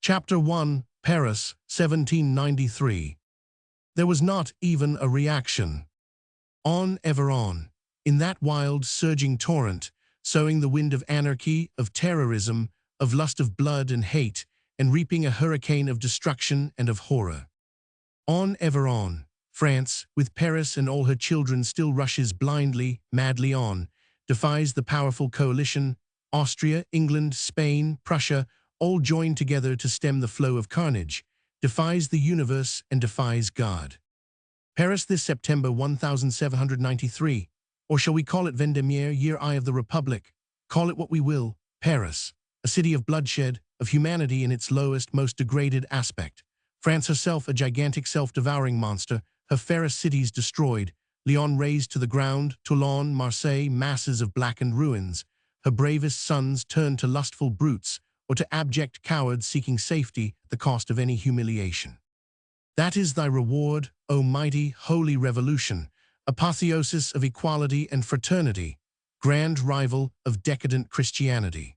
Chapter 1, Paris, 1793. There was not even a reaction. On, ever on, in that wild, surging torrent, sowing the wind of anarchy, of terrorism, of lust of blood and hate, and reaping a hurricane of destruction and of horror. On, ever on, France, with Paris and all her children, still rushes blindly, madly on, defies the powerful coalition, Austria, England, Spain, Prussia, all joined together to stem the flow of carnage, defies the universe and defies God. Paris this September 1793, or shall we call it Vendemiaire, year I of the Republic, call it what we will, Paris, a city of bloodshed, of humanity in its lowest, most degraded aspect. France herself a gigantic self-devouring monster, her fairest cities destroyed, Lyon razed to the ground, Toulon, Marseille, masses of blackened ruins, her bravest sons turned to lustful brutes, or to abject cowards seeking safety at the cost of any humiliation. That is thy reward, O mighty, holy revolution, apotheosis of equality and fraternity, grand rival of decadent Christianity.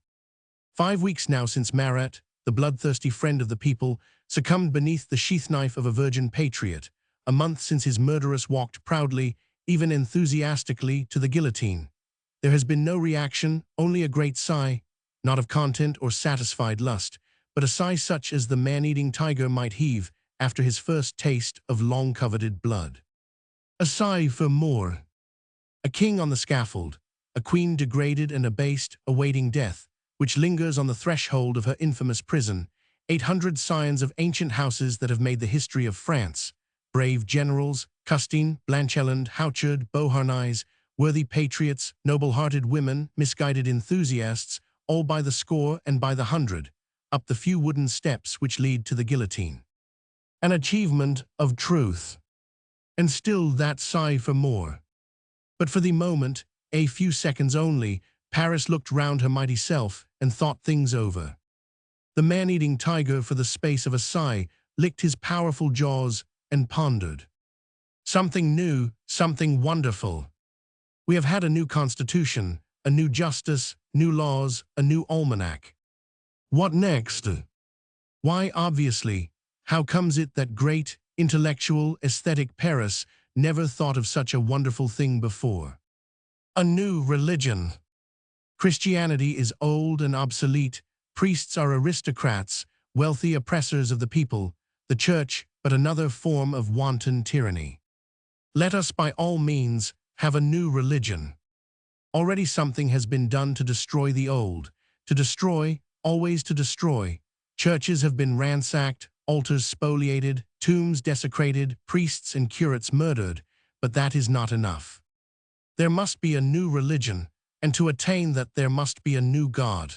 5 weeks now since Marat, the bloodthirsty friend of the people, succumbed beneath the sheath knife of a virgin patriot, a month since his murderess walked proudly, even enthusiastically, to the guillotine. There has been no reaction, only a great sigh, not of content or satisfied lust, but a sigh such as the man-eating tiger might heave after his first taste of long-coveted blood. A sigh for more. A king on the scaffold, a queen degraded and abased, awaiting death, which lingers on the threshold of her infamous prison, 800 scions of ancient houses that have made the history of France, brave generals, Custine, Blancheland, Houchard, Beauharnais, worthy patriots, noble-hearted women, misguided enthusiasts, all by the score and by the hundred, up the few wooden steps which lead to the guillotine. An achievement of truth. And still that sigh for more. But for the moment, a few seconds only, Paris looked round her mighty self and thought things over. The man-eating tiger, for the space of a sigh, licked his powerful jaws and pondered. Something new, something wonderful. We have had a new constitution, a new justice, new laws, a new almanac. What next? Why, obviously, how comes it that great, intellectual, aesthetic Paris never thought of such a wonderful thing before? A new religion. Christianity is old and obsolete, priests are aristocrats, wealthy oppressors of the people, the church but another form of wanton tyranny. Let us by all means have a new religion. Already something has been done to destroy the old, to destroy, always to destroy. Churches have been ransacked, altars spoliated, tombs desecrated, priests and curates murdered, but that is not enough. There must be a new religion, and to attain that there must be a new God.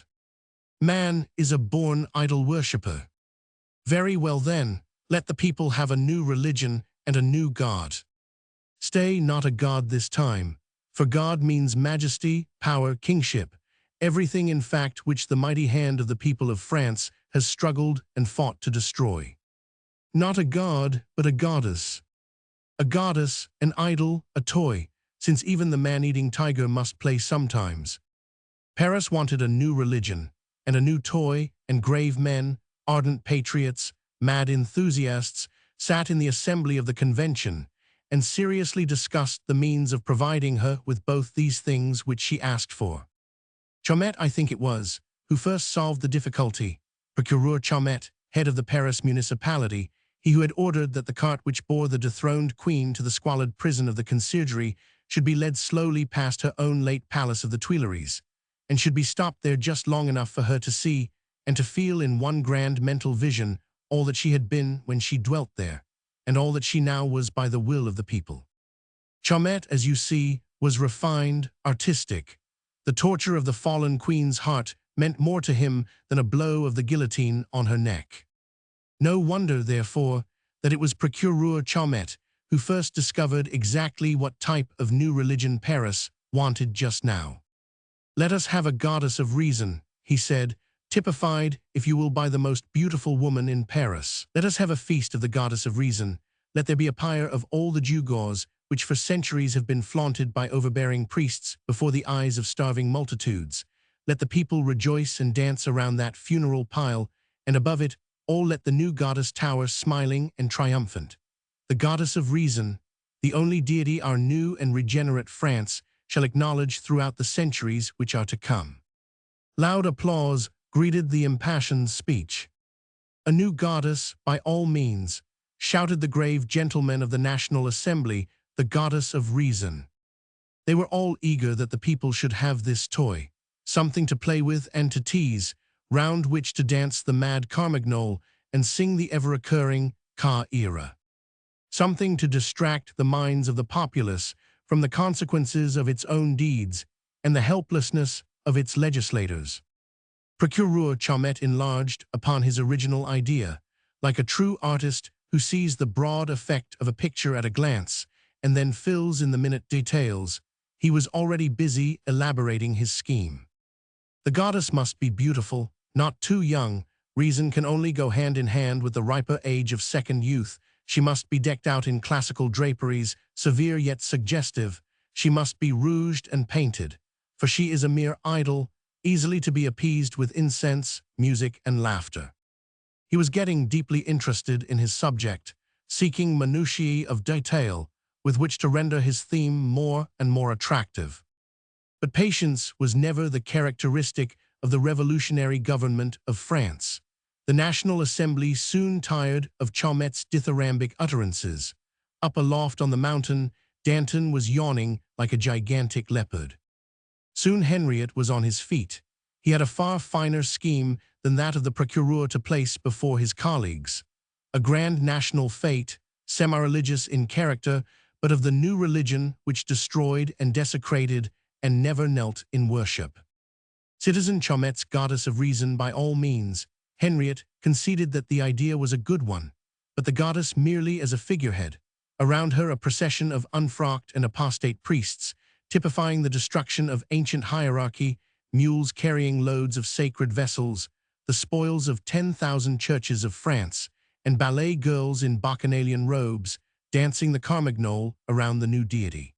Man is a born idol worshipper. Very well then, let the people have a new religion and a new God. Stay, not a God this time, for God means majesty, power, kingship, everything in fact which the mighty hand of the people of France has struggled and fought to destroy. Not a god, but a goddess. A goddess, an idol, a toy, since even the man-eating tiger must play sometimes. Paris wanted a new religion, and a new toy, and grave men, ardent patriots, mad enthusiasts, sat in the assembly of the convention, and seriously discussed the means of providing her with both these things which she asked for. Chaumet, I think it was, who first solved the difficulty. Procureur Chaumet, head of the Paris municipality, he who had ordered that the cart which bore the dethroned queen to the squalid prison of the Conciergerie should be led slowly past her own late palace of the Tuileries, and should be stopped there just long enough for her to see and to feel in one grand mental vision all that she had been when she dwelt there, and all that she now was by the will of the people. Chaumet, as you see, was refined, artistic. The torture of the fallen queen's heart meant more to him than a blow of the guillotine on her neck. No wonder, therefore, that it was Procureur Chaumet who first discovered exactly what type of new religion Paris wanted just now. Let us have a goddess of reason, he said, typified, if you will, by the most beautiful woman in Paris. Let us have a feast of the goddess of reason. Let there be a pyre of all the gewgaws which for centuries have been flaunted by overbearing priests before the eyes of starving multitudes. Let the people rejoice and dance around that funeral pile, and above it, all let the new goddess tower smiling and triumphant. The goddess of reason, the only deity our new and regenerate France shall acknowledge throughout the centuries which are to come. Loud applause greeted the impassioned speech. A new goddess, by all means, shouted the grave gentlemen of the National Assembly, the goddess of reason. They were all eager that the people should have this toy, something to play with and to tease, round which to dance the mad carmagnole and sing the ever-occurring ca-era. Something to distract the minds of the populace from the consequences of its own deeds and the helplessness of its legislators. Procureur Chaumet enlarged upon his original idea, like a true artist who sees the broad effect of a picture at a glance and then fills in the minute details. He was already busy elaborating his scheme. The goddess must be beautiful, not too young. Reason can only go hand in hand with the riper age of second youth. She must be decked out in classical draperies, severe yet suggestive. She must be rouged and painted, for she is a mere idol, easily to be appeased with incense, music, and laughter. He was getting deeply interested in his subject, seeking minutiae of detail with which to render his theme more and more attractive. But patience was never the characteristic of the revolutionary government of France. The National Assembly soon tired of Chaumet's dithyrambic utterances. Up aloft on the mountain, Danton was yawning like a gigantic leopard. Soon Henriot was on his feet. He had a far finer scheme than that of the procureur to place before his colleagues. A grand national fete, semi-religious in character, but of the new religion which destroyed and desecrated and never knelt in worship. Citizen Chaumet's goddess of reason by all means. Henriot conceded that the idea was a good one, but the goddess merely as a figurehead. Around her a procession of unfrocked and apostate priests, typifying the destruction of ancient hierarchy, mules carrying loads of sacred vessels, the spoils of 10,000 churches of France, and ballet girls in bacchanalian robes, dancing the carmagnole around the new deity.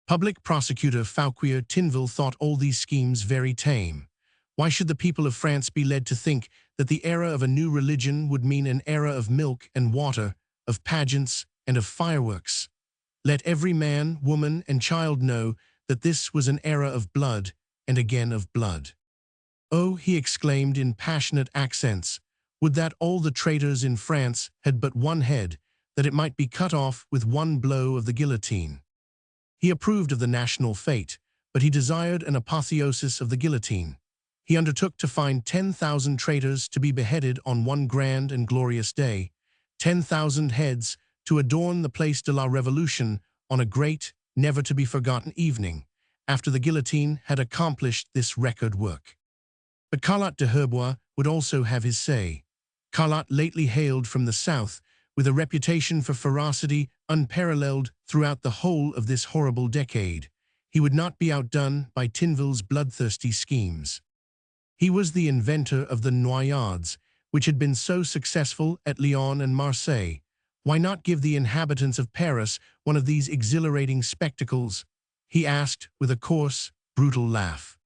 Public prosecutor Fauquier Tinville thought all these schemes very tame. Why should the people of France be led to think that the era of a new religion would mean an era of milk and water, of pageants and of fireworks? Let every man, woman, and child know that this was an era of blood and again of blood. Oh, he exclaimed in passionate accents, would that all the traitors in France had but one head, that it might be cut off with one blow of the guillotine. He approved of the national fete, but he desired an apotheosis of the guillotine. He undertook to find 10,000 traitors to be beheaded on one grand and glorious day, 10,000 heads to adorn the Place de la Révolution on a great, never-to-be-forgotten evening, after the guillotine had accomplished this record work. But Carlotte de Herbois would also have his say. Carlotte lately hailed from the south, with a reputation for ferocity unparalleled throughout the whole of this horrible decade. He would not be outdone by Tinville's bloodthirsty schemes. He was the inventor of the noyades, which had been so successful at Lyon and Marseille. Why not give the inhabitants of Paris one of these exhilarating spectacles? He asked with a coarse, brutal laugh.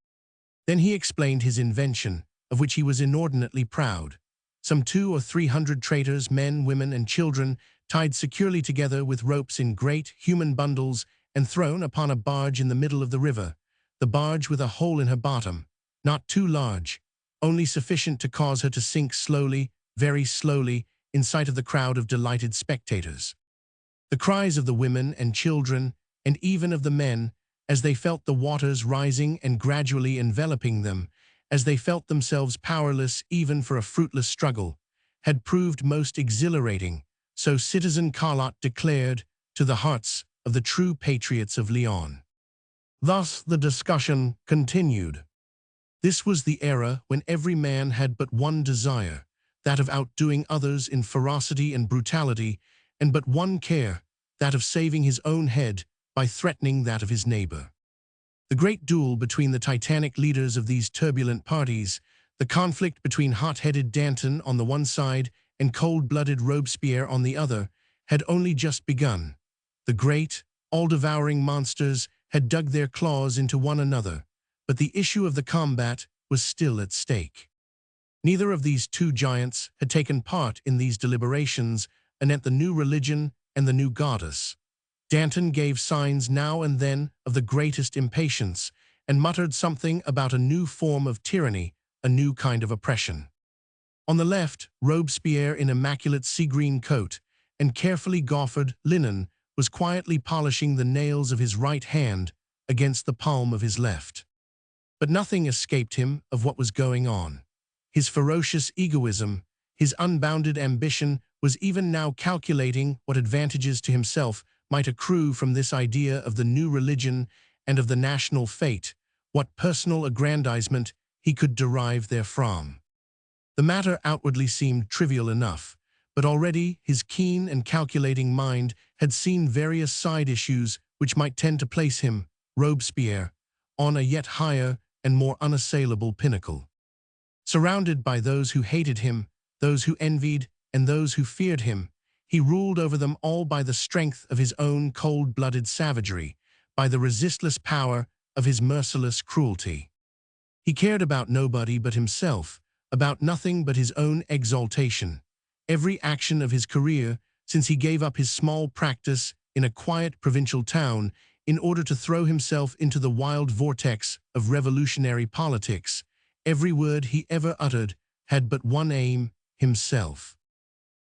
Then he explained his invention, of which he was inordinately proud. Some 200 or 300 traitors, men, women, and children, tied securely together with ropes in great human bundles and thrown upon a barge in the middle of the river, the barge with a hole in her bottom, not too large, only sufficient to cause her to sink slowly, very slowly, in sight of the crowd of delighted spectators. The cries of the women and children, and even of the men, as they felt the waters rising and gradually enveloping them, as they felt themselves powerless even for a fruitless struggle, had proved most exhilarating, so Citizen Carlotte declared, to the hearts of the true patriots of Lyon. Thus the discussion continued. This was the era when every man had but one desire, that of outdoing others in ferocity and brutality, and but one care, that of saving his own head by threatening that of his neighbor. The great duel between the titanic leaders of these turbulent parties, the conflict between hot-headed Danton on the one side and cold-blooded Robespierre on the other, had only just begun. The great, all-devouring monsters had dug their claws into one another, but the issue of the combat was still at stake. Neither of these two giants had taken part in these deliberations anent the new religion and the new goddess. Danton gave signs now and then of the greatest impatience and muttered something about a new form of tyranny, a new kind of oppression. On the left, Robespierre in immaculate sea-green coat and carefully goffered linen was quietly polishing the nails of his right hand against the palm of his left. But nothing escaped him of what was going on. His ferocious egoism, his unbounded ambition was even now calculating what advantages to himself might accrue from this idea of the new religion and of the national fate, what personal aggrandizement he could derive therefrom. The matter outwardly seemed trivial enough, but already his keen and calculating mind had seen various side issues which might tend to place him, Robespierre, on a yet higher and more unassailable pinnacle. Surrounded by those who hated him, those who envied, and those who feared him, he ruled over them all by the strength of his own cold-blooded savagery, by the resistless power of his merciless cruelty. He cared about nobody but himself, about nothing but his own exaltation. Every action of his career, since he gave up his small practice in a quiet provincial town in order to throw himself into the wild vortex of revolutionary politics, every word he ever uttered had but one aim: himself.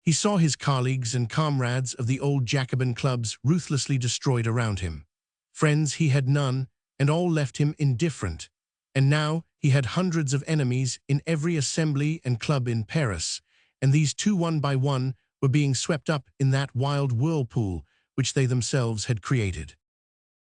He saw his colleagues and comrades of the old Jacobin clubs ruthlessly destroyed around him. Friends he had none, and all left him indifferent. And now he had hundreds of enemies in every assembly and club in Paris, and these too one by one were being swept up in that wild whirlpool which they themselves had created.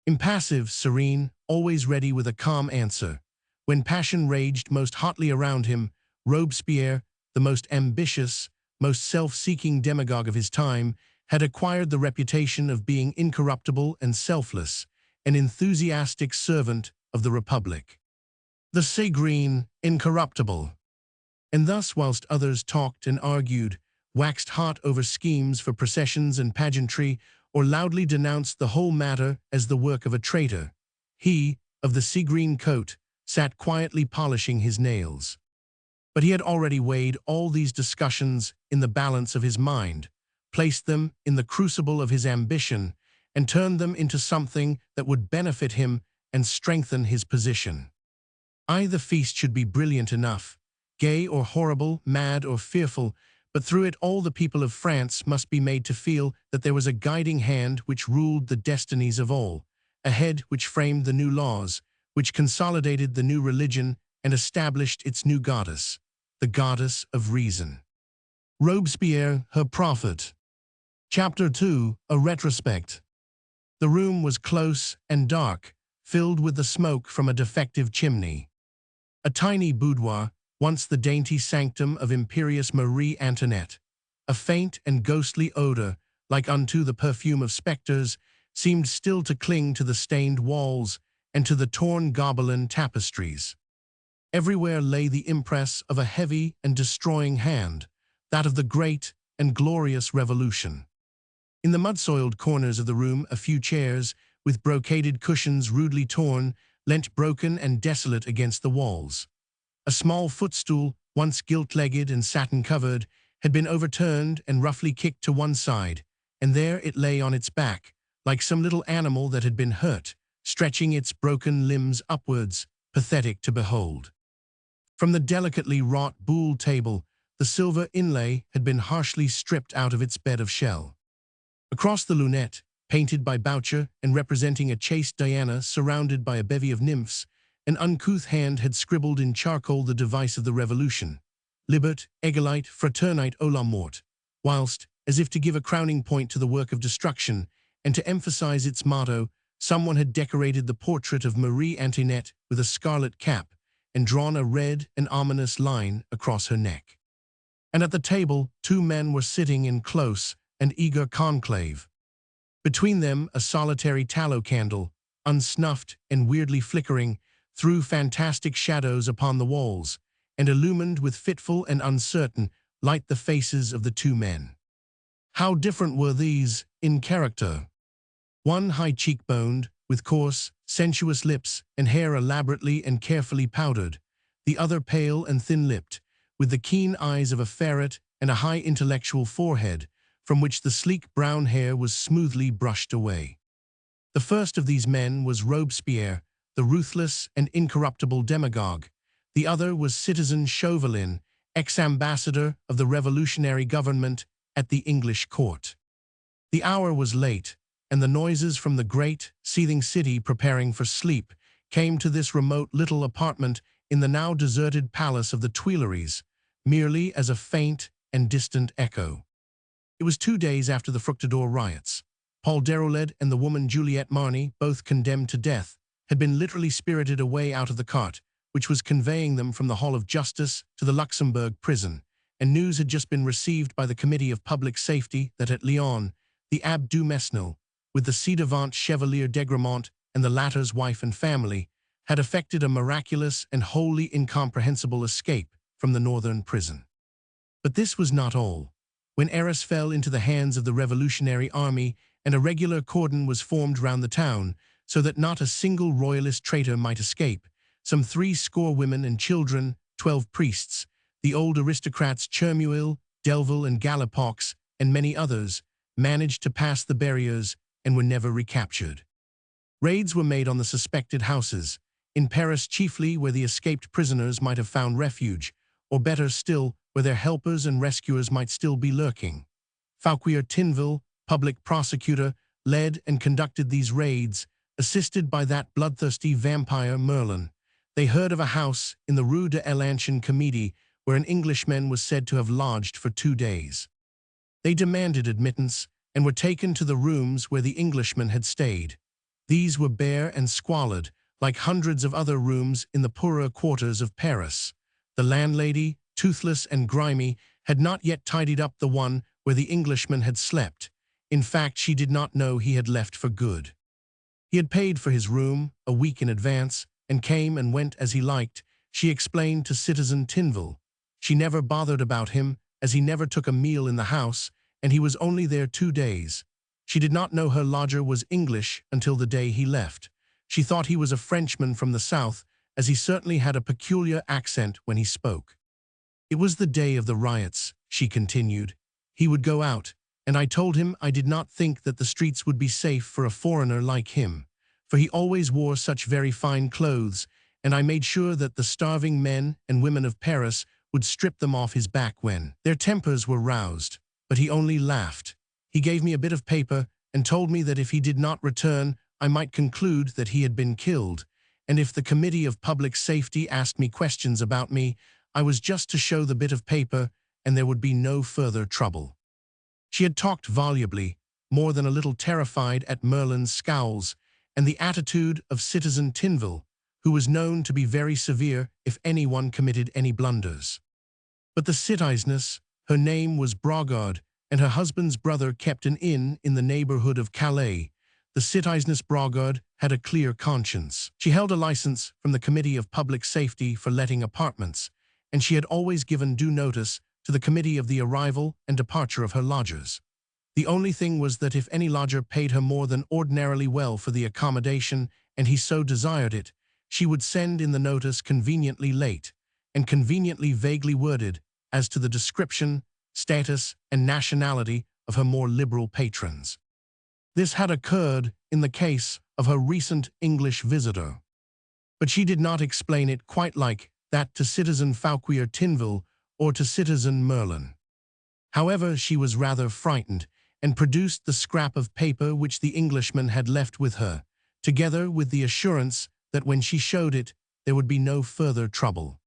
Impassive, serene, always ready with a calm answer, when passion raged most hotly around him, Robespierre, the most ambitious, most self-seeking demagogue of his time, had acquired the reputation of being incorruptible and selfless, an enthusiastic servant of the Republic. The Ségreen, incorruptible. And thus, whilst others talked and argued, waxed hot over schemes for processions and pageantry, or loudly denounced the whole matter as the work of a traitor, he, of the sea-green coat, sat quietly polishing his nails. But he had already weighed all these discussions in the balance of his mind, placed them in the crucible of his ambition, and turned them into something that would benefit him and strengthen his position. The feast should be brilliant enough, gay or horrible, mad or fearful, but through it all the people of France must be made to feel that there was a guiding hand which ruled the destinies of all, a head which framed the new laws, which consolidated the new religion and established its new goddess, the goddess of reason. Robespierre, her prophet. Chapter 2, A Retrospect. The room was close and dark, filled with the smoke from a defective chimney. A tiny boudoir, once the dainty sanctum of imperious Marie Antoinette, a faint and ghostly odor, like unto the perfume of spectres, seemed still to cling to the stained walls and to the torn Gobelin tapestries. Everywhere lay the impress of a heavy and destroying hand, that of the great and glorious Revolution. In the mud-soiled corners of the room, a few chairs, with brocaded cushions rudely torn, leant broken and desolate against the walls. A small footstool, once gilt-legged and satin-covered, had been overturned and roughly kicked to one side, and there it lay on its back, like some little animal that had been hurt, stretching its broken limbs upwards, pathetic to behold. From the delicately wrought buhl table, the silver inlay had been harshly stripped out of its bed of shell. Across the lunette, painted by Boucher and representing a chaste Diana surrounded by a bevy of nymphs, an uncouth hand had scribbled in charcoal the device of the Revolution, Libert, Egalite, Fraternite, o la mort, whilst, as if to give a crowning point to the work of destruction, and to emphasize its motto, someone had decorated the portrait of Marie Antoinette with a scarlet cap and drawn a red and ominous line across her neck. And at the table, two men were sitting in close and eager conclave. Between them, a solitary tallow candle, unsnuffed and weirdly flickering, threw fantastic shadows upon the walls, and illumined with fitful and uncertain light the faces of the two men. How different were these in character! One high cheekboned, with coarse, sensuous lips and hair elaborately and carefully powdered, the other pale and thin-lipped, with the keen eyes of a ferret and a high intellectual forehead, from which the sleek brown hair was smoothly brushed away. The first of these men was Robespierre, the ruthless and incorruptible demagogue. The other was Citizen Chauvelin, ex-ambassador of the revolutionary government at the English court. The hour was late, and the noises from the great, seething city preparing for sleep came to this remote little apartment in the now deserted palace of the Tuileries, merely as a faint and distant echo. It was 2 days after the Fructidor riots. Paul Déroulède and the woman Juliette Marny, both condemned to death, had been literally spirited away out of the cart, which was conveying them from the Hall of Justice to the Luxembourg prison, and news had just been received by the Committee of Public Safety that at Lyon, the Abbé du Mesnil, with the ci-devant Chevalier d'Aigramont and the latter's wife and family, had effected a miraculous and wholly incomprehensible escape from the northern prison. But this was not all. When Arras fell into the hands of the revolutionary army and a regular cordon was formed round the town, so that not a single royalist traitor might escape, some 70 women and children, 12 priests, the old aristocrats Chermuil, Delville and Gallipaux, and many others, managed to pass the barriers and were never recaptured. Raids were made on the suspected houses, in Paris chiefly where the escaped prisoners might have found refuge, or better still, where their helpers and rescuers might still be lurking. Fouquier Tinville, public prosecutor, led and conducted these raids, assisted by that bloodthirsty vampire Merlin. They heard of a house in the Rue de l'Ancien Comedie where an Englishman was said to have lodged for 2 days. They demanded admittance and were taken to the rooms where the Englishman had stayed. These were bare and squalid, like hundreds of other rooms in the poorer quarters of Paris. The landlady, toothless and grimy, had not yet tidied up the one where the Englishman had slept. In fact, she did not know he had left for good. He had paid for his room a week in advance and came and went as he liked, she explained to Citizen Tinville. She never bothered about him, as he never took a meal in the house, and he was only there 2 days. She did not know her lodger was English until the day he left. She thought he was a Frenchman from the south, as he certainly had a peculiar accent when he spoke. It was the day of the riots, she continued. He would go out, and I told him I did not think that the streets would be safe for a foreigner like him, for he always wore such very fine clothes, and I made sure that the starving men and women of Paris would strip them off his back when their tempers were roused. But he only laughed. He gave me a bit of paper and told me that if he did not return, I might conclude that he had been killed, and if the Committee of Public Safety asked me questions about me, I was just to show the bit of paper, and there would be no further trouble. She had talked volubly, more than a little terrified at Merlin's scowls, and the attitude of Citizen Tinville, who was known to be very severe if anyone committed any blunders. But the citizeness, her name was Brogard, and her husband's brother kept an inn in the neighborhood of Calais. The citizeness Brogard had a clear conscience. She held a license from the Committee of Public Safety for letting apartments, and she had always given due notice to the committee of the arrival and departure of her lodgers. The only thing was that if any lodger paid her more than ordinarily well for the accommodation, and he so desired it, she would send in the notice conveniently late, and conveniently vaguely worded as to the description, status, and nationality of her more liberal patrons. This had occurred in the case of her recent English visitor. But she did not explain it quite like that to Citizen Fouquier Tinville or to Citizen Merlin. However, she was rather frightened, and produced the scrap of paper which the Englishman had left with her, together with the assurance that when she showed it, there would be no further trouble.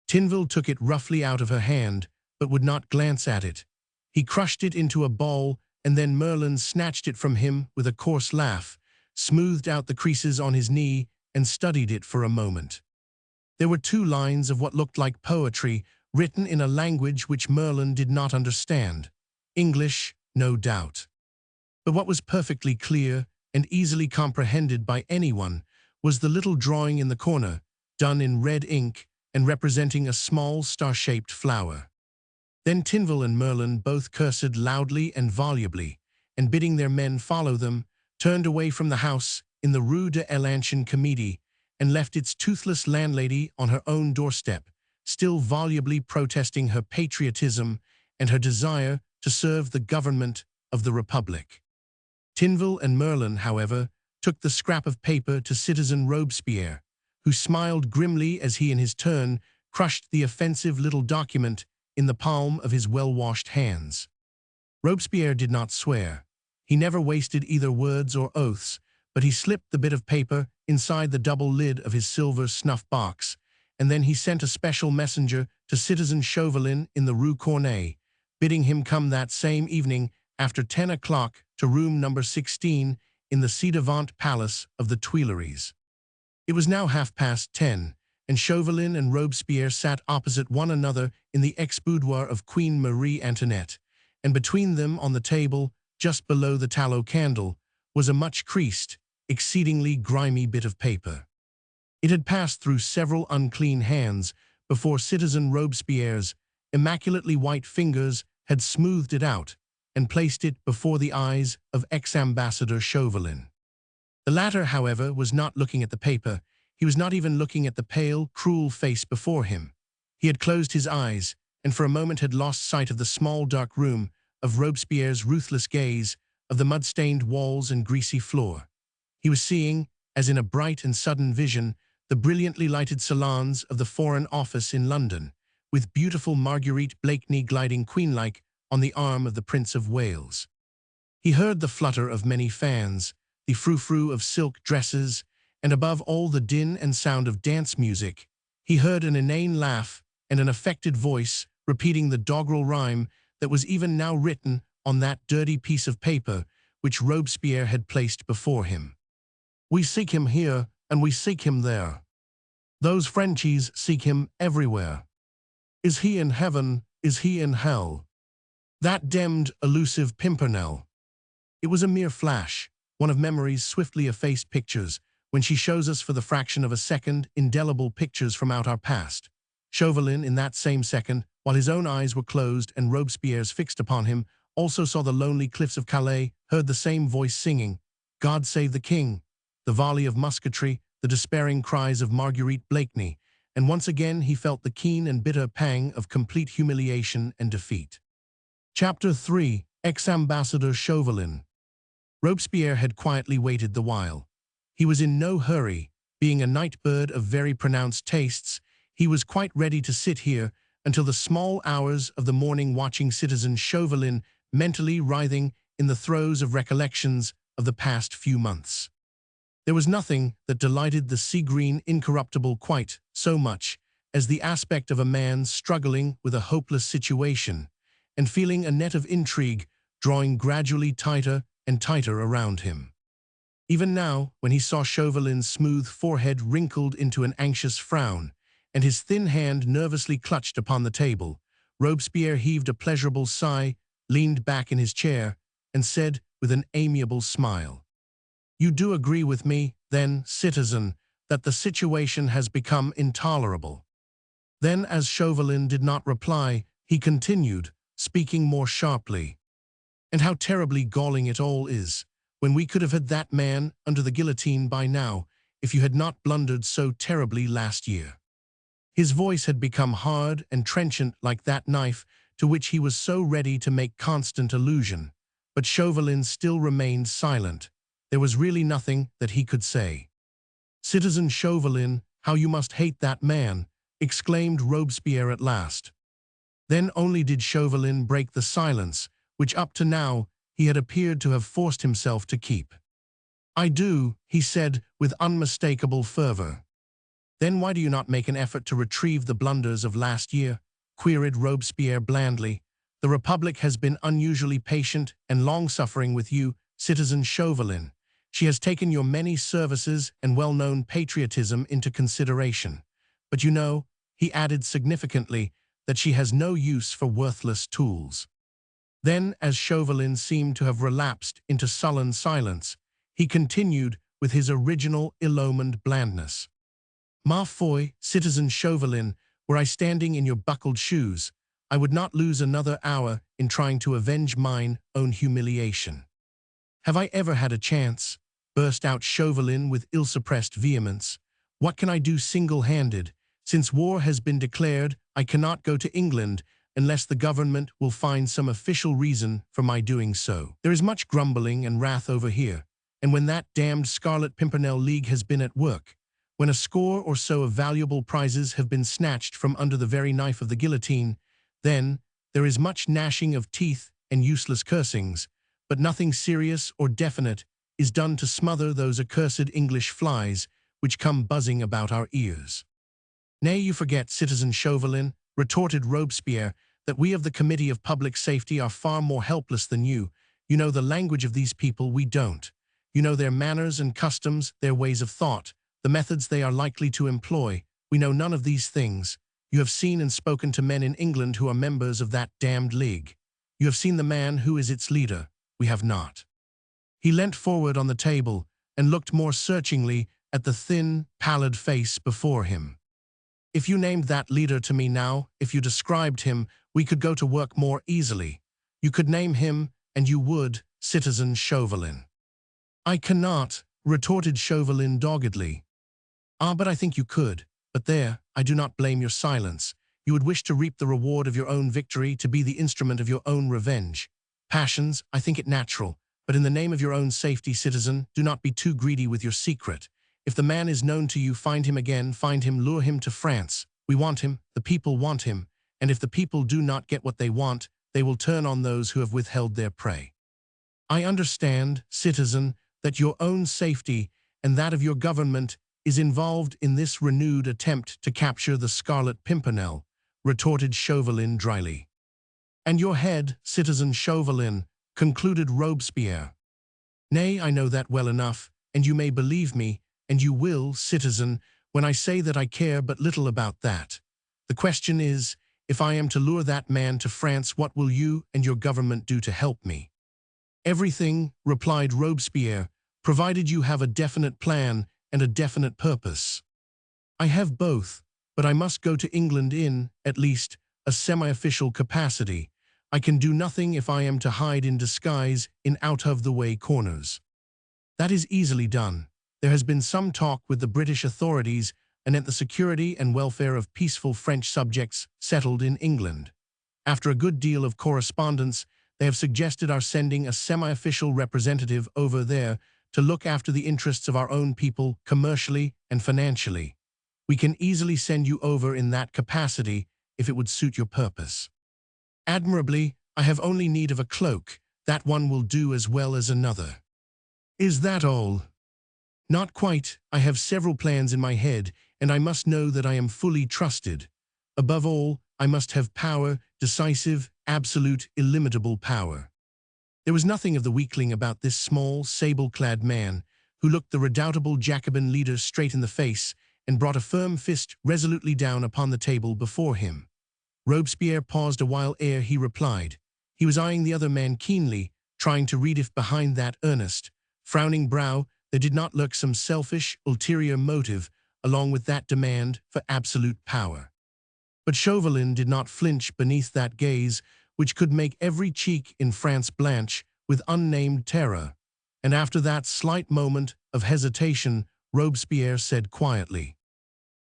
Tinville took it roughly out of her hand, but would not glance at it. He crushed it into a ball, and then Merlin snatched it from him with a coarse laugh, smoothed out the creases on his knee, and studied it for a moment. There were 2 lines of what looked like poetry, written in a language which Merlin did not understand. English, no doubt. But what was perfectly clear and easily comprehended by anyone was the little drawing in the corner, done in red ink and representing a small star-shaped flower. Then Tinville and Merlin both cursed loudly and volubly, and bidding their men follow them, turned away from the house in the Rue de l'Ancien Comedie and left its toothless landlady on her own doorstep, still volubly protesting her patriotism and her desire to serve the government of the Republic. Tinville and Merlin, however, took the scrap of paper to Citizen Robespierre, who smiled grimly as he in his turn crushed the offensive little document in the palm of his well-washed hands. Robespierre did not swear. He never wasted either words or oaths, but he slipped the bit of paper inside the double lid of his silver snuff box, and then he sent a special messenger to Citizen Chauvelin in the Rue Corneille, bidding him come that same evening after 10 o'clock to room number 16 in the ci-devant palace of the Tuileries. It was now 10:30, and Chauvelin and Robespierre sat opposite one another in the ex-boudoir of Queen Marie Antoinette, and between them on the table, just below the tallow candle, was a much-creased, exceedingly grimy bit of paper. It had passed through several unclean hands before Citizen Robespierre's immaculately white fingers had smoothed it out and placed it before the eyes of ex-ambassador Chauvelin. The latter, however, was not looking at the paper. He was not even looking at the pale, cruel face before him. He had closed his eyes, and for a moment had lost sight of the small, dark room, of Robespierre's ruthless gaze, of the mud-stained walls and greasy floor. He was seeing, as in a bright and sudden vision, the brilliantly lighted salons of the Foreign Office in London, with beautiful Marguerite Blakeney gliding queen-like on the arm of the Prince of Wales. He heard the flutter of many fans, the frou-frou of silk dresses, and above all the din and sound of dance music, he heard an inane laugh and an affected voice repeating the doggerel rhyme that was even now written on that dirty piece of paper which Robespierre had placed before him. "We seek him here, and we seek him there. Those Frenchies seek him everywhere. Is he in heaven? Is he in hell? That demmed Elusive Pimpernel." It was a mere flash, one of memory's swiftly effaced pictures, when she shows us for the fraction of a second indelible pictures from out our past. Chauvelin, in that same second, while his own eyes were closed and Robespierre's fixed upon him, also saw the lonely cliffs of Calais, heard the same voice singing, "God save the King," the volley of musketry, the despairing cries of Marguerite Blakeney, and once again he felt the keen and bitter pang of complete humiliation and defeat. Chapter 3. Ex-Ambassador Chauvelin. Robespierre had quietly waited the while. He was in no hurry. Being a night bird of very pronounced tastes, he was quite ready to sit here until the small hours of the morning, watching Citizen Chauvelin mentally writhing in the throes of recollections of the past few months. There was nothing that delighted the sea-green incorruptible quite so much as the aspect of a man struggling with a hopeless situation and feeling a net of intrigue drawing gradually tighter and tighter around him. Even now, when he saw Chauvelin's smooth forehead wrinkled into an anxious frown, and his thin hand nervously clutched upon the table, Robespierre heaved a pleasurable sigh, leaned back in his chair, and said with an amiable smile, "You do agree with me, then, citizen, that the situation has become intolerable?" Then, as Chauvelin did not reply, he continued, speaking more sharply, "And how terribly galling it all is, when we could have had that man under the guillotine by now, if you had not blundered so terribly last year." His voice had become hard and trenchant like that knife to which he was so ready to make constant allusion, but Chauvelin still remained silent. There was really nothing that he could say. "Citizen Chauvelin, how you must hate that man," exclaimed Robespierre at last. Then only did Chauvelin break the silence, which up to now he had appeared to have forced himself to keep. "I do," he said with unmistakable fervor. "Then why do you not make an effort to retrieve the blunders of last year?" queried Robespierre blandly. "The Republic has been unusually patient and long-suffering with you, Citizen Chauvelin. She has taken your many services and well-known patriotism into consideration. But you know," he added significantly, "that she has no use for worthless tools." Then, as Chauvelin seemed to have relapsed into sullen silence, he continued with his original ill-omened blandness. "Ma foi, Citizen Chauvelin, were I standing in your buckled shoes, I would not lose another hour in trying to avenge mine own humiliation." "Have I ever had a chance?" burst out Chauvelin with ill-suppressed vehemence. "What can I do single-handed, Since war has been declared, I cannot go to England unless the government will find some official reason for my doing so. There is much grumbling and wrath over here, and when that damned Scarlet Pimpernel League has been at work, when a score or so of valuable prizes have been snatched from under the very knife of the guillotine, then there is much gnashing of teeth and useless cursings, but nothing serious or definite is done to smother those accursed English flies which come buzzing about our ears. Nay, you forget, Citizen Chauvelin, retorted Robespierre, that we of the Committee of Public Safety are far more helpless than you. You know the language of these people, we don't. You know their manners and customs, their ways of thought, the methods they are likely to employ. We know none of these things. You have seen and spoken to men in England who are members of that damned league. You have seen the man who is its leader. We have not. He leant forward on the table and looked more searchingly at the thin, pallid face before him. If you named that leader to me now, if you described him, we could go to work more easily. You could name him, and you would, Citizen Chauvelin. I cannot, retorted Chauvelin doggedly. Ah, but I think you could. But there, I do not blame your silence. You would wish to reap the reward of your own victory, to be the instrument of your own revenge. Passions, I think it natural, but in the name of your own safety, citizen, do not be too greedy with your secret. If the man is known to you, find him again, find him, lure him to France. We want him, the people want him, and if the people do not get what they want, they will turn on those who have withheld their prey. I understand, citizen, that your own safety and that of your government is involved in this renewed attempt to capture the Scarlet Pimpernel, retorted Chauvelin dryly. And your head, Citizen Chauvelin, concluded Robespierre. Nay, I know that well enough, and you may believe me, and you will, citizen, when I say that I care but little about that. The question is, if I am to lure that man to France, what will you and your government do to help me? Everything, replied Robespierre, provided you have a definite plan and a definite purpose. I have both, but I must go to England in, at least, a semi-official capacity. I can do nothing if I am to hide in disguise in out-of-the-way corners. That is easily done. There has been some talk with the British authorities anent the security and welfare of peaceful French subjects settled in England. After a good deal of correspondence, they have suggested our sending a semi-official representative over there to look after the interests of our own people commercially and financially. We can easily send you over in that capacity if it would suit your purpose. Admirably, I have only need of a cloak. That one will do as well as another. Is that all? Not quite. I have several plans in my head, and I must know that I am fully trusted. Above all, I must have power, decisive, absolute, illimitable power. There was nothing of the weakling about this small, sable-clad man, who looked the redoubtable Jacobin leader straight in the face and brought a firm fist resolutely down upon the table before him. Robespierre paused a while ere he replied. He was eyeing the other man keenly, trying to read if behind that earnest, frowning brow there did not lurk some selfish, ulterior motive along with that demand for absolute power. But Chauvelin did not flinch beneath that gaze which could make every cheek in France blanch with unnamed terror, and after that slight moment of hesitation, Robespierre said quietly,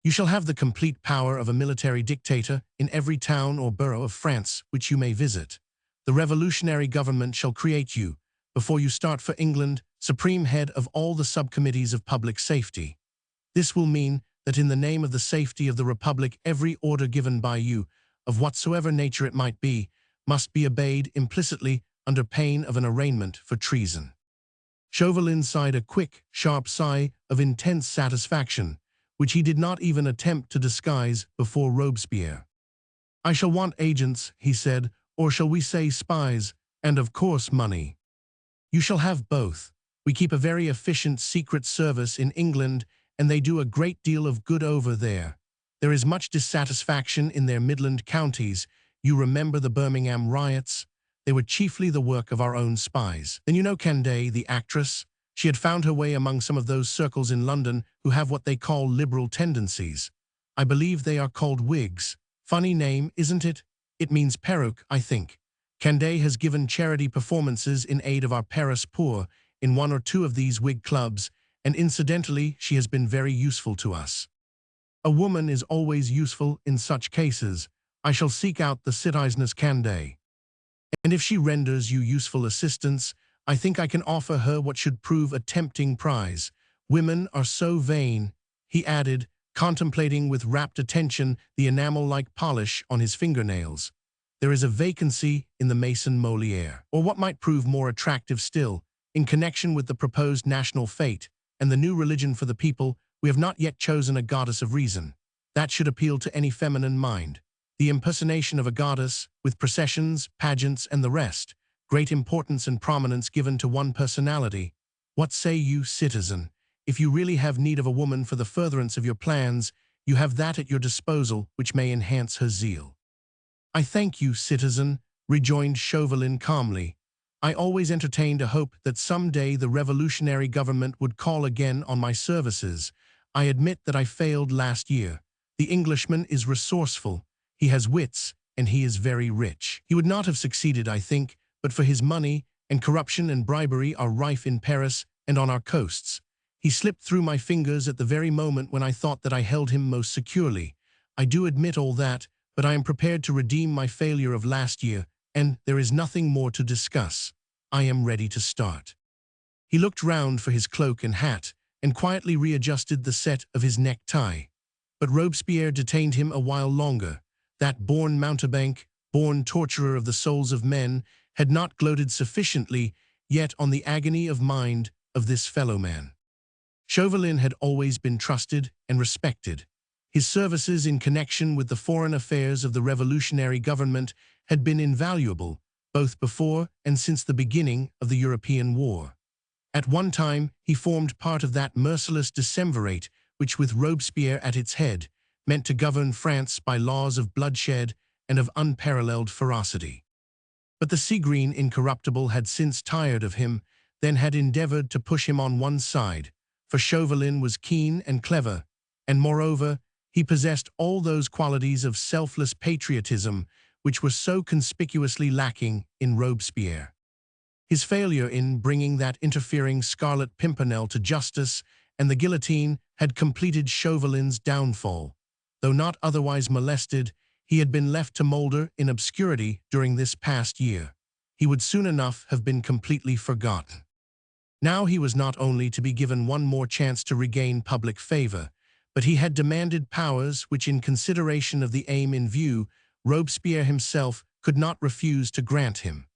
"You shall have the complete power of a military dictator in every town or borough of France which you may visit. The revolutionary government shall create you, before you start for England, supreme head of all the subcommittees of public safety. This will mean that in the name of the safety of the Republic, every order given by you, of whatsoever nature it might be, must be obeyed implicitly under pain of an arraignment for treason." Chauvelin sighed a quick, sharp sigh of intense satisfaction, which he did not even attempt to disguise before Robespierre. "I shall want agents," he said, "or shall we say spies, and of course money. You shall have both. We keep a very efficient secret service in England, and they do a great deal of good over there. There is much dissatisfaction in their Midland counties. You remember the Birmingham riots? They were chiefly the work of our own spies. Then you know Candace, the actress? She had found her way among some of those circles in London who have what they call liberal tendencies. I believe they are called Whigs. Funny name, isn't it? It means peruke, I think. Candace has given charity performances in aid of our Paris poor in one or two of these Whig clubs, and incidentally she has been very useful to us. A woman is always useful in such cases. I shall seek out the citizeness Candae. And if she renders you useful assistance, I think I can offer her what should prove a tempting prize. Women are so vain, he added, contemplating with rapt attention the enamel-like polish on his fingernails. There is a vacancy in the Maison Molière, or what might prove more attractive still, in connection with the proposed national fete and the new religion for the people. We have not yet chosen a goddess of reason. That should appeal to any feminine mind. The impersonation of a goddess, with processions, pageants, and the rest, great importance and prominence given to one personality. What say you, citizen? If you really have need of a woman for the furtherance of your plans, you have that at your disposal which may enhance her zeal. I thank you, citizen, rejoined Chauvelin calmly. I always entertained a hope that some day the revolutionary government would call again on my services. I admit that I failed last year. The Englishman is resourceful. He has wits, and he is very rich. He would not have succeeded, I think, but for his money, and corruption and bribery are rife in Paris and on our coasts. He slipped through my fingers at the very moment when I thought that I held him most securely. I do admit all that, but I am prepared to redeem my failure of last year, and there is nothing more to discuss. I am ready to start. He looked round for his cloak and hat, and quietly readjusted the set of his necktie. But Robespierre detained him a while longer. That born mountebank, born torturer of the souls of men, had not gloated sufficiently yet on the agony of mind of this fellow man. Chauvelin had always been trusted and respected. His services in connection with the foreign affairs of the revolutionary government had been invaluable, both before and since the beginning of the European war. At one time, he formed part of that merciless decemvirate which, with Robespierre at its head, meant to govern France by laws of bloodshed and of unparalleled ferocity. But the sea-green incorruptible had since tired of him, then had endeavored to push him on one side, for Chauvelin was keen and clever, and moreover, he possessed all those qualities of selfless patriotism which were so conspicuously lacking in Robespierre. His failure in bringing that interfering Scarlet Pimpernel to justice and the guillotine had completed Chauvelin's downfall. Though not otherwise molested, he had been left to moulder in obscurity during this past year. He would soon enough have been completely forgotten. Now he was not only to be given one more chance to regain public favor, but he had demanded powers which, in consideration of the aim in view, Robespierre himself could not refuse to grant him.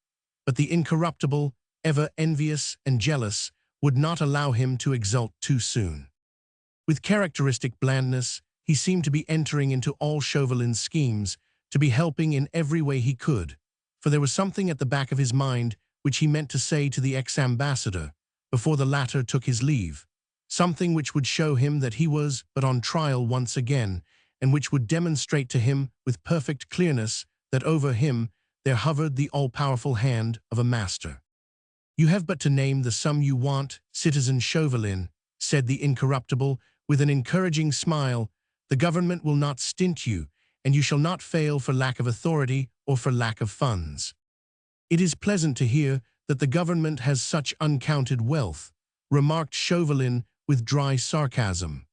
But the incorruptible, ever envious and jealous, would not allow him to exult too soon. With characteristic blandness, he seemed to be entering into all Chauvelin's schemes, to be helping in every way he could, for there was something at the back of his mind which he meant to say to the ex-ambassador before the latter took his leave, something which would show him that he was but on trial once again, and which would demonstrate to him with perfect clearness that over him there hovered the all-powerful hand of a master. "You have but to name the sum you want, citizen Chauvelin," said the incorruptible, with an encouraging smile. "The government will not stint you, and you shall not fail for lack of authority or for lack of funds." "It is pleasant to hear that the government has such uncounted wealth," remarked Chauvelin with dry sarcasm.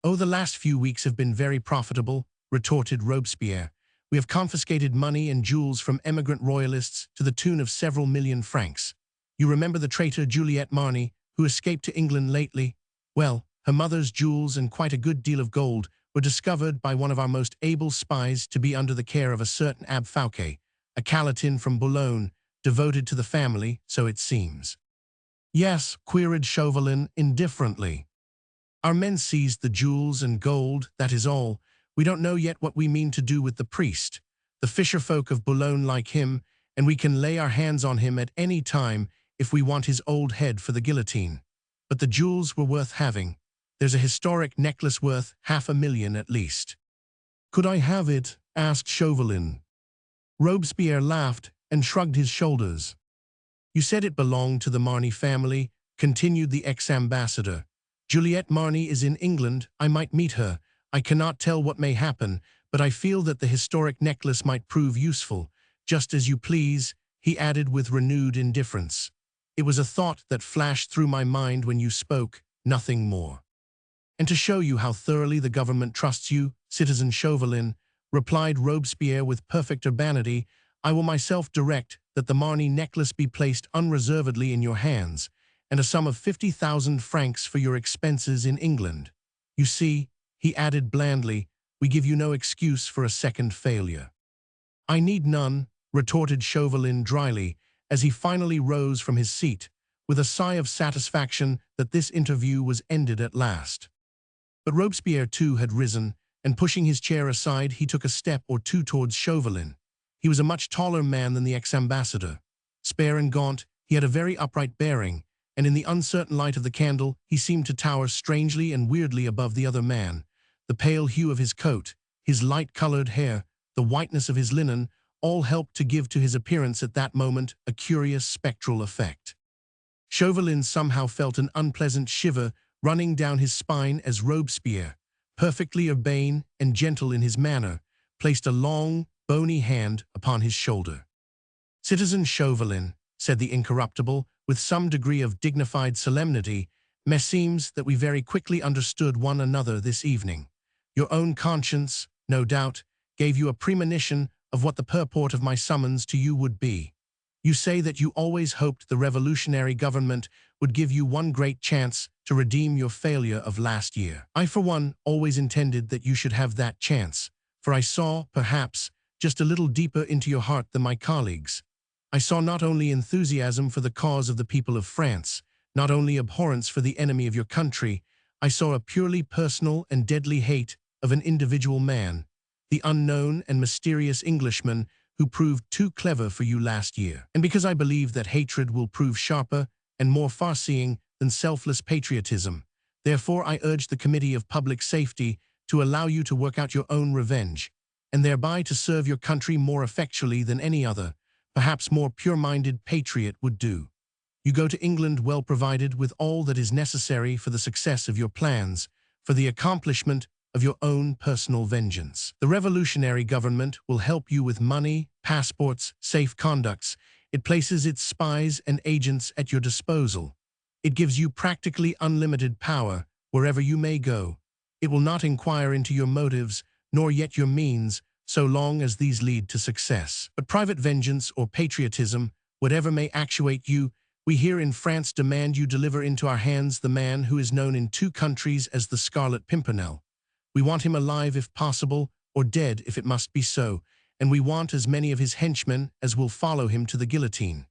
"Oh, the last few weeks have been very profitable," retorted Robespierre. "We have confiscated money and jewels from emigrant royalists to the tune of several million francs. You remember the traitor Juliette Marny, who escaped to England lately? Well, her mother's jewels and quite a good deal of gold were discovered by one of our most able spies to be under the care of a certain Abbe Fouquet, a Calatin from Boulogne, devoted to the family, so it seems." "Yes," queried Chauvelin indifferently. "Our men seized the jewels and gold, that is all. We don't know yet what we mean to do with the priest. The fisher-folk of Boulogne like him, and we can lay our hands on him at any time if we want his old head for the guillotine. But the jewels were worth having. There's a historic necklace worth 500,000 at least." "Could I have it?" asked Chauvelin. Robespierre laughed and shrugged his shoulders. "You said it belonged to the Marny family," continued the ex-ambassador. "Juliette Marny is in England. I might meet her. I cannot tell what may happen, but I feel that the historic necklace might prove useful. Just as you please," he added with renewed indifference. "It was a thought that flashed through my mind when you spoke, nothing more." And to show you how thoroughly the government trusts you, citizen Chauvelin, replied Robespierre with perfect urbanity, I will myself direct that the Marny necklace be placed unreservedly in your hands, and a sum of 50,000 francs for your expenses in England. You see, he added blandly, we give you no excuse for a second failure. I need none, retorted Chauvelin dryly, as he finally rose from his seat, with a sigh of satisfaction that this interview was ended at last. But Robespierre too had risen, and pushing his chair aside, he took a step or two towards Chauvelin. He was a much taller man than the ex-ambassador. Spare and gaunt, he had a very upright bearing, and in the uncertain light of the candle, he seemed to tower strangely and weirdly above the other man. The pale hue of his coat, his light-colored hair, the whiteness of his linen, all helped to give to his appearance at that moment a curious spectral effect. Chauvelin somehow felt an unpleasant shiver running down his spine as Robespierre, perfectly urbane and gentle in his manner, placed a long, bony hand upon his shoulder. Citizen Chauvelin, said the incorruptible, with some degree of dignified solemnity, meseems that we very quickly understood one another this evening. Your own conscience, no doubt, gave you a premonition of what the purport of my summons to you would be. You say that you always hoped the revolutionary government would give you one great chance to redeem your failure of last year. I, for one, always intended that you should have that chance, for I saw, perhaps, just a little deeper into your heart than my colleagues. I saw not only enthusiasm for the cause of the people of France, not only abhorrence for the enemy of your country, I saw a purely personal and deadly hate of an individual man, the unknown and mysterious Englishman who proved too clever for you last year. And because I believe that hatred will prove sharper and more far-seeing than selfless patriotism, therefore I urge the Committee of Public Safety to allow you to work out your own revenge, and thereby to serve your country more effectually than any other, perhaps more pure-minded patriot would do. You go to England well provided with all that is necessary for the success of your plans, for the accomplishment of your own personal vengeance. The revolutionary government will help you with money, passports, safe conducts. It places its spies and agents at your disposal. It gives you practically unlimited power wherever you may go. It will not inquire into your motives, nor yet your means, so long as these lead to success. But private vengeance or patriotism, whatever may actuate you, we here in France demand you deliver into our hands the man who is known in 2 countries as the Scarlet Pimpernel. We want him alive if possible, or dead if it must be so, and we want as many of his henchmen as will follow him to the guillotine.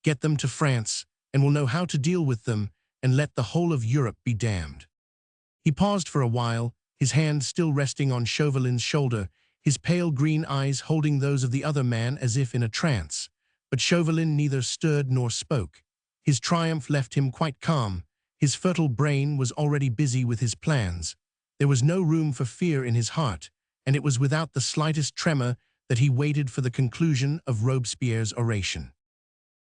Get them to France, and we'll know how to deal with them, and let the whole of Europe be damned. He paused for a while, his hand still resting on Chauvelin's shoulder, his pale green eyes holding those of the other man as if in a trance. But Chauvelin neither stirred nor spoke. His triumph left him quite calm. His fertile brain was already busy with his plans. There was no room for fear in his heart, and it was without the slightest tremor that he waited for the conclusion of Robespierre's oration.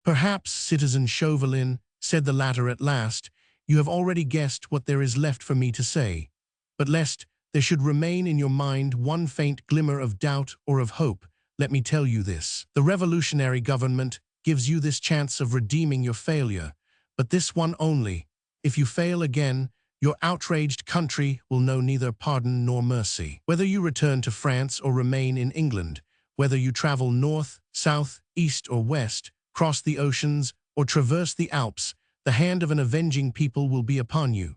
Perhaps, citizen Chauvelin, said the latter at last, you have already guessed what there is left for me to say. But lest there should remain in your mind one faint glimmer of doubt or of hope, let me tell you this. The revolutionary government gives you this chance of redeeming your failure, but this one only. If you fail again, your outraged country will know neither pardon nor mercy. Whether you return to France or remain in England, whether you travel north, south, east or west, cross the oceans, or traverse the Alps, the hand of an avenging people will be upon you.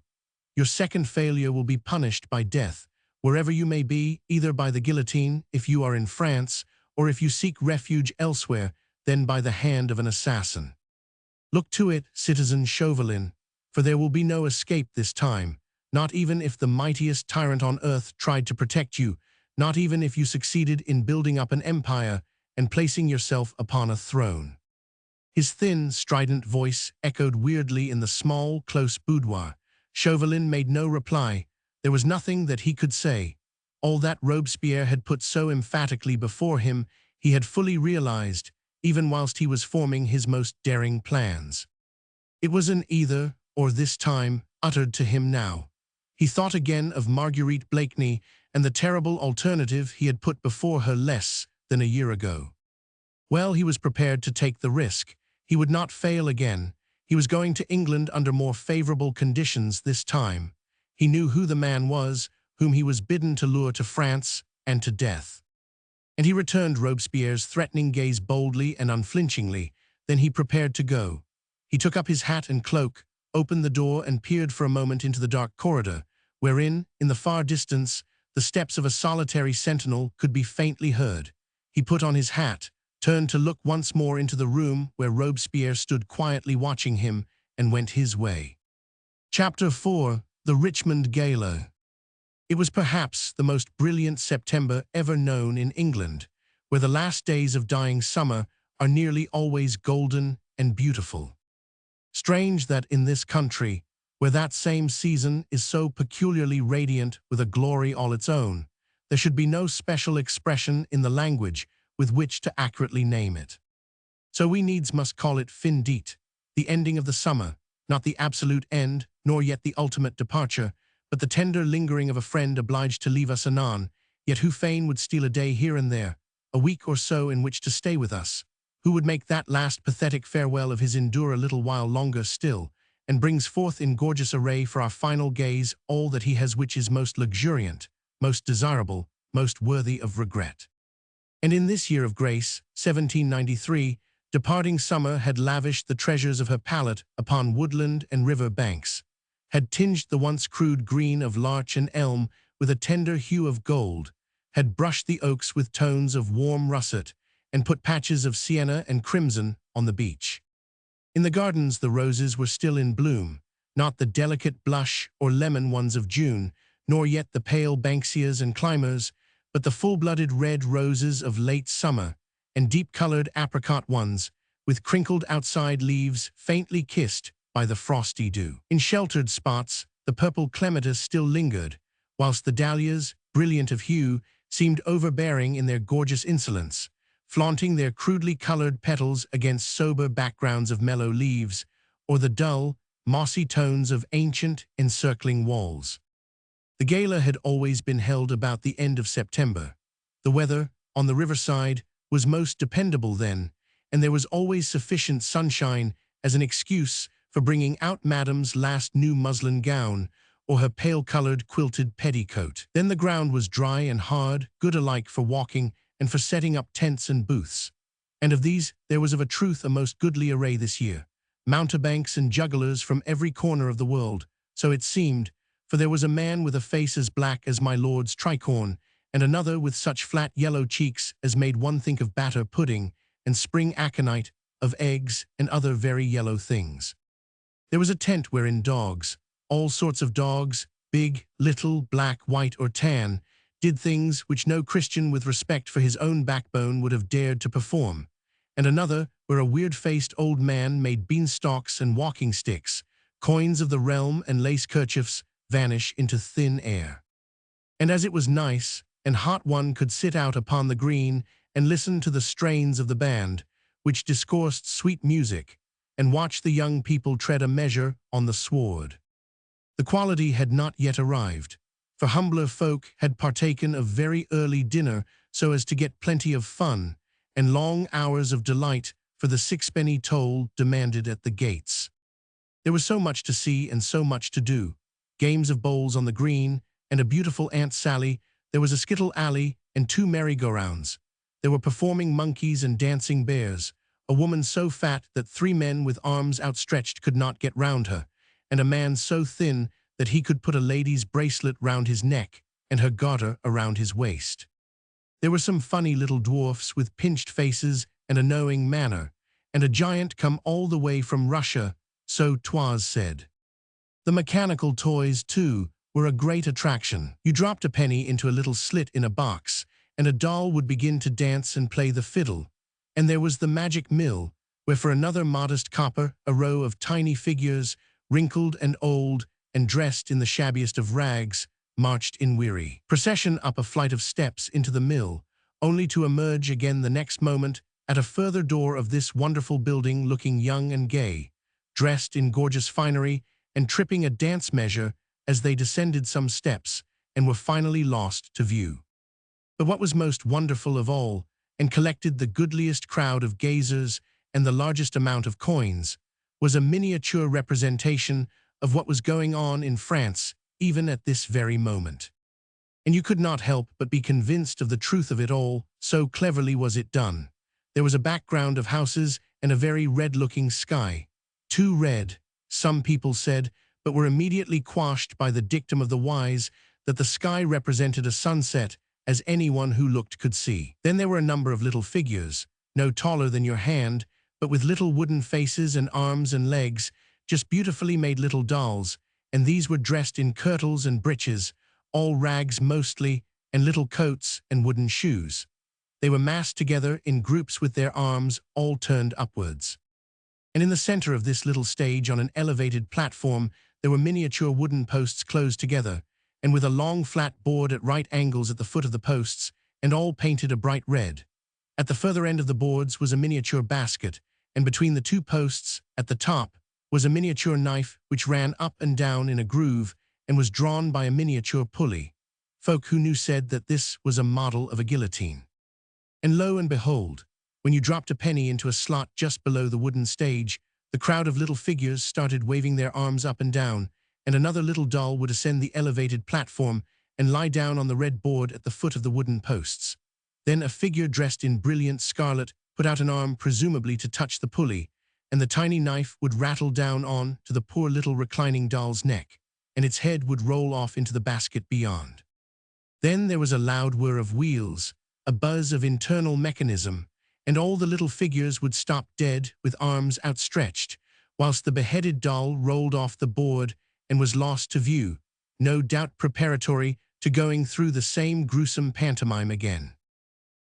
Your second failure will be punished by death, wherever you may be, either by the guillotine, if you are in France, or if you seek refuge elsewhere, then by the hand of an assassin. Look to it, citizen Chauvelin, for there will be no escape this time, not even if the mightiest tyrant on earth tried to protect you, not even if you succeeded in building up an empire and placing yourself upon a throne. His thin, strident voice echoed weirdly in the small, close boudoir. Chauvelin made no reply. There was nothing that he could say. All that Robespierre had put so emphatically before him, he had fully realized, even whilst he was forming his most daring plans. It was an either or this time, uttered to him now. He thought again of Marguerite Blakeney and the terrible alternative he had put before her less than a year ago. Well, he was prepared to take the risk. He would not fail again. He was going to England under more favorable conditions this time. He knew who the man was, whom he was bidden to lure to France and to death. And he returned Robespierre's threatening gaze boldly and unflinchingly. Then he prepared to go. He took up his hat and cloak, opened the door and peered for a moment into the dark corridor, wherein, in the far distance, the steps of a solitary sentinel could be faintly heard. He put on his hat, turned to look once more into the room where Robespierre stood quietly watching him, and went his way. Chapter 4. The Richmond Gala. It was perhaps the most brilliant September ever known in England, where the last days of dying summer are nearly always golden and beautiful. Strange that in this country, where that same season is so peculiarly radiant with a glory all its own, there should be no special expression in the language with which to accurately name it. So we needs must call it fin dit, the ending of the summer, not the absolute end, nor yet the ultimate departure, but the tender lingering of a friend obliged to leave us anon, yet who fain would steal a day here and there, a week or so in which to stay with us, who would make that last pathetic farewell of his endure a little while longer still, and brings forth in gorgeous array for our final gaze all that he has which is most luxuriant, most desirable, most worthy of regret. And in this year of grace, 1793, departing summer had lavished the treasures of her palate upon woodland and river banks, had tinged the once crude green of larch and elm with a tender hue of gold, had brushed the oaks with tones of warm russet, and put patches of sienna and crimson on the beach. In the gardens the roses were still in bloom, not the delicate blush or lemon ones of June, nor yet the pale banksias and climbers, but the full-blooded red roses of late summer, and deep-colored apricot ones, with crinkled outside leaves faintly kissed by the frosty dew. In sheltered spots, the purple clematis still lingered, whilst the dahlias, brilliant of hue, seemed overbearing in their gorgeous insolence, flaunting their crudely colored petals against sober backgrounds of mellow leaves, or the dull, mossy tones of ancient, encircling walls. The gala had always been held about the end of September. The weather, on the riverside, was most dependable then, and there was always sufficient sunshine as an excuse for bringing out Madame's last new muslin gown, or her pale-colored quilted petticoat. Then the ground was dry and hard, good alike for walking and for setting up tents and booths. And of these there was of a truth a most goodly array this year, mountebanks and jugglers from every corner of the world, so it seemed, for there was a man with a face as black as my lord's tricorn, and another with such flat yellow cheeks as made one think of batter pudding and spring aconite, of eggs and other very yellow things. There was a tent wherein dogs, all sorts of dogs, big, little, black, white, or tan, did things which no Christian with respect for his own backbone would have dared to perform, and another where a weird-faced old man made beanstalks and walking sticks, coins of the realm and lace kerchiefs, vanish into thin air. And as it was nice and hot, one could sit out upon the green and listen to the strains of the band, which discoursed sweet music, and watch the young people tread a measure on the sward. The quality had not yet arrived, for humbler folk had partaken of very early dinner so as to get plenty of fun and long hours of delight for the sixpenny toll demanded at the gates. There was so much to see and so much to do. Games of bowls on the green, and a beautiful Aunt Sally. There was a skittle alley and 2 merry-go-rounds. There were performing monkeys and dancing bears, a woman so fat that 3 men with arms outstretched could not get round her, and a man so thin that he could put a lady's bracelet round his neck and her garter around his waist. There were some funny little dwarfs with pinched faces and a knowing manner, and a giant come all the way from Russia, so 'twas said. The mechanical toys, too, were a great attraction. You dropped a penny into a little slit in a box, and a doll would begin to dance and play the fiddle. And there was the magic mill, where for another modest copper, a row of tiny figures, wrinkled and old, and dressed in the shabbiest of rags, marched in weary procession up a flight of steps into the mill, only to emerge again the next moment at a further door of this wonderful building, looking young and gay, dressed in gorgeous finery, and tripping a dance measure as they descended some steps and were finally lost to view. But what was most wonderful of all, and collected the goodliest crowd of gazers and the largest amount of coins, was a miniature representation of what was going on in France even at this very moment. And you could not help but be convinced of the truth of it all, so cleverly was it done. There was a background of houses and a very red-looking sky. Too red, some people said, but were immediately quashed by the dictum of the wise that the sky represented a sunset, as anyone who looked could see. Then there were a number of little figures, no taller than your hand, but with little wooden faces and arms and legs, just beautifully made little dolls, and these were dressed in kirtles and breeches, all rags mostly, and little coats and wooden shoes. They were massed together in groups with their arms all turned upwards. And in the center of this little stage on an elevated platform there were miniature wooden posts closed together, and with a long flat board at right angles at the foot of the posts, and all painted a bright red. At the further end of the boards was a miniature basket, and between the two posts, at the top, was a miniature knife which ran up and down in a groove and was drawn by a miniature pulley. Folk who knew said that this was a model of a guillotine. And lo and behold, when you dropped a penny into a slot just below the wooden stage, the crowd of little figures started waving their arms up and down, and another little doll would ascend the elevated platform and lie down on the red board at the foot of the wooden posts. Then a figure dressed in brilliant scarlet put out an arm presumably to touch the pulley, and the tiny knife would rattle down on to the poor little reclining doll's neck, and its head would roll off into the basket beyond. Then there was a loud whir of wheels, a buzz of internal mechanism, and all the little figures would stop dead with arms outstretched, whilst the beheaded doll rolled off the board and was lost to view, no doubt preparatory to going through the same gruesome pantomime again.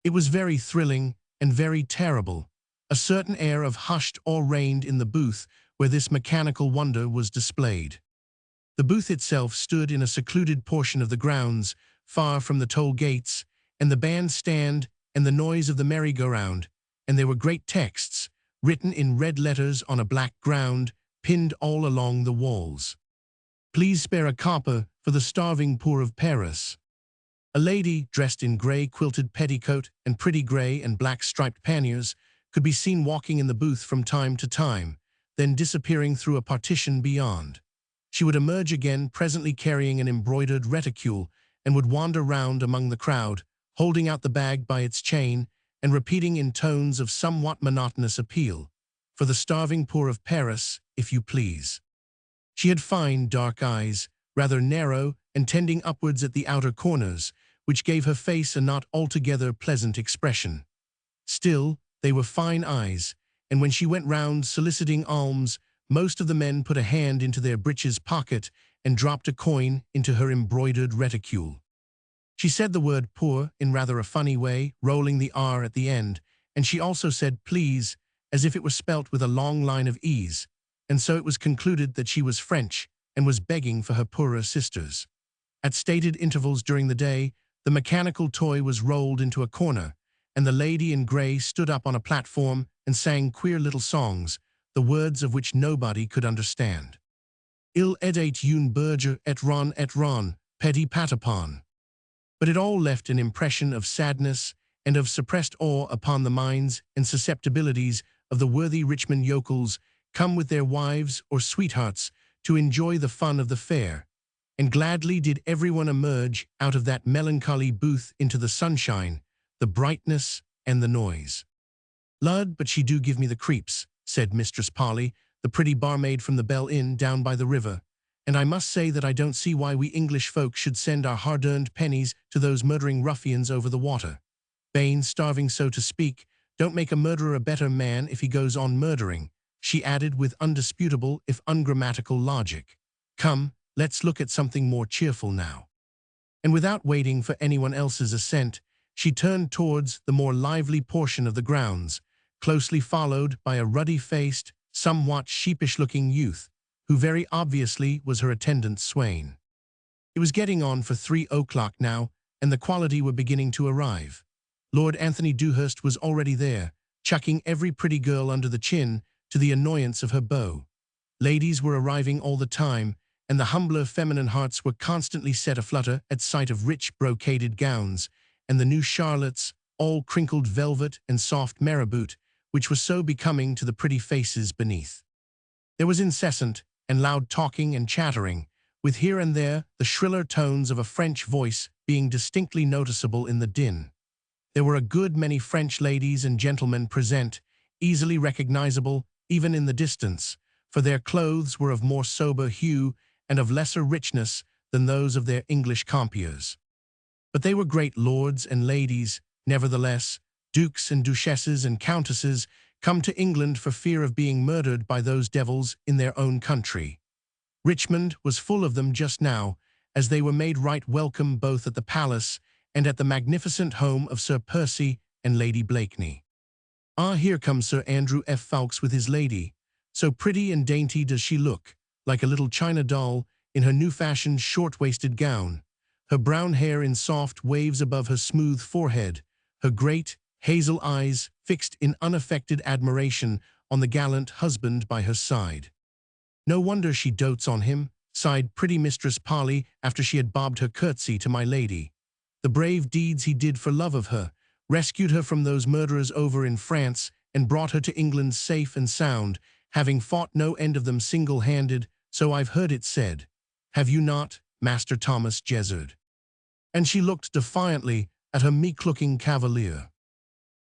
It was very thrilling and very terrible. A certain air of hushed awe reigned in the booth where this mechanical wonder was displayed. The booth itself stood in a secluded portion of the grounds, far from the toll gates, and the bandstand and the noise of the merry-go-round, and there were great texts, written in red letters on a black ground, pinned all along the walls. Please spare a copper for the starving poor of Paris. A lady, dressed in grey quilted petticoat and pretty grey and black striped panniers, could be seen walking in the booth from time to time, then disappearing through a partition beyond. She would emerge again, presently carrying an embroidered reticule, and would wander round among the crowd, holding out the bag by its chain, and repeating in tones of somewhat monotonous appeal, "For the starving poor of Paris, if you please." She had fine, dark eyes, rather narrow and tending upwards at the outer corners, which gave her face a not altogether pleasant expression. Still, they were fine eyes, and when she went round soliciting alms, most of the men put a hand into their breeches pocket and dropped a coin into her embroidered reticule. She said the word poor in rather a funny way, rolling the R at the end, and she also said please, as if it were spelt with a long line of E's, and so it was concluded that she was French and was begging for her poorer sisters. At stated intervals during the day, the mechanical toy was rolled into a corner, and the lady in grey stood up on a platform and sang queer little songs, the words of which nobody could understand. Il était une berger et ron, petit patapon. But it all left an impression of sadness and of suppressed awe upon the minds and susceptibilities of the worthy Richmond yokels come with their wives or sweethearts to enjoy the fun of the fair, and gladly did everyone emerge out of that melancholy booth into the sunshine, the brightness, and the noise. "Lud, but she do give me the creeps," said Mistress Polly, the pretty barmaid from the Bell Inn down by the river, "and I must say that I don't see why we English folk should send our hard-earned pennies to those murdering ruffians over the water. Bane, starving so to speak, don't make a murderer a better man if he goes on murdering," she added with undisputable if ungrammatical logic. "Come, let's look at something more cheerful now." And without waiting for anyone else's assent, she turned towards the more lively portion of the grounds, closely followed by a ruddy-faced, somewhat sheepish-looking youth, who very obviously was her attendant swain. It was getting on for 3 o'clock now, and the quality were beginning to arrive. Lord Anthony Dewhurst was already there, chucking every pretty girl under the chin, to the annoyance of her beau. Ladies were arriving all the time, and the humbler feminine hearts were constantly set aflutter at sight of rich brocaded gowns, and the new charlottes, all crinkled velvet and soft marabouts, which were so becoming to the pretty faces beneath. There was incessant and loud talking and chattering, with here and there the shriller tones of a French voice being distinctly noticeable in the din. There were a good many French ladies and gentlemen present, easily recognizable even in the distance, for their clothes were of more sober hue and of lesser richness than those of their English compeers. But they were great lords and ladies, nevertheless, dukes and duchesses and countesses, come to England for fear of being murdered by those devils in their own country. Richmond was full of them just now, as they were made right welcome both at the palace and at the magnificent home of Sir Percy and Lady Blakeney. Ah, here comes Sir Andrew F. Ffoulkes with his lady. So pretty and dainty does she look, like a little china doll, in her new-fashioned short-waisted gown, her brown hair in soft waves above her smooth forehead, her great, hazel eyes fixed in unaffected admiration on the gallant husband by her side. No wonder she dotes on him, sighed pretty Mistress Polly after she had bobbed her curtsy to my lady. The brave deeds he did for love of her, rescued her from those murderers over in France and brought her to England safe and sound, having fought no end of them single-handed, so I've heard it said. Have you not, Master Thomas Jesard? And she looked defiantly at her meek-looking cavalier.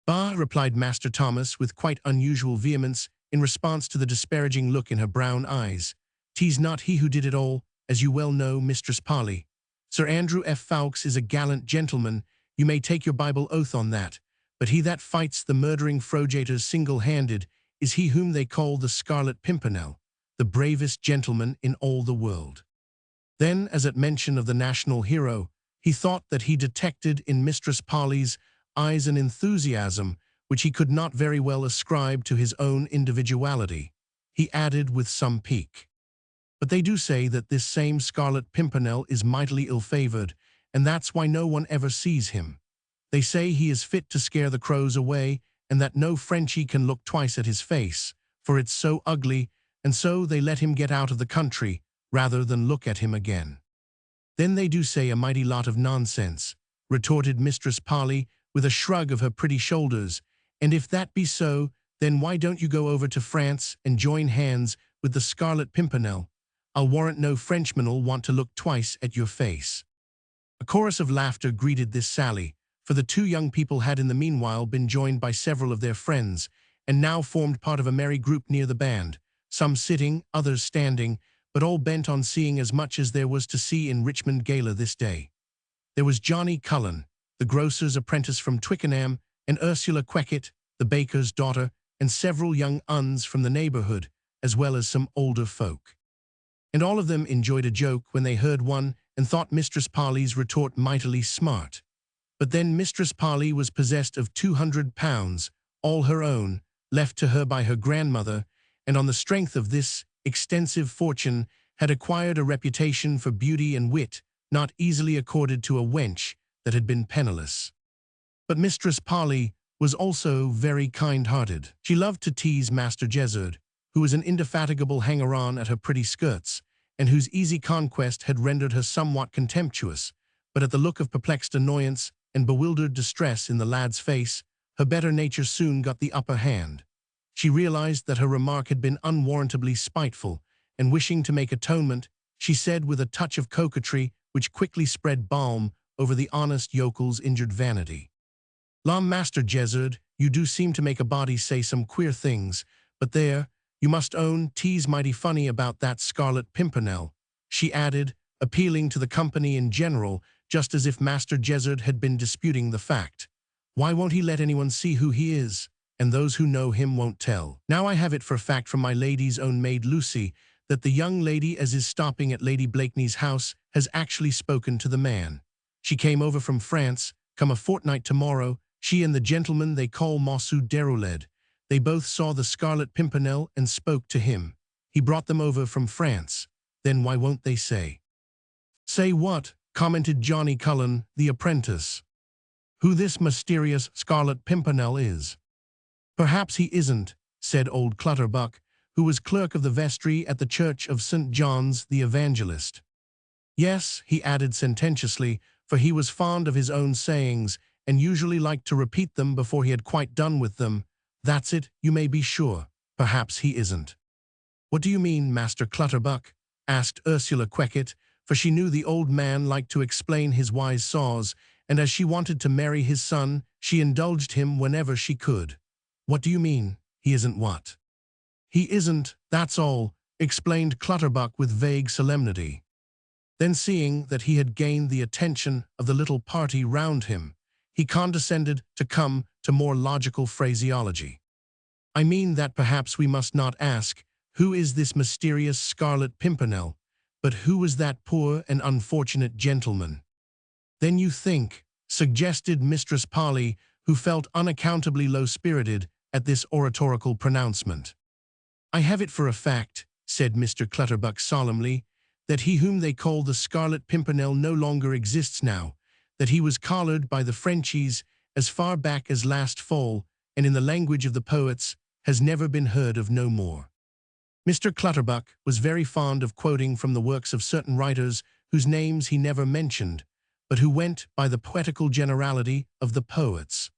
Bah, replied Master Thomas with quite unusual vehemence in response to the disparaging look in her brown eyes. 'Tis not he who did it all, as you well know, Mistress Polly. Sir Andrew F. Ffoulkes is a gallant gentleman, you may take your Bible oath on that, but he that fights the murdering Frojaters single-handed is he whom they call the Scarlet Pimpernel, the bravest gentleman in all the world. Then, as at mention of the national hero, he thought that he detected in Mistress Polly's eyes an enthusiasm which he could not very well ascribe to his own individuality. He added with some pique, but they do say that this same Scarlet Pimpernel is mightily ill-favored, and that's why no one ever sees him. They say he is fit to scare the crows away, and that no Frenchie can look twice at his face, for it's so ugly, and so they let him get out of the country, rather than look at him again. Then they do say a mighty lot of nonsense, retorted Mistress Polly with a shrug of her pretty shoulders, and if that be so, then why don't you go over to France and join hands with the Scarlet Pimpernel? I'll warrant no Frenchman'll want to look twice at your face. A chorus of laughter greeted this sally, for the two young people had in the meanwhile been joined by several of their friends, and now formed part of a merry group near the band, some sitting, others standing, but all bent on seeing as much as there was to see in Richmond Gala this day. There was Johnny Cullen, the grocer's apprentice from Twickenham, and Ursula Queckett, the baker's daughter, and several young uns from the neighborhood, as well as some older folk. And all of them enjoyed a joke when they heard one and thought Mistress Polly's retort mightily smart. But then Mistress Polly was possessed of £200, all her own, left to her by her grandmother, and on the strength of this extensive fortune had acquired a reputation for beauty and wit not easily accorded to a wench that had been penniless. But Mistress Polly was also very kind-hearted. She loved to tease Master Jesard, who was an indefatigable hanger-on at her pretty skirts, and whose easy conquest had rendered her somewhat contemptuous, but at the look of perplexed annoyance and bewildered distress in the lad's face, her better nature soon got the upper hand. She realized that her remark had been unwarrantably spiteful, and wishing to make atonement, she said with a touch of coquetry which quickly spread balm over the honest yokel's injured vanity. "La, Master Jesard, you do seem to make a body say some queer things, but there, you must own 'tis mighty funny about that Scarlet Pimpernel," she added, appealing to the company in general, just as if Master Jesard had been disputing the fact. "Why won't he let anyone see who he is? And those who know him won't tell. Now I have it for a fact from my lady's own maid Lucy, that the young lady as is stopping at Lady Blakeney's house has actually spoken to the man. She came over from France, come a fortnight tomorrow, she and the gentleman they call Monsieur Déroulède. They both saw the Scarlet Pimpernel and spoke to him. He brought them over from France. Then why won't they say?" "Say what?" commented Johnny Cullen, the apprentice. "Who this mysterious Scarlet Pimpernel is." "Perhaps he isn't," said old Clutterbuck, who was clerk of the vestry at the church of St. John's the Evangelist. "Yes," he added sententiously, for he was fond of his own sayings, and usually liked to repeat them before he had quite done with them. "That's it, you may be sure. Perhaps he isn't." "What do you mean, Master Clutterbuck?" asked Ursula Queckett, for she knew the old man liked to explain his wise saws, and as she wanted to marry his son, she indulged him whenever she could. "What do you mean, he isn't what?" "He isn't, that's all," explained Clutterbuck with vague solemnity. Then, seeing that he had gained the attention of the little party round him, he condescended to come to more logical phraseology. "I mean that perhaps we must not ask, who is this mysterious Scarlet Pimpernel, but who was that poor and unfortunate gentleman?" "Then you think," suggested Mistress Polly, who felt unaccountably low-spirited at this oratorical pronouncement. "I have it for a fact," said Mr. Clutterbuck solemnly, "that he whom they call the Scarlet Pimpernel no longer exists now, that he was collared by the Frenchies as far back as last fall, and in the language of the poets, has never been heard of no more." Mr. Clutterbuck was very fond of quoting from the works of certain writers whose names he never mentioned, but who went by the poetical generality of the poets.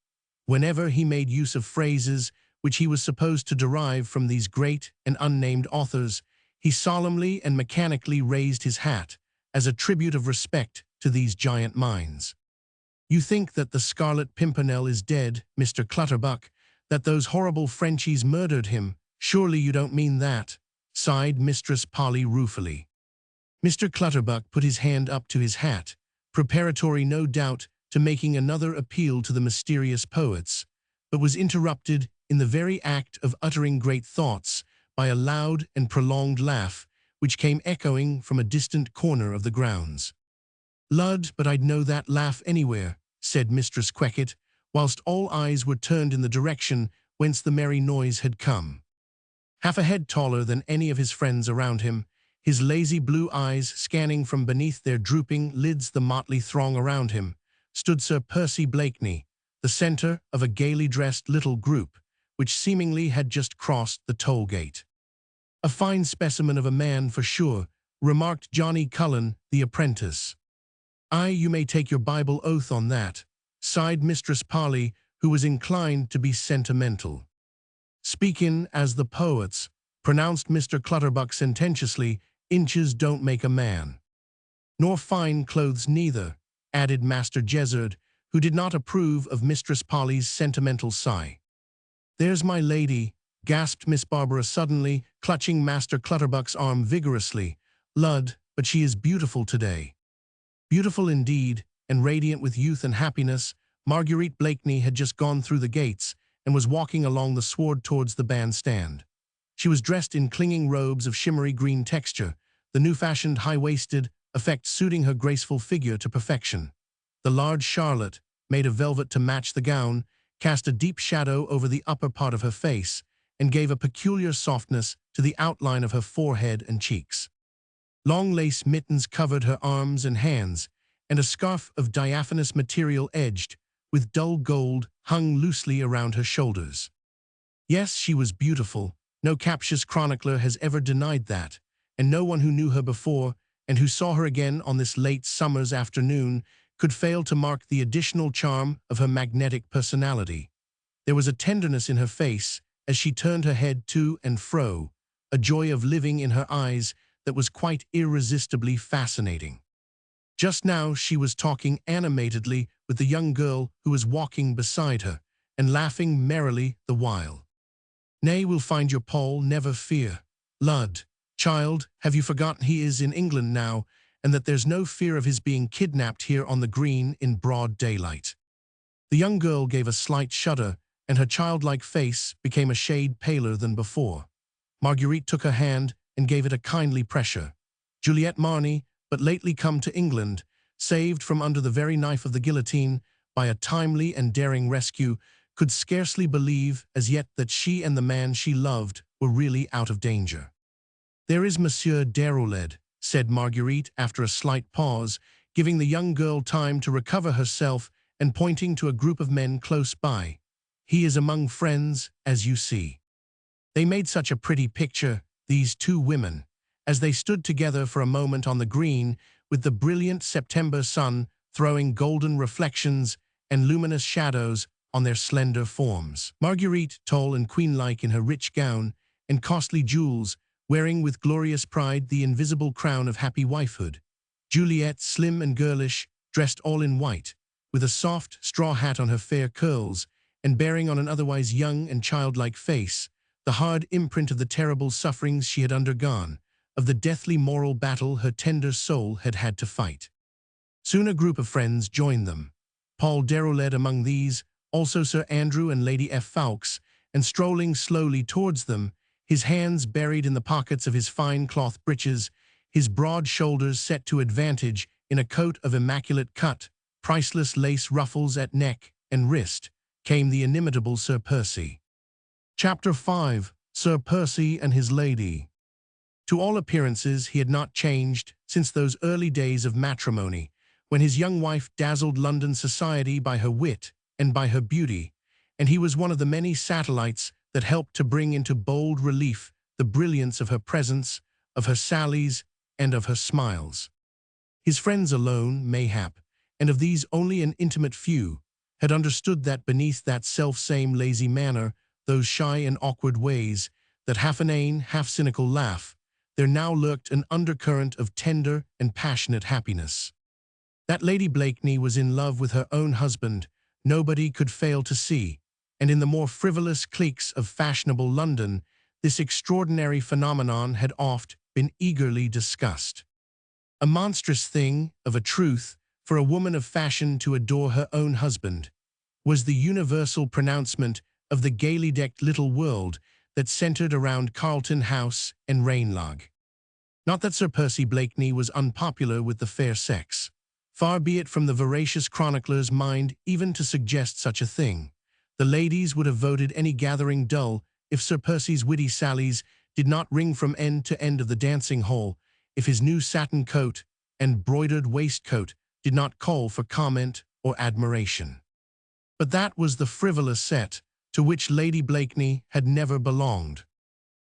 Whenever he made use of phrases which he was supposed to derive from these great and unnamed authors, he solemnly and mechanically raised his hat as a tribute of respect to these giant minds. "You think that the Scarlet Pimpernel is dead, Mr. Clutterbuck, that those horrible Frenchies murdered him. Surely you don't mean that," sighed Mistress Polly ruefully. Mr. Clutterbuck put his hand up to his hat, preparatory no doubt to making another appeal to the mysterious poets, but was interrupted in the very act of uttering great thoughts by a loud and prolonged laugh which came echoing from a distant corner of the grounds. "Lud, but I'd know that laugh anywhere," said Mistress Queckett, whilst all eyes were turned in the direction whence the merry noise had come. Half a head taller than any of his friends around him, his lazy blue eyes scanning from beneath their drooping lids the motley throng around him, stood Sir Percy Blakeney, the centre of a gaily dressed little group, which seemingly had just crossed the toll gate. "A fine specimen of a man, for sure," remarked Johnny Cullen, the apprentice. "Aye, you may take your Bible oath on that," sighed Mistress Polly, who was inclined to be sentimental. "Speakin' as the poets," pronounced Mr. Clutterbuck sententiously, "inches don't make a man." "Nor fine clothes neither," added Master Jezzard, who did not approve of Mistress Polly's sentimental sigh. "There's my lady," gasped Miss Barbara suddenly, clutching Master Clutterbuck's arm vigorously. "Lud, but she is beautiful today." Beautiful indeed, and radiant with youth and happiness, Marguerite Blakeney had just gone through the gates and was walking along the sward towards the bandstand. She was dressed in clinging robes of shimmery green texture, the new-fashioned high-waisted effect suiting her graceful figure to perfection. The large Charlotte, made of velvet to match the gown, cast a deep shadow over the upper part of her face and gave a peculiar softness to the outline of her forehead and cheeks. Long lace mittens covered her arms and hands, and a scarf of diaphanous material edged with dull gold hung loosely around her shoulders. Yes, she was beautiful. No captious chronicler has ever denied that, and no one who knew her before and who saw her again on this late summer's afternoon could fail to mark the additional charm of her magnetic personality. There was a tenderness in her face as she turned her head to and fro, a joy of living in her eyes that was quite irresistibly fascinating. Just now she was talking animatedly with the young girl who was walking beside her, and laughing merrily the while. "Nay, we'll find your Paul, never fear. Lud, child, have you forgotten he is in England now, and that there's no fear of his being kidnapped here on the green in broad daylight?" The young girl gave a slight shudder, and her childlike face became a shade paler than before. Marguerite took her hand and gave it a kindly pressure. Juliette Marny, but lately come to England, saved from under the very knife of the guillotine by a timely and daring rescue, could scarcely believe as yet that she and the man she loved were really out of danger. "There is Monsieur Déroulède," said Marguerite after a slight pause, giving the young girl time to recover herself and pointing to a group of men close by. "He is among friends, as you see." They made such a pretty picture, these two women, as they stood together for a moment on the green, with the brilliant September sun throwing golden reflections and luminous shadows on their slender forms. Marguerite, tall and queen-like in her rich gown and costly jewels, wearing with glorious pride the invisible crown of happy wifehood. Juliet, slim and girlish, dressed all in white, with a soft straw hat on her fair curls, and bearing on an otherwise young and childlike face the hard imprint of the terrible sufferings she had undergone, of the deathly moral battle her tender soul had had to fight. Soon a group of friends joined them. Paul Deroulede among these, also Sir Andrew and Lady F. Fawkes, and strolling slowly towards them, his hands buried in the pockets of his fine cloth breeches, his broad shoulders set to advantage in a coat of immaculate cut, priceless lace ruffles at neck and wrist, came the inimitable Sir Percy. Chapter 5. Sir Percy and his Lady. To all appearances he had not changed since those early days of matrimony, when his young wife dazzled London society by her wit and by her beauty, and he was one of the many satellites that helped to bring into bold relief the brilliance of her presence, of her sallies, and of her smiles. His friends alone, mayhap, and of these only an intimate few, had understood that beneath that self-same lazy manner, those shy and awkward ways, that half-inane, half-cynical laugh, there now lurked an undercurrent of tender and passionate happiness. That Lady Blakeney was in love with her own husband, nobody could fail to see, and in the more frivolous cliques of fashionable London, this extraordinary phenomenon had oft been eagerly discussed. A monstrous thing, of a truth, for a woman of fashion to adore her own husband, was the universal pronouncement of the gaily decked little world that centred around Carlton House and Ranelagh. Not that Sir Percy Blakeney was unpopular with the fair sex. Far be it from the veracious chronicler's mind even to suggest such a thing. The ladies would have voted any gathering dull if Sir Percy's witty sallies did not ring from end to end of the dancing hall, if his new satin coat and broidered waistcoat did not call for comment or admiration. But that was the frivolous set to which Lady Blakeney had never belonged.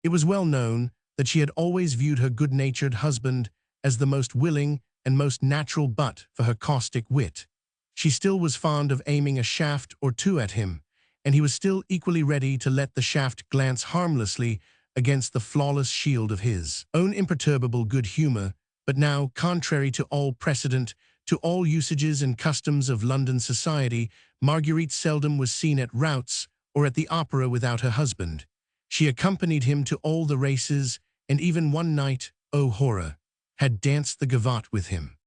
It was well known that she had always viewed her good-natured husband as the most willing and most natural butt for her caustic wit. She still was fond of aiming a shaft or two at him, and he was still equally ready to let the shaft glance harmlessly against the flawless shield of his own imperturbable good humor. But now, contrary to all precedent, to all usages and customs of London society, Marguerite seldom was seen at routs or at the opera without her husband. She accompanied him to all the races, and even one night, oh horror, had danced the gavotte with him.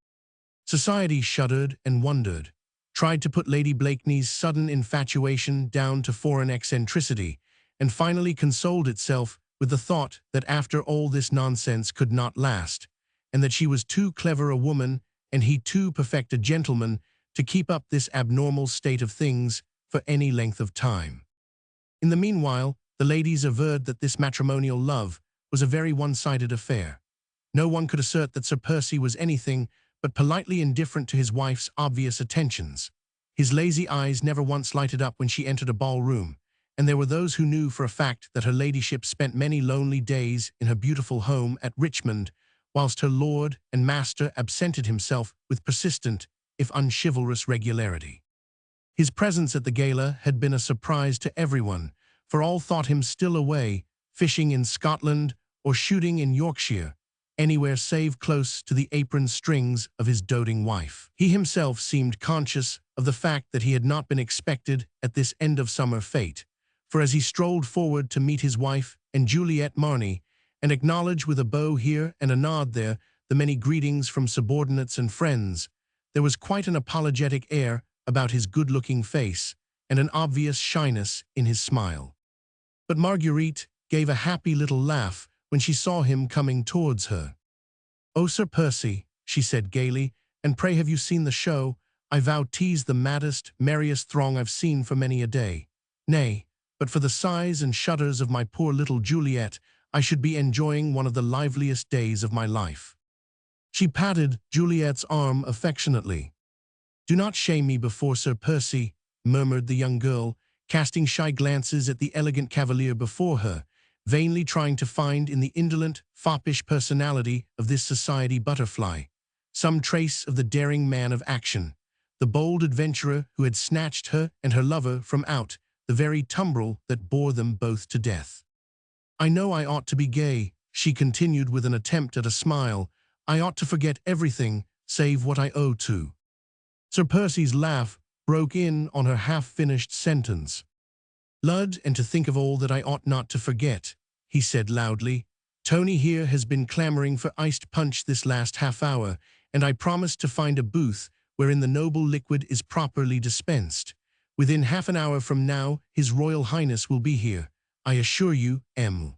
Society shuddered and wondered, tried to put Lady Blakeney's sudden infatuation down to foreign eccentricity, and finally consoled itself with the thought that after all this nonsense could not last, and that she was too clever a woman and he too perfect a gentleman to keep up this abnormal state of things for any length of time. In the meanwhile, the ladies averred that this matrimonial love was a very one-sided affair. No one could assert that Sir Percy was anything but politely indifferent to his wife's obvious attentions. His lazy eyes never once lighted up when she entered a ballroom, and there were those who knew for a fact that her ladyship spent many lonely days in her beautiful home at Richmond, whilst her lord and master absented himself with persistent, if unchivalrous regularity. His presence at the gala had been a surprise to everyone, for all thought him still away, fishing in Scotland or shooting in Yorkshire, anywhere save close to the apron strings of his doting wife. He himself seemed conscious of the fact that he had not been expected at this end-of-summer fete, for as he strolled forward to meet his wife and Juliet Marny, and acknowledge with a bow here and a nod there the many greetings from subordinates and friends, there was quite an apologetic air about his good-looking face and an obvious shyness in his smile. But Marguerite gave a happy little laugh when she saw him coming towards her. "Oh, Sir Percy," she said gaily, "and pray have you seen the show? I vow 'tis the maddest, merriest throng I've seen for many a day. Nay, but for the sighs and shudders of my poor little Juliet, I should be enjoying one of the liveliest days of my life." She patted Juliet's arm affectionately. "Do not shame me before Sir Percy," murmured the young girl, casting shy glances at the elegant cavalier before her, vainly trying to find in the indolent, foppish personality of this society butterfly some trace of the daring man of action, the bold adventurer who had snatched her and her lover from out the very tumbril that bore them both to death. "I know I ought to be gay," she continued with an attempt at a smile. "I ought to forget everything save what I owe to. Sir Percy's laugh broke in on her half-finished sentence. Lud, and to think of all that I ought not to forget, he said loudly. Tony here has been clamoring for iced punch this last half-hour, and I promised to find a booth wherein the noble liquid is properly dispensed. Within half an hour from now, His Royal Highness will be here. I assure you,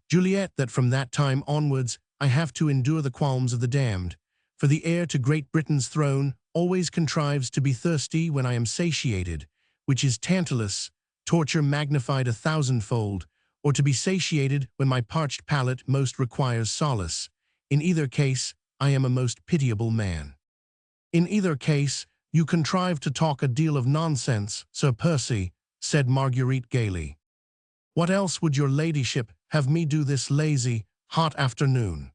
Juliet, that from that time onwards, I have to endure the qualms of the damned, for the heir to Great Britain's throne always contrives to be thirsty when I am satiated, which is Tantalus, torture magnified 1,000-fold, or to be satiated when my parched palate most requires solace. In either case, I am a most pitiable man. In either case, you contrive to talk a deal of nonsense, Sir Percy, said Marguerite gaily. What else would your ladyship have me do this lazy, hot afternoon?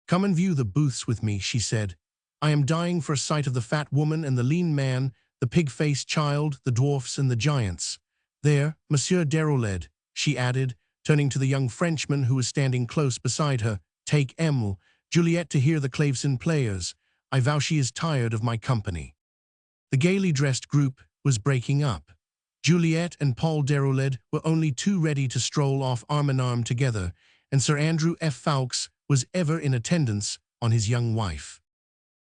Come and view the booths with me, she said. I am dying for a sight of the fat woman and the lean man, the pig-faced child, the dwarfs and the giants. There, Monsieur Déroulède, she added, turning to the young Frenchman who was standing close beside her, take Juliet to hear the clavecin players. I vow she is tired of my company. The gaily dressed group was breaking up. Juliet and Paul Déroulède were only too ready to stroll off arm-in-arm together, and Sir Andrew F. Ffoulkes was ever in attendance on his young wife.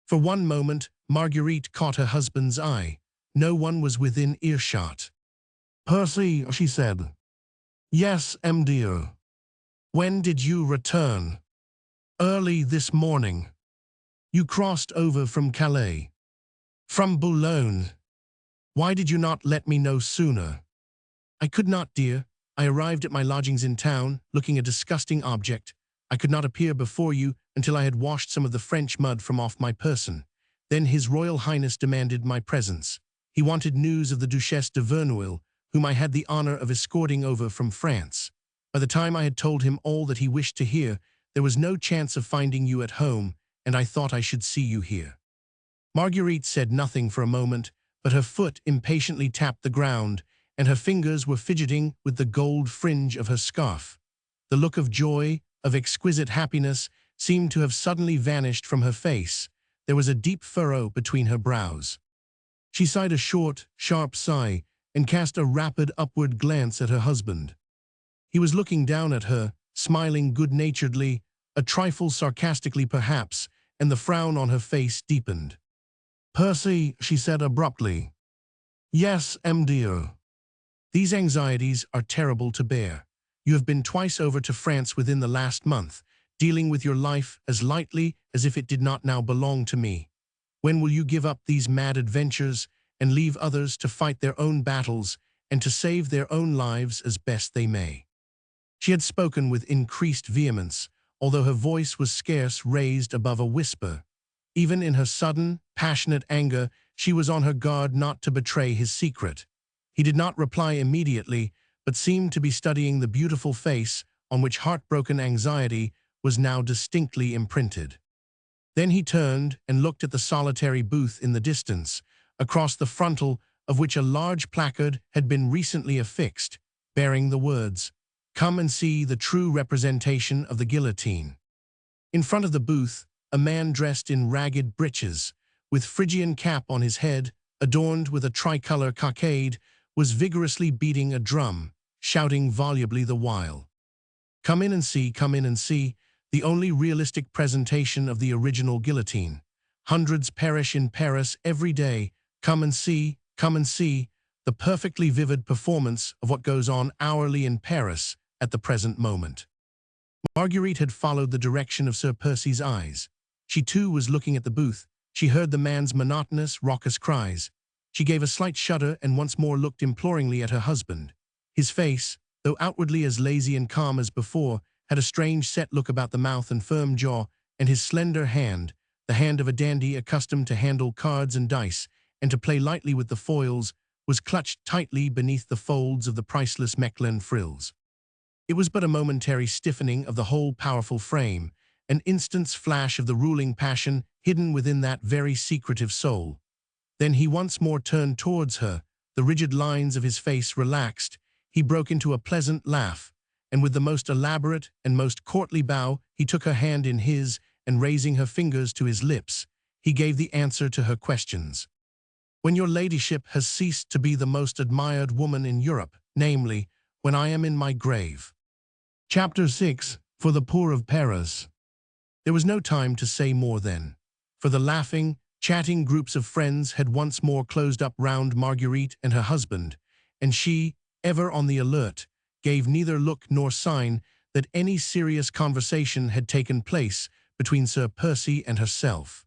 For one moment, Marguerite caught her husband's eye. No one was within earshot. Percy, she said. Yes, dear. When did you return? Early this morning. You crossed over from Calais. From Boulogne. Why did you not let me know sooner? I could not, dear. I arrived at my lodgings in town, looking a disgusting object. I could not appear before you until I had washed some of the French mud from off my person. Then His Royal Highness demanded my presence. He wanted news of the Duchesse de Verneuil, whom I had the honor of escorting over from France. By the time I had told him all that he wished to hear, there was no chance of finding you at home, and I thought I should see you here. Marguerite said nothing for a moment, but her foot impatiently tapped the ground, and her fingers were fidgeting with the gold fringe of her scarf. The look of joy, of exquisite happiness, seemed to have suddenly vanished from her face. There was a deep furrow between her brows. She sighed a short, sharp sigh, and cast a rapid upward glance at her husband. He was looking down at her, smiling good-naturedly, a trifle sarcastically perhaps, and the frown on her face deepened. Percy, she said abruptly. Yes, dear. These anxieties are terrible to bear. You have been twice over to France within the last month, dealing with your life as lightly as if it did not now belong to me. When will you give up these mad adventures and leave others to fight their own battles and to save their own lives as best they may? She had spoken with increased vehemence, although her voice was scarce raised above a whisper. Even in her sudden, passionate anger, she was on her guard not to betray his secret. He did not reply immediately, but seemed to be studying the beautiful face on which heartbroken anxiety was now distinctly imprinted. Then he turned and looked at the solitary booth in the distance, across the frontal of which a large placard had been recently affixed, bearing the words, "Come and see the true representation of the guillotine." In front of the booth, a man dressed in ragged breeches, with Phrygian cap on his head, adorned with a tricolor cockade, was vigorously beating a drum, shouting volubly the while. Come in and see, the only realistic presentation of the original guillotine. Hundreds perish in Paris every day. Come and see, the perfectly vivid performance of what goes on hourly in Paris at the present moment. Marguerite had followed the direction of Sir Percy's eyes. She too was looking at the booth. She heard the man's monotonous, raucous cries. She gave a slight shudder and once more looked imploringly at her husband. His face, though outwardly as lazy and calm as before, had a strange set look about the mouth and firm jaw, and his slender hand, the hand of a dandy accustomed to handle cards and dice, and to play lightly with the foils, was clutched tightly beneath the folds of the priceless Mechlin frills. It was but a momentary stiffening of the whole powerful frame, an instant's flash of the ruling passion hidden within that very secretive soul. Then he once more turned towards her, the rigid lines of his face relaxed, he broke into a pleasant laugh, and with the most elaborate and most courtly bow, he took her hand in his, and raising her fingers to his lips, he gave the answer to her questions. "When your ladyship has ceased to be the most admired woman in Europe, namely, when I am in my grave." Chapter 6. For the Poor of Paris. There was no time to say more then, for the laughing, chatting groups of friends had once more closed up round Marguerite and her husband, and she, ever on the alert, gave neither look nor sign that any serious conversation had taken place between Sir Percy and herself.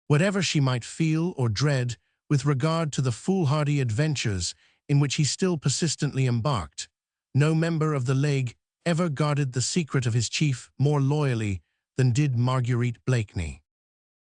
Whatever she might feel or dread with regard to the foolhardy adventures in which he still persistently embarked, no member of the League ever guarded the secret of his chief more loyally than did Marguerite Blakeney.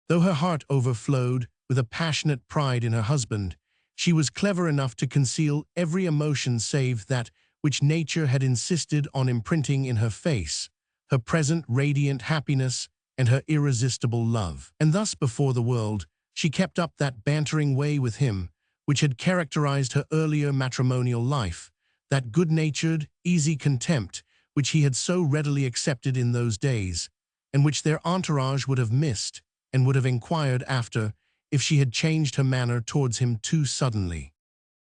Though her heart overflowed with a passionate pride in her husband, she was clever enough to conceal every emotion save that which nature had insisted on imprinting in her face, her present radiant happiness and her irresistible love. And thus before the world, she kept up that bantering way with him which had characterized her earlier matrimonial life, that good-natured, easy contempt which he had so readily accepted in those days, and which their entourage would have missed and would have inquired after if she had changed her manner towards him too suddenly.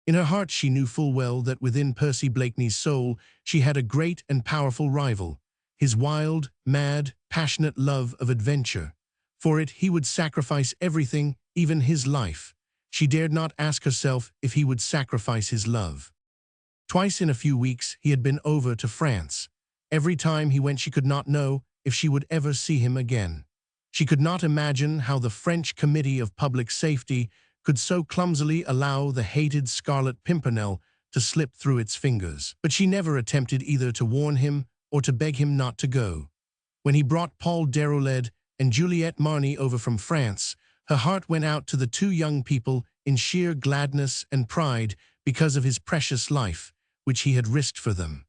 In her heart she knew full well that within Percy Blakeney's soul she had a great and powerful rival, his wild, mad, passionate love of adventure. For it he would sacrifice everything, even his life. She dared not ask herself if he would sacrifice his love. Twice in a few weeks he had been over to France. Every time he went she could not know if she would ever see him again. She could not imagine how the French Committee of Public Safety could so clumsily allow the hated Scarlet Pimpernel to slip through its fingers. But she never attempted either to warn him or to beg him not to go. When he brought Paul Déroulède and Juliette Marny over from France, her heart went out to the two young people in sheer gladness and pride because of his precious life, which he had risked for them.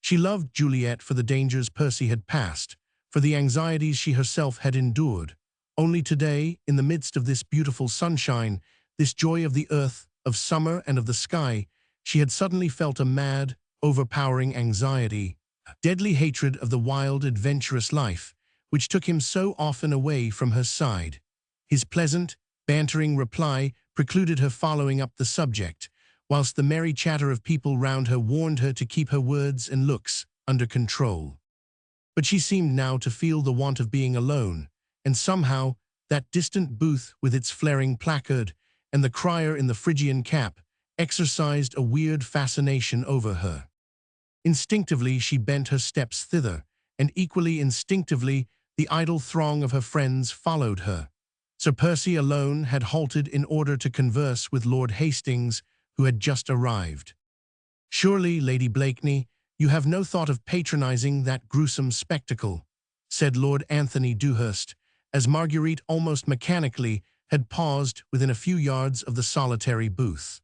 She loved Juliette for the dangers Percy had passed, for the anxieties she herself had endured. Only today, in the midst of this beautiful sunshine, this joy of the earth, of summer and of the sky, she had suddenly felt a mad, overpowering anxiety, a deadly hatred of the wild, adventurous life, which took him so often away from her side. His pleasant, bantering reply precluded her following up the subject, whilst the merry chatter of people round her warned her to keep her words and looks under control. But she seemed now to feel the want of being alone, and somehow that distant booth with its flaring placard and the crier in the Phrygian cap exercised a weird fascination over her. Instinctively she bent her steps thither, and equally instinctively the idle throng of her friends followed her. Sir Percy alone had halted in order to converse with Lord Hastings, who had just arrived. "Surely, Lady Blakeney, you have no thought of patronizing that gruesome spectacle," said Lord Anthony Dewhurst, as Marguerite almost mechanically had paused within a few yards of the solitary booth.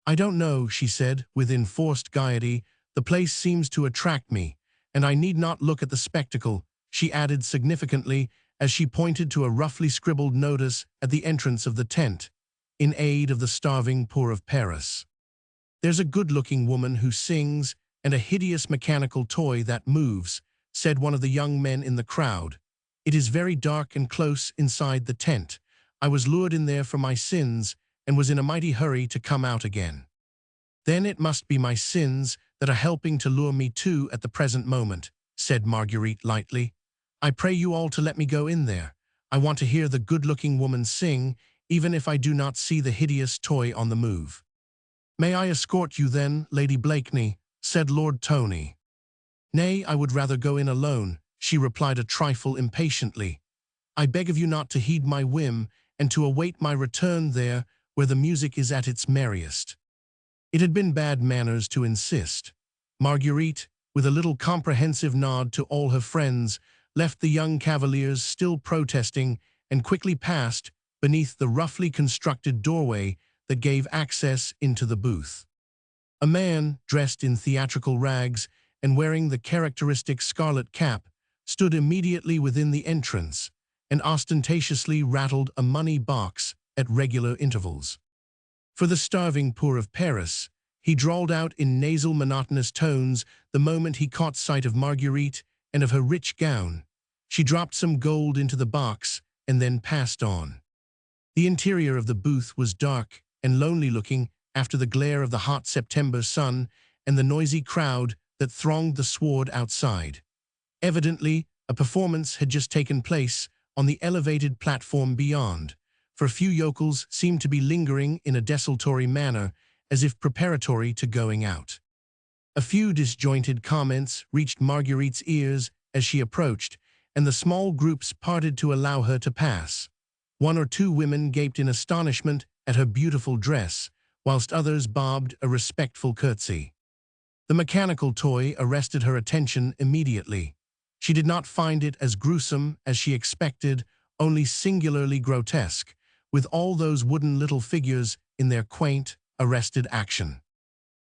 "I don't know," she said, with enforced gaiety. "The place seems to attract me, and I need not look at the spectacle," she added significantly as she pointed to a roughly scribbled notice at the entrance of the tent, "In aid of the starving poor of Paris. There's a good-looking woman who sings and a hideous mechanical toy that moves," said one of the young men in the crowd. "It is very dark and close inside the tent. I was lured in there for my sins and was in a mighty hurry to come out again." "Then it must be my sins that are helping to lure me too at the present moment," said Marguerite lightly. "I pray you all to let me go in there. I want to hear the good-looking woman sing, even if I do not see the hideous toy on the move." "May I escort you then, Lady Blakeney?" said Lord Tony. "Nay, I would rather go in alone," she replied a trifle impatiently. "I beg of you not to heed my whim and to await my return there where the music is at its merriest." It had been bad manners to insist. Marguerite, with a little comprehensive nod to all her friends, left the young cavaliers still protesting and quickly passed beneath the roughly constructed doorway that gave access into the booth. A man, dressed in theatrical rags and wearing the characteristic scarlet cap, stood immediately within the entrance and ostentatiously rattled a money box at regular intervals. "For the starving poor of Paris," he drawled out in nasal monotonous tones the moment he caught sight of Marguerite and of her rich gown. She dropped some gold into the box and then passed on. The interior of the booth was dark and lonely-looking after the glare of the hot September sun and the noisy crowd that thronged the sward outside. Evidently, a performance had just taken place on the elevated platform beyond, for a few yokels seemed to be lingering in a desultory manner as if preparatory to going out. A few disjointed comments reached Marguerite's ears as she approached, and the small groups parted to allow her to pass. One or two women gaped in astonishment at her beautiful dress, whilst others bobbed a respectful curtsy. The mechanical toy arrested her attention immediately. She did not find it as gruesome as she expected, only singularly grotesque, with all those wooden little figures in their quaint, arrested action.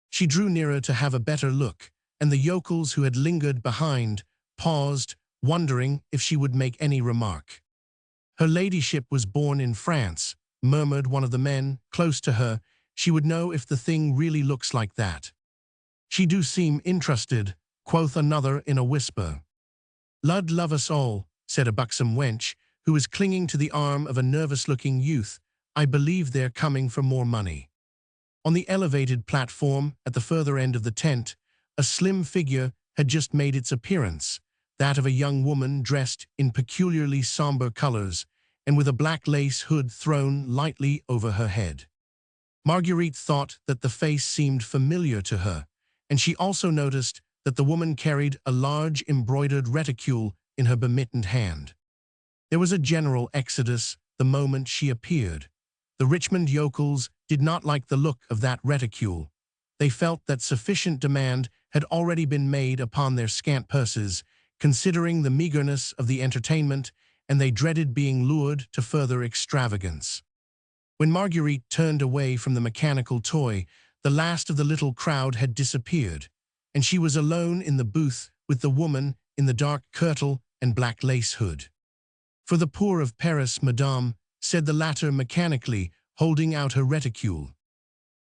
She drew nearer to have a better look, and the yokels who had lingered behind paused, wondering if she would make any remark. "Her ladyship was born in France," murmured one of the men close to her. "She would know if the thing really looks like that." "She do seem interested," quoth another in a whisper. "Lud love us all," said a buxom wench, who was clinging to the arm of a nervous-looking youth. "I believe they're coming for more money." On the elevated platform at the further end of the tent, a slim figure had just made its appearance, that of a young woman dressed in peculiarly somber colors and with a black lace hood thrown lightly over her head. Marguerite thought that the face seemed familiar to her, and she also noticed that the woman carried a large embroidered reticule in her bemittened hand. There was a general exodus the moment she appeared. The Richmond yokels did not like the look of that reticule. They felt that sufficient demand had already been made upon their scant purses, considering the meagerness of the entertainment, and they dreaded being lured to further extravagance. When Marguerite turned away from the mechanical toy, the last of the little crowd had disappeared, and she was alone in the booth with the woman in the dark kirtle and black lace hood. "For the poor of Paris, madame," said the latter mechanically, holding out her reticule.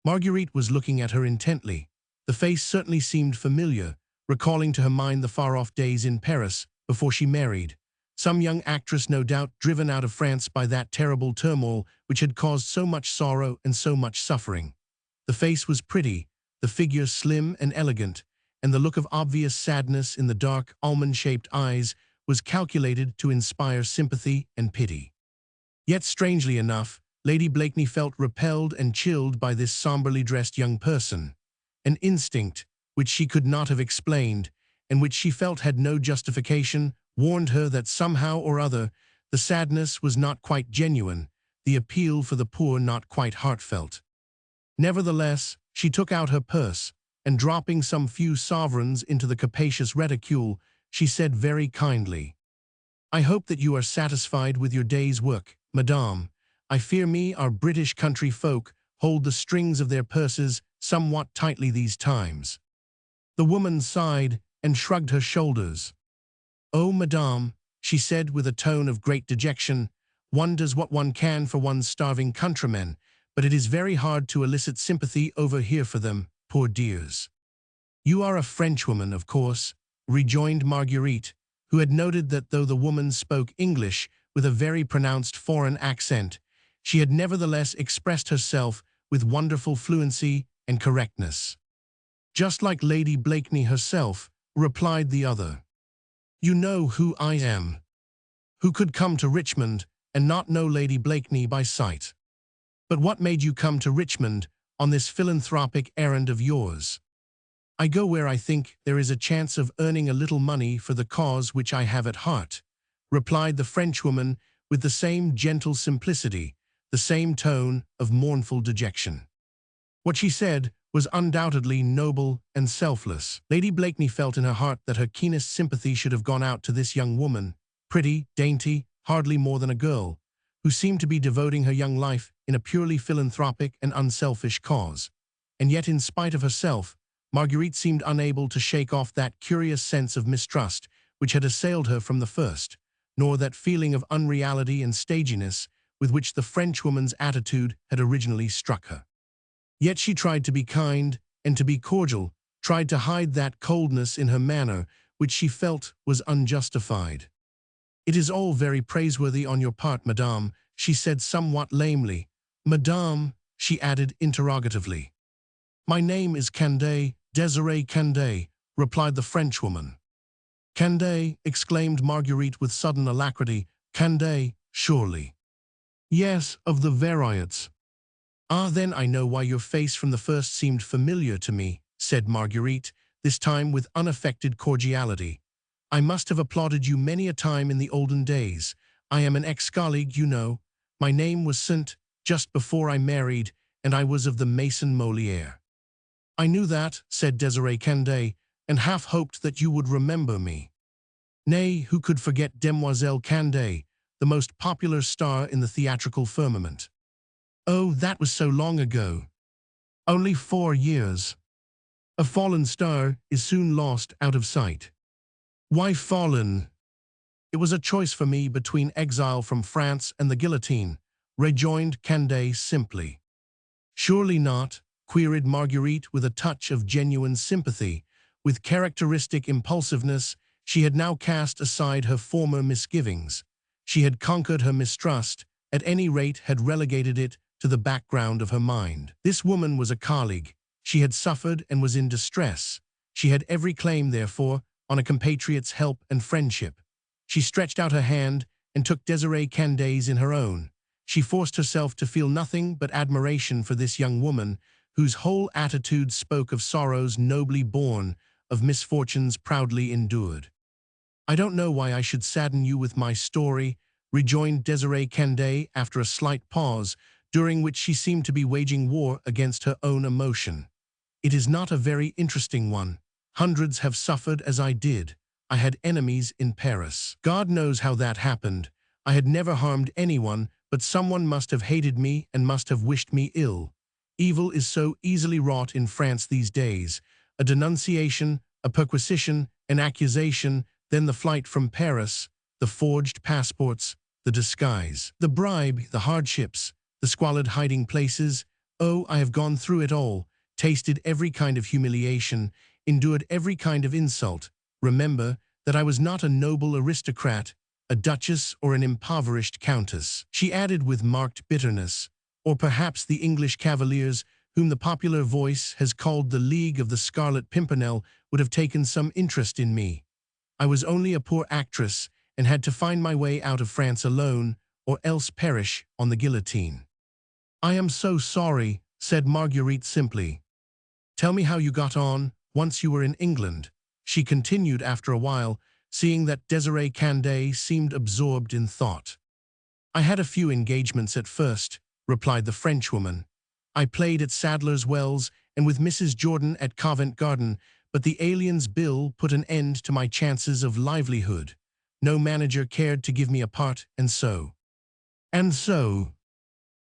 Marguerite was looking at her intently. The face certainly seemed familiar, recalling to her mind the far-off days in Paris before she married. Some young actress, no doubt, driven out of France by that terrible turmoil which had caused so much sorrow and so much suffering. The face was pretty, the figure slim and elegant, and the look of obvious sadness in the dark, almond-shaped eyes was calculated to inspire sympathy and pity. Yet, strangely enough, Lady Blakeney felt repelled and chilled by this somberly dressed young person. An instinct, which she could not have explained, and which she felt had no justification, warned her that somehow or other the sadness was not quite genuine, the appeal for the poor not quite heartfelt. Nevertheless, she took out her purse, and dropping some few sovereigns into the capacious reticule, she said very kindly, "I hope that you are satisfied with your day's work, madame. I fear me our British country folk hold the strings of their purses somewhat tightly these times." The woman sighed and shrugged her shoulders. "Oh, madame," she said with a tone of great dejection, "one does what one can for one's starving countrymen, but it is very hard to elicit sympathy over here for them, poor dears." "You are a Frenchwoman, of course," rejoined Marguerite, who had noted that though the woman spoke English with a very pronounced foreign accent, she had nevertheless expressed herself with wonderful fluency and correctness. "Just like Lady Blakeney herself," replied the other. "You know who I am. Who could come to Richmond and not know Lady Blakeney by sight? But what made you come to Richmond on this philanthropic errand of yours?" "I go where I think there is a chance of earning a little money for the cause which I have at heart," replied the Frenchwoman with the same gentle simplicity, the same tone of mournful dejection. What she said was undoubtedly noble and selfless. Lady Blakeney felt in her heart that her keenest sympathy should have gone out to this young woman, pretty, dainty, hardly more than a girl, who seemed to be devoting her young life in a purely philanthropic and unselfish cause. And yet, in spite of herself, Marguerite seemed unable to shake off that curious sense of mistrust which had assailed her from the first, nor that feeling of unreality and staginess with which the Frenchwoman's attitude had originally struck her. Yet she tried to be kind and to be cordial, tried to hide that coldness in her manner which she felt was unjustified. "It is all very praiseworthy on your part, madame," she said somewhat lamely. "Madame," she added interrogatively. "My name is Canday, Désirée Canday," replied the Frenchwoman. "Canday," exclaimed Marguerite with sudden alacrity. "Canday, surely." "Yes, of the Variants." "Ah, then I know why your face from the first seemed familiar to me," said Marguerite, this time with unaffected cordiality. "I must have applauded you many a time in the olden days. I am an ex-colleague, you know. My name was Saint just before I married, and I was of the Maison Molière." "I knew that," said Désirée Canday, "and half hoped that you would remember me." "Nay, who could forget Demoiselle Canday, the most popular star in the theatrical firmament?" "Oh, that was so long ago." "Only 4 years. A fallen star is soon lost out of sight." "Why fallen?" "It was a choice for me between exile from France and the guillotine," rejoined Canday simply. "Surely not?" queried Marguerite with a touch of genuine sympathy. With characteristic impulsiveness, she had now cast aside her former misgivings. She had conquered her mistrust, at any rate had relegated it to the background of her mind. This woman was a colleague. She had suffered and was in distress. She had every claim, therefore, on a compatriot's help and friendship. She stretched out her hand and took Désirée Canday's in her own. She forced herself to feel nothing but admiration for this young woman, whose whole attitude spoke of sorrows nobly borne, of misfortunes proudly endured. "I don't know why I should sadden you with my story," rejoined Désirée Canday after a slight pause, during which she seemed to be waging war against her own emotion. "It is not a very interesting one. Hundreds have suffered as I did. I had enemies in Paris. God knows how that happened. I had never harmed anyone, but someone must have hated me and must have wished me ill. Evil is so easily wrought in France these days. A denunciation, a perquisition, an accusation, then the flight from Paris, the forged passports, the disguise, the bribe, the hardships, the squalid hiding places. Oh, I have gone through it all, tasted every kind of humiliation, endured every kind of insult. Remember that I was not a noble aristocrat, a duchess or an impoverished countess," she added with marked bitterness, "or perhaps the English cavaliers, whom the popular voice has called the League of the Scarlet Pimpernel, would have taken some interest in me. I was only a poor actress and had to find my way out of France alone, or else perish on the guillotine." "I am so sorry," said Marguerite simply. "Tell me how you got on, once you were in England," she continued after a while, seeing that Désirée Canday seemed absorbed in thought. "I had a few engagements at first," replied the Frenchwoman. "I played at Sadler's Wells and with Mrs. Jordan at Covent Garden, but the Aliens Bill put an end to my chances of livelihood. No manager cared to give me a part, and so.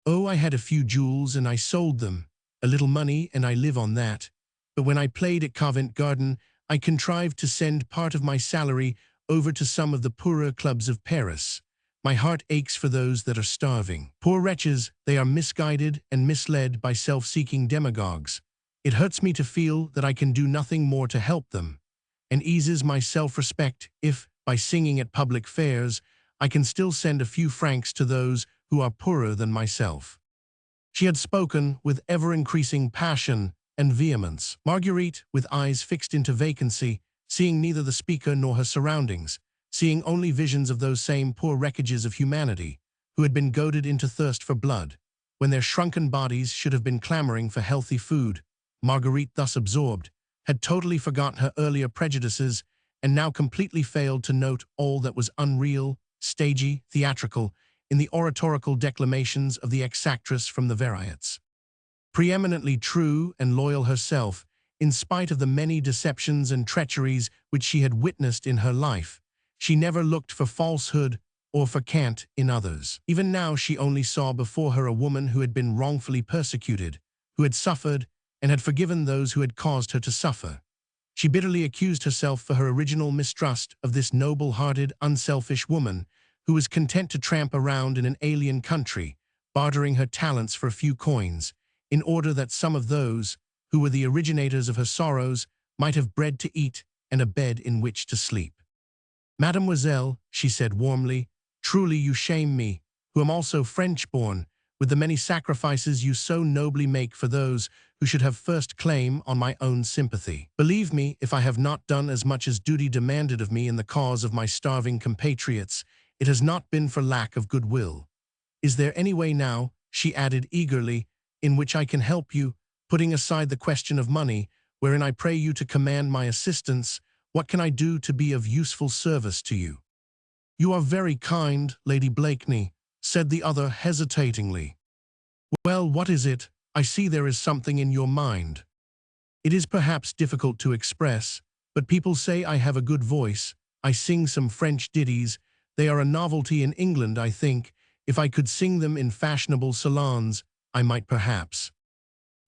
Oh, I had a few jewels and I sold them. A little money and I live on that. But when I played at Covent Garden, I contrived to send part of my salary over to some of the poorer clubs of Paris. My heart aches for those that are starving. Poor wretches, they are misguided and misled by self-seeking demagogues. It hurts me to feel that I can do nothing more to help them, and eases my self-respect if, by singing at public fairs, I can still send a few francs to those who are poorer than myself." She had spoken with ever-increasing passion and vehemence. Marguerite, with eyes fixed into vacancy, seeing neither the speaker nor her surroundings, seeing only visions of those same poor wreckages of humanity, who had been goaded into thirst for blood, when their shrunken bodies should have been clamoring for healthy food. Marguerite, thus absorbed, had totally forgotten her earlier prejudices and now completely failed to note all that was unreal, stagey, theatrical, in the oratorical declamations of the ex-actress from the Variants. Preeminently true and loyal herself, in spite of the many deceptions and treacheries which she had witnessed in her life, she never looked for falsehood or for cant in others. Even now she only saw before her a woman who had been wrongfully persecuted, who had suffered and had forgiven those who had caused her to suffer. She bitterly accused herself for her original mistrust of this noble-hearted, unselfish woman, who was content to tramp around in an alien country, bartering her talents for a few coins, in order that some of those, who were the originators of her sorrows, might have bread to eat and a bed in which to sleep. Mademoiselle, she said warmly, truly you shame me, who am also French-born, with the many sacrifices you so nobly make for those who should have first claim on my own sympathy. Believe me, if I have not done as much as duty demanded of me in the cause of my starving compatriots, it has not been for lack of goodwill. Is there any way now, she added eagerly, in which I can help you, putting aside the question of money, wherein I pray you to command my assistance? What can I do to be of useful service to you? You are very kind, Lady Blakeney, said the other hesitatingly. Well, what is it? I see there is something in your mind. It is perhaps difficult to express, but people say I have a good voice. I sing some French ditties. They are a novelty in England, I think. If I could sing them in fashionable salons, I might perhaps.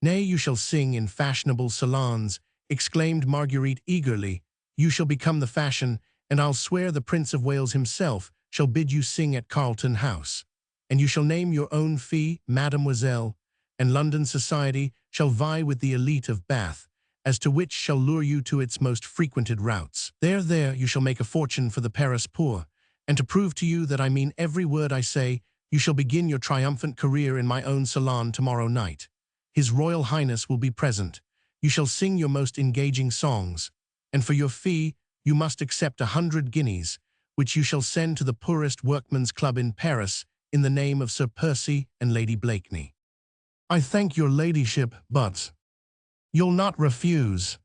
Nay, you shall sing in fashionable salons, exclaimed Marguerite eagerly. You shall become the fashion, and I'll swear the Prince of Wales himself shall bid you sing at Carlton House. And you shall name your own fee, Mademoiselle, and London society shall vie with the elite of Bath, as to which shall lure you to its most frequented routes. There, you shall make a fortune for the Paris poor, and to prove to you that I mean every word I say, you shall begin your triumphant career in my own salon tomorrow night. His Royal Highness will be present. You shall sing your most engaging songs, and for your fee you must accept 100 guineas, which you shall send to the poorest workmen's club in Paris in the name of Sir Percy and Lady Blakeney. I thank your ladyship, but you'll not refuse.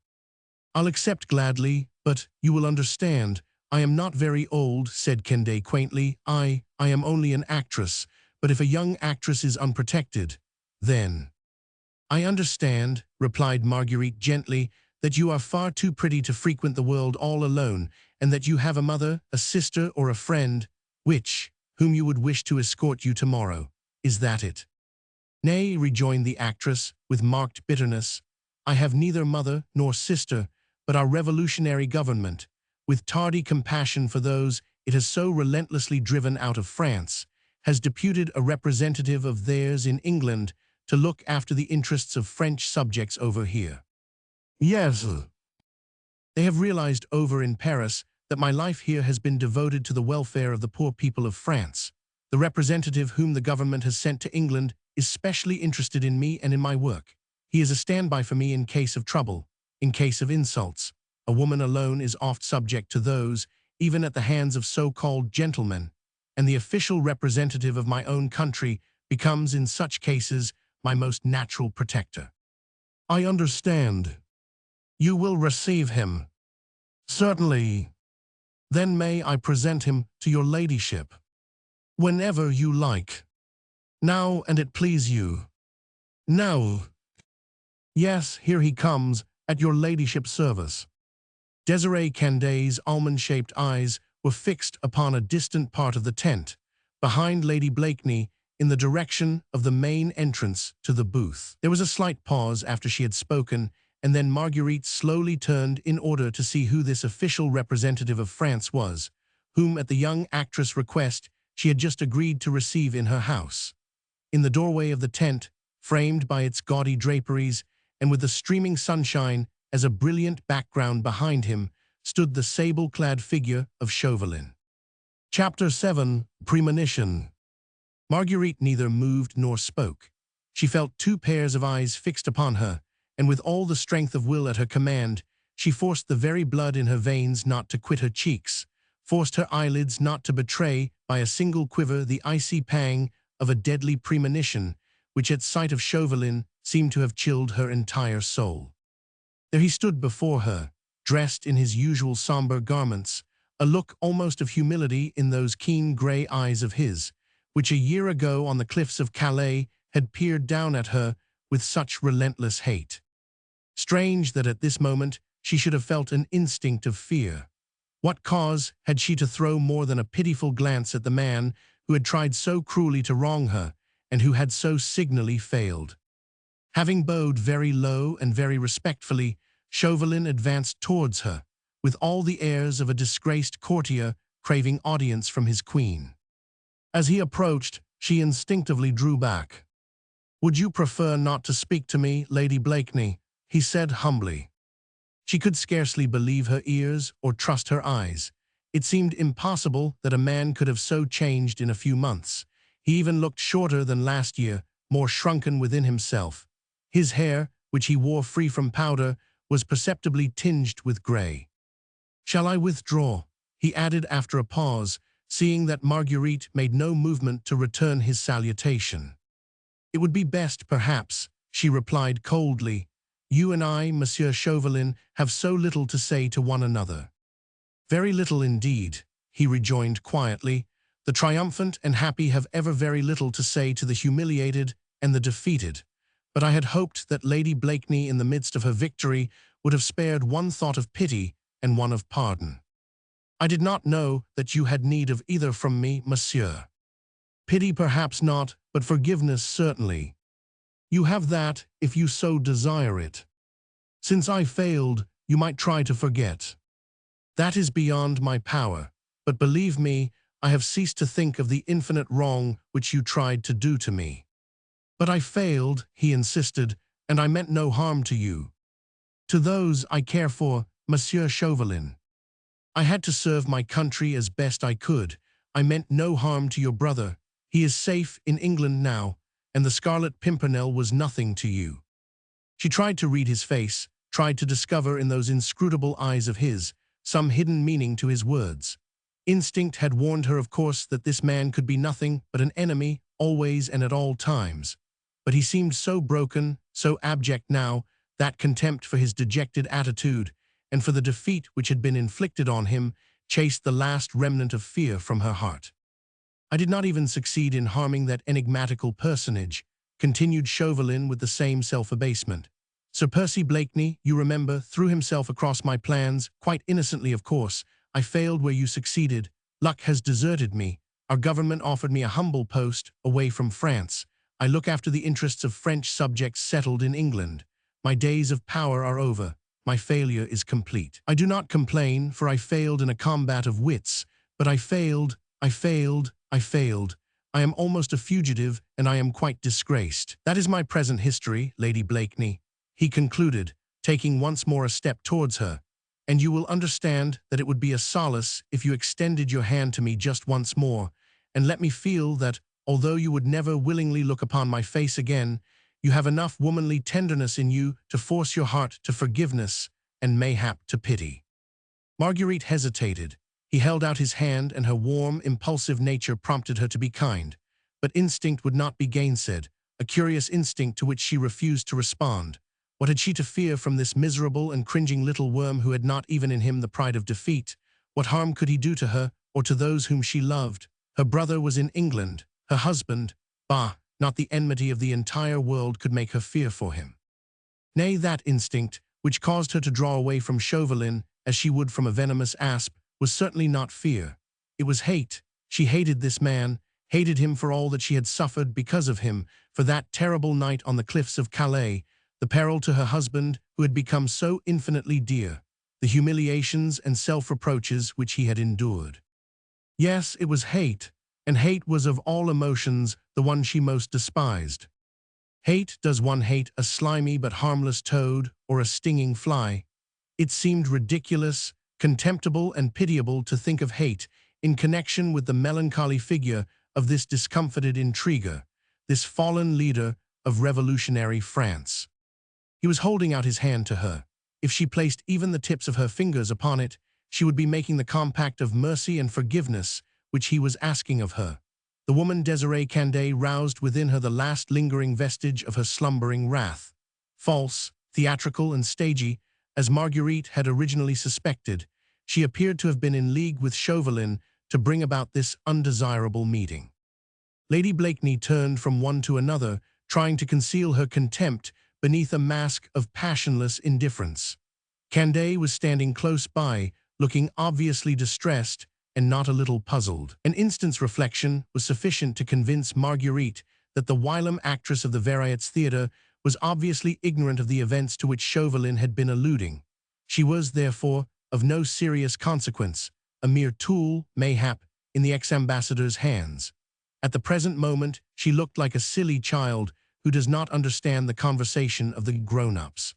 I'll accept gladly, but you will understand, I am not very old, said Kende quaintly. I am only an actress, but if a young actress is unprotected, then... I understand, replied Marguerite gently, that you are far too pretty to frequent the world all alone, and that you have a mother, a sister, or a friend, whom you would wish to escort you tomorrow. Is that it? Nay, rejoined the actress, with marked bitterness, I have neither mother nor sister, but our revolutionary government, with tardy compassion for those it has so relentlessly driven out of France, has deputed a representative of theirs in England to look after the interests of French subjects over here. Yes. They have realized over in Paris that my life here has been devoted to the welfare of the poor people of France. The representative whom the government has sent to England is specially interested in me and in my work. He is a standby for me in case of trouble, in case of insults. A woman alone is oft subject to those, even at the hands of so-called gentlemen, and the official representative of my own country becomes in such cases my most natural protector. I understand. You will receive him. Certainly. Then may I present him to your ladyship? Whenever you like. Now, and it please you. Now. Yes, here he comes, at your ladyship's service. Desiree Cande's almond-shaped eyes were fixed upon a distant part of the tent, behind Lady Blakeney, in the direction of the main entrance to the booth. There was a slight pause after she had spoken, and then Marguerite slowly turned in order to see who this official representative of France was, whom at the young actress' request she had just agreed to receive in her house. In the doorway of the tent, framed by its gaudy draperies, and with the streaming sunshine as a brilliant background behind him, stood the sable-clad figure of Chauvelin. Chapter 7. Premonition. Marguerite neither moved nor spoke. She felt two pairs of eyes fixed upon her, and with all the strength of will at her command, she forced the very blood in her veins not to quit her cheeks, forced her eyelids not to betray by a single quiver the icy pang of a deadly premonition, which at sight of Chauvelin seemed to have chilled her entire soul. There he stood before her, dressed in his usual somber garments, a look almost of humility in those keen grey eyes of his, which a year ago on the cliffs of Calais had peered down at her with such relentless hate. Strange that at this moment she should have felt an instinct of fear. What cause had she to throw more than a pitiful glance at the man who had tried so cruelly to wrong her, and who had so signally failed? Having bowed very low and very respectfully, Chauvelin advanced towards her, with all the airs of a disgraced courtier craving audience from his queen. As he approached, she instinctively drew back. "Would you prefer not to speak to me, Lady Blakeney?" he said humbly. She could scarcely believe her ears or trust her eyes. It seemed impossible that a man could have so changed in a few months. He even looked shorter than last year, more shrunken within himself. His hair, which he wore free from powder, was perceptibly tinged with grey. "Shall I withdraw?" he added after a pause, seeing that Marguerite made no movement to return his salutation. "It would be best, perhaps," she replied coldly. "You and I, Monsieur Chauvelin, have so little to say to one another." "Very little indeed," he rejoined quietly. "The triumphant and happy have ever very little to say to the humiliated and the defeated. But I had hoped that Lady Blakeney, in the midst of her victory, would have spared one thought of pity and one of pardon. I did not know that you had need of either from me, monsieur. Pity perhaps not, but forgiveness certainly. You have that, if you so desire it. Since I failed, you might try to forget. That is beyond my power, but believe me, I have ceased to think of the infinite wrong which you tried to do to me." "But I failed," he insisted, "and I meant no harm to you. To those I care for, Monsieur Chauvelin. I had to serve my country as best I could. I meant no harm to your brother. He is safe in England now, and the Scarlet Pimpernel was nothing to you." She tried to read his face, tried to discover in those inscrutable eyes of his some hidden meaning to his words. Instinct had warned her, of course, that this man could be nothing but an enemy, always and at all times. But he seemed so broken, so abject now, that contempt for his dejected attitude, and for the defeat which had been inflicted on him, chased the last remnant of fear from her heart. "I did not even succeed in harming that enigmatical personage," continued Chauvelin with the same self-abasement. "Sir Percy Blakeney, you remember, threw himself across my plans, quite innocently of course. I failed where you succeeded. Luck has deserted me. Our government offered me a humble post, away from France. I look after the interests of French subjects settled in England. My days of power are over. My failure is complete. I do not complain, for I failed in a combat of wits, but I failed. I am almost a fugitive, and I am quite disgraced. That is my present history, Lady Blakeney," he concluded, taking once more a step towards her, "and you will understand that it would be a solace if you extended your hand to me just once more, and let me feel that, although you would never willingly look upon my face again, you have enough womanly tenderness in you to force your heart to forgiveness and mayhap to pity." Marguerite hesitated. He held out his hand, and her warm, impulsive nature prompted her to be kind. But instinct would not be gainsaid, a curious instinct to which she refused to respond. What had she to fear from this miserable and cringing little worm who had not even in him the pride of defeat? What harm could he do to her, or to those whom she loved? Her brother was in England, her husband, bah, not the enmity of the entire world could make her fear for him. Nay, that instinct, which caused her to draw away from Chauvelin as she would from a venomous asp, was certainly not fear. It was hate. She hated this man, hated him for all that she had suffered because of him, for that terrible night on the cliffs of Calais, the peril to her husband who had become so infinitely dear, the humiliations and self-reproaches which he had endured. Yes, it was hate, and hate was of all emotions the one she most despised. Hate, does one hate a slimy but harmless toad or a stinging fly? It seemed ridiculous, contemptible and pitiable to think of hate in connection with the melancholy figure of this discomfited intriguer, this fallen leader of revolutionary France. He was holding out his hand to her. If she placed even the tips of her fingers upon it, she would be making the compact of mercy and forgiveness which he was asking of her. The woman Désirée Candet roused within her the last lingering vestige of her slumbering wrath. False, theatrical and stagey, as Marguerite had originally suspected, she appeared to have been in league with Chauvelin to bring about this undesirable meeting. Lady Blakeney turned from one to another, trying to conceal her contempt beneath a mask of passionless indifference. Candet was standing close by, looking obviously distressed and not a little puzzled. An instant's reflection was sufficient to convince Marguerite that the whilom actress of the Variétés Theatre was obviously ignorant of the events to which Chauvelin had been alluding. She was, therefore, of no serious consequence, a mere tool, mayhap, in the ex-ambassador's hands. At the present moment, she looked like a silly child who does not understand the conversation of the grown-ups.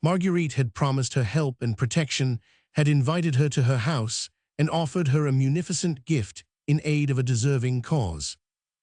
Marguerite had promised her help and protection, had invited her to her house, and offered her a munificent gift in aid of a deserving cause.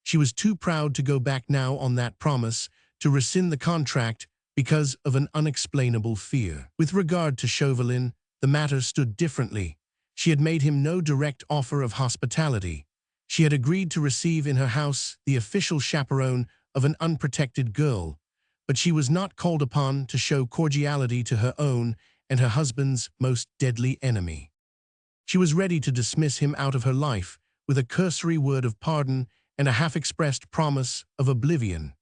She was too proud to go back now on that promise, to rescind the contract because of an unexplainable fear. With regard to Chauvelin, the matter stood differently. She had made him no direct offer of hospitality. She had agreed to receive in her house the official chaperone of an unprotected girl, but she was not called upon to show cordiality to her own and her husband's most deadly enemy. She was ready to dismiss him out of her life with a cursory word of pardon and a half-expressed promise of oblivion.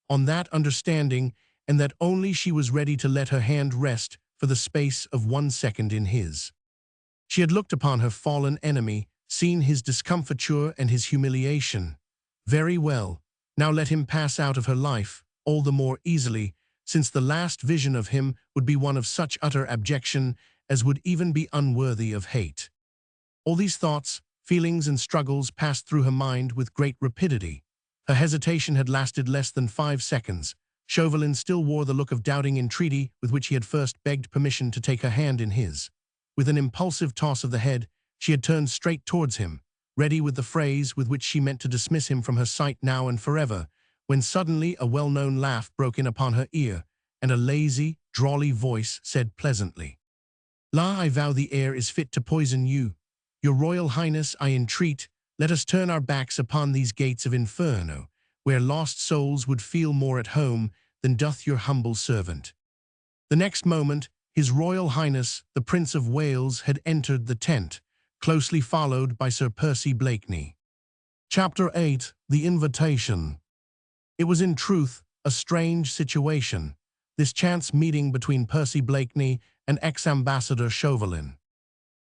On that understanding, and that only, she was ready to let her hand rest for the space of 1 second in his. She had looked upon her fallen enemy, seen his discomfiture and his humiliation. Very well, now let him pass out of her life, all the more easily, since the last vision of him would be one of such utter abjection as would even be unworthy of hate. All these thoughts, feelings and struggles passed through her mind with great rapidity. Her hesitation had lasted less than 5 seconds. Chauvelin still wore the look of doubting entreaty with which he had first begged permission to take her hand in his. With an impulsive toss of the head, she had turned straight towards him, ready with the phrase with which she meant to dismiss him from her sight now and forever, when suddenly a well-known laugh broke in upon her ear, and a lazy, drawly voice said pleasantly, "La, I vow the air is fit to poison you. Your Royal Highness, I entreat, let us turn our backs upon these gates of Inferno, where lost souls would feel more at home than doth your humble servant." The next moment, His Royal Highness, the Prince of Wales, had entered the tent, closely followed by Sir Percy Blakeney. Chapter 8. The Invitation. It was in truth a strange situation, this chance meeting between Percy Blakeney and ex-ambassador Chauvelin.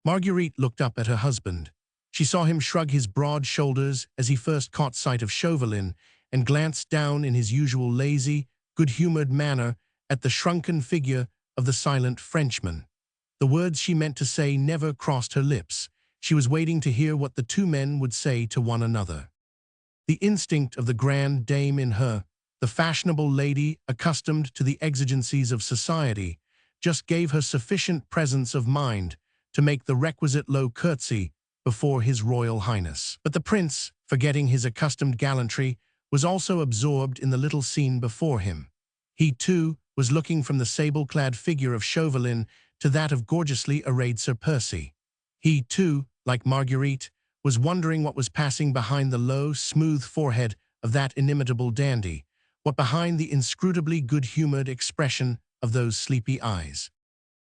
Marguerite looked up at her husband. She saw him shrug his broad shoulders as he first caught sight of Chauvelin, and glanced down in his usual lazy, good-humored manner at the shrunken figure of the silent Frenchman. The words she meant to say never crossed her lips. She was waiting to hear what the two men would say to one another. The instinct of the grand dame in her, the fashionable lady accustomed to the exigencies of society, just gave her sufficient presence of mind to make the requisite low curtsy before His Royal Highness. But the prince, forgetting his accustomed gallantry, was also absorbed in the little scene before him. He, too, was looking from the sable-clad figure of Chauvelin to that of gorgeously arrayed Sir Percy. He, too, like Marguerite, was wondering what was passing behind the low, smooth forehead of that inimitable dandy, what behind the inscrutably good-humored expression of those sleepy eyes.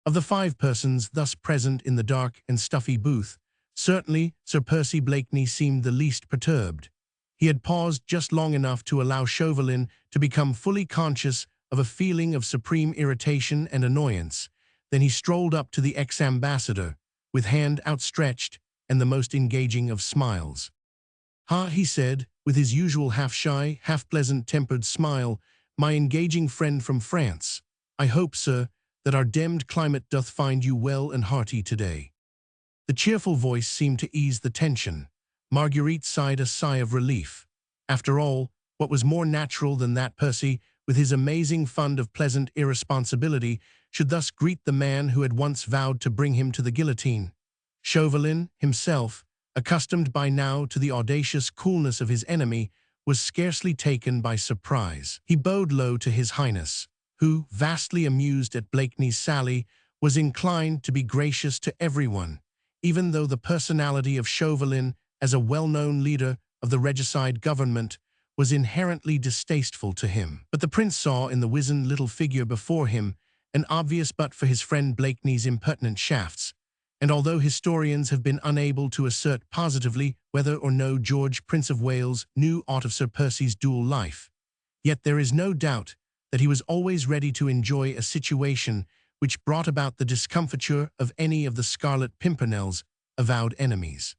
Of the 5 persons thus present in the dark and stuffy booth, certainly Sir Percy Blakeney seemed the least perturbed. He had paused just long enough to allow Chauvelin to become fully conscious of a feeling of supreme irritation and annoyance. Then he strolled up to the ex-ambassador, with hand outstretched and the most engaging of smiles. "Ah," he said, with his usual half-shy, half-pleasant-tempered smile, "my engaging friend from France. I hope, sir, that our demmed climate doth find you well and hearty today." The cheerful voice seemed to ease the tension. Marguerite sighed a sigh of relief. After all, what was more natural than that Percy, with his amazing fund of pleasant irresponsibility, should thus greet the man who had once vowed to bring him to the guillotine? Chauvelin, himself, accustomed by now to the audacious coolness of his enemy, was scarcely taken by surprise. He bowed low to His Highness, who, vastly amused at Blakeney's sally, was inclined to be gracious to everyone, even though the personality of Chauvelin, as a well-known leader of the regicide government, was inherently distasteful to him. But the prince saw in the wizened little figure before him an obvious butt for his friend Blakeney's impertinent shafts, and although historians have been unable to assert positively whether or no George, Prince of Wales, knew aught of Sir Percy's dual life, yet there is no doubt that he was always ready to enjoy a situation which brought about the discomfiture of any of the Scarlet Pimpernel's avowed enemies.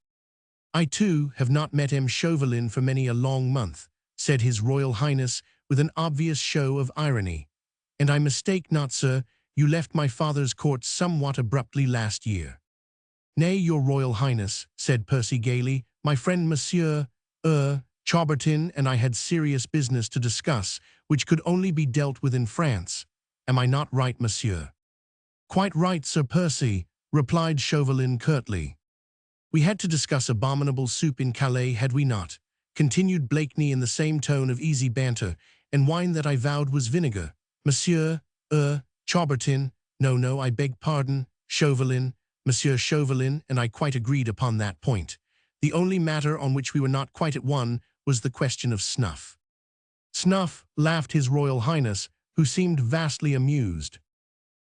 "I, too, have not met M. Chauvelin for many a long month," said His Royal Highness with an obvious show of irony. "And I mistake not, sir, you left my father's court somewhat abruptly last year." "Nay, your Royal Highness," said Percy gaily, "my friend Monsieur Chaubertin and I had serious business to discuss, which could only be dealt with in France. Am I not right, monsieur?" "Quite right, Sir Percy," replied Chauvelin curtly. We had to discuss abominable soup in Calais, had we not? Continued Blakeney in the same tone of easy banter, and wine that I vowed was vinegar. Monsieur, Chaubertin, no, I beg pardon, Chauvelin, Monsieur Chauvelin, and I quite agreed upon that point. The only matter on which we were not quite at one was the question of snuff. Snuff, laughed His Royal Highness, who seemed vastly amused.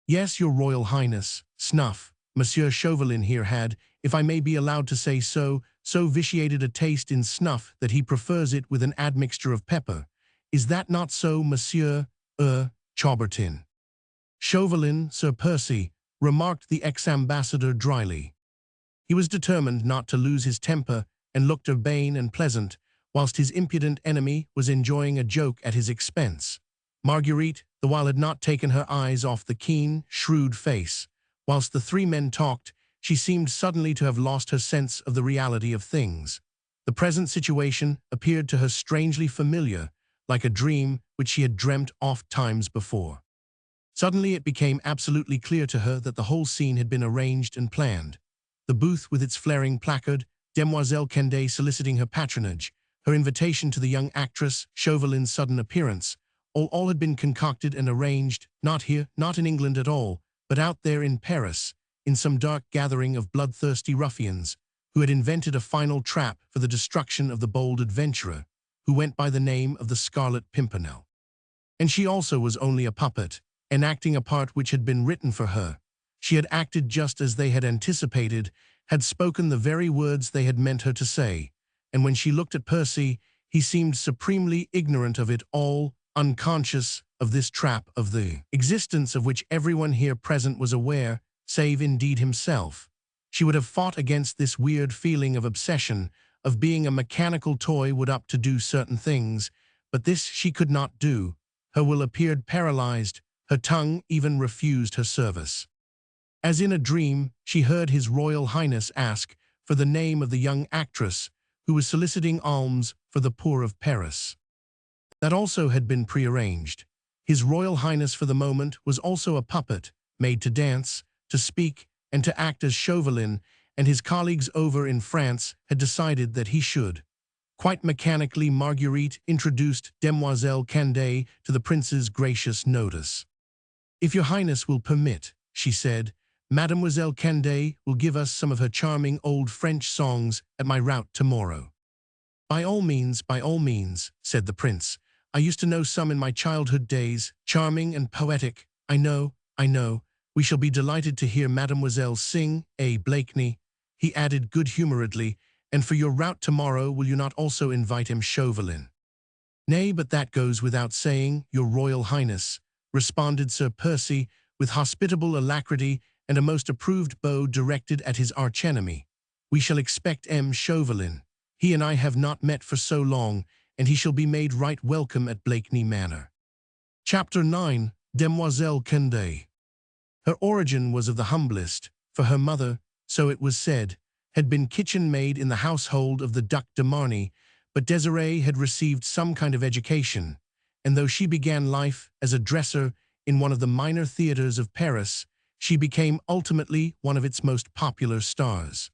Yes, Your Royal Highness, snuff. Monsieur Chauvelin here had, if I may be allowed to say so vitiated a taste in snuff that he prefers it with an admixture of pepper. Is that not so, Monsieur, Chaubertin? Chauvelin, Sir Percy, remarked the ex-ambassador dryly. He was determined not to lose his temper and looked urbane and pleasant, whilst his impudent enemy was enjoying a joke at his expense. Marguerite, the while, had not taken her eyes off the keen, shrewd face. Whilst the three men talked, she seemed suddenly to have lost her sense of the reality of things. The present situation appeared to her strangely familiar, like a dream which she had dreamt oft times before. Suddenly it became absolutely clear to her that the whole scene had been arranged and planned. The booth with its flaring placard, Demoiselle Canday soliciting her patronage, her invitation to the young actress, Chauvelin's sudden appearance, all had been concocted and arranged, not here, not in England at all, but out there in Paris, in some dark gathering of bloodthirsty ruffians, who had invented a final trap for the destruction of the bold adventurer, who went by the name of the Scarlet Pimpernel. And she also was only a puppet, enacting a part which had been written for her. She had acted just as they had anticipated, had spoken the very words they had meant her to say, and when she looked at Percy, he seemed supremely ignorant of it all, unconscious of this trap, of the existence of which everyone here present was aware, save indeed himself. She would have fought against this weird feeling of obsession, of being a mechanical toy would up to do certain things, but this she could not do. Her will appeared paralyzed, her tongue even refused her service. As in a dream, she heard His Royal Highness ask for the name of the young actress who was soliciting alms for the poor of Paris. That also had been prearranged. His Royal Highness for the moment was also a puppet, made to dance, to speak, and to act as Chauvelin, and his colleagues over in France had decided that he should. Quite mechanically, Marguerite introduced Demoiselle Canday to the prince's gracious notice. If your highness will permit, she said, Mademoiselle Canday will give us some of her charming old French songs at my rout tomorrow. By all means, said the prince. I used to know some in my childhood days, charming and poetic. I know. We shall be delighted to hear Mademoiselle sing, Blakeney, he added good-humoredly, and for your rout tomorrow will you not also invite M. Chauvelin? Nay, but that goes without saying, Your Royal Highness, responded Sir Percy with hospitable alacrity and a most approved bow directed at his archenemy. We shall expect M. Chauvelin. He and I have not met for so long, and he shall be made right welcome at Blakeney Manor. Chapter 9. Demoiselle Canday. Her origin was of the humblest, for her mother, so it was said, had been kitchen maid in the household of the Duc de Marny, but Desiree had received some kind of education, and though she began life as a dresser in one of the minor theatres of Paris, she became ultimately one of its most popular stars.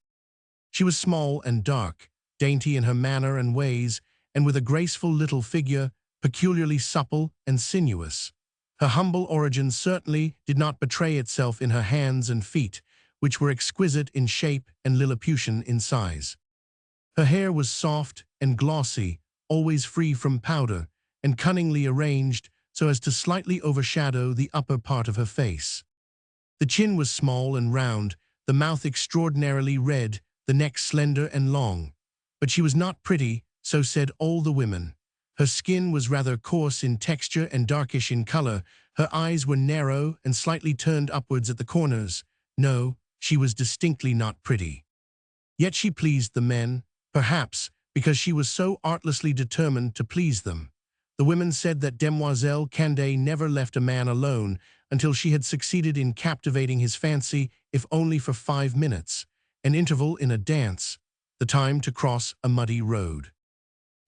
She was small and dark, dainty in her manner and ways, and with a graceful little figure, peculiarly supple and sinuous. Her humble origin certainly did not betray itself in her hands and feet, which were exquisite in shape and Lilliputian in size. Her hair was soft and glossy, always free from powder, and cunningly arranged so as to slightly overshadow the upper part of her face. The chin was small and round, the mouth extraordinarily red, the neck slender and long. But she was not pretty, so said all the women. Her skin was rather coarse in texture and darkish in color. Her eyes were narrow and slightly turned upwards at the corners. No, she was distinctly not pretty. Yet she pleased the men, perhaps because she was so artlessly determined to please them. The women said that Demoiselle Canday never left a man alone until she had succeeded in captivating his fancy, if only for 5 minutes, an interval in a dance, the time to cross a muddy road.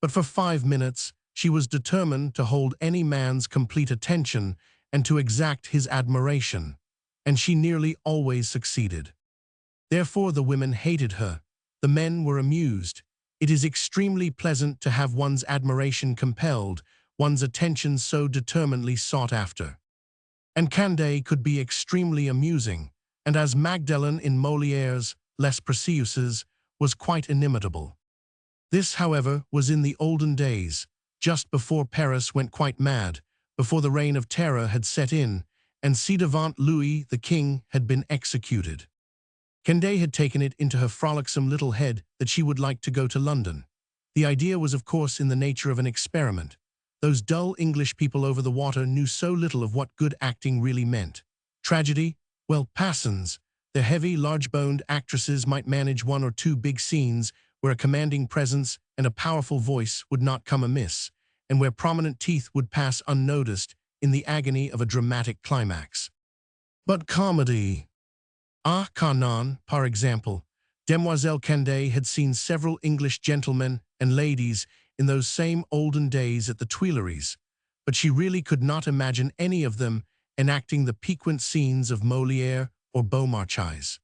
But for 5 minutes, she was determined to hold any man's complete attention and to exact his admiration, and she nearly always succeeded. Therefore the women hated her, The men were amused. It is extremely pleasant to have one's admiration compelled, one's attention so determinedly sought after. And Candide could be extremely amusing, and as Magdalen in Molière's Les Perceuses was quite inimitable. This, however, was in the olden days, just before Paris went quite mad, before the reign of terror had set in, and ci-devant Louis the King had been executed. Candide had taken it into her frolicsome little head that she would like to go to London. The idea was of course in the nature of an experiment. Those dull English people over the water knew so little of what good acting really meant. Tragedy? Well, passons. Their heavy, large-boned actresses might manage one or two big scenes where a commanding presence and a powerful voice would not come amiss, and where prominent teeth would pass unnoticed in the agony of a dramatic climax. But comedy. Ah, Canaan, par example. Demoiselle Candide had seen several English gentlemen and ladies in those same olden days at the Tuileries, but she really could not imagine any of them enacting the piquant scenes of Molière or Beaumarchais.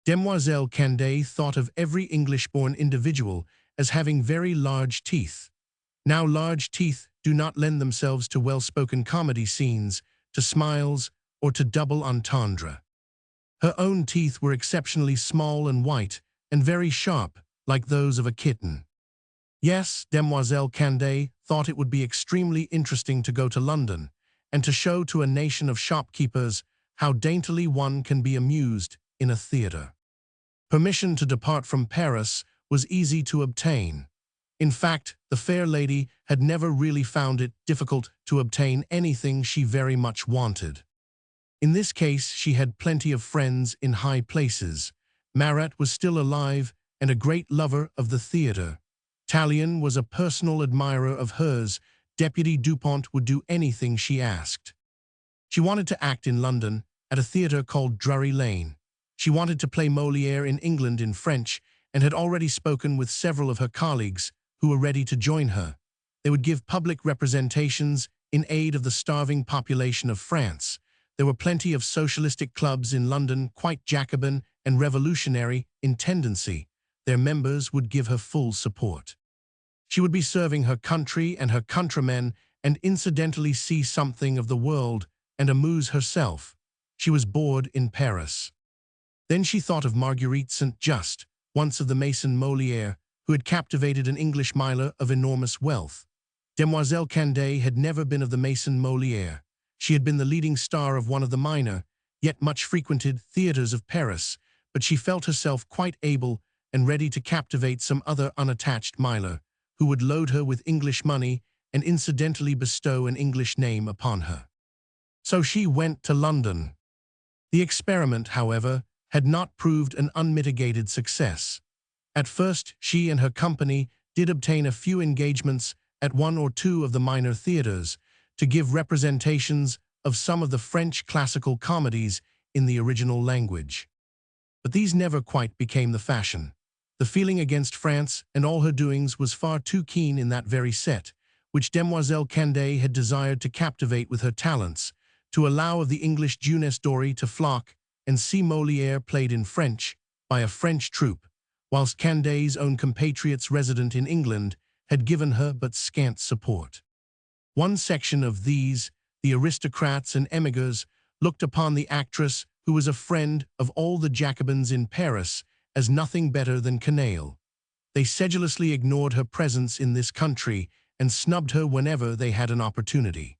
Demoiselle Candide thought of every English-born individual as having very large teeth. Now large teeth do not lend themselves to well-spoken comedy scenes, to smiles, or to double entendre. Her own teeth were exceptionally small and white, and very sharp, like those of a kitten. Yes, Demoiselle Candide thought it would be extremely interesting to go to London, and to show to a nation of shopkeepers how daintily one can be amused in a theatre. Permission to depart from Paris was easy to obtain. In fact, the fair lady had never really found it difficult to obtain anything she very much wanted. In this case, she had plenty of friends in high places. Marat was still alive and a great lover of the theatre. Tallien was a personal admirer of hers. Deputy Dupont would do anything she asked. She wanted to act in London at a theatre called Drury Lane. She wanted to play Molière in England in French and had already spoken with several of her colleagues who were ready to join her. They would give public representations in aid of the starving population of France. There were plenty of socialistic clubs in London, quite Jacobin and revolutionary in tendency. Their members would give her full support. She would be serving her country and her countrymen and incidentally see something of the world and amuse herself. She was bored in Paris. Then she thought of Marguerite Saint-Just, once of the Maison Molière, who had captivated an English miler of enormous wealth. Demoiselle Candide had never been of the Maison Molière. She had been the leading star of one of the minor, yet much frequented theatres of Paris, but she felt herself quite able and ready to captivate some other unattached miler, who would load her with English money and incidentally bestow an English name upon her. So she went to London. The experiment, however, had not proved an unmitigated success. At first, she and her company did obtain a few engagements at one or two of the minor theatres to give representations of some of the French classical comedies in the original language. But these never quite became the fashion. The feeling against France and all her doings was far too keen in that very set, which Demoiselle Candide had desired to captivate with her talents, to allow of the English jeunesse dorée to flock and see Molière played in French by a French troupe, whilst Candide's own compatriots resident in England had given her but scant support. One section of these, the aristocrats and émigrés, looked upon the actress, who was a friend of all the Jacobins in Paris, as nothing better than canaille. They sedulously ignored her presence in this country and snubbed her whenever they had an opportunity.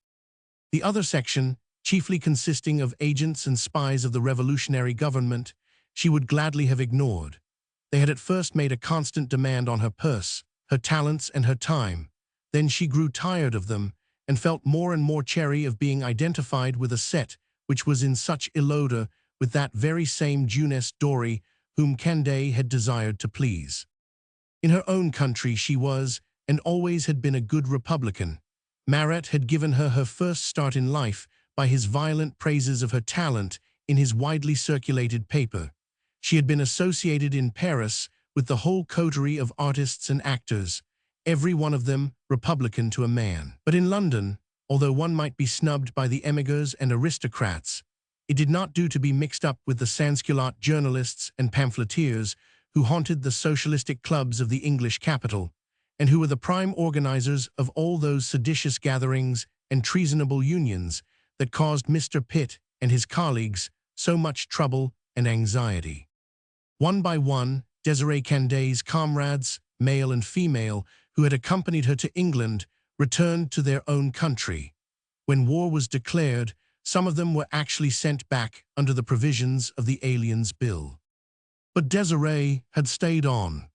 The other section, chiefly consisting of agents and spies of the revolutionary government, she would gladly have ignored. They had at first made a constant demand on her purse, her talents, and her time. Then she grew tired of them and felt more and more chary of being identified with a set which was in such ill odor with that very same jeunesse dorée whom Candide had desired to please. In her own country she was, and always had been, a good Republican. Marat had given her her first start in life by his violent praises of her talent in his widely circulated paper. She had been associated in Paris with the whole coterie of artists and actors, every one of them Republican to a man. But in London, although one might be snubbed by the émigrés and aristocrats, it did not do to be mixed up with the sans-culotte journalists and pamphleteers who haunted the socialistic clubs of the English capital, and who were the prime organizers of all those seditious gatherings and treasonable unions that caused Mr. Pitt and his colleagues so much trouble and anxiety. One by one, Desirée Candé's comrades, male and female, who had accompanied her to England, returned to their own country. When war was declared, some of them were actually sent back under the provisions of the Aliens Bill. But Desirée had stayed on.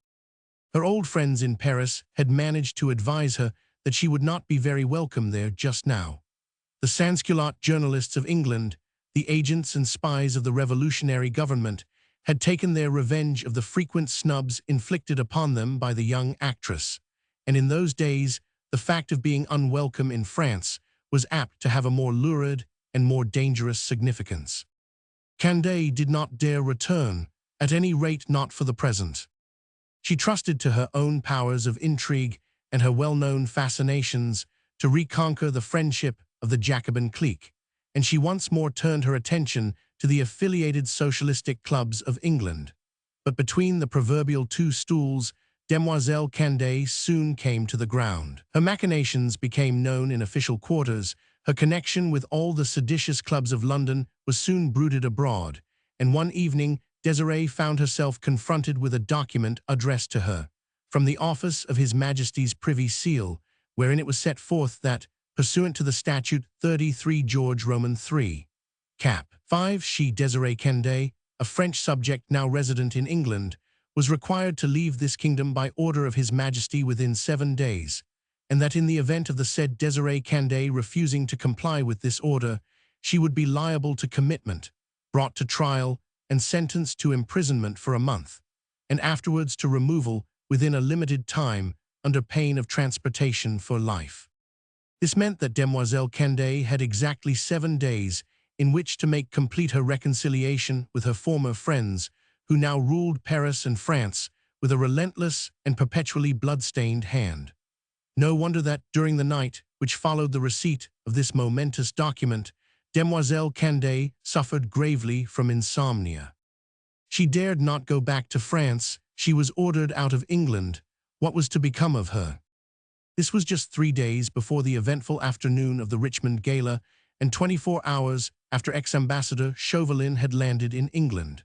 Her old friends in Paris had managed to advise her that she would not be very welcome there just now. The sans-culotte journalists of England, the agents and spies of the revolutionary government, had taken their revenge of the frequent snubs inflicted upon them by the young actress, and in those days, the fact of being unwelcome in France was apt to have a more lurid and more dangerous significance. Candé did not dare return, at any rate not for the present. She trusted to her own powers of intrigue and her well-known fascinations to reconquer the friendship of the Jacobin clique, and she once more turned her attention to the affiliated socialistic clubs of England. But between the proverbial two stools, Demoiselle Candé soon came to the ground. Her machinations became known in official quarters, her connection with all the seditious clubs of London was soon bruited abroad, and one evening Desirée found herself confronted with a document addressed to her, from the office of His Majesty's Privy Seal, wherein it was set forth that, pursuant to the Statute 33 George Roman 3, Cap. 5, she, Desirée Candé, a French subject now resident in England, was required to leave this kingdom by order of His Majesty within 7 days, and that in the event of the said Desirée Candé refusing to comply with this order, she would be liable to commitment, brought to trial, and sentenced to imprisonment for a month, and afterwards to removal within a limited time under pain of transportation for life. This meant that Demoiselle Candé had exactly 7 days in which to make complete her reconciliation with her former friends, who now ruled Paris and France with a relentless and perpetually blood-stained hand. No wonder that, during the night which followed the receipt of this momentous document, Demoiselle Candé suffered gravely from insomnia. She dared not go back to France. She was ordered out of England. What was to become of her? This was just 3 days before the eventful afternoon of the Richmond Gala, and 24 hours after ex-ambassador Chauvelin had landed in England.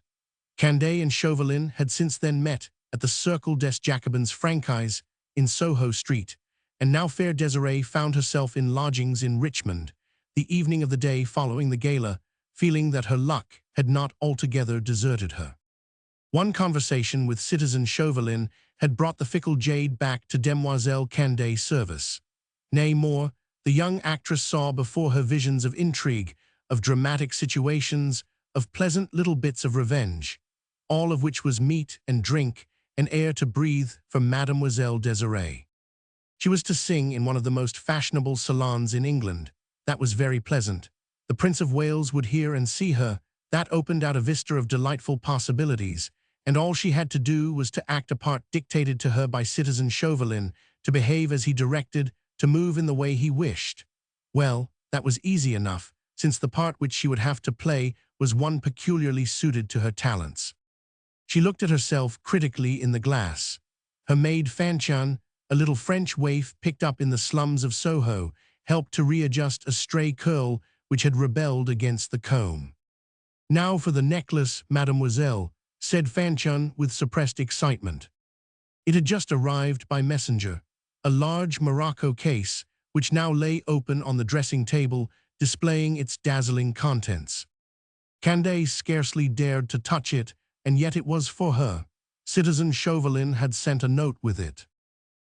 Candé and Chauvelin had since then met at the Cercle des Jacobins Francais in Soho Street, and now fair Desirée found herself in lodgings in Richmond, the evening of the day following the gala, feeling that her luck had not altogether deserted her. One conversation with citizen Chauvelin had brought the fickle jade back to Demoiselle Candé's service. Nay, more, the young actress saw before her visions of intrigue, of dramatic situations, of pleasant little bits of revenge, all of which was meat and drink and air to breathe for Mademoiselle Desirée. She was to sing in one of the most fashionable salons in England. That was very pleasant. The Prince of Wales would hear and see her. That opened out a vista of delightful possibilities, and all she had to do was to act a part dictated to her by citizen Chauvelin, to behave as he directed, to move in the way he wished. Well, that was easy enough, since the part which she would have to play was one peculiarly suited to her talents. She looked at herself critically in the glass. Her maid Fanchon, a little French waif picked up in the slums of Soho, helped to readjust a stray curl which had rebelled against the comb. "Now for the necklace, mademoiselle," said Fanchon with suppressed excitement. It had just arrived by messenger, a large Morocco case, which now lay open on the dressing table, displaying its dazzling contents. Candé scarcely dared to touch it, and yet it was for her. Citizen Chauvelin had sent a note with it.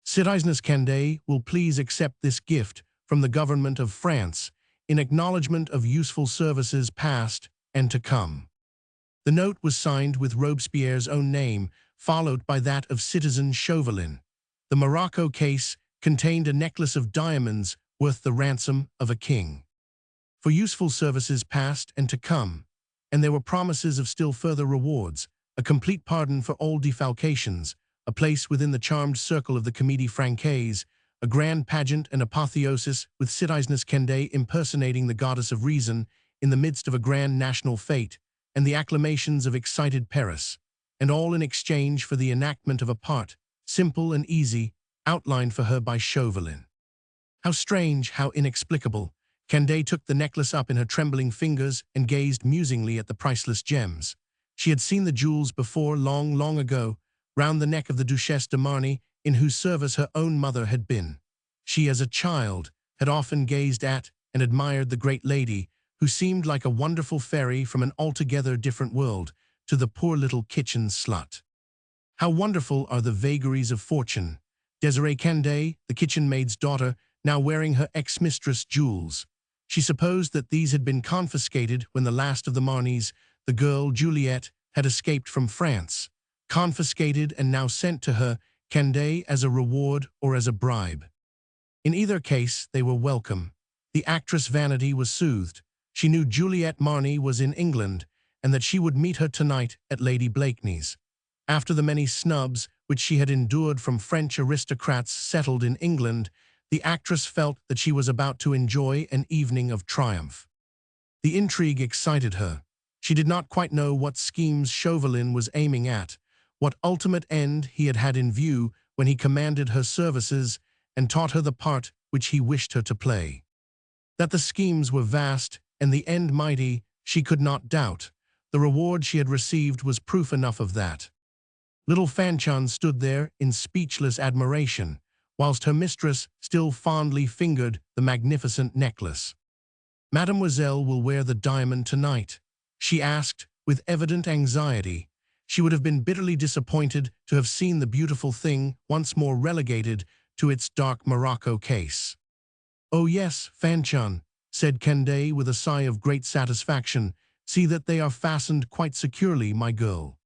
"Citizeness Candé will please accept this gift from the government of France in acknowledgement of useful services past and to come." The note was signed with Robespierre's own name, followed by that of citizen Chauvelin. The Morocco case contained a necklace of diamonds worth the ransom of a king. For useful services past and to come, and there were promises of still further rewards, a complete pardon for all defalcations, a place within the charmed circle of the Comédie Francaise, a grand pageant and apotheosis with Citizeness Candé impersonating the goddess of reason in the midst of a grand national fête, and the acclamations of excited Paris, and all in exchange for the enactment of a part, simple and easy, outlined for her by Chauvelin. How strange, how inexplicable. Candace took the necklace up in her trembling fingers and gazed musingly at the priceless gems. She had seen the jewels before, long, long ago, round the neck of the Duchesse de Marny, in whose service her own mother had been. She, as a child, had often gazed at and admired the great lady, who seemed like a wonderful fairy from an altogether different world, to the poor little kitchen slut. How wonderful are the vagaries of fortune. Desiree Candace, the kitchen maid's daughter, now wearing her ex-mistress' jewels. She supposed that these had been confiscated when the last of the Marnys, the girl Juliette, had escaped from France. Confiscated and now sent to her, Candace, as a reward or as a bribe. In either case, they were welcome. The actress' vanity was soothed. She knew Juliette Marny was in England, and that she would meet her tonight at Lady Blakeney's. After the many snubs which she had endured from French aristocrats settled in England, the actress felt that she was about to enjoy an evening of triumph. The intrigue excited her. She did not quite know what schemes Chauvelin was aiming at, what ultimate end he had had in view when he commanded her services and taught her the part which he wished her to play. That the schemes were vast and the end mighty, she could not doubt. The reward she had received was proof enough of that. Little Fanchon stood there in speechless admiration, whilst her mistress still fondly fingered the magnificent necklace. "Mademoiselle will wear the diamond tonight?" she asked, with evident anxiety. She would have been bitterly disappointed to have seen the beautiful thing once more relegated to its dark morocco case. "Oh yes, Fanchon," said Candace with a sigh of great satisfaction. "See that they are fastened quite securely, my girl."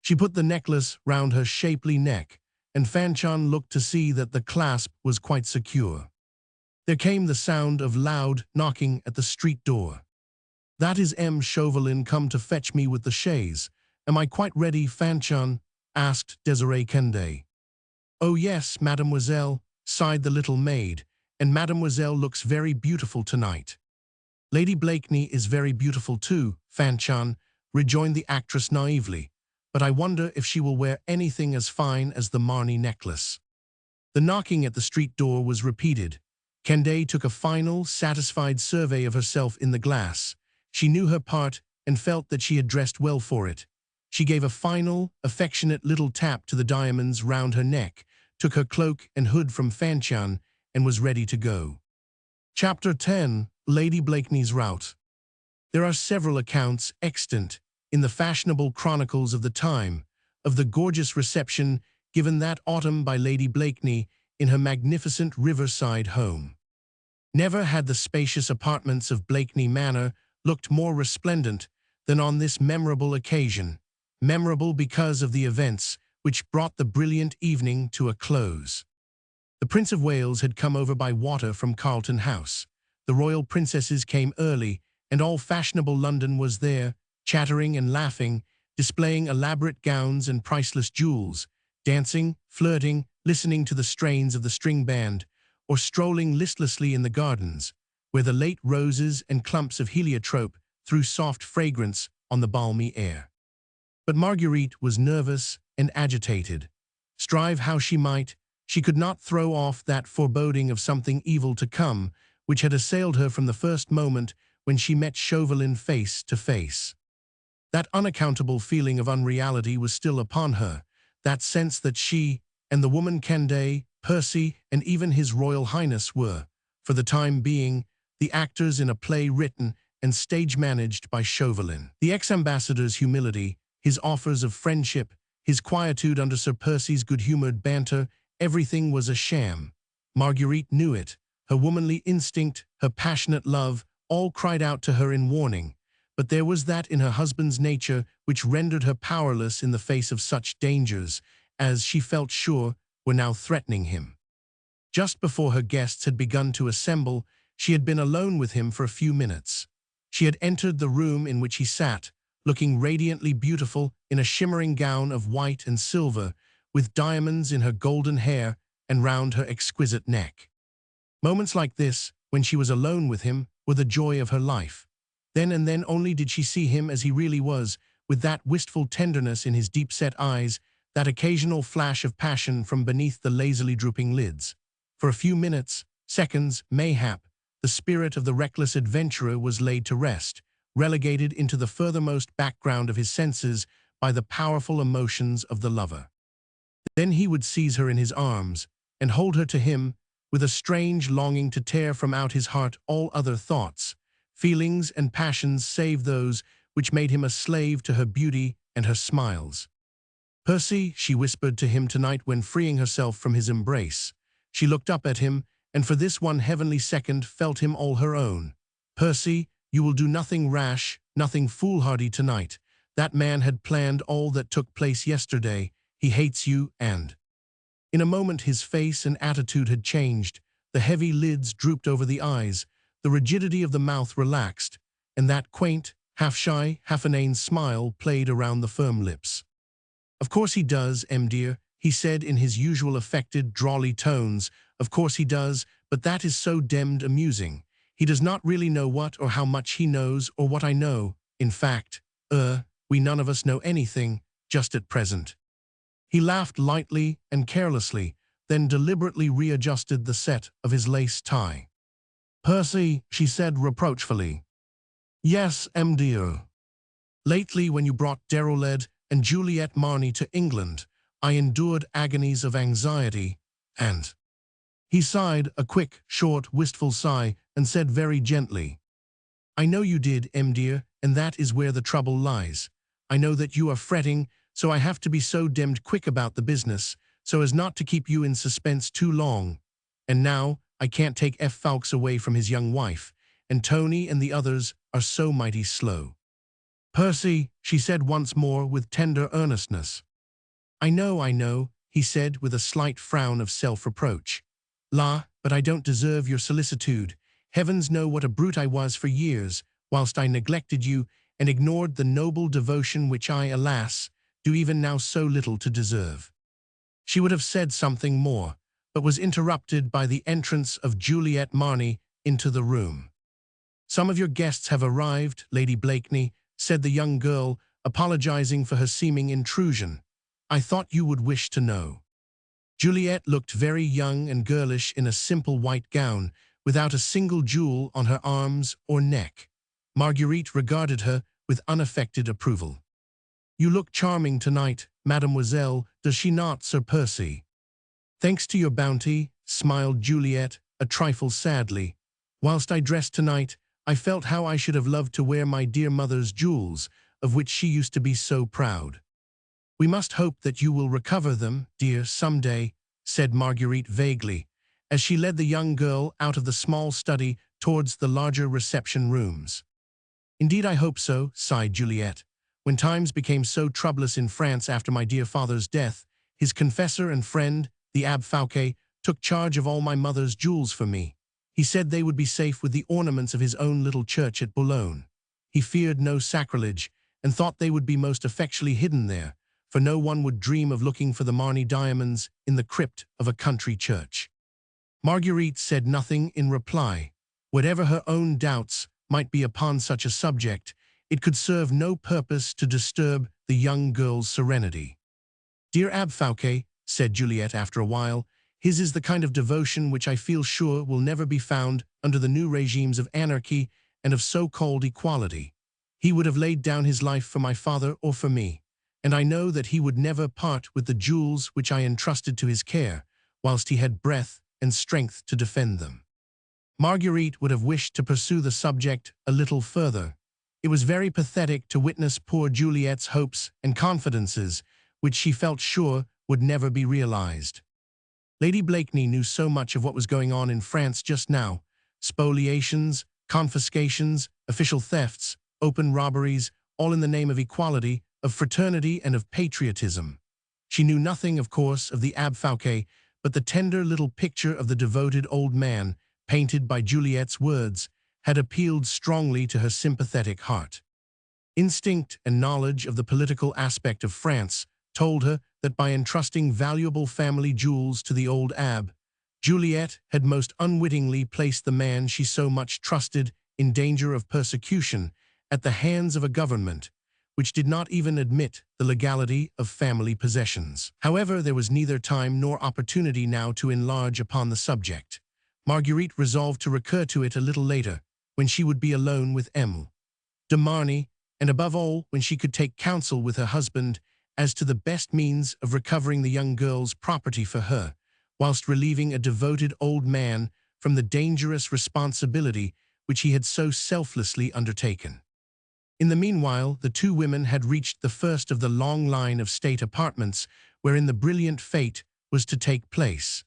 She put the necklace round her shapely neck, and Fanchon looked to see that the clasp was quite secure. There came the sound of loud knocking at the street door. "That is M. Chauvelin come to fetch me with the chaise. Am I quite ready, Fanchon?" asked Desiree Candace. "Oh yes, mademoiselle," sighed the little maid, "and mademoiselle looks very beautiful tonight." "Lady Blakeney is very beautiful too, Fanchon," rejoined the actress naively, "but I wonder if she will wear anything as fine as the Marny necklace." The knocking at the street door was repeated. Candace took a final, satisfied survey of herself in the glass. She knew her part and felt that she had dressed well for it. She gave a final, affectionate little tap to the diamonds round her neck, took her cloak and hood from Fanchon, and was ready to go. Chapter 10. Lady Blakeney's Rout. There are several accounts extant in the fashionable chronicles of the time of the gorgeous reception given that autumn by Lady Blakeney in her magnificent riverside home. Never had the spacious apartments of Blakeney Manor looked more resplendent than on this memorable occasion, memorable because of the events which brought the brilliant evening to a close. The Prince of Wales had come over by water from Carlton House. The royal princesses came early, and all fashionable London was there, chattering and laughing, displaying elaborate gowns and priceless jewels, dancing, flirting, listening to the strains of the string band, or strolling listlessly in the gardens, where the late roses and clumps of heliotrope threw soft fragrance on the balmy air. But Marguerite was nervous and agitated. Strive how she might, she could not throw off that foreboding of something evil to come, which had assailed her from the first moment when she met Chauvelin face to face. That unaccountable feeling of unreality was still upon her, that sense that she and the woman Candace, Percy, and even His Royal Highness were, for the time being, the actors in a play written and stage-managed by Chauvelin. The ex-ambassador's humility, his offers of friendship, his quietude under Sir Percy's good-humored banter, everything was a sham. Marguerite knew it. Her womanly instinct, her passionate love, all cried out to her in warning. But there was that in her husband's nature which rendered her powerless in the face of such dangers as she felt sure were now threatening him. Just before her guests had begun to assemble, she had been alone with him for a few minutes. She had entered the room in which he sat, looking radiantly beautiful in a shimmering gown of white and silver, with diamonds in her golden hair and round her exquisite neck. Moments like this, when she was alone with him, were the joy of her life. Then and then only did she see him as he really was, with that wistful tenderness in his deep-set eyes, that occasional flash of passion from beneath the lazily drooping lids. For a few minutes, seconds, mayhap, the spirit of the reckless adventurer was laid to rest, relegated into the furthermost background of his senses by the powerful emotions of the lover. Then he would seize her in his arms and hold her to him with a strange longing to tear from out his heart all other thoughts, feelings and passions save those which made him a slave to her beauty and her smiles. "Percy," she whispered to him tonight when freeing herself from his embrace. She looked up at him, and for this one heavenly second felt him all her own. "Percy, you will do nothing rash, nothing foolhardy tonight. That man had planned all that took place yesterday. He hates you and—" In a moment his face and attitude had changed. The heavy lids drooped over the eyes, the rigidity of the mouth relaxed, and that quaint, half-shy, half-inane smile played around the firm lips. "Of course he does, dear," he said in his usual affected, drawly tones. "Of course he does, but that is so demmed amusing. He does not really know what or how much he knows or what I know. In fact, we none of us know anything, just at present." He laughed lightly and carelessly, then deliberately readjusted the set of his lace tie. "Percy," she said reproachfully. "Yes, dear. Lately, when you brought Déroulède and Juliette Marny to England, I endured agonies of anxiety, and—" He sighed, a quick, short, wistful sigh, and said very gently, "I know you did, dear, and that is where the trouble lies. I know that you are fretting, so I have to be so demmed quick about the business, so as not to keep you in suspense too long. And now, I can't take F. Fawkes away from his young wife, and Tony and the others are so mighty slow." "Percy," she said once more with tender earnestness. I know," he said with a slight frown of self-reproach. But I don't deserve your solicitude. Heavens know what a brute I was for years, whilst I neglected you and ignored the noble devotion which I, alas, do even now so little to deserve." She would have said something more, but was interrupted by the entrance of Juliette Marny into the room. "Some of your guests have arrived, Lady Blakeney," said the young girl, apologizing for her seeming intrusion. "I thought you would wish to know." Juliette looked very young and girlish in a simple white gown, without a single jewel on her arms or neck. Marguerite regarded her with unaffected approval. "You look charming tonight, mademoiselle, does she not, Sir Percy?" "Thanks to your bounty," smiled Juliette, a trifle sadly. "Whilst I dressed tonight, I felt how I should have loved to wear my dear mother's jewels, of which she used to be so proud." "We must hope that you will recover them, dear, some day," said Marguerite vaguely, as she led the young girl out of the small study towards the larger reception rooms. "Indeed I hope so," sighed Juliette. "When times became so troublous in France after my dear father's death, his confessor and friend, the Abbé Fouquet, took charge of all my mother's jewels for me. He said they would be safe with the ornaments of his own little church at Boulogne. He feared no sacrilege, and thought they would be most effectually hidden there, for no one would dream of looking for the Marny diamonds in the crypt of a country church." Marguerite said nothing in reply. Whatever her own doubts might be upon such a subject, it could serve no purpose to disturb the young girl's serenity. "Dear Abbé Fouquet," said Juliette after a while, "his is the kind of devotion which I feel sure will never be found under the new regimes of anarchy and of so-called equality. He would have laid down his life for my father or for me, and I know that he would never part with the jewels which I entrusted to his care, whilst he had breath and strength to defend them." Marguerite would have wished to pursue the subject a little further. It was very pathetic to witness poor Juliette's hopes and confidences, which she felt sure would never be realized. Lady Blakeney knew so much of what was going on in France just now: spoliations, confiscations, official thefts, open robberies, all in the name of equality, of fraternity, and of patriotism. She knew nothing, of course, of the Abbé Fouquet, but the tender little picture of the devoted old man, painted by Juliette's words, had appealed strongly to her sympathetic heart. Instinct and knowledge of the political aspect of France told her that by entrusting valuable family jewels to the old abbé, Juliette had most unwittingly placed the man she so much trusted in danger of persecution at the hands of a government which did not even admit the legality of family possessions. However, there was neither time nor opportunity now to enlarge upon the subject. Marguerite resolved to recur to it a little later, when she would be alone with Emile de Marny, and above all, when she could take counsel with her husband as to the best means of recovering the young girl's property for her, whilst relieving a devoted old man from the dangerous responsibility which he had so selflessly undertaken. In the meanwhile, the two women had reached the first of the long line of state apartments wherein the brilliant fete was to take place.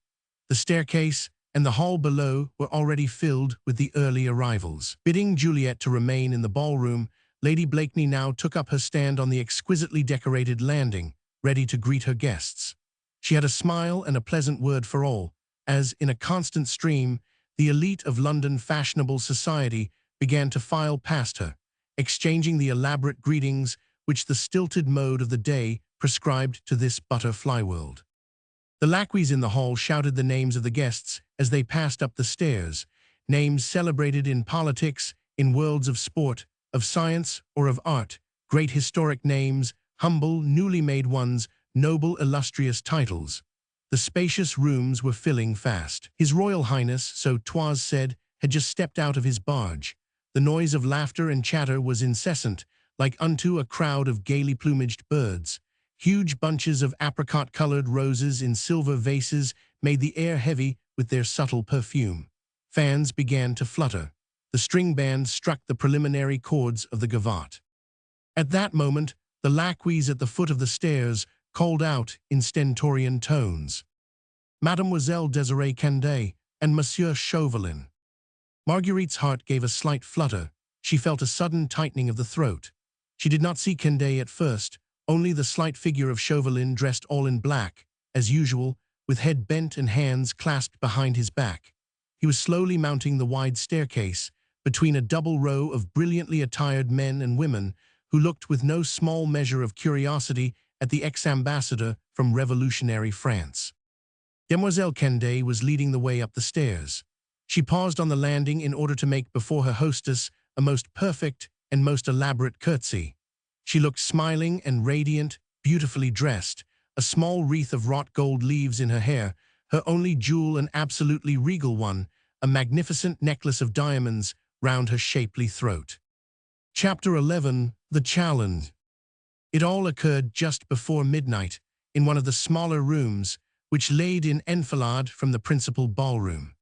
The staircase and the hall below were already filled with the early arrivals. Bidding Juliet to remain in the ballroom, Lady Blakeney now took up her stand on the exquisitely decorated landing, ready to greet her guests. She had a smile and a pleasant word for all, as, in a constant stream, the elite of London fashionable society began to file past her, exchanging the elaborate greetings which the stilted mode of the day prescribed to this butterfly world. The lacqueys in the hall shouted the names of the guests as they passed up the stairs, names celebrated in politics, in worlds of sport, of science, or of art, great historic names, humble, newly made ones, noble, illustrious titles. The spacious rooms were filling fast. His Royal Highness, so 'twas said, had just stepped out of his barge. The noise of laughter and chatter was incessant, like unto a crowd of gaily plumaged birds. Huge bunches of apricot-colored roses in silver vases made the air heavy with their subtle perfume. Fans began to flutter. The string band struck the preliminary chords of the gavotte. At that moment, the lacqueys at the foot of the stairs called out in stentorian tones, "Mademoiselle Désirée Canday and Monsieur Chauvelin." Marguerite's heart gave a slight flutter. She felt a sudden tightening of the throat. She did not see Canday at first, only the slight figure of Chauvelin dressed all in black, as usual, with head bent and hands clasped behind his back. He was slowly mounting the wide staircase, between a double row of brilliantly attired men and women who looked with no small measure of curiosity at the ex-ambassador from revolutionary France. Demoiselle Canday was leading the way up the stairs. She paused on the landing in order to make before her hostess a most perfect and most elaborate curtsy. She looked smiling and radiant, beautifully dressed, a small wreath of wrought gold leaves in her hair, her only jewel an absolutely regal one, a magnificent necklace of diamonds round her shapely throat. Chapter 11. The Challenge. It all occurred just before midnight, in one of the smaller rooms, which laid in enfilade from the principal ballroom.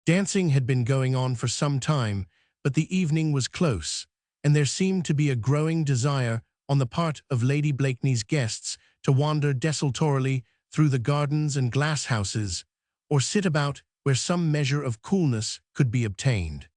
Dancing had been going on for some time, but the evening was close, and there seemed to be a growing desire on the part of Lady Blakeney's guests to wander desultorily through the gardens and glasshouses, or sit about where some measure of coolness could be obtained.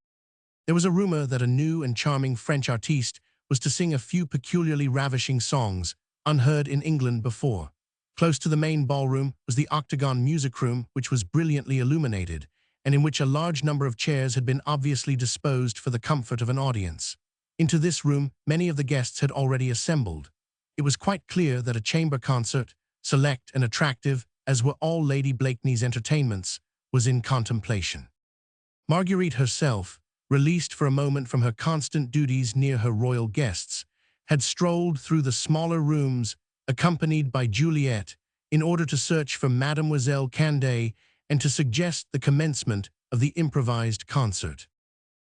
There was a rumor that a new and charming French artiste was to sing a few peculiarly ravishing songs, unheard in England before. Close to the main ballroom was the octagon music room, which was brilliantly illuminated, and in which a large number of chairs had been obviously disposed for the comfort of an audience. Into this room many of the guests had already assembled. It was quite clear that a chamber concert, select and attractive as were all Lady Blakeney's entertainments, was in contemplation. Marguerite herself, released for a moment from her constant duties near her royal guests, had strolled through the smaller rooms, accompanied by Juliet, in order to search for Mademoiselle Canday and to suggest the commencement of the improvised concert.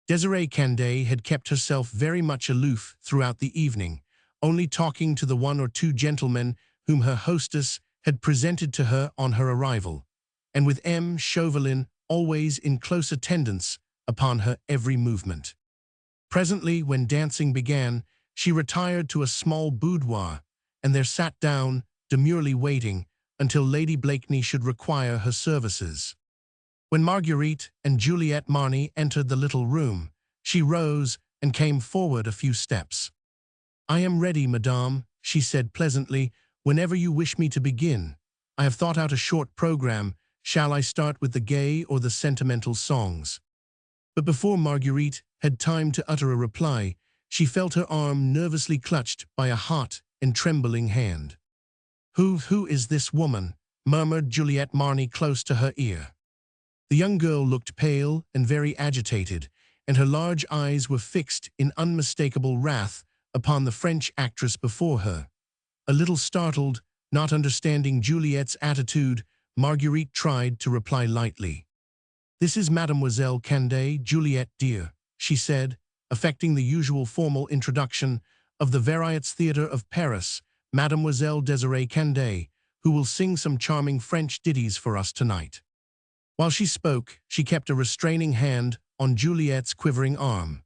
Désirée Canday had kept herself very much aloof throughout the evening, only talking to the one or two gentlemen whom her hostess had presented to her on her arrival, and with M. Chauvelin always in close attendance upon her every movement. Presently, when dancing began, she retired to a small boudoir, and there sat down, demurely waiting, until Lady Blakeney should require her services. When Marguerite and Juliet Marny entered the little room, she rose and came forward a few steps. "I am ready, madame," she said pleasantly, "whenever you wish me to begin. I have thought out a short program. Shall I start with the gay or the sentimental songs?" But before Marguerite had time to utter a reply, she felt her arm nervously clutched by a hot and trembling hand. Who is this woman?" murmured Juliet Marny close to her ear. The young girl looked pale and very agitated, and her large eyes were fixed in unmistakable wrath upon the French actress before her. A little startled, not understanding Juliet's attitude, Marguerite tried to reply lightly. "This is Mademoiselle Candet, Juliet dear," she said, affecting the usual formal introduction of the Variétés Theatre of Paris, Mademoiselle Désirée Candet, who will sing some charming French ditties for us tonight. While she spoke, she kept a restraining hand on Juliet's quivering arm.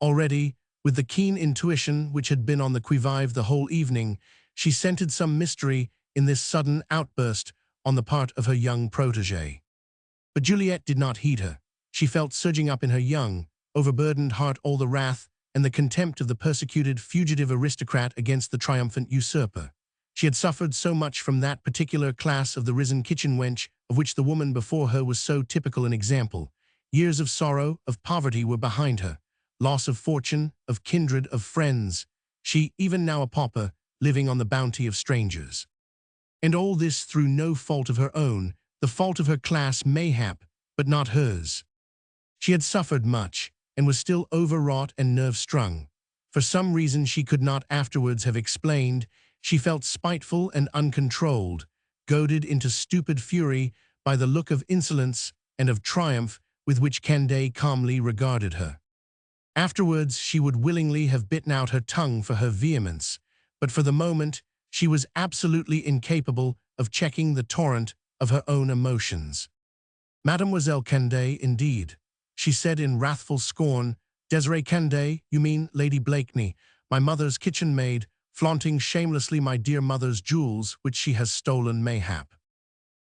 Already, with the keen intuition which had been on the qui-vive the whole evening, she scented some mystery in this sudden outburst on the part of her young protégée. But Juliet did not heed her. She felt surging up in her young, overburdened heart all the wrath and the contempt of the persecuted fugitive aristocrat against the triumphant usurper. She had suffered so much from that particular class of the risen kitchen wench of which the woman before her was so typical an example. Years of sorrow, of poverty were behind her, loss of fortune, of kindred, of friends. She, even now a pauper, living on the bounty of strangers. And all this through no fault of her own, the fault of her class mayhap, but not hers. She had suffered much, and was still overwrought and nerve-strung. For some reason she could not afterwards have explained, she felt spiteful and uncontrolled, goaded into stupid fury by the look of insolence and of triumph with which Candet calmly regarded her. Afterwards she would willingly have bitten out her tongue for her vehemence, but for the moment she was absolutely incapable of checking the torrent of her own emotions. "Mademoiselle Candet, indeed," she said in wrathful scorn. "Désirée Candet, you mean Lady Blakeney, my mother's kitchen maid, flaunting shamelessly my dear mother's jewels, which she has stolen mayhap."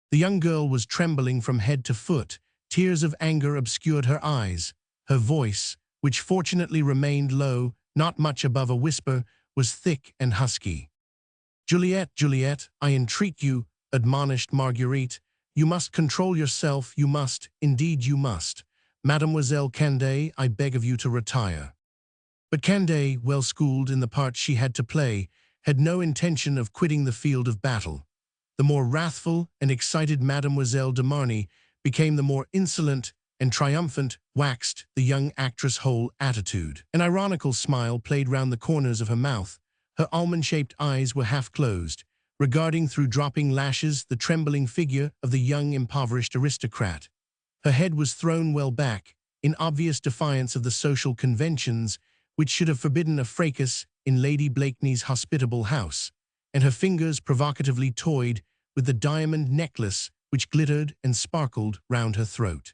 The young girl was trembling from head to foot. Tears of anger obscured her eyes. Her voice, which fortunately remained low, not much above a whisper, was thick and husky. "Juliet, Juliet, I entreat you," admonished Marguerite. "You must control yourself, you must, indeed you must. Mademoiselle Candet, I beg of you to retire." But Candet, well schooled in the part she had to play, had no intention of quitting the field of battle. The more wrathful and excited Mademoiselle de Marny became, the more insolent and triumphant waxed the young actress' whole attitude. An ironical smile played round the corners of her mouth. Her almond-shaped eyes were half closed, regarding through dropping lashes the trembling figure of the young impoverished aristocrat. Her head was thrown well back, in obvious defiance of the social conventions which should have forbidden a fracas in Lady Blakeney's hospitable house, and her fingers provocatively toyed with the diamond necklace which glittered and sparkled round her throat.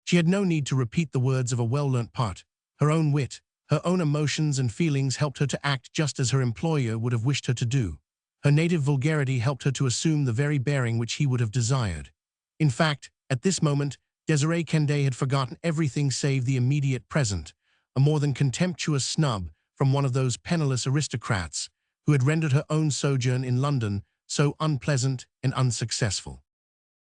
She had no need to repeat the words of a well-learnt part. Her own wit, her own emotions and feelings helped her to act just as her employer would have wished her to do. Her native vulgarity helped her to assume the very bearing which he would have desired. In fact, at this moment, Désirée Candet had forgotten everything save the immediate present, a more than contemptuous snub from one of those penniless aristocrats who had rendered her own sojourn in London so unpleasant and unsuccessful.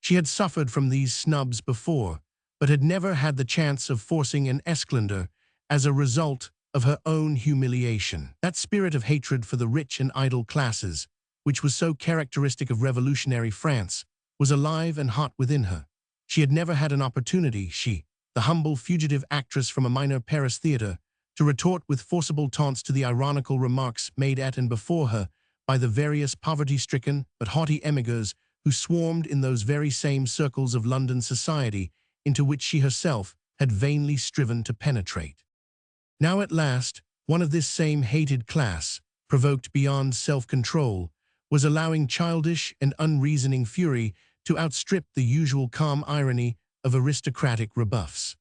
She had suffered from these snubs before, but had never had the chance of forcing an esclandre as a result of her own humiliation. That spirit of hatred for the rich and idle classes, which was so characteristic of revolutionary France, was alive and hot within her. She had never had an opportunity, she, the humble fugitive actress from a minor Paris theatre, to retort with forcible taunts to the ironical remarks made at and before her by the various poverty-stricken but haughty émigrés who swarmed in those very same circles of London society into which she herself had vainly striven to penetrate. Now at last, one of this same hated class, provoked beyond self-control, was allowing childish and unreasoning fury to outstrip the usual calm irony of aristocratic rebuffs.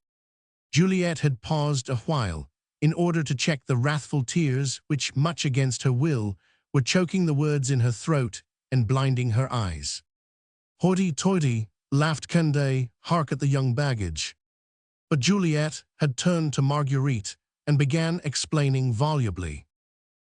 Juliet had paused a while, in order to check the wrathful tears which, much against her will, were choking the words in her throat and blinding her eyes. "Hoity-toity," laughed Candet, "hark at the young baggage." But Juliet had turned to Marguerite and began explaining volubly.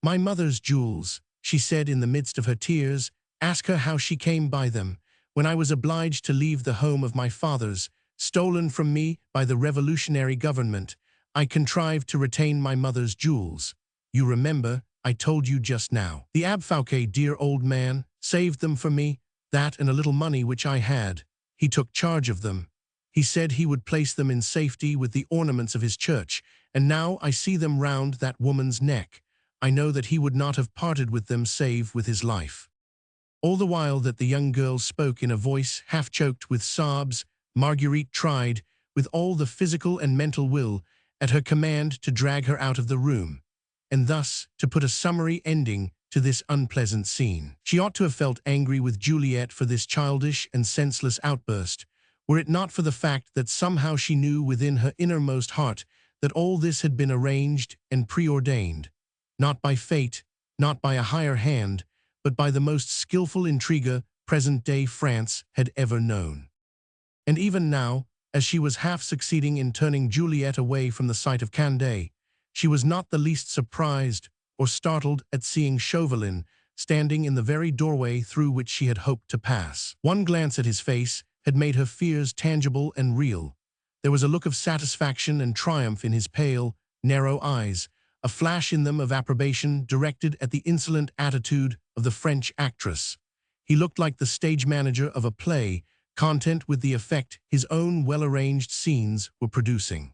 "My mother's jewels," she said in the midst of her tears. "Ask her how she came by them, when I was obliged to leave the home of my fathers, stolen from me by the revolutionary government. I contrived to retain my mother's jewels. You remember, I told you just now. The Abbe Fouquet, dear old man, saved them for me, that and a little money which I had. He took charge of them. He said he would place them in safety with the ornaments of his church, and now I see them round that woman's neck. I know that he would not have parted with them save with his life." All the while that the young girl spoke in a voice half-choked with sobs, Marguerite tried, with all the physical and mental will at her command, to drag her out of the room, and thus to put a summary ending to this unpleasant scene. She ought to have felt angry with Juliet for this childish and senseless outburst, were it not for the fact that somehow she knew within her innermost heart that all this had been arranged and preordained, not by fate, not by a higher hand, but by the most skillful intriguer present-day France had ever known. And even now, as she was half succeeding in turning Juliet away from the sight of Candé, she was not the least surprised or startled at seeing Chauvelin standing in the very doorway through which she had hoped to pass. One glance at his face had made her fears tangible and real. There was a look of satisfaction and triumph in his pale, narrow eyes, a flash in them of approbation directed at the insolent attitude of the French actress. He looked like the stage manager of a play, content with the effect his own well-arranged scenes were producing.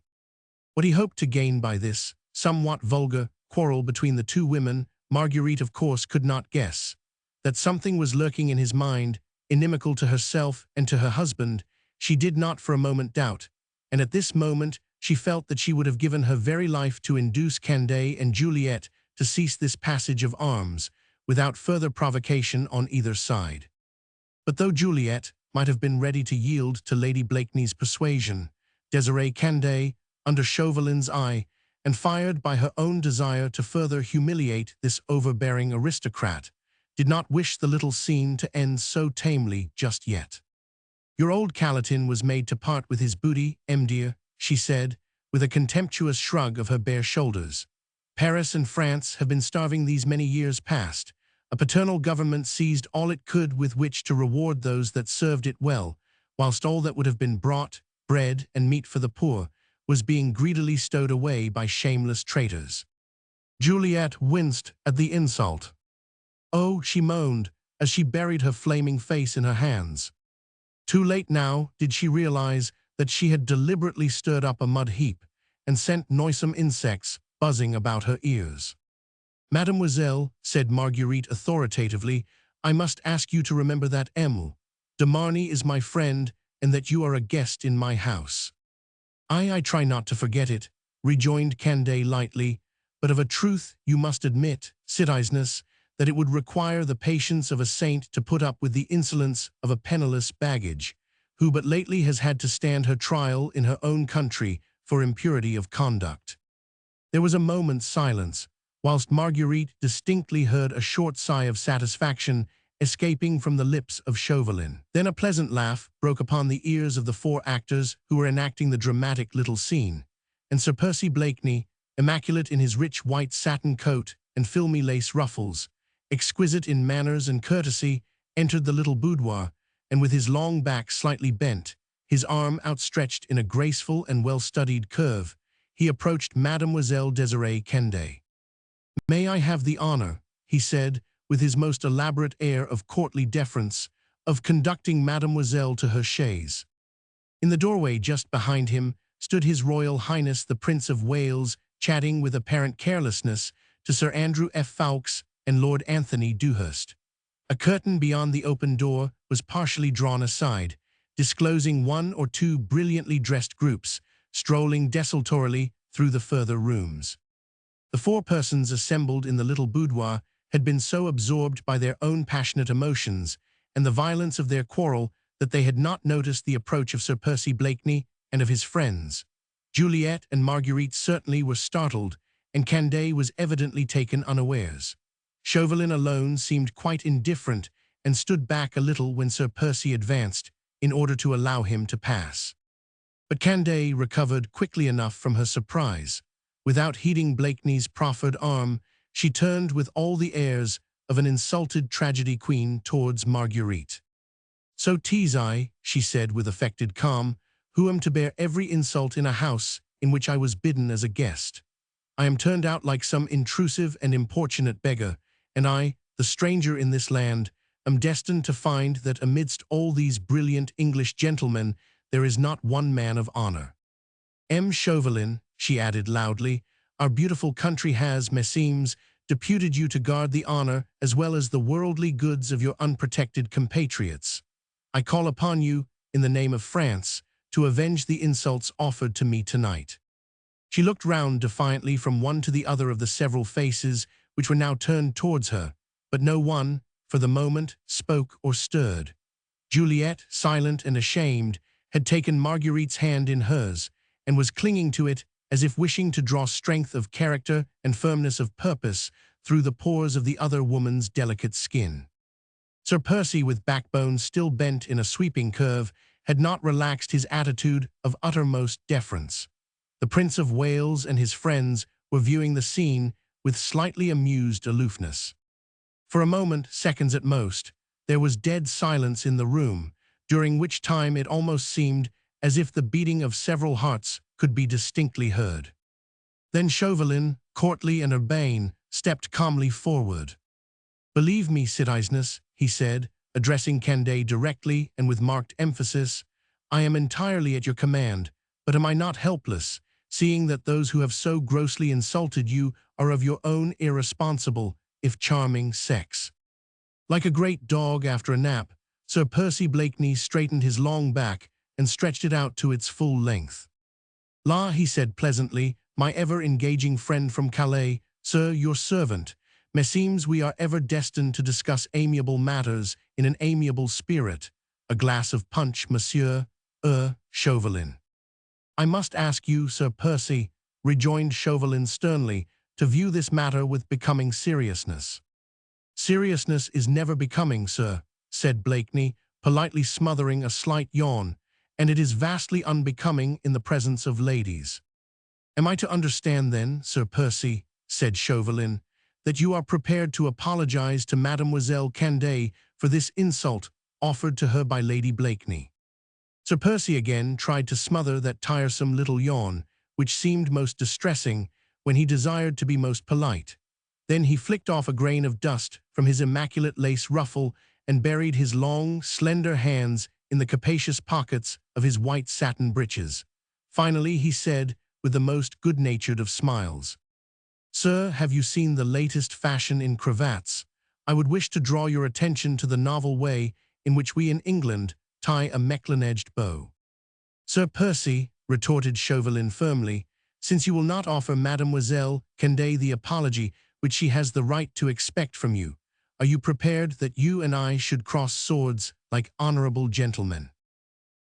What he hoped to gain by this, somewhat vulgar, quarrel between the two women, Marguerite of course could not guess. That something was lurking in his mind, inimical to herself and to her husband, she did not for a moment doubt, and at this moment she felt that she would have given her very life to induce Candé and Juliet to cease this passage of arms, without further provocation on either side. But though Juliet might have been ready to yield to Lady Blakeney's persuasion, Desirée Candé, under Chauvelin's eye, and fired by her own desire to further humiliate this overbearing aristocrat, did not wish the little scene to end so tamely just yet. "Your old Calatin was made to part with his booty, dear," she said, with a contemptuous shrug of her bare shoulders. "Paris and France have been starving these many years past. A paternal government seized all it could with which to reward those that served it well, whilst all that would have been brought, bread and meat for the poor, was being greedily stowed away by shameless traitors." Juliet winced at the insult. "Oh," she moaned, as she buried her flaming face in her hands. Too late now did she realize that she had deliberately stirred up a mud heap and sent noisome insects buzzing about her ears. "Mademoiselle," said Marguerite authoritatively, "I must ask you to remember that de Marny is my friend and that you are a guest in my house." I try not to forget it," rejoined Candé lightly, "but of a truth you must admit, citizeness, that it would require the patience of a saint to put up with the insolence of a penniless baggage, who but lately has had to stand her trial in her own country for impurity of conduct." There was a moment's silence, whilst Marguerite distinctly heard a short sigh of satisfaction escaping from the lips of Chauvelin. Then a pleasant laugh broke upon the ears of the four actors who were enacting the dramatic little scene, and Sir Percy Blakeney, immaculate in his rich white satin coat and filmy lace ruffles, exquisite in manners and courtesy, entered the little boudoir, and with his long back slightly bent, his arm outstretched in a graceful and well-studied curve, he approached Mademoiselle Desirée Candé. "May I have the honor," he said, with his most elaborate air of courtly deference, "of conducting Mademoiselle to her chaise." In the doorway just behind him stood His Royal Highness the Prince of Wales, chatting with apparent carelessness to Sir Andrew F. Ffoulkes and Lord Anthony Dewhurst. A curtain beyond the open door was partially drawn aside, disclosing one or two brilliantly dressed groups, strolling desultorily through the further rooms. The four persons assembled in the little boudoir had been so absorbed by their own passionate emotions and the violence of their quarrel that they had not noticed the approach of Sir Percy Blakeney and of his friends. Juliet and Marguerite certainly were startled, and Candé was evidently taken unawares. Chauvelin alone seemed quite indifferent and stood back a little when Sir Percy advanced in order to allow him to pass. But Candé recovered quickly enough from her surprise. Without heeding Blakeney's proffered arm, she turned with all the airs of an insulted tragedy queen towards Marguerite. "So 'tis I," she said with affected calm, "who am to bear every insult in a house in which I was bidden as a guest. I am turned out like some intrusive and importunate beggar, and I, the stranger in this land, am destined to find that amidst all these brilliant English gentlemen there is not one man of honor. Chauvelin," she added loudly, "our beautiful country has, meseems, deputed you to guard the honor as well as the worldly goods of your unprotected compatriots. I call upon you, in the name of France, to avenge the insults offered to me tonight." She looked round defiantly from one to the other of the several faces which were now turned towards her, but no one, for the moment, spoke or stirred. Juliet, silent and ashamed, had taken Marguerite's hand in hers, and was clinging to it as if wishing to draw strength of character and firmness of purpose through the pores of the other woman's delicate skin. Sir Percy, with backbone still bent in a sweeping curve, had not relaxed his attitude of uttermost deference. The Prince of Wales and his friends were viewing the scene with slightly amused aloofness. For a moment, seconds at most, there was dead silence in the room, during which time it almost seemed as if the beating of several hearts could be distinctly heard. Then Chauvelin, courtly and urbane, stepped calmly forward. "Believe me, citizeness," he said, addressing Candace directly and with marked emphasis, "I am entirely at your command, but am I not helpless, seeing that those who have so grossly insulted you are of your own irresponsible, if charming, sex?" Like a great dog after a nap, Sir Percy Blakeney straightened his long back and stretched it out to its full length. "La," he said pleasantly, "my ever-engaging friend from Calais, sir, your servant. Meseems we are ever destined to discuss amiable matters in an amiable spirit. A glass of punch, monsieur, Chauvelin." "I must ask you, Sir Percy," rejoined Chauvelin sternly, "to view this matter with becoming seriousness." "Seriousness is never becoming, sir," said Blakeney, politely smothering a slight yawn, "and it is vastly unbecoming in the presence of ladies." "Am I to understand then, Sir Percy," said Chauvelin, "that you are prepared to apologize to Mademoiselle Candace for this insult offered to her by Lady Blakeney?" Sir Percy again tried to smother that tiresome little yawn, which seemed most distressing when he desired to be most polite. Then he flicked off a grain of dust from his immaculate lace ruffle and buried his long, slender hands in the capacious pockets of his white satin breeches. Finally he said, with the most good-natured of smiles, "Sir, have you seen the latest fashion in cravats? I would wish to draw your attention to the novel way in which we in England tie a Mechlin-edged bow." "Sir Percy," retorted Chauvelin firmly, "since you will not offer Mademoiselle Candace the apology which she has the right to expect from you, are you prepared that you and I should cross swords like honorable gentlemen?"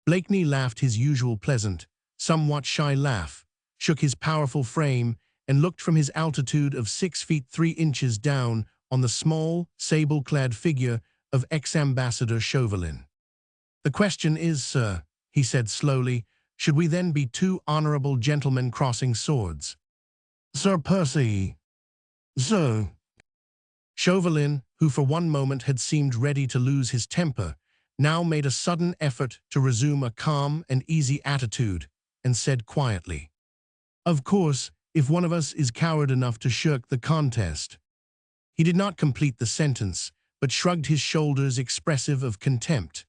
Blakeney laughed his usual pleasant, somewhat shy laugh, shook his powerful frame, and looked from his altitude of 6 feet 3 inches down on the small, sable-clad figure of ex-ambassador Chauvelin. "The question is, sir," he said slowly, "should we then be two honorable gentlemen crossing swords?" "Sir Percy, sir." Chauvelin, who for one moment had seemed ready to lose his temper, now made a sudden effort to resume a calm and easy attitude, and said quietly, "Of course, if one of us is coward enough to shirk the contest." He did not complete the sentence, but shrugged his shoulders expressive of contempt.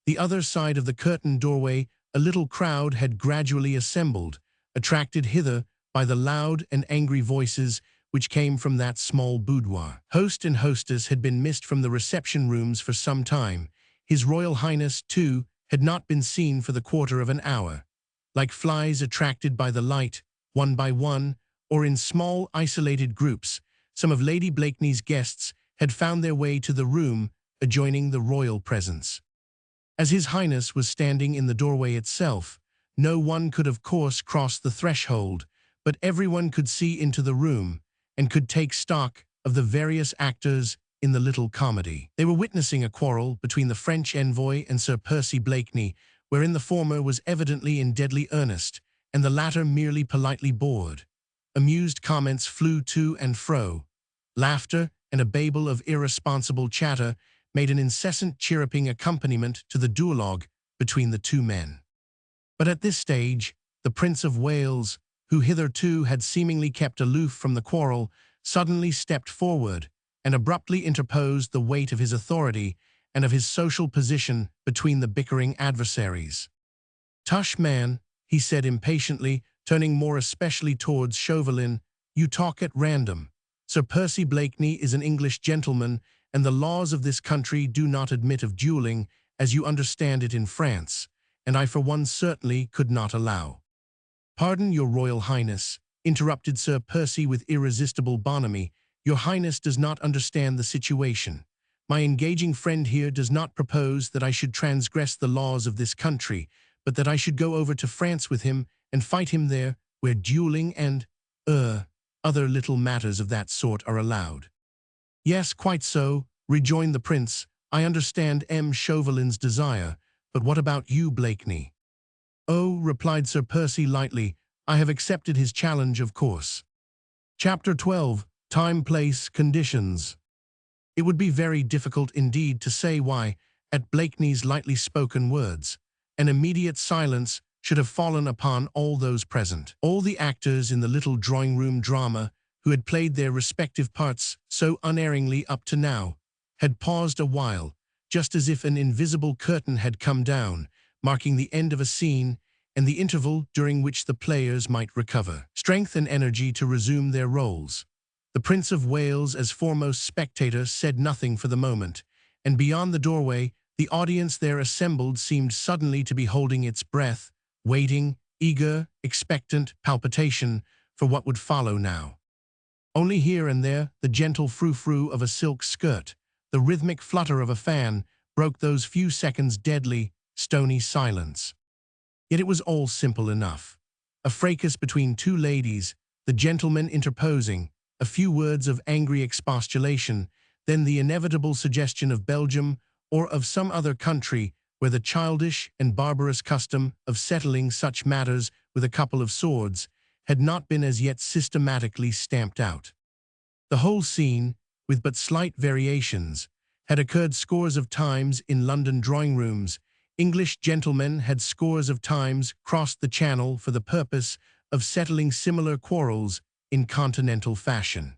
The other side of the curtained doorway a little crowd had gradually assembled, attracted hither by the loud and angry voices which came from that small boudoir. Host and hostess had been missed from the reception rooms for some time. His Royal Highness, too, had not been seen for the quarter of an hour. Like flies attracted by the light, one by one, or in small isolated groups, some of Lady Blakeney's guests had found their way to the room adjoining the royal presence. As His Highness was standing in the doorway itself, no one could of course cross the threshold, but everyone could see into the room, and could take stock of the various actors in the little comedy. They were witnessing a quarrel between the French envoy and Sir Percy Blakeney, wherein the former was evidently in deadly earnest, and the latter merely politely bored. Amused comments flew to and fro. Laughter and a babel of irresponsible chatter made an incessant chirruping accompaniment to the duologue between the two men. But at this stage, the Prince of Wales, who hitherto had seemingly kept aloof from the quarrel, suddenly stepped forward and abruptly interposed the weight of his authority and of his social position between the bickering adversaries. "Tush, man," he said impatiently, turning more especially towards Chauvelin, "you talk at random. Sir Percy Blakeney is an English gentleman, and the laws of this country do not admit of dueling, as you understand it in France, and I for one certainly could not allow." "Pardon, your Royal Highness," interrupted Sir Percy with irresistible bonhomie. "Your Highness does not understand the situation. My engaging friend here does not propose that I should transgress the laws of this country, but that I should go over to France with him and fight him there, where dueling and, other little matters of that sort are allowed." "Yes, quite so," rejoined the prince. "I understand M. Chauvelin's desire, but what about you, Blakeney?" "Oh," replied Sir Percy lightly, "I have accepted his challenge, of course." Chapter 12. Time, Place, Conditions. It would be very difficult indeed to say why, at Blakeney's lightly spoken words, an immediate silence should have fallen upon all those present. All the actors in the little drawing-room drama, who had played their respective parts so unerringly up to now, had paused a while, just as if an invisible curtain had come down, marking the end of a scene and the interval during which the players might recover strength and energy to resume their roles. The Prince of Wales, as foremost spectator, said nothing for the moment, and beyond the doorway, the audience there assembled seemed suddenly to be holding its breath, waiting, eager, expectant, palpitation, for what would follow now. Only here and there, the gentle frou-frou of a silk skirt, the rhythmic flutter of a fan, broke those few seconds' deadly, stony silence. Yet it was all simple enough. A fracas between two ladies, the gentleman interposing, a few words of angry expostulation, then the inevitable suggestion of Belgium or of some other country where the childish and barbarous custom of settling such matters with a couple of swords had not been as yet systematically stamped out. The whole scene, with but slight variations, had occurred scores of times in London drawing-rooms. English gentlemen had scores of times crossed the Channel for the purpose of settling similar quarrels in continental fashion.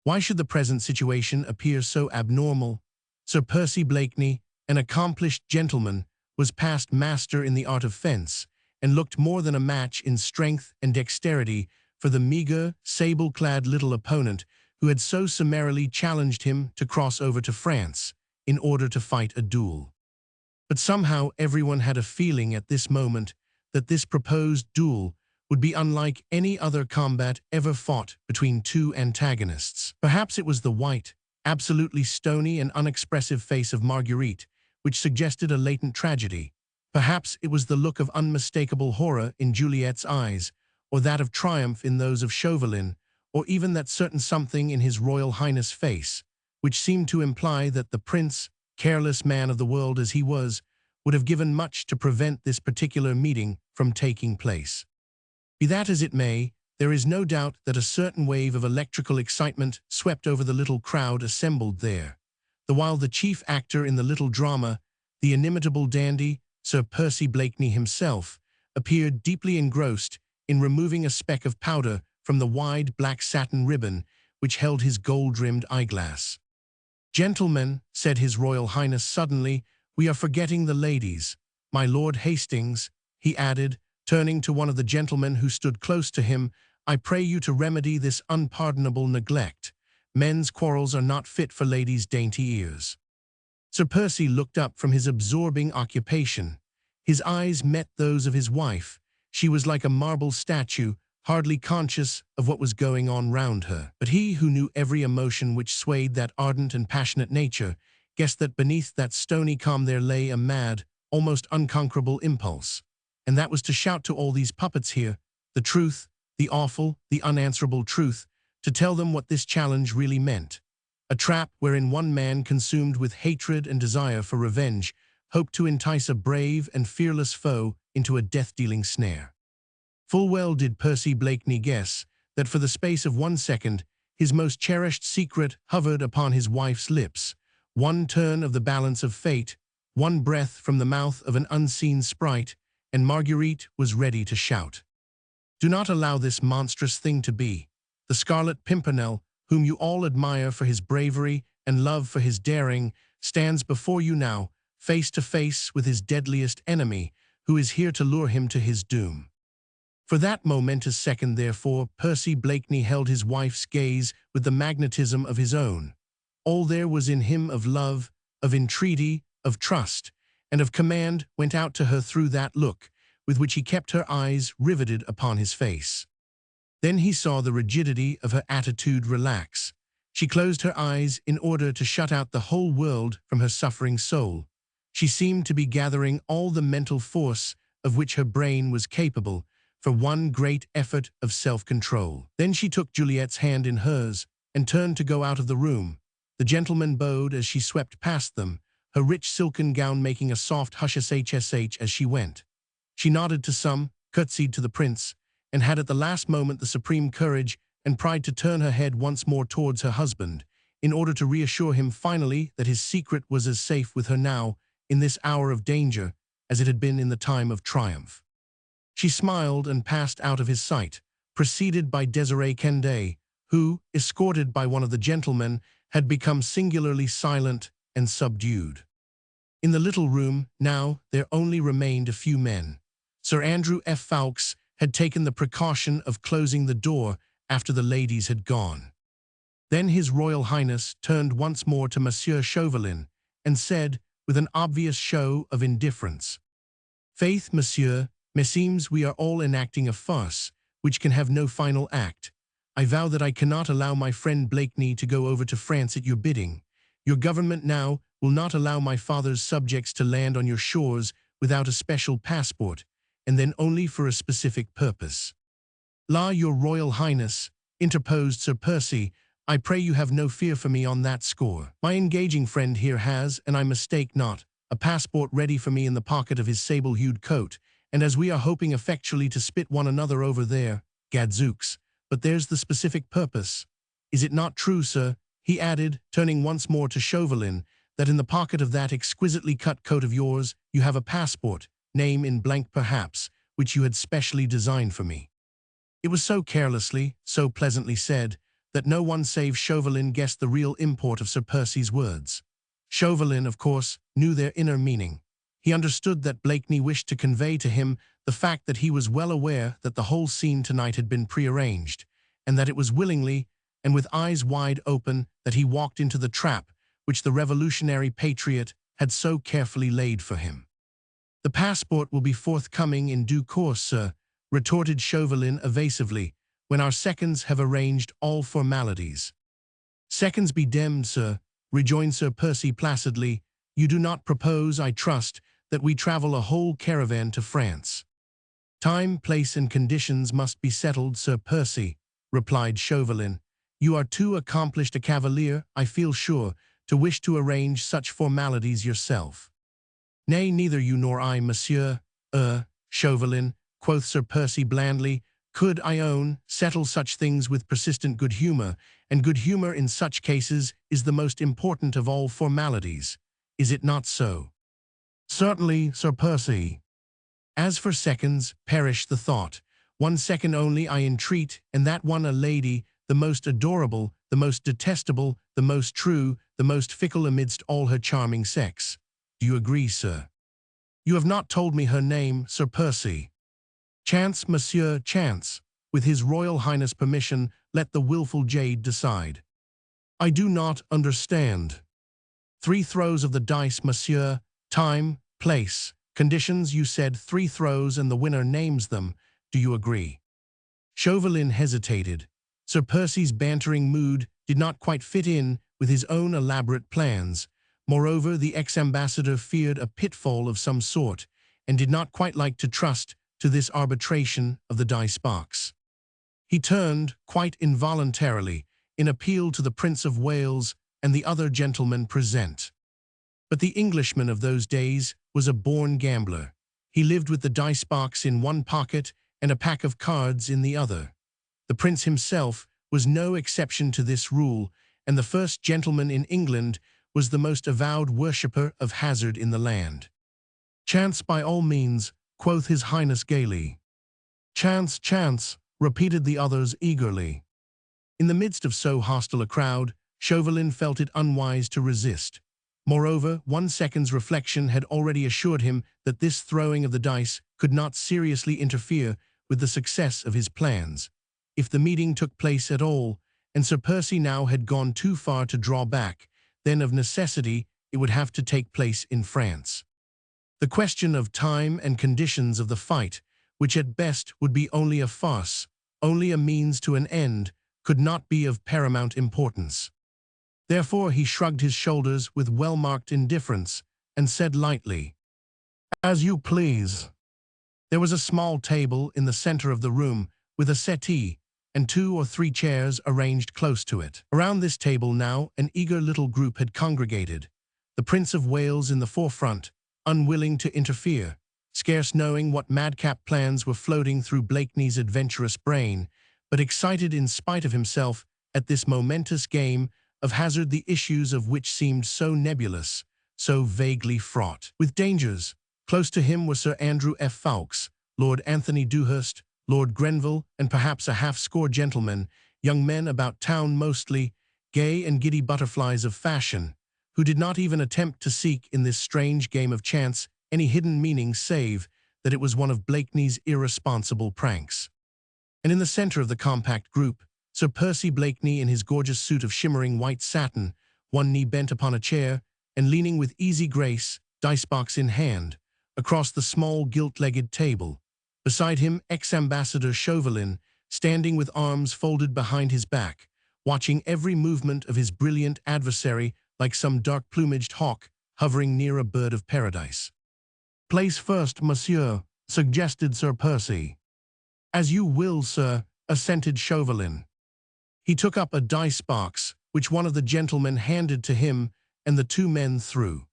Why should the present situation appear so abnormal? Sir Percy Blakeney, an accomplished gentleman, was past master in the art of fence, and looked more than a match in strength and dexterity for the meagre, sable-clad little opponent who had so summarily challenged him to cross over to France in order to fight a duel. But somehow everyone had a feeling at this moment that this proposed duel would be unlike any other combat ever fought between two antagonists. Perhaps it was the white, absolutely stony and unexpressive face of Marguerite, which suggested a latent tragedy. Perhaps it was the look of unmistakable horror in Juliet's eyes, or that of triumph in those of Chauvelin, or even that certain something in his Royal Highness' face, which seemed to imply that the prince, careless man of the world as he was, would have given much to prevent this particular meeting from taking place. Be that as it may, there is no doubt that a certain wave of electrical excitement swept over the little crowd assembled there, the while the chief actor in the little drama, the inimitable dandy, Sir Percy Blakeney himself, appeared deeply engrossed in removing a speck of powder from the wide black satin ribbon which held his gold-rimmed eyeglass. "Gentlemen," said His Royal Highness suddenly, "we are forgetting the ladies. My Lord Hastings," he added, turning to one of the gentlemen who stood close to him, "I pray you to remedy this unpardonable neglect. Men's quarrels are not fit for ladies' dainty ears." Sir Percy looked up from his absorbing occupation. His eyes met those of his wife. She was like a marble statue, hardly conscious of what was going on round her. But he who knew every emotion which swayed that ardent and passionate nature, guessed that beneath that stony calm there lay a mad, almost unconquerable impulse. And that was to shout to all these puppets here, the truth, the awful, the unanswerable truth, to tell them what this challenge really meant. A trap wherein one man, consumed with hatred and desire for revenge, hoped to entice a brave and fearless foe into a death-dealing snare. Full well did Percy Blakeney guess that for the space of 1 second, his most cherished secret hovered upon his wife's lips. One turn of the balance of fate, one breath from the mouth of an unseen sprite, and Marguerite was ready to shout. "Do not allow this monstrous thing to be. The Scarlet Pimpernel, whom you all admire for his bravery and love for his daring, stands before you now, face to face with his deadliest enemy, who is here to lure him to his doom." For that momentous second, therefore, Percy Blakeney held his wife's gaze with the magnetism of his own. All there was in him of love, of entreaty, of trust, and of command went out to her through that look, with which he kept her eyes riveted upon his face. Then he saw the rigidity of her attitude relax. She closed her eyes in order to shut out the whole world from her suffering soul. She seemed to be gathering all the mental force of which her brain was capable for one great effort of self-control. Then she took Juliet's hand in hers and turned to go out of the room. The gentleman bowed as she swept past them, her rich silken gown making a soft hush-shh as she went. She nodded to some, curtsied to the prince, and had at the last moment the supreme courage and pride to turn her head once more towards her husband, in order to reassure him finally that his secret was as safe with her now, in this hour of danger, as it had been in the time of triumph. She smiled and passed out of his sight, preceded by Desiree Canday, who, escorted by one of the gentlemen, had become singularly silent and subdued. In the little room, now, there only remained a few men. Sir Andrew F. Ffoulkes had taken the precaution of closing the door after the ladies had gone. Then His Royal Highness turned once more to Monsieur Chauvelin and said, with an obvious show of indifference, "Faith, monsieur, meseems we are all enacting a farce, which can have no final act. I vow that I cannot allow my friend Blakeney to go over to France at your bidding. Your government now will not allow my father's subjects to land on your shores without a special passport, and then only for a specific purpose." "La, your Royal Highness," interposed Sir Percy, "I pray you have no fear for me on that score. My engaging friend here has, and I mistake not, a passport ready for me in the pocket of his sable-hued coat, and as we are hoping effectually to spit one another over there, gadzooks, but there's the specific purpose. Is it not true, sir," he added, turning once more to Chauvelin, "that in the pocket of that exquisitely cut coat of yours you have a passport, name in blank perhaps, which you had specially designed for me?" It was so carelessly, so pleasantly said, that no one save Chauvelin guessed the real import of Sir Percy's words. Chauvelin, of course, knew their inner meaning. He understood that Blakeney wished to convey to him the fact that he was well aware that the whole scene tonight had been prearranged, and that it was willingly, and with eyes wide open, that he walked into the trap which the revolutionary patriot had so carefully laid for him. "The passport will be forthcoming in due course, sir," retorted Chauvelin evasively, "when our seconds have arranged all formalities." "Seconds be demmed, sir," rejoined Sir Percy placidly. "You do not propose, I trust, that we travel a whole caravan to France." "Time, place, and conditions must be settled, Sir Percy," replied Chauvelin. "You are too accomplished a cavalier, I feel sure, to wish to arrange such formalities yourself." "Nay, neither you nor I, monsieur, Chauvelin," quoth Sir Percy blandly, "could, I own, settle such things with persistent good humor, and good humor in such cases is the most important of all formalities. Is it not so?" "Certainly, Sir Percy." "As for seconds, perish the thought. 1 second only I entreat, and that one a lady, the most adorable, the most detestable, the most true, the most fickle amidst all her charming sex. Do you agree, sir?" "You have not told me her name, Sir Percy." "Chance, monsieur, chance. With His Royal Highness' permission, let the willful jade decide." "I do not understand." 3 throws of the dice, monsieur. Time, place, conditions. You said 3 throws and the winner names them. Do you agree?" Chauvelin hesitated. Sir Percy's bantering mood did not quite fit in with his own elaborate plans. Moreover, the ex-ambassador feared a pitfall of some sort, and did not quite like to trust to this arbitration of the dice box. He turned, quite involuntarily, in appeal to the Prince of Wales and the other gentlemen present. But the Englishman of those days was a born gambler. He lived with the dice box in one pocket and a pack of cards in the other. The Prince himself was no exception to this rule, and the first gentleman in England was the most avowed worshipper of hazard in the land. "Chance by all means," quoth His Highness gaily. "Chance, chance," repeated the others eagerly. In the midst of so hostile a crowd, Chauvelin felt it unwise to resist. Moreover, 1 second's reflection had already assured him that this throwing of the dice could not seriously interfere with the success of his plans. If the meeting took place at all, and Sir Percy now had gone too far to draw back, then of necessity it would have to take place in France. The question of time and conditions of the fight, which at best would be only a farce, only a means to an end, could not be of paramount importance. Therefore he shrugged his shoulders with well-marked indifference and said lightly, "As you please." There was a small table in the center of the room with a settee and 2 or 3 chairs arranged close to it. Around this table now an eager little group had congregated, the Prince of Wales in the forefront, unwilling to interfere, scarce knowing what madcap plans were floating through Blakeney's adventurous brain, but excited in spite of himself at this momentous game of hazard, the issues of which seemed so nebulous, so vaguely fraught with dangers. Close to him were Sir Andrew F. Ffoulkes, Lord Anthony Dewhurst, Lord Grenville, and perhaps a half-score gentlemen, young men about town mostly, gay and giddy butterflies of fashion, who did not even attempt to seek in this strange game of chance any hidden meaning save that it was one of Blakeney's irresponsible pranks. And in the center of the compact group, Sir Percy Blakeney in his gorgeous suit of shimmering white satin, one knee bent upon a chair, and leaning with easy grace, dice-box in hand, across the small gilt-legged table. Beside him, ex-ambassador Chauvelin, standing with arms folded behind his back, watching every movement of his brilliant adversary like some dark-plumaged hawk hovering near a bird of paradise. "Place first, monsieur," suggested Sir Percy. "As you will, sir," assented Chauvelin. He took up a dice-box, which one of the gentlemen handed to him, and the 2 men threw.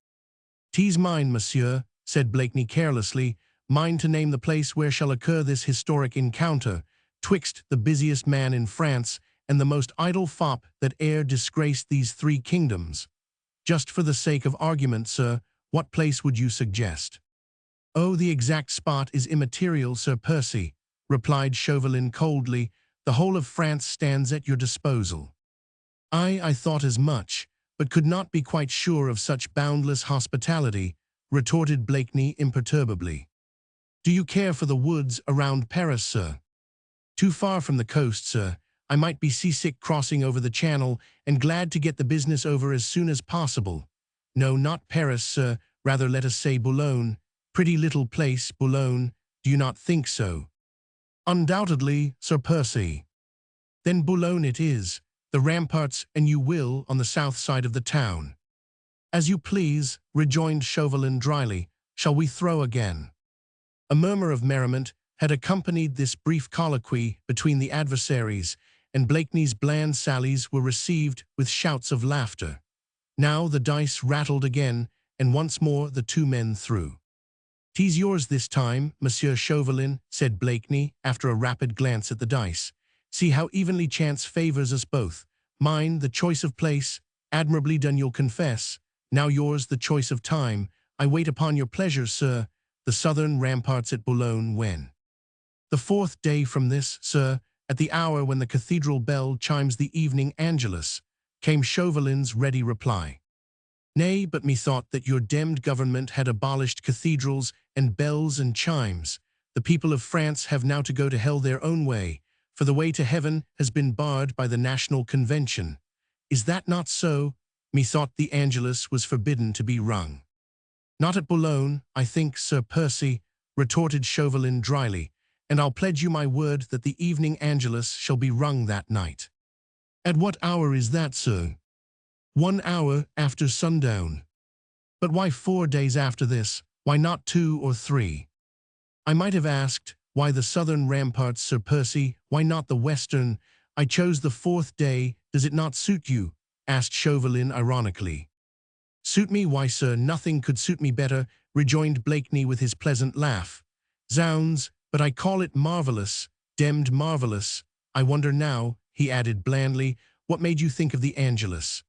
"'Tis mine, monsieur," said Blakeney carelessly, "mine to name the place where shall occur this historic encounter, twixt the busiest man in France and the most idle fop that e'er disgraced these 3 kingdoms. Just for the sake of argument, sir, what place would you suggest?" "Oh, the exact spot is immaterial, Sir Percy," replied Chauvelin coldly. "The whole of France stands at your disposal." I thought as much, but could not be quite sure of such boundless hospitality," retorted Blakeney imperturbably. "Do you care for the woods around Paris, sir?" "Too far from the coast, sir. I might be seasick crossing over the channel and glad to get the business over as soon as possible. No, not Paris, sir, rather let us say Boulogne. Pretty little place, Boulogne, do you not think so?" "Undoubtedly, Sir Percy." "Then Boulogne it is, the ramparts and you will on the south side of the town." "As you please," rejoined Chauvelin dryly. "Shall we throw again?" A murmur of merriment had accompanied this brief colloquy between the adversaries, and Blakeney's bland sallies were received with shouts of laughter. Now the dice rattled again, and once more the 2 men threw. "'Tis yours this time, Monsieur Chauvelin," said Blakeney, after a rapid glance at the dice. "See how evenly chance favors us both. Mine, the choice of place, admirably done you'll confess. Now yours, the choice of time. I wait upon your pleasure, sir. The southern ramparts at Boulogne when?" "The 4th day from this, sir, at the hour when the cathedral bell chimes the evening Angelus," came Chauvelin's ready reply. "Nay, but methought that your demmed government had abolished cathedrals and bells and chimes. The people of France have now to go to hell their own way, for the way to heaven has been barred by the National Convention. Is that not so? Methought the Angelus was forbidden to be rung." "Not at Boulogne, I think, Sir Percy," retorted Chauvelin dryly, "and I'll pledge you my word that the evening Angelus shall be rung that night." "At what hour is that, sir?" "1 hour after sundown." "But why 4 days after this? Why not 2 or 3? "I might have asked, why the southern ramparts, Sir Percy? Why not the western? I chose the 4th day. Does it not suit you?" asked Chauvelin ironically. "Suit me? Why, sir, nothing could suit me better," rejoined Blakeney with his pleasant laugh. "Zounds, but I call it marvelous, demmed marvelous. I wonder now," he added blandly, "what made you think of the Angelus?"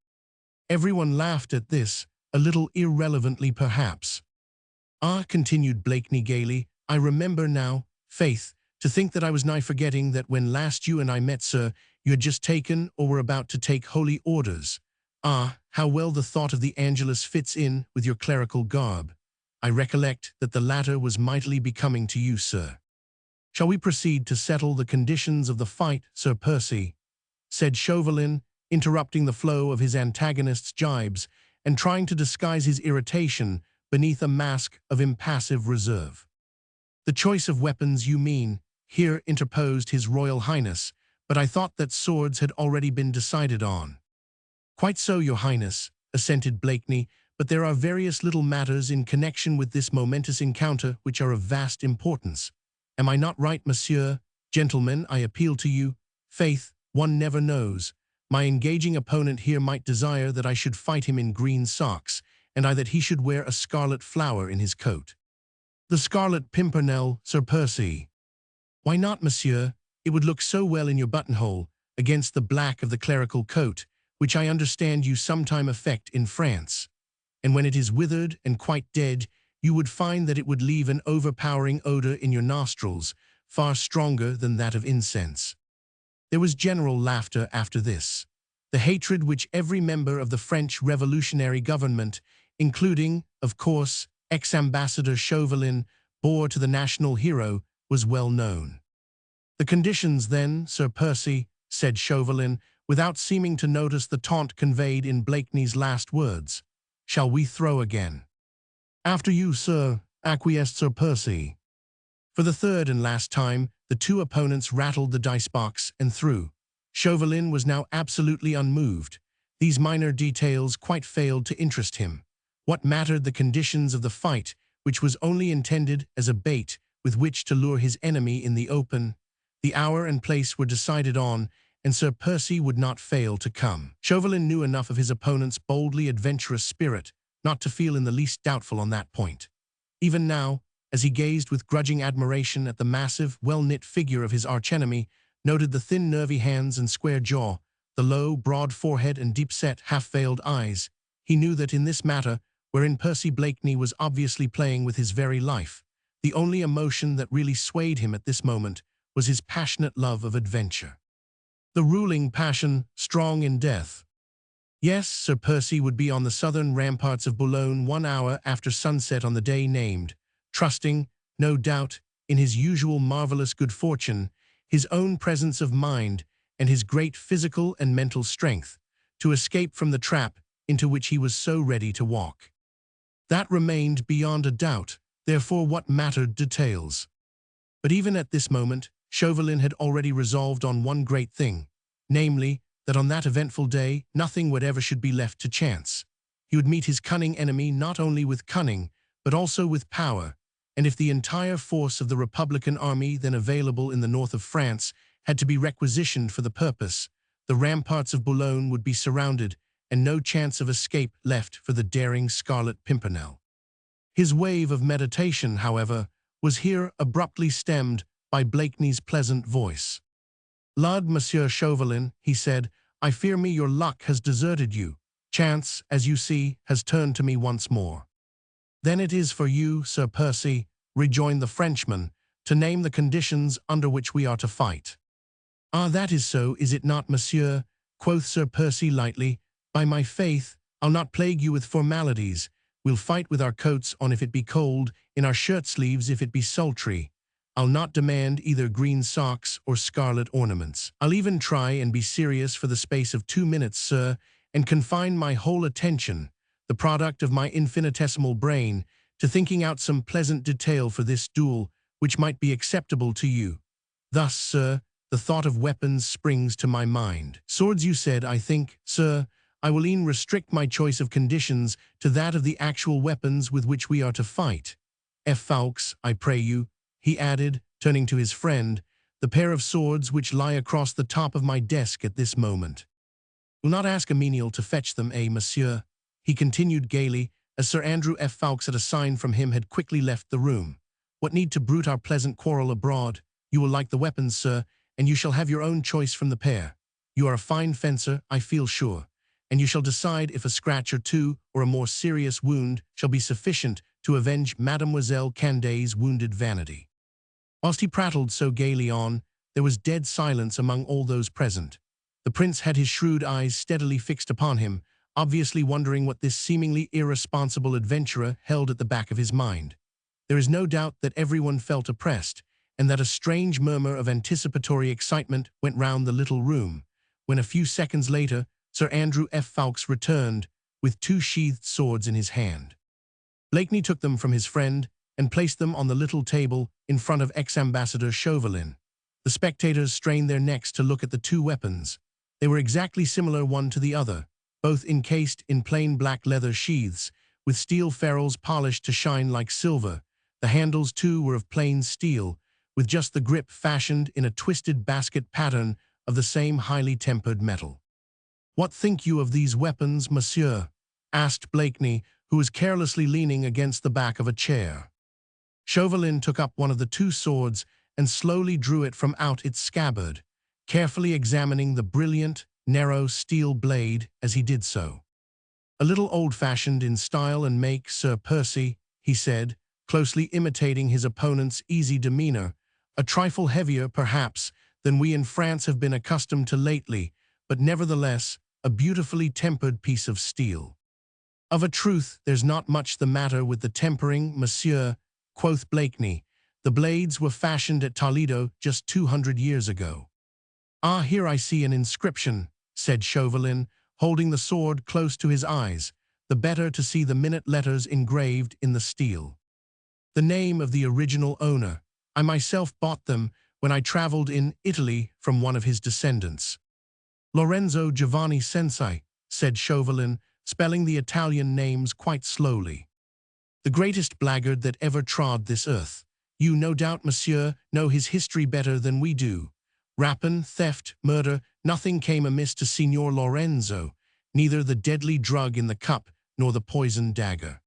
Everyone laughed at this, a little irrelevantly perhaps. "Ah," continued Blakeney gaily, "I remember now. Faith, to think that I was nigh forgetting that when last you and I met, sir, you had just taken or were about to take holy orders. Ah, how well the thought of the Angelus fits in with your clerical garb. I recollect that the latter was mightily becoming to you, sir." "Shall we proceed to settle the conditions of the fight, Sir Percy?" said Chauvelin, interrupting the flow of his antagonist's jibes and trying to disguise his irritation beneath a mask of impassive reserve. "The choice of weapons, you mean," here interposed His Royal Highness, "but I thought that swords had already been decided on." "Quite so, Your Highness," assented Blakeney, "but there are various little matters in connection with this momentous encounter which are of vast importance. Am I not right, monsieur? Gentlemen, I appeal to you. Faith, one never knows. My engaging opponent here might desire that I should fight him in green socks, and I that he should wear a scarlet flower in his coat." "The Scarlet Pimpernel, Sir Percy." "Why not, monsieur? It would look so well in your buttonhole, against the black of the clerical coat, which I understand you sometime affect in France. And when it is withered and quite dead, you would find that it would leave an overpowering odor in your nostrils, far stronger than that of incense." There was general laughter after this. The hatred which every member of the French revolutionary government, including, of course, ex-ambassador Chauvelin, bore to the national hero was well known. "The conditions, then, Sir Percy," said Chauvelin, without seeming to notice the taunt conveyed in Blakeney's last words. "Shall we throw again?" "After you, sir," acquiesced Sir Percy. For the third and last time, the two opponents rattled the dice box and threw. Chauvelin was now absolutely unmoved. These minor details quite failed to interest him. What mattered the conditions of the fight, which was only intended as a bait with which to lure his enemy in the open? The hour and place were decided on, and Sir Percy would not fail to come. Chauvelin knew enough of his opponent's boldly adventurous spirit not to feel in the least doubtful on that point. Even now, as he gazed with grudging admiration at the massive, well-knit figure of his archenemy, noted the thin, nervy hands and square jaw, the low, broad forehead and deep-set, half-veiled eyes, he knew that in this matter, wherein Percy Blakeney was obviously playing with his very life, the only emotion that really swayed him at this moment was his passionate love of adventure. The ruling passion, strong in death. Yes, Sir Percy would be on the southern ramparts of Boulogne 1 hour after sunset on the day named, trusting, no doubt, in his usual marvelous good fortune, his own presence of mind, and his great physical and mental strength, to escape from the trap into which he was so ready to walk. That remained beyond a doubt, therefore what mattered details? But even at this moment, Chauvelin had already resolved on one great thing, namely, that on that eventful day nothing whatever should be left to chance. He would meet his cunning enemy not only with cunning, but also with power, and if the entire force of the Republican army then available in the north of France had to be requisitioned for the purpose, the ramparts of Boulogne would be surrounded and no chance of escape left for the daring Scarlet Pimpernel. His wave of meditation, however, was here abruptly stemmed by Blakeney's pleasant voice. "Lud, Monsieur Chauvelin," he said, "I fear me your luck has deserted you. Chance, as you see, has turned to me once more." "Then it is for you, Sir Percy," rejoined the Frenchman, "to name the conditions under which we are to fight." "Ah, that is so, is it not, monsieur?" quoth Sir Percy lightly. "By my faith, I'll not plague you with formalities. We'll fight with our coats on if it be cold, in our shirt-sleeves if it be sultry. I'll not demand either green socks or scarlet ornaments. I'll even try and be serious for the space of 2 minutes, sir, and confine my whole attention, the product of my infinitesimal brain, to thinking out some pleasant detail for this duel which might be acceptable to you. Thus, sir, the thought of weapons springs to my mind. Swords, you said, I think, sir. I will e'en restrict my choice of conditions to that of the actual weapons with which we are to fight. Fawkes, I pray you," he added, turning to his friend, "the pair of swords which lie across the top of my desk at this moment. Will not ask a menial to fetch them, monsieur?" he continued gaily, as Sir Andrew Fawkes at a sign from him had quickly left the room. "What need to bruit our pleasant quarrel abroad? You will like the weapons, sir, and you shall have your own choice from the pair. You are a fine fencer, I feel sure, and you shall decide if a scratch or two or a more serious wound shall be sufficient to avenge Mademoiselle Candé's wounded vanity." Whilst he prattled so gaily on, there was dead silence among all those present. The prince had his shrewd eyes steadily fixed upon him, obviously wondering what this seemingly irresponsible adventurer held at the back of his mind. There is no doubt that everyone felt oppressed, and that a strange murmur of anticipatory excitement went round the little room, when a few seconds later Sir Andrew F. Ffoulkes returned with two sheathed swords in his hand. Blakeney took them from his friend and placed them on the little table in front of ex-ambassador Chauvelin. The spectators strained their necks to look at the two weapons. They were exactly similar one to the other, both encased in plain black leather sheaths, with steel ferrules polished to shine like silver. The handles, too, were of plain steel, with just the grip fashioned in a twisted basket pattern of the same highly tempered metal. "What think you of these weapons, monsieur?" asked Blakeney, who was carelessly leaning against the back of a chair. Chauvelin took up one of the two swords and slowly drew it from out its scabbard, carefully examining the brilliant, narrow steel blade as he did so. "A little old-fashioned in style and make, Sir Percy," he said, closely imitating his opponent's easy demeanor, "a trifle heavier, perhaps, than we in France have been accustomed to lately, but nevertheless a beautifully tempered piece of steel." "Of a truth, there's not much the matter with the tempering, monsieur," quoth Blakeney. "The blades were fashioned at Toledo just 200 years ago." "Ah, here I see an inscription," said Chauvelin, holding the sword close to his eyes, the better to see the minute letters engraved in the steel. "The name of the original owner. I myself bought them when I traveled in Italy from one of his descendants." "Lorenzo Giovanni Sensei," said Chauvelin, spelling the Italian names quite slowly. "The greatest blackguard that ever trod this earth. You, no doubt, monsieur, know his history better than we do. Rapine, theft, murder, nothing came amiss to Signor Lorenzo, neither the deadly drug in the cup nor the poisoned dagger."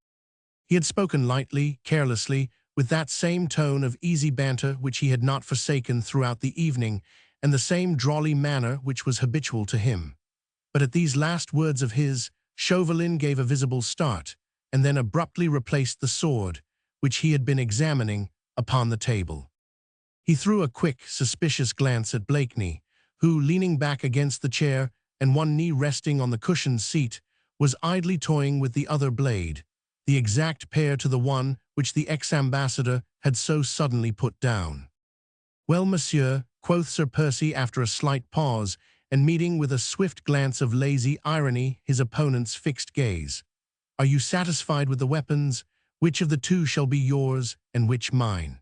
He had spoken lightly, carelessly, with that same tone of easy banter which he had not forsaken throughout the evening, and the same drawly manner which was habitual to him. But at these last words of his, Chauvelin gave a visible start, and then abruptly replaced the sword, which he had been examining, upon the table. He threw a quick, suspicious glance at Blakeney, who, leaning back against the chair and one knee resting on the cushioned seat, was idly toying with the other blade, the exact pair to the one which the ex-ambassador had so suddenly put down. "Well, monsieur," quoth Sir Percy after a slight pause, and meeting with a swift glance of lazy irony his opponent's fixed gaze, "are you satisfied with the weapons? Which of the two shall be yours, and which mine?"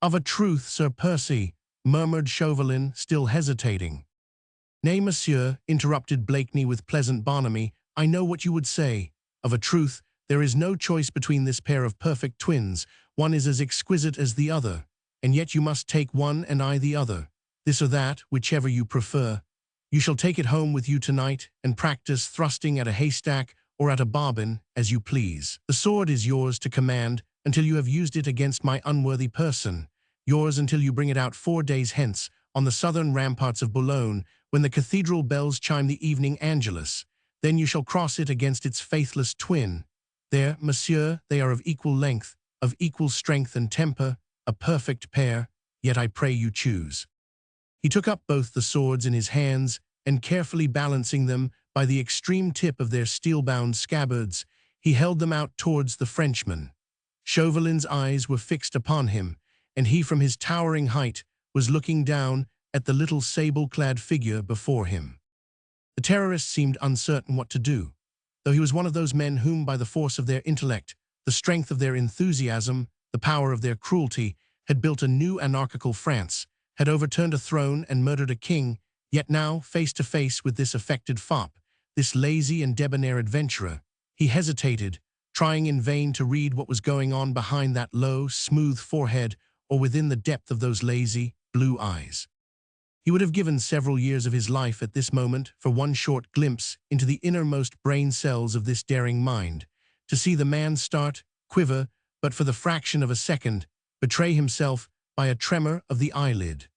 "Of a truth, Sir Percy," murmured Chauvelin, still hesitating. "Nay, monsieur," interrupted Blakeney with pleasant bonhomie, "I know what you would say. Of a truth, there is no choice between this pair of perfect twins. One is as exquisite as the other, and yet you must take one and I the other. This or that, whichever you prefer. You shall take it home with you tonight and practice thrusting at a haystack or at a bobbin, as you please. The sword is yours to command until you have used it against my unworthy person, yours until you bring it out 4 days hence on the southern ramparts of Boulogne, when the cathedral bells chime the evening Angelus. Then you shall cross it against its faithless twin. There, monsieur, they are of equal length, of equal strength and temper, a perfect pair, yet I pray you choose." He took up both the swords in his hands, and carefully balancing them by the extreme tip of their steel-bound scabbards, he held them out towards the Frenchman. Chauvelin's eyes were fixed upon him, and he from his towering height was looking down at the little sable-clad figure before him. The terrorist seemed uncertain what to do, though he was one of those men whom, by the force of their intellect, the strength of their enthusiasm, the power of their cruelty, had built a new anarchical France, had overturned a throne and murdered a king, yet now, face to face with this affected fop, this lazy and debonair adventurer, he hesitated, trying in vain to read what was going on behind that low, smooth forehead or within the depth of those lazy, blue eyes. He would have given several years of his life at this moment for one short glimpse into the innermost brain cells of this daring mind, to see the man start, quiver, but for the fraction of a second, betray himself by a tremor of the eyelid.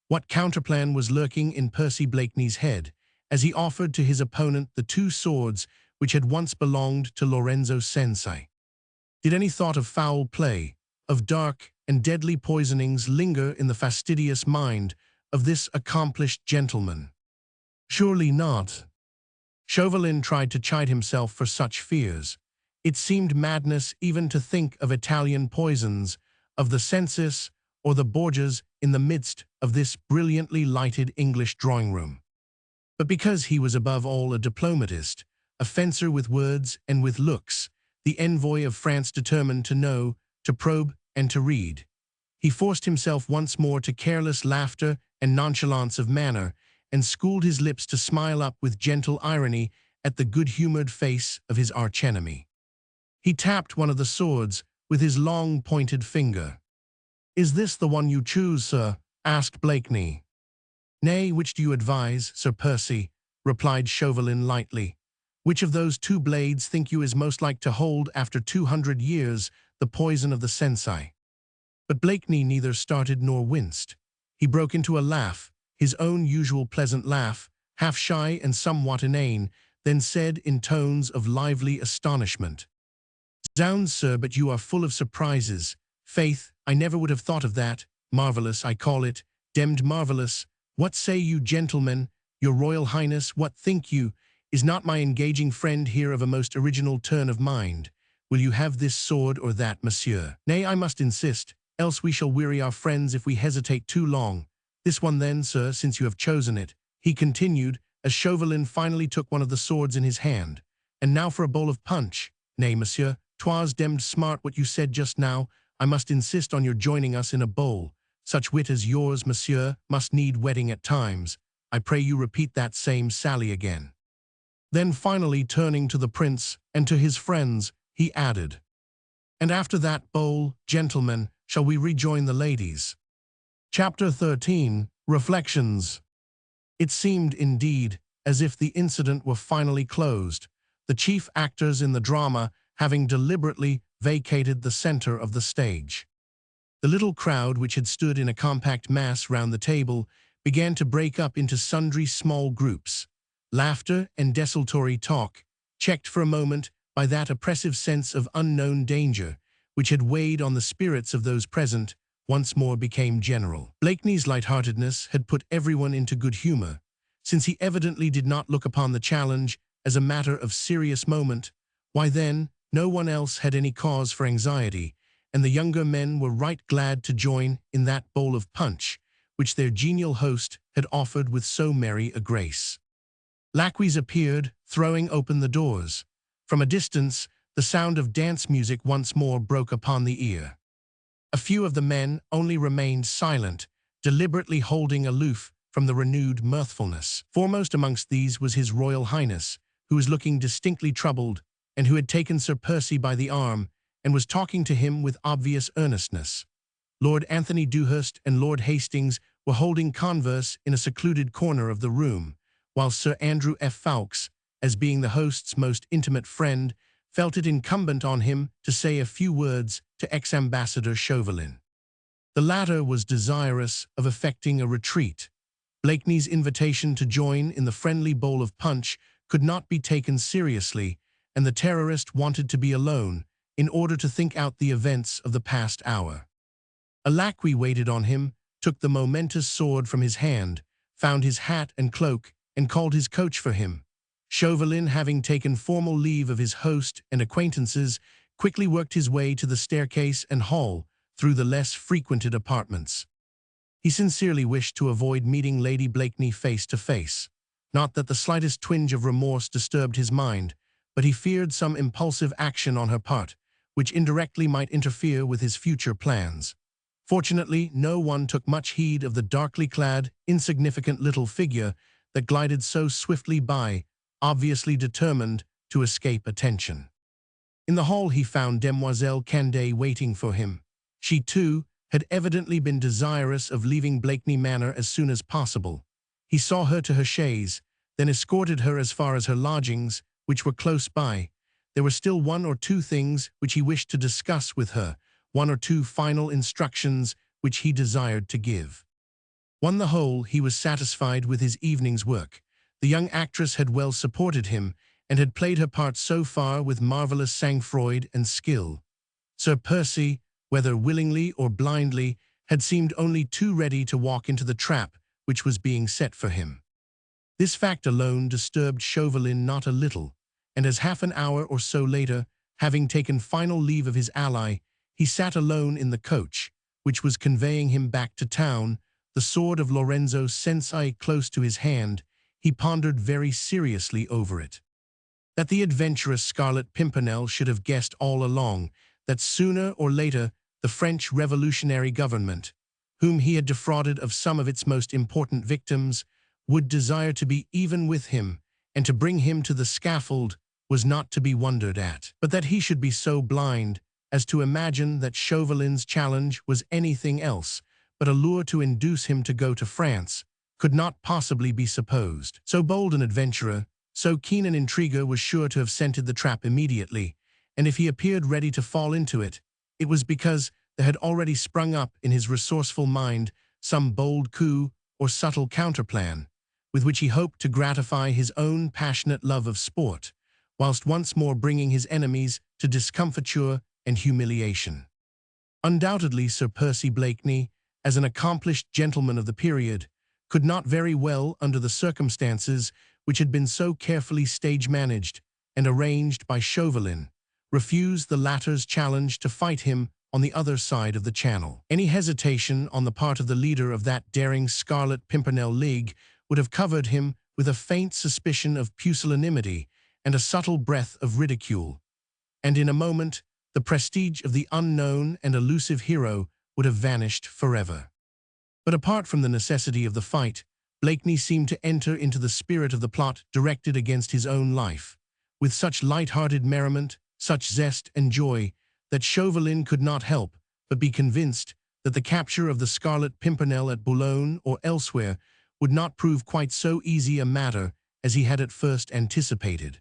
What counterplan was lurking in Percy Blakeney's head, as he offered to his opponent the two swords which had once belonged to Lorenzo Sensei? Did any thought of foul play, of dark and deadly poisonings linger in the fastidious mind of this accomplished gentleman? Surely not. Chauvelin tried to chide himself for such fears. It seemed madness even to think of Italian poisons, of the sensus, or the Borgias in the midst of this brilliantly lighted English drawing-room. But because he was above all a diplomatist, a fencer with words and with looks, the envoy of France determined to know, to probe, and to read. He forced himself once more to careless laughter and nonchalance of manner, and schooled his lips to smile up with gentle irony at the good-humored face of his archenemy. He tapped one of the swords with his long pointed finger. "Is this the one you choose, sir?" asked Blakeney. "Nay, which do you advise, Sir Percy?" replied Chauvelin lightly. "Which of those two blades think you is most like to hold after 200 years the poison of the Sensei?" But Blakeney neither started nor winced. He broke into a laugh, his own usual pleasant laugh, half shy and somewhat inane, then said in tones of lively astonishment, "Zounds, sir, but you are full of surprises. Faith, I never would have thought of that. Marvellous, I call it, demmed marvellous. What say you, gentlemen? Your Royal Highness, what think you? Is not my engaging friend here of a most original turn of mind? Will you have this sword or that, monsieur? Nay, I must insist, else we shall weary our friends if we hesitate too long. This one then, sir, since you have chosen it," he continued, as Chauvelin finally took one of the swords in his hand. "And now for a bowl of punch. Nay, monsieur, 'twas demmed smart what you said just now. I must insist on your joining us in a bowl. Such wit as yours, monsieur, must need wetting at times. I pray you repeat that same sally again." Then finally turning to the prince and to his friends, he added, "And after that bowl, gentlemen, shall we rejoin the ladies?" Chapter 13. Reflections. It seemed, indeed, as if the incident were finally closed, the chief actors in the drama having deliberately vacated the center of the stage. The little crowd, which had stood in a compact mass round the table, began to break up into sundry small groups. Laughter and desultory talk, checked for a moment by that oppressive sense of unknown danger, which had weighed on the spirits of those present, once more became general. Blakeney's lightheartedness had put everyone into good humor, since he evidently did not look upon the challenge as a matter of serious moment. Why then, no one else had any cause for anxiety, and the younger men were right glad to join in that bowl of punch, which their genial host had offered with so merry a grace. Lacqueys appeared, throwing open the doors. From a distance, the sound of dance music once more broke upon the ear. A few of the men only remained silent, deliberately holding aloof from the renewed mirthfulness. Foremost amongst these was His Royal Highness, who was looking distinctly troubled, and who had taken Sir Percy by the arm, and was talking to him with obvious earnestness. Lord Anthony Dewhurst and Lord Hastings were holding converse in a secluded corner of the room, while Sir Andrew F. Ffoulkes, as being the host's most intimate friend, felt it incumbent on him to say a few words to ex-ambassador Chauvelin. The latter was desirous of effecting a retreat. Blakeney's invitation to join in the friendly bowl of punch could not be taken seriously, and the terrorist wanted to be alone in order to think out the events of the past hour. A lacquey waited on him, took the momentous sword from his hand, found his hat and cloak, and called his coach for him. Chauvelin, having taken formal leave of his host and acquaintances, quickly worked his way to the staircase and hall through the less frequented apartments. He sincerely wished to avoid meeting Lady Blakeney face to face. Not that the slightest twinge of remorse disturbed his mind, but he feared some impulsive action on her part, which indirectly might interfere with his future plans. Fortunately, no one took much heed of the darkly clad, insignificant little figure that glided so swiftly by, obviously determined to escape attention. In the hall he found Demoiselle Canday waiting for him. She, too, had evidently been desirous of leaving Blakeney Manor as soon as possible. He saw her to her chaise, then escorted her as far as her lodgings, which were close by. There were still one or two things which he wished to discuss with her, one or two final instructions which he desired to give. On the whole, he was satisfied with his evening's work. The young actress had well supported him, and had played her part so far with marvellous sang-froid and skill. Sir Percy, whether willingly or blindly, had seemed only too ready to walk into the trap which was being set for him. This fact alone disturbed Chauvelin not a little, and as half an hour or so later, having taken final leave of his ally, he sat alone in the coach, which was conveying him back to town, the sword of Lorenzo Sensei close to his hand, he pondered very seriously over it. That the adventurous Scarlet Pimpernel should have guessed all along that sooner or later the French revolutionary government, whom he had defrauded of some of its most important victims, would desire to be even with him and to bring him to the scaffold was not to be wondered at. But that he should be so blind as to imagine that Chauvelin's challenge was anything else but a lure to induce him to go to France could not possibly be supposed. So bold an adventurer, so keen an intriguer was sure to have scented the trap immediately, and if he appeared ready to fall into it, it was because there had already sprung up in his resourceful mind some bold coup or subtle counterplan, with which he hoped to gratify his own passionate love of sport, whilst once more bringing his enemies to discomfiture and humiliation. Undoubtedly Sir Percy Blakeney, as an accomplished gentleman of the period, could not very well, under the circumstances which had been so carefully stage-managed and arranged by Chauvelin, refuse the latter's challenge to fight him on the other side of the Channel. Any hesitation on the part of the leader of that daring Scarlet Pimpernel League would have covered him with a faint suspicion of pusillanimity and a subtle breath of ridicule, and in a moment the prestige of the unknown and elusive hero would have vanished forever. But apart from the necessity of the fight, Blakeney seemed to enter into the spirit of the plot directed against his own life, with such light-hearted merriment, such zest and joy, that Chauvelin could not help but be convinced that the capture of the Scarlet Pimpernel at Boulogne or elsewhere would not prove quite so easy a matter as he had at first anticipated.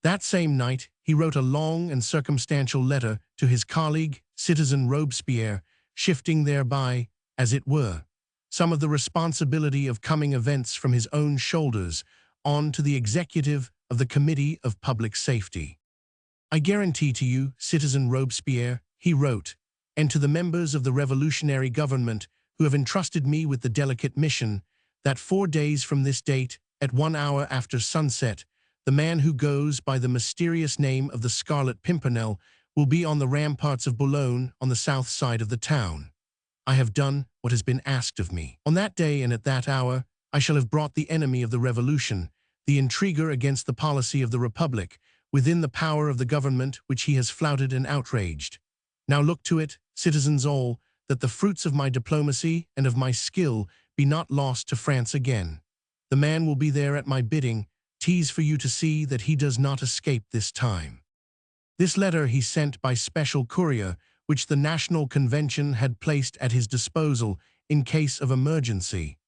That same night he wrote a long and circumstantial letter to his colleague, Citizen Robespierre, shifting thereby, as it were, some of the responsibility of coming events from his own shoulders on to the executive of the Committee of Public Safety. "I guarantee to you, Citizen Robespierre," he wrote, "and to the members of the revolutionary government who have entrusted me with the delicate mission, that 4 days from this date, at 1 hour after sunset, the man who goes by the mysterious name of the Scarlet Pimpernel will be on the ramparts of Boulogne on the south side of the town. I have done what has been asked of me. On that day and at that hour, I shall have brought the enemy of the revolution, the intriguer against the policy of the Republic, within the power of the government which he has flouted and outraged. Now look to it, citizens all, that the fruits of my diplomacy and of my skill be not lost to France again. The man will be there at my bidding, tease for you to see that he does not escape this time." This letter he sent by special courier, which the National Convention had placed at his disposal in case of emergency.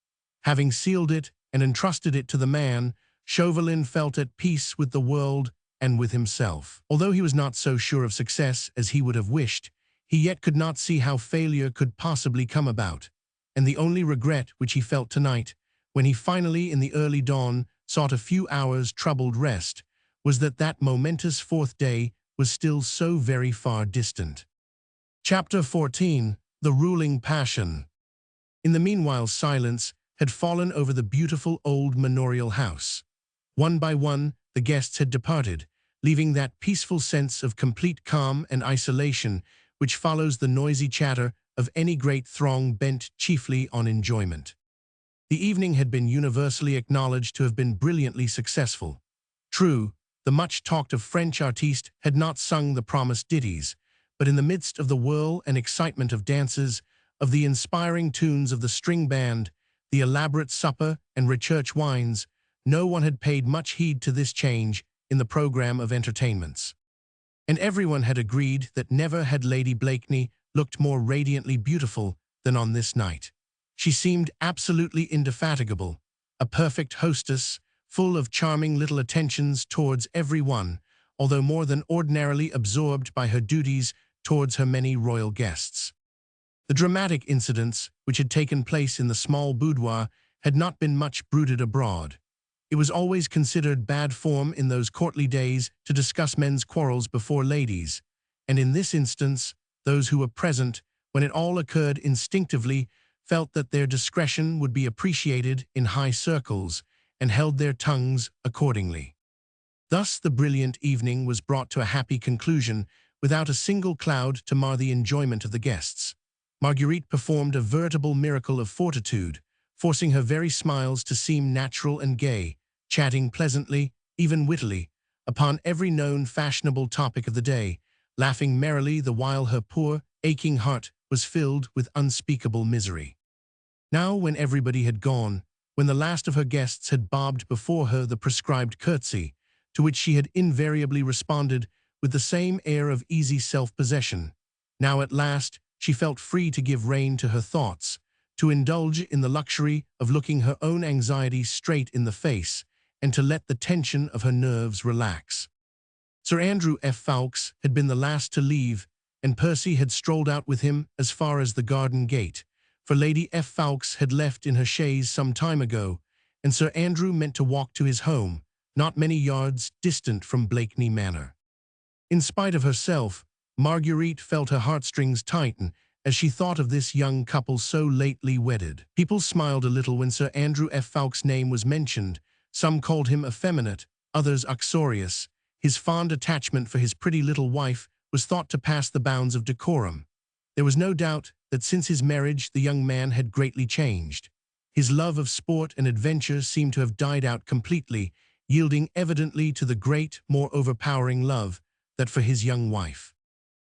Having sealed it and entrusted it to the man, Chauvelin felt at peace with the world and with himself. Although he was not so sure of success as he would have wished, he yet could not see how failure could possibly come about, and the only regret which he felt tonight, when he finally in the early dawn sought a few hours' troubled rest, was that that momentous 4th day was still so very far distant. Chapter 14. The Ruling Passion. In the meanwhile silence had fallen over the beautiful old manorial house. One by one the guests had departed, leaving that peaceful sense of complete calm and isolation which follows the noisy chatter of any great throng bent chiefly on enjoyment. The evening had been universally acknowledged to have been brilliantly successful. True, the much-talked-of French artiste had not sung the promised ditties, but in the midst of the whirl and excitement of dances, of the inspiring tunes of the string band, the elaborate supper and rich wines, no one had paid much heed to this change in the program of entertainments. And everyone had agreed that never had Lady Blakeney looked more radiantly beautiful than on this night. She seemed absolutely indefatigable, a perfect hostess, full of charming little attentions towards every one, although more than ordinarily absorbed by her duties towards her many royal guests. The dramatic incidents which had taken place in the small boudoir had not been much bruited abroad. It was always considered bad form in those courtly days to discuss men's quarrels before ladies, and in this instance, those who were present, when it all occurred instinctively, felt that their discretion would be appreciated in high circles, and held their tongues accordingly. Thus the brilliant evening was brought to a happy conclusion, without a single cloud to mar the enjoyment of the guests. Marguerite performed a veritable miracle of fortitude, forcing her very smiles to seem natural and gay, chatting pleasantly, even wittily, upon every known fashionable topic of the day, laughing merrily the while her poor, aching heart was filled with unspeakable misery. Now, when everybody had gone, when the last of her guests had bobbed before her the prescribed curtsy, to which she had invariably responded with the same air of easy self-possession, now at last she felt free to give rein to her thoughts, to indulge in the luxury of looking her own anxiety straight in the face, and to let the tension of her nerves relax. Sir Andrew F. Ffoulkes had been the last to leave, and Percy had strolled out with him as far as the garden gate, for Lady F. Ffoulkes had left in her chaise some time ago, and Sir Andrew meant to walk to his home, not many yards distant from Blakeney Manor. In spite of herself, Marguerite felt her heartstrings tighten as she thought of this young couple so lately wedded. People smiled a little when Sir Andrew F. Ffoulkes' name was mentioned. Some called him effeminate, others uxorious. His fond attachment for his pretty little wife was thought to pass the bounds of decorum. There was no doubt that since his marriage the young man had greatly changed. His love of sport and adventure seemed to have died out completely, yielding evidently to the great, more overpowering love that for his young wife.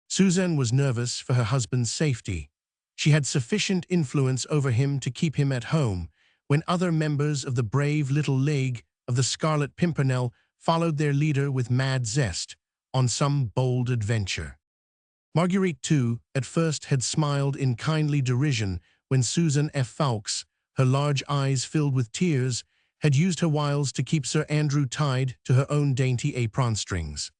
Suzanne was nervous for her husband's safety. She had sufficient influence over him to keep him at home, when other members of the brave little League of the Scarlet Pimpernel followed their leader with mad zest on some bold adventure. Marguerite, too, at first had smiled in kindly derision when Susan F. Ffoulkes, her large eyes filled with tears, had used her wiles to keep Sir Andrew tied to her own dainty apron strings.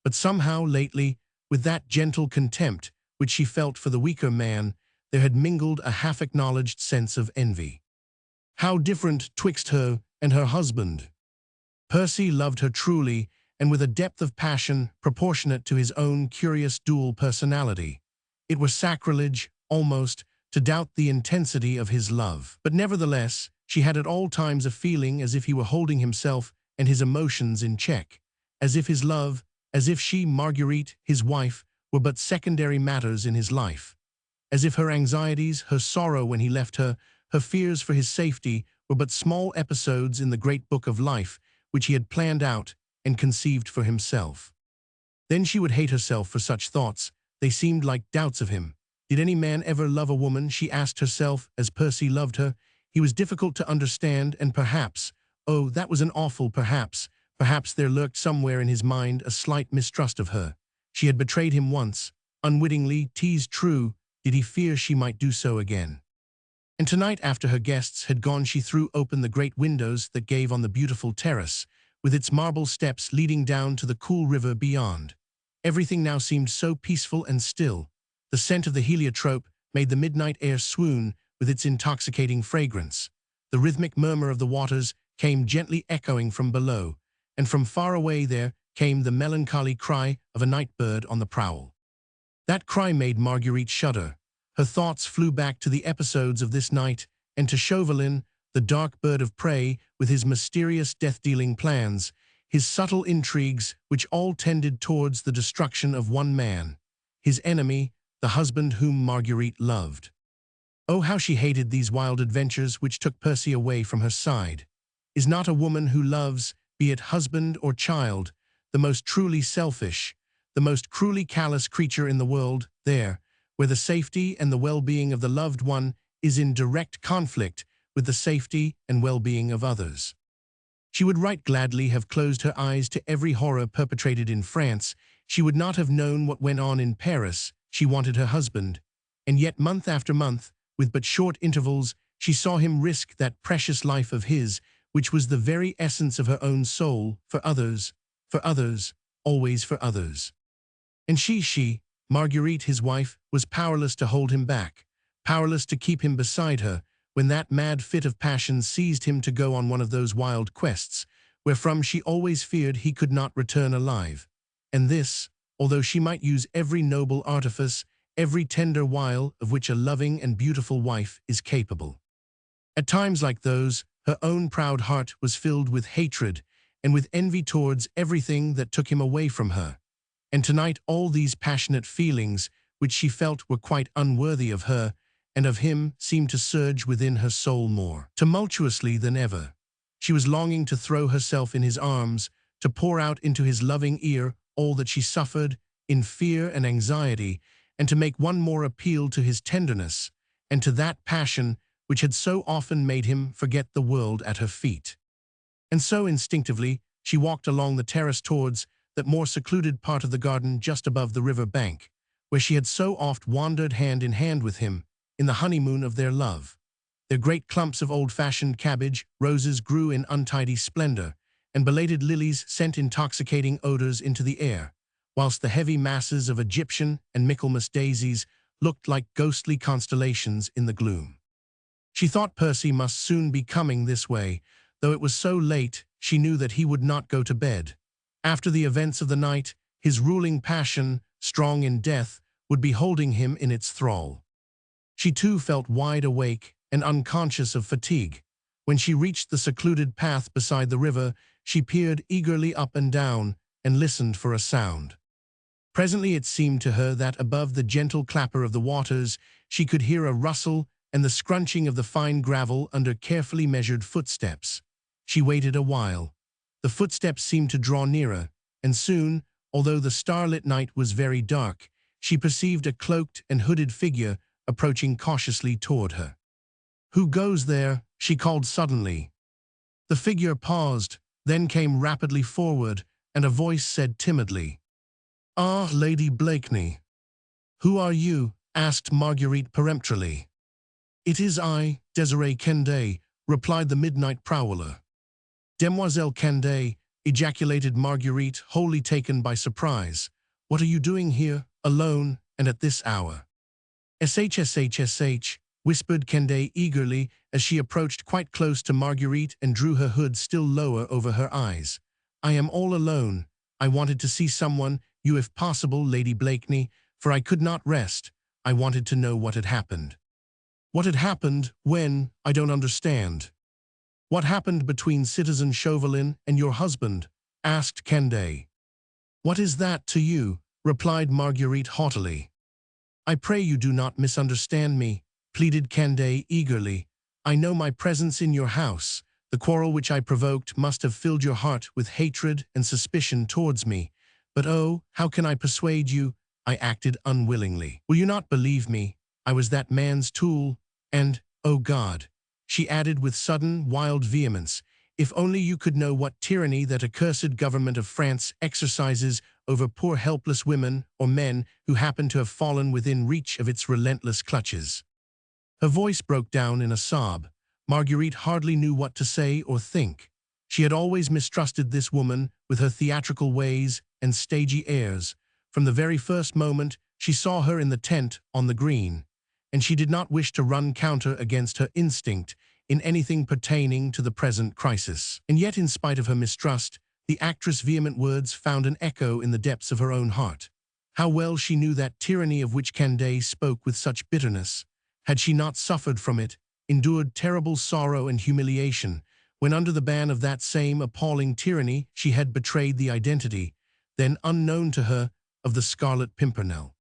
But somehow lately, with that gentle contempt which she felt for the weaker man, there had mingled a half-acknowledged sense of envy. How different twixt her and her husband! Percy loved her truly, and with a depth of passion proportionate to his own curious dual personality. It was sacrilege, almost, to doubt the intensity of his love. But nevertheless, she had at all times a feeling as if he were holding himself and his emotions in check, as if his love, as if she, Marguerite, his wife, were but secondary matters in his life, as if her anxieties, her sorrow when he left her, her fears for his safety were but small episodes in the great book of life which he had planned out and conceived for himself. Then she would hate herself for such thoughts. They seemed like doubts of him. Did any man ever love a woman, she asked herself, as Percy loved her? He was difficult to understand, and perhaps, oh, that was an awful perhaps there lurked somewhere in his mind a slight mistrust of her. She had betrayed him once, unwittingly, teased true, did he fear she might do so again? And tonight, after her guests had gone, she threw open the great windows that gave on the beautiful terrace, with its marble steps leading down to the cool river beyond. Everything now seemed so peaceful and still. The scent of the heliotrope made the midnight air swoon with its intoxicating fragrance. The rhythmic murmur of the waters came gently echoing from below, and from far away there came the melancholy cry of a night bird on the prowl. That cry made Marguerite shudder. Her thoughts flew back to the episodes of this night, and to Chauvelin, the dark bird of prey, with his mysterious death-dealing plans, his subtle intrigues which all tended towards the destruction of one man, his enemy, the husband whom Marguerite loved. Oh, how she hated these wild adventures which took Percy away from her side. Is not a woman who loves, be it husband or child, the most truly selfish, the most cruelly callous creature in the world, there, where the safety and the well-being of the loved one is in direct conflict with the safety and well-being of others? She would right gladly have closed her eyes to every horror perpetrated in France. She would not have known what went on in Paris. She wanted her husband, and yet month after month, with but short intervals, she saw him risk that precious life of his, which was the very essence of her own soul, for others, always for others. And she, Marguerite, his wife, was powerless to hold him back, powerless to keep him beside her, when that mad fit of passion seized him to go on one of those wild quests, wherefrom she always feared he could not return alive. And this, although she might use every noble artifice, every tender wile of which a loving and beautiful wife is capable. At times like those, her own proud heart was filled with hatred and with envy towards everything that took him away from her. And tonight all these passionate feelings, which she felt were quite unworthy of her and of him, seemed to surge within her soul more tumultuously than ever. She was longing to throw herself in his arms, to pour out into his loving ear all that she suffered in fear and anxiety, and to make one more appeal to his tenderness and to that passion which had so often made him forget the world at her feet. And so instinctively she walked along the terrace towards that more secluded part of the garden just above the river bank, where she had so oft wandered hand in hand with him in the honeymoon of their love. Their great clumps of old-fashioned cabbage roses grew in untidy splendor, and belated lilies sent intoxicating odors into the air, whilst the heavy masses of Egyptian and Michaelmas daisies looked like ghostly constellations in the gloom. She thought Percy must soon be coming this way, though it was so late she knew that he would not go to bed. After the events of the night, his ruling passion, strong in death, would be holding him in its thrall. She too felt wide awake and unconscious of fatigue. When she reached the secluded path beside the river, she peered eagerly up and down and listened for a sound. Presently it seemed to her that above the gentle clapper of the waters she could hear a rustle and the scrunching of the fine gravel under carefully measured footsteps. She waited a while. The footsteps seemed to draw nearer, and soon, although the starlit night was very dark, she perceived a cloaked and hooded figure approaching cautiously toward her. "Who goes there?" she called suddenly. The figure paused, then came rapidly forward, and a voice said timidly, "Ah, Lady Blakeney." "Who are you?" asked Marguerite peremptorily. "It is I, Desiree Canday," replied the midnight prowler. "Demoiselle Canday," ejaculated Marguerite, wholly taken by surprise. "What are you doing here, alone, and at this hour?" "SHSHSH," whispered Canday eagerly as she approached quite close to Marguerite and drew her hood still lower over her eyes. "I am all alone. I wanted to see someone, you if possible, Lady Blakeney, for I could not rest. I wanted to know what had happened." "What had happened? When? I don't understand." "What happened between Citizen Chauvelin and your husband?" asked Canday. "What is that to you?" replied Marguerite haughtily. "I pray you do not misunderstand me," pleaded Canday eagerly. "I know my presence in your house. The quarrel which I provoked must have filled your heart with hatred and suspicion towards me. But oh, how can I persuade you? I acted unwillingly. Will you not believe me? I was that man's tool, and, oh God," she added with sudden, wild vehemence, "if only you could know what tyranny that accursed government of France exercises over poor helpless women or men who happen to have fallen within reach of its relentless clutches." Her voice broke down in a sob. Marguerite hardly knew what to say or think. She had always mistrusted this woman with her theatrical ways and stagey airs. From the very first moment she saw her in the tent on the green, and she did not wish to run counter against her instinct in anything pertaining to the present crisis. And yet, in spite of her mistrust, the actress' vehement words found an echo in the depths of her own heart. How well she knew that tyranny of which Canday spoke with such bitterness. Had she not suffered from it, endured terrible sorrow and humiliation, when under the ban of that same appalling tyranny she had betrayed the identity, then unknown to her, of the Scarlet Pimpernel?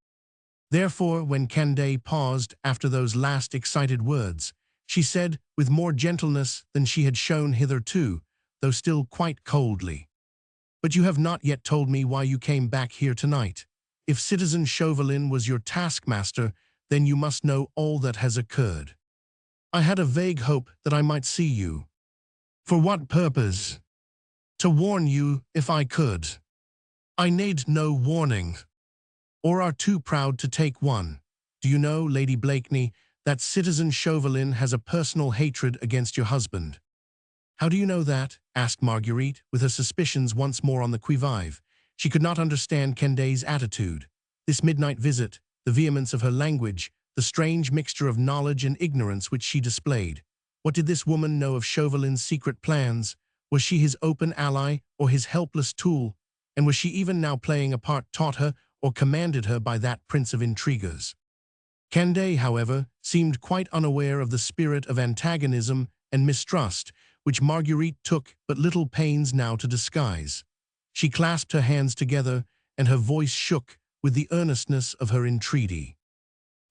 Therefore, when Canday paused after those last excited words, she said, with more gentleness than she had shown hitherto, though still quite coldly, "But you have not yet told me why you came back here tonight. If Citizen Chauvelin was your taskmaster, then you must know all that has occurred." "I had a vague hope that I might see you." "For what purpose?" "To warn you, if I could." "I need no warning, or are too proud to take one. Do you know, Lady Blakeney, that Citizen Chauvelin has a personal hatred against your husband?" "How do you know that?" asked Marguerite, with her suspicions once more on the qui-vive. She could not understand Canday's attitude. This midnight visit, the vehemence of her language, the strange mixture of knowledge and ignorance which she displayed. What did this woman know of Chauvelin's secret plans? Was she his open ally or his helpless tool? And was she even now playing a part taught her or commanded her by that prince of intriguers? Canday, however, seemed quite unaware of the spirit of antagonism and mistrust which Marguerite took but little pains now to disguise. She clasped her hands together, and her voice shook with the earnestness of her entreaty.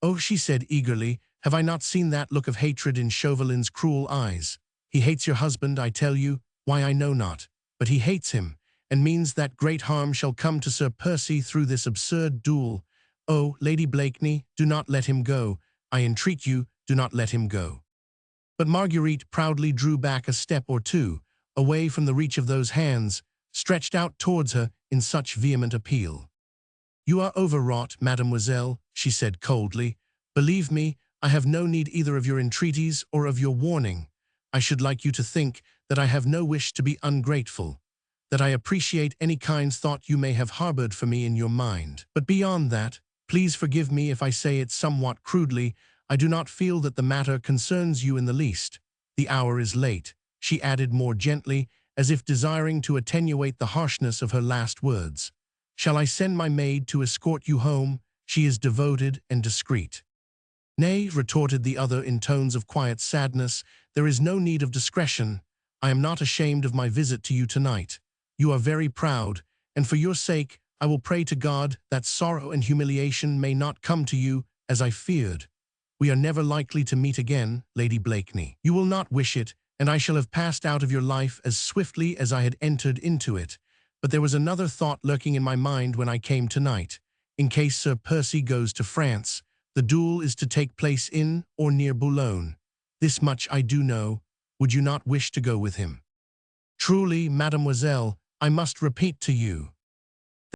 "Oh," she said eagerly, "have I not seen that look of hatred in Chauvelin's cruel eyes? He hates your husband, I tell you, why I know not, but he hates him, and means that great harm shall come to Sir Percy through this absurd duel. Oh, Lady Blakeney, do not let him go. I entreat you, do not let him go." But Marguerite proudly drew back a step or two, away from the reach of those hands, stretched out towards her in such vehement appeal. "You are overwrought, mademoiselle," she said coldly. "Believe me, I have no need either of your entreaties or of your warning. I should like you to think that I have no wish to be ungrateful, that I appreciate any kind thought you may have harbored for me in your mind. But beyond that, please forgive me if I say it somewhat crudely, I do not feel that the matter concerns you in the least. The hour is late," she added more gently, as if desiring to attenuate the harshness of her last words. "Shall I send my maid to escort you home? She is devoted and discreet." "Nay," retorted the other in tones of quiet sadness, "there is no need of discretion. I am not ashamed of my visit to you tonight. You are very proud, and for your sake I will pray to God that sorrow and humiliation may not come to you, as I feared. We are never likely to meet again, Lady Blakeney. You will not wish it, and I shall have passed out of your life as swiftly as I had entered into it. But there was another thought lurking in my mind when I came tonight. In case Sir Percy goes to France, the duel is to take place in or near Boulogne. This much I do know. Would you not wish to go with him?" "Truly, mademoiselle, I must repeat to you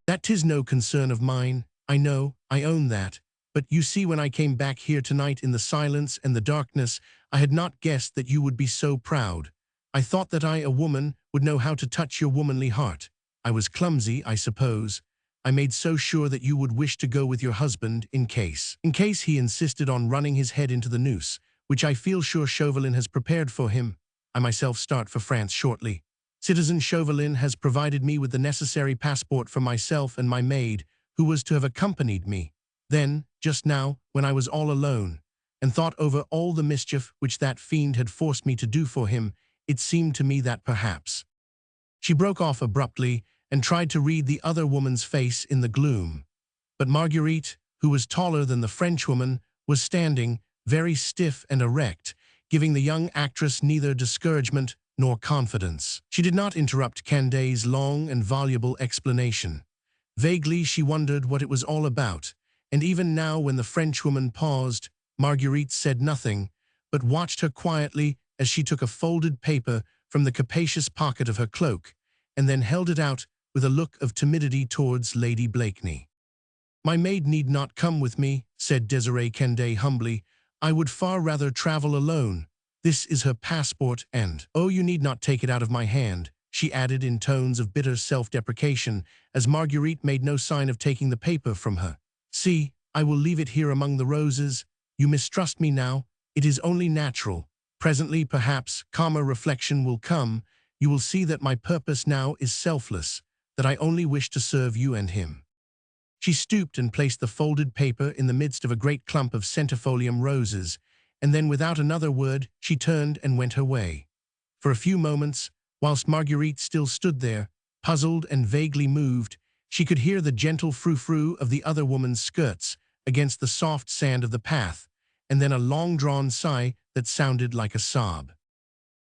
that 'tis no concern of mine. I know, I own that. But you see, when I came back here tonight in the silence and the darkness, I had not guessed that you would be so proud. I thought that I, a woman, would know how to touch your womanly heart. I was clumsy, I suppose. I made so sure that you would wish to go with your husband in case he insisted on running his head into the noose, which I feel sure Chauvelin has prepared for him. I myself start for France shortly. Citizen Chauvelin has provided me with the necessary passport for myself and my maid, who was to have accompanied me. Then, just now, when I was all alone, and thought over all the mischief which that fiend had forced me to do for him, it seemed to me that perhaps—" She broke off abruptly and tried to read the other woman's face in the gloom. But Marguerite, who was taller than the Frenchwoman, was standing, very stiff and erect, giving the young actress neither discouragement nor confidence. She did not interrupt Candé's long and voluble explanation. Vaguely she wondered what it was all about, and even now when the Frenchwoman paused, Marguerite said nothing, but watched her quietly as she took a folded paper from the capacious pocket of her cloak, and then held it out with a look of timidity towards Lady Blakeney. "My maid need not come with me," said Desiree Candé humbly. "I would far rather travel alone. This is her passport and— Oh, you need not take it out of my hand," she added in tones of bitter self-deprecation, as Marguerite made no sign of taking the paper from her. "See, I will leave it here among the roses. You mistrust me now. It is only natural. Presently, perhaps, calmer reflection will come. You will see that my purpose now is selfless, that I only wish to serve you and him." She stooped and placed the folded paper in the midst of a great clump of centifolium roses, and then without another word she turned and went her way. For a few moments, whilst Marguerite still stood there, puzzled and vaguely moved, she could hear the gentle frou-frou of the other woman's skirts against the soft sand of the path, and then a long-drawn sigh that sounded like a sob.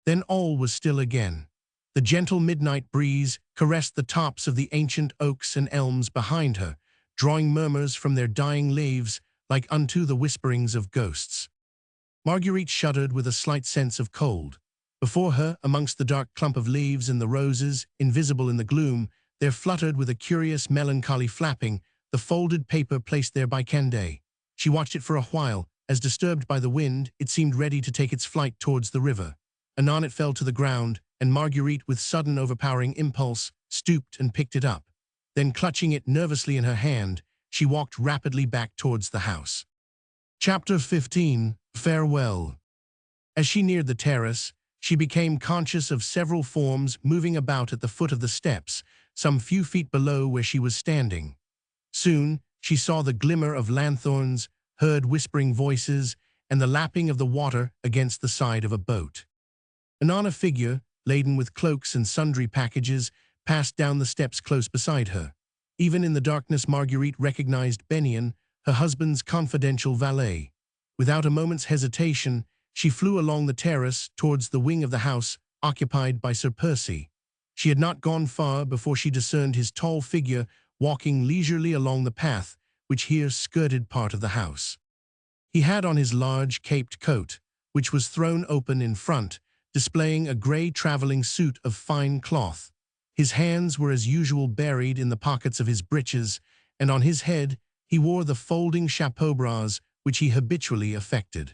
Then all was still again. The gentle midnight breeze caressed the tops of the ancient oaks and elms behind her, drawing murmurs from their dying leaves like unto the whisperings of ghosts. Marguerite shuddered with a slight sense of cold. Before her, amongst the dark clump of leaves and the roses, invisible in the gloom, there fluttered with a curious melancholy flapping the folded paper placed there by Candé. She watched it for a while. As disturbed by the wind, it seemed ready to take its flight towards the river. Anon it fell to the ground, and Marguerite, with sudden overpowering impulse, stooped and picked it up. Then, clutching it nervously in her hand, she walked rapidly back towards the house. Chapter 15. Farewell. As she neared the terrace, she became conscious of several forms moving about at the foot of the steps, some few feet below where she was standing. Soon, she saw the glimmer of lanthorns, heard whispering voices, and the lapping of the water against the side of a boat. Anon a figure, laden with cloaks and sundry packages, passed down the steps close beside her. Even in the darkness, Marguerite recognized Bennion, her husband's confidential valet. Without a moment's hesitation, she flew along the terrace towards the wing of the house occupied by Sir Percy. She had not gone far before she discerned his tall figure walking leisurely along the path which here skirted part of the house. He had on his large caped coat, which was thrown open in front, displaying a grey travelling suit of fine cloth. His hands were as usual buried in the pockets of his breeches, and on his head he wore the folding chapeau bras which he habitually affected.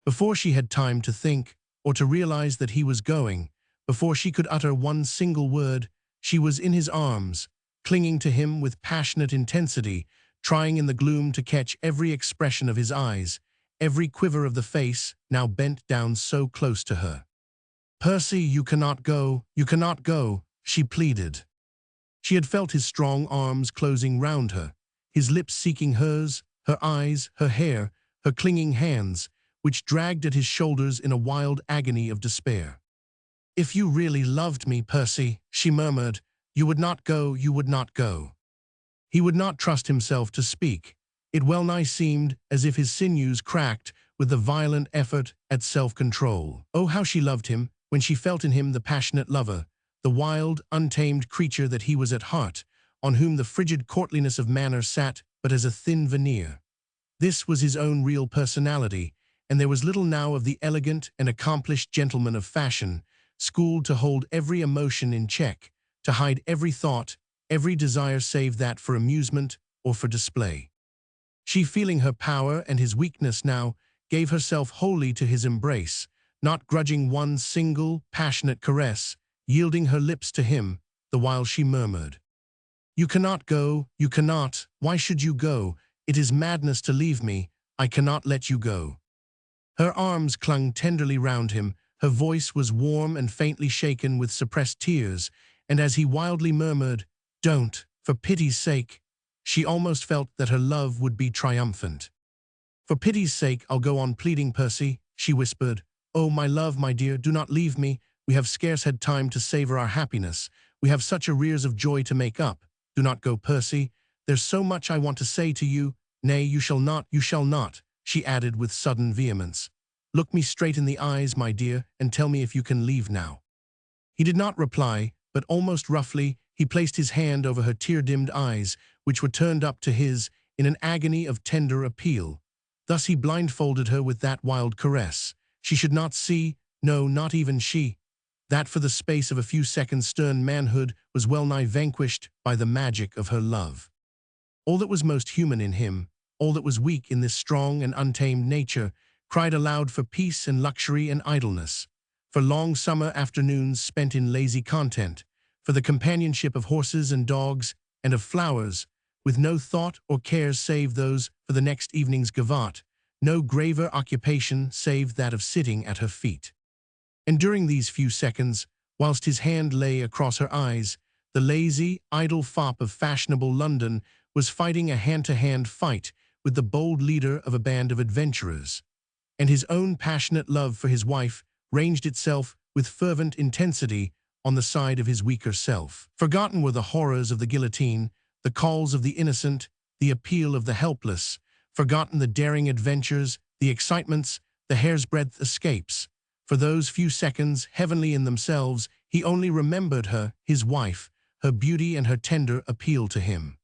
Before she had time to think, or to realize that he was going, before she could utter one single word, she was in his arms, clinging to him with passionate intensity, trying in the gloom to catch every expression of his eyes, every quiver of the face now bent down so close to her. "Percy, you cannot go, she pleaded. She had felt his strong arms closing round her, his lips seeking hers, her eyes, her hair, her clinging hands, which dragged at his shoulders in a wild agony of despair. "If you really loved me, Percy," she murmured, you would not go." He would not trust himself to speak. It well nigh seemed as if his sinews cracked with the violent effort at self-control. Oh, how she loved him when she felt in him the passionate lover, the wild, untamed creature that he was at heart, on whom the frigid courtliness of manner sat but as a thin veneer. This was his own real personality, and there was little now of the elegant and accomplished gentleman of fashion, schooled to hold every emotion in check, to hide every thought, every desire save that for amusement or for display. She, feeling her power and his weakness now, gave herself wholly to his embrace, not grudging one single, passionate caress, yielding her lips to him, the while she murmured, "You cannot go, you cannot. Why should you go? It is madness to leave me. I cannot let you go." Her arms clung tenderly round him, her voice was warm and faintly shaken with suppressed tears, and as he wildly murmured, "Don't, for pity's sake," she almost felt that her love would be triumphant. "For pity's sake, I'll go on pleading, Percy," she whispered. "Oh, my love, my dear, do not leave me. We have scarce had time to savor our happiness. We have such arrears of joy to make up. Do not go, Percy. There's so much I want to say to you. Nay, you shall not," she added with sudden vehemence. "Look me straight in the eyes, my dear, and tell me if you can leave now." He did not reply, but almost roughly he placed his hand over her tear-dimmed eyes, which were turned up to his, in an agony of tender appeal. Thus he blindfolded her with that wild caress. She should not see, no, not even she, that for the space of a few seconds stern manhood was well nigh vanquished by the magic of her love. All that was most human in him, all that was weak in this strong and untamed nature, cried aloud for peace and luxury and idleness, for long summer afternoons spent in lazy content, for the companionship of horses and dogs and of flowers, with no thought or cares save those for the next evening's gavotte, no graver occupation save that of sitting at her feet. And during these few seconds, whilst his hand lay across her eyes, the lazy, idle fop of fashionable London was fighting a hand-to-hand fight with the bold leader of a band of adventurers. And his own passionate love for his wife ranged itself with fervent intensity on the side of his weaker self. Forgotten were the horrors of the guillotine, the calls of the innocent, the appeal of the helpless, forgotten the daring adventures, the excitements, the hair's-breadth escapes. For those few seconds, heavenly in themselves, he only remembered her, his wife, her beauty and her tender appeal to him.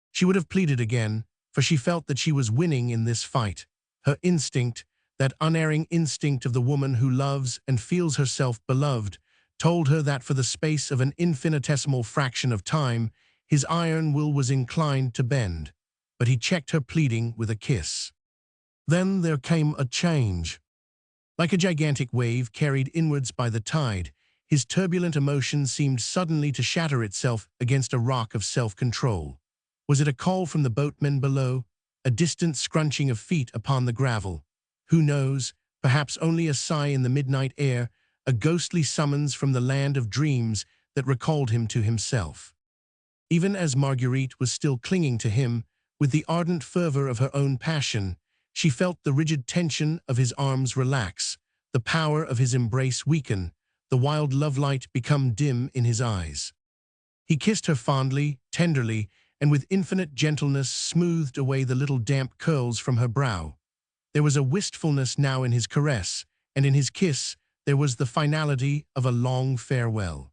She would have pleaded again, for she felt that she was winning in this fight. Her instinct, that unerring instinct of the woman who loves and feels herself beloved, told her that for the space of an infinitesimal fraction of time, his iron will was inclined to bend. But he checked her pleading with a kiss. Then there came a change. Like a gigantic wave carried inwards by the tide, his turbulent emotion seemed suddenly to shatter itself against a rock of self-control. Was it a call from the boatmen below, a distant scrunching of feet upon the gravel? Who knows, perhaps only a sigh in the midnight air, a ghostly summons from the land of dreams that recalled him to himself. Even as Marguerite was still clinging to him, with the ardent fervor of her own passion, she felt the rigid tension of his arms relax, the power of his embrace weaken, the wild love light become dim in his eyes. He kissed her fondly, tenderly, and with infinite gentleness smoothed away the little damp curls from her brow. There was a wistfulness now in his caress, and in his kiss there was the finality of a long farewell.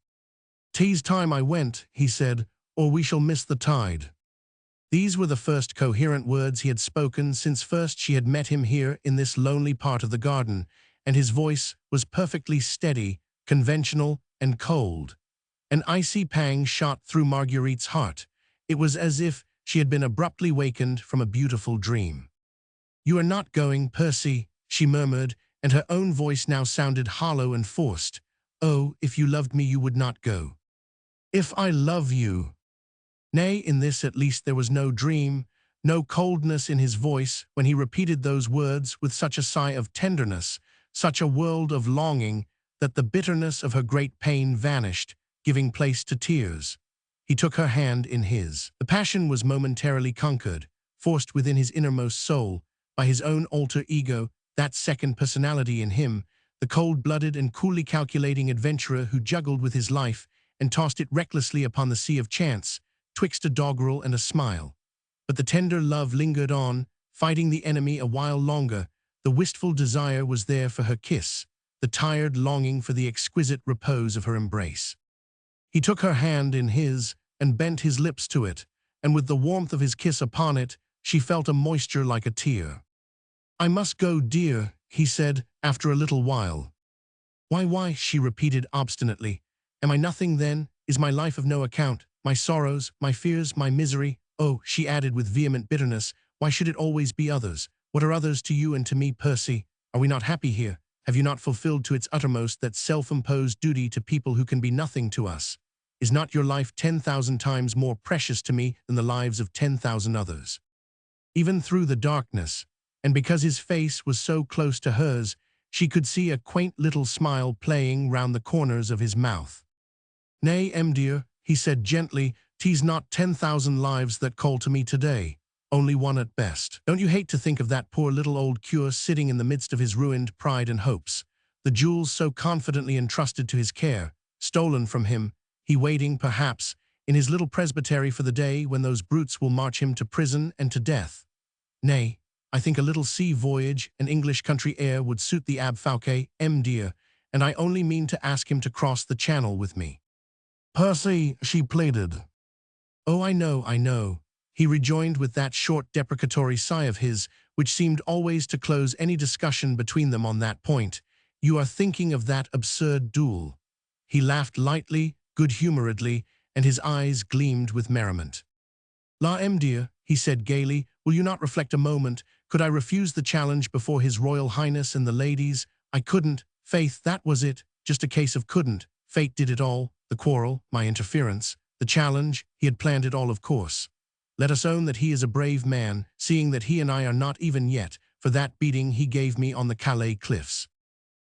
"'Tis time I went," he said, "or we shall miss the tide." These were the first coherent words he had spoken since first she had met him here in this lonely part of the garden, and his voice was perfectly steady, conventional, and cold. An icy pang shot through Marguerite's heart. It was as if she had been abruptly wakened from a beautiful dream. "You are not going, Percy," she murmured, and her own voice now sounded hollow and forced. "Oh, if you loved me you would not go." "If I love you." Nay, in this at least there was no dream, no coldness in his voice when he repeated those words with such a sigh of tenderness, such a world of longing, that the bitterness of her great pain vanished, giving place to tears. He took her hand in his. The passion was momentarily conquered, forced within his innermost soul, by his own alter ego, that second personality in him, the cold-blooded and coolly calculating adventurer who juggled with his life and tossed it recklessly upon the sea of chance, twixt a doggerel and a smile. But the tender love lingered on, fighting the enemy a while longer. The wistful desire was there for her kiss, the tired longing for the exquisite repose of her embrace. He took her hand in his and bent his lips to it, and with the warmth of his kiss upon it, she felt a moisture like a tear. "I must go, dear," he said, after a little while. Why," she repeated obstinately. "Am I nothing then? Is my life of no account? My sorrows, my fears, my misery? Oh," she added with vehement bitterness, "why should it always be others? What are others to you and to me, Percy? Are we not happy here? Have you not fulfilled to its uttermost that self-imposed duty to people who can be nothing to us? Is not your life 10,000 times more precious to me than the lives of 10,000 others?" Even through the darkness, and because his face was so close to hers, she could see a quaint little smile playing round the corners of his mouth. "Nay, dear," he said gently, "'tis not 10,000 lives that call to me today, only one at best. Don't you hate to think of that poor little old cure sitting in the midst of his ruined pride and hopes, the jewels so confidently entrusted to his care, stolen from him, he waiting, perhaps, in his little presbytery for the day when those brutes will march him to prison and to death? Nay, I think a little sea voyage and English country air would suit the Abbe Fouquet, dear, and I only mean to ask him to cross the Channel with me." "Percy," she pleaded. "Oh, I know," he rejoined with that short deprecatory sigh of his, which seemed always to close any discussion between them on that point. "You are thinking of that absurd duel." He laughed lightly, good-humoredly, and his eyes gleamed with merriment. "La, dear," he said gaily, "will you not reflect a moment? Could I refuse the challenge before His Royal Highness and the ladies? I couldn't. Faith, that was it. Just a case of couldn't. Fate did it all. The quarrel, my interference, the challenge, he had planned it all, of course. Let us own that he is a brave man, seeing that he and I are not even yet, for that beating he gave me on the Calais cliffs."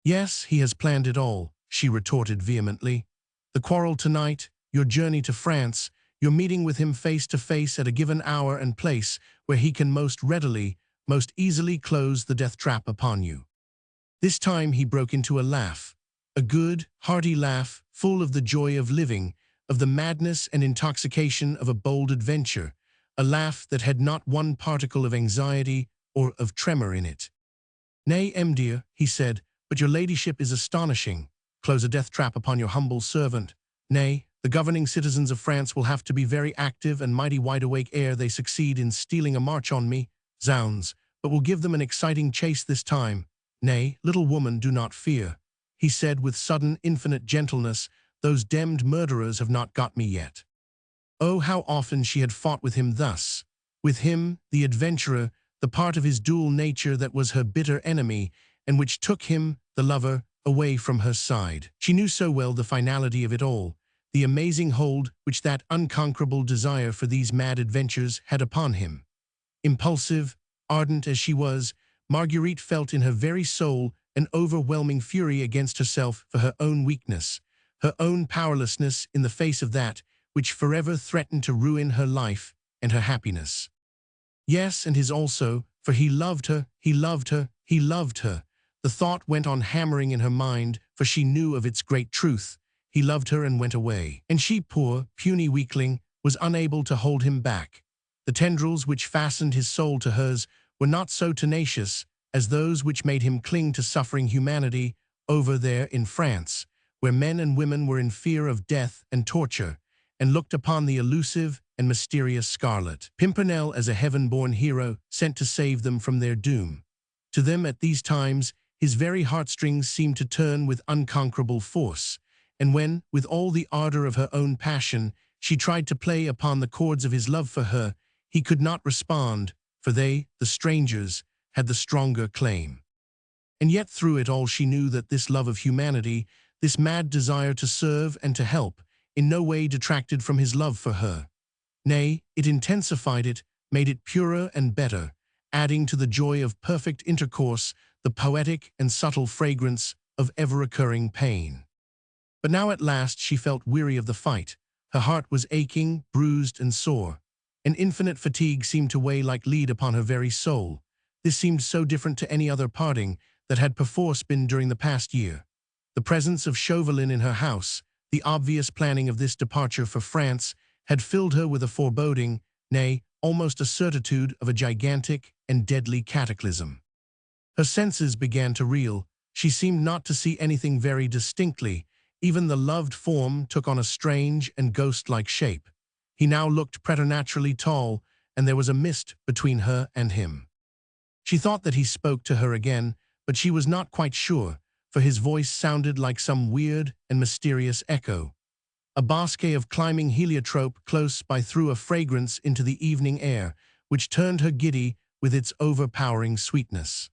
"Yes, he has planned it all," she retorted vehemently. "The quarrel tonight, your journey to France, your meeting with him face to face at a given hour and place where he can most readily, most easily close the death trap upon you." This time he broke into a laugh, a good, hearty laugh, full of the joy of living, of the madness and intoxication of a bold adventure, a laugh that had not one particle of anxiety or of tremor in it. "Nay, dear," he said, "but your ladyship is astonishing. Close a death trap upon your humble servant. Nay, the governing citizens of France will have to be very active and mighty wide-awake ere they succeed in stealing a march on me. Zounds, but we'll give them an exciting chase this time. Nay, little woman, do not fear," he said with sudden infinite gentleness, "those demmed murderers have not got me yet." Oh, how often she had fought with him thus, with him, the adventurer, the part of his dual nature that was her bitter enemy, and which took him, the lover, away from her side. She knew so well the finality of it all, the amazing hold which that unconquerable desire for these mad adventures had upon him. Impulsive, ardent as she was, Marguerite felt in her very soul an overwhelming fury against herself for her own weakness, her own powerlessness in the face of that which forever threatened to ruin her life and her happiness. Yes, and his also, for he loved her, he loved her, he loved her. The thought went on hammering in her mind, for she knew of its great truth. He loved her and went away. And she, poor, puny weakling, was unable to hold him back. The tendrils which fastened his soul to hers were not so tenacious as those which made him cling to suffering humanity over there in France, where men and women were in fear of death and torture, and looked upon the elusive and mysterious Scarlet Pimpernel as a heaven-born hero sent to save them from their doom. To them at these times, his very heartstrings seemed to turn with unconquerable force, and when, with all the ardor of her own passion, she tried to play upon the chords of his love for her, he could not respond, for they, the strangers, had the stronger claim. And yet through it all she knew that this love of humanity, this mad desire to serve and to help, in no way detracted from his love for her. Nay, it intensified it, made it purer and better, adding to the joy of perfect intercourse the poetic and subtle fragrance of ever-recurring pain. But now at last she felt weary of the fight. Her heart was aching, bruised and sore. An infinite fatigue seemed to weigh like lead upon her very soul. This seemed so different to any other parting that had perforce been during the past year. The presence of Chauvelin in her house, the obvious planning of this departure for France, had filled her with a foreboding, nay, almost a certitude of a gigantic and deadly cataclysm. Her senses began to reel. She seemed not to see anything very distinctly. Even the loved form took on a strange and ghost-like shape. He now looked preternaturally tall, and there was a mist between her and him. She thought that he spoke to her again, but she was not quite sure, for his voice sounded like some weird and mysterious echo. A bosquet of climbing heliotrope close by threw a fragrance into the evening air, which turned her giddy with its overpowering sweetness.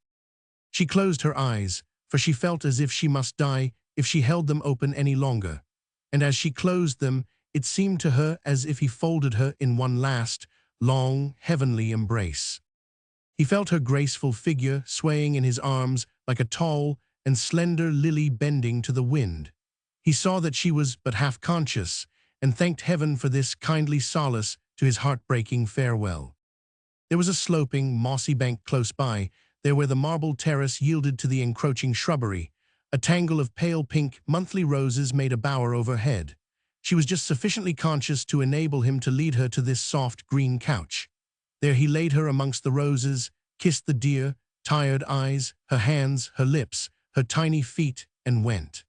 She closed her eyes, for she felt as if she must die if she held them open any longer, and as she closed them, it seemed to her as if he folded her in one last, long, heavenly embrace. He felt her graceful figure swaying in his arms like a tall and slender lily bending to the wind. He saw that she was but half conscious, and thanked heaven for this kindly solace to his heartbreaking farewell. There was a sloping, mossy bank close by, there where the marble terrace yielded to the encroaching shrubbery. A tangle of pale pink monthly roses made a bower overhead. She was just sufficiently conscious to enable him to lead her to this soft green couch. There he laid her amongst the roses, kissed the dear, tired eyes, her hands, her lips, her tiny feet, and went.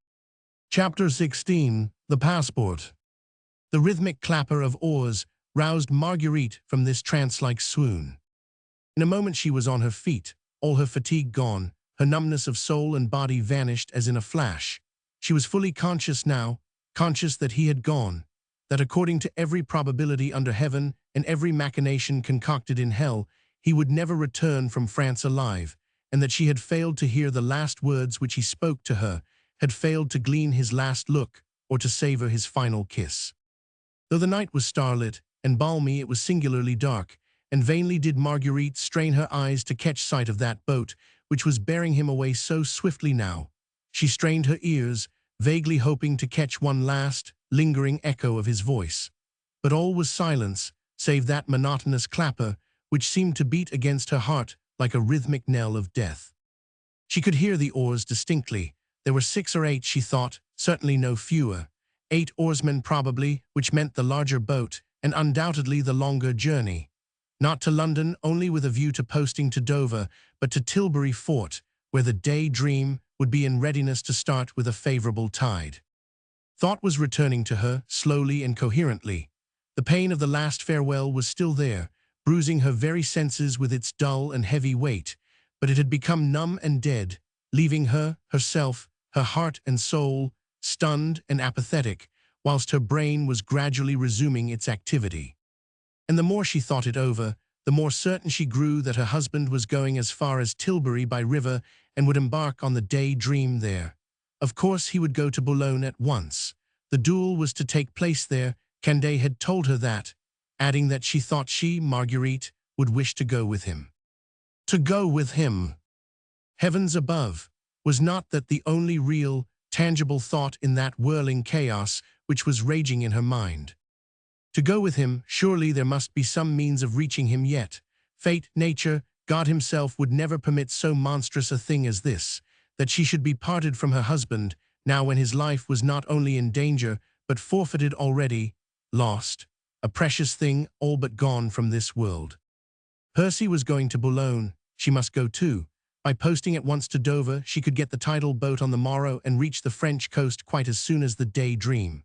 Chapter 16. The Passport. The rhythmic clapper of oars roused Marguerite from this trance-like swoon. In a moment she was on her feet, all her fatigue gone, her numbness of soul and body vanished as in a flash. She was fully conscious now, conscious that he had gone, that according to every probability under heaven and every machination concocted in hell, he would never return from France alive, and that she had failed to hear the last words which he spoke to her, had failed to glean his last look or to savor his final kiss. Though the night was starlit and balmy, it was singularly dark, and vainly did Marguerite strain her eyes to catch sight of that boat which was bearing him away so swiftly now. She strained her ears, vaguely hoping to catch one last, lingering echo of his voice. But all was silence, save that monotonous clapper, which seemed to beat against her heart like a rhythmic knell of death. She could hear the oars distinctly. There were 6 or 8, she thought, certainly no fewer. 8 oarsmen probably, which meant the larger boat, and undoubtedly the longer journey. Not to London only with a view to posting to Dover, but to Tilbury Fort, where the Day Dream would be in readiness to start with a favorable tide. Thought was returning to her, slowly and coherently. The pain of the last farewell was still there, bruising her very senses with its dull and heavy weight, but it had become numb and dead, leaving her, herself, her heart and soul, stunned and apathetic, whilst her brain was gradually resuming its activity. And the more she thought it over, the more certain she grew that her husband was going as far as Tilbury by river and would embark on the Day Dream there. Of course he would go to Boulogne at once. The duel was to take place there. Condé had told her that, adding that she thought she, Marguerite, would wish to go with him. To go with him! Heavens above! Was not that the only real, tangible thought in that whirling chaos which was raging in her mind? To go with him, surely there must be some means of reaching him yet. Fate, nature, God himself would never permit so monstrous a thing as this, that she should be parted from her husband, now when his life was not only in danger, but forfeited already, lost. a precious thing all but gone from this world. Percy was going to Boulogne, she must go too. By posting at once to Dover, she could get the tidal boat on the morrow and reach the French coast quite as soon as the day dream.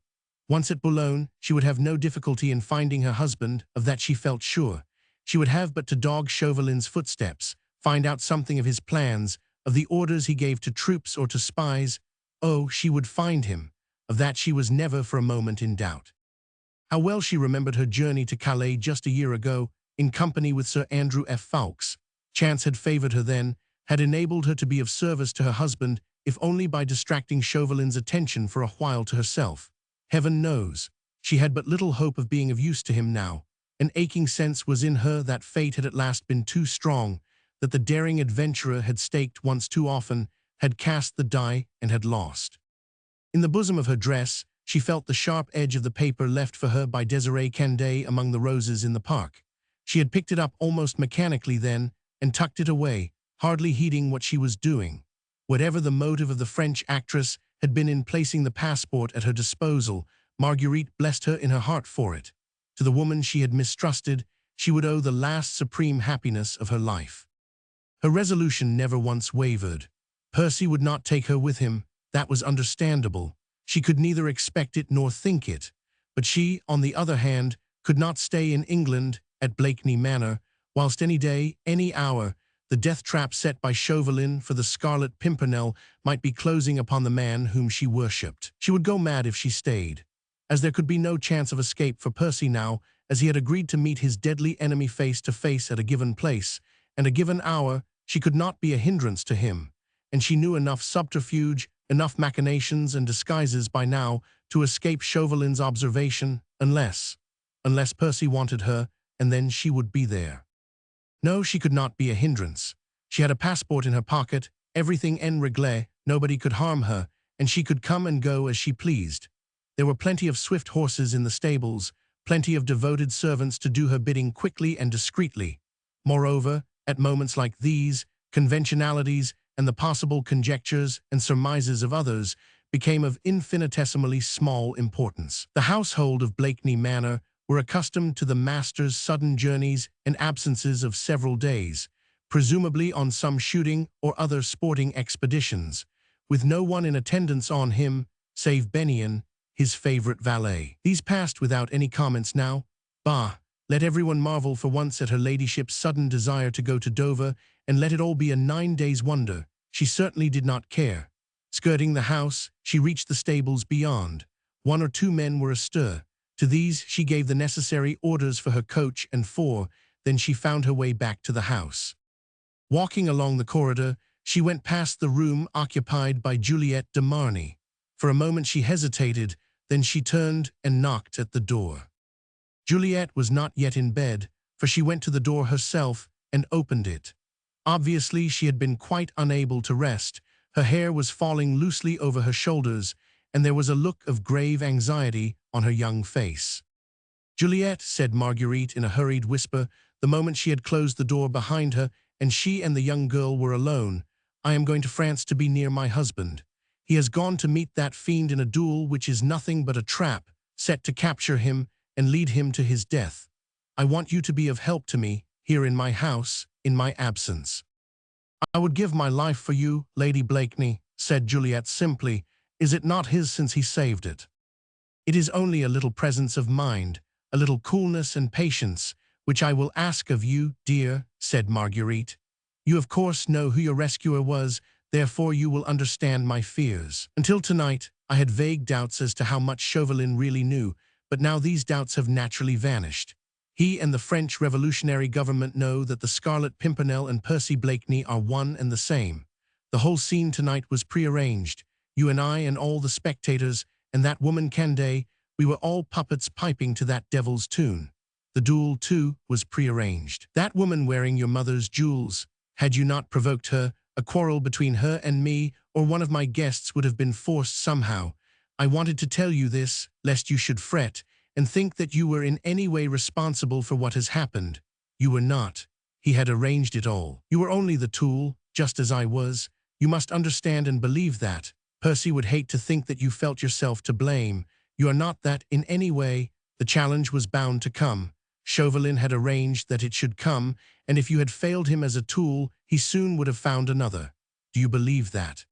Once at Boulogne, she would have no difficulty in finding her husband, of that she felt sure. She would have but to dog Chauvelin's footsteps, find out something of his plans, of the orders he gave to troops or to spies. Oh, she would find him. Of that she was never for a moment in doubt. How well she remembered her journey to Calais just a year ago, in company with Sir Andrew F. Ffoulkes. Chance had favored her then, had enabled her to be of service to her husband, if only by distracting Chauvelin's attention for a while to herself. Heaven knows, she had but little hope of being of use to him now. An aching sense was in her that fate had at last been too strong, that the daring adventurer had staked once too often, had cast the die and had lost. In the bosom of her dress, she felt the sharp edge of the paper left for her by Desiree Canday among the roses in the park. She had picked it up almost mechanically then, and tucked it away, hardly heeding what she was doing. Whatever the motive of the French actress had been in placing the passport at her disposal, Marguerite blessed her in her heart for it. To the woman she had mistrusted, she would owe the last supreme happiness of her life. Her resolution never once wavered. Percy would not take her with him, that was understandable. She could neither expect it nor think it. But she, on the other hand, could not stay in England, at Blakeney Manor, whilst any day, any hour, the death trap set by Chauvelin for the Scarlet Pimpernel might be closing upon the man whom she worshipped. She would go mad if she stayed. As there could be no chance of escape for Percy now, as he had agreed to meet his deadly enemy face to face at a given place, and a given hour, she could not be a hindrance to him. And she knew enough subterfuge, enough machinations and disguises by now to escape Chauvelin's observation, unless Percy wanted her, and then she would be there. No, she could not be a hindrance. She had a passport in her pocket, everything en règle, nobody could harm her, and she could come and go as she pleased. There were plenty of swift horses in the stables, plenty of devoted servants to do her bidding quickly and discreetly. Moreover, at moments like these, conventionalities and the possible conjectures and surmises of others became of infinitesimally small importance. The household of Blakeney Manor were accustomed to the master's sudden journeys and absences of several days, presumably on some shooting or other sporting expeditions, with no one in attendance on him, save Bennion, his favorite valet. These passed without any comments now. Bah, let everyone marvel for once at her ladyship's sudden desire to go to Dover, and let it all be a 9 days' wonder. She certainly did not care. Skirting the house, she reached the stables beyond. 1 or 2 men were astir. To these she gave the necessary orders for her coach and 4, then she found her way back to the house. Walking along the corridor, she went past the room occupied by Juliette de Marny. For a moment she hesitated, then she turned and knocked at the door. Juliette was not yet in bed, for she went to the door herself and opened it. Obviously she had been quite unable to rest. Her hair was falling loosely over her shoulders, and there was a look of grave anxiety on her young face. "Juliette," said Marguerite in a hurried whisper, the moment she had closed the door behind her and she and the young girl were alone, "I am going to France to be near my husband. He has gone to meet that fiend in a duel which is nothing but a trap, set to capture him and lead him to his death. I want you to be of help to me, here in my house, in my absence." "I would give my life for you, Lady Blakeney," said Juliette simply. "Is it not his since he saved it?" "It is only a little presence of mind, a little coolness and patience, which I will ask of you, dear," said Marguerite. "You of course know who your rescuer was, therefore you will understand my fears. Until tonight, I had vague doubts as to how much Chauvelin really knew, but now these doubts have naturally vanished. He and the French Revolutionary government know that the Scarlet Pimpernel and Percy Blakeney are one and the same. The whole scene tonight was prearranged. You and I and all the spectators, and that woman Canday, we were all puppets piping to that devil's tune. The duel, too, was prearranged. That woman wearing your mother's jewels, had you not provoked her, a quarrel between her and me, or one of my guests would have been forced somehow. I wanted to tell you this, lest you should fret, and think that you were in any way responsible for what has happened. You were not. He had arranged it all. You were only the tool, just as I was. You must understand and believe that. Percy would hate to think that you felt yourself to blame. You are not that in any way. The challenge was bound to come. Chauvelin had arranged that it should come, and if you had failed him as a tool, he soon would have found another. Do you believe that?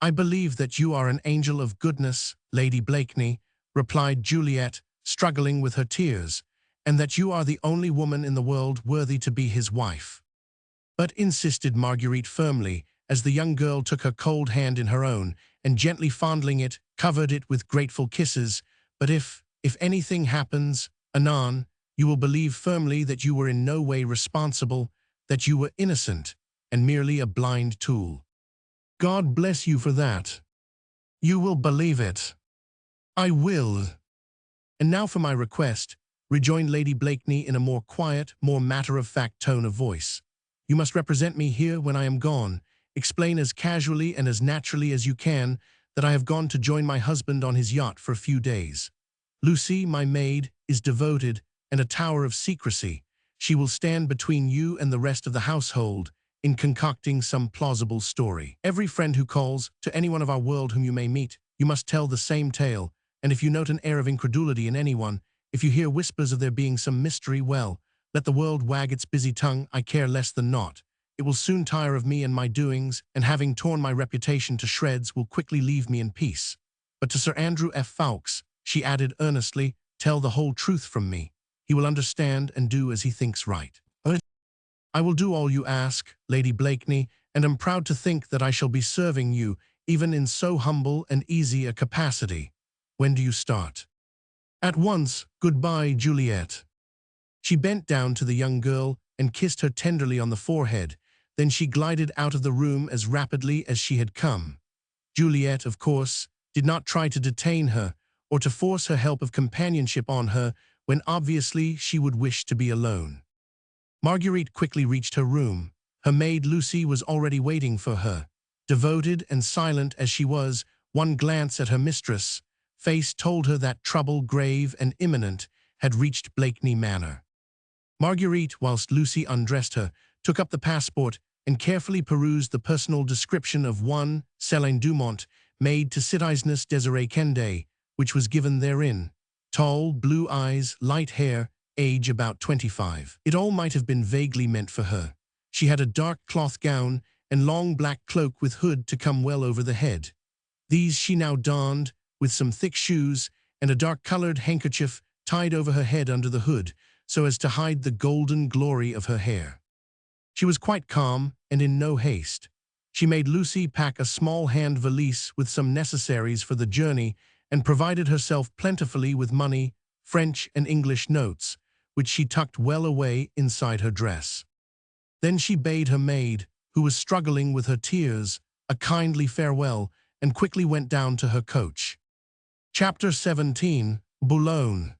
I believe that you are an angel of goodness, Lady Blakeney, replied Juliet, struggling with her tears, and that you are the only woman in the world worthy to be his wife. But insisted Marguerite firmly, as the young girl took her cold hand in her own, and gently fondling it, covered it with grateful kisses. But if anything happens, anon, you will believe firmly that you were in no way responsible, that you were innocent, and merely a blind tool. God bless you for that. You will believe it. I will. And now for my request, rejoined Lady Blakeney in a more quiet, more matter-of-fact tone of voice. You must represent me here when I am gone. Explain as casually and as naturally as you can that I have gone to join my husband on his yacht for a few days. Lucy, my maid, is devoted and a tower of secrecy. She will stand between you and the rest of the household in concocting some plausible story. Every friend who calls, to anyone of our world whom you may meet, you must tell the same tale, and if you note an air of incredulity in anyone, if you hear whispers of there being some mystery, well, let the world wag its busy tongue, I care less than naught. It will soon tire of me and my doings, and having torn my reputation to shreds will quickly leave me in peace. But to Sir Andrew F. Ffoulkes, she added earnestly, tell the whole truth from me. He will understand and do as he thinks right. I will do all you ask, Lady Blakeney, and am proud to think that I shall be serving you, even in so humble and easy a capacity. When do you start? At once. Goodbye, Juliet. She bent down to the young girl and kissed her tenderly on the forehead. Then she glided out of the room as rapidly as she had come. Juliet, of course, did not try to detain her or to force her help of companionship on her when obviously she would wish to be alone. Marguerite quickly reached her room. Her maid Lucy was already waiting for her. Devoted and silent as she was, one glance at her mistress' face told her that trouble, grave and imminent, had reached Blakeney Manor. Marguerite, whilst Lucy undressed her, took up the passport and carefully perused the personal description of one, Céline Dumont, maid to Citizeness Desirée Kende, which was given therein. Tall, blue eyes, light hair, age about 25. It all might have been vaguely meant for her. She had a dark cloth gown and long black cloak with hood to come well over the head. These she now donned, with some thick shoes and a dark-colored handkerchief tied over her head under the hood, so as to hide the golden glory of her hair. She was quite calm and in no haste. She made Lucy pack a small hand valise with some necessaries for the journey and provided herself plentifully with money, French and English notes, which she tucked well away inside her dress. Then she bade her maid, who was struggling with her tears, a kindly farewell and quickly went down to her coach. Chapter 17. Boulogne.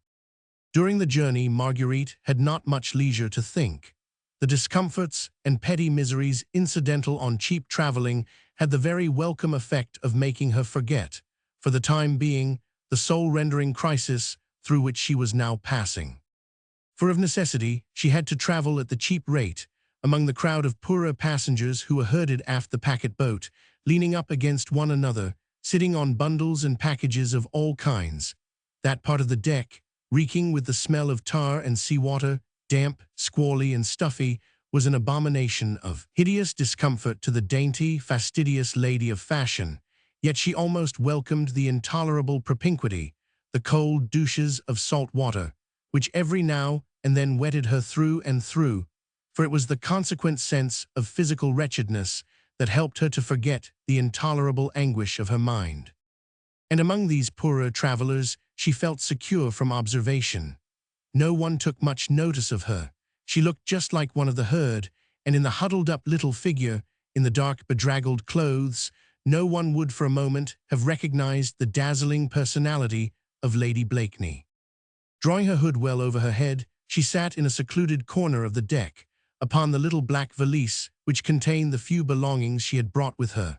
During the journey, Marguerite had not much leisure to think. The discomforts and petty miseries incidental on cheap traveling had the very welcome effect of making her forget, for the time being, the soul-rendering crisis through which she was now passing. For of necessity, she had to travel at the cheap rate, among the crowd of poorer passengers who were herded aft the packet boat, leaning up against one another, sitting on bundles and packages of all kinds. That part of the deck, reeking with the smell of tar and seawater, damp, squally, and stuffy, was an abomination of hideous discomfort to the dainty, fastidious lady of fashion, yet she almost welcomed the intolerable propinquity, the cold douches of salt water, which every now and then wetted her through and through, for it was the consequent sense of physical wretchedness that helped her to forget the intolerable anguish of her mind. And among these poorer travelers, she felt secure from observation. No one took much notice of her. She looked just like one of the herd, and in the huddled-up little figure, in the dark, bedraggled clothes, no one would for a moment have recognized the dazzling personality of Lady Blakeney. Drawing her hood well over her head, she sat in a secluded corner of the deck, upon the little black valise which contained the few belongings she had brought with her.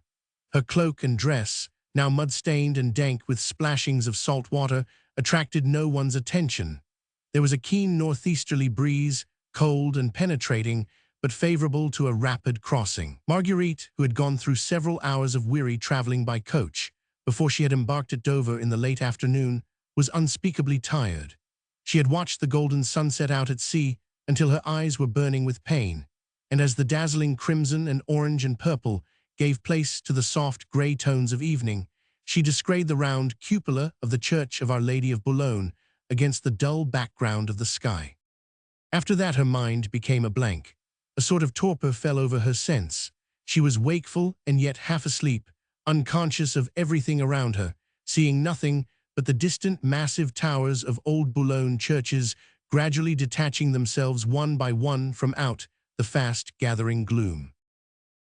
Her cloak and dress, now mud-stained and dank with splashings of salt water, attracted no one's attention. There was a keen northeasterly breeze, cold and penetrating, but favorable to a rapid crossing. Marguerite, who had gone through several hours of weary traveling by coach, before she had embarked at Dover in the late afternoon, was unspeakably tired. She had watched the golden sunset out at sea until her eyes were burning with pain, and as the dazzling crimson and orange and purple gave place to the soft grey tones of evening, she descried the round cupola of the Church of Our Lady of Boulogne against the dull background of the sky. After that her mind became a blank. A sort of torpor fell over her sense. She was wakeful and yet half asleep, unconscious of everything around her, seeing nothing but the distant massive towers of old Boulogne churches gradually detaching themselves one by one from out the fast-gathering gloom.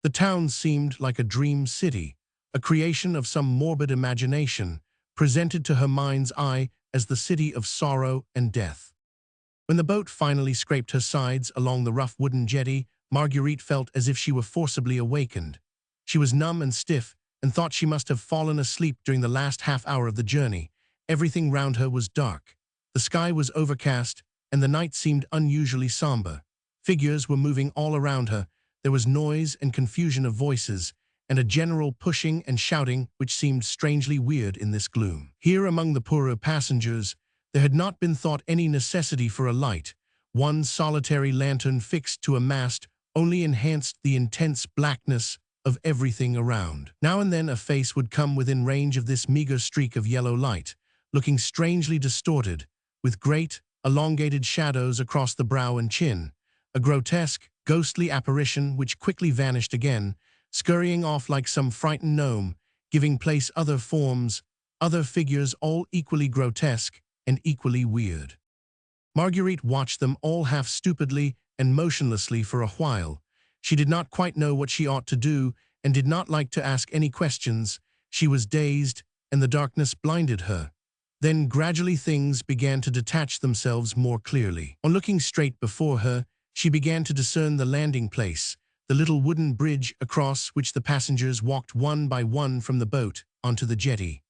The town seemed like a dream city, a creation of some morbid imagination, presented to her mind's eye as the city of sorrow and death. When the boat finally scraped her sides along the rough wooden jetty, Marguerite felt as if she were forcibly awakened. She was numb and stiff and thought she must have fallen asleep during the last half-hour of the journey. Everything round her was dark. The sky was overcast, and the night seemed unusually somber. Figures were moving all around her. There was noise and confusion of voices, and a general pushing and shouting which seemed strangely weird in this gloom. Here among the poorer passengers, there had not been thought any necessity for a light. One solitary lantern fixed to a mast only enhanced the intense blackness of everything around. Now and then a face would come within range of this meager streak of yellow light, looking strangely distorted, with great, elongated shadows across the brow and chin, a grotesque, ghostly apparition which quickly vanished again, scurrying off like some frightened gnome, giving place other forms, other figures all equally grotesque and equally weird. Marguerite watched them all half stupidly and motionlessly for a while. She did not quite know what she ought to do and did not like to ask any questions. She was dazed, and the darkness blinded her. Then gradually things began to detach themselves more clearly. On looking straight before her, she began to discern the landing place, the little wooden bridge across which the passengers walked one by one from the boat onto the jetty.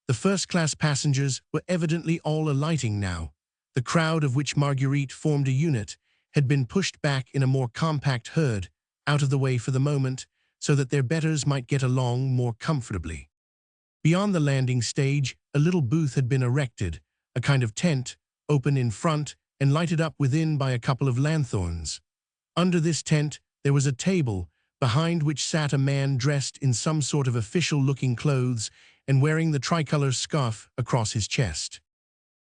The first-class passengers were evidently all alighting now. The crowd of which Marguerite formed a unit had been pushed back in a more compact herd, out of the way for the moment, so that their betters might get along more comfortably. Beyond the landing stage, a little booth had been erected, a kind of tent, open in front and lighted up within by a couple of lanthorns. Under this tent there was a table, behind which sat a man dressed in some sort of official-looking clothes and wearing the tricolour scarf across his chest.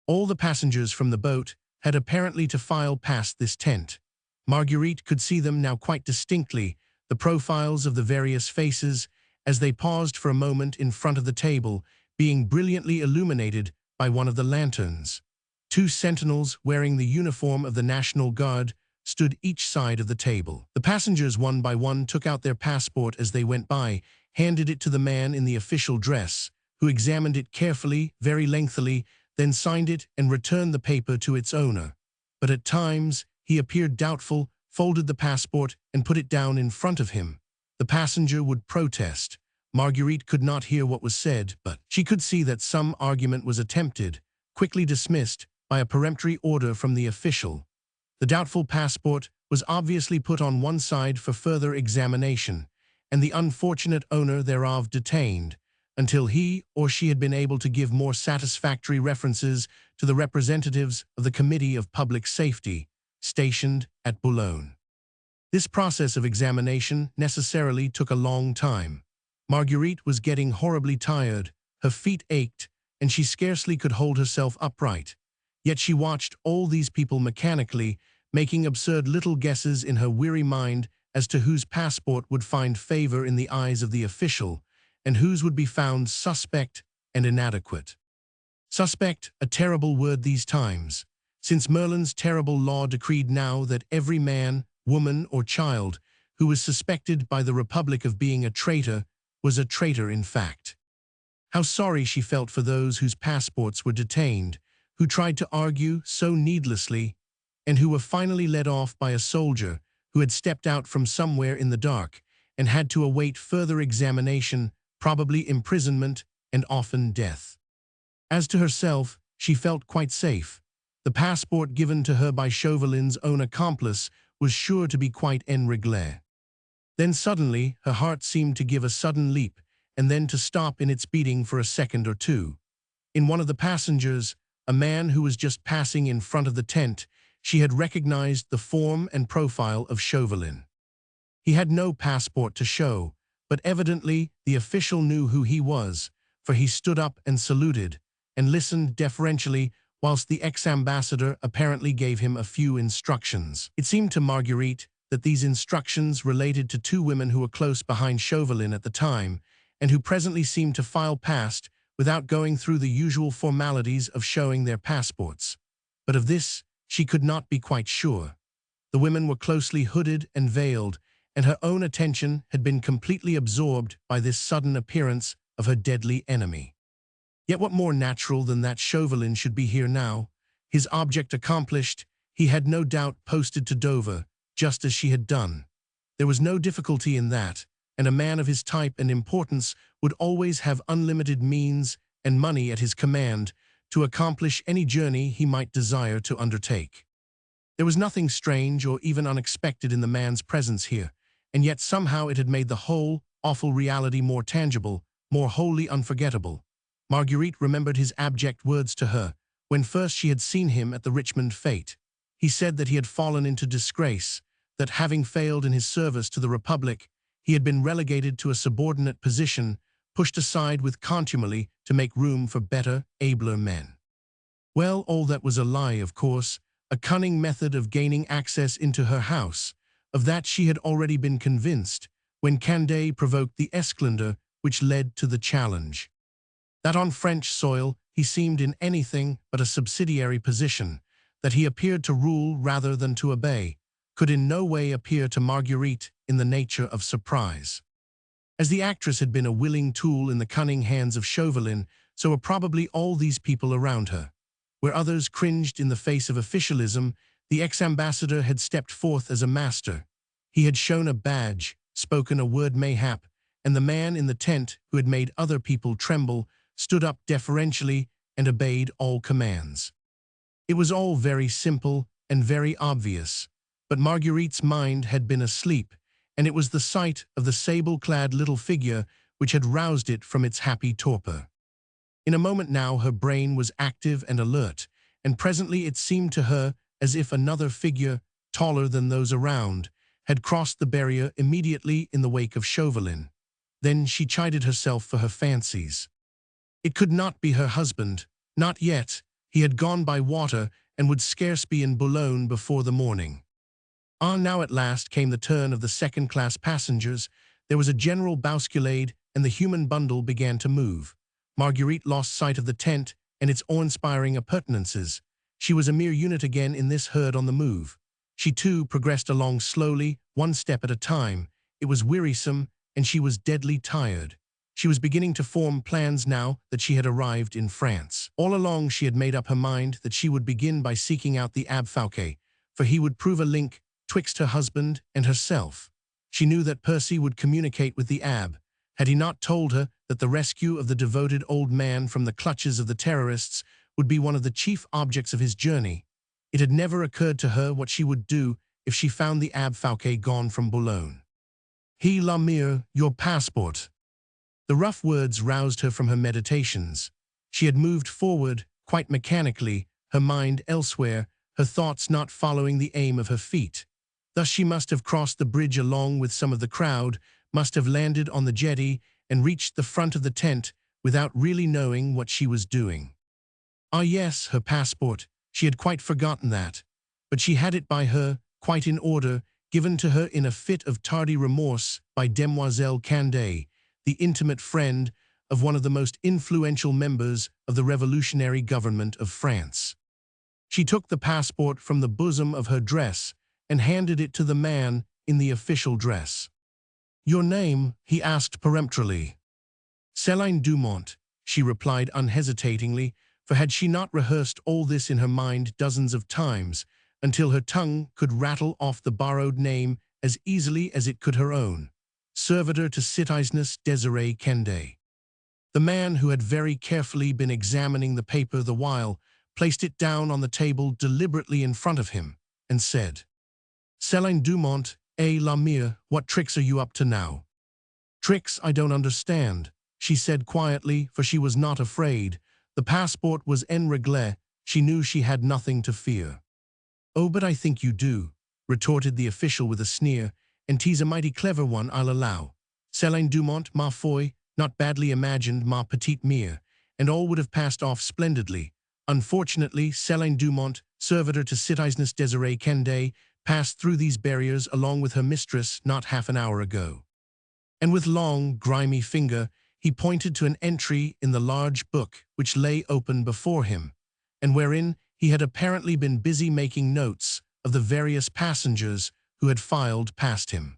All the passengers from the boat had apparently to file past this tent. Marguerite could see them now quite distinctly, the profiles of the various faces, as they paused for a moment in front of the table, being brilliantly illuminated by one of the lanterns. Two sentinels wearing the uniform of the National Guard stood each side of the table. The passengers one by one took out their passport as they went by, handed it to the man in the official dress, who examined it carefully, very lengthily, then signed it and returned the paper to its owner. But at times he appeared doubtful, folded the passport and put it down in front of him. The passenger would protest. Marguerite could not hear what was said, but she could see that some argument was attempted, quickly dismissed by a peremptory order from the official. The doubtful passport was obviously put on one side for further examination, and the unfortunate owner thereof detained, until he or she had been able to give more satisfactory references to the representatives of the Committee of Public Safety, stationed at Boulogne. This process of examination necessarily took a long time. Marguerite was getting horribly tired, her feet ached, and she scarcely could hold herself upright. Yet she watched all these people mechanically, making absurd little guesses in her weary mind as to whose passport would find favor in the eyes of the official, and whose would be found suspect and inadequate. Suspect, a terrible word these times, since Merlin's terrible law decreed now that every man, woman, or child who was suspected by the Republic of being a traitor was a traitor in fact. How sorry she felt for those whose passports were detained, who tried to argue so needlessly, and who were finally led off by a soldier who had stepped out from somewhere in the dark and had to await further examination, probably imprisonment, and often death. As to herself, she felt quite safe. The passport given to her by Chauvelin's own accomplice was sure to be quite en règle. Then suddenly her heart seemed to give a sudden leap, and then to stop in its beating for a second or two. In one of the passengers, a man who was just passing in front of the tent, she had recognized the form and profile of Chauvelin. He had no passport to show, but evidently the official knew who he was, for he stood up and saluted, and listened deferentially whilst the ex-ambassador apparently gave him a few instructions. It seemed to Marguerite that these instructions related to two women who were close behind Chauvelin at the time, and who presently seemed to file past without going through the usual formalities of showing their passports. But of this she could not be quite sure. The women were closely hooded and veiled, and her own attention had been completely absorbed by this sudden appearance of her deadly enemy. Yet what more natural than that Chauvelin should be here now? His object accomplished, he had no doubt posted to Dover, just as she had done. There was no difficulty in that, and a man of his type and importance would always have unlimited means and money at his command to accomplish any journey he might desire to undertake. There was nothing strange or even unexpected in the man's presence here, and yet somehow it had made the whole awful reality more tangible, more wholly unforgettable. Marguerite remembered his abject words to her, when first she had seen him at the Richmond fete. He said that he had fallen into disgrace, that having failed in his service to the Republic, he had been relegated to a subordinate position, pushed aside with contumely to make room for better, abler men. Well, all that was a lie, of course, a cunning method of gaining access into her house. Of that she had already been convinced, when Condé provoked the esclandre which led to the challenge. That on French soil he seemed in anything but a subsidiary position, that he appeared to rule rather than to obey, could in no way appear to Marguerite in the nature of surprise. As the actress had been a willing tool in the cunning hands of Chauvelin, so were probably all these people around her. Where others cringed in the face of officialism, the ex-ambassador had stepped forth as a master. He had shown a badge, spoken a word mayhap, and the man in the tent who had made other people tremble stood up deferentially and obeyed all commands. It was all very simple and very obvious, but Marguerite's mind had been asleep, and it was the sight of the sable-clad little figure which had roused it from its happy torpor. In a moment now her brain was active and alert, and presently it seemed to her as if another figure, taller than those around, had crossed the barrier immediately in the wake of Chauvelin. Then she chided herself for her fancies. It could not be her husband, not yet. He had gone by water and would scarce be in Boulogne before the morning. Now at last came the turn of the second-class passengers. There was a general bousculade, and the human bundle began to move. Marguerite lost sight of the tent and its awe-inspiring appurtenances. She was a mere unit again in this herd on the move. She too progressed along slowly, one step at a time. It was wearisome, and she was deadly tired. She was beginning to form plans now that she had arrived in France. All along she had made up her mind that she would begin by seeking out the Abbé Fouquet, for he would prove a link twixt her husband and herself. She knew that Percy would communicate with the Abbé. Had he not told her that the rescue of the devoted old man from the clutches of the terrorists would be one of the chief objects of his journey? It had never occurred to her what she would do if she found the Abbé Fouquet gone from Boulogne. "He la mire, your passport." The rough words roused her from her meditations. She had moved forward, quite mechanically, her mind elsewhere, her thoughts not following the aim of her feet. Thus she must have crossed the bridge along with some of the crowd, must have landed on the jetty, and reached the front of the tent without really knowing what she was doing. Ah yes, her passport. She had quite forgotten that. But she had it by her, quite in order, given to her in a fit of tardy remorse by Demoiselle Condé, the intimate friend of one of the most influential members of the revolutionary government of France. She took the passport from the bosom of her dress and handed it to the man in the official dress. "Your name?" he asked peremptorily. "Céline Dumont," she replied unhesitatingly, for had she not rehearsed all this in her mind dozens of times, until her tongue could rattle off the borrowed name as easily as it could her own. Servitor to Citizeness Désirée Condé. The man, who had very carefully been examining the paper the while, placed it down on the table deliberately in front of him, and said, "Céline Dumont, la mire, what tricks are you up to now?" "Tricks I don't understand," she said quietly, for she was not afraid. The passport was en règle. she knew she had nothing to fear. "Oh, but I think you do," retorted the official with a sneer, "and 'tis a mighty clever one, I'll allow. Céline Dumont, ma foi, not badly imagined, ma petite mère," and all would have passed off splendidly. Unfortunately, Céline Dumont, servitor to citizeness Désirée Canday, passed through these barriers along with her mistress not half an hour ago. And with long, grimy finger, he pointed to an entry in the large book which lay open before him, and wherein he had apparently been busy making notes of the various passengers who had filed past him.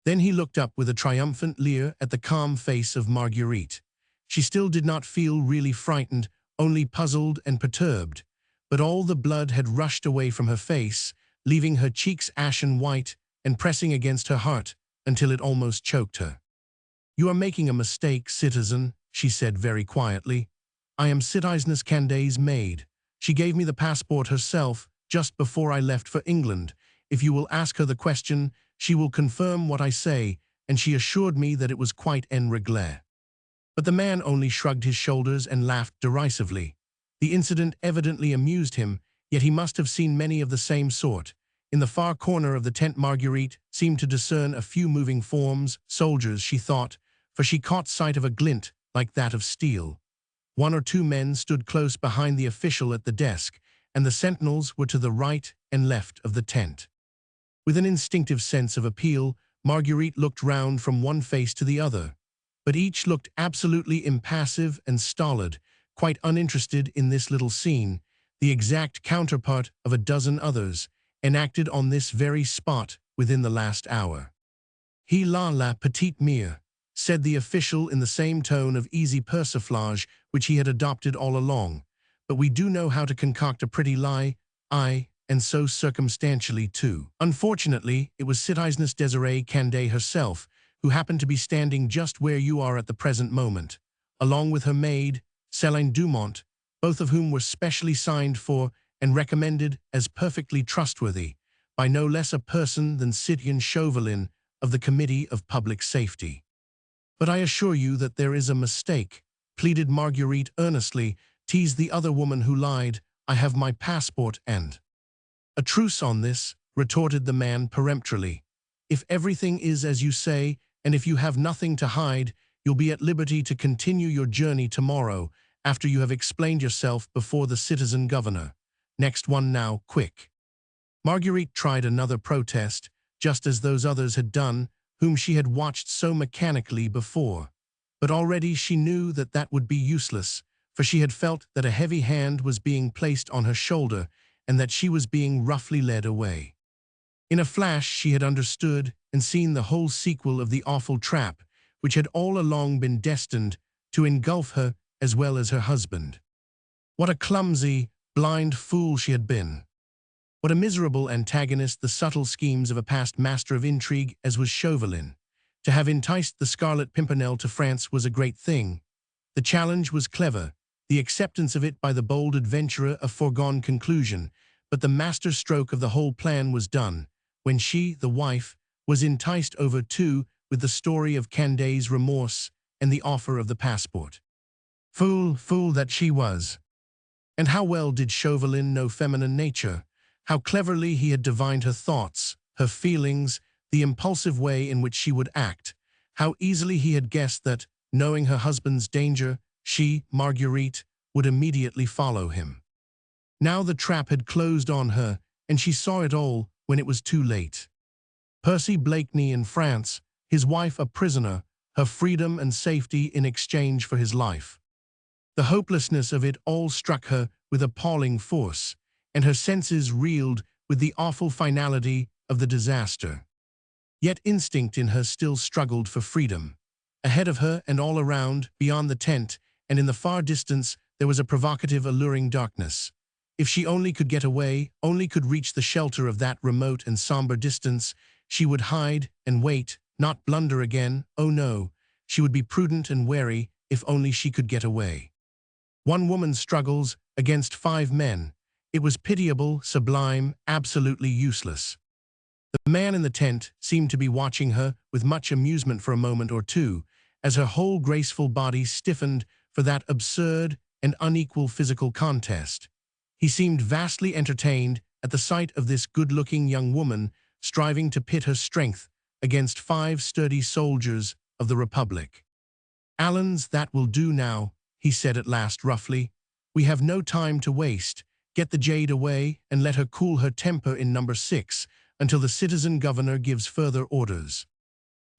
Then he looked up with a triumphant leer at the calm face of Marguerite. She still did not feel really frightened, only puzzled and perturbed, but all the blood had rushed away from her face, leaving her cheeks ashen white and pressing against her heart until it almost choked her. "You are making a mistake, citizen," she said very quietly. "I am Citizeness Canday's maid. She gave me the passport herself just before I left for England. If you will ask her the question, she will confirm what I say, and she assured me that it was quite en règle." But the man only shrugged his shoulders and laughed derisively. The incident evidently amused him, yet he must have seen many of the same sort. In the far corner of the tent Marguerite seemed to discern a few moving forms, soldiers, she thought, for she caught sight of a glint like that of steel. One or two men stood close behind the official at the desk, and the sentinels were to the right and left of the tent. With an instinctive sense of appeal, Marguerite looked round from one face to the other, but each looked absolutely impassive and stolid, quite uninterested in this little scene, the exact counterpart of a dozen others, enacted on this very spot within the last hour. "He la petite mère," said the official in the same tone of easy persiflage which he had adopted all along, "but we do know how to concoct a pretty lie, aye, and so circumstantially too." Unfortunately, it was Citizeness Désirée Canday herself, who happened to be standing just where you are at the present moment, along with her maid, Céline Dumont, both of whom were specially signed for and recommended as perfectly trustworthy by no less a person than Citoyen Chauvelin of the Committee of Public Safety. "But I assure you that there is a mistake," pleaded Marguerite earnestly. "'Tis the other woman who lied. I have my passport and—" "A truce on this," retorted the man peremptorily. "If everything is as you say, and if you have nothing to hide, you'll be at liberty to continue your journey tomorrow, after you have explained yourself before the citizen governor. Next one now, quick." Marguerite tried another protest, just as those others had done, whom she had watched so mechanically before. But already she knew that that would be useless, for she had felt that a heavy hand was being placed on her shoulder and that she was being roughly led away. In a flash she had understood and seen the whole sequel of the awful trap, which had all along been destined to engulf her as well as her husband. What a clumsy, blind fool she had been! What a miserable antagonist the subtle schemes of a past master of intrigue as was Chauvelin. To have enticed the Scarlet Pimpernel to France was a great thing. The challenge was clever, the acceptance of it by the bold adventurer a foregone conclusion, but the master stroke of the whole plan was done, when she, the wife, was enticed over too with the story of Canday's remorse and the offer of the passport. Fool that she was! And how well did Chauvelin know feminine nature? How cleverly he had divined her thoughts, her feelings, the impulsive way in which she would act. How easily he had guessed that, knowing her husband's danger, she, Marguerite, would immediately follow him. Now the trap had closed on her, and she saw it all when it was too late. Percy Blakeney in France, his wife a prisoner, her freedom and safety in exchange for his life. The hopelessness of it all struck her with appalling force, and her senses reeled with the awful finality of the disaster. Yet instinct in her still struggled for freedom. Ahead of her and all around, beyond the tent, and in the far distance, there was a provocative, alluring darkness. If she only could get away, only could reach the shelter of that remote and somber distance, she would hide and wait, not blunder again, oh no, she would be prudent and wary if only she could get away. One woman's struggles against 5 men. It was pitiable, sublime, absolutely useless. The man in the tent seemed to be watching her with much amusement for a moment or two, as her whole graceful body stiffened for that absurd and unequal physical contest. He seemed vastly entertained at the sight of this good-looking young woman striving to pit her strength against 5 sturdy soldiers of the Republic. "Allens, that will do now," he said at last roughly. "We have no time to waste. Get the jade away and let her cool her temper in number 6 until the citizen governor gives further orders.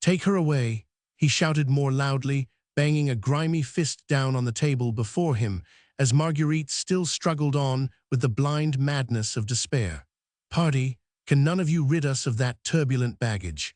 Take her away," he shouted more loudly, banging a grimy fist down on the table before him as Marguerite still struggled on with the blind madness of despair. "Party, can none of you rid us of that turbulent baggage?"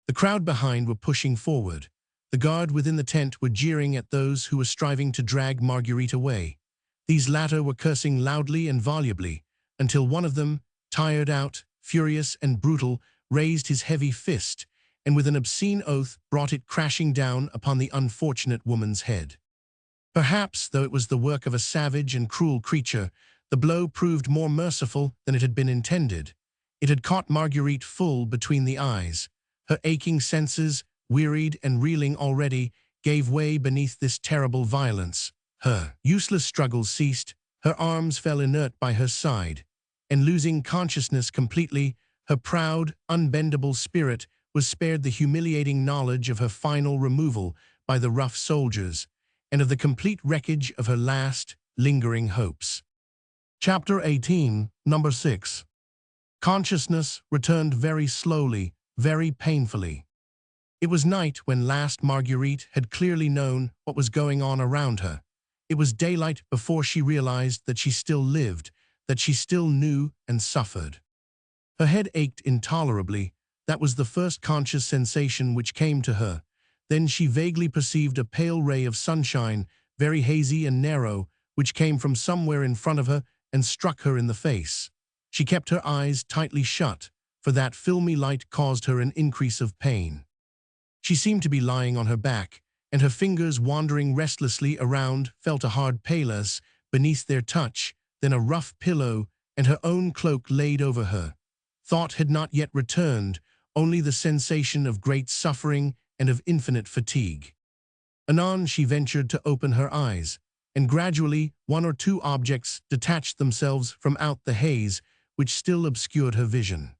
The crowd behind were pushing forward. The guard within the tent were jeering at those who were striving to drag Marguerite away. These latter were cursing loudly and volubly, until one of them, tired out, furious and brutal, raised his heavy fist, and with an obscene oath brought it crashing down upon the unfortunate woman's head. Perhaps, though it was the work of a savage and cruel creature, the blow proved more merciful than it had been intended. It had caught Marguerite full between the eyes. Her aching senses, wearied and reeling already, gave way beneath this terrible violence. Her useless struggles ceased, her arms fell inert by her side, and losing consciousness completely, her proud, unbendable spirit was spared the humiliating knowledge of her final removal by the rough soldiers, and of the complete wreckage of her last, lingering hopes. Chapter 18, Number 6. Consciousness returned very slowly, very painfully. It was night when last Marguerite had clearly known what was going on around her. It was daylight before she realized that she still lived, that she still knew and suffered. Her head ached intolerably. That was the first conscious sensation which came to her. Then she vaguely perceived a pale ray of sunshine, very hazy and narrow, which came from somewhere in front of her and struck her in the face. She kept her eyes tightly shut, for that filmy light caused her an increase of pain. She seemed to be lying on her back, and her fingers wandering restlessly around felt a hard pallas beneath their touch, then a rough pillow, and her own cloak laid over her. Thought had not yet returned, only the sensation of great suffering and of infinite fatigue. Anon she ventured to open her eyes, and gradually 1 or 2 objects detached themselves from out the haze which still obscured her vision.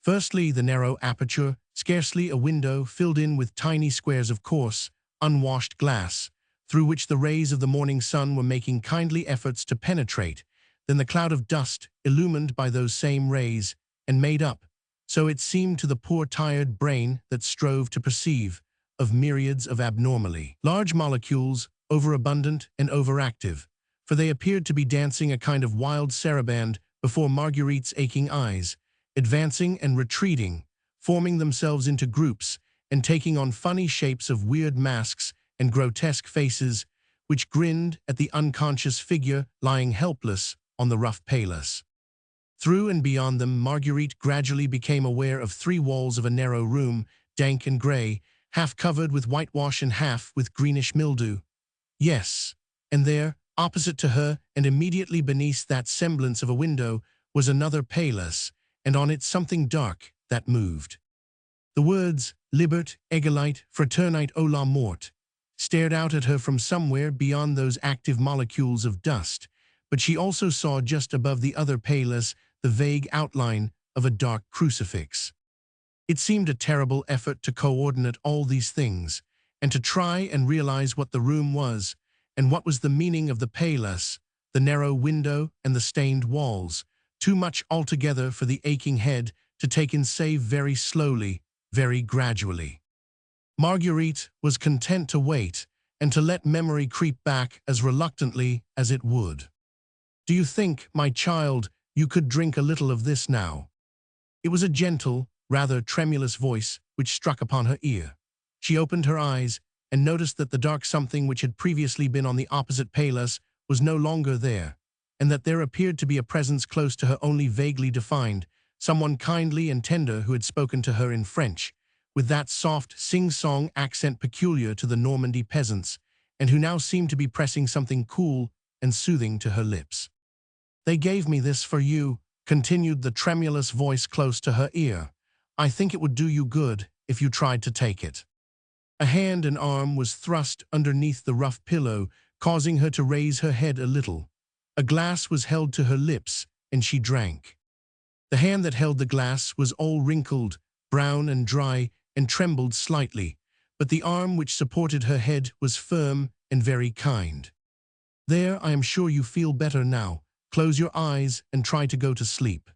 Firstly, the narrow aperture, scarcely a window, filled in with tiny squares of coarse, unwashed glass, through which the rays of the morning sun were making kindly efforts to penetrate, then the cloud of dust, illumined by those same rays, and made up, so it seemed to the poor tired brain that strove to perceive, of myriads of abnormally large molecules, overabundant and overactive, for they appeared to be dancing a kind of wild saraband before Marguerite's aching eyes, advancing and retreating, forming themselves into groups, and taking on funny shapes of weird masks and grotesque faces, which grinned at the unconscious figure lying helpless on the rough pallas. Through and beyond them, Marguerite gradually became aware of 3 walls of a narrow room, dank and grey, half covered with whitewash and half with greenish mildew. Yes, and there, opposite to her and immediately beneath that semblance of a window, was another pallas, and on it something dark that moved. The words, "Libert, Egalite, Fraternite o la Mort," stared out at her from somewhere beyond those active molecules of dust, but she also saw just above the other pallas the vague outline of a dark crucifix. It seemed a terrible effort to coordinate all these things, and to try and realize what the room was, and what was the meaning of the pallas, the narrow window and the stained walls, too much altogether for the aching head to take in save very slowly, very gradually. Marguerite was content to wait, and to let memory creep back as reluctantly as it would. "Do you think, my child, you could drink a little of this now?" It was a gentle, rather tremulous voice which struck upon her ear. She opened her eyes and noticed that the dark something which had previously been on the opposite pallas was no longer there, and that there appeared to be a presence close to her only vaguely defined, someone kindly and tender who had spoken to her in French, with that soft sing-song accent peculiar to the Normandy peasants, and who now seemed to be pressing something cool and soothing to her lips. "They gave me this for you," continued the tremulous voice close to her ear. "I think it would do you good if you tried to take it." A hand and arm was thrust underneath the rough pillow, causing her to raise her head a little. A glass was held to her lips, and she drank. The hand that held the glass was all wrinkled, brown and dry, and trembled slightly, but the arm which supported her head was firm and very kind. "There, I am sure you feel better now. Close your eyes and try to go to sleep."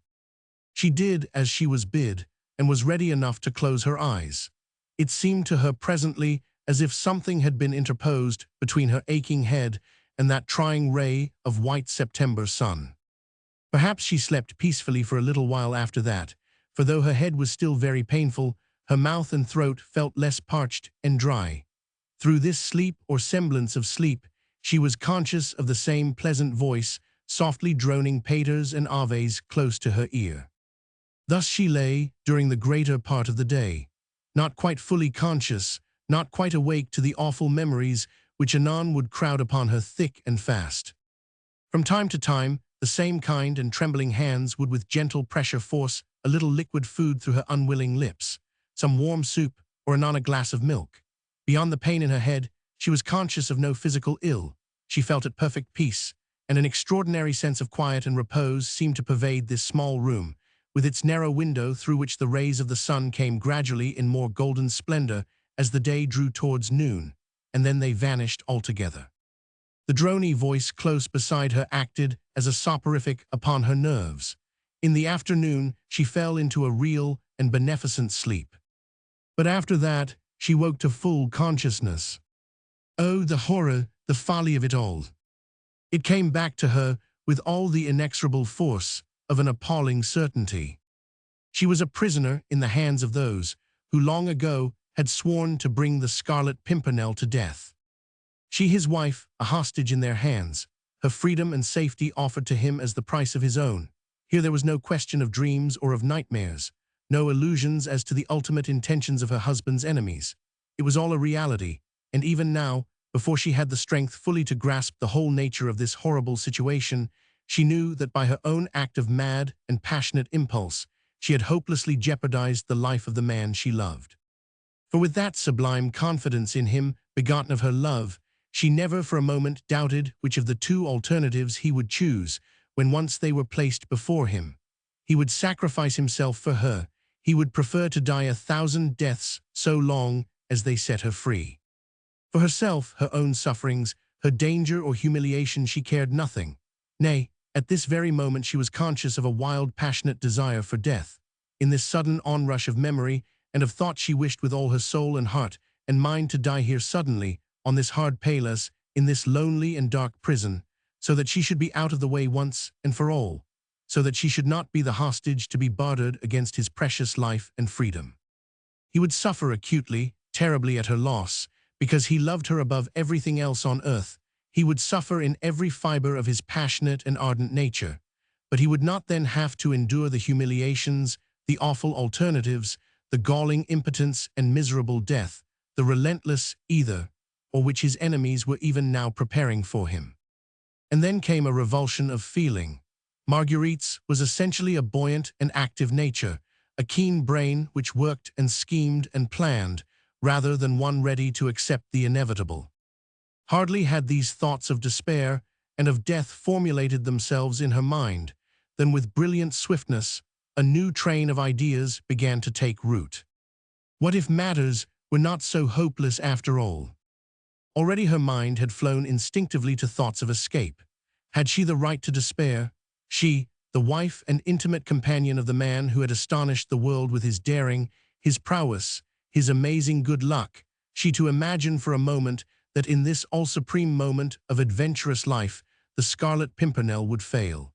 She did as she was bid, and was ready enough to close her eyes. It seemed to her presently as if something had been interposed between her aching head and that trying ray of white September sun. Perhaps she slept peacefully for a little while after that, for though her head was still very painful, her mouth and throat felt less parched and dry. Through this sleep or semblance of sleep, she was conscious of the same pleasant voice, softly droning paters and aves close to her ear. Thus she lay during the greater part of the day, not quite fully conscious, not quite awake to the awful memories which anon would crowd upon her thick and fast. From time to time, the same kind and trembling hands would with gentle pressure force a little liquid food through her unwilling lips, some warm soup or anon a glass of milk. Beyond the pain in her head, she was conscious of no physical ill. She felt at perfect peace, and an extraordinary sense of quiet and repose seemed to pervade this small room, with its narrow window through which the rays of the sun came gradually in more golden splendor as the day drew towards noon, and then they vanished altogether. The drony voice close beside her acted as a soporific upon her nerves. In the afternoon, she fell into a real and beneficent sleep. But after that, she woke to full consciousness. Oh, the horror, the folly of it all! It came back to her with all the inexorable force of an appalling certainty. She was a prisoner in the hands of those who long ago had sworn to bring the Scarlet Pimpernel to death. She, his wife, a hostage in their hands, her freedom and safety offered to him as the price of his own. Here there was no question of dreams or of nightmares, no illusions as to the ultimate intentions of her husband's enemies. It was all a reality, and even now, before she had the strength fully to grasp the whole nature of this horrible situation, she knew that by her own act of mad and passionate impulse, she had hopelessly jeopardized the life of the man she loved. For with that sublime confidence in him, begotten of her love, she never for a moment doubted which of the two alternatives he would choose when once they were placed before him. He would sacrifice himself for her. He would prefer to die 1,000 deaths so long as they set her free. For herself, her own sufferings, her danger or humiliation, she cared nothing. Nay, at this very moment she was conscious of a wild, passionate desire for death. In this sudden onrush of memory and of thought she wished with all her soul and heart and mind to die here suddenly, on this hard palace, in this lonely and dark prison, so that she should be out of the way once and for all, so that she should not be the hostage to be bartered against his precious life and freedom. He would suffer acutely, terribly at her loss, because he loved her above everything else on earth. He would suffer in every fiber of his passionate and ardent nature, but he would not then have to endure the humiliations, the awful alternatives, the galling impotence and miserable death, the relentless either, or which his enemies were even now preparing for him. And then came a revulsion of feeling. Marguerite's was essentially a buoyant and active nature, a keen brain which worked and schemed and planned, rather than one ready to accept the inevitable. Hardly had these thoughts of despair and of death formulated themselves in her mind, than with brilliant swiftness, a new train of ideas began to take root. What if matters were not so hopeless after all? Already her mind had flown instinctively to thoughts of escape. Had she the right to despair? She, the wife and intimate companion of the man who had astonished the world with his daring, his prowess, his amazing good luck, she to imagine for a moment that in this all-supreme moment of adventurous life, the Scarlet Pimpernel would fail.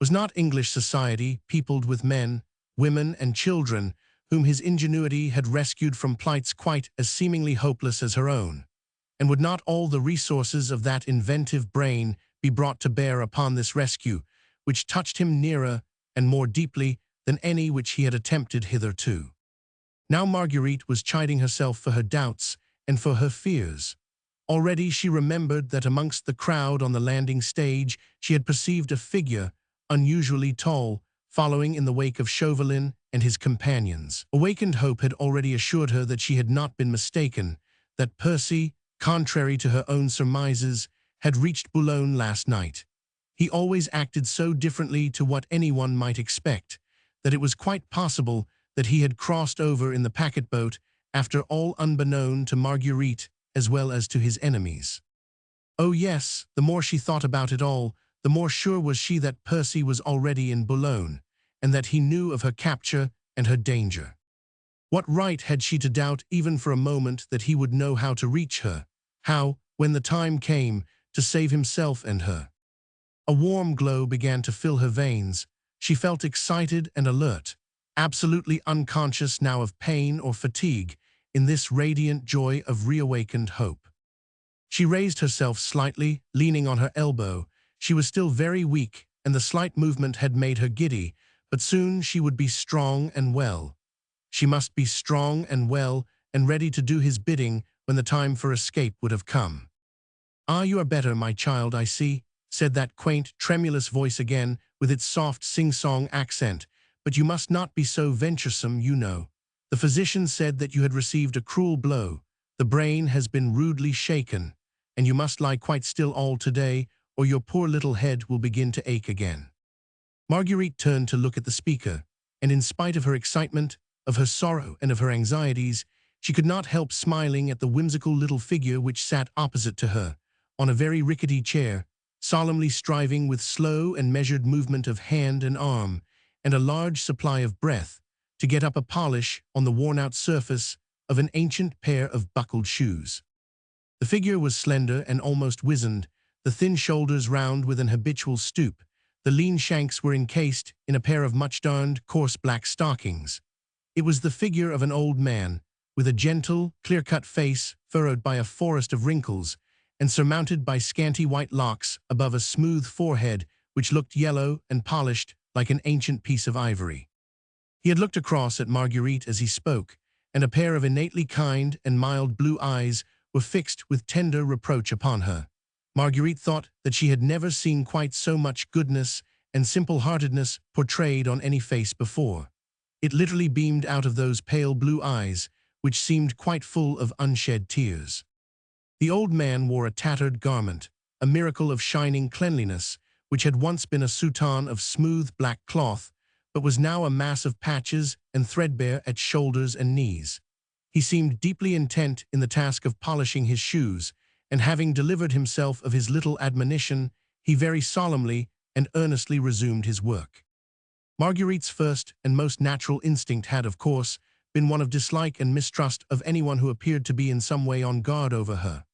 Was not English society peopled with men, women, and children whom his ingenuity had rescued from plights quite as seemingly hopeless as her own? And would not all the resources of that inventive brain be brought to bear upon this rescue, which touched him nearer and more deeply than any which he had attempted hitherto? Now Marguerite was chiding herself for her doubts and for her fears. Already she remembered that amongst the crowd on the landing stage she had perceived a figure, unusually tall, following in the wake of Chauvelin and his companions. Awakened hope had already assured her that she had not been mistaken, that Percy, contrary to her own surmises, had reached Boulogne last night. He always acted so differently to what anyone might expect, that it was quite possible that he had crossed over in the packet boat after all, unbeknown to Marguerite as well as to his enemies. Oh yes, the more she thought about it all, the more sure was she that Percy was already in Boulogne, and that he knew of her capture and her danger. What right had she to doubt even for a moment that he would know how to reach her, how, when the time came, to save himself and her? A warm glow began to fill her veins. She felt excited and alert, absolutely unconscious now of pain or fatigue, in this radiant joy of reawakened hope. She raised herself slightly, leaning on her elbow. She was still very weak, and the slight movement had made her giddy, but soon she would be strong and well. She must be strong and well, and ready to do his bidding when the time for escape would have come. "Ah, you are better, my child, I see," said that quaint, tremulous voice again, with its soft sing-song accent. "But you must not be so venturesome, you know. The physician said that you had received a cruel blow. The brain has been rudely shaken, and you must lie quite still all today, or your poor little head will begin to ache again." Marguerite turned to look at the speaker, and in spite of her excitement, of her sorrow, and of her anxieties, she could not help smiling at the whimsical little figure which sat opposite to her, on a very rickety chair, solemnly striving with slow and measured movement of hand and arm, and a large supply of breath, to get up a polish on the worn-out surface of an ancient pair of buckled shoes. The figure was slender and almost wizened, the thin shoulders round with an habitual stoop. The lean shanks were encased in a pair of much-darned, coarse black stockings. It was the figure of an old man, with a gentle, clear-cut face furrowed by a forest of wrinkles, and surmounted by scanty white locks above a smooth forehead which looked yellow and polished like an ancient piece of ivory. He had looked across at Marguerite as he spoke, and a pair of innately kind and mild blue eyes were fixed with tender reproach upon her. Marguerite thought that she had never seen quite so much goodness and simple-heartedness portrayed on any face before. It literally beamed out of those pale blue eyes, which seemed quite full of unshed tears. The old man wore a tattered garment, a miracle of shining cleanliness, which had once been a soutane of smooth black cloth, but was now a mass of patches and threadbare at shoulders and knees. He seemed deeply intent in the task of polishing his shoes, and having delivered himself of his little admonition, he very solemnly and earnestly resumed his work. Marguerite's first and most natural instinct had, of course, been one of dislike and mistrust of anyone who appeared to be in some way on guard over her.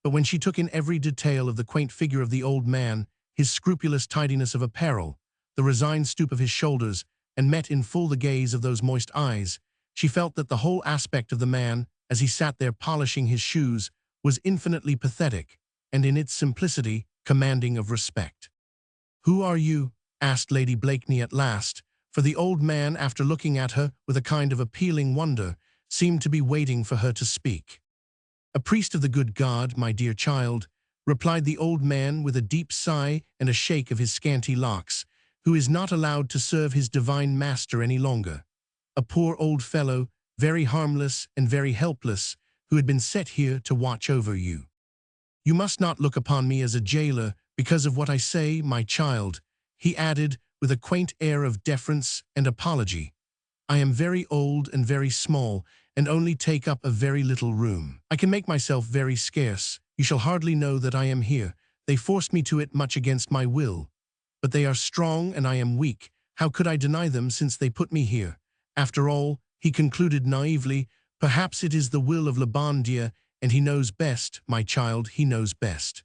But when she took in every detail of the quaint figure of the old man, his scrupulous tidiness of apparel, the resigned stoop of his shoulders, and met in full the gaze of those moist eyes, she felt that the whole aspect of the man, as he sat there polishing his shoes, was infinitely pathetic, and in its simplicity, commanding of respect. "Who are you?" asked Lady Blakeney at last, for the old man, after looking at her with a kind of appealing wonder, seemed to be waiting for her to speak. "A priest of the good God, my dear child," replied the old man with a deep sigh and a shake of his scanty locks, "who is not allowed to serve his divine master any longer. A poor old fellow, very harmless and very helpless, who had been set here to watch over you. You must not look upon me as a jailer because of what I say, my child," he added with a quaint air of deference and apology. "I am very old and very small, and only take up a very little room. I can make myself very scarce. You shall hardly know that I am here. They forced me to it much against my will. But they are strong and I am weak. How could I deny them since they put me here? After all," he concluded naively, "perhaps it is the will of le bon Dieu, and he knows best, my child, he knows best."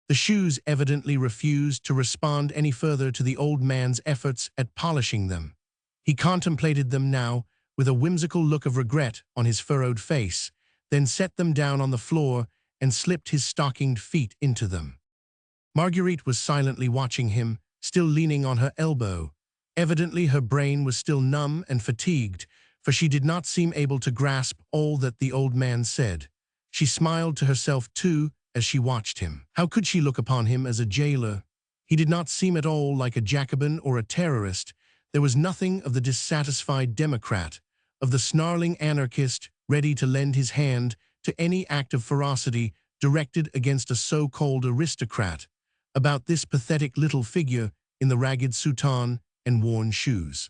The shoes evidently refused to respond any further to the old man's efforts at polishing them. He contemplated them now, with a whimsical look of regret on his furrowed face, then set them down on the floor and slipped his stockinged feet into them. Marguerite was silently watching him, still leaning on her elbow. Evidently her brain was still numb and fatigued, for she did not seem able to grasp all that the old man said. She smiled to herself too as she watched him. How could she look upon him as a jailer? He did not seem at all like a Jacobin or a terrorist. There was nothing of the dissatisfied democrat, of the snarling anarchist ready to lend his hand to any act of ferocity directed against a so-called aristocrat, about this pathetic little figure in the ragged soutane and worn shoes.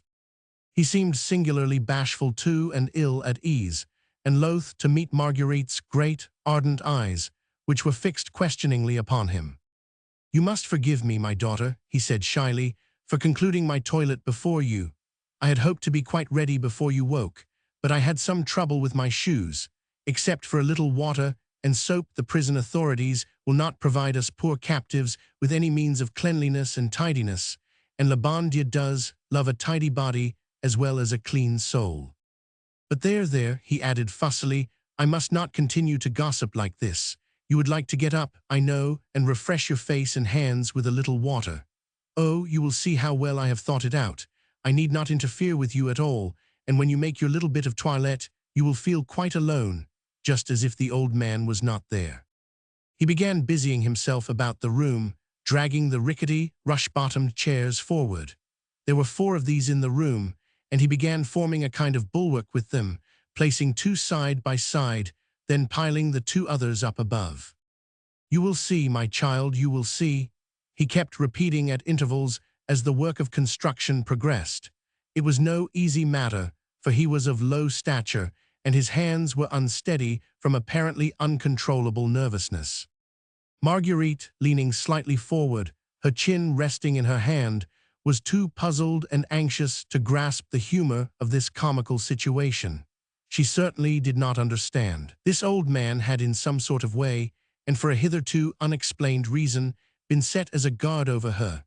He seemed singularly bashful too and ill at ease, and loath to meet Marguerite's great, ardent eyes, which were fixed questioningly upon him. "You must forgive me, my daughter," he said shyly, "for concluding my toilet before you. I had hoped to be quite ready before you woke, but I had some trouble with my shoes. Except for a little water and soap, the prison authorities will not provide us poor captives with any means of cleanliness and tidiness, and le bon Dieu does love a tidy body as well as a clean soul. But there, he added fussily, I must not continue to gossip like this. You would like to get up, I know, and refresh your face and hands with a little water. Oh, you will see how well I have thought it out. I need not interfere with you at all, and when you make your little bit of toilette, you will feel quite alone, just as if the old man was not there." He began busying himself about the room, dragging the rickety, rush-bottomed chairs forward. There were 4 of these in the room, and he began forming a kind of bulwark with them, placing 2 side by side, then piling the 2 others up above. "You will see, my child, you will see," he kept repeating at intervals as the work of construction progressed. It was no easy matter, for he was of low stature, and his hands were unsteady from apparently uncontrollable nervousness. Marguerite, leaning slightly forward, her chin resting in her hand, was too puzzled and anxious to grasp the humor of this comical situation. She certainly did not understand. This old man had in some sort of way, and for a hitherto unexplained reason, been set as a guard over her.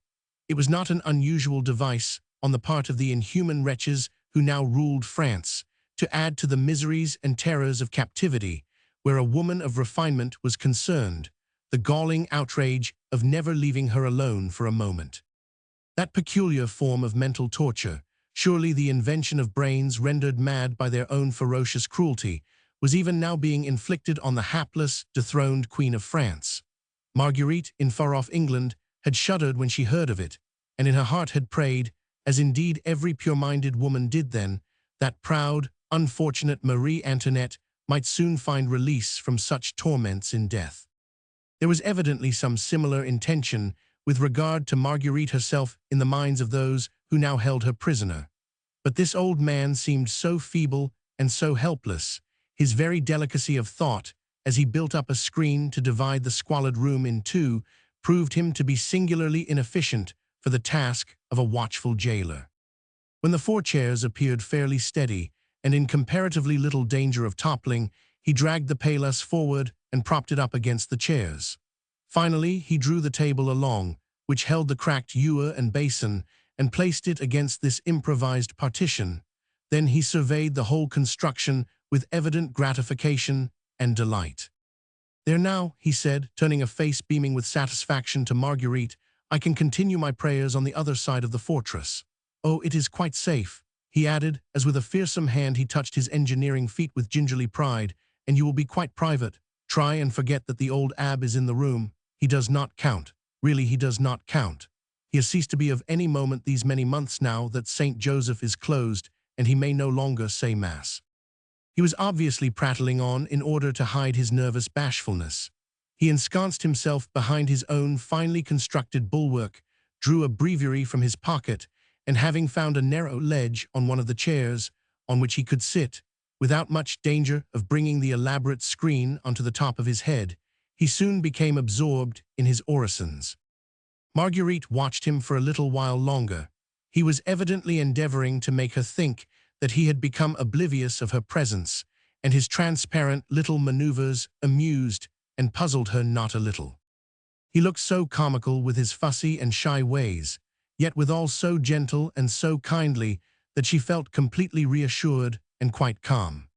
It was not an unusual device on the part of the inhuman wretches who now ruled France, to add to the miseries and terrors of captivity, where a woman of refinement was concerned, the galling outrage of never leaving her alone for a moment. That peculiar form of mental torture, surely the invention of brains rendered mad by their own ferocious cruelty, was even now being inflicted on the hapless, dethroned Queen of France. Marguerite, in far-off England, had shuddered when she heard of it, and in her heart had prayed, as indeed every pure-minded woman did then, that proud, unfortunate Marie Antoinette might soon find release from such torments in death. There was evidently some similar intention with regard to Marguerite herself in the minds of those who now held her prisoner. But this old man seemed so feeble and so helpless, his very delicacy of thought, as he built up a screen to divide the squalid room in 2, proved him to be singularly inefficient for the task of a watchful jailer. When the 4 chairs appeared fairly steady, and in comparatively little danger of toppling, he dragged the paillasse forward and propped it up against the chairs. Finally, he drew the table along, which held the cracked ewer and basin, and placed it against this improvised partition. Then he surveyed the whole construction with evident gratification and delight. "There now," he said, turning a face beaming with satisfaction to Marguerite, "I can continue my prayers on the other side of the fortress. Oh, it is quite safe," he added, as with a fearsome hand he touched his engineering feat with gingerly pride, "and you will be quite private. Try and forget that the old abb is in the room. He does not count. Really, he does not count. He has ceased to be of any moment these many months now that St. Joseph is closed, and he may no longer say Mass." He was obviously prattling on in order to hide his nervous bashfulness. He ensconced himself behind his own finely constructed bulwark, drew a breviary from his pocket, and having found a narrow ledge on one of the chairs, on which he could sit, without much danger of bringing the elaborate screen onto the top of his head, he soon became absorbed in his orisons. Marguerite watched him for a little while longer. He was evidently endeavoring to make her think that he had become oblivious of her presence, and his transparent little maneuvers amused and puzzled her not a little. He looked so comical with his fussy and shy ways, yet withal so gentle and so kindly that she felt completely reassured and quite calm.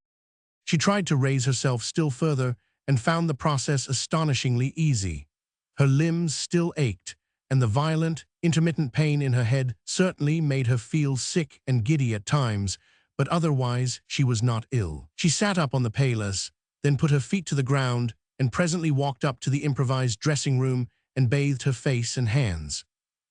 She tried to raise herself still further and found the process astonishingly easy. Her limbs still ached, and the violent, intermittent pain in her head certainly made her feel sick and giddy at times, but otherwise she was not ill. She sat up on the paillasse, then put her feet to the ground, and presently walked up to the improvised dressing room and bathed her face and hands.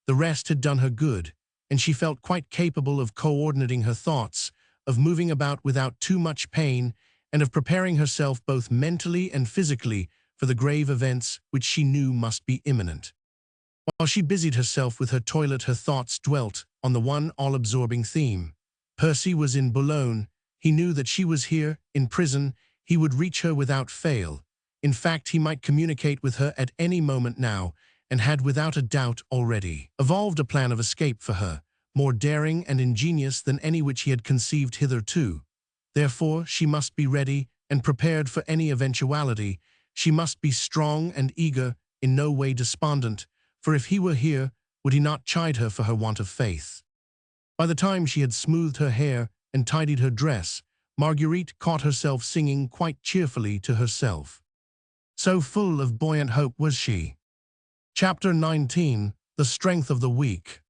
The rest had done her good, and she felt quite capable of coordinating her thoughts, of moving about without too much pain, and of preparing herself both mentally and physically for the grave events which she knew must be imminent. While she busied herself with her toilet, her thoughts dwelt on the one all-absorbing theme. Percy was in Boulogne. He knew that she was here, in prison. He would reach her without fail. In fact, he might communicate with her at any moment now, and had without a doubt already evolved a plan of escape for her, more daring and ingenious than any which he had conceived hitherto. Therefore, she must be ready and prepared for any eventuality. She must be strong and eager, in no way despondent, for if he were here, would he not chide her for her want of faith? By the time she had smoothed her hair and tidied her dress, Marguerite caught herself singing quite cheerfully to herself. So full of buoyant hope was she. Chapter 19. The Strength of the Weak.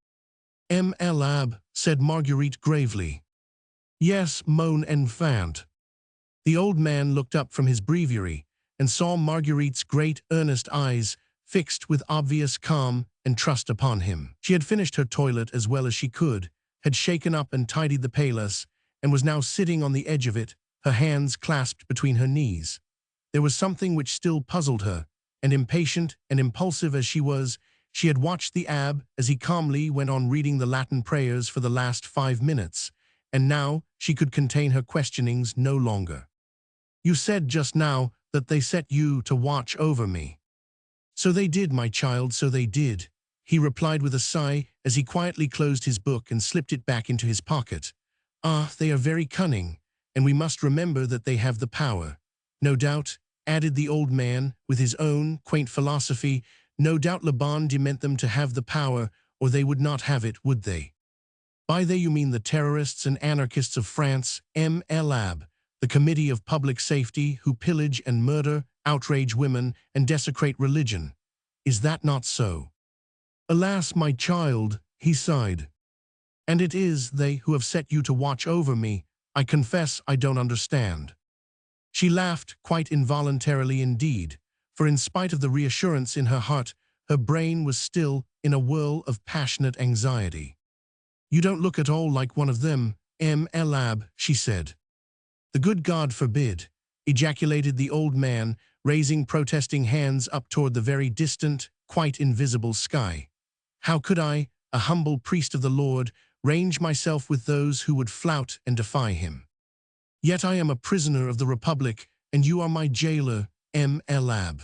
L'Ab, said Marguerite gravely. Yes, mon enfant. The old man looked up from his breviary and saw Marguerite's great earnest eyes fixed with obvious calm and trust upon him. She had finished her toilet as well as she could, had shaken up and tidied the palace, and was now sitting on the edge of it, her hands clasped between her knees. There was something which still puzzled her, and impatient and impulsive as she was, she had watched the abbé as he calmly went on reading the Latin prayers for the last 5 minutes, and now she could contain her questionings no longer. You said just now that they set you to watch over me. So they did, my child, so they did, he replied with a sigh as he quietly closed his book and slipped it back into his pocket. Ah, they are very cunning, and we must remember that they have the power. No doubt, added the old man, with his own quaint philosophy, no doubt Le Bon meant them to have the power, or they would not have it, would they? By they you mean the terrorists and anarchists of France, L'Ab, the Committee of Public Safety, who pillage and murder, outrage women, and desecrate religion. Is that not so? Alas, my child, he sighed. And it is they who have set you to watch over me. I confess I don't understand. She laughed, quite involuntarily indeed, for in spite of the reassurance in her heart, her brain was still in a whirl of passionate anxiety. You don't look at all like one of them, L'Ab, she said. The good God forbid, ejaculated the old man, raising protesting hands up toward the very distant, quite invisible sky. How could I, a humble priest of the Lord, range myself with those who would flout and defy him? Yet I am a prisoner of the Republic, and you are my jailer, L'Ab.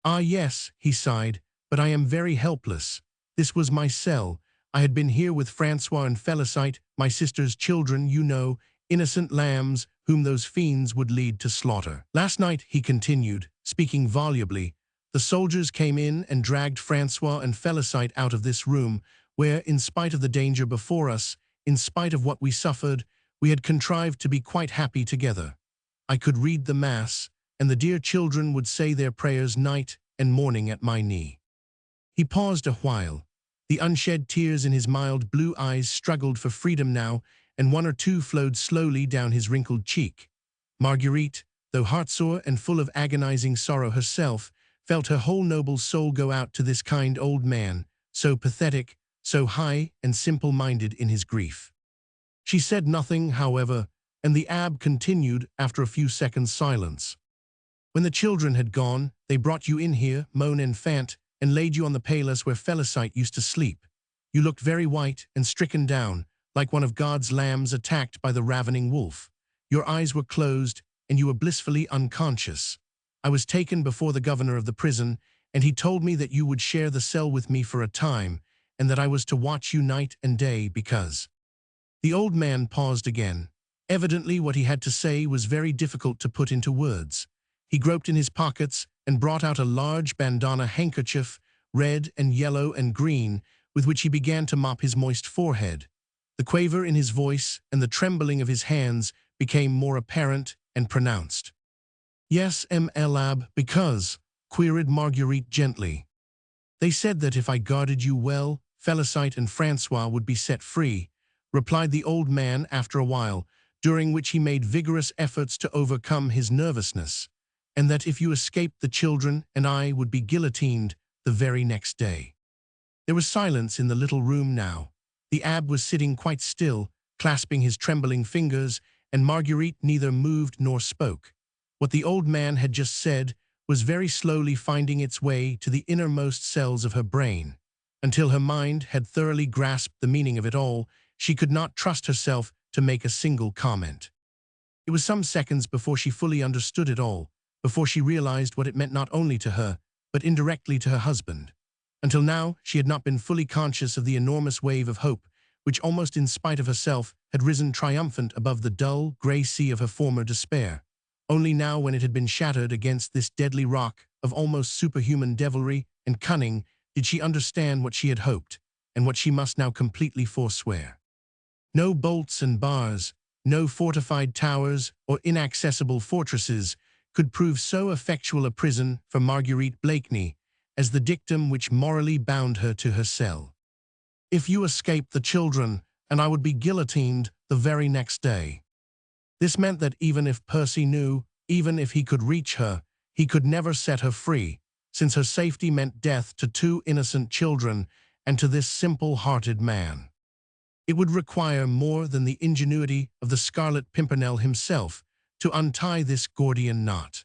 Ah yes, he sighed, but I am very helpless. This was my cell. I had been here with Francois and Félicite, my sister's children, you know, innocent lambs whom those fiends would lead to slaughter. Last night, he continued, speaking volubly, the soldiers came in and dragged Francois and Félicite out of this room, where, in spite of the danger before us, in spite of what we suffered, we had contrived to be quite happy together. I could read the Mass, and the dear children would say their prayers night and morning at my knee. He paused a while. The unshed tears in his mild blue eyes struggled for freedom now, and one or two flowed slowly down his wrinkled cheek. Marguerite, though heartsore and full of agonizing sorrow herself, felt her whole noble soul go out to this kind old man, so pathetic, so high and simple-minded in his grief. She said nothing, however, and the abbé continued after a few seconds' silence. When the children had gone, they brought you in here, mon enfant, and laid you on the pallet where Félicite used to sleep. You looked very white and stricken down, like one of God's lambs attacked by the ravening wolf. Your eyes were closed, and you were blissfully unconscious. I was taken before the governor of the prison, and he told me that you would share the cell with me for a time, and that I was to watch you night and day because... The old man paused again. Evidently what he had to say was very difficult to put into words. He groped in his pockets and brought out a large bandana handkerchief, red and yellow and green, with which he began to mop his moist forehead. The quaver in his voice and the trembling of his hands became more apparent and pronounced. Yes, L'Ab, because, queried Marguerite gently. They said that if I guarded you well, Félicite and Francois would be set free, replied the old man after a while, during which he made vigorous efforts to overcome his nervousness, and that if you escaped, the children and I would be guillotined the very next day. There was silence in the little room now. The abbé was sitting quite still, clasping his trembling fingers, and Marguerite neither moved nor spoke. What the old man had just said was very slowly finding its way to the innermost cells of her brain. Until her mind had thoroughly grasped the meaning of it all, she could not trust herself to make a single comment. It was some seconds before she fully understood it all, before she realized what it meant not only to her, but indirectly to her husband. Until now, she had not been fully conscious of the enormous wave of hope, which almost in spite of herself had risen triumphant above the dull, grey sea of her former despair. Only now, when it had been shattered against this deadly rock of almost superhuman devilry and cunning, did she understand what she had hoped, and what she must now completely forswear. No bolts and bars, no fortified towers or inaccessible fortresses could prove so effectual a prison for Marguerite Blakeney as the dictum which morally bound her to her cell. If you escape the children, and I would be guillotined the very next day. This meant that even if Percy knew, even if he could reach her, he could never set her free, since her safety meant death to 2 innocent children and to this simple-hearted man. It would require more than the ingenuity of the Scarlet Pimpernel himself to untie this Gordian knot.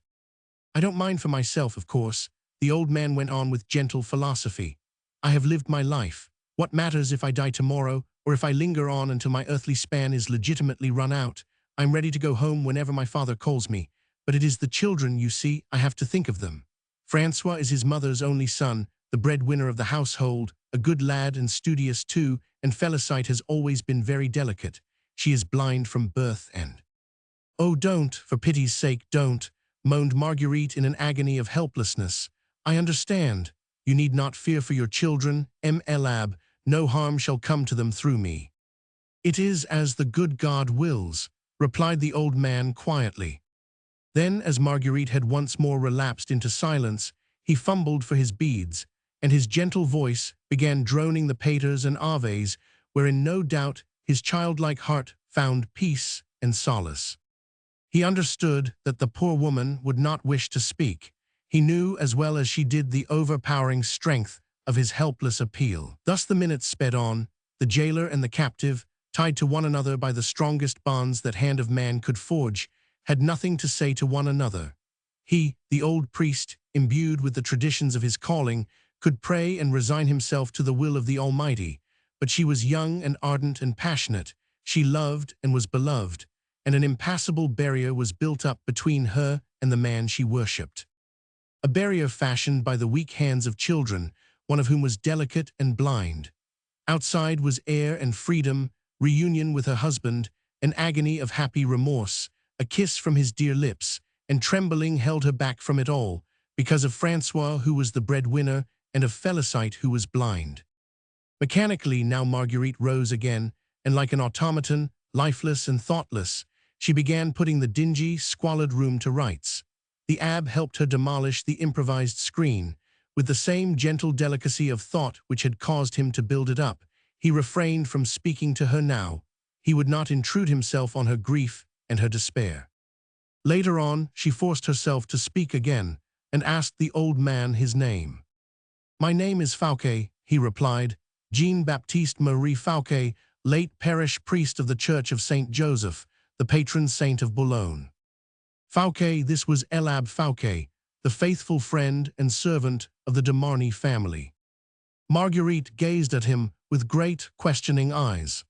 I don't mind for myself, of course, the old man went on with gentle philosophy. I have lived my life. What matters if I die tomorrow, or if I linger on until my earthly span is legitimately run out? I'm ready to go home whenever my father calls me. But it is the children, you see, I have to think of them. Francois is his mother's only son, the breadwinner of the household, a good lad and studious too, and Félicite has always been very delicate. She is blind from birth and— "Oh, don't, for pity's sake, don't," moaned Marguerite in an agony of helplessness. "I understand. You need not fear for your children, Elab. No harm shall come to them through me." "It is as the good God wills," replied the old man quietly. Then, as Marguerite had once more relapsed into silence, he fumbled for his beads, and his gentle voice began droning the paters and aves, wherein no doubt his childlike heart found peace and solace. He understood that the poor woman would not wish to speak. He knew as well as she did the overpowering strength of his helpless appeal. Thus the minutes sped on, the jailer and the captive, tied to one another by the strongest bonds that hand of man could forge, had nothing to say to one another. He, the old priest, imbued with the traditions of his calling, could pray and resign himself to the will of the Almighty, but she was young and ardent and passionate. She loved and was beloved, and an impassable barrier was built up between her and the man she worshipped. A barrier fashioned by the weak hands of children, one of whom was delicate and blind. Outside was air and freedom, reunion with her husband, an agony of happy remorse, a kiss from his dear lips, and trembling held her back from it all, because of Francois, who was the breadwinner, and of Félicite, who was blind. Mechanically now Marguerite rose again, and like an automaton, lifeless and thoughtless, she began putting the dingy, squalid room to rights. The abbé helped her demolish the improvised screen. With the same gentle delicacy of thought which had caused him to build it up, he refrained from speaking to her now. He would not intrude himself on her grief and her despair. Later on, she forced herself to speak again, and asked the old man his name. "My name is Fouquet," he replied, "Jean-Baptiste Marie Fouquet, late parish priest of the Church of Saint Joseph, the patron saint of Boulogne." Fouquet, this was Elab Fouquet, the faithful friend and servant of the de Marny family. Marguerite gazed at him with great, questioning eyes.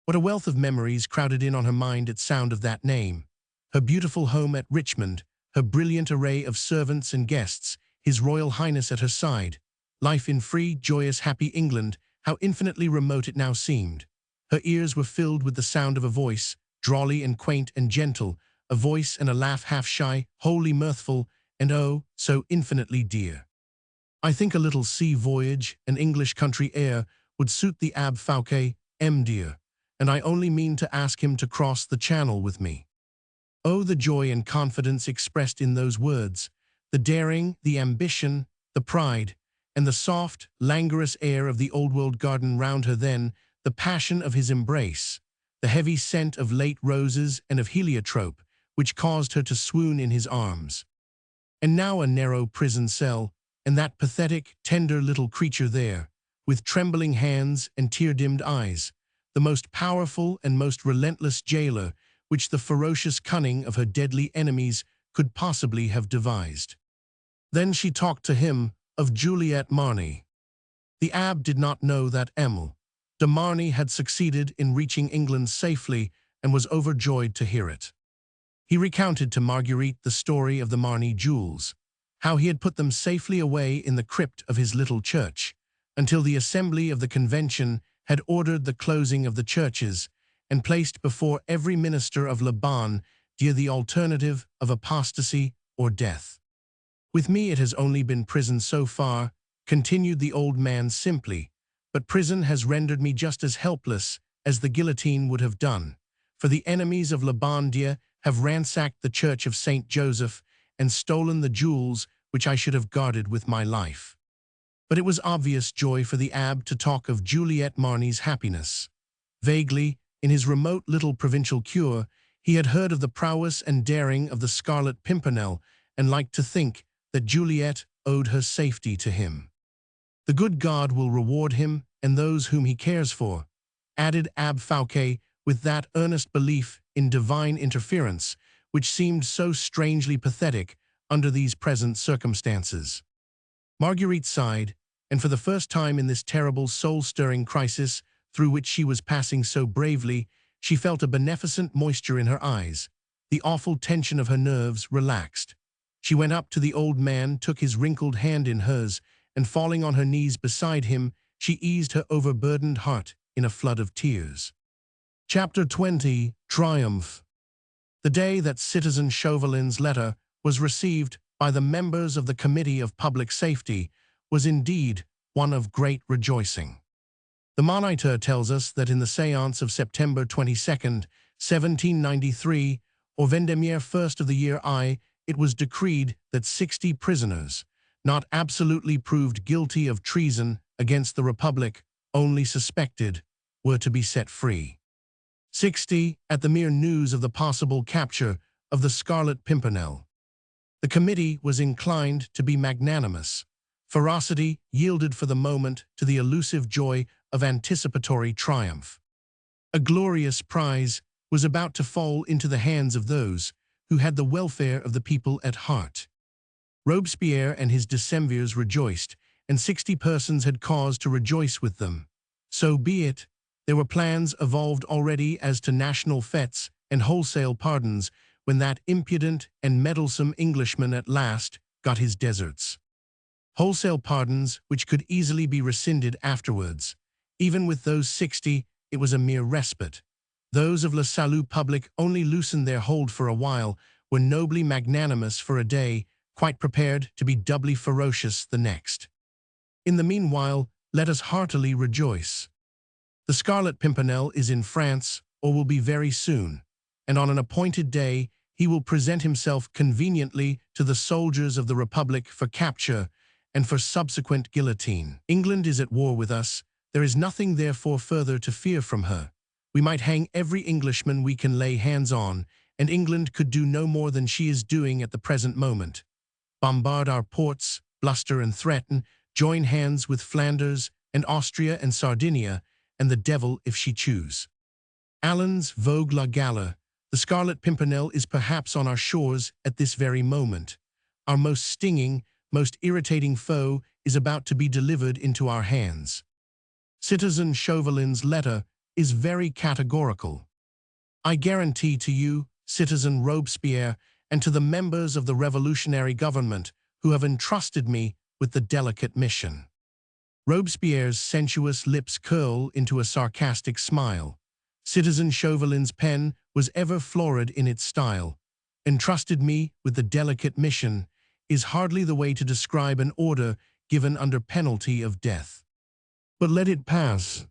What a wealth of memories crowded in on her mind at sound of that name. Her beautiful home at Richmond, her brilliant array of servants and guests, His Royal Highness at her side. Life in free, joyous, happy England, how infinitely remote it now seemed. Her ears were filled with the sound of a voice, drawly and quaint and gentle, a voice and a laugh half shy, wholly mirthful, and oh, so infinitely dear. I think a little sea voyage, an English country air, would suit the Abbe Fouquet, dear, and I only mean to ask him to cross the Channel with me. Oh, the joy and confidence expressed in those words, the daring, the ambition, the pride, and the soft, languorous air of the old-world garden round her then, the passion of his embrace, the heavy scent of late roses and of heliotrope, which caused her to swoon in his arms. And now a narrow prison cell, and that pathetic, tender little creature there, with trembling hands and tear-dimmed eyes, the most powerful and most relentless jailer which the ferocious cunning of her deadly enemies could possibly have devised. Then she talked to him of Juliette Marny. The abbe did not know that Emile de Marny had succeeded in reaching England safely and was overjoyed to hear it. He recounted to Marguerite the story of the Marny jewels, how he had put them safely away in the crypt of his little church, until the assembly of the convention had ordered the closing of the churches and placed before every minister of Liban the alternative of apostasy or death. With me it has only been prison so far, continued the old man simply, but prison has rendered me just as helpless as the guillotine would have done, for the enemies of Labandia have ransacked the church of Saint Joseph and stolen the jewels which I should have guarded with my life. But it was obvious joy for the abbe to talk of Juliette Marny's happiness. Vaguely, in his remote little provincial cure, he had heard of the prowess and daring of the Scarlet Pimpernel and liked to think that Juliette owed her safety to him. The good God will reward him and those whom he cares for, added Abbe Fouquet with that earnest belief in divine interference which seemed so strangely pathetic under these present circumstances. Marguerite sighed, and for the first time in this terrible soul-stirring crisis through which she was passing so bravely, she felt a beneficent moisture in her eyes. The awful tension of her nerves relaxed. She went up to the old man, took his wrinkled hand in hers, and falling on her knees beside him, she eased her overburdened heart in a flood of tears. Chapter 20. Triumph. The day that Citizen Chauvelin's letter was received by the members of the Committee of Public Safety was indeed one of great rejoicing. The Moniteur tells us that in the séance of September 22, 1793, or Vendémiaire 1st of the year I, it was decreed that 60 prisoners, not absolutely proved guilty of treason against the Republic, only suspected, were to be set free. 60 at the mere news of the possible capture of the Scarlet Pimpernel. The committee was inclined to be magnanimous. Ferocity yielded for the moment to the elusive joy of anticipatory triumph. A glorious prize was about to fall into the hands of those who had the welfare of the people at heart. Robespierre and his decemvirs rejoiced, and 60 persons had cause to rejoice with them. So be it. There were plans evolved already as to national fêtes and wholesale pardons when that impudent and meddlesome Englishman at last got his deserts. Wholesale pardons which could easily be rescinded afterwards. Even with those 60, it was a mere respite. Those of Le Salut Public only loosened their hold for a while, were nobly magnanimous for a day, quite prepared to be doubly ferocious the next. In the meanwhile, let us heartily rejoice. The Scarlet Pimpernel is in France, or will be very soon, and on an appointed day he will present himself conveniently to the soldiers of the Republic for capture and for subsequent guillotine. England is at war with us. There is nothing therefore further to fear from her. We might hang every Englishman we can lay hands on, and England could do no more than she is doing at the present moment. Bombard our ports, bluster and threaten, join hands with Flanders and Austria and Sardinia, and the devil if she choose. Allen's Vogue la Gala, the Scarlet Pimpernel is perhaps on our shores at this very moment. Our most stinging, most irritating foe is about to be delivered into our hands. Citizen Chauvelin's letter is very categorical. I guarantee to you, Citizen Robespierre, and to the members of the revolutionary government who have entrusted me with the delicate mission. Robespierre's sensuous lips curl into a sarcastic smile. Citizen Chauvelin's pen was ever florid in its style. Entrusted me with the delicate mission is hardly the way to describe an order given under penalty of death. But let it pass.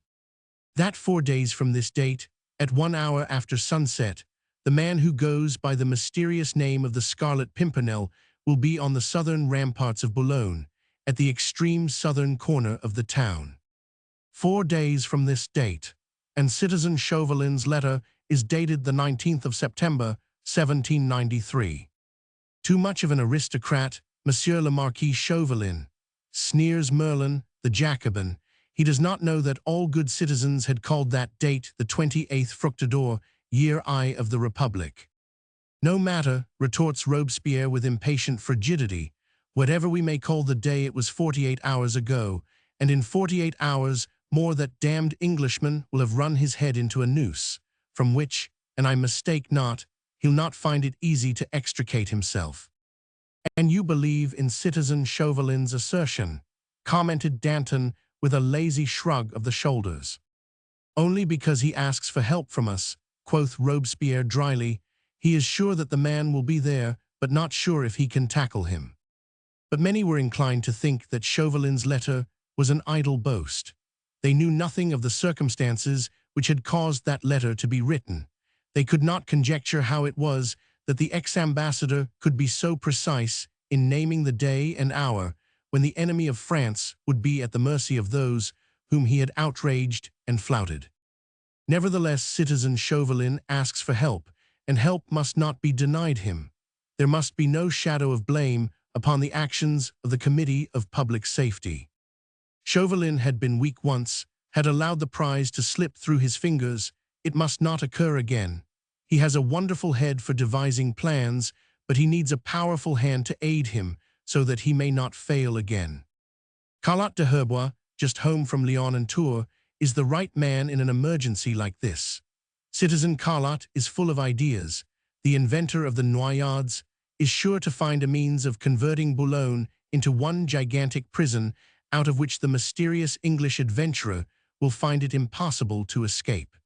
That 4 days from this date, at 1 hour after sunset, the man who goes by the mysterious name of the Scarlet Pimpernel will be on the southern ramparts of Boulogne, at the extreme southern corner of the town. 4 days from this date, and Citizen Chauvelin's letter is dated the 19th of September, 1793. Too much of an aristocrat, Monsieur le Marquis Chauvelin, sneers Merlin, the Jacobin. He does not know that all good citizens had called that date the 28th Fructidor, year I of the Republic. No matter, retorts Robespierre with impatient frigidity. Whatever we may call the day, it was 48 hours ago, and in 48 hours more that damned Englishman will have run his head into a noose, from which, and I mistake not, he'll not find it easy to extricate himself. And you believe in citizen Chauvelin's assertion, commented Danton with a lazy shrug of the shoulders. Only because he asks for help from us, quoth Robespierre dryly. He is sure that the man will be there, but not sure if he can tackle him. But many were inclined to think that Chauvelin's letter was an idle boast. They knew nothing of the circumstances which had caused that letter to be written. They could not conjecture how it was that the ex-ambassador could be so precise in naming the day and hour when the enemy of France would be at the mercy of those whom he had outraged and flouted. Nevertheless, citizen Chauvelin asks for help, and help must not be denied him. There must be no shadow of blame upon the actions of the Committee of Public Safety. Chauvelin had been weak once, had allowed the prize to slip through his fingers. It must not occur again. He has a wonderful head for devising plans, but he needs a powerful hand to aid him so that he may not fail again. Carlotte de Herbois, just home from Lyon and Tours, is the right man in an emergency like this. Citizen Carlotte is full of ideas. The inventor of the noyades is sure to find a means of converting Boulogne into one gigantic prison out of which the mysterious English adventurer will find it impossible to escape.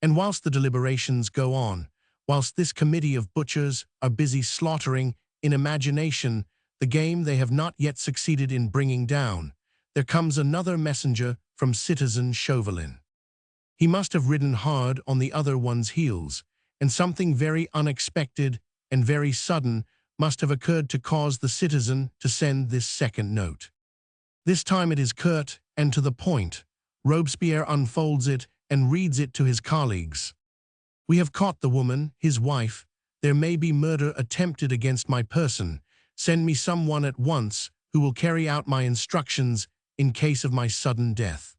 And whilst the deliberations go on, whilst this committee of butchers are busy slaughtering in imagination the game they have not yet succeeded in bringing down, there comes another messenger from citizen Chauvelin. He must have ridden hard on the other one's heels, and something very unexpected and very sudden must have occurred to cause the citizen to send this second note. This time it is curt and to the point. Robespierre unfolds it and reads it to his colleagues. We have caught the woman, his wife. There may be murder attempted against my person. Send me someone at once who will carry out my instructions in case of my sudden death.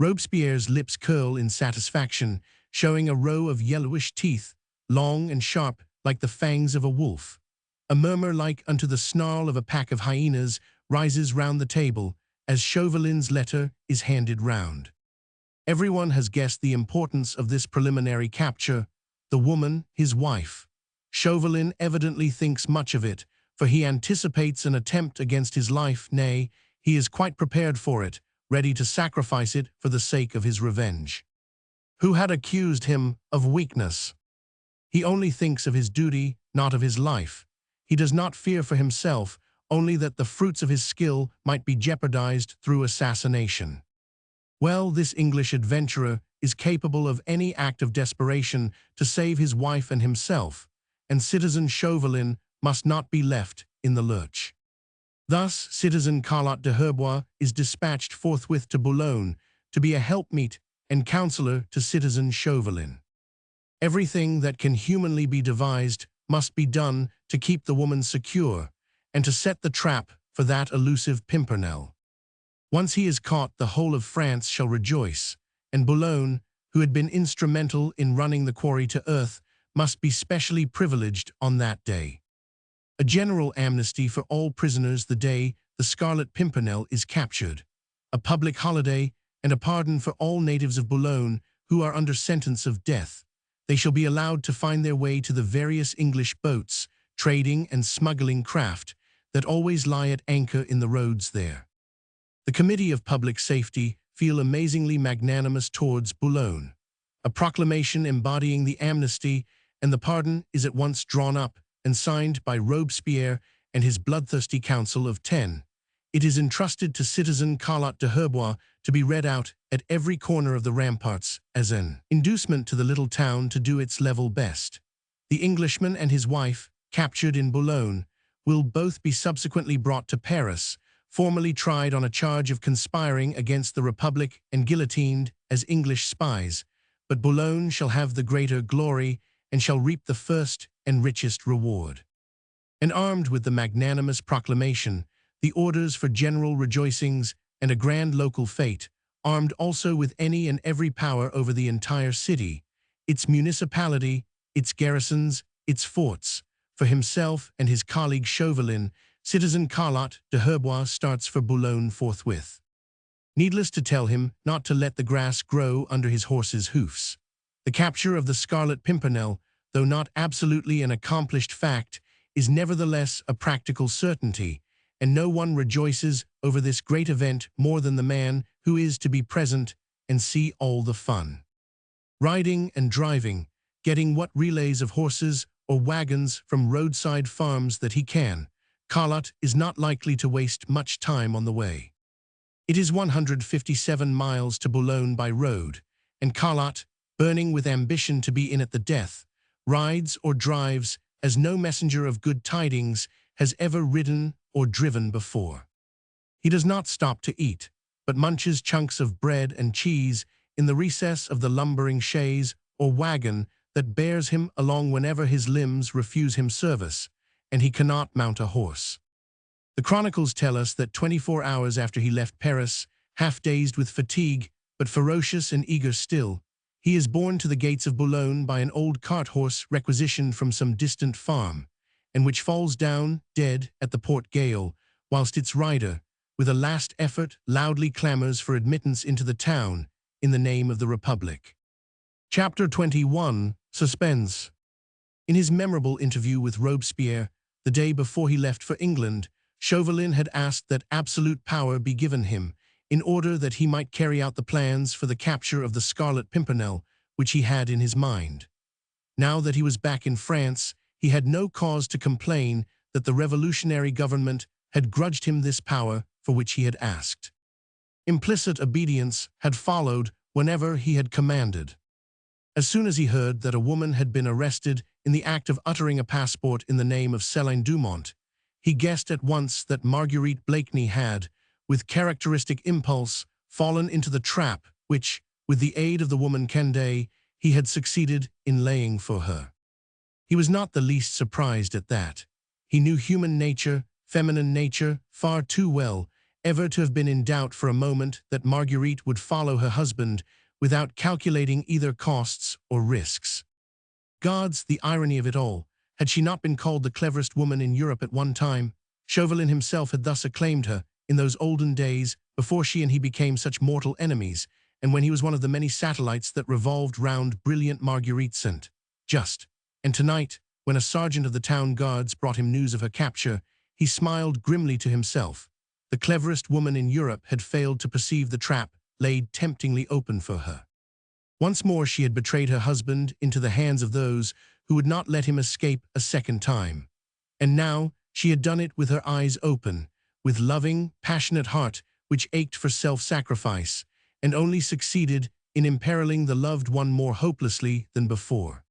Robespierre's lips curl in satisfaction, showing a row of yellowish teeth, long and sharp like the fangs of a wolf. A murmur like unto the snarl of a pack of hyenas rises round the table as Chauvelin's letter is handed round. Everyone has guessed the importance of this preliminary capture, the woman, his wife. Chauvelin evidently thinks much of it, for he anticipates an attempt against his life, nay, he is quite prepared for it, ready to sacrifice it for the sake of his revenge. Who had accused him of weakness? He only thinks of his duty, not of his life. He does not fear for himself, only that the fruits of his skill might be jeopardized through assassination. Well, this English adventurer is capable of any act of desperation to save his wife and himself, and citizen Chauvelin must not be left in the lurch. Thus, citizen Carlotte de Herbois is dispatched forthwith to Boulogne to be a helpmeet and counselor to citizen Chauvelin. Everything that can humanly be devised must be done to keep the woman secure and to set the trap for that elusive Pimpernel. Once he is caught, the whole of France shall rejoice, and Boulogne, who had been instrumental in running the quarry to earth, must be specially privileged on that day. A general amnesty for all prisoners the day the Scarlet Pimpernel is captured, a public holiday, and a pardon for all natives of Boulogne who are under sentence of death. They shall be allowed to find their way to the various English boats, trading and smuggling craft that always lie at anchor in the roads there. The Committee of Public Safety feel amazingly magnanimous towards Boulogne. A proclamation embodying the amnesty and the pardon is at once drawn up and signed by Robespierre and his bloodthirsty Council of 10. It is entrusted to citizen Carlotte de Herbois to be read out at every corner of the ramparts as an inducement to the little town to do its level best. The Englishman and his wife, captured in Boulogne, will both be subsequently brought to Paris, formally tried on a charge of conspiring against the Republic and guillotined as English spies, but Boulogne shall have the greater glory and shall reap the first and richest reward. And armed with the magnanimous proclamation, the orders for general rejoicings and a grand local fete, armed also with any and every power over the entire city, its municipality, its garrisons, its forts, for himself and his colleague Chauvelin, Citizen Carlot de Herbois starts for Boulogne forthwith. Needless to tell him not to let the grass grow under his horse's hoofs. The capture of the Scarlet Pimpernel, though not absolutely an accomplished fact, is nevertheless a practical certainty, and no one rejoices over this great event more than the man who is to be present and see all the fun. Riding and driving, getting what relays of horses or wagons from roadside farms that he can, Carlot is not likely to waste much time on the way. It is 157 miles to Boulogne by road, and Carlot, burning with ambition to be in at the death, rides or drives as no messenger of good tidings has ever ridden or driven before. He does not stop to eat, but munches chunks of bread and cheese in the recess of the lumbering chaise or wagon that bears him along whenever his limbs refuse him service, and he cannot mount a horse. The chronicles tell us that 24 hours after he left Paris, half-dazed with fatigue, but ferocious and eager still, he is borne to the gates of Boulogne by an old cart-horse requisitioned from some distant farm, and which falls down, dead, at the port gale, whilst its rider, with a last effort, loudly clamours for admittance into the town, in the name of the Republic. Chapter 21. Suspense. In his memorable interview with Robespierre, the day before he left for England, Chauvelin had asked that absolute power be given him, in order that he might carry out the plans for the capture of the Scarlet Pimpernel, which he had in his mind. Now that he was back in France, he had no cause to complain that the revolutionary government had grudged him this power for which he had asked. Implicit obedience had followed whenever he had commanded. As soon as he heard that a woman had been arrested in the act of uttering a passport in the name of Céline Dumont, he guessed at once that Marguerite Blakeney had, with characteristic impulse, fallen into the trap which, with the aid of the woman Canday, he had succeeded in laying for her. He was not the least surprised at that. He knew human nature, feminine nature, far too well, ever to have been in doubt for a moment that Marguerite would follow her husband without calculating either costs or risks. Gods, the irony of it all! Had she not been called the cleverest woman in Europe at one time? Chauvelin himself had thus acclaimed her, in those olden days, before she and he became such mortal enemies, and when he was one of the many satellites that revolved round brilliant Marguerite St. Just. And tonight, when a sergeant of the town guards brought him news of her capture, he smiled grimly to himself. The cleverest woman in Europe had failed to perceive the trap laid temptingly open for her. Once more she had betrayed her husband into the hands of those who would not let him escape a second time. And now she had done it with her eyes open, with loving, passionate heart which ached for self-sacrifice, and only succeeded in imperiling the loved one more hopelessly than before.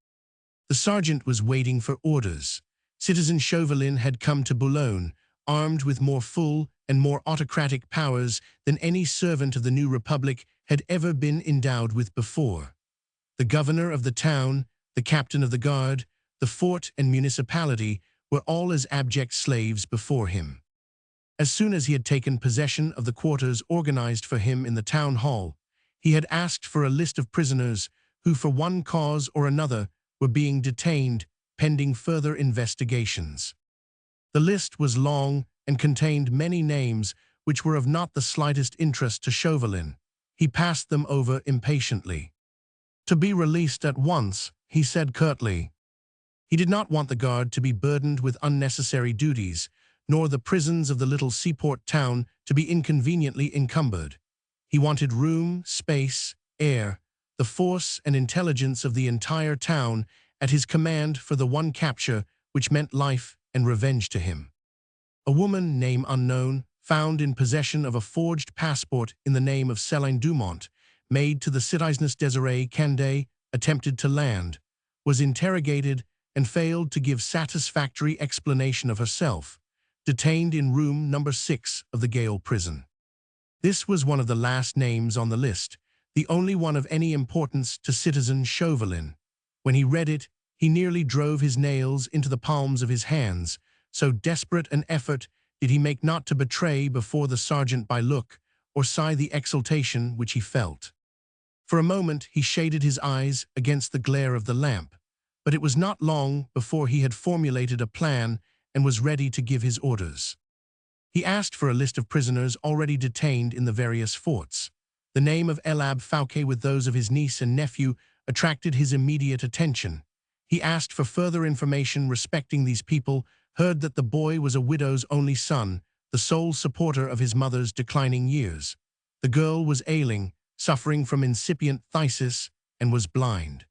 The sergeant was waiting for orders. Citizen Chauvelin had come to Boulogne, armed with more full and more autocratic powers than any servant of the new republic had ever been endowed with before. The governor of the town, the captain of the guard, the fort and municipality were all as abject slaves before him. As soon as he had taken possession of the quarters organized for him in the town hall, he had asked for a list of prisoners who, for one cause or another, were being detained pending further investigations. The list was long and contained many names which were of not the slightest interest to Chauvelin. He passed them over impatiently. To be released at once, he said curtly. He did not want the guard to be burdened with unnecessary duties, nor the prisons of the little seaport town to be inconveniently encumbered. He wanted room, space, air, the force and intelligence of the entire town at his command for the one capture which meant life and revenge to him. A woman, name unknown, found in possession of a forged passport in the name of Céline Dumont, made to the citizeness Désirée Canday, attempted to land, was interrogated and failed to give satisfactory explanation of herself, detained in room number 6 of the Gaol prison. This was one of the last names on the list, the only one of any importance to citizen Chauvelin. When he read it, he nearly drove his nails into the palms of his hands, so desperate an effort did he make not to betray before the sergeant by look or sigh the exultation which he felt. For a moment he shaded his eyes against the glare of the lamp, but it was not long before he had formulated a plan and was ready to give his orders. He asked for a list of prisoners already detained in the various forts. The name of Elab Fouquet with those of his niece and nephew attracted his immediate attention. He asked for further information respecting these people, heard that the boy was a widow's only son, the sole supporter of his mother's declining years. The girl was ailing, suffering from incipient phthisis, and was blind.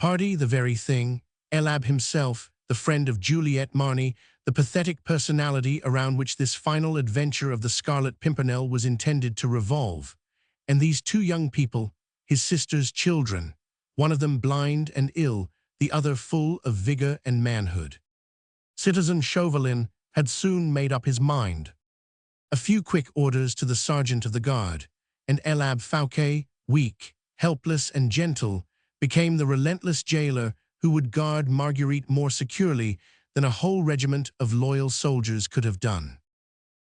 Pardy, the very thing, Elab himself, the friend of Juliette Marny, the pathetic personality around which this final adventure of the Scarlet Pimpernel was intended to revolve. And these two young people, his sister's children, one of them blind and ill, the other full of vigor and manhood. Citizen Chauvelin had soon made up his mind. A few quick orders to the sergeant of the guard, and Elab Fouquet, weak, helpless and gentle, became the relentless jailer who would guard Marguerite more securely than a whole regiment of loyal soldiers could have done.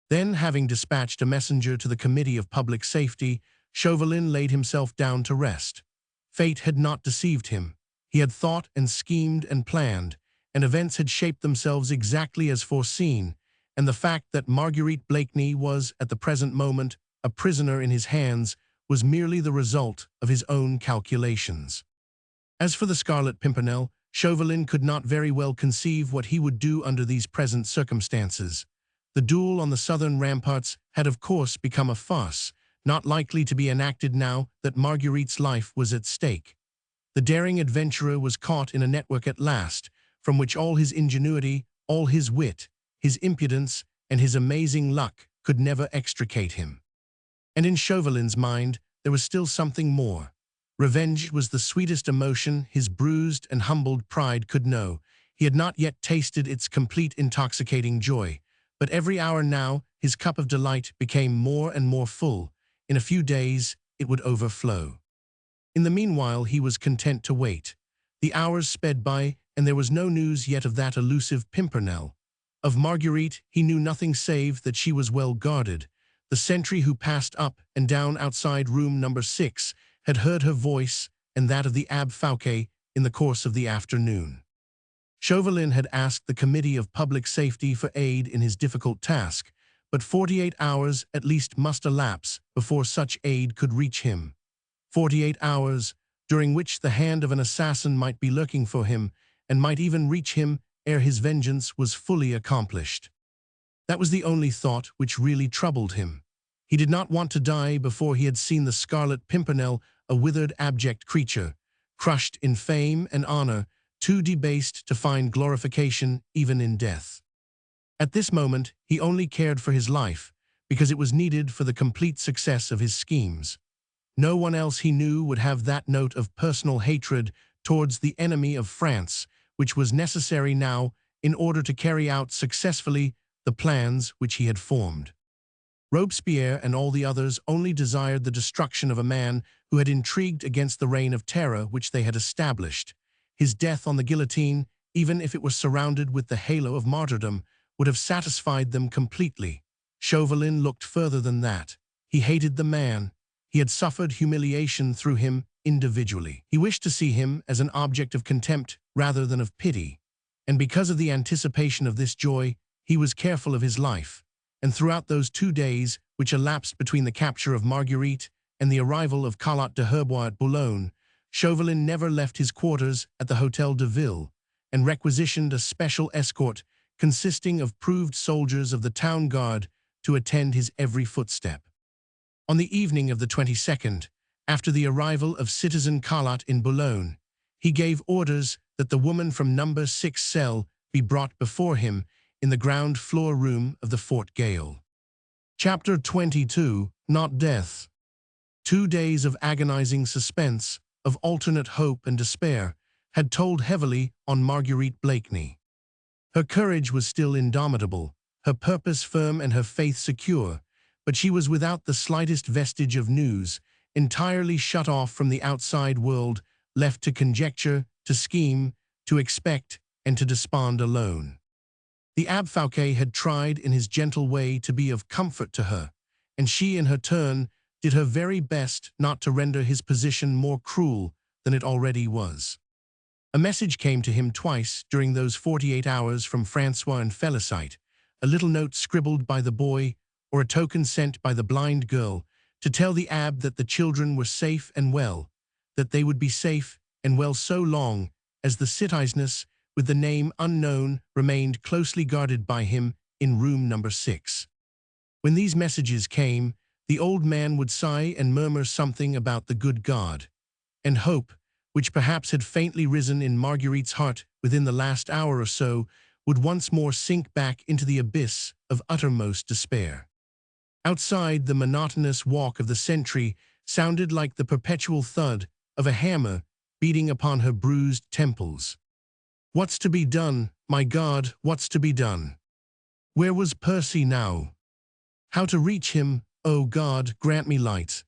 Then, having dispatched a messenger to the Committee of Public Safety, Chauvelin laid himself down to rest. Fate had not deceived him. He had thought and schemed and planned, and events had shaped themselves exactly as foreseen, and the fact that Marguerite Blakeney was, at the present moment, a prisoner in his hands was merely the result of his own calculations. As for the Scarlet Pimpernel, Chauvelin could not very well conceive what he would do under these present circumstances. The duel on the southern ramparts had of course become a farce, not likely to be enacted now that Marguerite's life was at stake. The daring adventurer was caught in a network at last, from which all his ingenuity, all his wit, his impudence, and his amazing luck could never extricate him. And in Chauvelin's mind, there was still something more. Revenge was the sweetest emotion his bruised and humbled pride could know. He had not yet tasted its complete intoxicating joy, but every hour now his cup of delight became more and more full. In a few days it would overflow. In the meanwhile he was content to wait. The hours sped by, and there was no news yet of that elusive Pimpernel. Of Marguerite he knew nothing save that she was well guarded. The sentry who passed up and down outside room number 6 had heard her voice and that of the Abbe Fouquet in the course of the afternoon. Chauvelin had asked the Committee of Public Safety for aid in his difficult task, but 48 hours at least must elapse before such aid could reach him. 48 hours, during which the hand of an assassin might be lurking for him, and might even reach him ere his vengeance was fully accomplished. That was the only thought which really troubled him. He did not want to die before he had seen the Scarlet Pimpernel, a withered, abject creature, crushed in fame and honor, too debased to find glorification even in death. At this moment, he only cared for his life, because it was needed for the complete success of his schemes. No one else he knew would have that note of personal hatred towards the enemy of France, which was necessary now in order to carry out successfully the plans which he had formed. Robespierre and all the others only desired the destruction of a man who had intrigued against the reign of terror which they had established. His death on the guillotine, even if it were surrounded with the halo of martyrdom, would have satisfied them completely. Chauvelin looked further than that. He hated the man. He had suffered humiliation through him individually. He wished to see him as an object of contempt rather than of pity. And because of the anticipation of this joy, he was careful of his life. And throughout those 2 days which elapsed between the capture of Marguerite and the arrival of Collot de Herbois at Boulogne, Chauvelin never left his quarters at the Hôtel de Ville, and requisitioned a special escort consisting of proved soldiers of the town guard to attend his every footstep. On the evening of the 22nd, after the arrival of Citizen Collot in Boulogne, he gave orders that the woman from number 6 cell be brought before him in the ground floor room of the Fort Gale. Chapter 22, Not Death. 2 days of agonizing suspense, of alternate hope and despair, had told heavily on Marguerite Blakeney. Her courage was still indomitable, her purpose firm and her faith secure, but she was without the slightest vestige of news, entirely shut off from the outside world, left to conjecture, to scheme, to expect, and to despond alone. The Abbe Fouquet had tried in his gentle way to be of comfort to her, and she in her turn did her very best not to render his position more cruel than it already was. A message came to him twice during those 48 hours from François and Félicite, a little note scribbled by the boy, or a token sent by the blind girl, to tell the abb that the children were safe and well, that they would be safe and well so long as the citizeness with the name unknown remained closely guarded by him in room number 6. When these messages came, the old man would sigh and murmur something about the good God, and hope, which perhaps had faintly risen in Marguerite's heart within the last hour or so, would once more sink back into the abyss of uttermost despair. Outside, the monotonous walk of the sentry sounded like the perpetual thud of a hammer beating upon her bruised temples. What's to be done, my God, what's to be done? Where was Percy now? How to reach him, oh God, grant me light.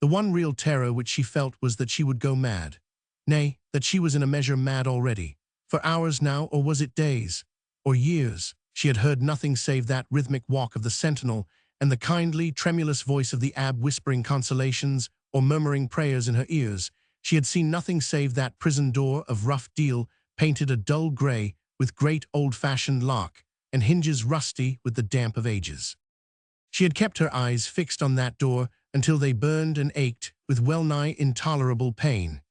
The one real terror which she felt was that she would go mad. Nay, that she was in a measure mad already. For hours now, or was it days, or years, she had heard nothing save that rhythmic walk of the sentinel and the kindly, tremulous voice of the abb whispering consolations or murmuring prayers in her ears. She had seen nothing save that prison door of rough deal, painted a dull grey with great old-fashioned lock, and hinges rusty with the damp of ages. She had kept her eyes fixed on that door until they burned and ached with well-nigh intolerable pain.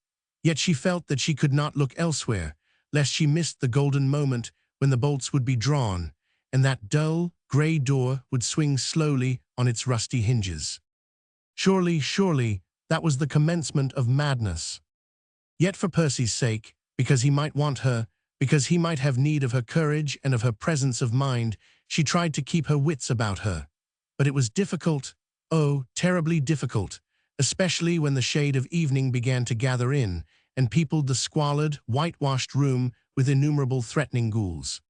Yet she felt that she could not look elsewhere, lest she missed the golden moment when the bolts would be drawn, and that dull, grey door would swing slowly on its rusty hinges. Surely, surely, that was the commencement of madness. Yet for Percy's sake, because he might want her, because he might have need of her courage and of her presence of mind, she tried to keep her wits about her. But it was difficult, oh, terribly difficult, especially when the shade of evening began to gather in and peopled the squalid, whitewashed room with innumerable threatening ghouls.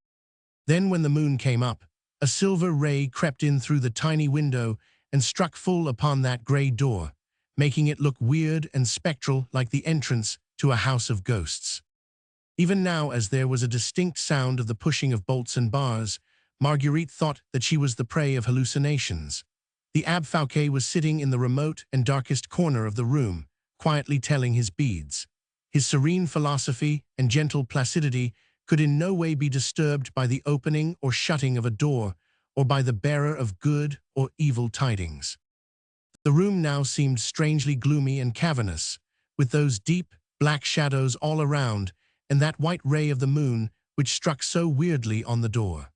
Then when the moon came up, a silver ray crept in through the tiny window and struck full upon that grey door, making it look weird and spectral like the entrance to a house of ghosts. Even now, as there was a distinct sound of the pushing of bolts and bars, Marguerite thought that she was the prey of hallucinations. The Abbe Fouquet was sitting in the remote and darkest corner of the room, quietly telling his beads. His serene philosophy and gentle placidity could in no way be disturbed by the opening or shutting of a door, or by the bearer of good or evil tidings. The room now seemed strangely gloomy and cavernous, with those deep, black shadows all around, and that white ray of the moon which struck so weirdly on the door.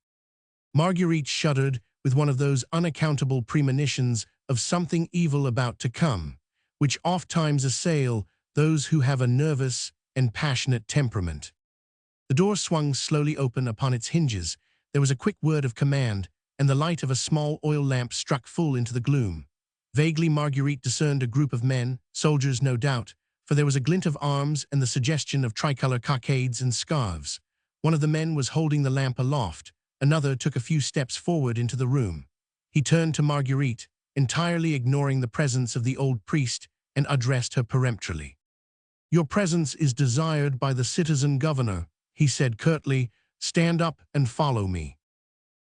Marguerite shuddered with one of those unaccountable premonitions of something evil about to come, which ofttimes assail those who have a nervous and passionate temperament. The door swung slowly open upon its hinges. There was a quick word of command, and the light of a small oil lamp struck full into the gloom. Vaguely Marguerite discerned a group of men, soldiers no doubt, for there was a glint of arms and the suggestion of tricolor cockades and scarves. One of the men was holding the lamp aloft. Another took a few steps forward into the room. He turned to Marguerite, entirely ignoring the presence of the old priest, and addressed her peremptorily. "Your presence is desired by the citizen governor," he said curtly. "Stand up and follow me."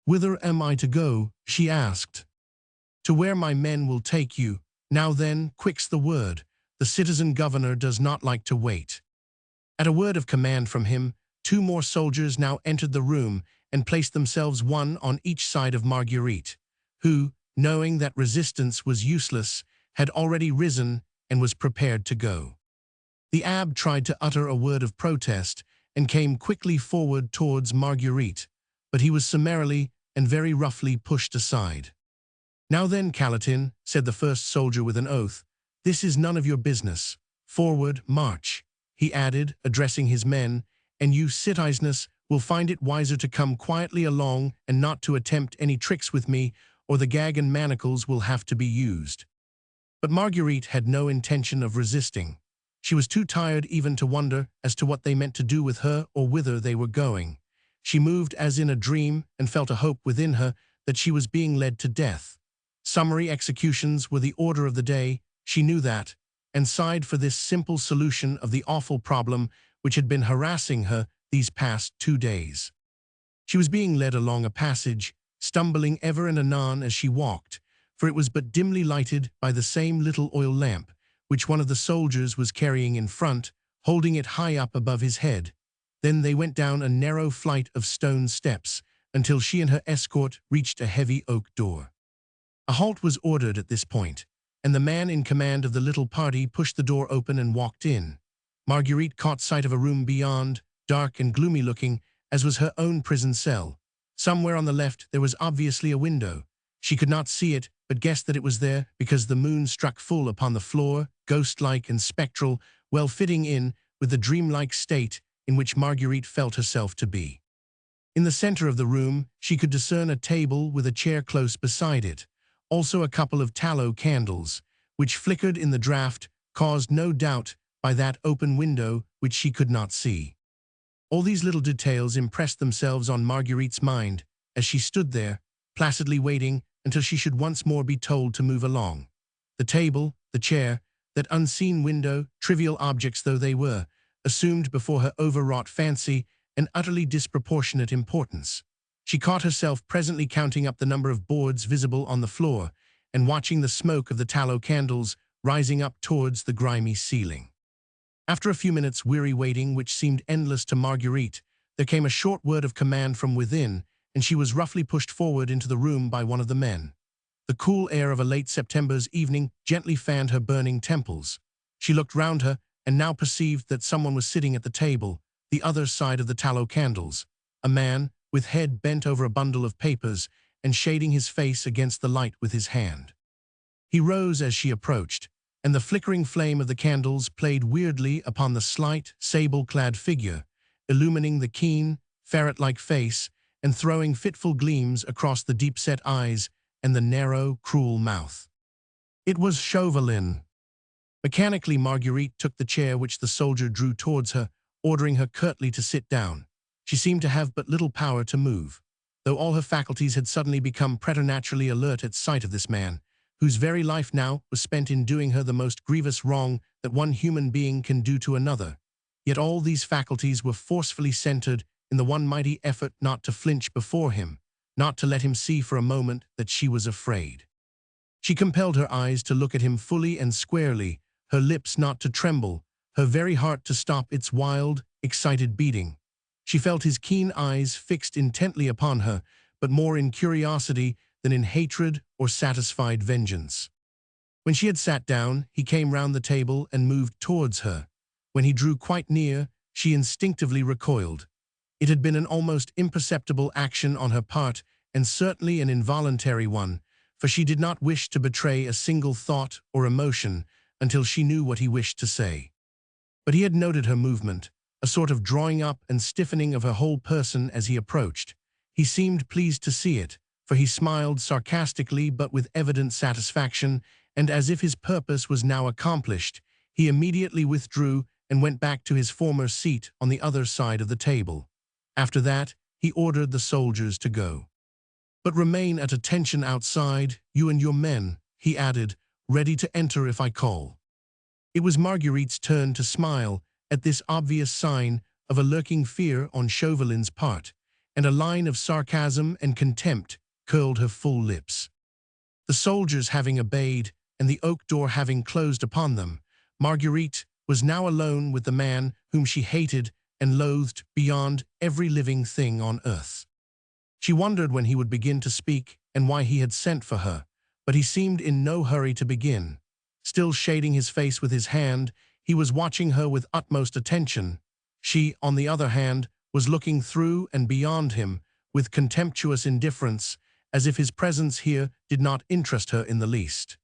"Whither am I to go?" she asked. "To where my men will take you. Now then, quick's the word. The citizen governor does not like to wait." At a word of command from him, 2 more soldiers now entered the room and placed themselves one on each side of Marguerite, who, knowing that resistance was useless, had already risen and was prepared to go. The abbe tried to utter a word of protest and came quickly forward towards Marguerite, but he was summarily and very roughly pushed aside. "Now then, Calatin," said the first soldier with an oath, "this is none of your business. Forward, march," he added, addressing his men, "and you, citizeness, will find it wiser to come quietly along and not to attempt any tricks with me, or the gag and manacles will have to be used." But Marguerite had no intention of resisting. She was too tired even to wonder as to what they meant to do with her or whither they were going. She moved as in a dream and felt a hope within her that she was being led to death. Summary executions were the order of the day, she knew that, and sighed for this simple solution of the awful problem which had been harassing her these past 2 days. She was being led along a passage, stumbling ever and anon as she walked, for it was but dimly lighted by the same little oil lamp, which one of the soldiers was carrying in front, holding it high up above his head. Then they went down a narrow flight of stone steps, until she and her escort reached a heavy oak door. A halt was ordered at this point, and the man in command of the little party pushed the door open and walked in. Marguerite caught sight of a room beyond, dark and gloomy-looking, as was her own prison cell. Somewhere on the left there was obviously a window. She could not see it, but guessed that it was there because the moon struck full upon the floor, ghost-like and spectral, well fitting in with the dreamlike state in which Marguerite felt herself to be. In the center of the room, she could discern a table with a chair close beside it, also a couple of tallow candles, which flickered in the draught, caused no doubt by that open window which she could not see. All these little details impressed themselves on Marguerite's mind as she stood there, placidly waiting until she should once more be told to move along. The table, the chair, that unseen window, trivial objects though they were, assumed before her overwrought fancy an utterly disproportionate importance. She caught herself presently counting up the number of boards visible on the floor and watching the smoke of the tallow candles rising up towards the grimy ceiling. After a few minutes' weary waiting, which seemed endless to Marguerite, there came a short word of command from within, and she was roughly pushed forward into the room by one of the men. The cool air of a late September's evening gently fanned her burning temples. She looked round her and now perceived that someone was sitting at the table, the other side of the tallow candles, a man with head bent over a bundle of papers and shading his face against the light with his hand. He rose as she approached, and the flickering flame of the candles played weirdly upon the slight, sable-clad figure, illumining the keen, ferret-like face and throwing fitful gleams across the deep-set eyes and the narrow, cruel mouth. It was Chauvelin. Mechanically, Marguerite took the chair which the soldier drew towards her, ordering her curtly to sit down. She seemed to have but little power to move, though all her faculties had suddenly become preternaturally alert at sight of this man, whose very life now was spent in doing her the most grievous wrong that one human being can do to another. Yet all these faculties were forcefully centered in the one mighty effort not to flinch before him, not to let him see for a moment that she was afraid. She compelled her eyes to look at him fully and squarely, her lips not to tremble, her very heart to stop its wild, excited beating. She felt his keen eyes fixed intently upon her, but more in curiosity than in hatred or satisfied vengeance. When she had sat down, he came round the table and moved towards her. When he drew quite near, she instinctively recoiled. It had been an almost imperceptible action on her part, and certainly an involuntary one, for she did not wish to betray a single thought or emotion until she knew what he wished to say. But he had noted her movement, a sort of drawing up and stiffening of her whole person as he approached. He seemed pleased to see it, for he smiled sarcastically but with evident satisfaction, and as if his purpose was now accomplished, he immediately withdrew and went back to his former seat on the other side of the table. After that, he ordered the soldiers to go. "But remain at attention outside, you and your men," he added, "ready to enter if I call." It was Marguerite's turn to smile at this obvious sign of a lurking fear on Chauvelin's part, and a line of sarcasm and contempt curled her full lips. The soldiers having obeyed, and the oak door having closed upon them, Marguerite was now alone with the man whom she hated and loathed beyond every living thing on earth. She wondered when he would begin to speak and why he had sent for her, but he seemed in no hurry to begin. Still shading his face with his hand, he was watching her with utmost attention. She, on the other hand, was looking through and beyond him with contemptuous indifference, as if his presence here did not interest her in the least.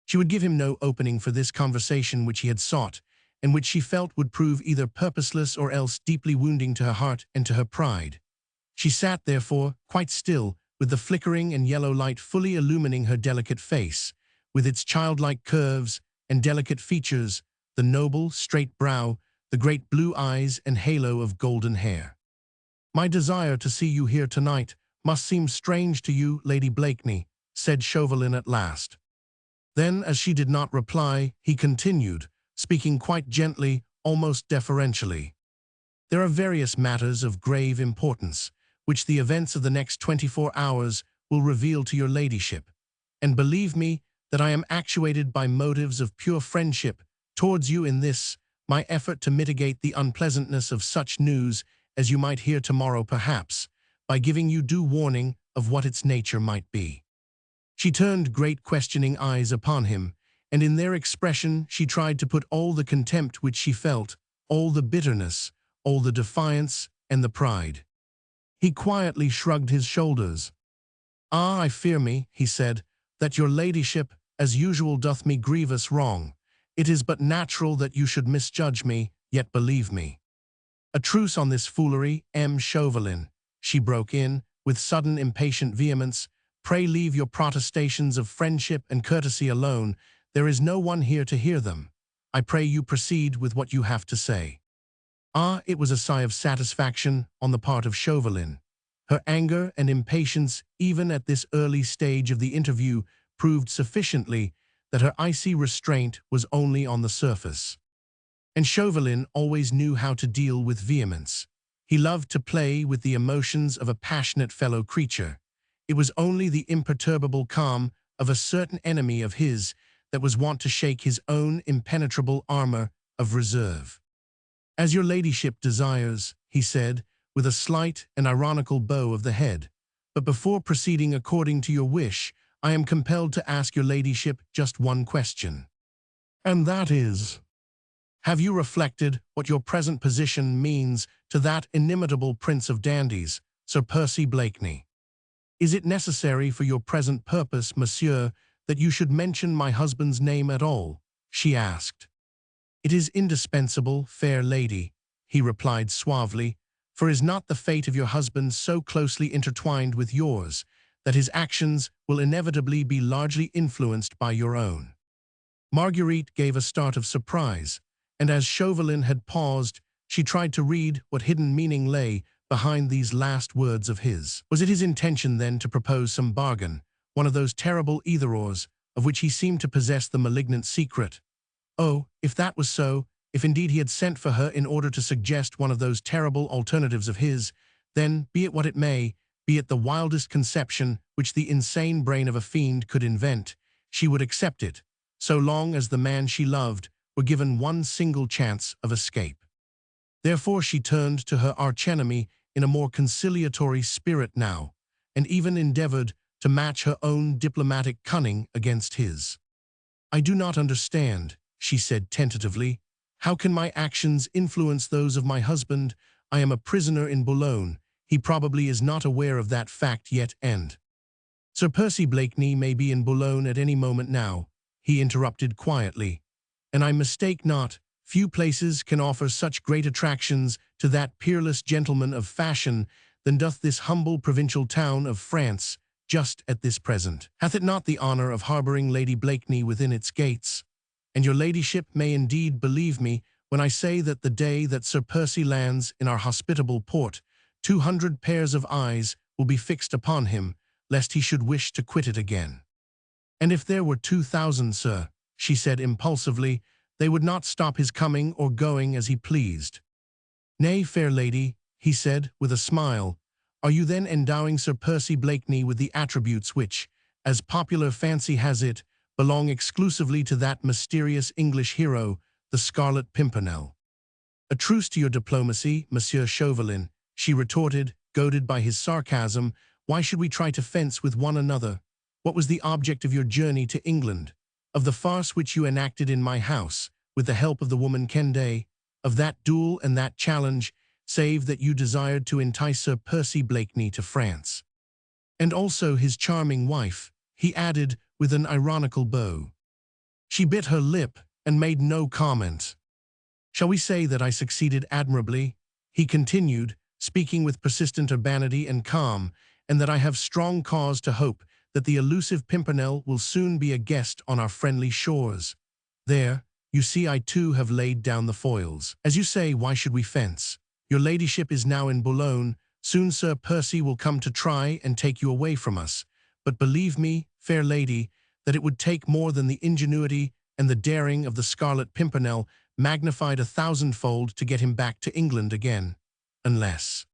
She would give him no opening for this conversation which he had sought, and which she felt would prove either purposeless or else deeply wounding to her heart and to her pride. She sat, therefore, quite still, with the flickering and yellow light fully illumining her delicate face, with its childlike curves and delicate features, the noble, straight brow, the great blue eyes and halo of golden hair. "My desire to see you here tonight must seem strange to you, Lady Blakeney," said Chauvelin at last. Then, as she did not reply, he continued, speaking quite gently, almost deferentially. "There are various matters of grave importance, which the events of the next 24 hours will reveal to your ladyship, and believe me that I am actuated by motives of pure friendship towards you in this, my effort to mitigate the unpleasantness of such news as you might hear tomorrow perhaps, by giving you due warning of what its nature might be." She turned great questioning eyes upon him, and in their expression she tried to put all the contempt which she felt, all the bitterness, all the defiance, and the pride. He quietly shrugged his shoulders. "Ah, I fear me," he said, "that your ladyship, as usual, doth me grievous wrong. It is but natural that you should misjudge me, yet believe me." "A truce on this foolery, M. Chauvelin," she broke in, with sudden impatient vehemence. "Pray leave your protestations of friendship and courtesy alone. There is no one here to hear them. I pray you proceed with what you have to say." Ah, it was a sigh of satisfaction on the part of Chauvelin. Her anger and impatience, even at this early stage of the interview, proved sufficiently that her icy restraint was only on the surface. And Chauvelin always knew how to deal with vehemence. He loved to play with the emotions of a passionate fellow creature. It was only the imperturbable calm of a certain enemy of his that was wont to shake his own impenetrable armor of reserve. "As your ladyship desires," he said, with a slight and ironical bow of the head. "But before proceeding according to your wish, I am compelled to ask your ladyship just one question. And that is, have you reflected what your present position means to that inimitable prince of dandies, Sir Percy Blakeney? Is it necessary for your present purpose, monsieur, that you should mention my husband's name at all?" she asked. "It is indispensable, fair lady," he replied suavely, "for is not the fate of your husband so closely intertwined with yours that his actions will inevitably be largely influenced by your own?" Marguerite gave a start of surprise, and as Chauvelin had paused, she tried to read what hidden meaning lay behind these last words of his. Was it his intention then to propose some bargain, one of those terrible either-ors of which he seemed to possess the malignant secret? Oh, if that was so, if indeed he had sent for her in order to suggest one of those terrible alternatives of his, then, be it what it may, be it the wildest conception which the insane brain of a fiend could invent, she would accept it, so long as the man she loved were given one single chance of escape. Therefore she turned to her archenemy in a more conciliatory spirit now, and even endeavored to match her own diplomatic cunning against his. "I do not understand," she said tentatively. "How can my actions influence those of my husband? I am a prisoner in Boulogne. He probably is not aware of that fact yet, and—" "Sir Percy Blakeney may be in Boulogne at any moment now," he interrupted quietly. "And I mistake not, few places can offer such great attractions to that peerless gentleman of fashion than doth this humble provincial town of France just at this present. Hath it not the honor of harboring Lady Blakeney within its gates? And your ladyship may indeed believe me when I say that the day that Sir Percy lands in our hospitable port, 200 pairs of eyes will be fixed upon him, lest he should wish to quit it again." "And if there were 2,000, sir," she said impulsively, "they would not stop his coming or going as he pleased." "Nay, fair lady," he said with a smile, "are you then endowing Sir Percy Blakeney with the attributes which, as popular fancy has it, belong exclusively to that mysterious English hero, the Scarlet Pimpernel?" "A truce to your diplomacy, Monsieur Chauvelin," she retorted, goaded by his sarcasm. "Why should we try to fence with one another? What was the object of your journey to England? Of the farce which you enacted in my house, with the help of the woman Kende? Of that duel and that challenge, save that you desired to entice Sir Percy Blakeney to France? And also his charming wife," he added with an ironical bow. She bit her lip and made no comment. "Shall we say that I succeeded admirably?" he continued, speaking with persistent urbanity and calm, "and that I have strong cause to hope that the elusive Pimpernel will soon be a guest on our friendly shores. There, you see, I too have laid down the foils. As you say, why should we fence? Your ladyship is now in Boulogne. Soon Sir Percy will come to try and take you away from us. But believe me, fair lady, that it would take more than the ingenuity and the daring of the Scarlet Pimpernel magnified 1,000-fold to get him back to England again. Unless...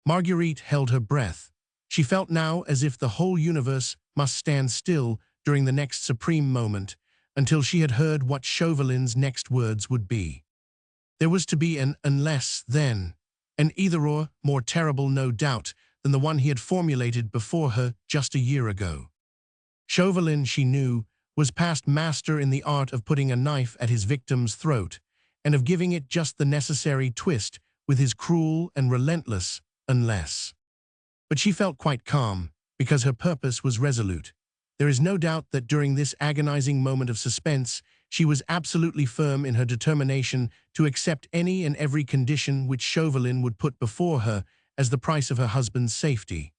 Marguerite held her breath. She felt now as if the whole universe must stand still during the next supreme moment, until she had heard what Chauvelin's next words would be. There was to be an unless then, An either-or more terrible, no doubt, than the one he had formulated before her just a year ago. Chauvelin, she knew, was past master in the art of putting a knife at his victim's throat, and of giving it just the necessary twist with his cruel and relentless unless. But she felt quite calm, because her purpose was resolute. There is no doubt that during this agonizing moment of suspense, she was absolutely firm in her determination to accept any and every condition which Chauvelin would put before her as the price of her husband's safety.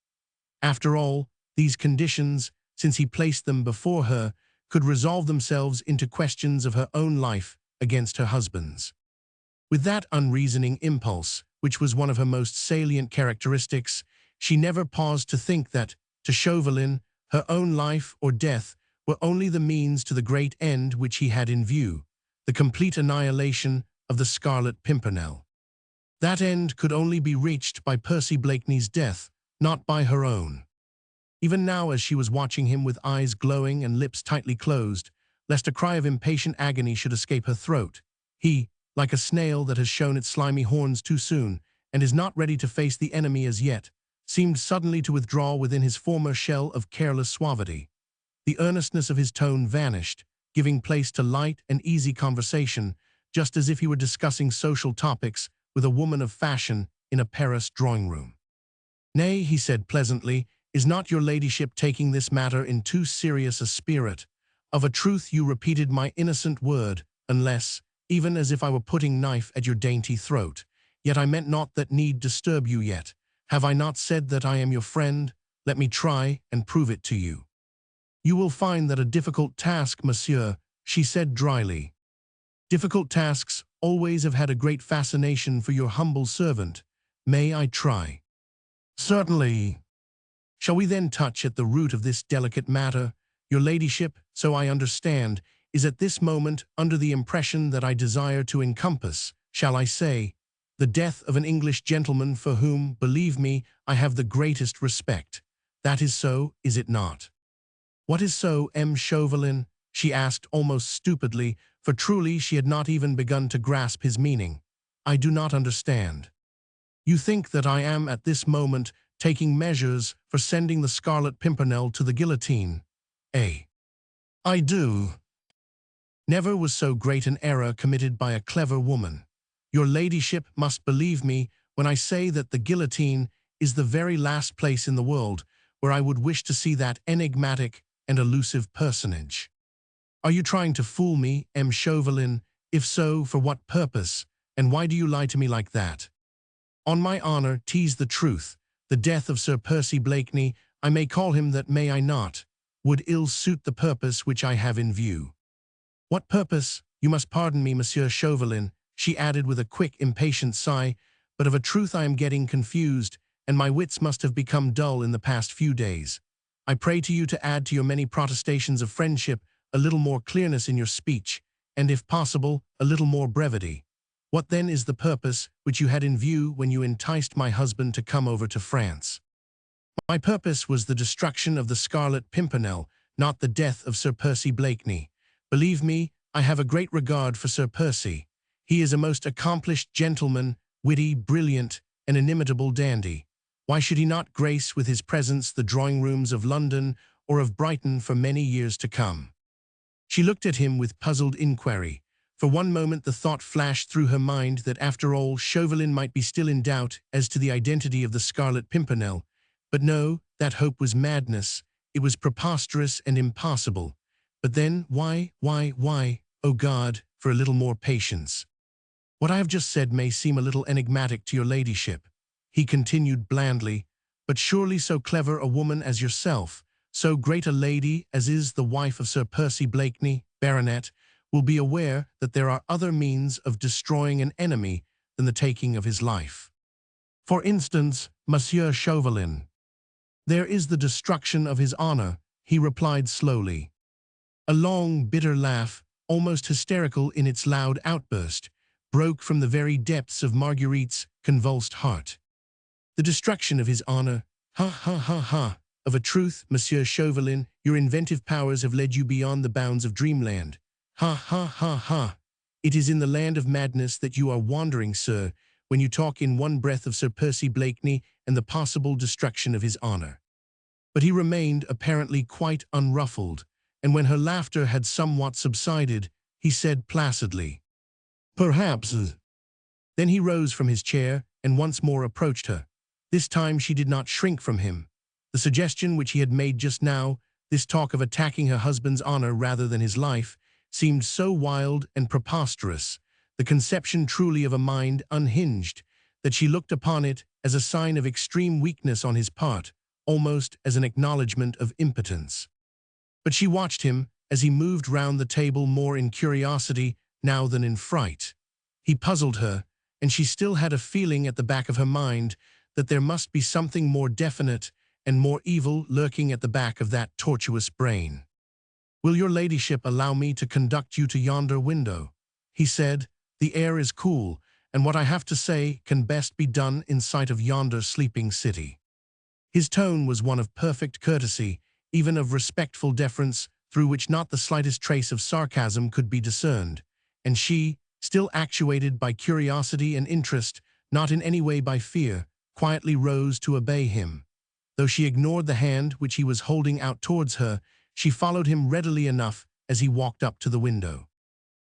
After all, these conditions, since he placed them before her, could resolve themselves into questions of her own life against her husband's. With that unreasoning impulse, which was one of her most salient characteristics, she never paused to think that, to Chauvelin, her own life or death were only the means to the great end which he had in view, the complete annihilation of the Scarlet Pimpernel. That end could only be reached by Percy Blakeney's death, not by her own. Even now, as she was watching him with eyes glowing and lips tightly closed, lest a cry of impatient agony should escape her throat, he, like a snail that has shown its slimy horns too soon and is not ready to face the enemy as yet, seemed suddenly to withdraw within his former shell of careless suavity. The earnestness of his tone vanished, giving place to light and easy conversation, just as if he were discussing social topics with a woman of fashion in a Paris drawing-room. "Nay," he said pleasantly, "is not your ladyship taking this matter in too serious a spirit? Of a truth you repeated my innocent word, unless, even as if I were putting knife at your dainty throat. Yet I meant not that need disturb you yet. Have I not said that I am your friend? Let me try and prove it to you." "You will find that a difficult task, monsieur," she said dryly. "Difficult tasks always have had a great fascination for your humble servant. May I try?" "Certainly." "Shall we then touch at the root of this delicate matter? Your ladyship, so I understand, is at this moment under the impression that I desire to encompass, shall I say, the death of an English gentleman for whom, believe me, I have the greatest respect. That is so, is it not?" "What is so, M. Chauvelin?" she asked almost stupidly, for truly she had not even begun to grasp his meaning. "I do not understand." "You think that I am at this moment taking measures for sending the Scarlet Pimpernel to the guillotine, eh?" "I do." "Never was so great an error committed by a clever woman. Your ladyship must believe me when I say that the guillotine is the very last place in the world where I would wish to see that enigmatic and elusive personage. Are you trying to fool me, M. Chauvelin? If so, for what purpose, and why do you lie to me like that? On my honor, 'tis the truth. The death of Sir Percy Blakeney, I may call him that, may I not, would ill suit the purpose which I have in view." "What purpose? You must pardon me, Monsieur Chauvelin," she added with a quick, impatient sigh, "but of a truth I am getting confused, and my wits must have become dull in the past few days. I pray to you to add to your many protestations of friendship a little more clearness in your speech, and if possible, a little more brevity. What then is the purpose which you had in view when you enticed my husband to come over to France?" "My purpose was the destruction of the Scarlet Pimpernel, not the death of Sir Percy Blakeney. Believe me, I have a great regard for Sir Percy. He is a most accomplished gentleman, witty, brilliant, and inimitable dandy. Why should he not grace with his presence the drawing-rooms of London or of Brighton for many years to come?" She looked at him with puzzled inquiry. For one moment the thought flashed through her mind that after all Chauvelin might be still in doubt as to the identity of the Scarlet Pimpernel. But no, that hope was madness. It was preposterous and impossible. But then, why, oh God, for a little more patience. "What I have just said may seem a little enigmatic to your ladyship," he continued blandly, "but surely so clever a woman as yourself, so great a lady as is the wife of Sir Percy Blakeney, Baronet, will be aware that there are other means of destroying an enemy than the taking of his life. For instance, Monsieur Chauvelin." "There is the destruction of his honor," he replied slowly. A long, bitter laugh, almost hysterical in its loud outburst, broke from the very depths of Marguerite's convulsed heart. "The destruction of his honor, ha ha ha ha. Of a truth, Monsieur Chauvelin, your inventive powers have led you beyond the bounds of dreamland. Ha ha ha ha. It is in the land of madness that you are wandering, sir, when you talk in one breath of Sir Percy Blakeney and the possible destruction of his honor. But he remained apparently quite unruffled, and when her laughter had somewhat subsided, he said placidly, "Perhaps." Then he rose from his chair and once more approached her. This time she did not shrink from him. The suggestion which he had made just now, this talk of attacking her husband's honor rather than his life, seemed so wild and preposterous, the conception truly of a mind unhinged, that she looked upon it as a sign of extreme weakness on his part, almost as an acknowledgement of impotence. But she watched him as he moved round the table more in curiosity now than in fright. He puzzled her, and she still had a feeling at the back of her mind that there must be something more definite and more evil lurking at the back of that tortuous brain. "Will your ladyship allow me to conduct you to yonder window?" he said. "The air is cool, and what I have to say can best be done in sight of yonder sleeping city." His tone was one of perfect courtesy, even of respectful deference, through which not the slightest trace of sarcasm could be discerned, and she, still actuated by curiosity and interest, not in any way by fear, quietly rose to obey him. Though she ignored the hand which he was holding out towards her, she followed him readily enough as he walked up to the window.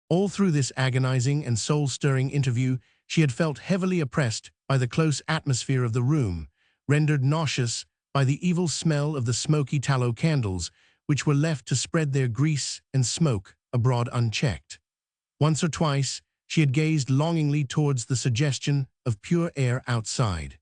All through this agonizing and soul-stirring interview, she had felt heavily oppressed by the close atmosphere of the room, rendered nauseous by the evil smell of the smoky tallow candles, which were left to spread their grease and smoke abroad unchecked. Once or twice, she had gazed longingly towards the suggestion of pure air outside.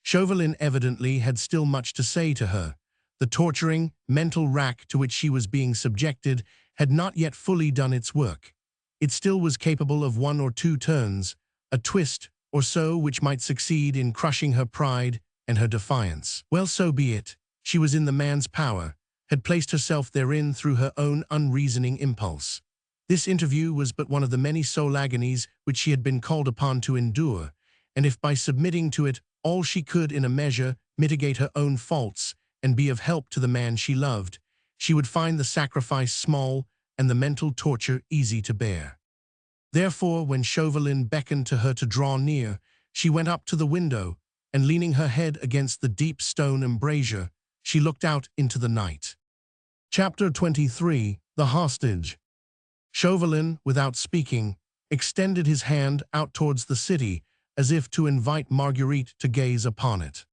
Chauvelin evidently had still much to say to her. The torturing, mental rack to which she was being subjected had not yet fully done its work. It still was capable of one or two turns, a twist or so which might succeed in crushing her pride and her defiance. Well, so be it. She was in the man's power, had placed herself therein through her own unreasoning impulse. This interview was but one of the many soul agonies which she had been called upon to endure, and if by submitting to it all she could in a measure mitigate her own faults and be of help to the man she loved, she would find the sacrifice small and the mental torture easy to bear. Therefore, when Chauvelin beckoned to her to draw near, she went up to the window, and leaning her head against the deep stone embrasure, she looked out into the night. Chapter 23. The Hostage. Chauvelin, without speaking, extended his hand out towards the city, as if to invite Marguerite to gaze upon it.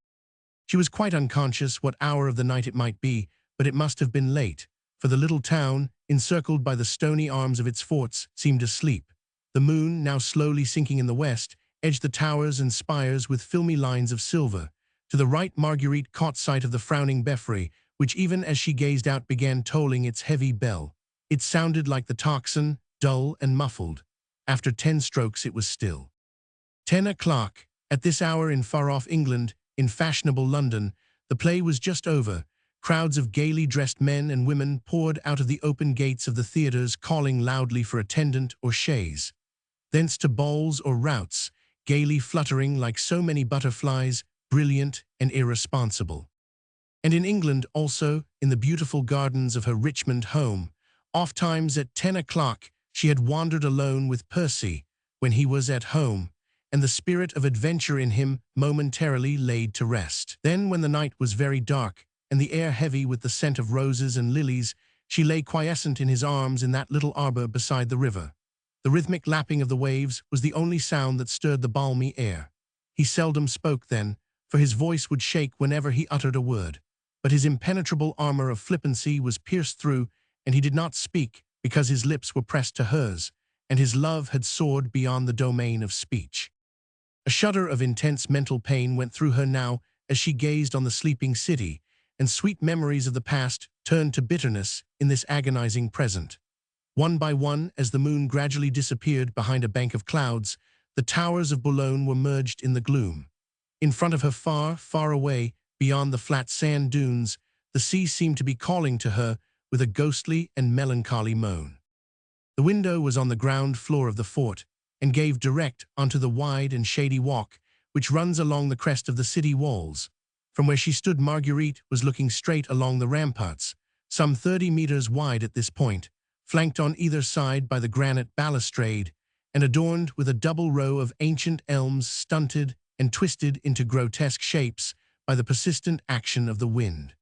She was quite unconscious what hour of the night it might be, but it must have been late, for the little town, encircled by the stony arms of its forts, seemed asleep. The moon, now slowly sinking in the west, edged the towers and spires with filmy lines of silver. To the right, Marguerite caught sight of the frowning belfry, which even as she gazed out began tolling its heavy bell. It sounded like the tocsin, dull and muffled. After 10 strokes it was still. 10 o'clock. At this hour in far-off England, in fashionable London, the play was just over. Crowds of gaily dressed men and women poured out of the open gates of the theatres, calling loudly for attendant or chaise. Thence to balls or routs, gaily fluttering like so many butterflies, brilliant and irresponsible. And in England also, in the beautiful gardens of her Richmond home, ofttimes at 10 o'clock she had wandered alone with Percy, when he was at home, and the spirit of adventure in him momentarily laid to rest. Then, when the night was very dark, and the air heavy with the scent of roses and lilies, she lay quiescent in his arms in that little arbor beside the river. The rhythmic lapping of the waves was the only sound that stirred the balmy air. He seldom spoke then, for his voice would shake whenever he uttered a word. But his impenetrable armor of flippancy was pierced through, and he did not speak because his lips were pressed to hers, and his love had soared beyond the domain of speech. A shudder of intense mental pain went through her now as she gazed on the sleeping city, and sweet memories of the past turned to bitterness in this agonizing present. One by one, as the moon gradually disappeared behind a bank of clouds, the towers of Boulogne were merged in the gloom. In front of her, far, far away, beyond the flat sand dunes, the sea seemed to be calling to her with a ghostly and melancholy moan. The window was on the ground floor of the fort, and gave direct onto the wide and shady walk which runs along the crest of the city walls. From where she stood, Marguerite was looking straight along the ramparts, some 30 meters wide at this point, flanked on either side by the granite balustrade, and adorned with a double row of ancient elms stunted and twisted into grotesque shapes by the persistent action of the wind.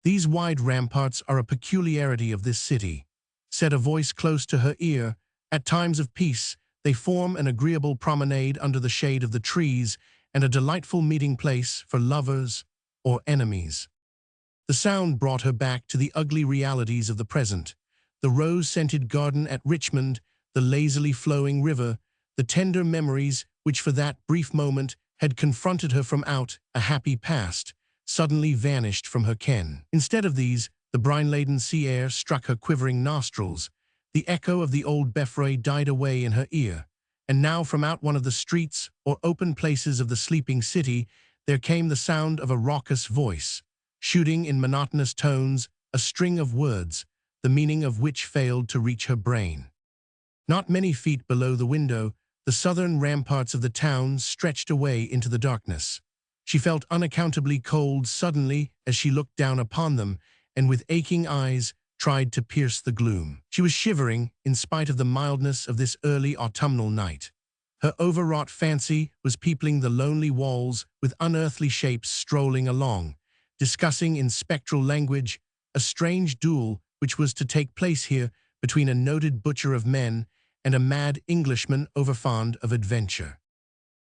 "These wide ramparts are a peculiarity of this city," said a voice close to her ear. "At times of peace, they form an agreeable promenade under the shade of the trees and a delightful meeting place for lovers or enemies." The sound brought her back to the ugly realities of the present: the rose-scented garden at Richmond, the lazily flowing river, the tender memories which for that brief moment had confronted her from out a happy past, suddenly vanished from her ken. Instead of these, the brine-laden sea air struck her quivering nostrils, the echo of the old belfry died away in her ear, and now from out one of the streets or open places of the sleeping city there came the sound of a raucous voice, shooting in monotonous tones a string of words, the meaning of which failed to reach her brain. Not many feet below the window, the southern ramparts of the town stretched away into the darkness. She felt unaccountably cold suddenly as she looked down upon them, and with aching eyes tried to pierce the gloom. She was shivering in spite of the mildness of this early autumnal night. Her overwrought fancy was peopling the lonely walls with unearthly shapes strolling along, discussing in spectral language a strange duel which was to take place here between a noted butcher of men and a mad Englishman overfond of adventure.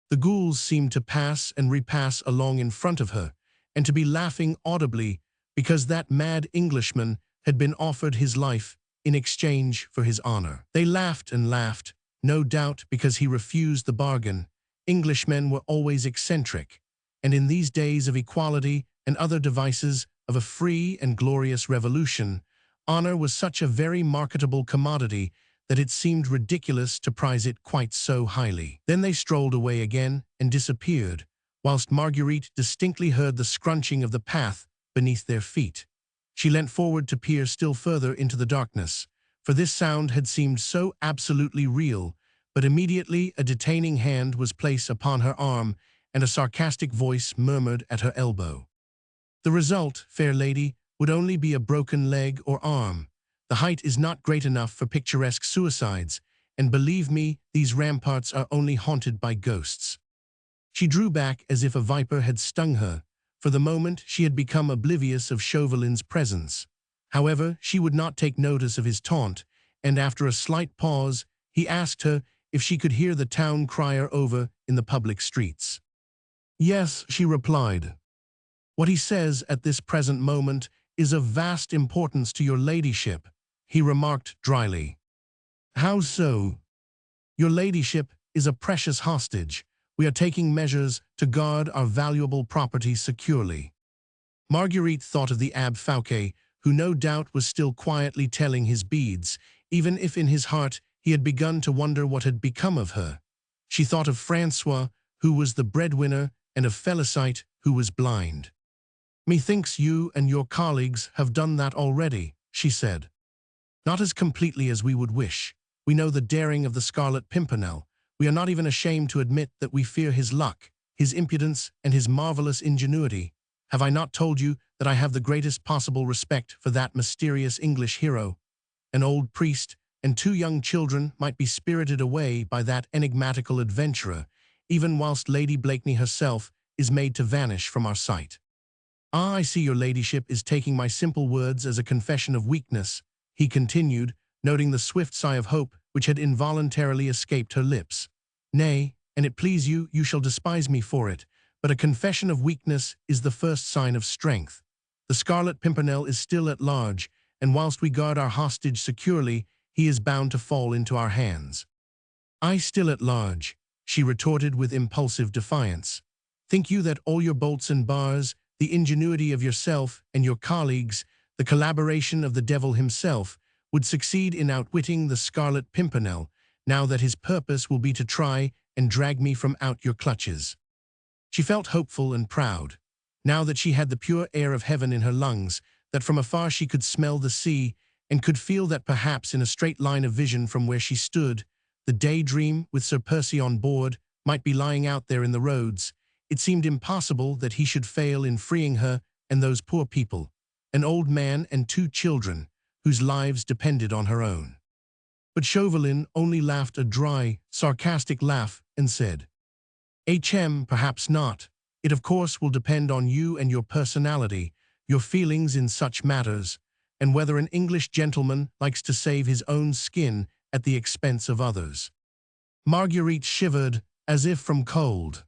The ghouls seemed to pass and repass along in front of her, and to be laughing audibly because that mad Englishman had been offered his life in exchange for his honor. They laughed and laughed, no doubt because he refused the bargain. Englishmen were always eccentric, and in these days of equality and other devices of a free and glorious revolution, honor was such a very marketable commodity that it seemed ridiculous to prize it quite so highly. Then they strolled away again and disappeared, whilst Marguerite distinctly heard the scrunching of the path beneath their feet. She leant forward to peer still further into the darkness, for this sound had seemed so absolutely real, but immediately a detaining hand was placed upon her arm and a sarcastic voice murmured at her elbow. "The result, fair lady, would only be a broken leg or arm. The height is not great enough for picturesque suicides, and believe me, these ramparts are only haunted by ghosts." She drew back as if a viper had stung her. For the moment she had become oblivious of Chauvelin's presence. However, she would not take notice of his taunt, and after a slight pause, he asked her if she could hear the town crier over in the public streets. "Yes," she replied. "What he says at this present moment is of vast importance to your ladyship," he remarked dryly. "How so?" "Your ladyship is a precious hostage. We are taking measures to guard our valuable property securely." Marguerite thought of the Abbe Fouquet, who no doubt was still quietly telling his beads, even if in his heart he had begun to wonder what had become of her. She thought of Francois, who was the breadwinner, and of Félicite, who was blind. "Methinks you and your colleagues have done that already," she said. "Not as completely as we would wish. We know the daring of the Scarlet Pimpernel. We are not even ashamed to admit that we fear his luck, his impudence, and his marvelous ingenuity. Have I not told you that I have the greatest possible respect for that mysterious English hero? An old priest and 2 young children might be spirited away by that enigmatical adventurer, even whilst Lady Blakeney herself is made to vanish from our sight." "Ah, I see your ladyship is taking my simple words as a confession of weakness," he continued, noting the swift sigh of hope which had involuntarily escaped her lips. "Nay, and it please you, you shall despise me for it, but a confession of weakness is the first sign of strength. The Scarlet Pimpernel is still at large, and whilst we guard our hostage securely, he is bound to fall into our hands." "I still at large," she retorted with impulsive defiance. "Think you that all your bolts and bars, the ingenuity of yourself and your colleagues, the collaboration of the devil himself, would succeed in outwitting the Scarlet Pimpernel, now that his purpose will be to try and drag me from out your clutches?" She felt hopeful and proud, now that she had the pure air of heaven in her lungs, that from afar she could smell the sea, and could feel that perhaps in a straight line of vision from where she stood, the Daydream with Sir Percy on board might be lying out there in the roads. It seemed impossible that he should fail in freeing her and those poor people, an old man and 2 children, whose lives depended on her own. But Chauvelin only laughed a dry, sarcastic laugh and said, "HM, perhaps not. It of course will depend on you and your personality, your feelings in such matters, and whether an English gentleman likes to save his own skin at the expense of others." Marguerite shivered, as if from cold.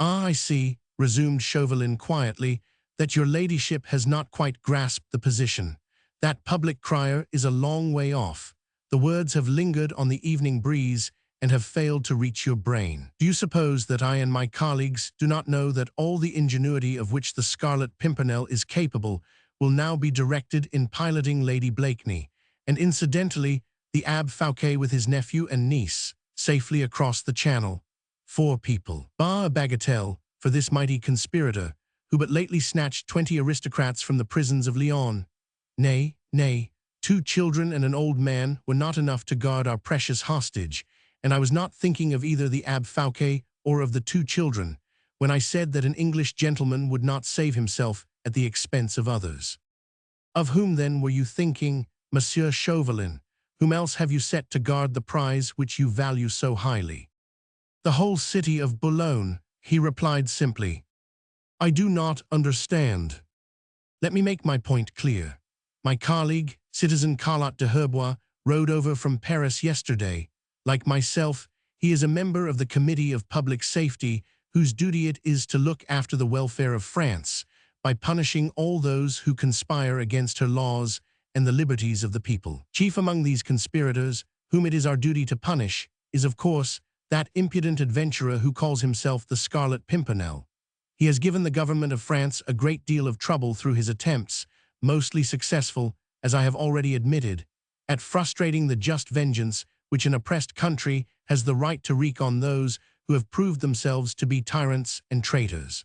"Ah, I see," resumed Chauvelin quietly, "that your ladyship has not quite grasped the position. That public crier is a long way off. The words have lingered on the evening breeze and have failed to reach your brain. Do you suppose that I and my colleagues do not know that all the ingenuity of which the Scarlet Pimpernel is capable will now be directed in piloting Lady Blakeney, and incidentally the Abbe Fouquet with his nephew and niece, safely across the channel? 4 people. Bah, a bagatelle for this mighty conspirator, who but lately snatched 20 aristocrats from the prisons of Lyons. Nay, nay, 2 children and an old man were not enough to guard our precious hostage, and I was not thinking of either the Abbe Fouquet or of the 2 children, when I said that an English gentleman would not save himself at the expense of others. Of whom then were you thinking, Monsieur Chauvelin? Whom else have you set to guard the prize which you value so highly?" "The whole city of Boulogne," he replied simply. "I do not understand." "Let me make my point clear. My colleague, Citizen Carlot de Herbois, rode over from Paris yesterday. Like myself, he is a member of the Committee of Public Safety, whose duty it is to look after the welfare of France by punishing all those who conspire against her laws and the liberties of the people. Chief among these conspirators, whom it is our duty to punish, is of course that impudent adventurer who calls himself the Scarlet Pimpernel. He has given the government of France a great deal of trouble through his attempts, mostly successful, as I have already admitted, at frustrating the just vengeance which an oppressed country has the right to wreak on those who have proved themselves to be tyrants and traitors.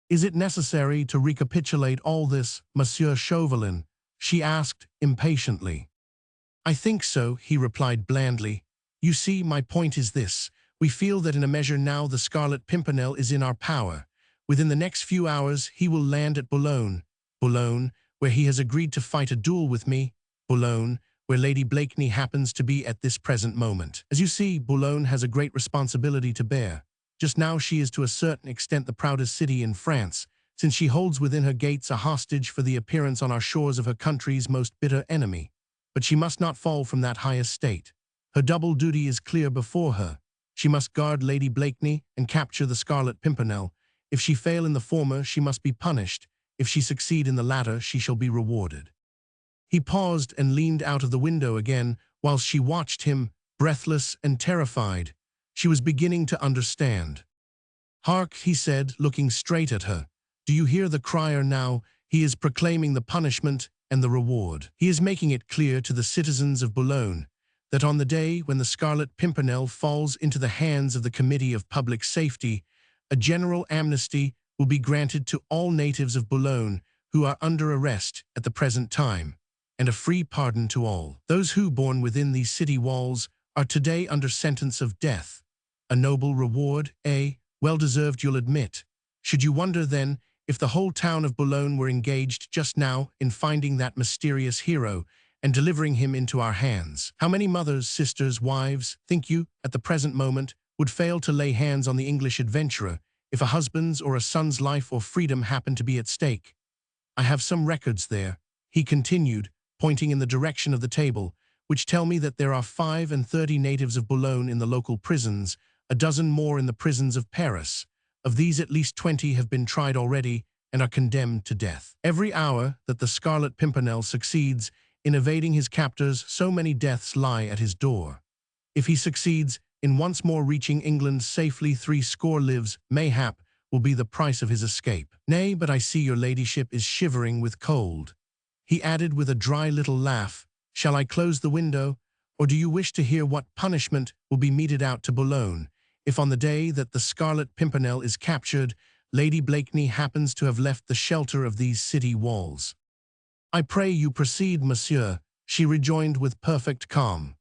Is it necessary to recapitulate all this, Monsieur Chauvelin? She asked impatiently. I think so, he replied blandly. You see, my point is this. We feel that in a measure now the Scarlet Pimpernel is in our power. Within the next few hours he will land at Boulogne. Boulogne, where he has agreed to fight a duel with me. Boulogne, where Lady Blakeney happens to be at this present moment. As you see, Boulogne has a great responsibility to bear. Just now she is to a certain extent the proudest city in France, since she holds within her gates a hostage for the appearance on our shores of her country's most bitter enemy. But she must not fall from that high estate. Her double duty is clear before her. She must guard Lady Blakeney and capture the Scarlet Pimpernel. If she fail in the former, she must be punished. If she succeed in the latter, she shall be rewarded. He paused and leaned out of the window again, whilst she watched him, breathless and terrified. She was beginning to understand. Hark, he said, looking straight at her. Do you hear the crier now? He is proclaiming the punishment and the reward. He is making it clear to the citizens of Boulogne that on the day when the Scarlet Pimpernel falls into the hands of the Committee of Public Safety, a general amnesty will be granted to all natives of Boulogne who are under arrest at the present time, and a free pardon to all. Those who, born within these city walls, are today under sentence of death. A noble reward, eh? Well-deserved, you'll admit. Should you wonder, then, if the whole town of Boulogne were engaged just now in finding that mysterious hero and delivering him into our hands? How many mothers, sisters, wives, think you, at the present moment, would fail to lay hands on the English adventurer if a husband's or a son's life or freedom happened to be at stake? I have some records there, he continued, pointing in the direction of the table, which tell me that there are 35 natives of Boulogne in the local prisons, a dozen more in the prisons of Paris. Of these at least 20 have been tried already and are condemned to death. Every hour that the Scarlet Pimpernel succeeds in evading his captors, so many deaths lie at his door. If he succeeds in once more reaching England safely, 60 lives, mayhap, will be the price of his escape. Nay, but I see your ladyship is shivering with cold. He added with a dry little laugh, shall I close the window, or do you wish to hear what punishment will be meted out to Boulogne if on the day that the Scarlet Pimpernel is captured, Lady Blakeney happens to have left the shelter of these city walls? I pray you proceed, monsieur, she rejoined with perfect calm.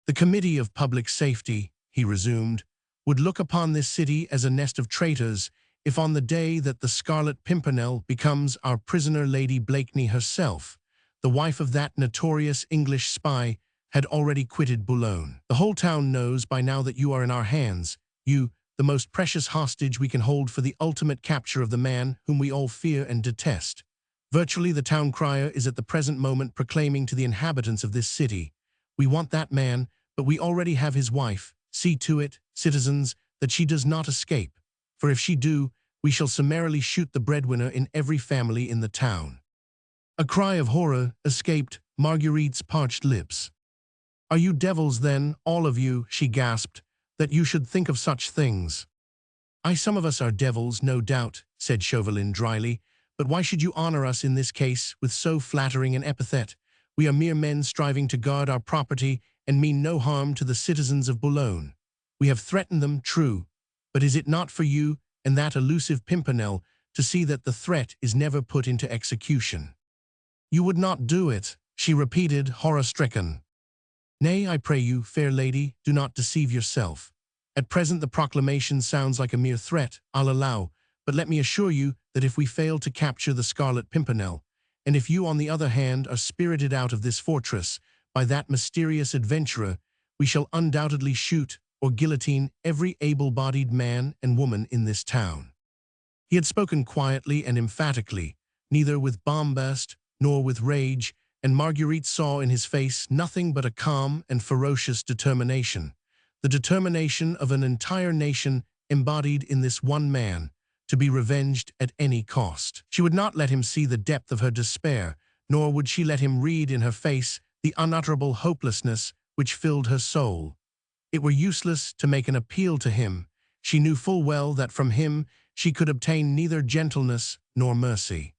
The Committee of Public Safety, he resumed, would look upon this city as a nest of traitors if on the day that the Scarlet Pimpernel becomes our prisoner Lady Blakeney herself, the wife of that notorious English spy, had already quitted Boulogne. The whole town knows by now that you are in our hands, you, the most precious hostage we can hold for the ultimate capture of the man whom we all fear and detest. Virtually, the town crier is at the present moment proclaiming to the inhabitants of this city, "We want that man, but we already have his wife. See to it, citizens, that she does not escape, for if she do, we shall summarily shoot the breadwinner in every family in the town." A cry of horror escaped Marguerite's parched lips. "Are you devils then, all of you," she gasped, "that you should think of such things?" Some of us are devils, no doubt," said Chauvelin dryly, "but why should you honor us in this case with so flattering an epithet? We are mere men striving to guard our property and mean no harm to the citizens of Boulogne. We have threatened them, true, but is it not for you and that elusive Pimpernel to see that the threat is never put into execution?" "You would not do it," she repeated, horror-stricken. "Nay, I pray you, fair lady, do not deceive yourself. At present the proclamation sounds like a mere threat, I'll allow, but let me assure you that if we fail to capture the Scarlet Pimpernel, and if you, on the other hand, are spirited out of this fortress by that mysterious adventurer, we shall undoubtedly shoot or guillotine every able-bodied man and woman in this town." He had spoken quietly and emphatically, neither with bombast nor with rage, and Marguerite saw in his face nothing but a calm and ferocious determination, the determination of an entire nation embodied in this one man, to be revenged at any cost. She would not let him see the depth of her despair, nor would she let him read in her face the unutterable hopelessness which filled her soul. It were useless to make an appeal to him. She knew full well that from him she could obtain neither gentleness nor mercy.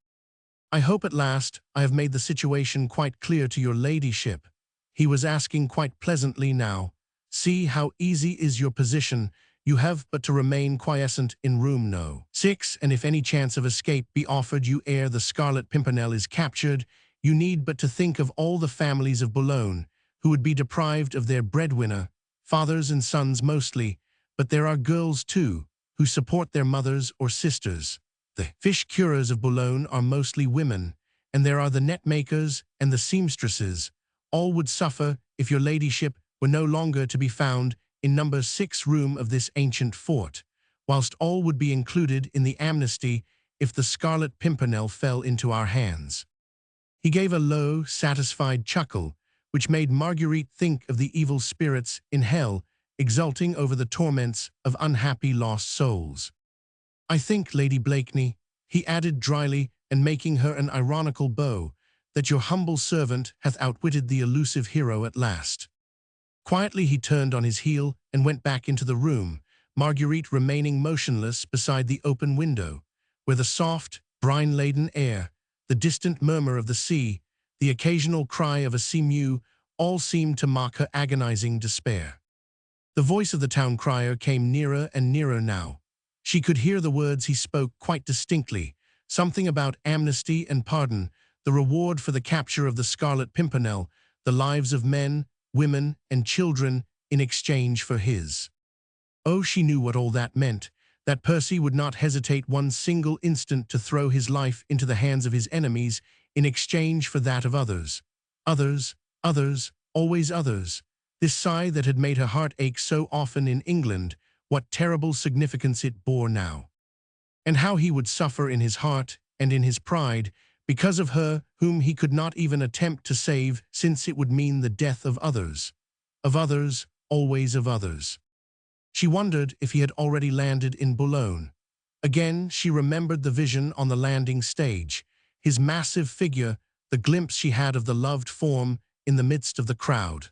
"I hope at last I have made the situation quite clear to your ladyship," he was asking quite pleasantly now. "See how easy is your position. You have but to remain quiescent in room No. 6, and if any chance of escape be offered you ere the Scarlet Pimpernel is captured, you need but to think of all the families of Boulogne who would be deprived of their breadwinner, fathers and sons mostly, but there are girls too, who support their mothers or sisters. The fish curers of Boulogne are mostly women, and there are the net makers and the seamstresses. All would suffer if your ladyship were no longer to be found in number 6 room of this ancient fort, whilst all would be included in the amnesty if the Scarlet Pimpernel fell into our hands." He gave a low, satisfied chuckle, which made Marguerite think of the evil spirits in hell exulting over the torments of unhappy lost souls. "I think, Lady Blakeney," he added dryly and making her an ironical bow, "that your humble servant hath outwitted the elusive hero at last." Quietly he turned on his heel and went back into the room, Marguerite remaining motionless beside the open window, where the soft, brine-laden air, the distant murmur of the sea, the occasional cry of a sea-mew, all seemed to mock her agonizing despair. The voice of the town crier came nearer and nearer now. She could hear the words he spoke quite distinctly, something about amnesty and pardon, the reward for the capture of the Scarlet Pimpernel, the lives of men, women, and children in exchange for his. Oh, she knew what all that meant, that Percy would not hesitate one single instant to throw his life into the hands of his enemies in exchange for that of others. Others, others, always others. This sigh that had made her heart ache so often in England, what terrible significance it bore now. And how he would suffer in his heart and in his pride because of her whom he could not even attempt to save, since it would mean the death of others, always of others. She wondered if he had already landed in Boulogne. Again she remembered the vision on the landing stage, his massive figure, the glimpse she had of the loved form in the midst of the crowd.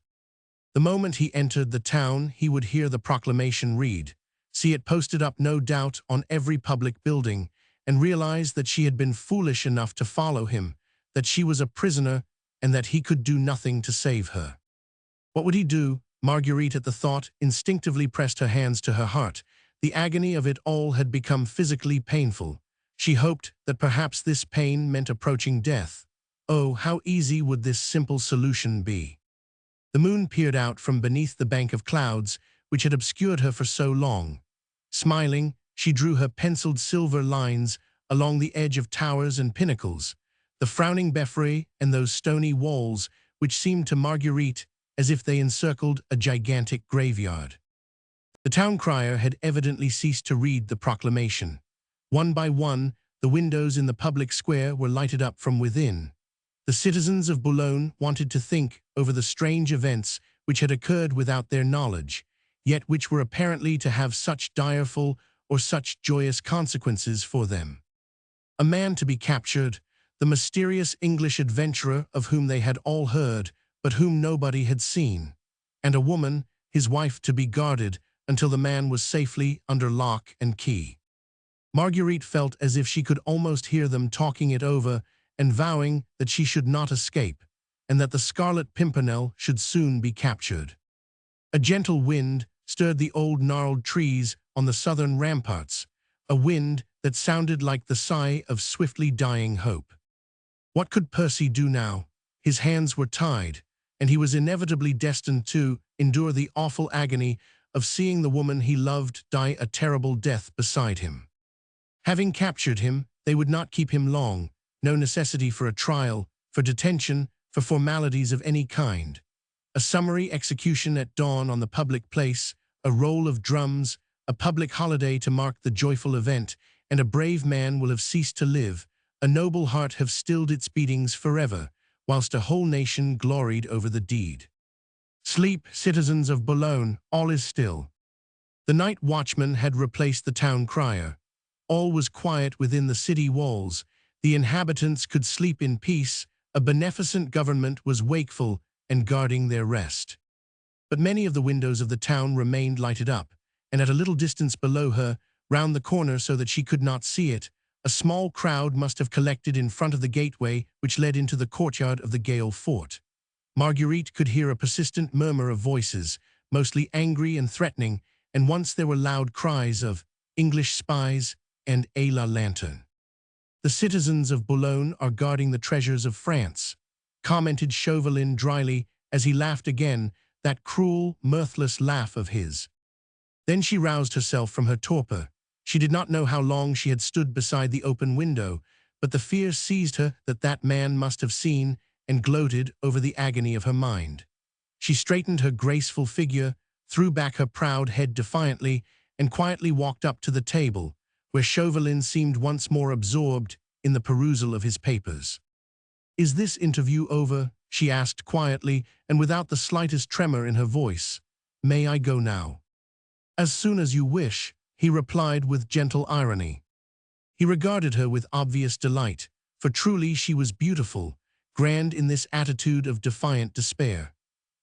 The moment he entered the town, he would hear the proclamation read, see it posted up no doubt on every public building, and realize that she had been foolish enough to follow him, that she was a prisoner, and that he could do nothing to save her. What would he do? Marguerite at the thought instinctively pressed her hands to her heart. The agony of it all had become physically painful. She hoped that perhaps this pain meant approaching death. Oh, how easy would this simple solution be? The moon peered out from beneath the bank of clouds which had obscured her for so long. Smiling, she drew her penciled silver lines along the edge of towers and pinnacles, the frowning belfry and those stony walls which seemed to Marguerite as if they encircled a gigantic graveyard. The town crier had evidently ceased to read the proclamation. One by one, the windows in the public square were lighted up from within. The citizens of Boulogne wanted to think over the strange events which had occurred without their knowledge, yet which were apparently to have such direful or such joyous consequences for them. A man to be captured, the mysterious English adventurer of whom they had all heard, but whom nobody had seen, and a woman, his wife, to be guarded until the man was safely under lock and key. Marguerite felt as if she could almost hear them talking it over and vowing that she should not escape, and that the Scarlet Pimpernel should soon be captured. A gentle wind stirred the old gnarled trees on the southern ramparts, a wind that sounded like the sigh of swiftly dying hope. What could Percy do now? His hands were tied, and he was inevitably destined to endure the awful agony of seeing the woman he loved die a terrible death beside him. Having captured him, they would not keep him long, no necessity for a trial, for detention, for formalities of any kind. A summary execution at dawn on the public place, a roll of drums, a public holiday to mark the joyful event, and a brave man will have ceased to live, a noble heart have stilled its beatings forever, whilst a whole nation gloried over the deed. Sleep, citizens of Boulogne, all is still. The night watchman had replaced the town crier. All was quiet within the city walls. The inhabitants could sleep in peace. A beneficent government was wakeful and guarding their rest. But many of the windows of the town remained lighted up, and at a little distance below her, round the corner so that she could not see it, a small crowd must have collected in front of the gateway which led into the courtyard of the Gaol fort. Marguerite could hear a persistent murmur of voices, mostly angry and threatening, and once there were loud cries of "English spies" and "A la lanterne." "The citizens of Boulogne are guarding the treasures of France," commented Chauvelin dryly as he laughed again, that cruel, mirthless laugh of his. Then she roused herself from her torpor. She did not know how long she had stood beside the open window, but the fear seized her that that man must have seen and gloated over the agony of her mind. She straightened her graceful figure, threw back her proud head defiantly, and quietly walked up to the table, where Chauvelin seemed once more absorbed in the perusal of his papers. "Is this interview over?" she asked quietly and without the slightest tremor in her voice. "May I go now?" "As soon as you wish," he replied with gentle irony. He regarded her with obvious delight, for truly she was beautiful, grand in this attitude of defiant despair.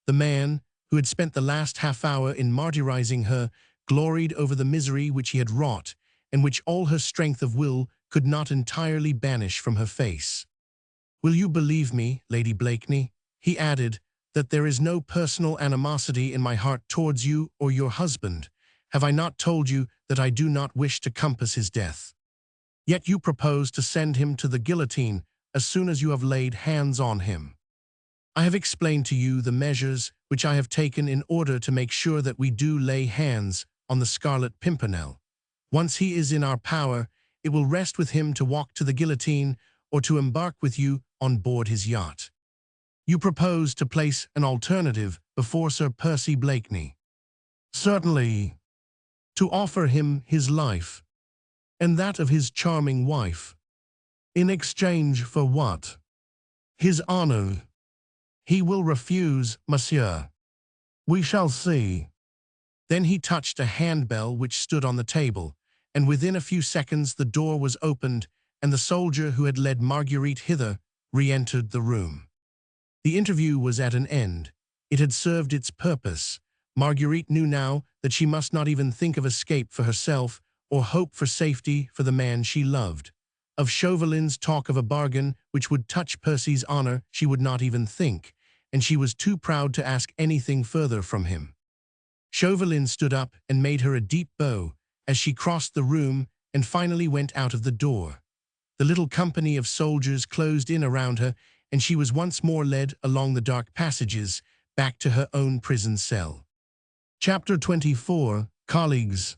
The man, who had spent the last half-hour in martyrizing her, gloried over the misery which he had wrought, and which all her strength of will could not entirely banish from her face. "Will you believe me, Lady Blakeney," he added, "that there is no personal animosity in my heart towards you or your husband? Have I not told you that I do not wish to compass his death? Yet you propose to send him to the guillotine as soon as you have laid hands on him. I have explained to you the measures which I have taken in order to make sure that we do lay hands on the Scarlet Pimpernel. Once he is in our power, it will rest with him to walk to the guillotine or to embark with you on board his yacht. You propose to place an alternative before Sir Percy Blakeney." "Certainly. To offer him his life, and that of his charming wife. In exchange for what? His honor. He will refuse, monsieur. We shall see." Then he touched a handbell which stood on the table, and within a few seconds the door was opened, and the soldier who had led Marguerite hither re-entered the room. The interview was at an end. It had served its purpose. Marguerite knew now that she must not even think of escape for herself or hope for safety for the man she loved. Of Chauvelin's talk of a bargain which would touch Percy's honor she would not even think, and she was too proud to ask anything further from him. Chauvelin stood up and made her a deep bow as she crossed the room and finally went out of the door. The little company of soldiers closed in around her, and she was once more led along the dark passages back to her own prison cell. Chapter 24. Colleagues.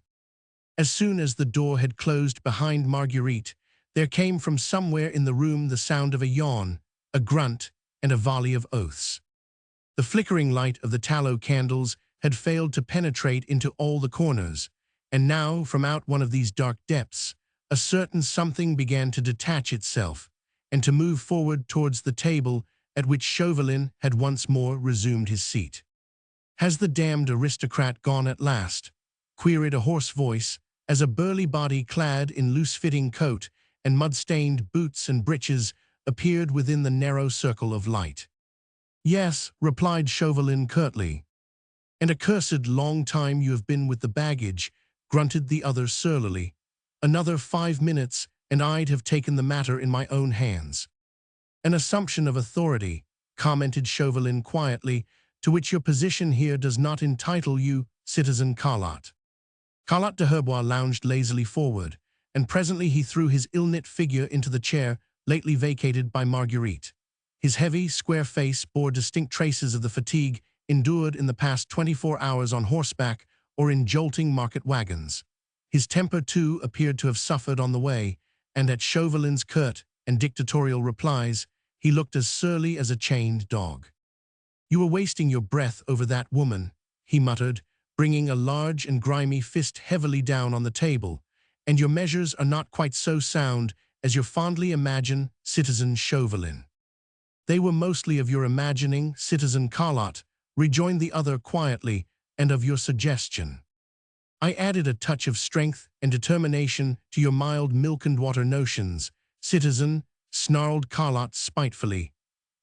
As soon as the door had closed behind Marguerite, there came from somewhere in the room the sound of a yawn, a grunt, and a volley of oaths. The flickering light of the tallow candles had failed to penetrate into all the corners, and now, from out one of these dark depths, a certain something began to detach itself and to move forward towards the table at which Chauvelin had once more resumed his seat. "Has the damned aristocrat gone at last?" queried a hoarse voice, as a burly body clad in loose-fitting coat and mud-stained boots and breeches appeared within the narrow circle of light. "Yes," replied Chauvelin curtly. "And a cursed long time you have been with the baggage," grunted the other surlily. "Another 5 minutes, and I'd have taken the matter in my own hands." "An assumption of authority," commented Chauvelin quietly, "to which your position here does not entitle you, citizen Carlot." Carlot de Herbois lounged lazily forward, and presently he threw his ill-knit figure into the chair lately vacated by Marguerite. His heavy, square face bore distinct traces of the fatigue endured in the past 24 hours on horseback or in jolting market wagons. His temper, too, appeared to have suffered on the way, and at Chauvelin's curt and dictatorial replies, he looked as surly as a chained dog. "You were wasting your breath over that woman," he muttered, bringing a large and grimy fist heavily down on the table, "and your measures are not quite so sound as you fondly imagine, citizen Chauvelin." "They were mostly of your imagining, citizen Carlot," rejoined the other quietly, "and of your suggestion. I added a touch of strength and determination to your mild milk-and-water notions, citizen," snarled Carlot spitefully.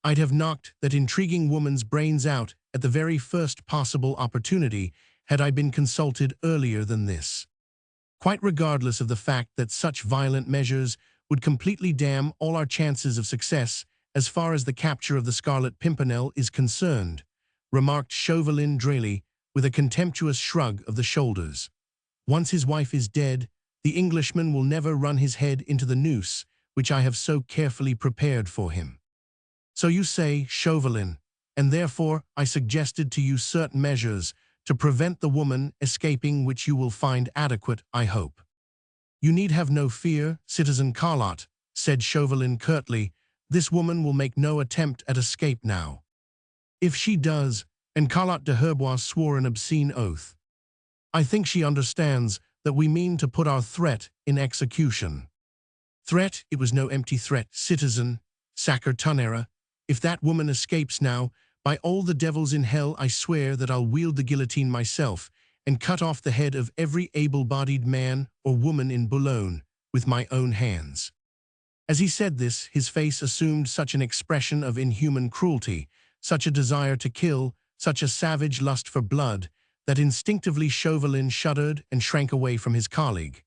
"I'd have knocked that intriguing woman's brains out at the very first possible opportunity had I been consulted earlier than this. Quite regardless of the fact that such violent measures would completely damn all our chances of success as far as the capture of the Scarlet Pimpernel is concerned," remarked Chauvelin drily, with a contemptuous shrug of the shoulders. "Once his wife is dead, the Englishman will never run his head into the noose which I have so carefully prepared for him." "So you say, Chauvelin, and therefore I suggested to you certain measures to prevent the woman escaping, which you will find adequate, I hope." "You need have no fear, citizen Carlot," said Chauvelin curtly. "This woman will make no attempt at escape now. If she does," and Carlot de Herbois swore an obscene oath, "I think she understands that we mean to put our threat in execution." "Threat? It was no empty threat, citizen, sacre tonnerre. If that woman escapes now, by all the devils in hell I swear that I'll wield the guillotine myself and cut off the head of every able-bodied man or woman in Boulogne with my own hands." As he said this, his face assumed such an expression of inhuman cruelty, such a desire to kill, such a savage lust for blood, that instinctively Chauvelin shuddered and shrank away from his colleague.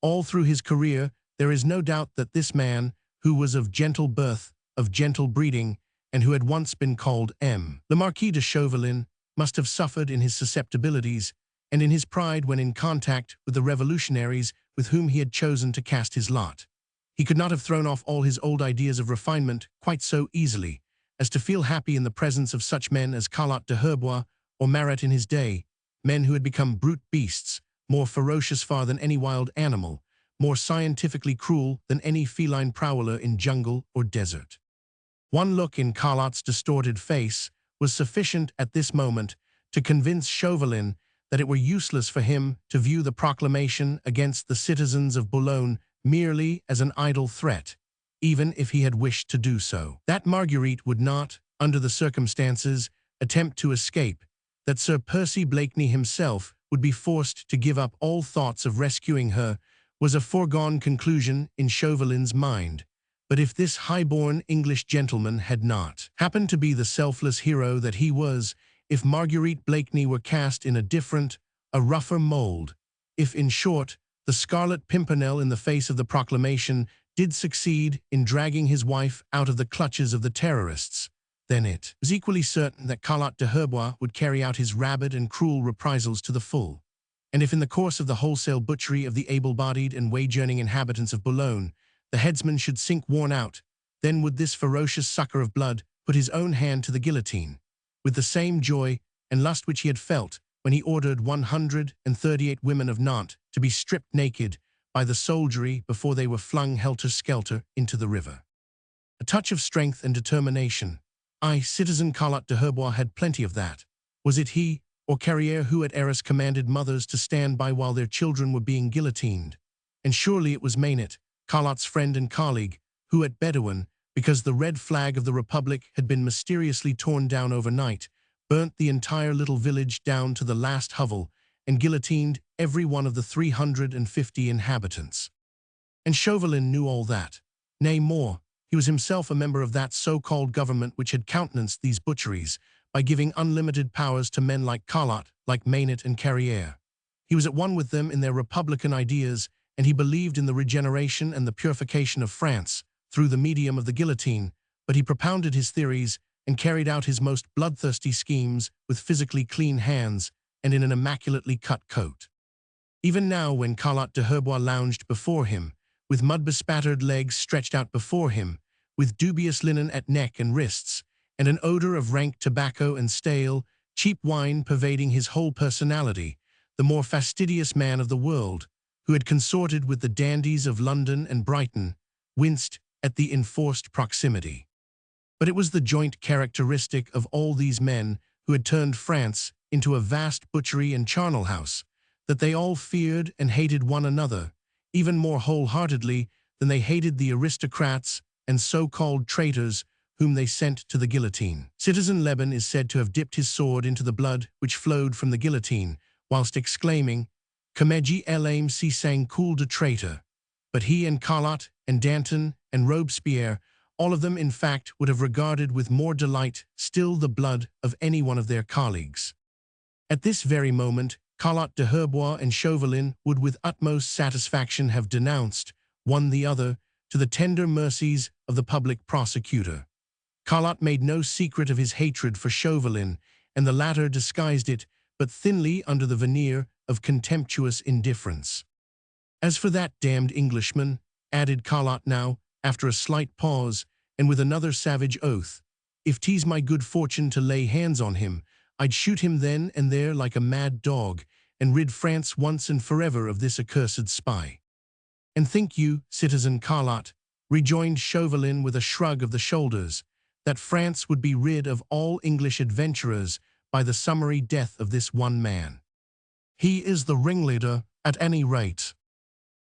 All through his career, there is no doubt that this man, who was of gentle birth, of gentle breeding, and who had once been called Le Marquis de Chauvelin, must have suffered in his susceptibilities and in his pride when in contact with the revolutionaries with whom he had chosen to cast his lot. He could not have thrown off all his old ideas of refinement quite so easily as to feel happy in the presence of such men as Carlot de Herbois or Marat in his day, men who had become brute beasts, more ferocious far than any wild animal, more scientifically cruel than any feline prowler in jungle or desert. One look in Carlot's distorted face was sufficient at this moment to convince Chauvelin that it were useless for him to view the proclamation against the citizens of Boulogne merely as an idle threat, even if he had wished to do so. That Marguerite would not, under the circumstances, attempt to escape, that Sir Percy Blakeney himself would be forced to give up all thoughts of rescuing her, was a foregone conclusion in Chauvelin's mind. But if this high-born English gentleman had not happened to be the selfless hero that he was, if Marguerite Blakeney were cast in a different, a rougher mold, if, in short, the Scarlet Pimpernel in the face of the proclamation did succeed in dragging his wife out of the clutches of the terrorists, then it was equally certain that Carlot de Herbois would carry out his rabid and cruel reprisals to the full. And if in the course of the wholesale butchery of the able-bodied and wage-earning inhabitants of Boulogne, the headsman should sink worn out, then would this ferocious sucker of blood put his own hand to the guillotine, with the same joy and lust which he had felt when he ordered 138 women of Nantes to be stripped naked by the soldiery before they were flung helter-skelter into the river. A touch of strength and determination, Citizen Carlotte de Herbois had plenty of that. Was it he, or Carrière, who at Arras commanded mothers to stand by while their children were being guillotined? And surely it was Maynard, Carlotte's friend and colleague, who at Bedouin, because the red flag of the Republic had been mysteriously torn down overnight, burnt the entire little village down to the last hovel and guillotined every one of the 350 inhabitants. And Chauvelin knew all that. Nay, more, he was himself a member of that so-called government which had countenanced these butcheries by giving unlimited powers to men like Carlotte, like Maynard and Carrière. He was at one with them in their republican ideas, and he believed in the regeneration and the purification of France through the medium of the guillotine, but he propounded his theories and carried out his most bloodthirsty schemes with physically clean hands and in an immaculately cut coat. Even now, when Carlotte de Herbois lounged before him, with mud-bespattered legs stretched out before him, with dubious linen at neck and wrists, and an odor of rank tobacco and stale, cheap wine pervading his whole personality, the more fastidious man of the world, who had consorted with the dandies of London and Brighton, winced at the enforced proximity. But it was the joint characteristic of all these men who had turned France into a vast butchery and charnel house, that they all feared and hated one another, even more wholeheartedly than they hated the aristocrats and so-called traitors whom they sent to the guillotine. Citizen Leban is said to have dipped his sword into the blood which flowed from the guillotine, whilst exclaiming, "Comédie l'âme si sang cool de traitor." But he and Carlotte and Danton and Robespierre, all of them in fact, would have regarded with more delight still the blood of any one of their colleagues. At this very moment, Carlotte de Herbois and Chauvelin would with utmost satisfaction have denounced, one the other, to the tender mercies of the public prosecutor. Carlotte made no secret of his hatred for Chauvelin, and the latter disguised it but thinly under the veneer of contemptuous indifference. "As for that damned Englishman," added Carlotte now, after a slight pause, and with another savage oath, "if 'tis my good fortune to lay hands on him, I'd shoot him then and there like a mad dog, and rid France once and forever of this accursed spy." "And think you, Citizen Carlotte," rejoined Chauvelin with a shrug of the shoulders, "that France would be rid of all English adventurers by the summary death of this one man? He is the ringleader, at any rate,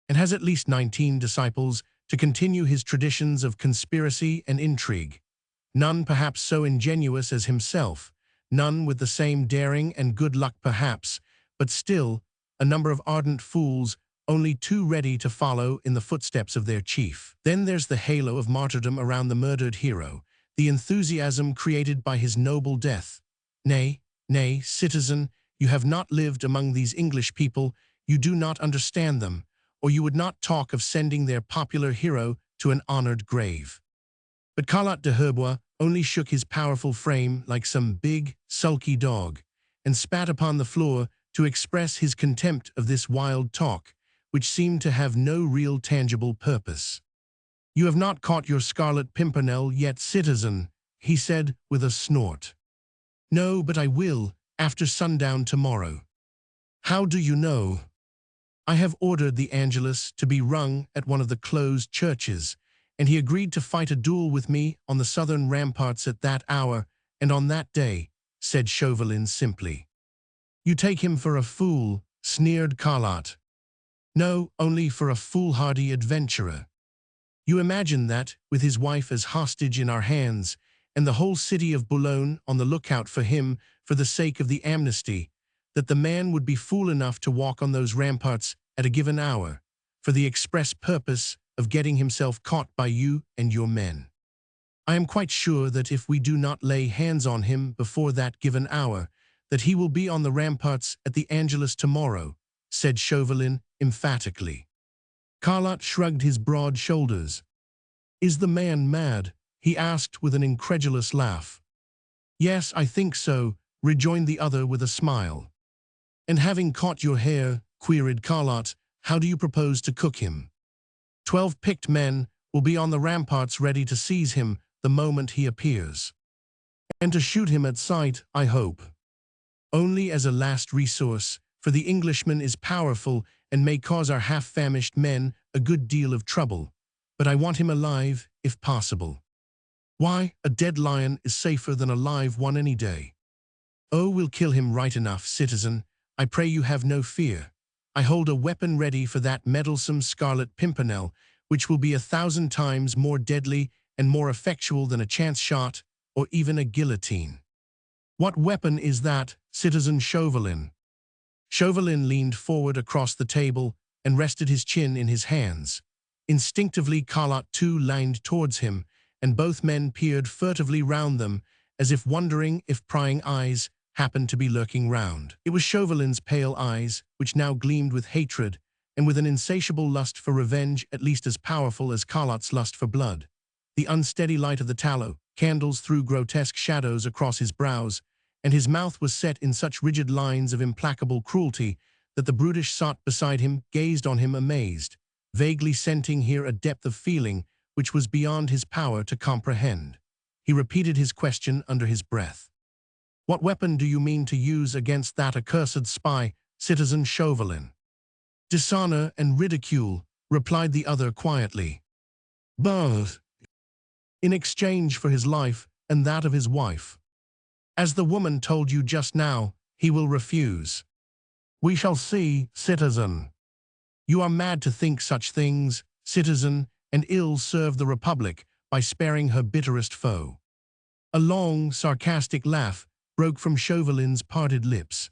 and has at least 19 disciples to continue his traditions of conspiracy and intrigue. None perhaps so ingenious as himself, none with the same daring and good luck perhaps, but still a number of ardent fools only too ready to follow in the footsteps of their chief. Then there's the halo of martyrdom around the murdered hero, the enthusiasm created by his noble death. Nay, nay, citizen, you have not lived among these English people, you do not understand them, or you would not talk of sending their popular hero to an honored grave." But Carlotte de Herbois only shook his powerful frame like some big, sulky dog, and spat upon the floor to express his contempt of this wild talk, which seemed to have no real tangible purpose. "You have not caught your Scarlet Pimpernel yet, citizen," he said with a snort. "No, but I will, after sundown tomorrow." "How do you know?" "I have ordered the Angelus to be rung at one of the closed churches, and he agreed to fight a duel with me on the southern ramparts at that hour and on that day," said Chauvelin simply. "You take him for a fool," sneered Carlotte. "No, only for a foolhardy adventurer. You imagine that, with his wife as hostage in our hands, and the whole city of Boulogne on the lookout for him for the sake of the amnesty, that the man would be fool enough to walk on those ramparts at a given hour, for the express purpose of getting himself caught by you and your men. I am quite sure that if we do not lay hands on him before that given hour, that he will be on the ramparts at the Angelus tomorrow," said Chauvelin emphatically. Carlotte shrugged his broad shoulders. "Is the man mad?" he asked with an incredulous laugh. "Yes, I think so," rejoined the other with a smile. "And having caught your hare," queried Carlotte, "how do you propose to cook him?" 12 picked men will be on the ramparts ready to seize him the moment he appears. And to shoot him at sight, I hope. Only as a last resource, for the Englishman is powerful and may cause our half-famished men a good deal of trouble, but I want him alive, if possible. Why, a dead lion is safer than a live one any day. Oh, we'll kill him right enough, citizen. I pray you have no fear. I hold a weapon ready for that meddlesome Scarlet Pimpernel, which will be 1,000 times more deadly and more effectual than a chance shot or even a guillotine. What weapon is that, Citizen Chauvelin? Chauvelin leaned forward across the table and rested his chin in his hands. Instinctively, Carlot too leaned towards him, and both men peered furtively round them, as if wondering if prying eyes happened to be lurking round. It was Chauvelin's pale eyes, which now gleamed with hatred, and with an insatiable lust for revenge at least as powerful as Carlot's lust for blood. The unsteady light of the tallow candles threw grotesque shadows across his brows, and his mouth was set in such rigid lines of implacable cruelty that the brutish sot beside him gazed on him amazed, vaguely scenting here a depth of feeling which was beyond his power to comprehend. He repeated his question under his breath. What weapon do you mean to use against that accursed spy, Citizen Chauvelin? Dishonor and ridicule, replied the other quietly. But in exchange for his life and that of his wife. As the woman told you just now, he will refuse. We shall see, citizen. You are mad to think such things, citizen, and ill serve the Republic by sparing her bitterest foe. A long, sarcastic laugh broke from Chauvelin's parted lips.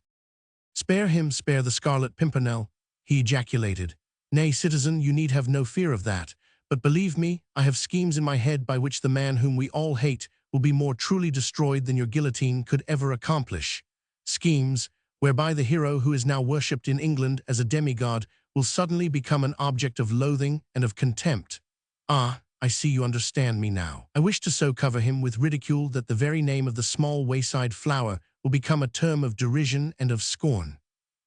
Spare him, spare the Scarlet Pimpernel, he ejaculated. Nay, citizen, you need have no fear of that, but believe me, I have schemes in my head by which the man whom we all hate will be more truly destroyed than your guillotine could ever accomplish. Schemes whereby the hero who is now worshipped in England as a demigod will suddenly become an object of loathing and of contempt. Ah, I see you understand me now. I wish to so cover him with ridicule that the very name of the small wayside flower will become a term of derision and of scorn.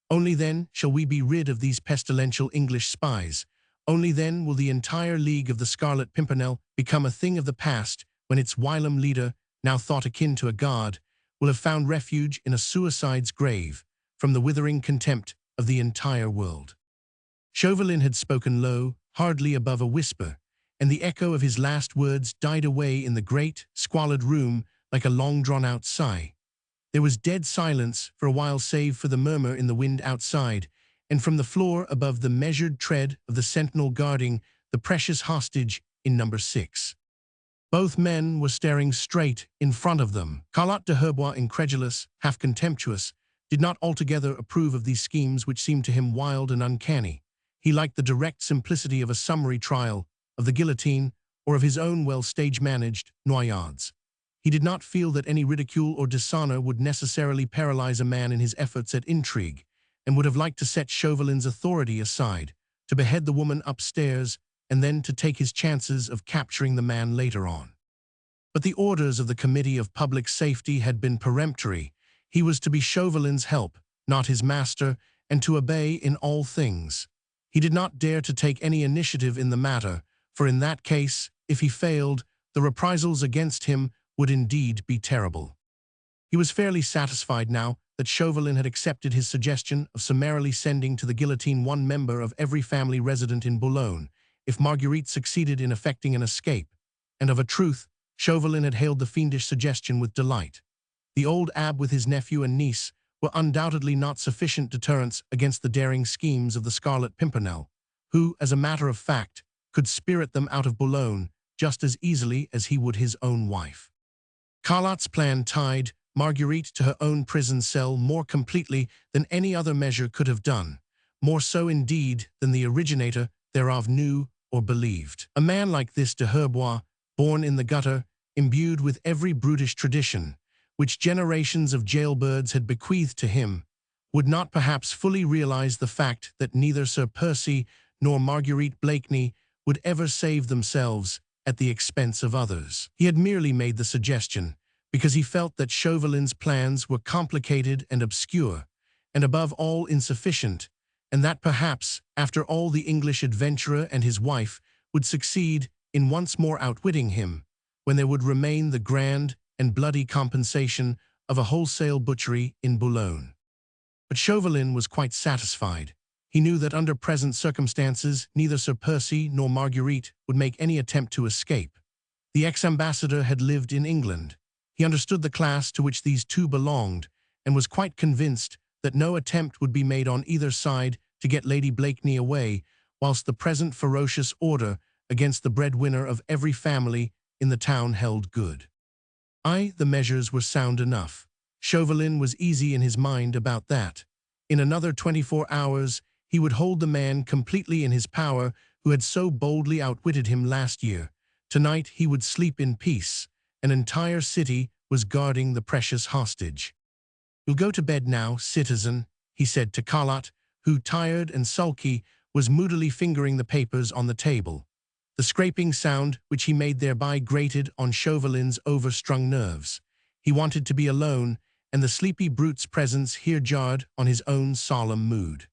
Only then shall we be rid of these pestilential English spies. Only then will the entire League of the Scarlet Pimpernel become a thing of the past, when its whilom leader, now thought akin to a god, will have found refuge in a suicide's grave from the withering contempt of the entire world. Chauvelin had spoken low, hardly above a whisper, and the echo of his last words died away in the great, squalid room like a long-drawn-out sigh. There was dead silence for a while save for the murmur in the wind outside, and from the floor above the measured tread of the sentinel guarding the precious hostage in number 6. Both men were staring straight in front of them. Carlot de Herbois, incredulous, half contemptuous, did not altogether approve of these schemes which seemed to him wild and uncanny. He liked the direct simplicity of a summary trial, of the guillotine, or of his own well-stage-managed noyades. He did not feel that any ridicule or dishonor would necessarily paralyze a man in his efforts at intrigue, and would have liked to set Chauvelin's authority aside, to behead the woman upstairs, and then to take his chances of capturing the man later on. But the orders of the Committee of Public Safety had been peremptory. He was to be Chauvelin's help, not his master, and to obey in all things. He did not dare to take any initiative in the matter, for in that case, if he failed, the reprisals against him would indeed be terrible. He was fairly satisfied now that Chauvelin had accepted his suggestion of summarily sending to the guillotine one member of every family resident in Boulogne, if Marguerite succeeded in effecting an escape, and of a truth, Chauvelin had hailed the fiendish suggestion with delight. The old abbe with his nephew and niece were undoubtedly not sufficient deterrents against the daring schemes of the Scarlet Pimpernel, who, as a matter of fact, could spirit them out of Boulogne just as easily as he would his own wife. Carlot's plan tied Marguerite to her own prison cell more completely than any other measure could have done, more so indeed than the originator thereof knew or believed. A man like this de Herbois, born in the gutter, imbued with every brutish tradition, which generations of jailbirds had bequeathed to him, would not perhaps fully realize the fact that neither Sir Percy nor Marguerite Blakeney would ever save themselves at the expense of others. He had merely made the suggestion because he felt that Chauvelin's plans were complicated and obscure, and above all insufficient, and that perhaps, after all, the English adventurer and his wife would succeed in once more outwitting him, when there would remain the grand and bloody compensation of a wholesale butchery in Boulogne. But Chauvelin was quite satisfied. He knew that under present circumstances, neither Sir Percy nor Marguerite would make any attempt to escape. The ex-ambassador had lived in England. He understood the class to which these two belonged and was quite convinced that no attempt would be made on either side to get Lady Blakeney away, whilst the present ferocious order against the breadwinner of every family in the town held good. The measures were sound enough. Chauvelin was easy in his mind about that. In another 24 hours, he would hold the man completely in his power who had so boldly outwitted him last year. Tonight he would sleep in peace. An entire city was guarding the precious hostage. "You'll go to bed now, citizen," he said to Carlot, who, tired and sulky, was moodily fingering the papers on the table. The scraping sound which he made thereby grated on Chauvelin's overstrung nerves. He wanted to be alone, and the sleepy brute's presence here jarred on his own solemn mood.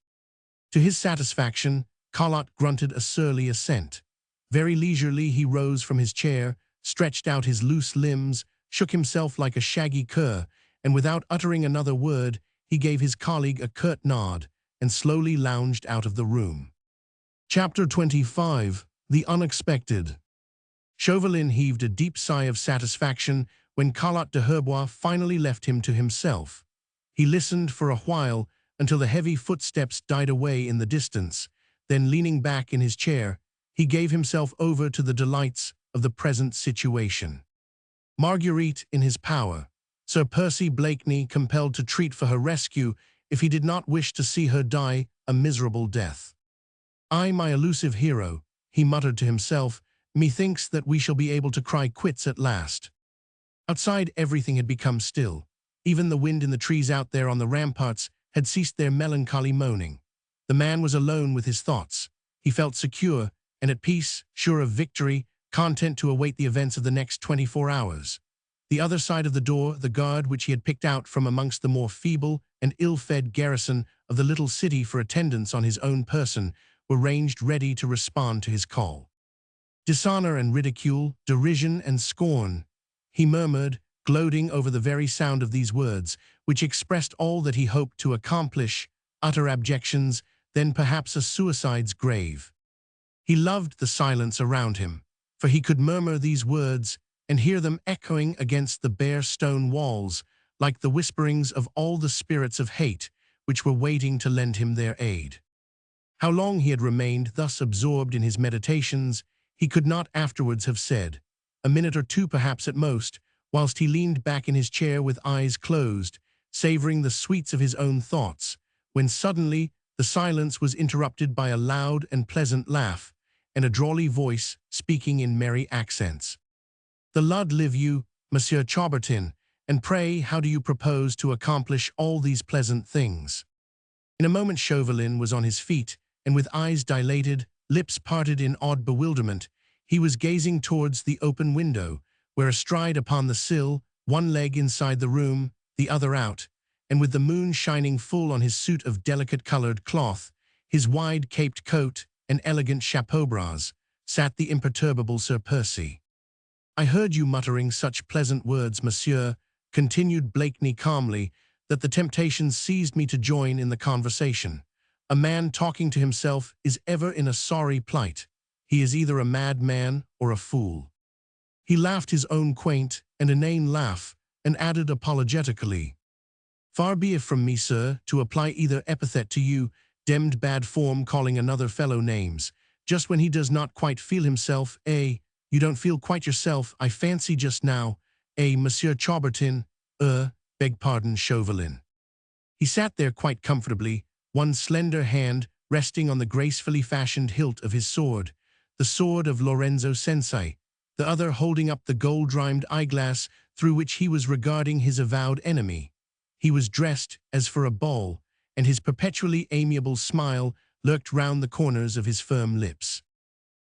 To his satisfaction, Carlot grunted a surly assent. Very leisurely he rose from his chair, stretched out his loose limbs, shook himself like a shaggy cur, and without uttering another word, he gave his colleague a curt nod and slowly lounged out of the room. Chapter 25. The Unexpected. Chauvelin heaved a deep sigh of satisfaction when Carlot de Herbois finally left him to himself. He listened for a while until the heavy footsteps died away in the distance, then leaning back in his chair, he gave himself over to the delights of the present situation. Marguerite in his power, Sir Percy Blakeney compelled to treat for her rescue if he did not wish to see her die a miserable death. My elusive hero," he muttered to himself, "methinks that we shall be able to cry quits at last." Outside everything had become still. Even the wind in the trees out there on the ramparts had ceased their melancholy moaning. The man was alone with his thoughts. He felt secure and at peace, sure of victory, content to await the events of the next 24 hours. The other side of the door, the guard which he had picked out from amongst the more feeble and ill-fed garrison of the little city for attendance on his own person, were ranged ready to respond to his call. "Dishonor and ridicule, derision and scorn," he murmured, gloating over the very sound of these words, which expressed all that he hoped to accomplish, utter abjections, then perhaps a suicide's grave. He loved the silence around him, for he could murmur these words and hear them echoing against the bare stone walls, like the whisperings of all the spirits of hate which were waiting to lend him their aid. How long he had remained thus absorbed in his meditations, he could not afterwards have said. A minute or two perhaps at most, whilst he leaned back in his chair with eyes closed, savoring the sweets of his own thoughts, when suddenly the silence was interrupted by a loud and pleasant laugh, and a drawly voice speaking in merry accents. "The Lud live you, Monsieur Chaubertin, and pray how do you propose to accomplish all these pleasant things?" In a moment Chauvelin was on his feet, and with eyes dilated, lips parted in odd bewilderment, he was gazing towards the open window, where astride upon the sill, one leg inside the room, the other out, and with the moon shining full on his suit of delicate-colored cloth, his wide-caped coat, and elegant chapeau-bras, sat the imperturbable Sir Percy. "I heard you muttering such pleasant words, monsieur," continued Blakeney calmly, "that the temptation seized me to join in the conversation. A man talking to himself is ever in a sorry plight. He is either a madman or a fool." He laughed his own quaint and inane laugh, and added apologetically, "Far be it from me, sir, to apply either epithet to you, demmed bad form calling another fellow names, just when he does not quite feel himself. You don't feel quite yourself, I fancy just now, Monsieur Chaubertin, beg pardon, Chauvelin." He sat there quite comfortably, one slender hand resting on the gracefully fashioned hilt of his sword, the sword of Lorenzo Sensei, the other holding up the gold-rimmed eyeglass through which he was regarding his avowed enemy. He was dressed as for a ball, and his perpetually amiable smile lurked round the corners of his firm lips.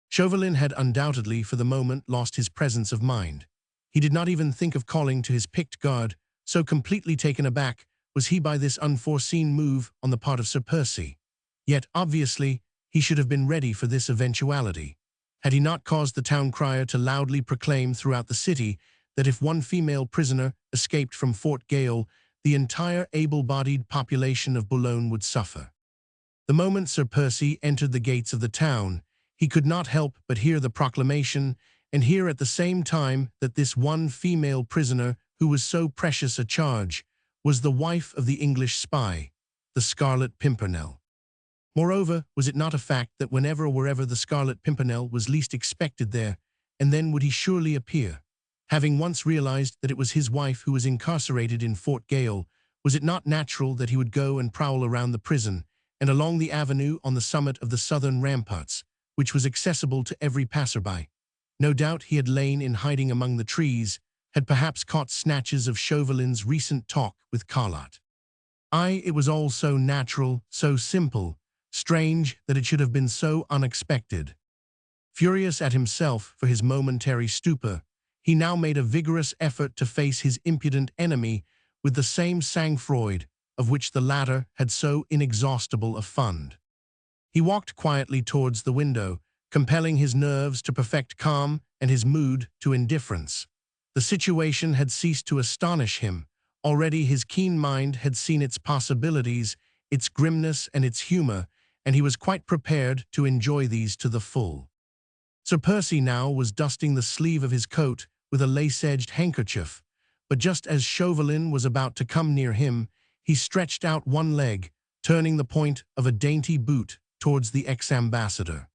Chauvelin had undoubtedly for the moment lost his presence of mind. He did not even think of calling to his picked guard, so completely taken aback was he by this unforeseen move on the part of Sir Percy. Yet, obviously, he should have been ready for this eventuality. Had he not caused the town crier to loudly proclaim throughout the city that if one female prisoner escaped from Fort Gaol, the entire able-bodied population of Boulogne would suffer. The moment Sir Percy entered the gates of the town, he could not help but hear the proclamation, and hear at the same time that this one female prisoner who was so precious a charge was the wife of the English spy, the Scarlet Pimpernel. Moreover, was it not a fact that whenever or wherever the Scarlet Pimpernel was least expected there, and then would he surely appear? Having once realized that it was his wife who was incarcerated in Fort Gaol, was it not natural that he would go and prowl around the prison and along the avenue on the summit of the southern ramparts, which was accessible to every passerby? No doubt he had lain in hiding among the trees, had perhaps caught snatches of Chauvelin's recent talk with Carlotte. It was all so natural, so simple, strange that it should have been so unexpected. Furious at himself for his momentary stupor, he now made a vigorous effort to face his impudent enemy with the same sang-froid of which the latter had so inexhaustible a fund. He walked quietly towards the window, compelling his nerves to perfect calm and his mood to indifference. The situation had ceased to astonish him. Already his keen mind had seen its possibilities, its grimness and its humor, and he was quite prepared to enjoy these to the full. Sir Percy now was dusting the sleeve of his coat with a lace-edged handkerchief, but just as Chauvelin was about to come near him, he stretched out one leg, turning the point of a dainty boot towards the ex-ambassador.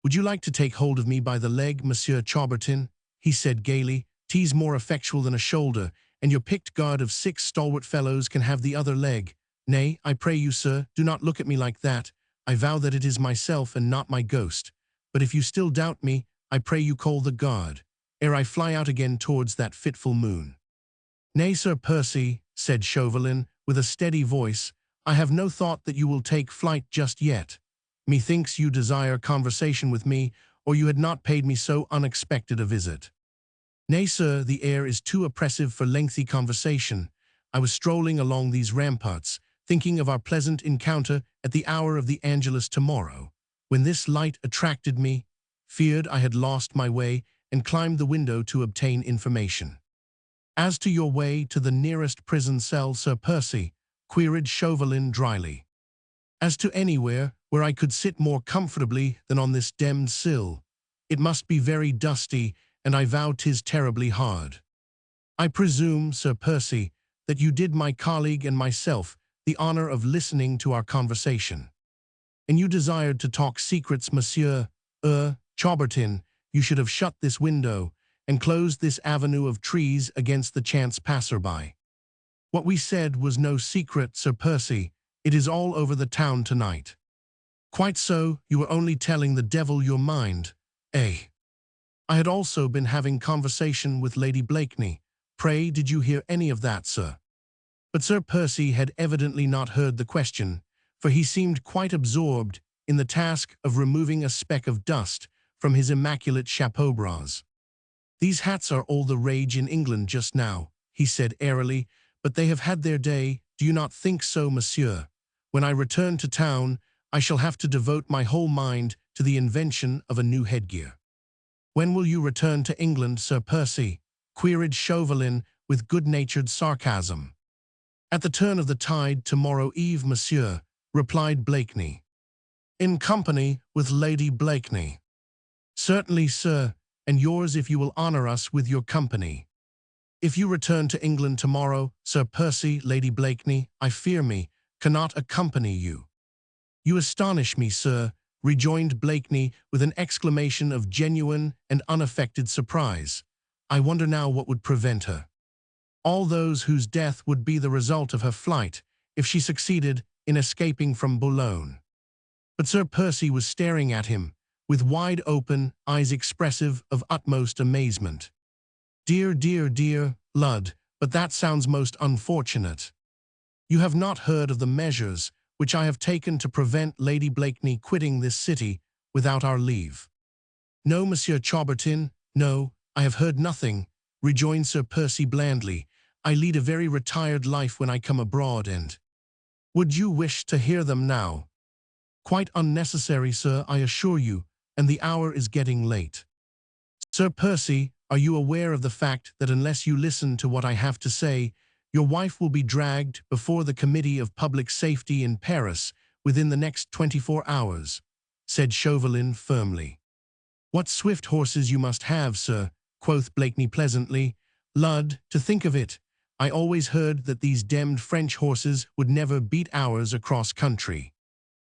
"Would you like to take hold of me by the leg, Monsieur Chaubertin?" he said gaily. "'Tis more effectual than a shoulder, and your picked guard of 6 stalwart fellows can have the other leg. Nay, I pray you, sir, do not look at me like that. I vow that it is myself and not my ghost. But if you still doubt me, I pray you call the guard, ere I fly out again towards that fitful moon." "Nay, Sir Percy," said Chauvelin, with a steady voice, "I have no thought that you will take flight just yet. Methinks you desire conversation with me, or you had not paid me so unexpected a visit." "Nay, sir, the air is too oppressive for lengthy conversation. I was strolling along these ramparts, thinking of our pleasant encounter at the hour of the Angelus tomorrow, when this light attracted me, feared I had lost my way, and climbed the window to obtain information." "As to your way to the nearest prison cell, Sir Percy," queried Chauvelin dryly. "As to anywhere where I could sit more comfortably than on this demmed sill. It must be very dusty, and I vow 'tis terribly hard. I presume, Sir Percy, that you did my colleague and myself the honor of listening to our conversation. And you desired to talk secrets, Monsieur Chaubertin. You should have shut this window and closed this avenue of trees against the chance passerby. What we said was no secret, Sir Percy. It is all over the town tonight." "Quite so, you were only telling the devil your mind, eh?" "I had also been having conversation with Lady Blakeney. Pray, did you hear any of that, sir?" But Sir Percy had evidently not heard the question, for he seemed quite absorbed in the task of removing a speck of dust from his immaculate chapeau-bras. "These hats are all the rage in England just now," he said airily, "but they have had their day, do you not think so, monsieur? When I return to town, I shall have to devote my whole mind to the invention of a new headgear." "When will you return to England, Sir Percy?" queried Chauvelin with good-natured sarcasm. "At the turn of the tide tomorrow eve, monsieur," replied Blakeney. "In company with Lady Blakeney." "Certainly, sir, and yours if you will honor us with your company." "If you return to England tomorrow, Sir Percy, Lady Blakeney, I fear me, cannot accompany you." "You astonish me, sir," rejoined Blakeney with an exclamation of genuine and unaffected surprise. "I wonder now what would prevent her." "All those whose death would be the result of her flight, if she succeeded in escaping from Boulogne." But Sir Percy was staring at him, with wide-open eyes expressive of utmost amazement. Dear, Lud, but that sounds most unfortunate. You have not heard of the measures which I have taken to prevent Lady Blakeney quitting this city without our leave." "No, Monsieur Chaubertin, no, I have heard nothing," rejoined Sir Percy blandly. "I lead a very retired life when I come abroad, and—" "Would you wish to hear them now?" "Quite unnecessary, sir, I assure you, and the hour is getting late." "Sir Percy, are you aware of the fact that unless you listen to what I have to say, your wife will be dragged before the Committee of Public Safety in Paris within the next 24 hours?" said Chauvelin firmly. "What swift horses you must have, sir," quoth Blakeney pleasantly. "Lud, to think of it, I always heard that these demmed French horses would never beat ours across country."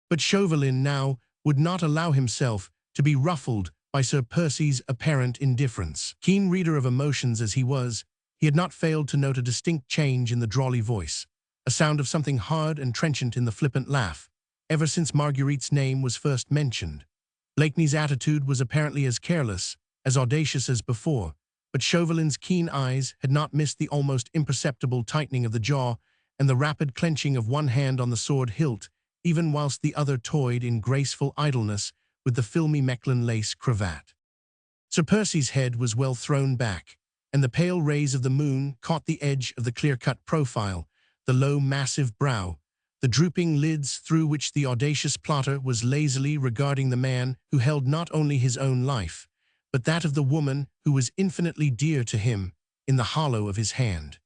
But Chauvelin now would not allow himself to be ruffled by Sir Percy's apparent indifference. Keen reader of emotions as he was, he had not failed to note a distinct change in the drawly voice, a sound of something hard and trenchant in the flippant laugh, ever since Marguerite's name was first mentioned. Blakeney's attitude was apparently as careless, as audacious as before, but Chauvelin's keen eyes had not missed the almost imperceptible tightening of the jaw and the rapid clenching of one hand on the sword hilt, even whilst the other toyed in graceful idleness with the filmy Mechlin lace cravat. Sir Percy's head was well thrown back, and the pale rays of the moon caught the edge of the clear-cut profile, the low, massive brow, the drooping lids through which the audacious plotter was lazily regarding the man who held not only his own life, but that of the woman who was infinitely dear to him, in the hollow of his hand.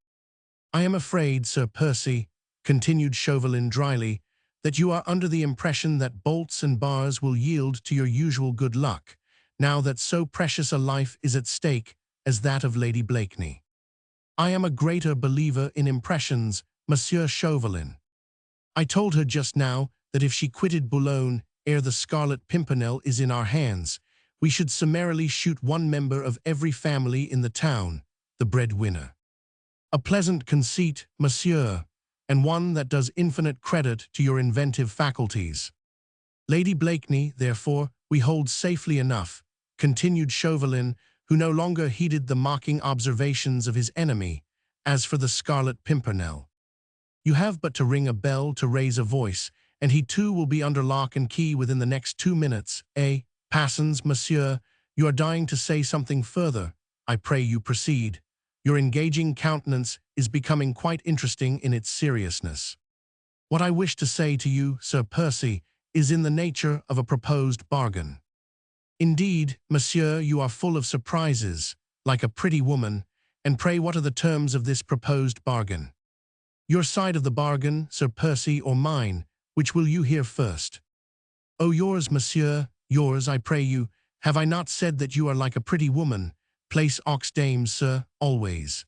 "I am afraid, Sir Percy," continued Chauvelin dryly, "that you are under the impression that bolts and bars will yield to your usual good luck, now that so precious a life is at stake as that of Lady Blakeney. I am a greater believer in impressions, Monsieur Chauvelin. I told her just now that if she quitted Boulogne ere the Scarlet Pimpernel is in our hands, we should summarily shoot one member of every family in the town, the breadwinner. A pleasant conceit, monsieur, and one that does infinite credit to your inventive faculties. Lady Blakeney, therefore, we hold safely enough," continued Chauvelin, who no longer heeded the mocking observations of his enemy. "As for the Scarlet Pimpernel, you have but to ring a bell to raise a voice, and he too will be under lock and key within the next 2 minutes. Passons, monsieur, you are dying to say something further. I pray you proceed. Your engaging countenance is becoming quite interesting in its seriousness." "What I wish to say to you, Sir Percy, is in the nature of a proposed bargain." "Indeed, monsieur, you are full of surprises, like a pretty woman, and pray what are the terms of this proposed bargain?" "Your side of the bargain, Sir Percy, or mine, which will you hear first?" "Oh, yours, monsieur, yours, I pray you. Have I not said that you are like a pretty woman? Place ox dames, sir, always."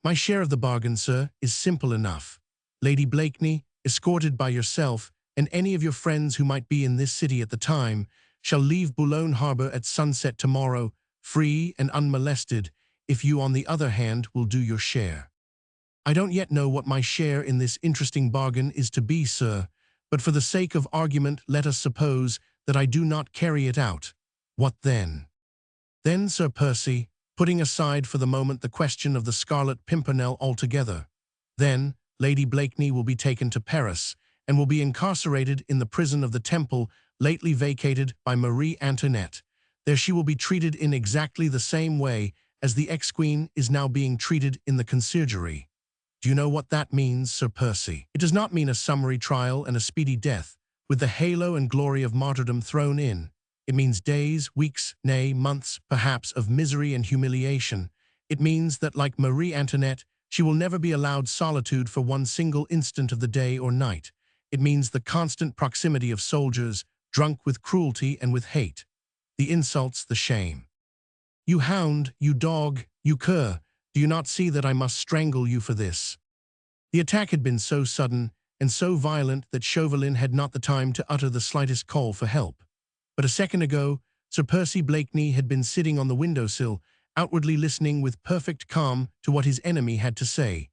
"My share of the bargain, sir, is simple enough. Lady Blakeney, escorted by yourself and any of your friends who might be in this city at the time, shall leave Boulogne Harbour at sunset tomorrow, free and unmolested, if you, on the other hand, will do your share. I don't yet know what my share in this interesting bargain is to be, sir, but for the sake of argument let us suppose that I do not carry it out. What then?" "Then, Sir Percy, putting aside for the moment the question of the Scarlet Pimpernel altogether, then Lady Blakeney will be taken to Paris, and will be incarcerated in the prison of the Temple lately vacated by Marie Antoinette. There she will be treated in exactly the same way as the ex-queen is now being treated in the conciergerie. Do you know what that means, Sir Percy? It does not mean a summary trial and a speedy death, with the halo and glory of martyrdom thrown in. It means days, weeks, nay, months, perhaps, of misery and humiliation. It means that, like Marie Antoinette, she will never be allowed solitude for one single instant of the day or night. It means the constant proximity of soldiers, drunk with cruelty and with hate. The insults, the shame. You hound, you dog, you cur, do you not see that I must strangle you for this?" The attack had been so sudden and so violent that Chauvelin had not the time to utter the slightest call for help. But a second ago, Sir Percy Blakeney had been sitting on the windowsill, outwardly listening with perfect calm to what his enemy had to say.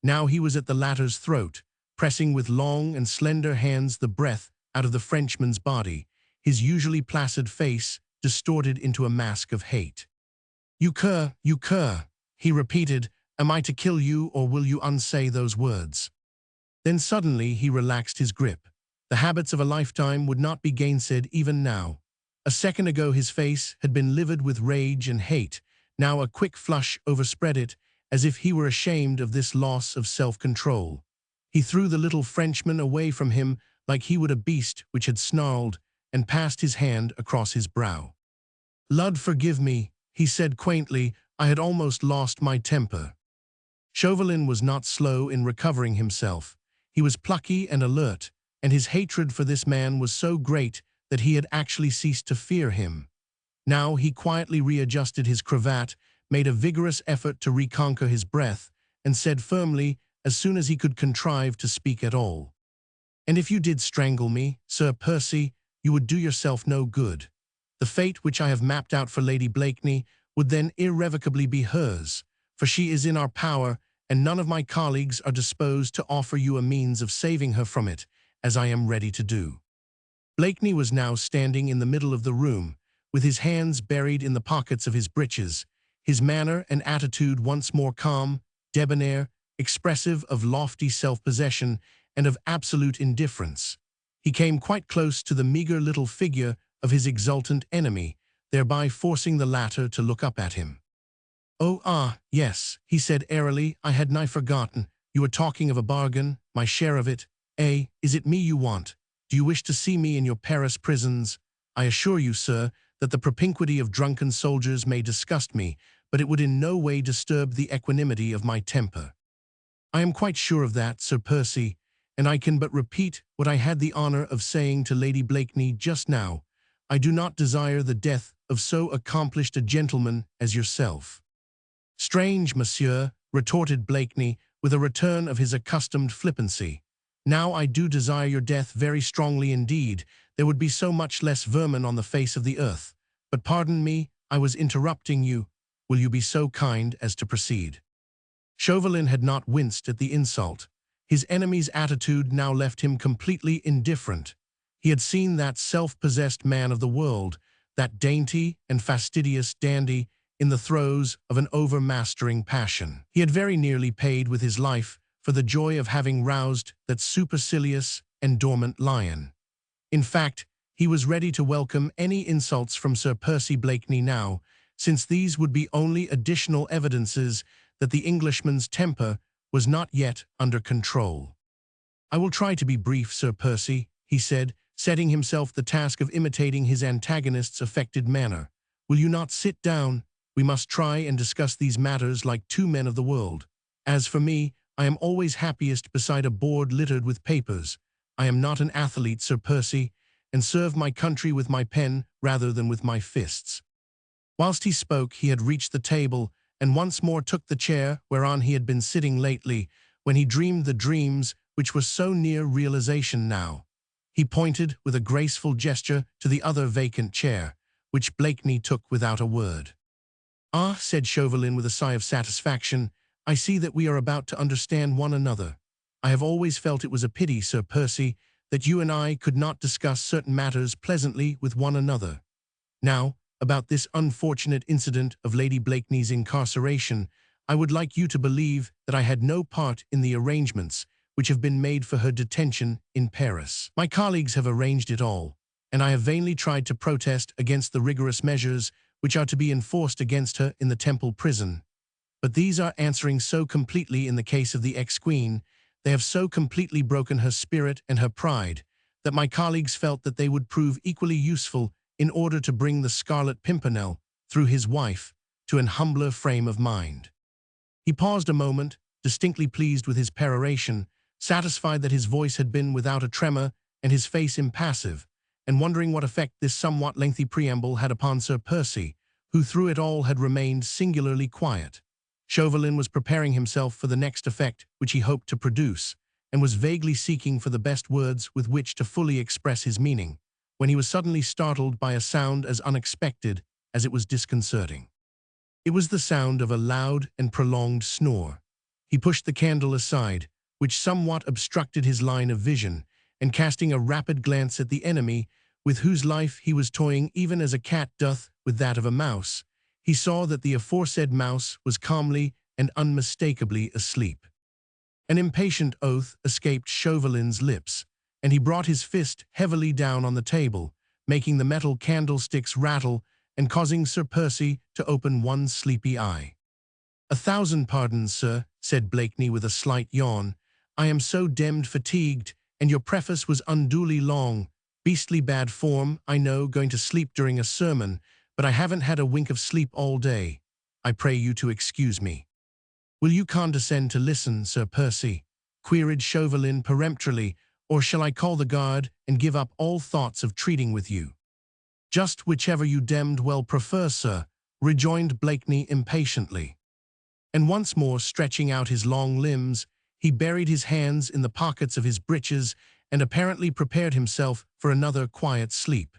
Now he was at the latter's throat, pressing with long and slender hands the breath out of the Frenchman's body, his usually placid face distorted into a mask of hate. You cur, he repeated, am I to kill you, or will you unsay those words?" Then suddenly he relaxed his grip. The habits of a lifetime would not be gainsaid even now. A second ago his face had been livid with rage and hate. Now a quick flush overspread it, as if he were ashamed of this loss of self-control. He threw the little Frenchman away from him like he would a beast which had snarled, and passed his hand across his brow. "Lud forgive me," he said quaintly, "I had almost lost my temper." Chauvelin was not slow in recovering himself. He was plucky and alert, and his hatred for this man was so great that he had actually ceased to fear him. Now he quietly readjusted his cravat, made a vigorous effort to reconquer his breath, and said firmly, as soon as he could contrive to speak at all, "And if you did strangle me, Sir Percy, you would do yourself no good. The fate which I have mapped out for Lady Blakeney would then irrevocably be hers, for she is in our power, and none of my colleagues are disposed to offer you a means of saving her from it, as I am ready to do." Blakeney was now standing in the middle of the room, with his hands buried in the pockets of his breeches, his manner and attitude once more calm, debonair, expressive of lofty self-possession and of absolute indifference. He came quite close to the meager little figure of his exultant enemy, thereby forcing the latter to look up at him. "Oh, yes," he said airily, "I had nigh forgotten. You were talking of a bargain, my share of it. Is it me you want? Do you wish to see me in your Paris prisons? I assure you, sir, that the propinquity of drunken soldiers may disgust me, but it would in no way disturb the equanimity of my temper." "I am quite sure of that, Sir Percy, and I can but repeat what I had the honor of saying to Lady Blakeney just now. I do not desire the death of so accomplished a gentleman as yourself." "Strange, monsieur," retorted Blakeney, with a return of his accustomed flippancy. "Now I do desire your death very strongly indeed. There would be so much less vermin on the face of the earth. But pardon me, I was interrupting you. Will you be so kind as to proceed?" Chauvelin had not winced at the insult. His enemy's attitude now left him completely indifferent. He had seen that self-possessed man of the world, that dainty and fastidious dandy, in the throes of an overmastering passion. He had very nearly paid with his life for the joy of having roused that supercilious and dormant lion. In fact, he was ready to welcome any insults from Sir Percy Blakeney now, since these would be only additional evidences that the Englishman's temper was not yet under control. "I will try to be brief, Sir Percy," he said, setting himself the task of imitating his antagonist's affected manner. "Will you not sit down? We must try and discuss these matters like two men of the world. As for me, I am always happiest beside a board littered with papers. I am not an athlete, Sir Percy, and serve my country with my pen rather than with my fists." Whilst he spoke, he had reached the table and once more took the chair whereon he had been sitting lately, when he dreamed the dreams which were so near realization now. He pointed with a graceful gesture to the other vacant chair, which Blakeney took without a word. "Ah," said Chauvelin with a sigh of satisfaction, "I see that we are about to understand one another. I have always felt it was a pity, Sir Percy, that you and I could not discuss certain matters pleasantly with one another. Now, about this unfortunate incident of Lady Blakeney's incarceration, I would like you to believe that I had no part in the arrangements which have been made for her detention in Paris. My colleagues have arranged it all, and I have vainly tried to protest against the rigorous measures which are to be enforced against her in the Temple prison. But these are answering so completely in the case of the ex-queen, they have so completely broken her spirit and her pride, that my colleagues felt that they would prove equally useful in order to bring the Scarlet Pimpernel, through his wife, to an humbler frame of mind." He paused a moment, distinctly pleased with his peroration, satisfied that his voice had been without a tremor and his face impassive, and wondering what effect this somewhat lengthy preamble had upon Sir Percy, who through it all had remained singularly quiet. Chauvelin was preparing himself for the next effect which he hoped to produce, and was vaguely seeking for the best words with which to fully express his meaning, when he was suddenly startled by a sound as unexpected as it was disconcerting. It was the sound of a loud and prolonged snore. He pushed the candle aside, which somewhat obstructed his line of vision, and casting a rapid glance at the enemy, with whose life he was toying even as a cat doth with that of a mouse, he saw that the aforesaid mouse was calmly and unmistakably asleep. An impatient oath escaped Chauvelin's lips, and he brought his fist heavily down on the table, making the metal candlesticks rattle and causing Sir Percy to open one sleepy eye. "1,000 pardons, sir," said Blakeney with a slight yawn. "I am so demmed fatigued, and your preface was unduly long. Beastly bad form, I know, going to sleep during a sermon, but I haven't had a wink of sleep all day. I pray you to excuse me." "Will you condescend to listen, Sir Percy?" queried Chauvelin peremptorily, "or shall I call the guard and give up all thoughts of treating with you?" Just whichever you demmed well prefer, sir, rejoined Blakeney impatiently. And once more stretching out his long limbs, he buried his hands in the pockets of his breeches and apparently prepared himself for another quiet sleep.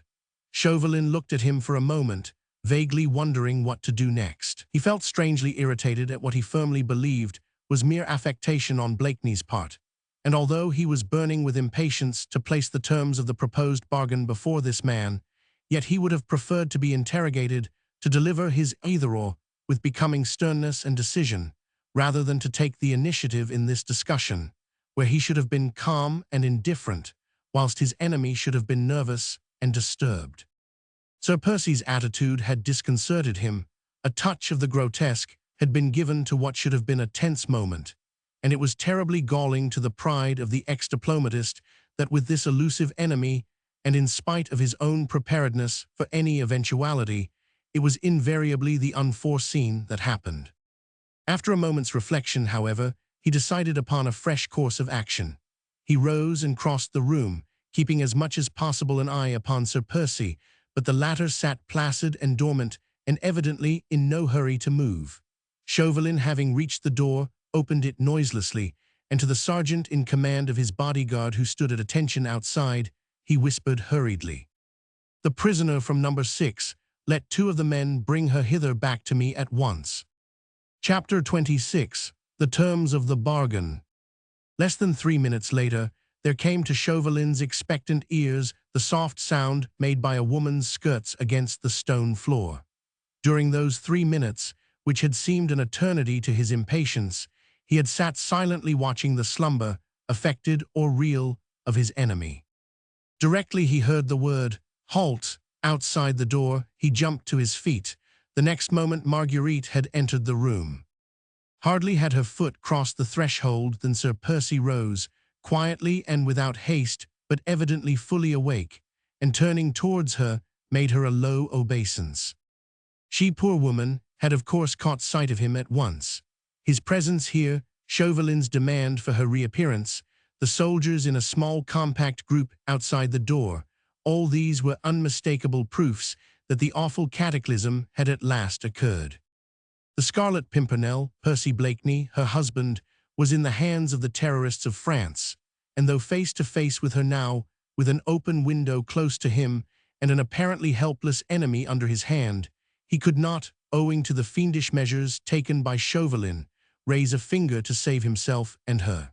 Chauvelin looked at him for a moment, vaguely wondering what to do next. He felt strangely irritated at what he firmly believed was mere affectation on Blakeney's part, and although he was burning with impatience to place the terms of the proposed bargain before this man, yet he would have preferred to be interrogated, to deliver his either-or with becoming sternness and decision, rather than to take the initiative in this discussion, where he should have been calm and indifferent, whilst his enemy should have been nervous and disturbed. Sir Percy's attitude had disconcerted him. A touch of the grotesque had been given to what should have been a tense moment, and it was terribly galling to the pride of the ex-diplomatist that with this elusive enemy, and in spite of his own preparedness for any eventuality, it was invariably the unforeseen that happened. After a moment's reflection, however, he decided upon a fresh course of action. He rose and crossed the room, keeping as much as possible an eye upon Sir Percy, but the latter sat placid and dormant and evidently in no hurry to move. Chauvelin, having reached the door, opened it noiselessly, and to the sergeant in command of his bodyguard who stood at attention outside, he whispered hurriedly, "The prisoner from number 6, let 2 of the men bring her hither back to me at once." Chapter 26. The Terms of the Bargain. Less than 3 minutes later, there came to Chauvelin's expectant ears the soft sound made by a woman's skirts against the stone floor. During those 3 minutes, which had seemed an eternity to his impatience, he had sat silently watching the slumber, affected or real, of his enemy. Directly he heard the word, "Halt," outside the door, he jumped to his feet. The next moment Marguerite had entered the room. Hardly had her foot crossed the threshold than Sir Percy rose, quietly and without haste, but evidently fully awake, and turning towards her, made her a low obeisance. She, poor woman, had of course caught sight of him at once. His presence here, Chauvelin's demand for her reappearance, the soldiers in a small compact group outside the door, all these were unmistakable proofs that the awful cataclysm had at last occurred. The Scarlet Pimpernel, Percy Blakeney, her husband, was in the hands of the terrorists of France, and though face to face with her now, with an open window close to him and an apparently helpless enemy under his hand, he could not, owing to the fiendish measures taken by Chauvelin, raise a finger to save himself and her.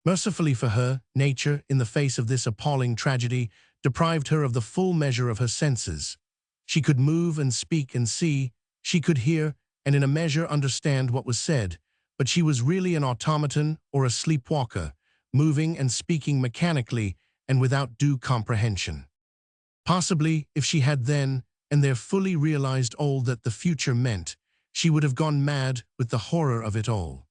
Mercifully for her, nature, in the face of this appalling tragedy, deprived her of the full measure of her senses. She could move and speak and see, she could hear and in a measure understand what was said, but she was really an automaton or a sleepwalker, moving and speaking mechanically and without due comprehension. Possibly, if she had then and there fully realized all that the future meant, she would have gone mad with the horror of it all.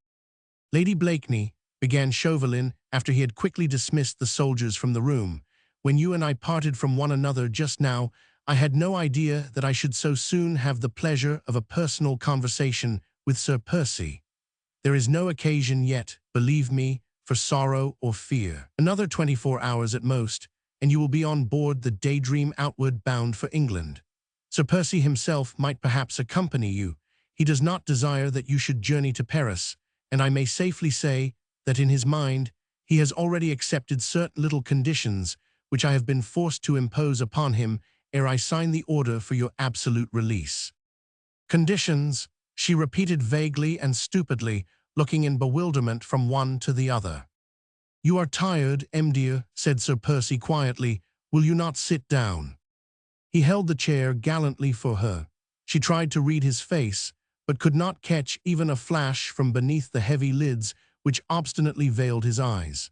"Lady Blakeney," began Chauvelin after he had quickly dismissed the soldiers from the room, "when you and I parted from one another just now, I had no idea that I should so soon have the pleasure of a personal conversation with Sir Percy. There is no occasion yet, believe me, for sorrow or fear. Another 24 hours at most, and you will be on board the Daydream outward bound for England. Sir Percy himself might perhaps accompany you. He does not desire that you should journey to Paris, and I may safely say that in his mind he has already accepted certain little conditions which I have been forced to impose upon him ere I sign the order for your absolute release." "Conditions," she repeated vaguely and stupidly, looking in bewilderment from one to the other. "You are tired, dear," said Sir Percy quietly. "Will you not sit down?" He held the chair gallantly for her. She tried to read his face, but could not catch even a flash from beneath the heavy lids which obstinately veiled his eyes.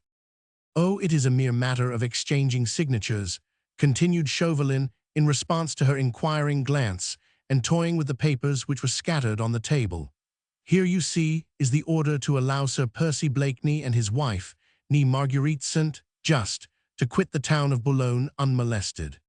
"Oh, it is a mere matter of exchanging signatures," continued Chauvelin in response to her inquiring glance and toying with the papers which were scattered on the table. "Here, you see, is the order to allow Sir Percy Blakeney and his wife, née Marguerite St. Just, to quit the town of Boulogne unmolested."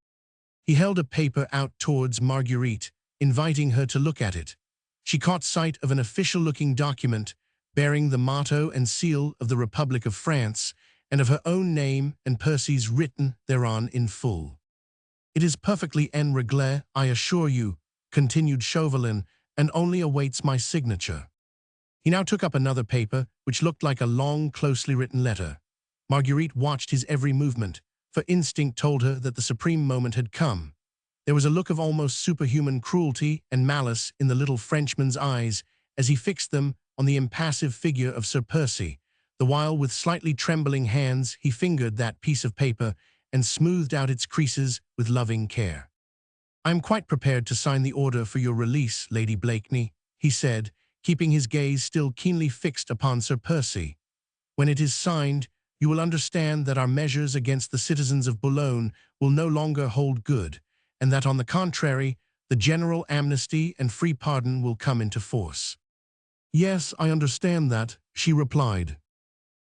He held a paper out towards Marguerite, inviting her to look at it. She caught sight of an official-looking document bearing the motto and seal of the Republic of France and of her own name and Percy's written thereon in full. "It is perfectly en règle, I assure you," continued Chauvelin, "and only awaits my signature." He now took up another paper, which looked like a long, closely written letter. Marguerite watched his every movement, for instinct told her that the supreme moment had come. There was a look of almost superhuman cruelty and malice in the little Frenchman's eyes as he fixed them on the impassive figure of Sir Percy, the while with slightly trembling hands he fingered that piece of paper and smoothed out its creases with loving care. "I am quite prepared to sign the order for your release, Lady Blakeney," he said, keeping his gaze still keenly fixed upon Sir Percy. "When it is signed, you will understand that our measures against the citizens of Boulogne will no longer hold good, and that on the contrary, the general amnesty and free pardon will come into force." "Yes, I understand that," she replied.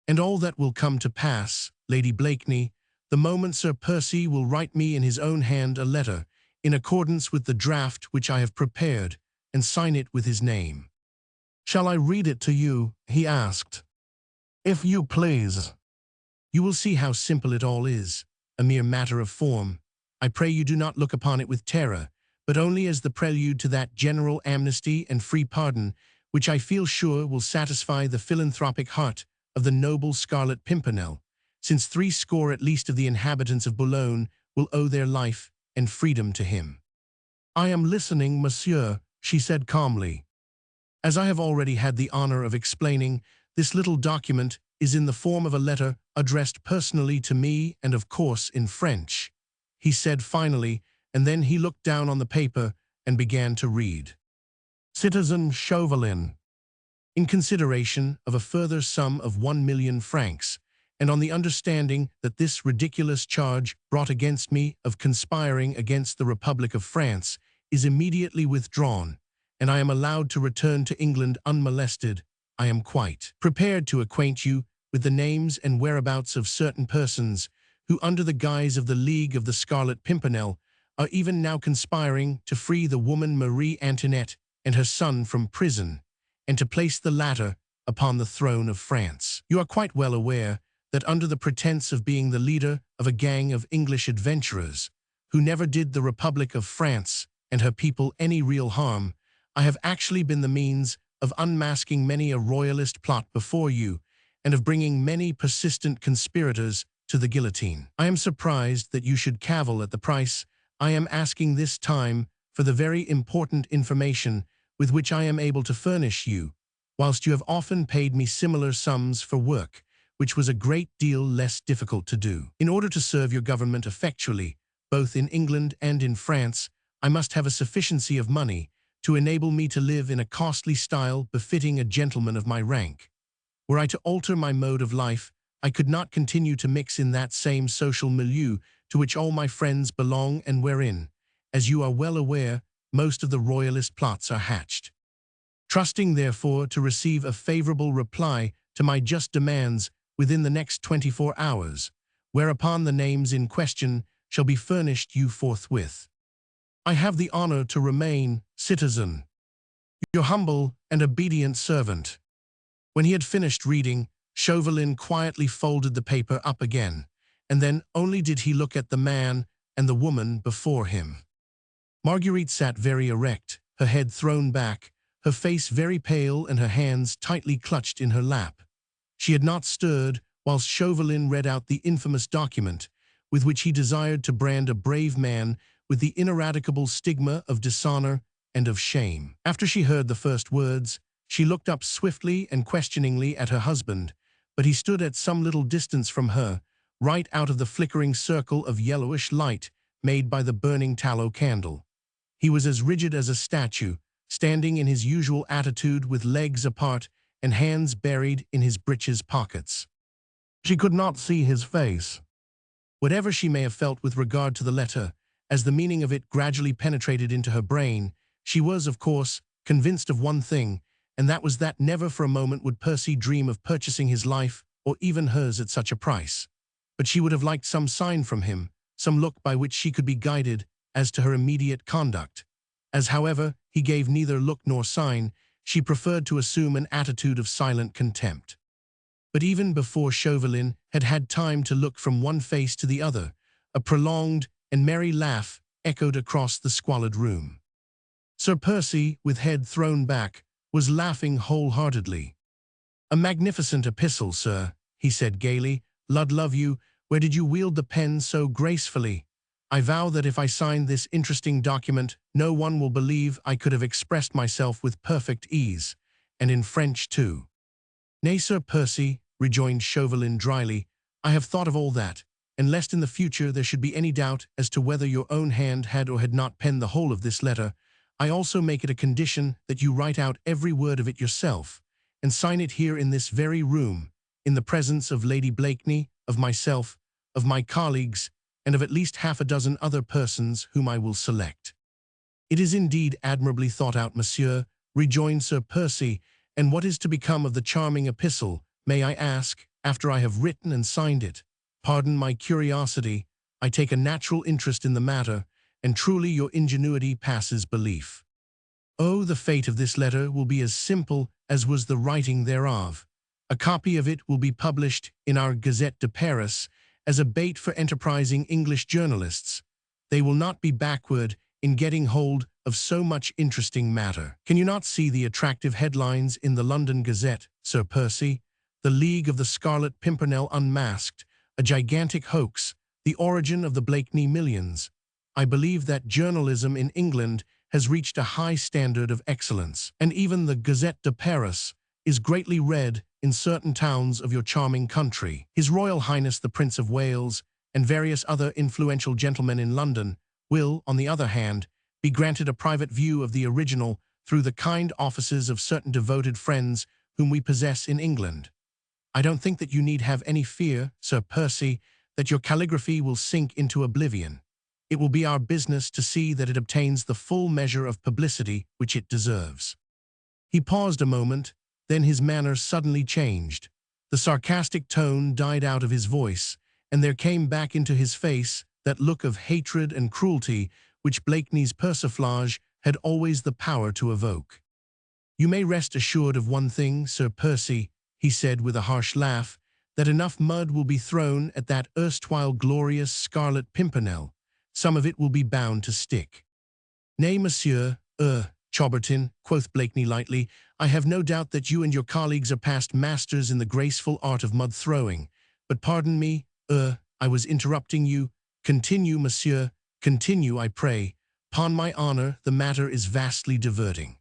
"And all that will come to pass, Lady Blakeney, the moment Sir Percy will write me in his own hand a letter, in accordance with the draft which I have prepared, and sign it with his name." "Shall I read it to you?" he asked. "If you please." "You will see how simple it all is, a mere matter of form. I pray you do not look upon it with terror, but only as the prelude to that general amnesty and free pardon which I feel sure will satisfy the philanthropic heart of the noble Scarlet Pimpernel, since 80 at least of the inhabitants of Boulogne will owe their life and freedom to him." "I am listening, monsieur," she said calmly. "As I have already had the honor of explaining, this little document is in the form of a letter addressed personally to me and of course in French," he said finally, and then he looked down on the paper and began to read. "Citizen Chauvelin, in consideration of a further sum of 1,000,000 francs, and on the understanding that this ridiculous charge brought against me of conspiring against the Republic of France is immediately withdrawn, and I am allowed to return to England unmolested, I am quite prepared to acquaint you with the names and whereabouts of certain persons who, under the guise of the League of the Scarlet Pimpernel, are even now conspiring to free the woman Marie Antoinette and her son from prison, and to place the latter upon the throne of France. You are quite well aware that under the pretense of being the leader of a gang of English adventurers, who never did the Republic of France and her people any real harm, I have actually been the means of unmasking many a royalist plot before you, and of bringing many persistent conspirators to the guillotine. I am surprised that you should cavil at the price I am asking this time for the very important information with which I am able to furnish you, whilst you have often paid me similar sums for work, which was a great deal less difficult to do. In order to serve your government effectually, both in England and in France, I must have a sufficiency of money to enable me to live in a costly style befitting a gentleman of my rank. Were I to alter my mode of life, I could not continue to mix in that same social milieu to which all my friends belong and wherein, as you are well aware, most of the royalist plots are hatched. Trusting, therefore, to receive a favorable reply to my just demands within the next 24 hours, whereupon the names in question shall be furnished you forthwith, I have the honor to remain, citizen, your humble and obedient servant." When he had finished reading, Chauvelin quietly folded the paper up again, and then only did he look at the man and the woman before him. Marguerite sat very erect, her head thrown back, her face very pale and her hands tightly clutched in her lap. She had not stirred whilst Chauvelin read out the infamous document, with which he desired to brand a brave man with the ineradicable stigma of dishonor and of shame. After she heard the first words, she looked up swiftly and questioningly at her husband, but he stood at some little distance from her, right out of the flickering circle of yellowish light made by the burning tallow candle. He was as rigid as a statue, standing in his usual attitude with legs apart and hands buried in his breeches pockets. She could not see his face. Whatever she may have felt with regard to the letter, as the meaning of it gradually penetrated into her brain, she was, of course, convinced of one thing, and that was that never for a moment would Percy dream of purchasing his life or even hers at such a price. But she would have liked some sign from him, some look by which she could be guided as to her immediate conduct. As, however, he gave neither look nor sign, she preferred to assume an attitude of silent contempt. But even before Chauvelin had had time to look from one face to the other, a prolonged and merry laugh echoed across the squalid room. Sir Percy, with head thrown back, was laughing wholeheartedly. "A magnificent epistle, sir," he said gaily. "Lud love you, where did you wield the pen so gracefully? I vow that if I sign this interesting document, no one will believe I could have expressed myself with perfect ease, and in French too." "Nay, Sir Percy," rejoined Chauvelin dryly, "I have thought of all that, and lest in the future there should be any doubt as to whether your own hand had or had not penned the whole of this letter, I also make it a condition that you write out every word of it yourself, and sign it here in this very room, in the presence of Lady Blakeney, of myself, of my colleagues, and of at least half a dozen other persons whom I will select." "It is indeed admirably thought out, monsieur," rejoined Sir Percy, "and what is to become of the charming epistle, may I ask, after I have written and signed it? Pardon my curiosity, I take a natural interest in the matter, and truly your ingenuity passes belief." "Oh, the fate of this letter will be as simple as was the writing thereof. A copy of it will be published in our Gazette de Paris as a bait for enterprising English journalists. They will not be backward in getting hold of so much interesting matter. Can you not see the attractive headlines in the London Gazette, Sir Percy? The League of the Scarlet Pimpernel unmasked, a gigantic hoax, the origin of the Blakeney millions. I believe that journalism in England has reached a high standard of excellence, and even the Gazette de Paris is greatly read in certain towns of your charming country. His Royal Highness the Prince of Wales and various other influential gentlemen in London will, on the other hand, be granted a private view of the original through the kind offices of certain devoted friends whom we possess in England. I don't think that you need have any fear, Sir Percy, that your calligraphy will sink into oblivion. It will be our business to see that it obtains the full measure of publicity which it deserves." He paused a moment, then his manner suddenly changed. The sarcastic tone died out of his voice, and there came back into his face that look of hatred and cruelty which Blakeney's persiflage had always the power to evoke. "You may rest assured of one thing, Sir Percy," he said with a harsh laugh, "that enough mud will be thrown at that erstwhile glorious Scarlet Pimpernel. Some of it will be bound to stick." "Nay, monsieur, Chaubertin," quoth Blakeney lightly, "I have no doubt that you and your colleagues are past masters in the graceful art of mud-throwing. But pardon me, I was interrupting you. Continue, monsieur, continue, I pray. 'Pon my honor, the matter is vastly diverting."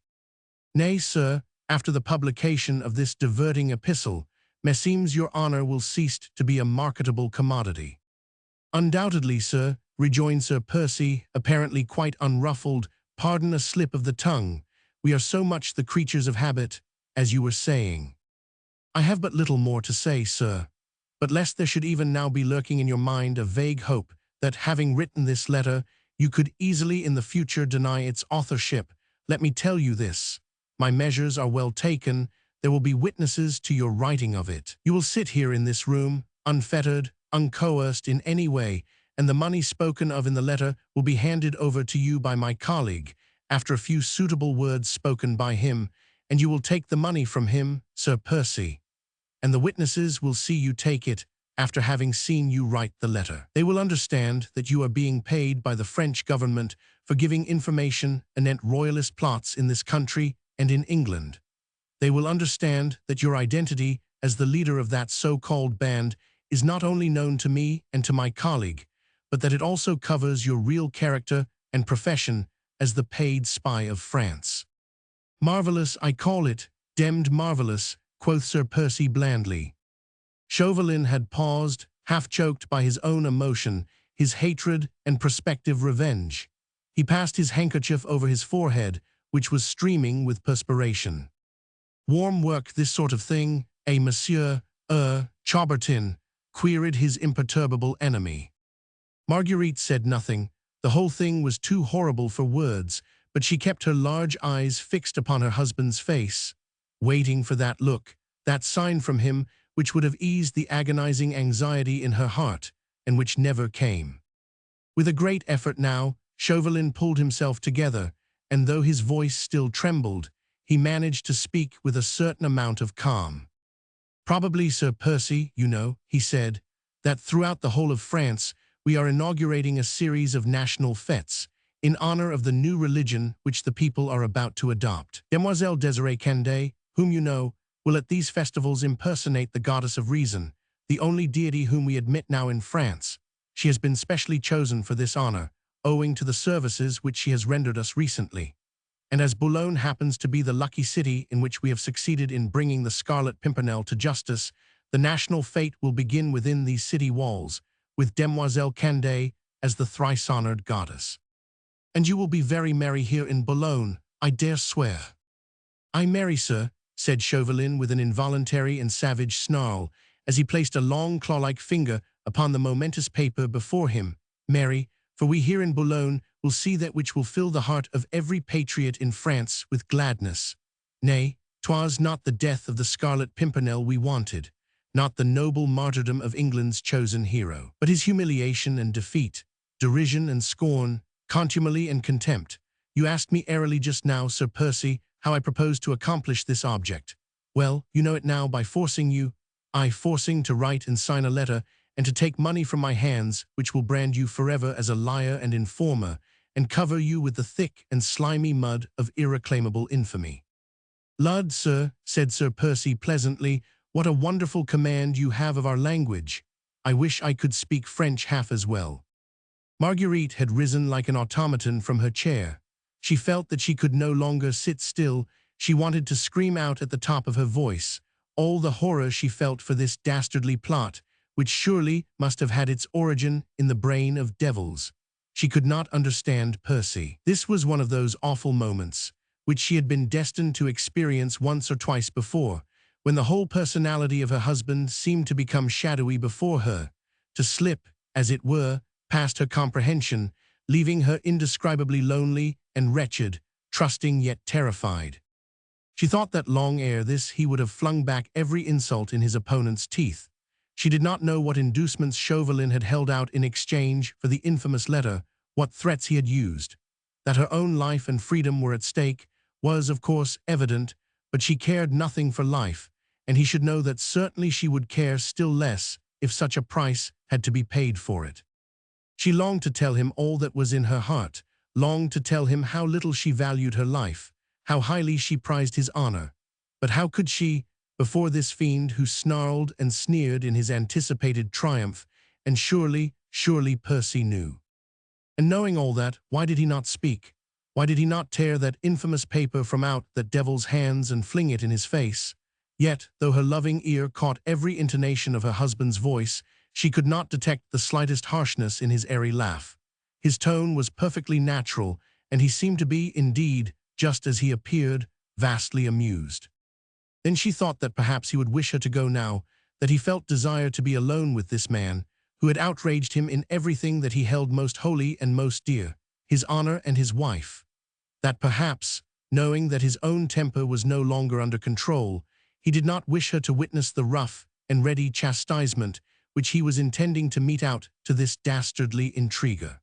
"Nay, sir, after the publication of this diverting epistle, meseems your honor will cease to be a marketable commodity." "Undoubtedly, sir," rejoined Sir Percy, apparently quite unruffled. "Pardon a slip of the tongue. We are so much the creatures of habit, as you were saying." "I have but little more to say, sir. But lest there should even now be lurking in your mind a vague hope that, having written this letter, you could easily in the future deny its authorship, let me tell you this. My measures are well taken. There will be witnesses to your writing of it. You will sit here in this room, unfettered, uncoerced in any way, and the money spoken of in the letter will be handed over to you by my colleague, after a few suitable words spoken by him, and you will take the money from him, Sir Percy. And the witnesses will see you take it, after having seen you write the letter. They will understand that you are being paid by the French government for giving information anent royalist plots in this country and in England. They will understand that your identity as the leader of that so-called band is not only known to me and to my colleague, but that it also covers your real character and profession as the paid spy of France. Marvelous, I call it, demmed marvelous, quoth Sir Percy blandly. Chauvelin had paused, half-choked by his own emotion, his hatred and prospective revenge. He passed his handkerchief over his forehead, which was streaming with perspiration. "Warm work, this sort of thing, eh, monsieur, Chaubertin?" queried his imperturbable enemy. Marguerite said nothing. The whole thing was too horrible for words, but she kept her large eyes fixed upon her husband's face, waiting for that look, that sign from him which would have eased the agonizing anxiety in her heart, and which never came. With a great effort now, Chauvelin pulled himself together, and though his voice still trembled, he managed to speak with a certain amount of calm. "Probably, Sir Percy, you know," he said, "that throughout the whole of France we are inaugurating a series of national fêtes in honor of the new religion which the people are about to adopt. Demoiselle Desiree Canday, whom you know, will at these festivals impersonate the goddess of reason, the only deity whom we admit now in France. She has been specially chosen for this honor, owing to the services which she has rendered us recently. And as Boulogne happens to be the lucky city in which we have succeeded in bringing the Scarlet Pimpernel to justice, the national fete will begin within these city walls, with Demoiselle Canday as the thrice-honored goddess. And you will be very merry here in Boulogne, I dare swear. "I marry, sir," said Chauvelin with an involuntary and savage snarl, as he placed a long claw-like finger upon the momentous paper before him. "Marry, for we here in Boulogne will see that which will fill the heart of every patriot in France with gladness. Nay, 'twas not the death of the Scarlet Pimpernel we wanted, not the noble martyrdom of England's chosen hero, but his humiliation and defeat, derision and scorn, contumely and contempt. You asked me airily just now, Sir Percy, how I propose to accomplish this object. Well, you know it now by forcing to write and sign a letter, and to take money from my hands, which will brand you forever as a liar and informer, and cover you with the thick and slimy mud of irreclaimable infamy." "Lud, sir," said Sir Percy pleasantly, "what a wonderful command you have of our language. I wish I could speak French half as well." Marguerite had risen like an automaton from her chair. She felt that she could no longer sit still. She wanted to scream out at the top of her voice all the horror she felt for this dastardly plot, which surely must have had its origin in the brain of devils. She could not understand Percy. This was one of those awful moments, which she had been destined to experience once or twice before, when the whole personality of her husband seemed to become shadowy before her, to slip, as it were, past her comprehension, leaving her indescribably lonely and wretched, trusting yet terrified. She thought that long ere this he would have flung back every insult in his opponent's teeth. She did not know what inducements Chauvelin had held out in exchange for the infamous letter, what threats he had used. That her own life and freedom were at stake was, of course, evident, but she cared nothing for life, and he should know that certainly she would care still less if such a price had to be paid for it. She longed to tell him all that was in her heart, longed to tell him how little she valued her life, how highly she prized his honor. But how could she, before this fiend who snarled and sneered in his anticipated triumph, and surely Percy knew. And knowing all that, why did he not speak? Why did he not tear that infamous paper from out that devil's hands and fling it in his face? Yet, though her loving ear caught every intonation of her husband's voice, she could not detect the slightest harshness in his airy laugh. His tone was perfectly natural, and he seemed to be, indeed, just as he appeared, vastly amused. Then she thought that perhaps he would wish her to go now, that he felt desire to be alone with this man, who had outraged him in everything that he held most holy and most dear, his honor and his wife. That perhaps, knowing that his own temper was no longer under control, he did not wish her to witness the rough and ready chastisement which he was intending to mete out to this dastardly intriguer.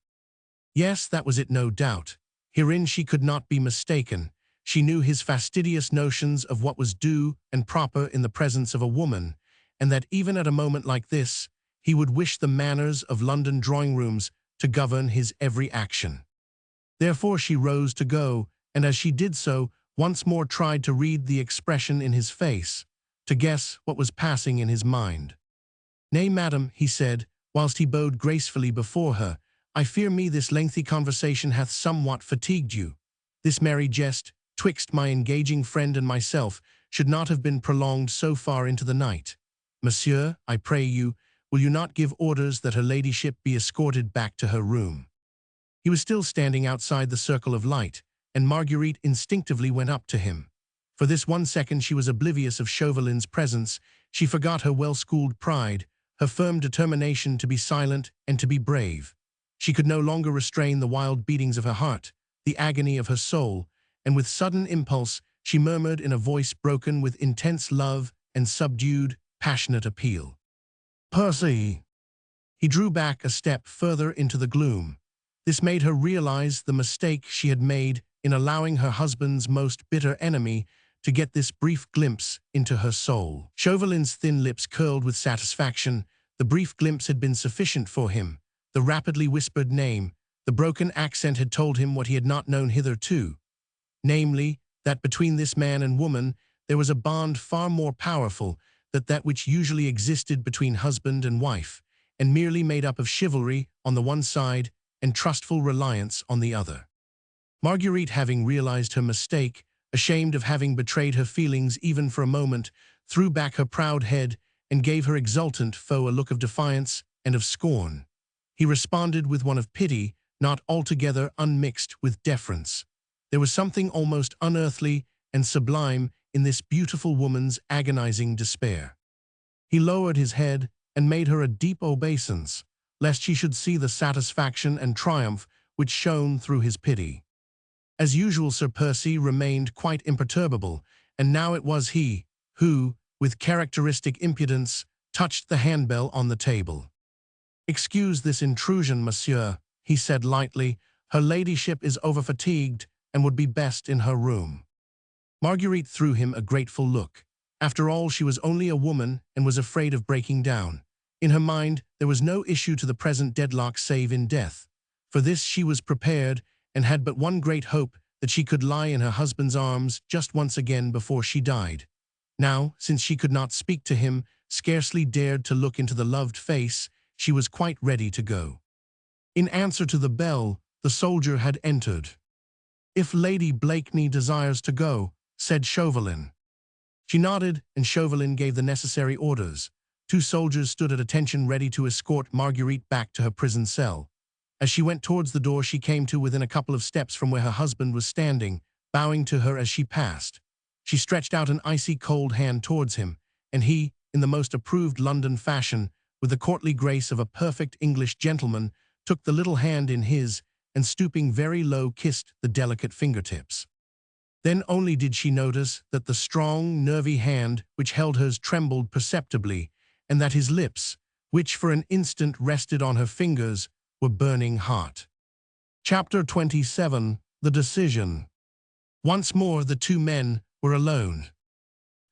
Yes, that was it, no doubt. Herein she could not be mistaken. She knew his fastidious notions of what was due and proper in the presence of a woman, and that even at a moment like this, he would wish the manners of London drawing-rooms to govern his every action. Therefore she rose to go, and as she did so, once more tried to read the expression in his face, to guess what was passing in his mind. "Nay, madam," he said, whilst he bowed gracefully before her, "I fear me this lengthy conversation hath somewhat fatigued you. This merry jest, twixt my engaging friend and myself, should not have been prolonged so far into the night. Monsieur, I pray you, will you not give orders that her ladyship be escorted back to her room?" He was still standing outside the circle of light, and Marguerite instinctively went up to him. For this one second she was oblivious of Chauvelin's presence. She forgot her well-schooled pride, her firm determination to be silent and to be brave. She could no longer restrain the wild beatings of her heart, the agony of her soul, and with sudden impulse she murmured in a voice broken with intense love and subdued, passionate appeal, "Percy!" He drew back a step further into the gloom. This made her realize the mistake she had made in allowing her husband's most bitter enemy to get this brief glimpse into her soul. Chauvelin's thin lips curled with satisfaction. The brief glimpse had been sufficient for him. the rapidly whispered name. The broken accent had told him what he had not known hitherto, namely, that between this man and woman there was a bond far more powerful than that which usually existed between husband and wife, and merely made up of chivalry on the one side and trustful reliance on the other. Marguerite, having realized her mistake, ashamed of having betrayed her feelings even for a moment, threw back her proud head and gave her exultant foe a look of defiance and of scorn. He responded with one of pity, not altogether unmixed with deference. There was something almost unearthly and sublime in this beautiful woman's agonizing despair. He lowered his head and made her a deep obeisance, lest she should see the satisfaction and triumph which shone through his pity. As usual, Sir Percy remained quite imperturbable, and now it was he who, with characteristic impudence, touched the handbell on the table. "Excuse this intrusion, monsieur," he said lightly. "Her ladyship is overfatigued and would be best in her room." Marguerite threw him a grateful look. After all, she was only a woman and was afraid of breaking down. In her mind, there was no issue to the present deadlock save in death. For this she was prepared, and had but one great hope, that she could lie in her husband's arms just once again before she died. Now, since she could not speak to him, scarcely dared to look into the loved face, she was quite ready to go. In answer to the bell, the soldier had entered. "If Lady Blakeney desires to go," said Chauvelin. She nodded, and Chauvelin gave the necessary orders. Two soldiers stood at attention ready to escort Marguerite back to her prison cell. As she went towards the door, she came to within a couple of steps from where her husband was standing, bowing to her as she passed. She stretched out an icy cold hand towards him, and he, in the most approved London fashion, with the courtly grace of a perfect English gentleman, took the little hand in his, and stooping very low kissed the delicate fingertips. Then only did she notice that the strong, nervy hand which held hers trembled perceptibly, and that his lips, which for an instant rested on her fingers, were burning hot. Chapter 27. The Decision. Once more the two men were alone.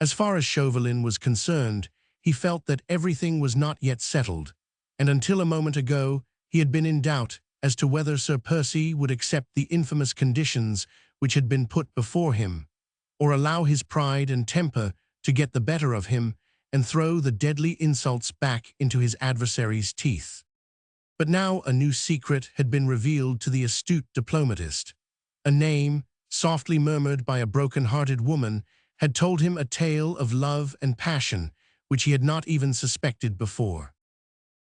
As far as Chauvelin was concerned, he felt that everything was not yet settled, and until a moment ago he had been in doubt as to whether Sir Percy would accept the infamous conditions which had been put before him, or allow his pride and temper to get the better of him and throw the deadly insults back into his adversary's teeth. But now a new secret had been revealed to the astute diplomatist. A name, softly murmured by a broken-hearted woman, had told him a tale of love and passion which he had not even suspected before.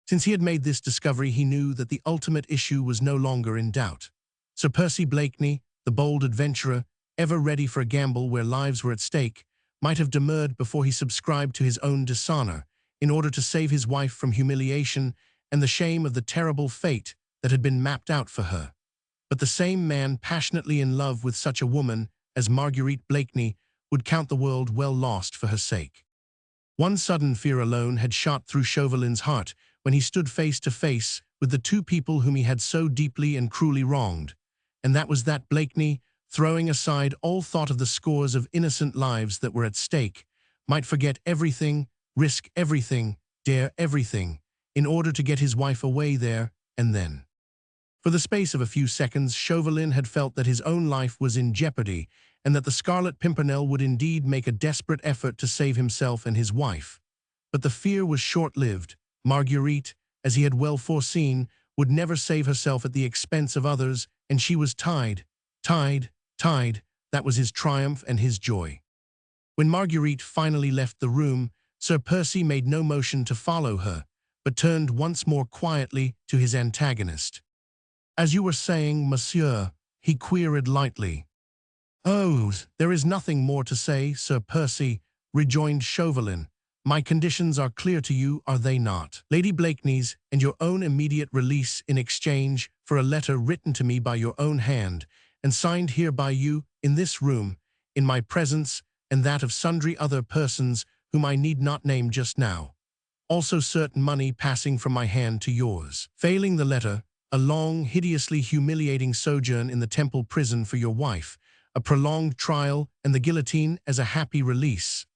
Since he had made this discovery, he knew that the ultimate issue was no longer in doubt. Sir Percy Blakeney, the bold adventurer, ever ready for a gamble where lives were at stake, might have demurred before he subscribed to his own dishonor, in order to save his wife from humiliation and the shame of the terrible fate that had been mapped out for her. But the same man passionately in love with such a woman as Marguerite Blakeney would count the world well lost for her sake. One sudden fear alone had shot through Chauvelin's heart when he stood face to face with the two people whom he had so deeply and cruelly wronged, and that was that Blakeney, throwing aside all thought of the scores of innocent lives that were at stake, might forget everything, risk everything, dare everything, in order to get his wife away there and then. For the space of a few seconds, Chauvelin had felt that his own life was in jeopardy, and that the Scarlet Pimpernel would indeed make a desperate effort to save himself and his wife. But the fear was short-lived. Marguerite, as he had well foreseen, would never save herself at the expense of others, and she was tied. That was his triumph and his joy. When Marguerite finally left the room, Sir Percy made no motion to follow her, but turned once more quietly to his antagonist. "As you were saying, monsieur," he queried lightly. "Oh, there is nothing more to say, Sir Percy," rejoined Chauvelin. "My conditions are clear to you, are they not? Lady Blakeney's and your own immediate release in exchange for a letter written to me by your own hand, and signed here by you, in this room, in my presence, and that of sundry other persons whom I need not name just now. Also certain money passing from my hand to yours. Failing the letter, a long, hideously humiliating sojourn in the Temple prison for your wife, a prolonged trial, and the guillotine as a happy release.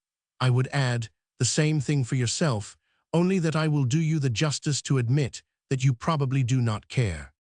I would add the same thing for yourself, only that I will do you the justice to admit that you probably do not care.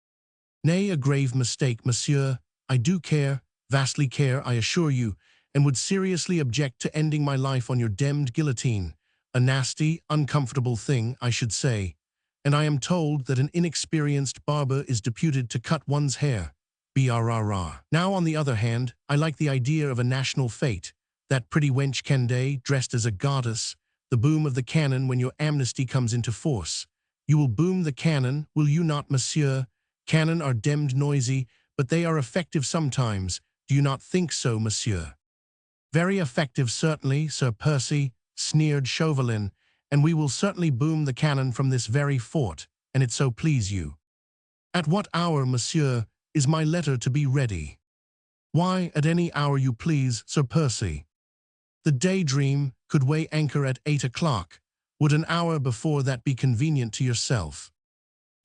Nay, a grave mistake, monsieur. I do care, vastly care, I assure you, and would seriously object to ending my life on your demmed guillotine. A nasty, uncomfortable thing, I should say. And I am told that an inexperienced barber is deputed to cut one's hair. Brrrr. Now, on the other hand, I like the idea of a national fete. That pretty wench Kende, dressed as a goddess, the boom of the cannon when your amnesty comes into force. You will boom the cannon, will you not, monsieur? Cannon are demmed noisy, but they are effective sometimes. Do you not think so, monsieur? Very effective, certainly, Sir Percy, sneered Chauvelin, and we will certainly boom the cannon from this very fort, and it so please you. At what hour, monsieur, is my letter to be ready? Why, at any hour you please, Sir Percy. The Daydream could weigh anchor at 8 o'clock. Would an hour before that be convenient to yourself?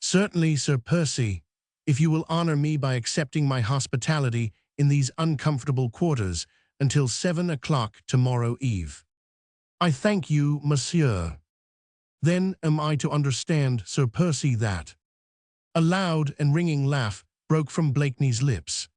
Certainly, Sir Percy, if you will honor me by accepting my hospitality in these uncomfortable quarters until 7 o'clock tomorrow eve. I thank you, monsieur. Then am I to understand, Sir Percy, that... A loud and ringing laugh broke from Blakeney's lips.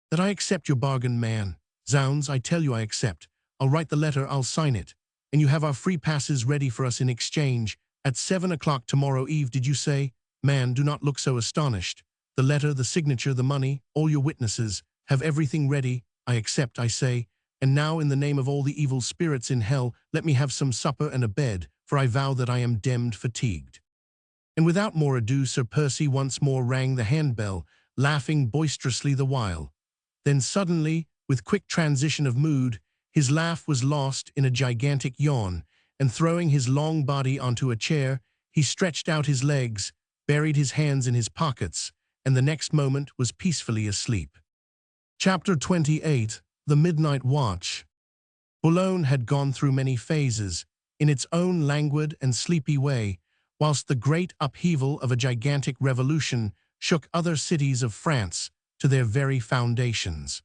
That I accept your bargain, man. Zounds, I tell you I accept. I'll write the letter, I'll sign it. And you have our free passes ready for us in exchange. At 7 o'clock tomorrow eve, did you say? Man, do not look so astonished. The letter, the signature, the money, all your witnesses, have everything ready. I accept, I say. And now, in the name of all the evil spirits in hell, let me have some supper and a bed, for I vow that I am demmed fatigued. And without more ado, Sir Percy once more rang the handbell, laughing boisterously the while. Then suddenly, with quick transition of mood, his laugh was lost in a gigantic yawn, and throwing his long body onto a chair, he stretched out his legs, buried his hands in his pockets, and the next moment was peacefully asleep. Chapter 28. The Midnight Watch. Boulogne had gone through many phases, in its own languid and sleepy way, whilst the great upheaval of a gigantic revolution shook other cities of France to their very foundations.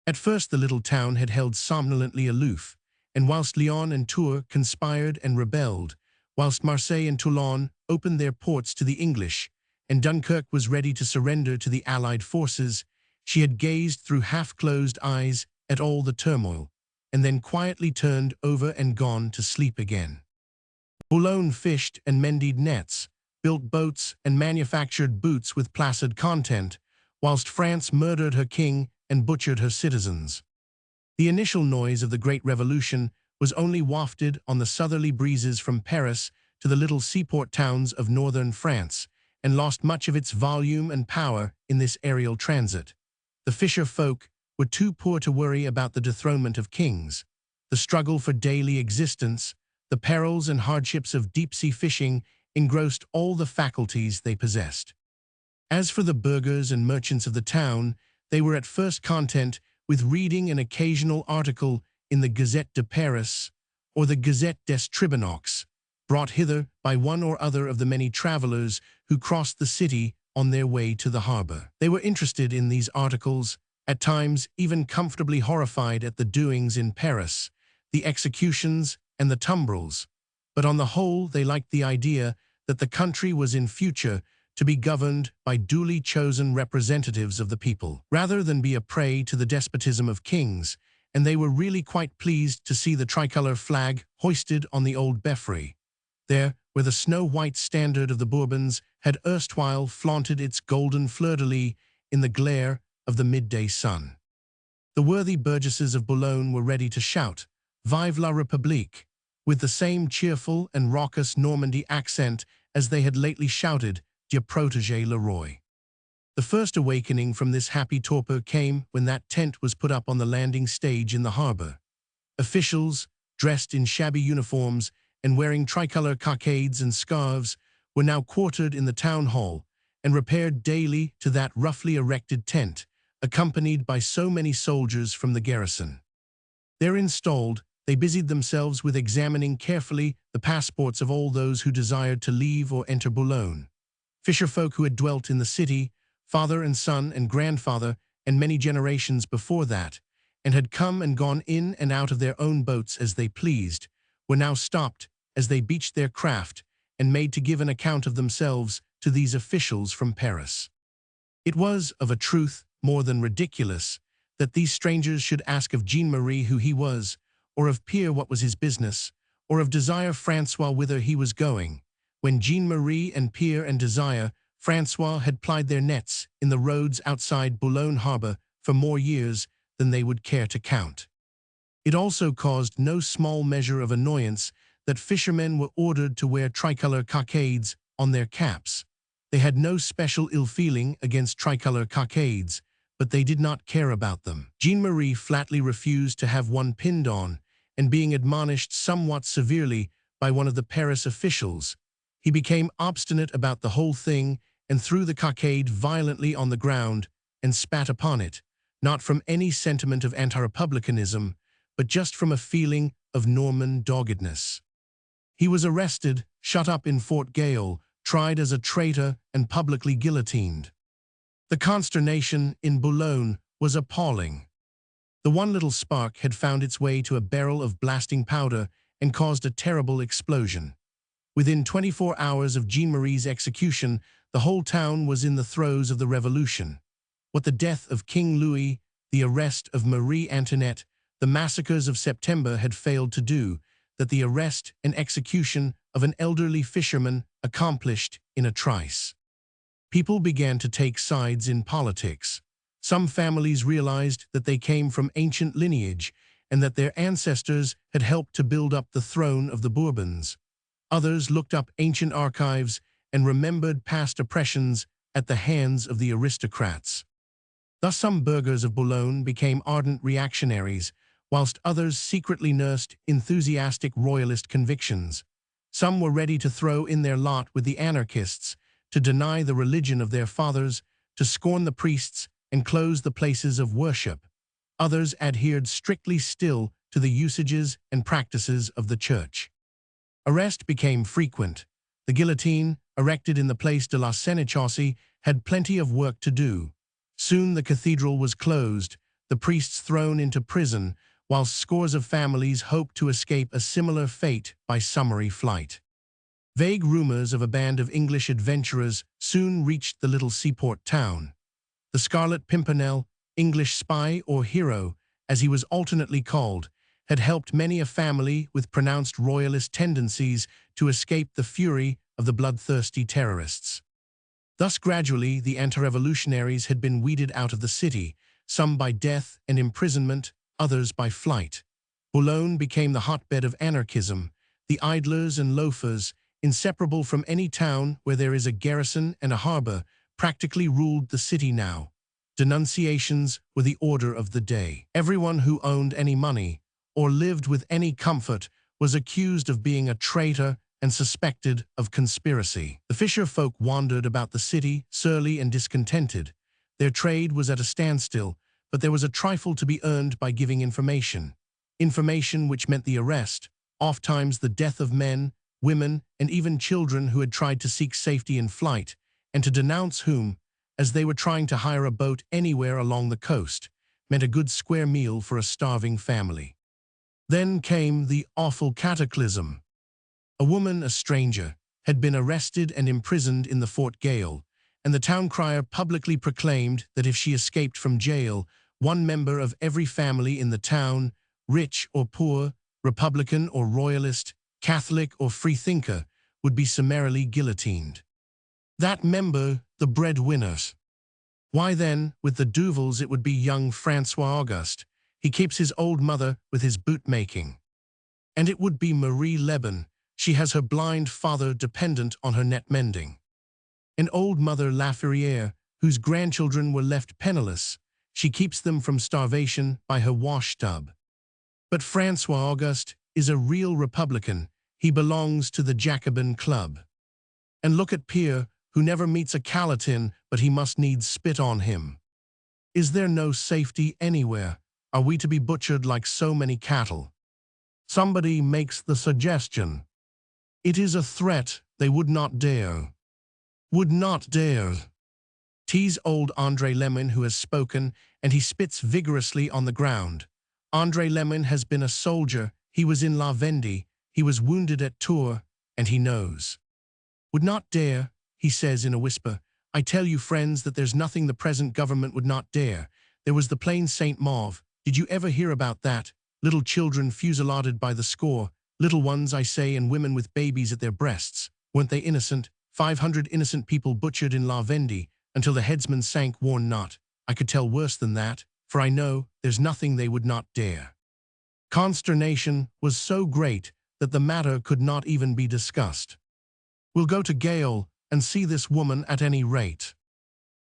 At first the little town had held somnolently aloof, and whilst Lyon and Tours conspired and rebelled, whilst Marseille and Toulon opened their ports to the English, and Dunkirk was ready to surrender to the Allied forces, she had gazed through half-closed eyes at all the turmoil, and then quietly turned over and gone to sleep again. Boulogne fished and mended nets, built boats and manufactured boots with placid content, whilst France murdered her king and butchered her citizens. The initial noise of the Great Revolution was only wafted on the southerly breezes from Paris to the little seaport towns of northern France, and lost much of its volume and power in this aerial transit. The fisher folk were too poor to worry about the dethronement of kings. The struggle for daily existence, the perils and hardships of deep-sea fishing engrossed all the faculties they possessed. As for the burghers and merchants of the town, they were at first content with reading an occasional article in the Gazette de Paris or the Gazette des Tribunaux, brought hither by one or other of the many travelers who crossed the city on their way to the harbor. They were interested in these articles, at times even comfortably horrified at the doings in Paris, the executions and the tumbrils, but on the whole they liked the idea that the country was in future to be governed by duly chosen representatives of the people, rather than be a prey to the despotism of kings, and they were really quite pleased to see the tricolour flag hoisted on the old belfry, there where the snow-white standard of the Bourbons had erstwhile flaunted its golden fleur-de-lis in the glare of the midday sun. The worthy burgesses of Boulogne were ready to shout, "Vive la République!" with the same cheerful and raucous Normandy accent as they had lately shouted, "Dieu protège le roi." The first awakening from this happy torpor came when that tent was put up on the landing stage in the harbor. Officials, dressed in shabby uniforms and wearing tricolour cockades and scarves, were now quartered in the town hall and repaired daily to that roughly erected tent, accompanied by so many soldiers from the garrison. There installed, they busied themselves with examining carefully the passports of all those who desired to leave or enter Boulogne. Fisherfolk who had dwelt in the city, father and son and grandfather, and many generations before that, and had come and gone in and out of their own boats as they pleased, were now stopped as they beached their craft and made to give an account of themselves to these officials from Paris. It was, of a truth, more than ridiculous that these strangers should ask of Jean-Marie who he was, or of Pierre what was his business, or of Desire Francois whither he was going. When Jean-Marie and Pierre and Desire Francois had plied their nets in the roads outside Boulogne harbour for more years than they would care to count. It also caused no small measure of annoyance that fishermen were ordered to wear tricolour cockades on their caps. They had no special ill feeling against tricolour cockades, but they did not care about them. Jean-Marie flatly refused to have one pinned on, and being admonished somewhat severely by one of the Paris officials, he became obstinate about the whole thing and threw the cockade violently on the ground and spat upon it, not from any sentiment of anti-republicanism, but just from a feeling of Norman doggedness. He was arrested, shut up in Fort Gaol, tried as a traitor, and publicly guillotined. The consternation in Boulogne was appalling. The one little spark had found its way to a barrel of blasting powder and caused a terrible explosion. Within 24 hours of Jean-Marie's execution, the whole town was in the throes of the revolution. What the death of King Louis, the arrest of Marie Antoinette, the massacres of September had failed to do, that the arrest and execution of an elderly fisherman accomplished in a trice. People began to take sides in politics. Some families realized that they came from ancient lineage and that their ancestors had helped to build up the throne of the Bourbons. Others looked up ancient archives and remembered past oppressions at the hands of the aristocrats. Thus some burghers of Boulogne became ardent reactionaries, whilst others secretly nursed enthusiastic royalist convictions. Some were ready to throw in their lot with the anarchists, to deny the religion of their fathers, to scorn the priests and close the places of worship. Others adhered strictly still to the usages and practices of the church. Arrest became frequent. The guillotine, erected in the Place de la Sénéchaussée, had plenty of work to do. Soon the cathedral was closed, the priests thrown into prison, whilst scores of families hoped to escape a similar fate by summary flight. Vague rumors of a band of English adventurers soon reached the little seaport town. The Scarlet Pimpernel, English spy or hero, as he was alternately called, had helped many a family with pronounced royalist tendencies to escape the fury of the bloodthirsty terrorists. Thus gradually the anti-revolutionaries had been weeded out of the city, some by death and imprisonment, others by flight. Boulogne became the hotbed of anarchism, the idlers and loafers, inseparable from any town where there is a garrison and a harbour, practically ruled the city now. Denunciations were the order of the day. Everyone who owned any money, or lived with any comfort, was accused of being a traitor and suspected of conspiracy. The fisher folk wandered about the city, surly and discontented. Their trade was at a standstill, but there was a trifle to be earned by giving information. Information which meant the arrest, ofttimes the death of men, women, and even children who had tried to seek safety in flight, and to denounce whom, as they were trying to hire a boat anywhere along the coast, meant a good square meal for a starving family. Then came the awful cataclysm. A woman, a stranger, had been arrested and imprisoned in the Fort Gaol, and the town crier publicly proclaimed that if she escaped from jail, one member of every family in the town, rich or poor, Republican or Royalist, Catholic or freethinker, would be summarily guillotined. That member, the breadwinners. Why then, with the Duvals it would be young Francois Auguste. He keeps his old mother with his boot-making. And it would be Marie Leban. She has her blind father dependent on her net mending. And old mother Laferrière, whose grandchildren were left penniless. She keeps them from starvation by her wash-tub. But Francois Auguste is a real Republican. He belongs to the Jacobin Club. And look at Pierre, who never meets a calatin, but he must needs spit on him. Is there no safety anywhere? Are we to be butchered like so many cattle? Somebody makes the suggestion. It is a threat they would not dare. Would not dare. Tease old André Lemon who has spoken, and he spits vigorously on the ground. André Lemon has been a soldier, he was in La Vendée, he was wounded at Tours, and he knows. Would not dare, he says in a whisper. "I tell you, friends, that there's nothing the present government would not dare. There was the plain Saint Mauve. Did you ever hear about that? Little children fusilladed by the score. Little ones, I say, and women with babies at their breasts. Weren't they innocent? 500 innocent people butchered in La Vendée until the headsman sank worn not. I could tell worse than that, for I know there's nothing they would not dare." Consternation was so great that the matter could not even be discussed. "We'll go to Gaol and see this woman at any rate."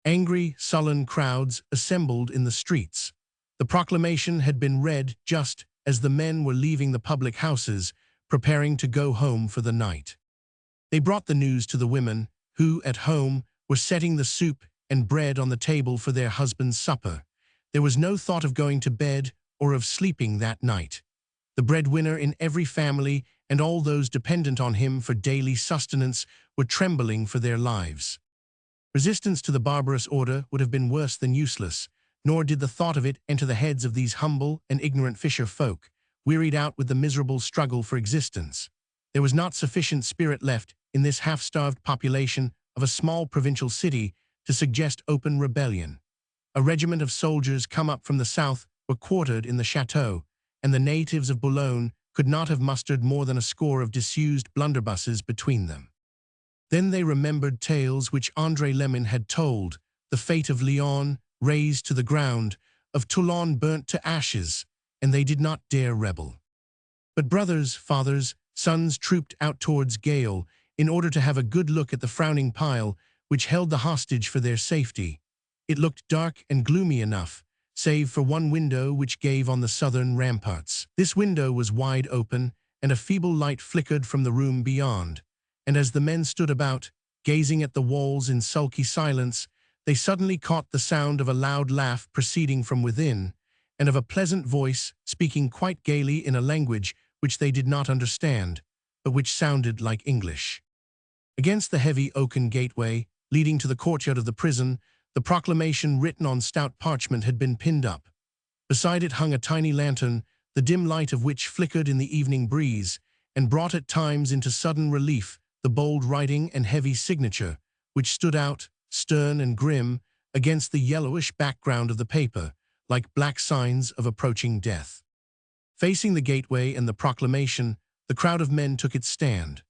Angry, sullen crowds assembled in the streets. The proclamation had been read just as the men were leaving the public houses, preparing to go home for the night. They brought the news to the women, who, at home, were setting the soup and bread on the table for their husband's supper. There was no thought of going to bed or of sleeping that night. The breadwinner in every family and all those dependent on him for daily sustenance were trembling for their lives. Resistance to the barbarous order would have been worse than useless, nor did the thought of it enter the heads of these humble and ignorant fisher folk, wearied out with the miserable struggle for existence. There was not sufficient spirit left in this half-starved population of a small provincial city to suggest open rebellion. A regiment of soldiers come up from the south were quartered in the chateau, and the natives of Boulogne could not have mustered more than a score of disused blunderbusses between them. Then they remembered tales which André Lemon had told, the fate of Lyon razed to the ground, of Toulon burnt to ashes, and they did not dare rebel. But brothers, fathers, sons trooped out towards Gaol in order to have a good look at the frowning pile which held the hostage for their safety. It looked dark and gloomy enough, save for one window which gave on the southern ramparts. This window was wide open, and a feeble light flickered from the room beyond, and as the men stood about, gazing at the walls in sulky silence, they suddenly caught the sound of a loud laugh proceeding from within, and of a pleasant voice speaking quite gaily in a language which they did not understand, but which sounded like English. Against the heavy oaken gateway, leading to the courtyard of the prison, the proclamation written on stout parchment had been pinned up. Beside it hung a tiny lantern, the dim light of which flickered in the evening breeze, and brought at times into sudden relief the bold writing and heavy signature, which stood out, stern and grim, against the yellowish background of the paper, like black signs of approaching death. Facing the gateway and the proclamation, the crowd of men took its stand.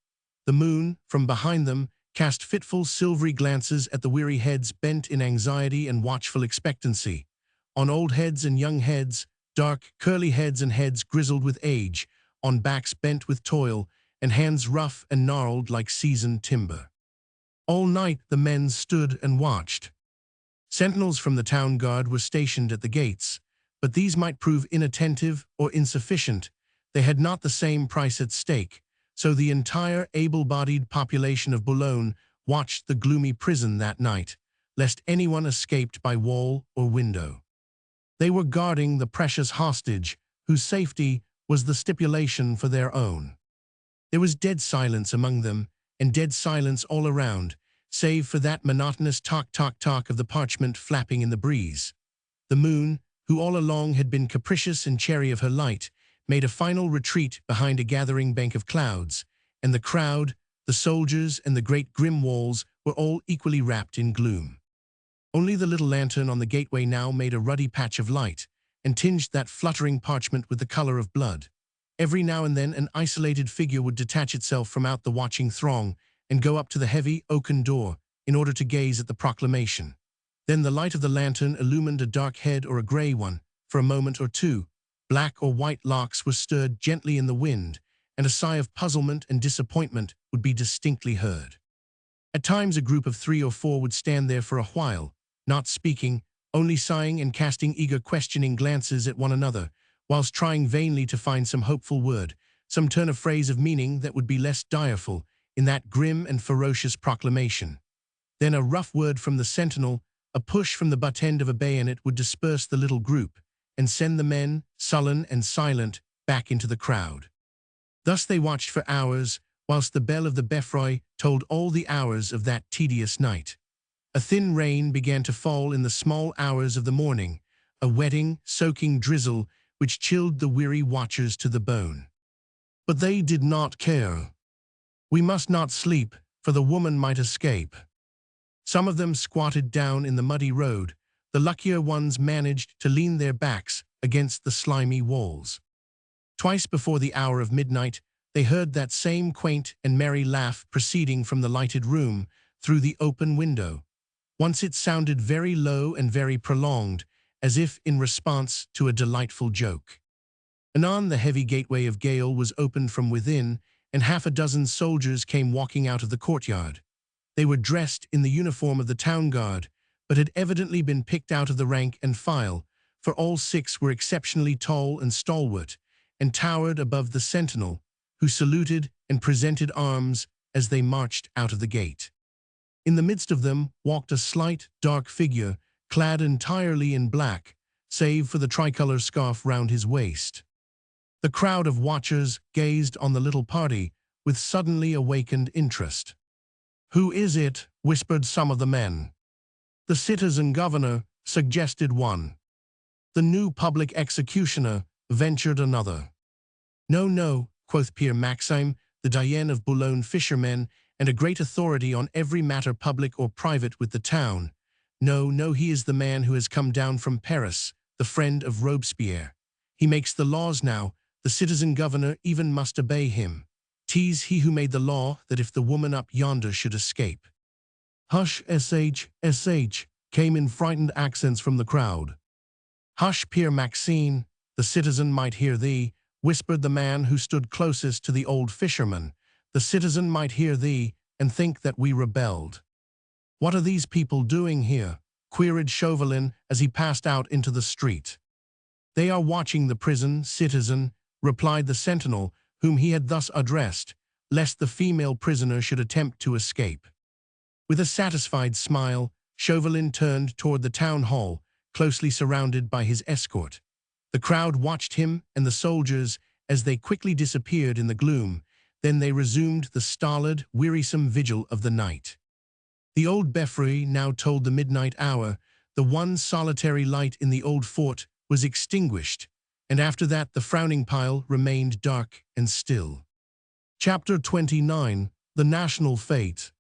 The moon, from behind them, cast fitful silvery glances at the weary heads bent in anxiety and watchful expectancy. On old heads and young heads, dark, curly heads and heads grizzled with age, on backs bent with toil, and hands rough and gnarled like seasoned timber. All night the men stood and watched. Sentinels from the town guard were stationed at the gates, but these might prove inattentive or insufficient. They had not the same price at stake, so the entire able-bodied population of Boulogne watched the gloomy prison that night, lest anyone escaped by wall or window. They were guarding the precious hostage, whose safety was the stipulation for their own. There was dead silence among them, and dead silence all around, save for that monotonous talk of the parchment flapping in the breeze. The moon, who all along had been capricious and chary of her light, made a final retreat behind a gathering bank of clouds, and the crowd, the soldiers, and the great grim walls were all equally wrapped in gloom. Only the little lantern on the gateway now made a ruddy patch of light, and tinged that fluttering parchment with the color of blood. Every now and then an isolated figure would detach itself from out the watching throng and go up to the heavy oaken door in order to gaze at the proclamation. Then the light of the lantern illumined a dark head or a gray one. For a moment or two, black or white locks were stirred gently in the wind, and a sigh of puzzlement and disappointment would be distinctly heard. At times a group of 3 or 4 would stand there for a while, not speaking, only sighing and casting eager questioning glances at one another, whilst trying vainly to find some hopeful word, some turn of phrase of meaning that would be less direful in that grim and ferocious proclamation. Then a rough word from the sentinel, a push from the butt end of a bayonet would disperse the little group, and send the men, sullen and silent, back into the crowd. Thus they watched for hours, whilst the bell of the Beffroi told all the hours of that tedious night. A thin rain began to fall in the small hours of the morning, a wetting, soaking drizzle which chilled the weary watchers to the bone. But they did not care. "We must not sleep, for the woman might escape." Some of them squatted down in the muddy road. The luckier ones managed to lean their backs against the slimy walls. Twice before the hour of midnight, they heard that same quaint and merry laugh proceeding from the lighted room through the open window. Once it sounded very low and very prolonged, as if in response to a delightful joke. Anon the heavy gateway of Gale was opened from within, and half a dozen soldiers came walking out of the courtyard. They were dressed in the uniform of the town guard, but had evidently been picked out of the rank and file, for all six were exceptionally tall and stalwart, and towered above the sentinel, who saluted and presented arms as they marched out of the gate. In the midst of them walked a slight, dark figure, clad entirely in black, save for the tricolor scarf round his waist. The crowd of watchers gazed on the little party with suddenly awakened interest. "Who is it?" whispered some of the men. "The citizen governor," suggested one. "The new public executioner," ventured another. "No, no," quoth Pierre Maxime, the Dayen of Boulogne fishermen, and a great authority on every matter public or private with the town. "No, no, he is the man who has come down from Paris, the friend of Robespierre. He makes the laws now. The citizen governor even must obey him. 'Tis he who made the law that if the woman up yonder should escape." "Hush, sh, came in frightened accents from the crowd. "Hush, Pierre Maxime, the citizen might hear thee," whispered the man who stood closest to the old fisherman. "The citizen might hear thee and think that we rebelled." "What are these people doing here?" queried Chauvelin as he passed out into the street. "They are watching the prison, citizen," replied the sentinel, whom he had thus addressed, lest the female prisoner should attempt to escape. With a satisfied smile, Chauvelin turned toward the town hall, closely surrounded by his escort. The crowd watched him and the soldiers as they quickly disappeared in the gloom. Then they resumed the stolid, wearisome vigil of the night. The old belfry now told the midnight hour. The one solitary light in the old fort was extinguished, and after that the frowning pile remained dark and still. Chapter 29. The National Fate.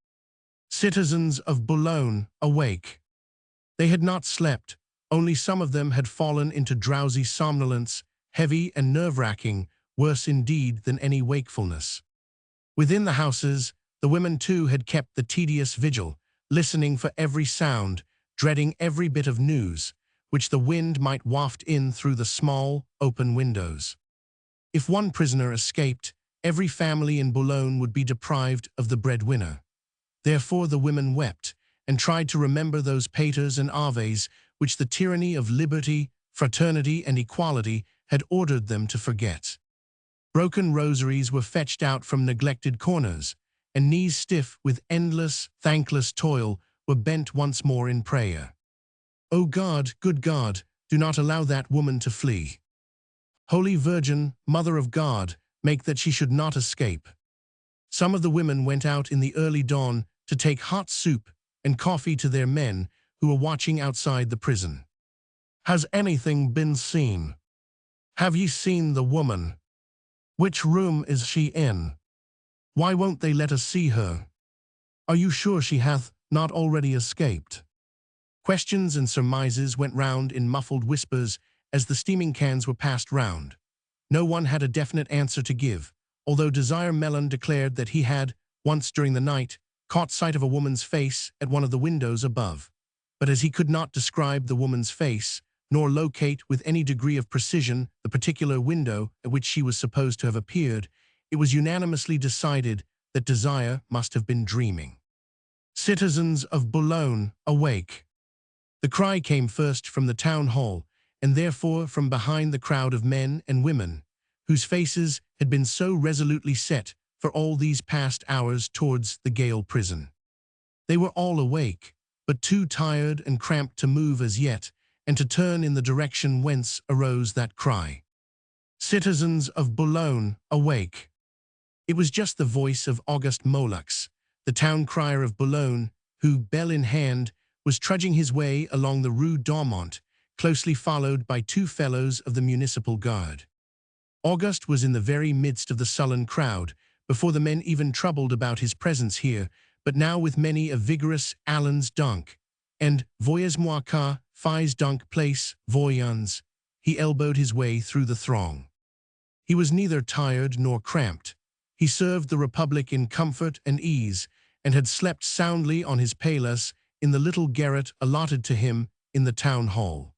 Citizens of Boulogne, awake. They had not slept. Only some of them had fallen into drowsy somnolence, heavy and nerve-wracking, worse indeed than any wakefulness. Within the houses, the women too had kept the tedious vigil, listening for every sound, dreading every bit of news, which the wind might waft in through the small, open windows. If one prisoner escaped, every family in Boulogne would be deprived of the breadwinner. Therefore the women wept, and tried to remember those paters and aves which the tyranny of liberty, fraternity, and equality had ordered them to forget. Broken rosaries were fetched out from neglected corners, and knees stiff with endless, thankless toil were bent once more in prayer. "O God, good God, do not allow that woman to flee. Holy Virgin, Mother of God, make that she should not escape." Some of the women went out in the early dawn to take hot soup and coffee to their men who were watching outside the prison. "Has anything been seen? Have ye seen the woman? Which room is she in? Why won't they let us see her? Are you sure she hath not already escaped?" Questions and surmises went round in muffled whispers as the steaming cans were passed round. No one had a definite answer to give, although Desire Melon declared that he had, once during the night, caught sight of a woman's face at one of the windows above. But as he could not describe the woman's face, nor locate with any degree of precision the particular window at which she was supposed to have appeared, it was unanimously decided that Desire must have been dreaming. "Citizens of Boulogne, awake." The cry came first from the town hall, and therefore from behind the crowd of men and women, whose faces had been so resolutely set for all these past hours towards the Gale prison. They were all awake, but too tired and cramped to move as yet, and to turn in the direction whence arose that cry. "Citizens of Boulogne, awake." It was just the voice of Auguste Mollux, the town crier of Boulogne, who, bell in hand, was trudging his way along the Rue d'Aumont, closely followed by two fellows of the municipal guard. Auguste was in the very midst of the sullen crowd, before the men even troubled about his presence here, but now with many a vigorous Allens dunk, and voyez-moi car, fais dunk place, voyons, he elbowed his way through the throng. He was neither tired nor cramped. He served the Republic in comfort and ease, and had slept soundly on his pallas in the little garret allotted to him in the town hall.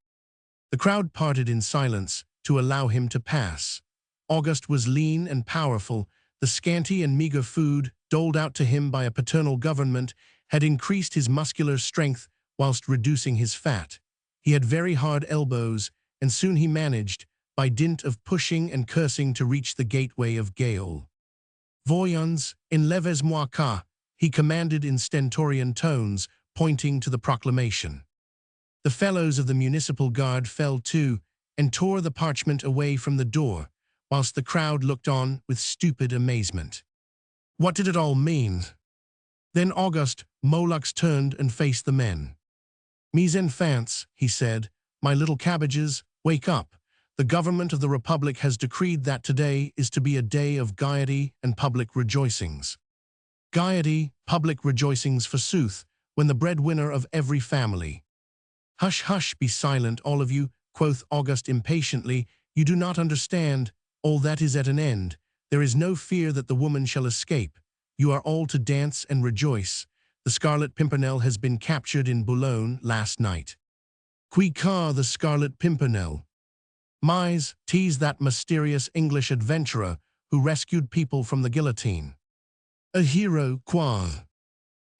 The crowd parted in silence to allow him to pass. August was lean and powerful. The scanty and meager food doled out to him by a paternal government had increased his muscular strength whilst reducing his fat. He had very hard elbows, and soon he managed, by dint of pushing and cursing, to reach the gateway of Gaol. Voyons, enlevez-moi car, he commanded in stentorian tones, pointing to the proclamation. The fellows of the municipal guard fell to and tore the parchment away from the door, whilst the crowd looked on with stupid amazement. What did it all mean? Then Auguste Mollux turned and faced the men. "Mes enfants," he said, "my little cabbages, wake up. The government of the Republic has decreed that today is to be a day of gaiety and public rejoicings. Gaiety, public rejoicings, forsooth, when the breadwinner of every family—" "Hush, hush, be silent, all of you," quoth Auguste impatiently. "You do not understand. All that is at an end. There is no fear that the woman shall escape. You are all to dance and rejoice. The Scarlet Pimpernel has been captured in Boulogne last night." "Qui car the Scarlet Pimpernel?" "Mais, 'tis that mysterious English adventurer who rescued people from the guillotine." "A hero, quoi?"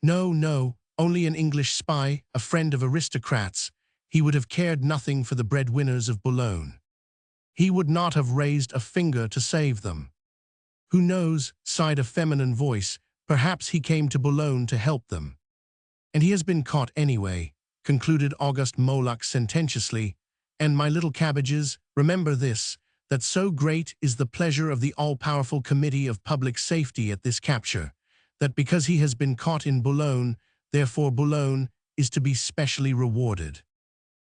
"No, no, only an English spy, a friend of aristocrats. He would have cared nothing for the breadwinners of Boulogne. He would not have raised a finger to save them." "Who knows?" sighed a feminine voice. "Perhaps he came to Boulogne to help them." "And he has been caught anyway," concluded Auguste Mollux sententiously. "And, my little cabbages, remember this, that so great is the pleasure of the all-powerful Committee of Public Safety at this capture, that because he has been caught in Boulogne, therefore Boulogne is to be specially rewarded."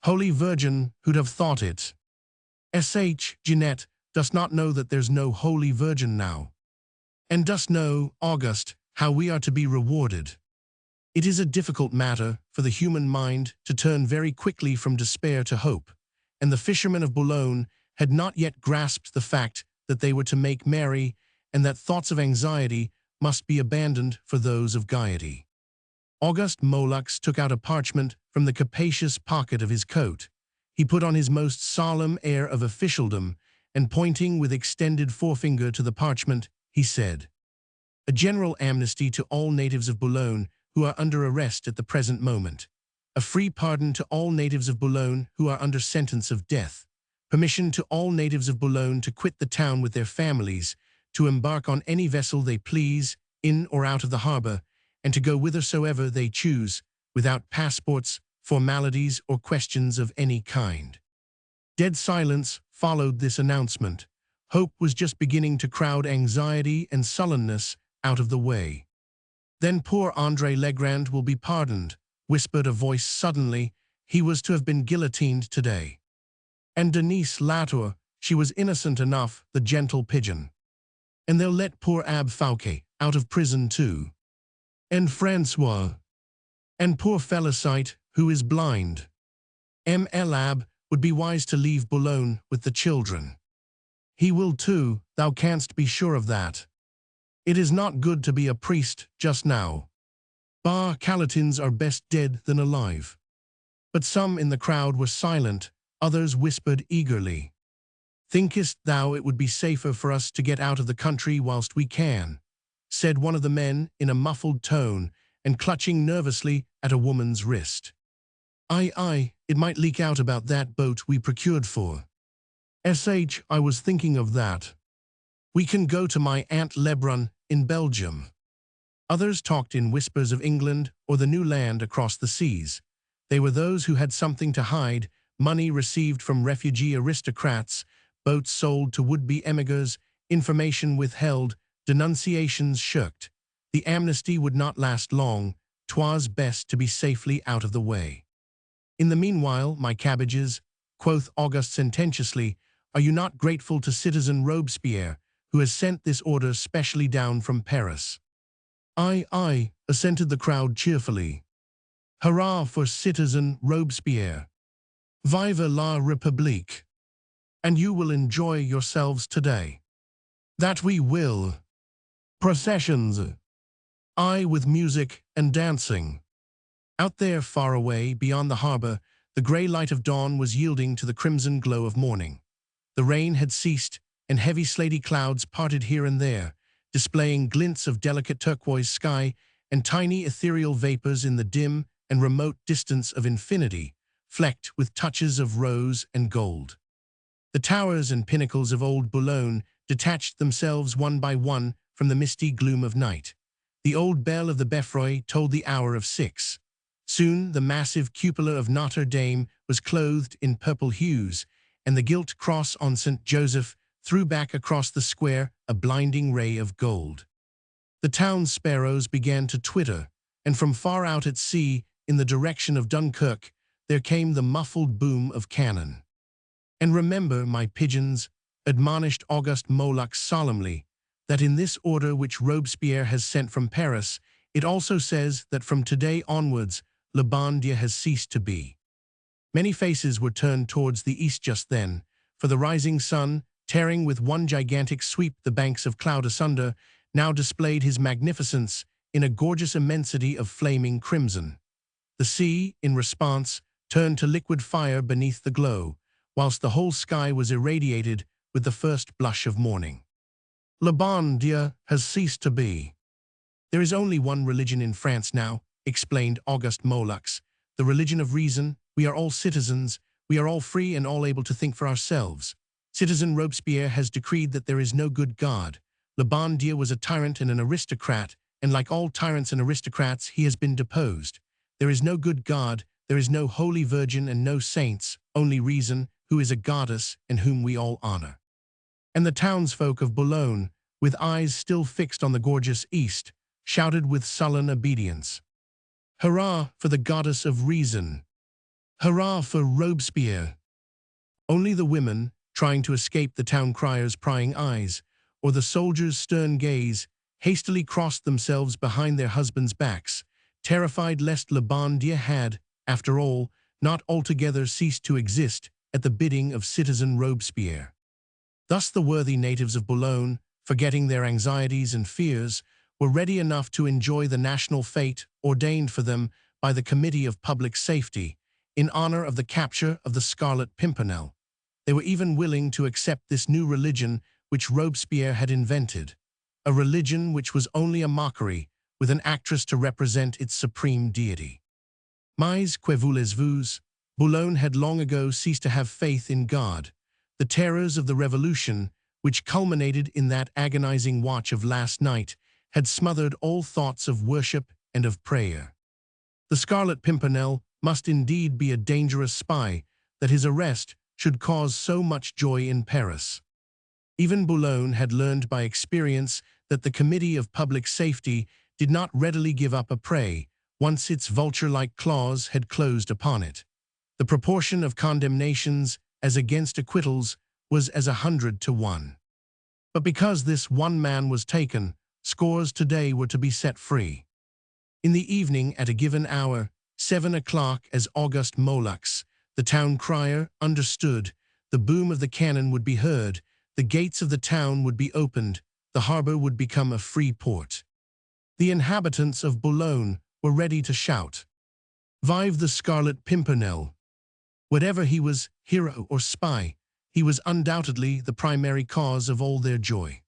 "Holy Virgin, who'd have thought it?" Jeanette, dost not know that there's no Holy Virgin now? And dost know, Auguste, how we are to be rewarded? It is a difficult matter for the human mind to turn very quickly from despair to hope, and the fishermen of Boulogne had not yet grasped the fact that they were to make merry, and that thoughts of anxiety must be abandoned for those of gaiety. Auguste Mollux took out a parchment from the capacious pocket of his coat. He put on his most solemn air of officialdom, and pointing with extended forefinger to the parchment, he said, "A general amnesty to all natives of Boulogne who are under arrest at the present moment. A free pardon to all natives of Boulogne who are under sentence of death. Permission to all natives of Boulogne to quit the town with their families, to embark on any vessel they please, in or out of the harbor, and to go whithersoever they choose, without passports, formalities, or questions of any kind." Dead silence followed this announcement. Hope was just beginning to crowd anxiety and sullenness out of the way. "Then poor André Legrand will be pardoned," whispered a voice suddenly. "He was to have been guillotined today. And Denise Latour, she was innocent enough, the gentle pigeon. And they'll let poor Abbe Fouquet out of prison too. And Francois. And poor Felicite, who is blind. L'Abbe would be wise to leave Boulogne with the children. He will too, thou canst be sure of that. It is not good to be a priest just now. Bah, Calitins are best dead than alive." But some in the crowd were silent, others whispered eagerly. "Thinkest thou it would be safer for us to get out of the country whilst we can?" said one of the men in a muffled tone, and clutching nervously at a woman's wrist. Aye, it might leak out about that boat we procured for. I was thinking of that. We can go to my Aunt Lebrun in Belgium." Others talked in whispers of England or the new land across the seas. They were those who had something to hide, money received from refugee aristocrats, boats sold to would-be emigrants, information withheld, denunciations shirked. The amnesty would not last long. 'Twas best to be safely out of the way. "In the meanwhile, my cabbages," quoth Auguste sententiously, "are you not grateful to Citizen Robespierre, who has sent this order specially down from Paris?" Aye, assented the crowd cheerfully. Hurrah for citizen Robespierre! Vive la République! And you will enjoy yourselves today. That we will. Processions. I with music and dancing. Out there, far away, beyond the harbor, the grey light of dawn was yielding to the crimson glow of morning. The rain had ceased, and heavy slaty clouds parted here and there, displaying glints of delicate turquoise sky and tiny ethereal vapors in the dim and remote distance of infinity, flecked with touches of rose and gold. The towers and pinnacles of old Boulogne detached themselves one by one from the misty gloom of night. The old bell of the Beffroi told the hour of 6. Soon the massive cupola of Notre Dame was clothed in purple hues, and the gilt cross on St. Joseph threw back across the square a blinding ray of gold. The town's sparrows began to twitter, and from far out at sea, in the direction of Dunkirk, there came the muffled boom of cannon. And remember, my pigeons, admonished Auguste Montluc solemnly, that in this order which Robespierre has sent from Paris, it also says that from today onwards, Le Bon Dieu has ceased to be. Many faces were turned towards the east just then, for the rising sun, tearing with one gigantic sweep the banks of cloud asunder, now displayed his magnificence in a gorgeous immensity of flaming crimson. The sea, in response, turned to liquid fire beneath the glow, whilst the whole sky was irradiated with the first blush of morning. Le Bon Dieu has ceased to be. There is only one religion in France now, explained Auguste Montluc, the religion of reason. We are all citizens, we are all free and all able to think for ourselves. Citizen Robespierre has decreed that there is no good God. Le Bon Dieu was a tyrant and an aristocrat, and like all tyrants and aristocrats, he has been deposed. There is no good God, there is no holy virgin and no saints, only reason, who is a goddess and whom we all honor. And the townsfolk of Boulogne, with eyes still fixed on the gorgeous east, shouted with sullen obedience. Hurrah for the goddess of reason! Hurrah for Robespierre! Only the women, trying to escape the town crier's prying eyes, or the soldiers' stern gaze, hastily crossed themselves behind their husbands' backs, terrified lest Le Bon Dieu had, after all, not altogether ceased to exist at the bidding of citizen Robespierre. Thus the worthy natives of Boulogne, forgetting their anxieties and fears, were ready enough to enjoy the national fete ordained for them by the Committee of Public Safety, in honor of the capture of the Scarlet Pimpernel. They were even willing to accept this new religion which Robespierre had invented, a religion which was only a mockery, with an actress to represent its supreme deity. Mais que voulez-vous? Boulogne had long ago ceased to have faith in God. The terrors of the Revolution, which culminated in that agonizing watch of last night, had smothered all thoughts of worship and of prayer. The Scarlet Pimpernel must indeed be a dangerous spy, that his arrest should cause so much joy in Paris. Even Boulogne had learned by experience that the Committee of Public Safety did not readily give up a prey, once its vulture-like claws had closed upon it. The proportion of condemnations as against acquittals was as 100 to 1. But because this one man was taken, scores today were to be set free. In the evening at a given hour, 7 o'clock, as Auguste Montluc, the town crier, understood, the boom of the cannon would be heard, the gates of the town would be opened, the harbor would become a free port. The inhabitants of Boulogne were ready to shout, "Vive the Scarlet Pimpernel!" Whatever he was, hero or spy, he was undoubtedly the primary cause of all their joy.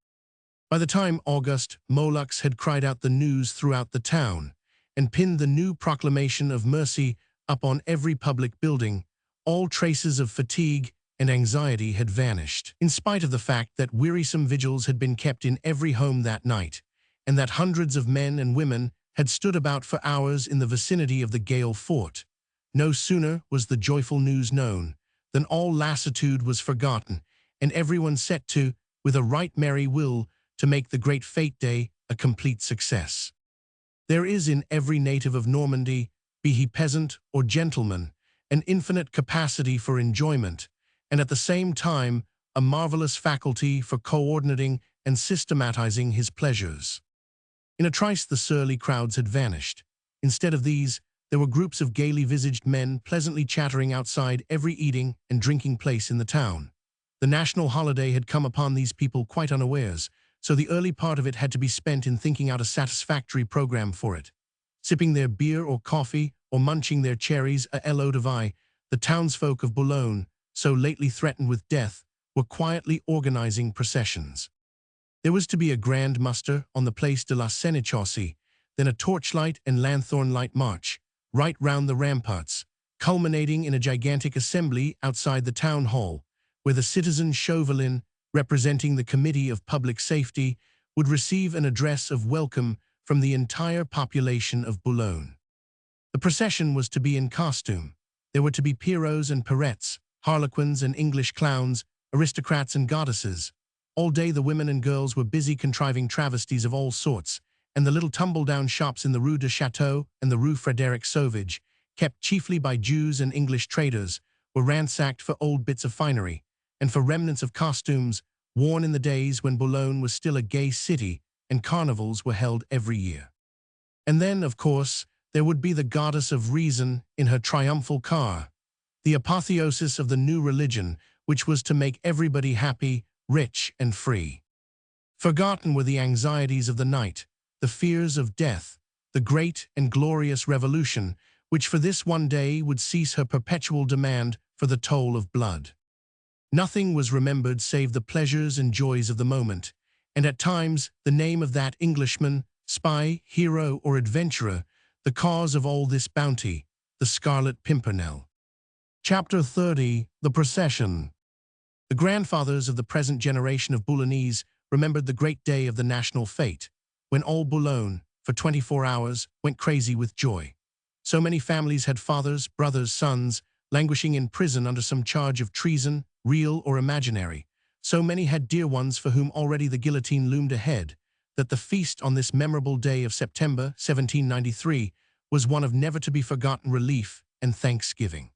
By the time Auguste Montluc had cried out the news throughout the town, and pinned the new proclamation of mercy up on every public building, all traces of fatigue and anxiety had vanished, in spite of the fact that wearisome vigils had been kept in every home that night, and that hundreds of men and women had stood about for hours in the vicinity of the Gale fort. No sooner was the joyful news known than all lassitude was forgotten, and everyone set to, with a right merry will, to make the great fete day a complete success. There is in every native of Normandy, be he peasant or gentleman, an infinite capacity for enjoyment, and at the same time a marvelous faculty for coordinating and systematizing his pleasures. In a trice the surly crowds had vanished. Instead of these, there were groups of gaily visaged men pleasantly chattering outside every eating and drinking place in the town. The national holiday had come upon these people quite unawares, so the early part of it had to be spent in thinking out a satisfactory program for it. Sipping their beer or coffee, or munching their cherries à l'eau de vie, the townsfolk of Boulogne, so lately threatened with death, were quietly organizing processions. There was to be a grand muster on the Place de la Sénéchaussée, then a torchlight and lanthorn light march, right round the ramparts, culminating in a gigantic assembly outside the town hall, where the citizen Chauvelin, representing the Committee of Public Safety, would receive an address of welcome from the entire population of Boulogne. The procession was to be in costume. There were to be pierrots and pirettes, harlequins and English clowns, aristocrats and goddesses. All day the women and girls were busy contriving travesties of all sorts, and the little tumble-down shops in the Rue de Château and the Rue Frédéric Sauvage, kept chiefly by Jews and English traders, were ransacked for old bits of finery, and for remnants of costumes worn in the days when Boulogne was still a gay city and carnivals were held every year. And then, of course, there would be the goddess of reason in her triumphal car, the apotheosis of the new religion, which was to make everybody happy, rich, and free. Forgotten were the anxieties of the night, the fears of death, the great and glorious revolution, which for this one day would cease her perpetual demand for the toll of blood. Nothing was remembered save the pleasures and joys of the moment, and at times the name of that Englishman, spy, hero, or adventurer, the cause of all this bounty, the Scarlet Pimpernel. Chapter 30. The Procession. The grandfathers of the present generation of Boulonnese remembered the great day of the national fete, when all Boulogne, for 24 hours, went crazy with joy. So many families had fathers, brothers, sons, languishing in prison under some charge of treason, real or imaginary. So many had dear ones for whom already the guillotine loomed ahead, that the feast on this memorable day of September 1793 was one of never-to-be-forgotten relief and thanksgiving.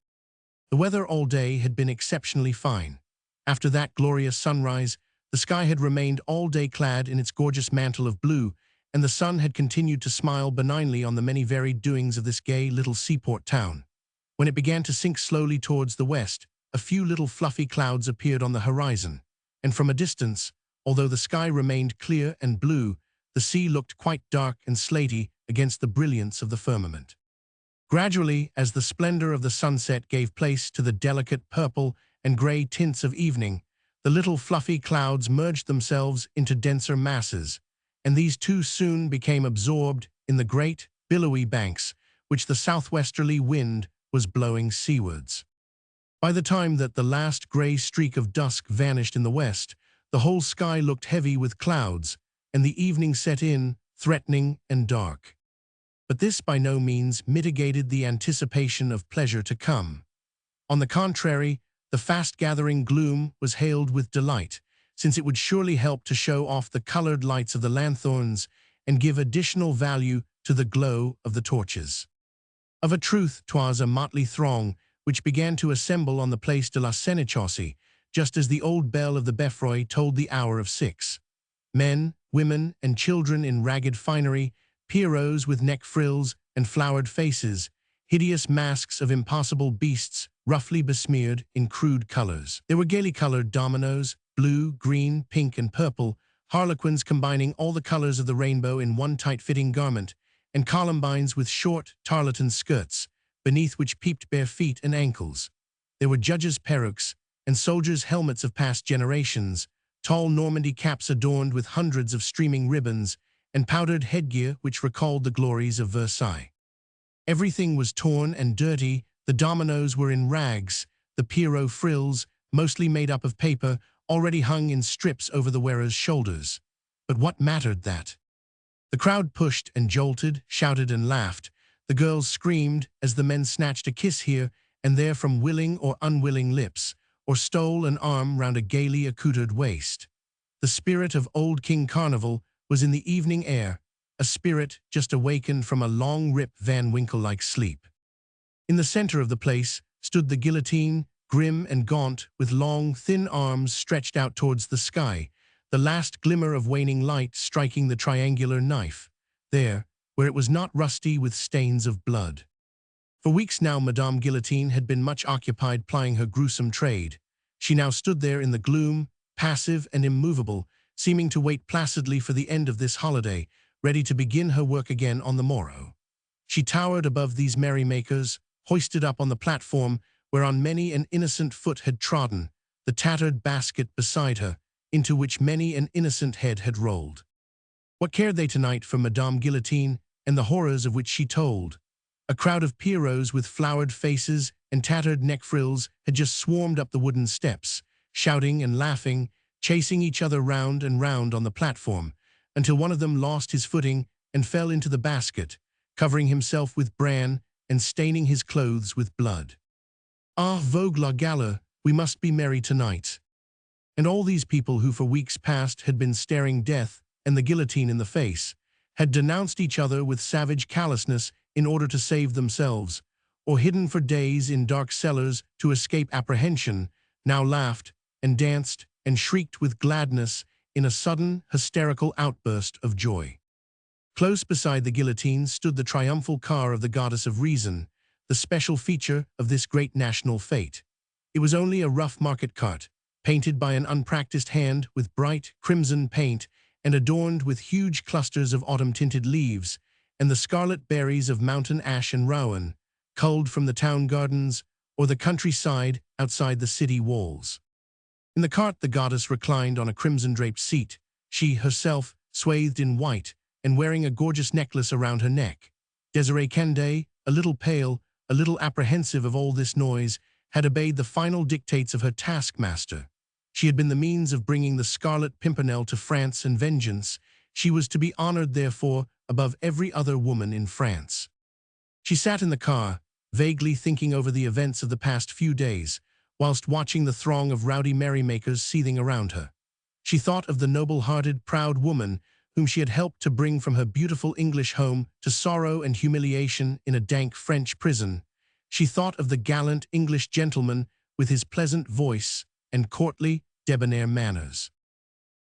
The weather all day had been exceptionally fine. After that glorious sunrise, the sky had remained all day clad in its gorgeous mantle of blue, and the sun had continued to smile benignly on the many varied doings of this gay little seaport town. When it began to sink slowly towards the west, a few little fluffy clouds appeared on the horizon, and from a distance, although the sky remained clear and blue, the sea looked quite dark and slaty against the brilliance of the firmament. Gradually, as the splendor of the sunset gave place to the delicate purple and gray tints of evening, the little fluffy clouds merged themselves into denser masses, and these too soon became absorbed in the great, billowy banks which the southwesterly wind was blowing seawards. By the time that the last gray streak of dusk vanished in the west, the whole sky looked heavy with clouds, and the evening set in, threatening and dark. But this by no means mitigated the anticipation of pleasure to come. On the contrary, the fast-gathering gloom was hailed with delight, since it would surely help to show off the colored lights of the lanthorns and give additional value to the glow of the torches. Of a truth, 'twas a motley throng which began to assemble on the Place de la Sénéchaussée, just as the old bell of the Beffroi told the hour of 6. Men, women, and children in ragged finery, pierrots with neck frills and flowered faces, hideous masks of impossible beasts roughly besmeared in crude colors. There were gaily colored dominoes, blue, green, pink, and purple, harlequins combining all the colors of the rainbow in one tight-fitting garment, and columbines with short, tarlatan skirts, beneath which peeped bare feet and ankles. There were judges' perruques and soldiers' helmets of past generations, tall Normandy caps adorned with hundreds of streaming ribbons, and powdered headgear which recalled the glories of Versailles. Everything was torn and dirty, the dominoes were in rags, the pierrot frills, mostly made up of paper, already hung in strips over the wearer's shoulders. But what mattered that? The crowd pushed and jolted, shouted and laughed. The girls screamed as the men snatched a kiss here and there from willing or unwilling lips, or stole an arm round a gaily accoutred waist. The spirit of old King Carnival was in the evening air, a spirit just awakened from a long Rip Van Winkle-like sleep. In the center of the place stood the guillotine, grim and gaunt, with long, thin arms stretched out towards the sky, the last glimmer of waning light striking the triangular knife. there, where it was not rusty with stains of blood. For weeks now Madame Guillotine had been much occupied plying her gruesome trade. She now stood there in the gloom, passive and immovable, seeming to wait placidly for the end of this holiday, ready to begin her work again on the morrow. She towered above these merrymakers, hoisted up on the platform whereon many an innocent foot had trodden, the tattered basket beside her, into which many an innocent head had rolled. What cared they tonight for Madame Guillotine and the horrors of which she told? A crowd of pierrots with flowered faces and tattered neck frills had just swarmed up the wooden steps, shouting and laughing, chasing each other round and round on the platform, until one of them lost his footing and fell into the basket, covering himself with bran and staining his clothes with blood. Ah, vogue la gala, we must be merry tonight. And all these people who for weeks past had been staring death and the guillotine in the face, had denounced each other with savage callousness in order to save themselves, or hidden for days in dark cellars to escape apprehension, now laughed and danced and shrieked with gladness in a sudden, hysterical outburst of joy. Close beside the guillotine stood the triumphal car of the goddess of reason, the special feature of this great national fete. It was only a rough market cart, painted by an unpracticed hand with bright crimson paint and adorned with huge clusters of autumn-tinted leaves and the scarlet berries of mountain ash and rowan, culled from the town gardens or the countryside outside the city walls. In the cart the goddess reclined on a crimson-draped seat, she herself swathed in white and wearing a gorgeous necklace around her neck. Desiree Canday, a little pale, a little apprehensive of all this noise, had obeyed the final dictates of her taskmaster. She had been the means of bringing the Scarlet Pimpernel to France and vengeance. She was to be honored, therefore, above every other woman in France. She sat in the car, vaguely thinking over the events of the past few days, whilst watching the throng of rowdy merrymakers seething around her. She thought of the noble-hearted, proud woman whom she had helped to bring from her beautiful English home to sorrow and humiliation in a dank French prison. She thought of the gallant English gentleman with his pleasant voice and courtly, debonair manners.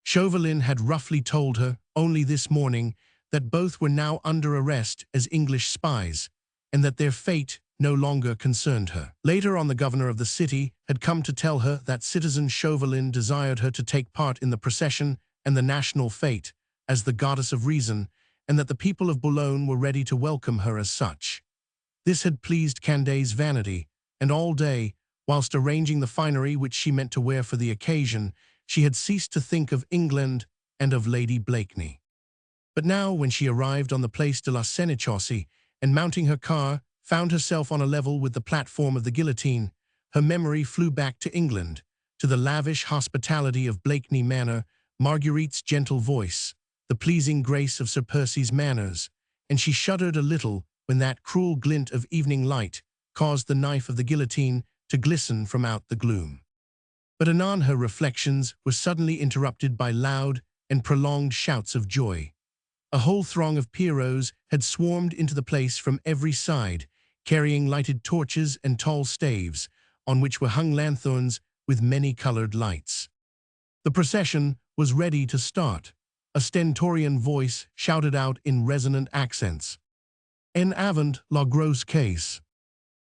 Chauvelin had roughly told her, only this morning, that both were now under arrest as English spies, and that their fate no longer concerned her. Later on, the governor of the city had come to tell her that citizen Chauvelin desired her to take part in the procession and the national fete as the goddess of reason, and that the people of Boulogne were ready to welcome her as such. This had pleased Canday's vanity, and all day, whilst arranging the finery which she meant to wear for the occasion, she had ceased to think of England and of Lady Blakeney. But now, when she arrived on the Place de la Sénéchaussée and mounting her car, found herself on a level with the platform of the guillotine, her memory flew back to England, to the lavish hospitality of Blakeney Manor, Marguerite's gentle voice, the pleasing grace of Sir Percy's manners, and she shuddered a little when that cruel glint of evening light caused the knife of the guillotine to glisten from out the gloom. But anon her reflections were suddenly interrupted by loud and prolonged shouts of joy. A whole throng of pierrots had swarmed into the place from every side, carrying lighted torches and tall staves, on which were hung lanthorns with many-colored lights. The procession was ready to start. A stentorian voice shouted out in resonant accents, "En avant la grosse caisse."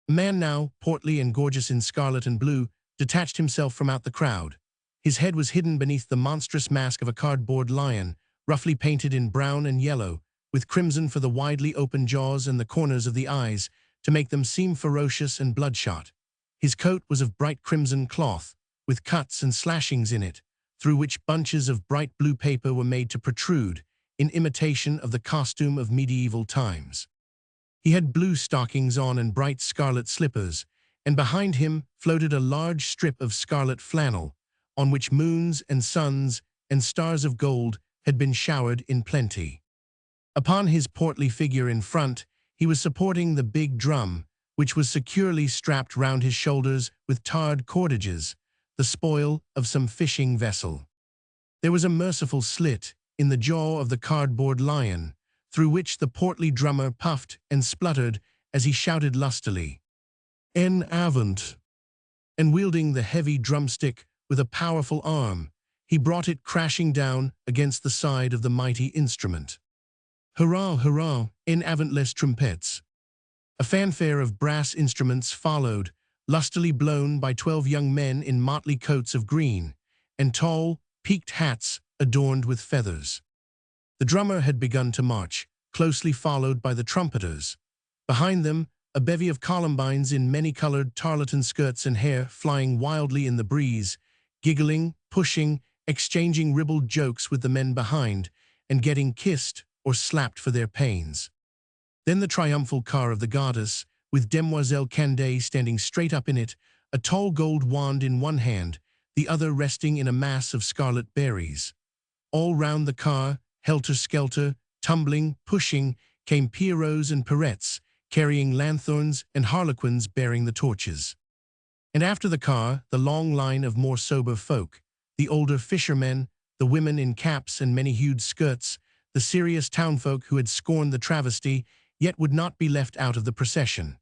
A man now, portly and gorgeous in scarlet and blue, detached himself from out the crowd. His head was hidden beneath the monstrous mask of a cardboard lion, roughly painted in brown and yellow, with crimson for the widely open jaws and the corners of the eyes, to make them seem ferocious and bloodshot. His coat was of bright crimson cloth, with cuts and slashings in it, through which bunches of bright blue paper were made to protrude, in imitation of the costume of medieval times. He had blue stockings on and bright scarlet slippers, and behind him floated a large strip of scarlet flannel, on which moons and suns and stars of gold had been showered in plenty. Upon his portly figure in front, he was supporting the big drum, which was securely strapped round his shoulders with tarred cordages, the spoil of some fishing vessel. There was a merciful slit in the jaw of the cardboard lion, through which the portly drummer puffed and spluttered as he shouted lustily, "En avant!" And wielding the heavy drumstick with a powerful arm, he brought it crashing down against the side of the mighty instrument. Hurrah, hurrah, en avant les trompettes. A fanfare of brass instruments followed, lustily blown by 12 young men in motley coats of green, and tall, peaked hats adorned with feathers. The drummer had begun to march, closely followed by the trumpeters. Behind them, a bevy of columbines in many-colored tarlatan skirts and hair flying wildly in the breeze, giggling, pushing, exchanging ribald jokes with the men behind, and getting kissed or slapped for their pains. Then the triumphal car of the goddess, with Demoiselle Candace standing straight up in it, a tall gold wand in one hand, the other resting in a mass of scarlet berries. All round the car, helter-skelter, tumbling, pushing, came pierrots and pirettes, carrying lanthorns and harlequins bearing the torches. And after the car, the long line of more sober folk, the older fishermen, the women in caps and many-hued skirts, the serious townfolk who had scorned the travesty, yet would not be left out of the procession.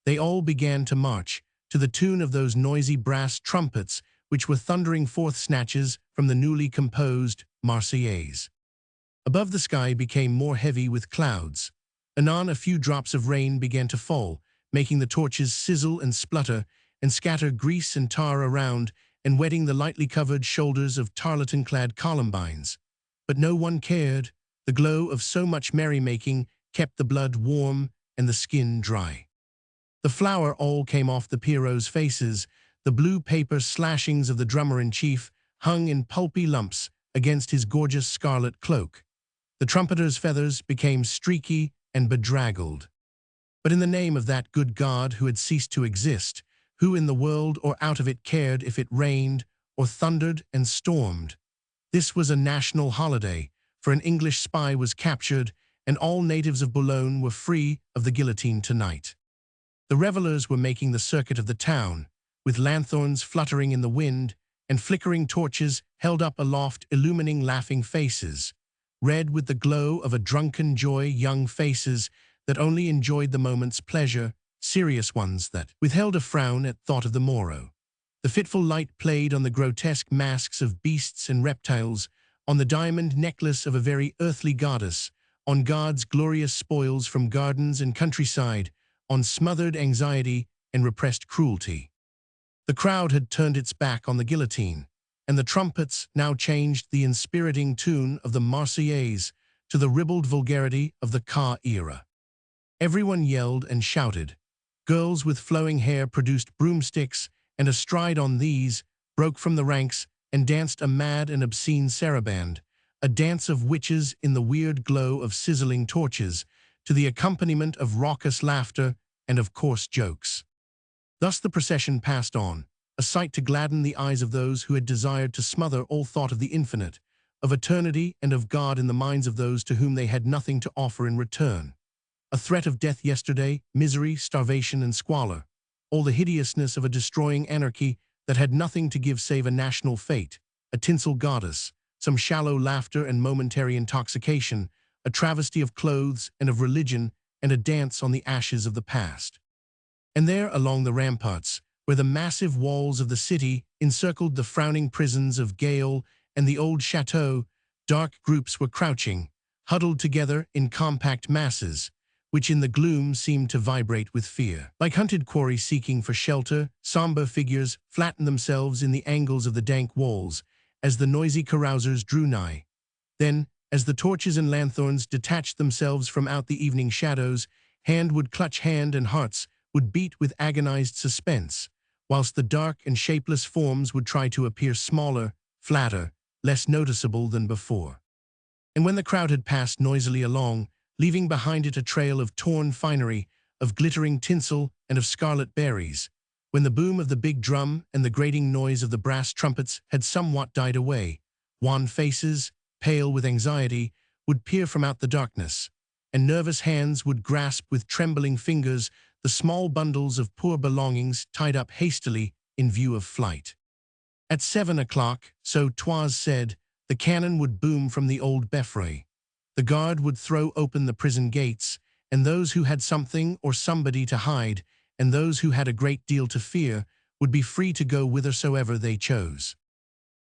They all began to march, to the tune of those noisy brass trumpets which were thundering forth snatches from the newly composed Marseillaise. Above the sky became more heavy with clouds. Anon a few drops of rain began to fall, making the torches sizzle and splutter, and scatter grease and tar around, and wetting the lightly covered shoulders of tarlatan-clad columbines. But no one cared. The glow of so much merrymaking kept the blood warm and the skin dry. The flour all came off the pierrots' faces. The blue paper slashings of the drummer-in-chief hung in pulpy lumps against his gorgeous scarlet cloak. The trumpeter's feathers became streaky and bedraggled. But in the name of that good God who had ceased to exist, who in the world or out of it cared if it rained or thundered and stormed? This was a national holiday, for an English spy was captured, and all natives of Boulogne were free of the guillotine tonight. The revelers were making the circuit of the town, with lanthorns fluttering in the wind and flickering torches held up aloft illumining laughing faces, red with the glow of a drunken joy, young faces that only enjoyed the moment's pleasure, serious ones that withheld a frown at thought of the morrow. The fitful light played on the grotesque masks of beasts and reptiles, on the diamond necklace of a very earthly goddess, on God's glorious spoils from gardens and countryside, on smothered anxiety and repressed cruelty. The crowd had turned its back on the guillotine, and the trumpets now changed the inspiriting tune of the Marseillaise to the ribald vulgarity of the car era. Everyone yelled and shouted. Girls with flowing hair produced broomsticks, and astride on these, broke from the ranks and danced a mad and obscene saraband, a dance of witches in the weird glow of sizzling torches, to the accompaniment of raucous laughter and of coarse jokes. Thus the procession passed on, a sight to gladden the eyes of those who had desired to smother all thought of the infinite, of eternity and of God in the minds of those to whom they had nothing to offer in return. A threat of death yesterday, misery, starvation, and squalor, all the hideousness of a destroying anarchy that had nothing to give save a national fate, a tinsel goddess, some shallow laughter and momentary intoxication, a travesty of clothes and of religion, and a dance on the ashes of the past. And there, along the ramparts, where the massive walls of the city encircled the frowning prisons of Gaol and the old chateau, dark groups were crouching, huddled together in compact masses, which in the gloom seemed to vibrate with fear. Like hunted quarry seeking for shelter, somber figures flattened themselves in the angles of the dank walls as the noisy carousers drew nigh. Then, as the torches and lanthorns detached themselves from out the evening shadows, hand would clutch hand and hearts would beat with agonized suspense, whilst the dark and shapeless forms would try to appear smaller, flatter, less noticeable than before. And when the crowd had passed noisily along, leaving behind it a trail of torn finery, of glittering tinsel, and of scarlet berries, when the boom of the big drum and the grating noise of the brass trumpets had somewhat died away, wan faces, pale with anxiety, would peer from out the darkness, and nervous hands would grasp with trembling fingers the small bundles of poor belongings tied up hastily in view of flight. At 7 o'clock, so 'twas said, the cannon would boom from the old belfry. The guard would throw open the prison gates, and those who had something or somebody to hide, and those who had a great deal to fear, would be free to go whithersoever they chose.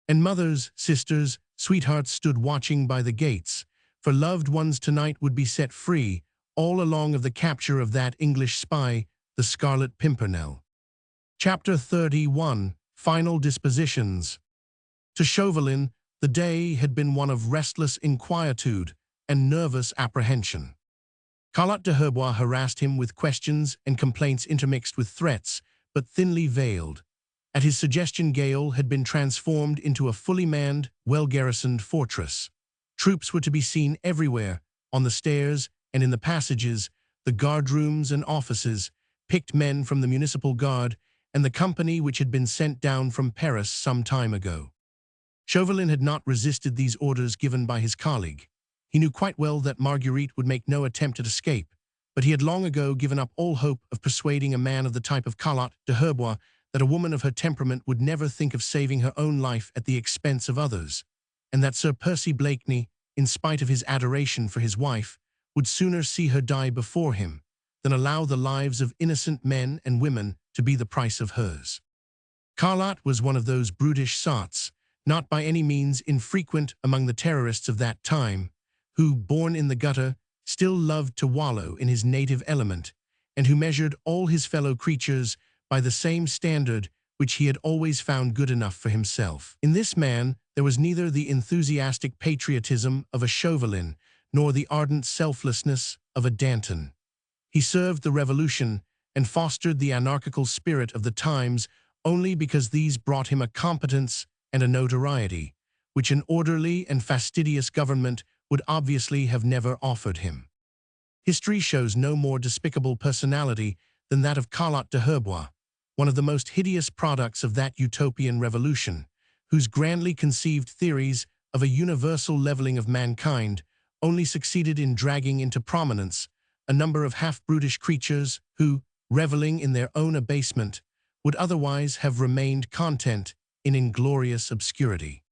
And mothers, sisters, sweethearts stood watching by the gates, for loved ones tonight would be set free, all along of the capture of that English spy, the Scarlet Pimpernel. Chapter 31. Final Dispositions. To Chauvelin, the day had been one of restless inquietude and nervous apprehension. Carlotte de Herbois harassed him with questions and complaints intermixed with threats, but thinly veiled. At his suggestion, Gaol had been transformed into a fully manned, well-garrisoned fortress. Troops were to be seen everywhere, on the stairs and in the passages, the guardrooms and offices, picked men from the municipal guard, and the company which had been sent down from Paris some time ago. Chauvelin had not resisted these orders given by his colleague. He knew quite well that Marguerite would make no attempt at escape, but he had long ago given up all hope of persuading a man of the type of Carlotte de Herbois that a woman of her temperament would never think of saving her own life at the expense of others, and that Sir Percy Blakeney, in spite of his adoration for his wife, would sooner see her die before him than allow the lives of innocent men and women to be the price of hers. Carlotte was one of those brutish sots, not by any means infrequent among the terrorists of that time, who, born in the gutter, still loved to wallow in his native element, and who measured all his fellow creatures by the same standard which he had always found good enough for himself. In this man there was neither the enthusiastic patriotism of a Chauvelin nor the ardent selflessness of a Danton. He served the revolution and fostered the anarchical spirit of the times only because these brought him a competence and a notoriety which an orderly and fastidious government would obviously have never offered him. History shows no more despicable personality than that of Carlotte de Herbois, one of the most hideous products of that utopian revolution, whose grandly conceived theories of a universal leveling of mankind only succeeded in dragging into prominence a number of half-brutish creatures who, reveling in their own abasement, would otherwise have remained content in inglorious obscurity.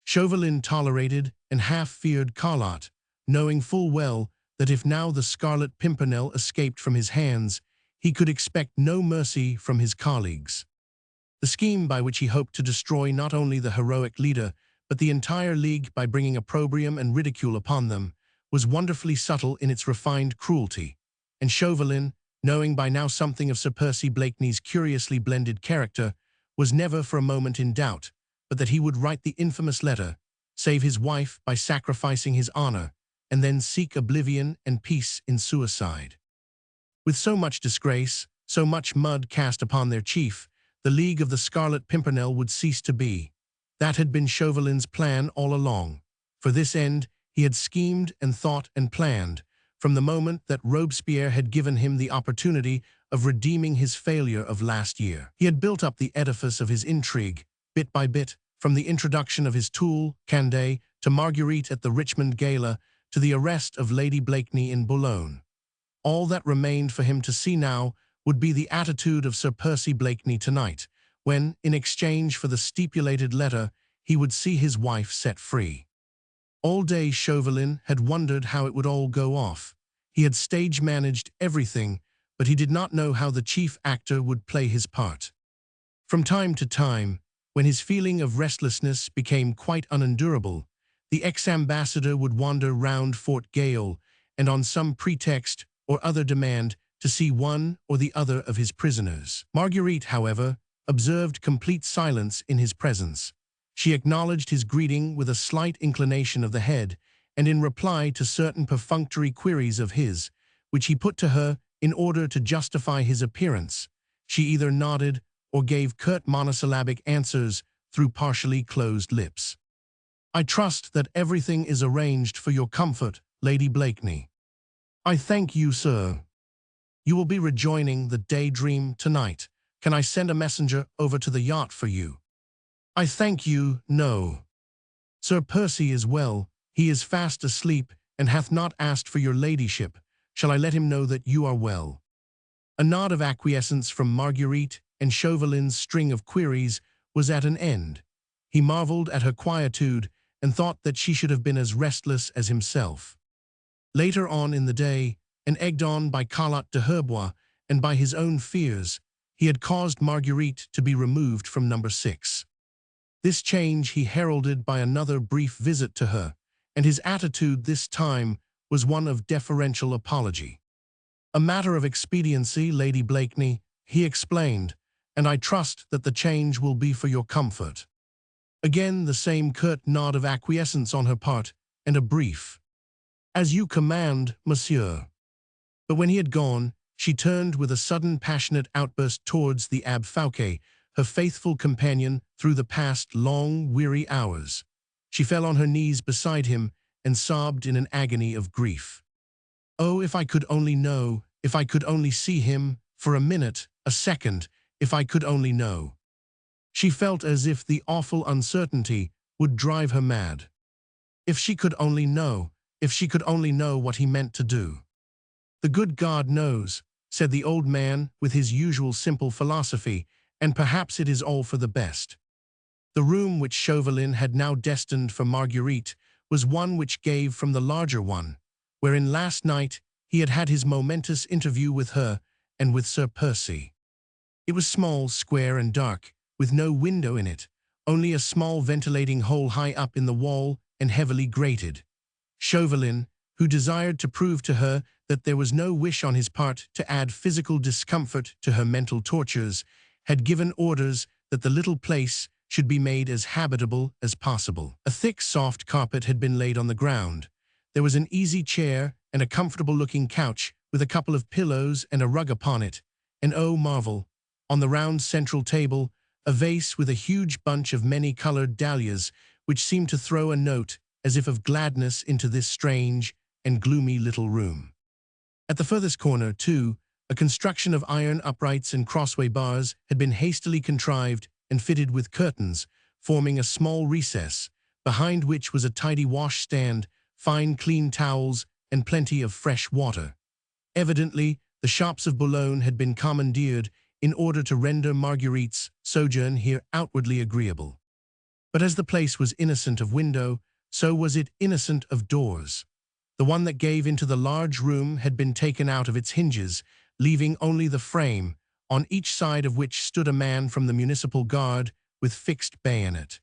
Chauvelin tolerated and half-feared Carlotte, knowing full well that if now the Scarlet Pimpernel escaped from his hands, he could expect no mercy from his colleagues. The scheme by which he hoped to destroy not only the heroic leader, but the entire League by bringing opprobrium and ridicule upon them, was wonderfully subtle in its refined cruelty, and Chauvelin, knowing by now something of Sir Percy Blakeney's curiously blended character, was never for a moment in doubt but that he would write the infamous letter, save his wife by sacrificing his honor, and then seek oblivion and peace in suicide. With so much disgrace, so much mud cast upon their chief, the League of the Scarlet Pimpernel would cease to be. That had been Chauvelin's plan all along. For this end, he had schemed and thought and planned, from the moment that Robespierre had given him the opportunity of redeeming his failure of last year. He had built up the edifice of his intrigue, bit by bit, from the introduction of his tool, Candé, to Marguerite at the Richmond Gala, to the arrest of Lady Blakeney in Boulogne. All that remained for him to see now would be the attitude of Sir Percy Blakeney tonight, when, in exchange for the stipulated letter, he would see his wife set free. All day Chauvelin had wondered how it would all go off. He had stage-managed everything, but he did not know how the chief actor would play his part. From time to time, when his feeling of restlessness became quite unendurable, the ex-ambassador would wander round Fort Gaol and on some pretext or other demand to see one or the other of his prisoners. Marguerite, however, observed complete silence in his presence. She acknowledged his greeting with a slight inclination of the head, and in reply to certain perfunctory queries of his, which he put to her in order to justify his appearance, she either nodded or gave curt monosyllabic answers through partially closed lips. "I trust that everything is arranged for your comfort, Lady Blakeney." "I thank you, sir." "You will be rejoining the Daydream tonight. Can I send a messenger over to the yacht for you?" "I thank you, no. Sir Percy is well. He is fast asleep and hath not asked for your ladyship. Shall I let him know that you are well?" A nod of acquiescence from Marguerite, and Chauvelin's string of queries was at an end. He marveled at her quietude and thought that she should have been as restless as himself. Later on in the day, and egged on by Carlotte de Herbois and by his own fears, he had caused Marguerite to be removed from number 6. This change he heralded by another brief visit to her, and his attitude this time was one of deferential apology. "A matter of expediency, Lady Blakeney," he explained, "and I trust that the change will be for your comfort." Again the same curt nod of acquiescence on her part, and a brief, "As you command, monsieur." But when he had gone, she turned with a sudden passionate outburst towards the Abbe Fouquet, her faithful companion through the past long, weary hours. She fell on her knees beside him and sobbed in an agony of grief. "Oh, if I could only know, if I could only see him, for a minute, a second, if I could only know." She felt as if the awful uncertainty would drive her mad. If she could only know, if she could only know what he meant to do. "The good God knows," said the old man with his usual simple philosophy, "and perhaps it is all for the best." The room which Chauvelin had now destined for Marguerite was one which gave from the larger one, wherein last night he had had his momentous interview with her and with Sir Percy. It was small, square, and dark, with no window in it, only a small ventilating hole high up in the wall and heavily grated. Chauvelin, who desired to prove to her that there was no wish on his part to add physical discomfort to her mental tortures, had given orders that the little place should be made as habitable as possible. A thick, soft carpet had been laid on the ground. There was an easy chair and a comfortable-looking couch with a couple of pillows and a rug upon it. And oh, marvel! On the round central table, a vase with a huge bunch of many-colored dahlias, which seemed to throw a note, as if of gladness, into this strange and gloomy little room. At the furthest corner, too, a construction of iron uprights and crossway bars had been hastily contrived and fitted with curtains, forming a small recess, behind which was a tidy washstand, fine clean towels, and plenty of fresh water. Evidently, the shops of Boulogne had been commandeered in order to render Marguerite's sojourn here outwardly agreeable. But as the place was innocent of window, so was it innocent of doors. The one that gave into the large room had been taken out of its hinges, leaving only the frame, on each side of which stood a man from the municipal guard with fixed bayonet.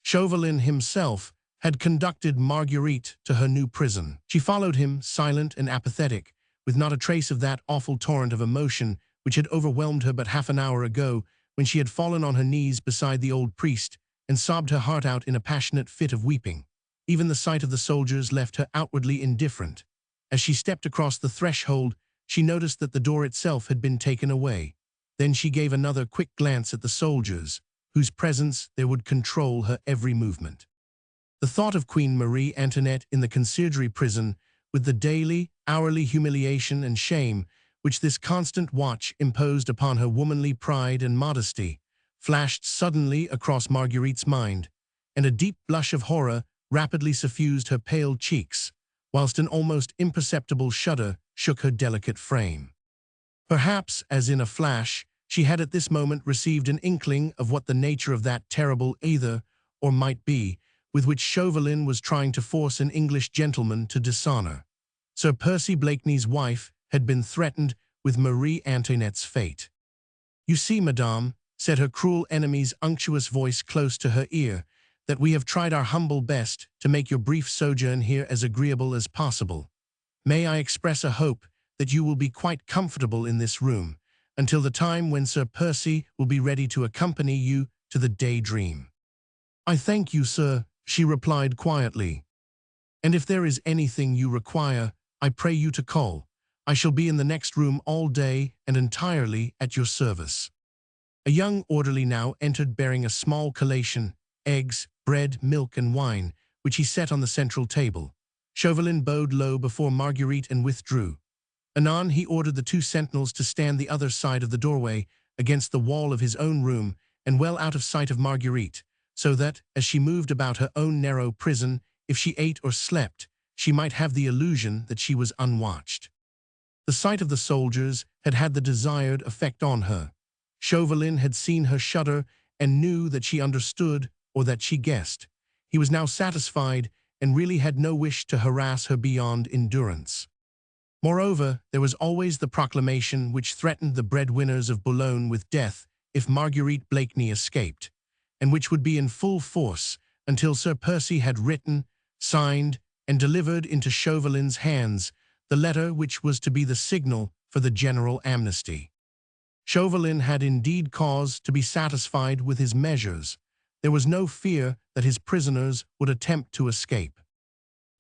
Chauvelin himself had conducted Marguerite to her new prison. She followed him, silent and apathetic, with not a trace of that awful torrent of emotion which had overwhelmed her but half an hour ago, when she had fallen on her knees beside the old priest and sobbed her heart out in a passionate fit of weeping. Even the sight of the soldiers left her outwardly indifferent. As she stepped across the threshold, she noticed that the door itself had been taken away. Then she gave another quick glance at the soldiers, whose presence there would control her every movement. The thought of Queen Marie Antoinette in the conciergerie prison, with the daily, hourly humiliation and shame which this constant watch imposed upon her womanly pride and modesty, flashed suddenly across Marguerite's mind, and a deep blush of horror rapidly suffused her pale cheeks, whilst an almost imperceptible shudder shook her delicate frame. Perhaps, as in a flash, she had at this moment received an inkling of what the nature of that terrible either, or might be, with which Chauvelin was trying to force an English gentleman to dishonor. Sir Percy Blakeney's wife had been threatened with Marie Antoinette's fate. "You see, madame," said her cruel enemy's unctuous voice close to her ear, "that we have tried our humble best to make your brief sojourn here as agreeable as possible. May I express a hope that you will be quite comfortable in this room, until the time when Sir Percy will be ready to accompany you to the Daydream." "I thank you, sir," she replied quietly. "And if there is anything you require, I pray you to call. I shall be in the next room all day and entirely at your service." A young orderly now entered bearing a small collation, eggs, bread, milk, and wine, which he set on the central table. Chauvelin bowed low before Marguerite and withdrew. Anon he ordered the two sentinels to stand the other side of the doorway, against the wall of his own room, and well out of sight of Marguerite, so that, as she moved about her own narrow prison, if she ate or slept, she might have the illusion that she was unwatched. The sight of the soldiers had had the desired effect on her. Chauvelin had seen her shudder and knew that she understood or that she guessed. He was now satisfied and really had no wish to harass her beyond endurance. Moreover, there was always the proclamation which threatened the breadwinners of Boulogne with death if Marguerite Blakeney escaped, and which would be in full force until Sir Percy had written, signed, and delivered into Chauvelin's hands the letter which was to be the signal for the general amnesty. Chauvelin had indeed cause to be satisfied with his measures. There was no fear that his prisoners would attempt to escape.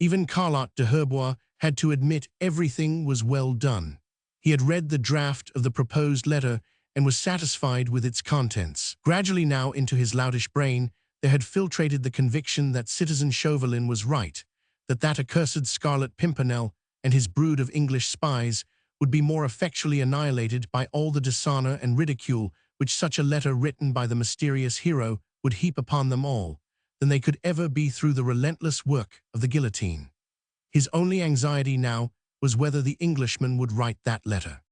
Even Carlotte de Herbois had to admit everything was well done. He had read the draft of the proposed letter and was satisfied with its contents. Gradually now into his loutish brain there had filtrated the conviction that Citizen Chauvelin was right, that accursed Scarlet Pimpernel and his brood of English spies would be more effectually annihilated by all the dishonor and ridicule which such a letter written by the mysterious hero would heap upon them all, than they could ever be through the relentless work of the guillotine. His only anxiety now was whether the Englishman would write that letter.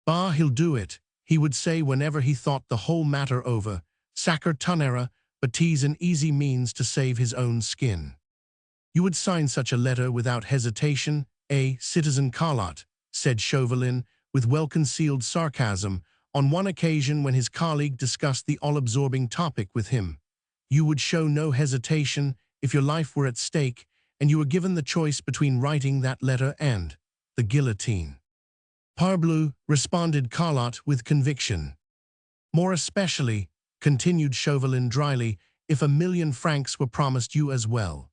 "Bah, he'll do it," he would say whenever he thought the whole matter over. "Sacre tonnerre, but 'tis an easy means to save his own skin." "You would sign such a letter without hesitation, Citizen Carlotte?" said Chauvelin, with well-concealed sarcasm, on one occasion when his colleague discussed the all-absorbing topic with him. "You would show no hesitation if your life were at stake, and you were given the choice between writing that letter and the guillotine." "Parbleu," responded Carlotte with conviction. "More especially," continued Chauvelin dryly, "if 1,000,000 francs were promised you as well."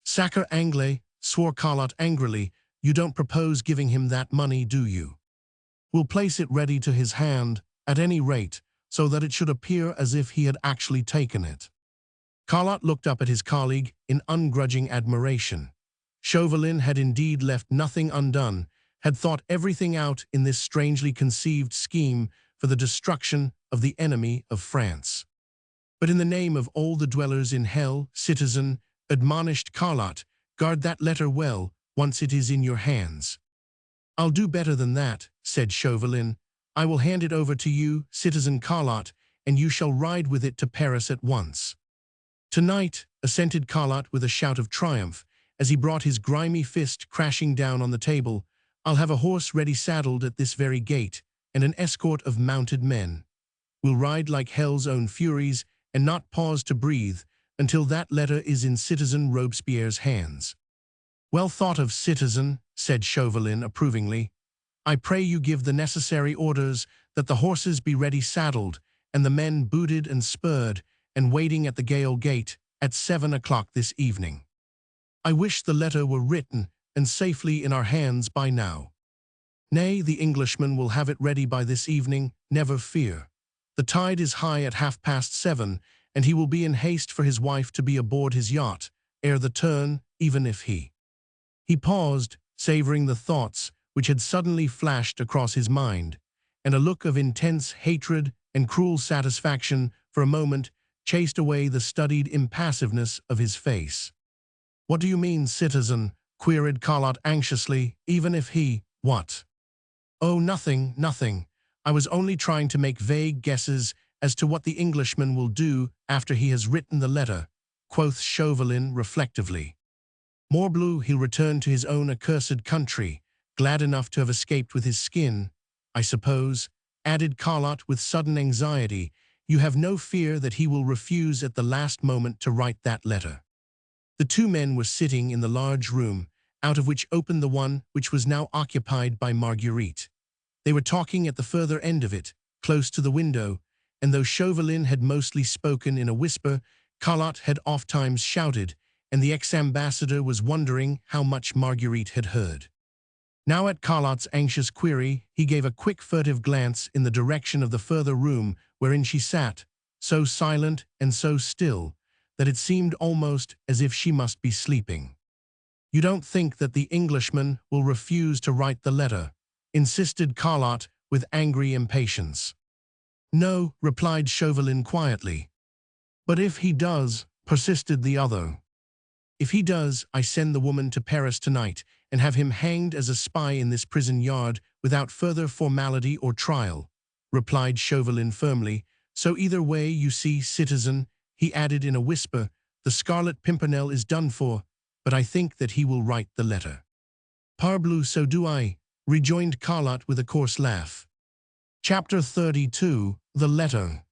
"Sacre Anglais," swore Carlotte angrily, "you don't propose giving him that money, do you?" "We'll place it ready to his hand, at any rate, so that it should appear as if he had actually taken it." Carlotte looked up at his colleague in ungrudging admiration. Chauvelin had indeed left nothing undone, had thought everything out in this strangely conceived scheme for the destruction of the enemy of France. "But in the name of all the dwellers in hell, citizen," admonished Carlotte, "guard that letter well, once it is in your hands." "I'll do better than that," said Chauvelin. "I will hand it over to you, Citizen Carlotte, and you shall ride with it to Paris at once." "Tonight," assented Carlotte with a shout of triumph, as he brought his grimy fist crashing down on the table, "I'll have a horse ready saddled at this very gate, and an escort of mounted men. We'll ride like hell's own furies, and not pause to breathe, until that letter is in Citizen Robespierre's hands." "Well thought of, citizen," said Chauvelin approvingly. "I pray you give the necessary orders that the horses be ready saddled, and the men booted and spurred, and waiting at the Gaol gate at 7 o'clock this evening. I wish the letter were written and safely in our hands by now." "Nay, the Englishman will have it ready by this evening, never fear. The tide is high at 7:30, and he will be in haste for his wife to be aboard his yacht ere the turn, even if he—" He paused, savoring the thoughts which had suddenly flashed across his mind, and a look of intense hatred and cruel satisfaction for a moment chased away the studied impassiveness of his face. "What do you mean, citizen?" queried Carlotte anxiously. "Even if he—" "What?" "Oh, nothing, nothing. I was only trying to make vague guesses as to what the Englishman will do after he has written the letter," quoth Chauvelin reflectively. "Morbleu, he'll return to his own accursed country, glad enough to have escaped with his skin, I suppose," added Carlotte with sudden anxiety. "You have no fear that he will refuse at the last moment to write that letter." The two men were sitting in the large room, out of which opened the one which was now occupied by Marguerite. They were talking at the further end of it, close to the window, and though Chauvelin had mostly spoken in a whisper, Carlotte had ofttimes shouted, and the ex-ambassador was wondering how much Marguerite had heard. Now at Carlotte's anxious query, he gave a quick furtive glance in the direction of the further room wherein she sat, so silent and so still, that it seemed almost as if she must be sleeping. "You don't think that the Englishman will refuse to write the letter?" insisted Carlotte with angry impatience. "No," replied Chauvelin quietly. "But if he does," persisted the other. "If he does, I send the woman to Paris tonight and have him hanged as a spy in this prison yard without further formality or trial," replied Chauvelin firmly. "So either way, you see, citizen," he added in a whisper, "the Scarlet Pimpernel is done for, but I think that he will write the letter." "Parbleu, so do I," rejoined Carlotte with a coarse laugh. Chapter 32. The Letter.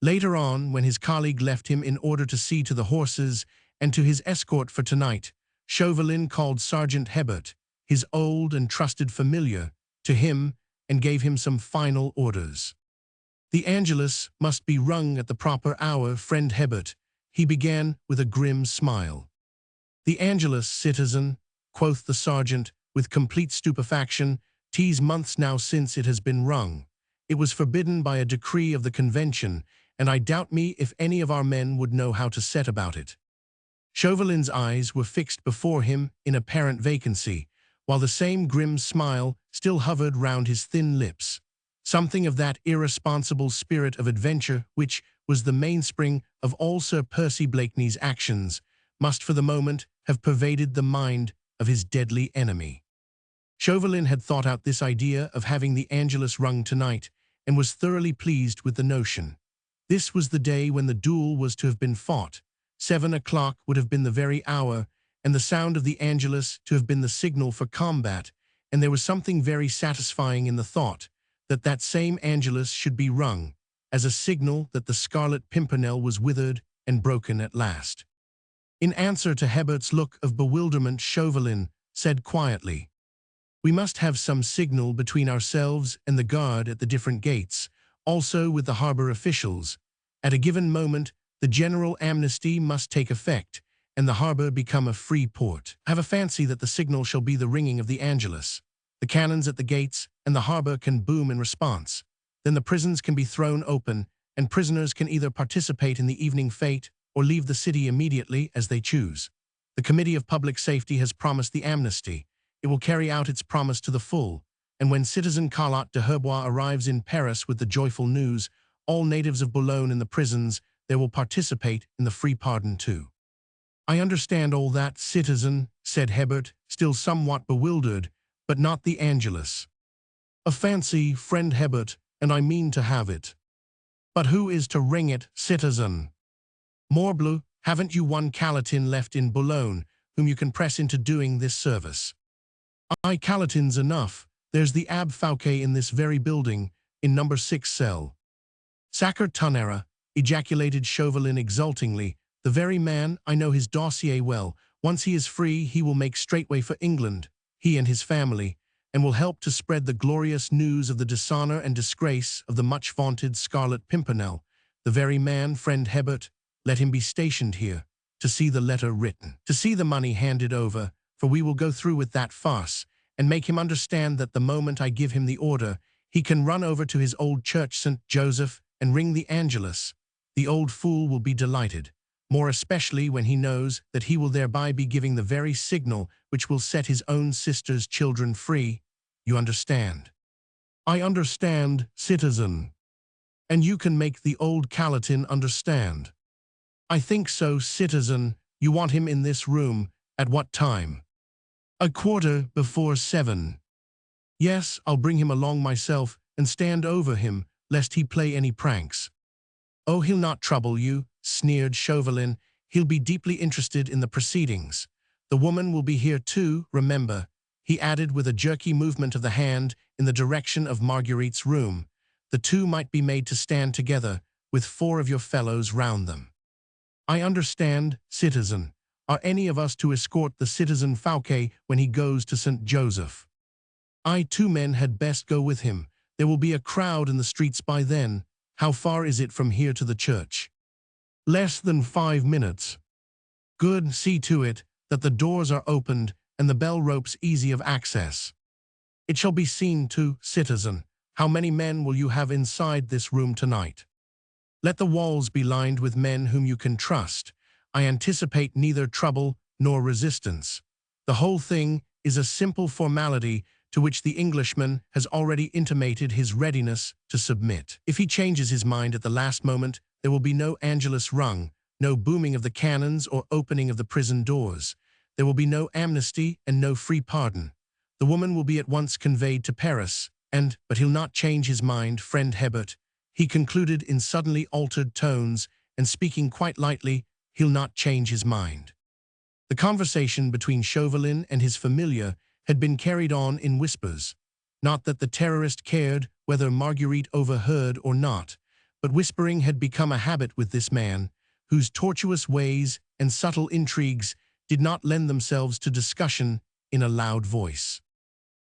Later on, when his colleague left him in order to see to the horses and to his escort for tonight, Chauvelin called Sergeant Hebert, his old and trusted familiar, to him and gave him some final orders. The Angelus must be rung at the proper hour, friend Hebert, he began with a grim smile. The Angelus, citizen, quoth the sergeant, with complete stupefaction, 'tis months now since it has been rung. It was forbidden by a decree of the convention, and I doubt me if any of our men would know how to set about it. Chauvelin's eyes were fixed before him in apparent vacancy, while the same grim smile still hovered round his thin lips. Something of that irresponsible spirit of adventure which was the mainspring of all Sir Percy Blakeney's actions must for the moment have pervaded the mind of his deadly enemy. Chauvelin had thought out this idea of having the Angelus rung tonight, and was thoroughly pleased with the notion. This was the day when the duel was to have been fought. 7 o'clock would have been the very hour, and the sound of the Angelus to have been the signal for combat, and there was something very satisfying in the thought that that same Angelus should be rung, as a signal that the Scarlet Pimpernel was withered and broken at last. In answer to Hebert's look of bewilderment, Chauvelin said quietly, "We must have some signal between ourselves and the guard at the different gates, also with the harbor officials. At a given moment, the general amnesty must take effect, and the harbor become a free port. I have a fancy that the signal shall be the ringing of the Angelus. The cannons at the gates and the harbor can boom in response. Then the prisons can be thrown open, and prisoners can either participate in the evening fete or leave the city immediately as they choose. The Committee of Public Safety has promised the amnesty. It will carry out its promise to the full, and when Citizen Carlotte de Herbois arrives in Paris with the joyful news, all natives of Boulogne in the prisons, they will participate in the free pardon too." "I understand all that, citizen," said Hebert, still somewhat bewildered, "but not the Angelus." "A fancy, friend Hebert, and I mean to have it." "But who is to ring it, citizen?" "Morbleu, haven't you one Calatin left in Boulogne, whom you can press into doing this service?" "Aye, Calatins enough. There's the Abbe Fouquet in this very building, in number 6 cell." "Sacre tonnerre," ejaculated Chauvelin exultingly, "the very man. I know his dossier well. Once he is free, he will make straightway for England, he and his family, and will help to spread the glorious news of the dishonor and disgrace of the much-vaunted Scarlet Pimpernel. The very man, friend Hebert. Let him be stationed here, to see the letter written, to see the money handed over, for we will go through with that farce, and make him understand that the moment I give him the order, he can run over to his old church St. Joseph and ring the Angelus. The old fool will be delighted, more especially when he knows that he will thereby be giving the very signal which will set his own sister's children free. You understand?" "I understand, citizen." "And you can make the old Calatin understand?" "I think so, citizen. You want him in this room, at what time?" "A quarter before 7. "Yes, I'll bring him along myself and stand over him, lest he play any pranks." "Oh, he'll not trouble you," sneered Chauvelin. "He'll be deeply interested in the proceedings. The woman will be here too, remember," he added with a jerky movement of the hand in the direction of Marguerite's room. "The two might be made to stand together, with 4 of your fellows round them." "I understand, citizen. Are any of us to escort the citizen Fouquet when he goes to St. Joseph?" "I 2 men had best go with him. There will be a crowd in the streets by then. How far is it from here to the church?" "Less than 5 minutes." "Good, see to it that the doors are opened and the bell ropes easy of access." "It shall be seen to, citizen. How many men will you have inside this room tonight?" "Let the walls be lined with men whom you can trust. I anticipate neither trouble nor resistance. The whole thing is a simple formality to which the Englishman has already intimated his readiness to submit. If he changes his mind at the last moment, there will be no Angelus rung, no booming of the cannons or opening of the prison doors. There will be no amnesty and no free pardon. The woman will be at once conveyed to Paris, but he'll not change his mind, friend Hebert," he concluded in suddenly altered tones, and speaking quite lightly, "he'll not change his mind." The conversation between Chauvelin and his familiar had been carried on in whispers. Not that the terrorist cared whether Marguerite overheard or not, but whispering had become a habit with this man, whose tortuous ways and subtle intrigues did not lend themselves to discussion in a loud voice.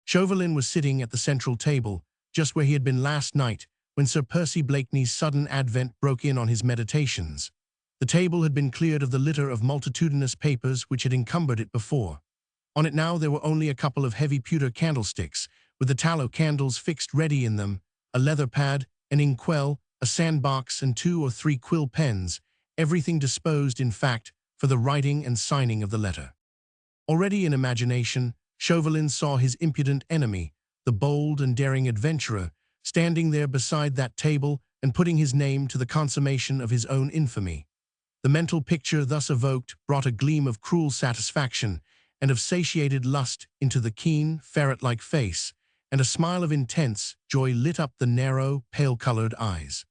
Chauvelin was sitting at the central table, just where he had been last night, when Sir Percy Blakeney's sudden advent broke in on his meditations. The table had been cleared of the litter of multitudinous papers which had encumbered it before. On it now there were only a couple of heavy pewter candlesticks, with the tallow candles fixed ready in them, a leather pad, an inkwell, a sandbox, and 2 or 3 quill pens, everything disposed, in fact, for the writing and signing of the letter. Already in imagination, Chauvelin saw his impudent enemy, the bold and daring adventurer, standing there beside that table and putting his name to the consummation of his own infamy. The mental picture thus evoked brought a gleam of cruel satisfaction and of satiated lust into the keen, ferret-like face, and a smile of intense joy lit up the narrow, pale-colored eyes.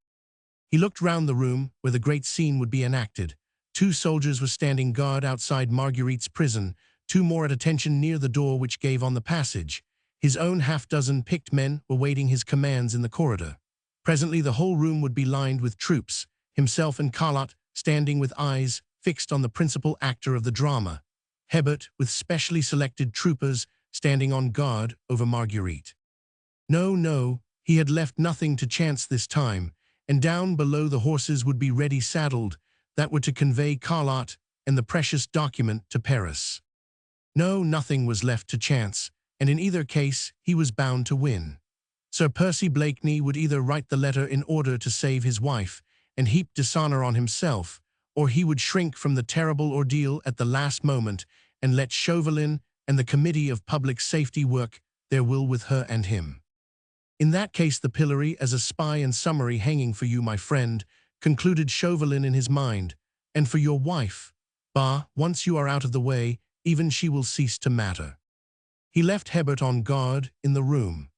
He looked round the room where the great scene would be enacted. 2 soldiers were standing guard outside Marguerite's prison, 2 more at attention near the door which gave on the passage. His own half-dozen picked men were waiting his commands in the corridor. Presently the whole room would be lined with troops, himself and Carlot standing with eyes fixed on the principal actor of the drama, Hebert with specially selected troopers standing on guard over Marguerite. No, he had left nothing to chance this time, and down below the horses would be ready saddled, that were to convey Carlot and the precious document to Paris. No, nothing was left to chance, and in either case he was bound to win. Sir Percy Blakeney would either write the letter in order to save his wife and heap dishonor on himself, or he would shrink from the terrible ordeal at the last moment and let Chauvelin and the Committee of Public Safety work their will with her and him. In that case the pillory as a spy and summary hanging for you, my friend, concluded Chauvelin in his mind, and for your wife, bah, once you are out of the way, even she will cease to matter. He left Hebert on guard in the room.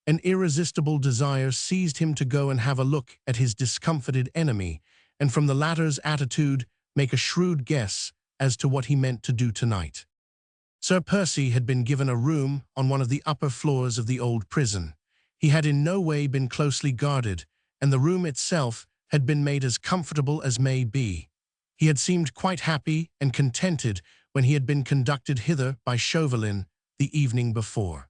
An irresistible desire seized him to go and have a look at his discomfited enemy, and from the latter's attitude make a shrewd guess as to what he meant to do tonight. Sir Percy had been given a room on one of the upper floors of the old prison. He had in no way been closely guarded, and the room itself had been made as comfortable as may be. He had seemed quite happy and contented when he had been conducted hither by Chauvelin the evening before.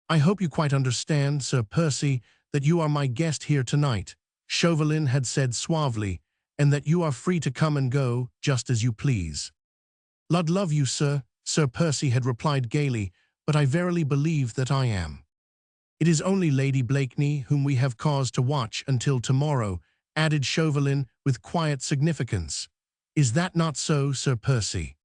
"I hope you quite understand, Sir Percy, that you are my guest here tonight," Chauvelin had said suavely, "and that you are free to come and go just as you please." "Lud love you, sir," Sir Percy had replied gaily, "but I verily believe that I am." "It is only Lady Blakeney whom we have cause to watch until tomorrow," added Chauvelin with quiet significance. "Is that not so, Sir Percy?"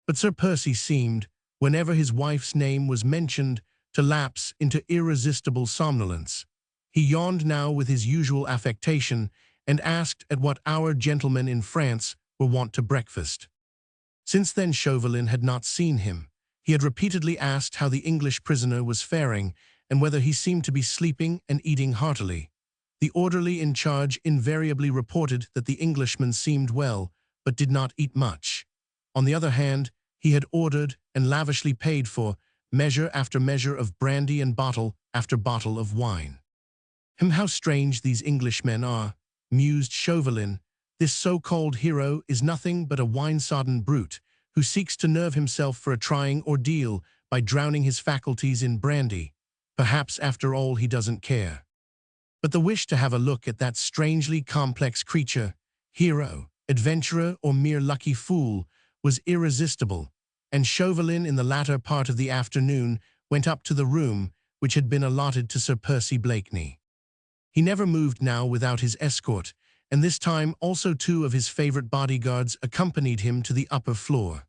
But Sir Percy seemed, whenever his wife's name was mentioned, to lapse into irresistible somnolence. He yawned now with his usual affectation, and asked at what hour gentlemen in France were wont to breakfast. Since then Chauvelin had not seen him. He had repeatedly asked how the English prisoner was faring, and whether he seemed to be sleeping and eating heartily. The orderly in charge invariably reported that the Englishman seemed well, but did not eat much. On the other hand, he had ordered and lavishly paid for measure after measure of brandy and bottle after bottle of wine. How strange these Englishmen are, mused Chauvelin. This so-called hero is nothing but a wine-sodden brute, who seeks to nerve himself for a trying ordeal by drowning his faculties in brandy. Perhaps after all he doesn't care. But the wish to have a look at that strangely complex creature, hero, adventurer, or mere lucky fool, was irresistible, and Chauvelin in the latter part of the afternoon went up to the room which had been allotted to Sir Percy Blakeney. He never moved now without his escort, and this time also 2 of his favorite bodyguards accompanied him to the upper floor.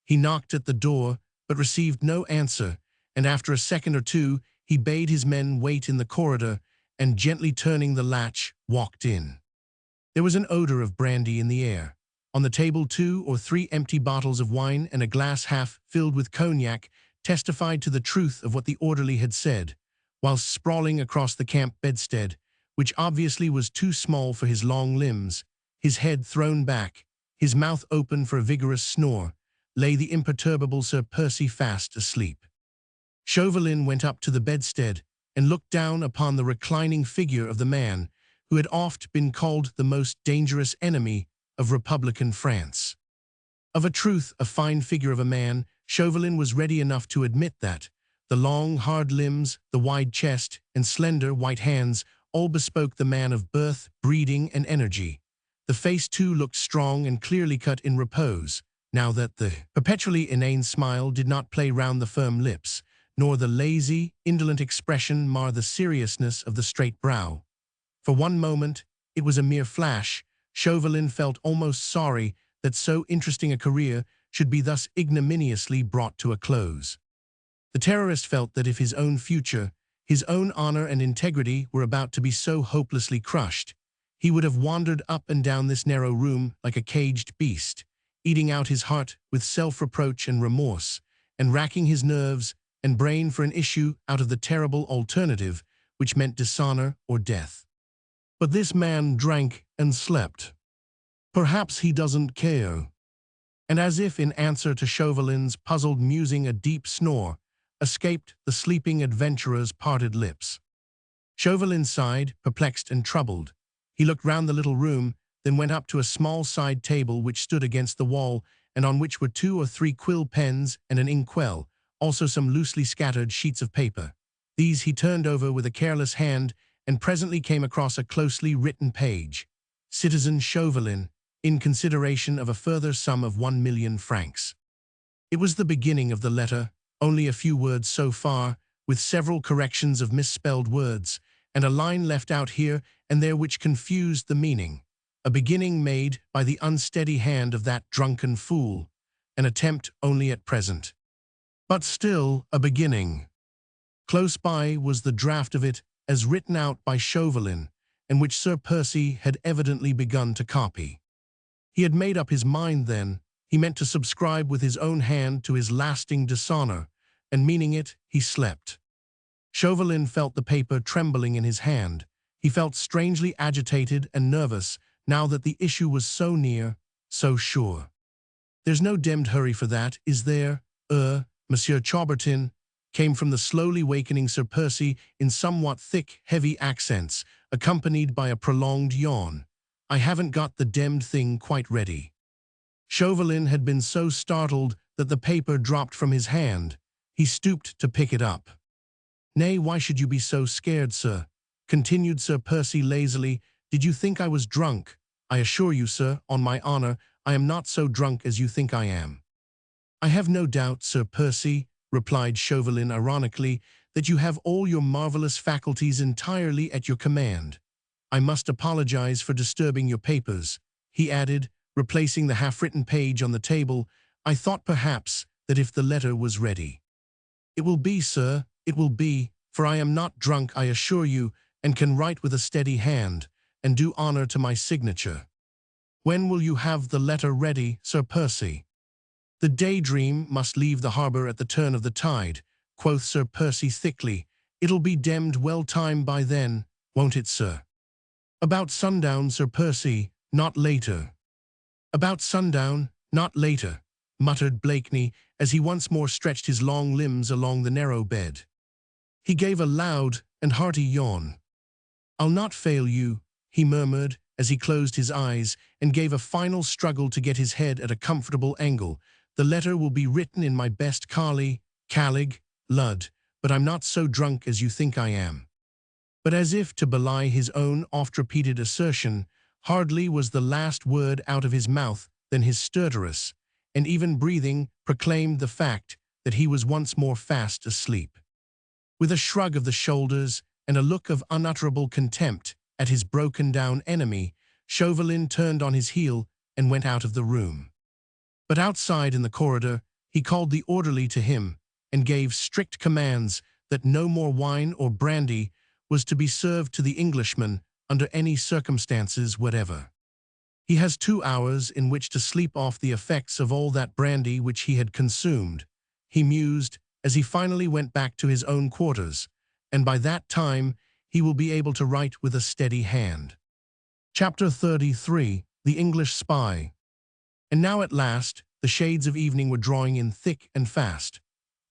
He knocked at the door, but received no answer, and after a second or 2 he bade his men wait in the corridor, and gently turning the latch, walked in. There was an odor of brandy in the air. On the table 2 or 3 empty bottles of wine and a glass half filled with cognac testified to the truth of what the orderly had said, whilst sprawling across the camp bedstead, which obviously was too small for his long limbs, his head thrown back, his mouth open for a vigorous snore, lay the imperturbable Sir Percy fast asleep. Chauvelin went up to the bedstead and looked down upon the reclining figure of the man who had oft been called the most dangerous enemy of Republican France. Of a truth, a fine figure of a man, Chauvelin was ready enough to admit that. The long, hard limbs, the wide chest, and slender, white hands all bespoke the man of birth, breeding, and energy. The face, too, looked strong and clearly cut in repose, now that the perpetually inane smile did not play round the firm lips, nor the lazy, indolent expression mar the seriousness of the straight brow. For one moment, it was a mere flash, Chauvelin felt almost sorry that so interesting a career should be thus ignominiously brought to a close. The terrorist felt that if his own future, his own honor and integrity were about to be so hopelessly crushed, he would have wandered up and down this narrow room like a caged beast, eating out his heart with self-reproach and remorse, and racking his nerves and brain for an issue out of the terrible alternative which meant dishonor or death. But this man drank and slept. Perhaps he doesn't care. And as if in answer to Chauvelin's puzzled musing, a deep snore escaped the sleeping adventurer's parted lips. Chauvelin sighed, perplexed and troubled. He looked round the little room, then went up to a small side table which stood against the wall and on which were 2 or 3 quill pens and an inkwell, also some loosely scattered sheets of paper. These he turned over with a careless hand and presently came across a closely written page. Citizen Chauvelin, in consideration of a further sum of 1,000,000 francs. It was the beginning of the letter, only a few words so far, with several corrections of misspelled words, and a line left out here and there which confused the meaning. A beginning made by the unsteady hand of that drunken fool, an attempt only at present. But still a beginning. Close by was the draft of it as written out by Chauvelin, and which Sir Percy had evidently begun to copy. He had made up his mind then. He meant to subscribe with his own hand to his lasting dishonor, and meaning it, he slept. Chauvelin felt the paper trembling in his hand. He felt strangely agitated and nervous now that the issue was so near, so sure. "There's no demmed hurry for that, is there, Monsieur Chaubertin?" came from the slowly wakening Sir Percy in somewhat thick, heavy accents, accompanied by a prolonged yawn. "I haven't got the demmed thing quite ready." Chauvelin had been so startled that the paper dropped from his hand. He stooped to pick it up. "Nay, why should you be so scared, sir?" continued Sir Percy lazily. "Did you think I was drunk? I assure you, sir, on my honor, I am not so drunk as you think I am." "I have no doubt, Sir Percy," replied Chauvelin ironically, "that you have all your marvelous faculties entirely at your command. I must apologize for disturbing your papers," he added, replacing the half-written page on the table. "I thought perhaps that if the letter was ready." "It will be, sir, it will be, for I am not drunk, I assure you, and can write with a steady hand, and do honor to my signature." "When will you have the letter ready, Sir Percy?" "The Daydream must leave the harbor at the turn of the tide," quoth Sir Percy thickly. "It'll be demmed well timed by then, won't it, sir?" "About sundown, Sir Percy, not later." "About sundown, not later," muttered Blakeney as he once more stretched his long limbs along the narrow bed. He gave a loud and hearty yawn. "I'll not fail you," he murmured as he closed his eyes and gave a final struggle to get his head at a comfortable angle. "The letter will be written in my best Calig, Lud, but I'm not so drunk as you think I am." But as if to belie his own oft-repeated assertion, hardly was the last word out of his mouth than his stertorous, and even breathing, proclaimed the fact that he was once more fast asleep. With a shrug of the shoulders and a look of unutterable contempt at his broken-down enemy, Chauvelin turned on his heel and went out of the room. But outside in the corridor, he called the orderly to him and gave strict commands that no more wine or brandy was to be served to the Englishman under any circumstances whatever. "He has 2 hours in which to sleep off the effects of all that brandy which he had consumed," he mused as he finally went back to his own quarters, "and by that time he will be able to write with a steady hand." Chapter 33. The English Spy. And now at last, the shades of evening were drawing in thick and fast.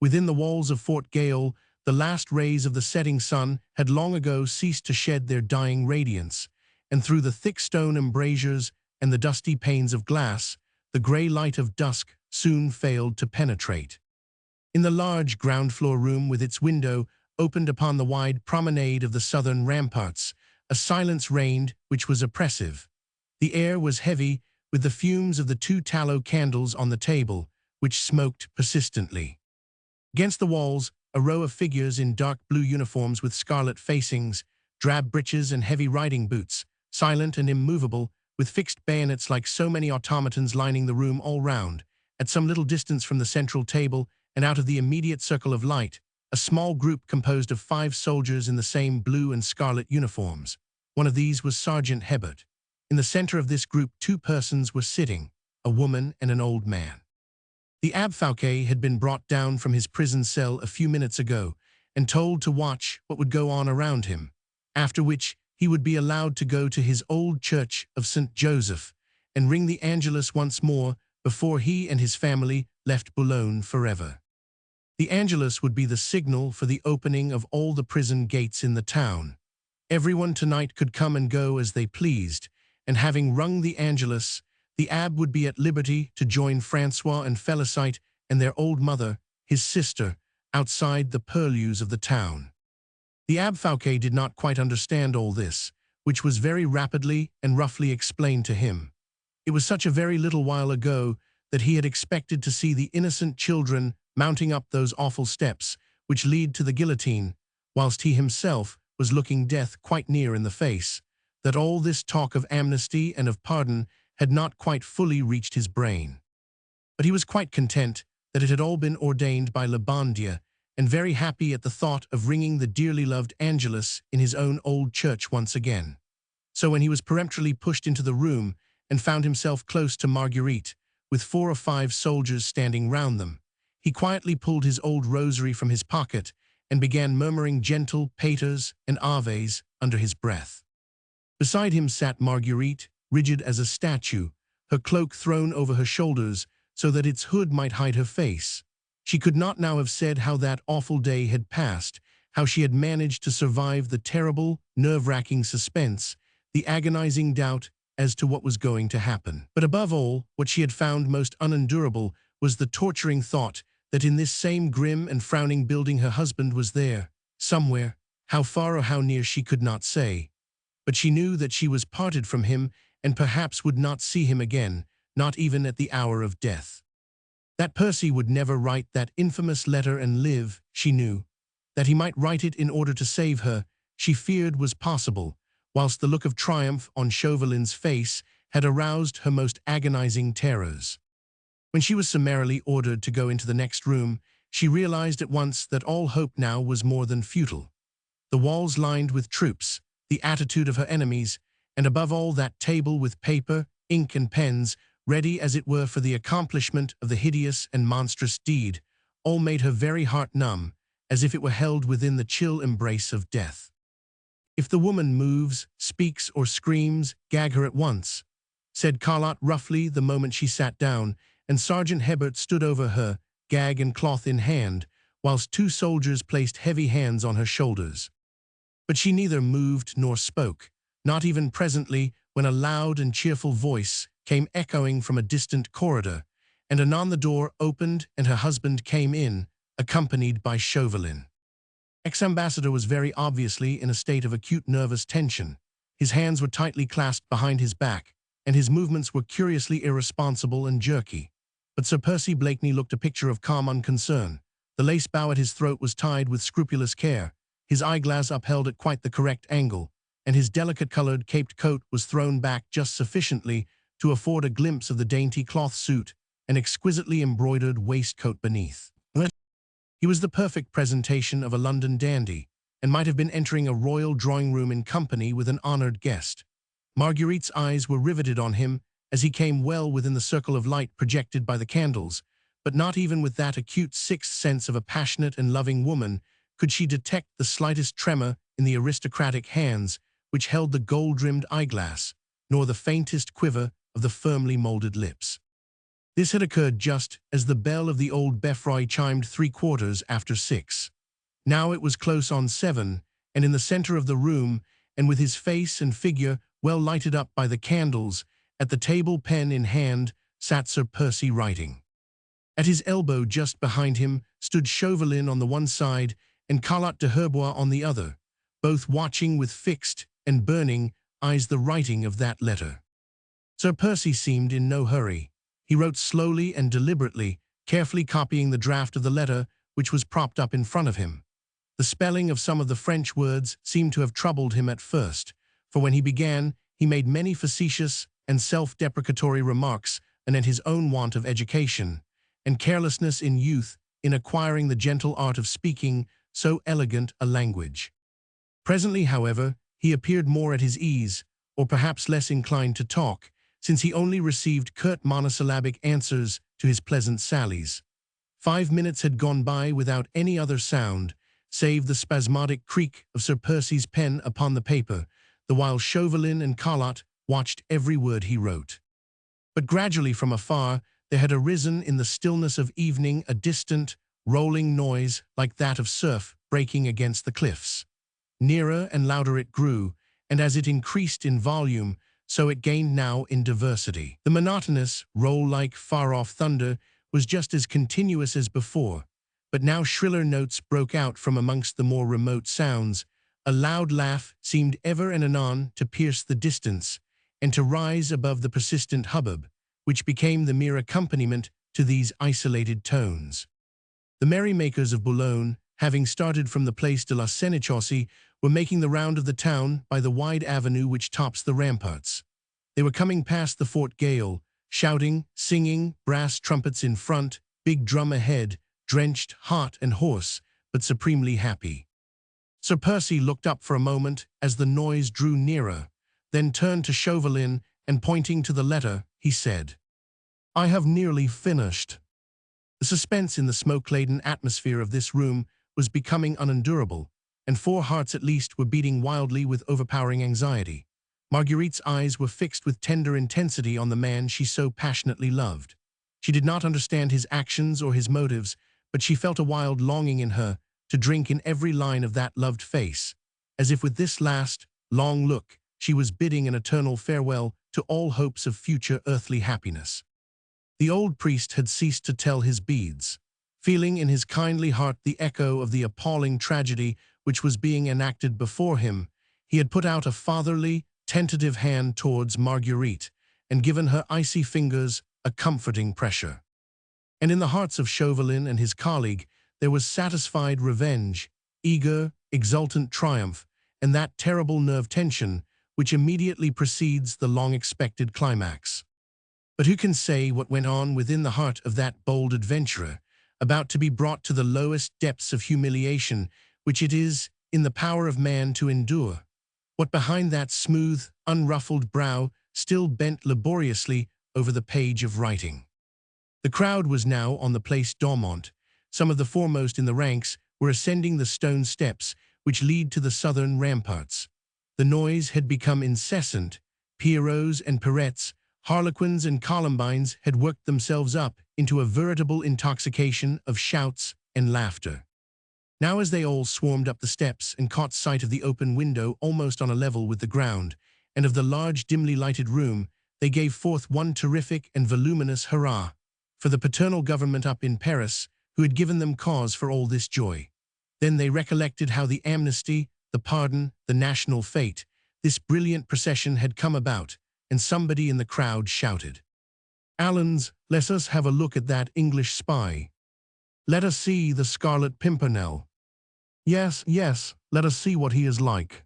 Within the walls of Fort Gaol, the last rays of the setting sun had long ago ceased to shed their dying radiance, and through the thick stone embrasures and the dusty panes of glass, the grey light of dusk soon failed to penetrate. In the large ground-floor room with its window opened upon the wide promenade of the southern ramparts, a silence reigned which was oppressive. The air was heavy with the fumes of the 2 tallow candles on the table, which smoked persistently. Against the walls, a row of figures in dark blue uniforms with scarlet facings, drab breeches and heavy riding boots, silent and immovable, with fixed bayonets like so many automatons lining the room all round. At some little distance from the central table and out of the immediate circle of light, a small group composed of 5 soldiers in the same blue and scarlet uniforms. One of these was Sergeant Hebert. In the center of this group 2 persons were sitting, a woman and an old man. The Abbe Fouquet had been brought down from his prison cell a few minutes ago and told to watch what would go on around him, after which he would be allowed to go to his old church of St. Joseph and ring the Angelus once more before he and his family left Boulogne forever. The Angelus would be the signal for the opening of all the prison gates in the town. Everyone tonight could come and go as they pleased, and having rung the Angelus, the Abbe would be at liberty to join Francois and Félicite and their old mother, his sister, outside the purlieus of the town. The Abbe Fouquet did not quite understand all this, which was very rapidly and roughly explained to him. It was such a very little while ago that he had expected to see the innocent children mounting up those awful steps which lead to the guillotine, whilst he himself was looking death quite near in the face, that all this talk of amnesty and of pardon had not quite fully reached his brain. But he was quite content that it had all been ordained by le bon Dieu, and very happy at the thought of ringing the dearly loved Angelus in his own old church once again. So when he was peremptorily pushed into the room and found himself close to Marguerite, with 4 or 5 soldiers standing round them, he quietly pulled his old rosary from his pocket and began murmuring gentle paters and aves under his breath. Beside him sat Marguerite, rigid as a statue, her cloak thrown over her shoulders so that its hood might hide her face. She could not now have said how that awful day had passed, how she had managed to survive the terrible, nerve-wracking suspense, the agonizing doubt as to what was going to happen. But above all, what she had found most unendurable was the torturing thought that in this same grim and frowning building her husband was there, somewhere, how far or how near she could not say. But she knew that she was parted from him and perhaps would not see him again, not even at the hour of death. That Percy would never write that infamous letter and live, she knew. That he might write it in order to save her, she feared was possible, whilst the look of triumph on Chauvelin's face had aroused her most agonizing terrors. When she was summarily ordered to go into the next room, she realized at once that all hope now was more than futile. The walls lined with troops, the attitude of her enemies, and above all that table with paper, ink and pens, ready as it were for the accomplishment of the hideous and monstrous deed, all made her very heart numb, as if it were held within the chill embrace of death. "If the woman moves, speaks or screams, gag her at once," said Carlotte roughly the moment she sat down, and Sergeant Hebert stood over her, gag and cloth in hand, whilst 2 soldiers placed heavy hands on her shoulders. But she neither moved nor spoke, not even presently when a loud and cheerful voice came echoing from a distant corridor, and anon the door opened and her husband came in, accompanied by Chauvelin. Ex-ambassador was very obviously in a state of acute nervous tension. His hands were tightly clasped behind his back, and his movements were curiously irresponsible and jerky. But Sir Percy Blakeney looked a picture of calm unconcern. The lace bow at his throat was tied with scrupulous care, his eyeglass upheld at quite the correct angle, and his delicate-colored caped coat was thrown back just sufficiently to afford a glimpse of the dainty cloth suit and exquisitely embroidered waistcoat beneath. He was the perfect presentation of a London dandy, and might have been entering a royal drawing-room in company with an honored guest. Marguerite's eyes were riveted on him as he came well within the circle of light projected by the candles, but not even with that acute sixth sense of a passionate and loving woman could she detect the slightest tremor in the aristocratic hands which held the gold-rimmed eyeglass, nor the faintest quiver of the firmly molded lips. This had occurred just as the bell of the old Beffroy chimed 6:15. Now it was close on 7, and in the center of the room, and with his face and figure well lighted up by the candles, At the table, pen in hand, sat Sir Percy writing. At his elbow, just behind him, stood Chauvelin on the one side and Carlotte de Herbois on the other, both watching with fixed and burning eyes the writing of that letter. Sir Percy seemed in no hurry. He wrote slowly and deliberately, carefully copying the draft of the letter which was propped up in front of him. The spelling of some of the French words seemed to have troubled him at first, for when he began, he made many facetious and self-deprecatory remarks anent his own want of education, and carelessness in youth in acquiring the gentle art of speaking so elegant a language. Presently, however, he appeared more at his ease, or perhaps less inclined to talk, since he only received curt monosyllabic answers to his pleasant sallies. 5 minutes had gone by without any other sound, save the spasmodic creak of Sir Percy's pen upon the paper, the while Chauvelin and Carlotte watched every word he wrote. But gradually from afar there had arisen in the stillness of evening a distant, rolling noise like that of surf breaking against the cliffs. Nearer and louder it grew, and as it increased in volume, so it gained now in diversity. The monotonous, roll-like, far-off thunder was just as continuous as before, but now shriller notes broke out from amongst the more remote sounds. A loud laugh seemed ever and anon to pierce the distance, and to rise above the persistent hubbub, which became the mere accompaniment to these isolated tones. The merrymakers of Boulogne, having started from the Place de la Sénéchaussée, were making the round of the town by the wide avenue which tops the ramparts. They were coming past the Fort Gale, shouting, singing, brass trumpets in front, big drum ahead, drenched, hot and hoarse, but supremely happy. Sir Percy looked up for a moment as the noise drew nearer, then turned to Chauvelin and pointing to the letter, he said, "I have nearly finished." The suspense in the smoke-laden atmosphere of this room was becoming unendurable, and 4 hearts at least were beating wildly with overpowering anxiety. Marguerite's eyes were fixed with tender intensity on the man she so passionately loved. She did not understand his actions or his motives, but she felt a wild longing in her to drink in every line of that loved face, as if with this last, long look she was bidding an eternal farewell to all hopes of future earthly happiness. The old priest had ceased to tell his beads. Feeling in his kindly heart the echo of the appalling tragedy which was being enacted before him, he had put out a fatherly, tentative hand towards Marguerite and given her icy fingers a comforting pressure. And in the hearts of Chauvelin and his colleague there was satisfied revenge, eager, exultant triumph, and that terrible nerve tension which immediately precedes the long-expected climax. But who can say what went on within the heart of that bold adventurer, about to be brought to the lowest depths of humiliation which it is in the power of man to endure? What behind that smooth, unruffled brow still bent laboriously over the page of writing? The crowd was now on the Place d'Aumont. Some of the foremost in the ranks were ascending the stone steps which lead to the southern ramparts. The noise had become incessant. Pierrots and Pirettes, Harlequins and Columbines had worked themselves up into a veritable intoxication of shouts and laughter. Now as they all swarmed up the steps and caught sight of the open window almost on a level with the ground, and of the large dimly lighted room, they gave forth one terrific and voluminous hurrah for the paternal government up in Paris, who had given them cause for all this joy. Then they recollected how the amnesty, the pardon, the national fate, this brilliant procession had come about, and somebody in the crowd shouted, "Allons, let us have a look at that English spy. Let us see the Scarlet Pimpernel. Yes, yes, let us see what he is like."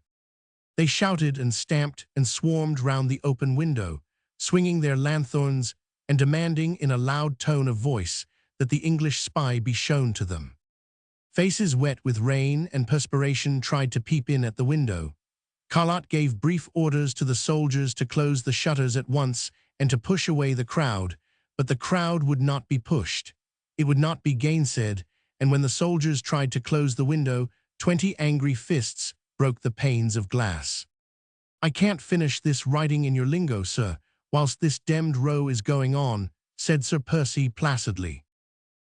They shouted and stamped and swarmed round the open window, swinging their lanthorns and demanding in a loud tone of voice that the English spy be shown to them. Faces wet with rain and perspiration tried to peep in at the window. Carlotte gave brief orders to the soldiers to close the shutters at once and to push away the crowd, but the crowd would not be pushed. It would not be gainsaid, and when the soldiers tried to close the window, 20 angry fists broke the panes of glass. "I can't finish this writing in your lingo, sir, whilst this demmed row is going on," said Sir Percy placidly.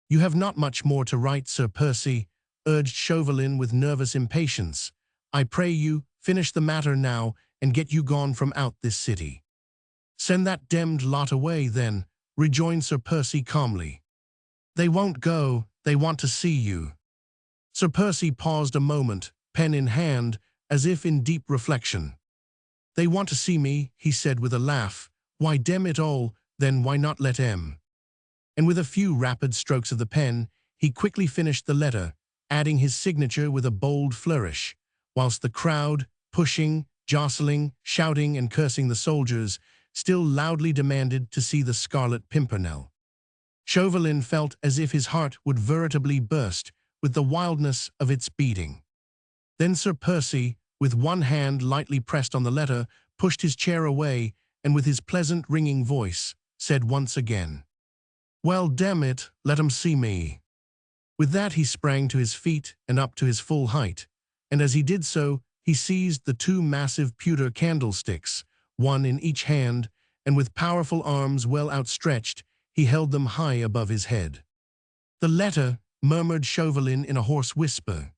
"You have not much more to write, Sir Percy," urged Chauvelin with nervous impatience. "I pray you, finish the matter now and get you gone from out this city." "Send that demmed lot away, then," rejoined Sir Percy calmly. "They won't go, they want to see you." Sir Percy paused a moment, pen in hand, as if in deep reflection. "They want to see me," he said with a laugh. "Why, damn it all, then why not let em?" And with a few rapid strokes of the pen, he quickly finished the letter, adding his signature with a bold flourish, whilst the crowd, pushing, jostling, shouting and cursing the soldiers, still loudly demanded to see the Scarlet Pimpernel. Chauvelin felt as if his heart would veritably burst with the wildness of its beating. Then Sir Percy, with one hand lightly pressed on the letter, pushed his chair away and with his pleasant ringing voice, said once again, "Well, damn it, let 'em see me." With that he sprang to his feet and up to his full height, and as he did so, he seized the two massive pewter candlesticks, one in each hand, and with powerful arms well outstretched, he held them high above his head. "The letter," murmured Chauvelin in a hoarse whisper.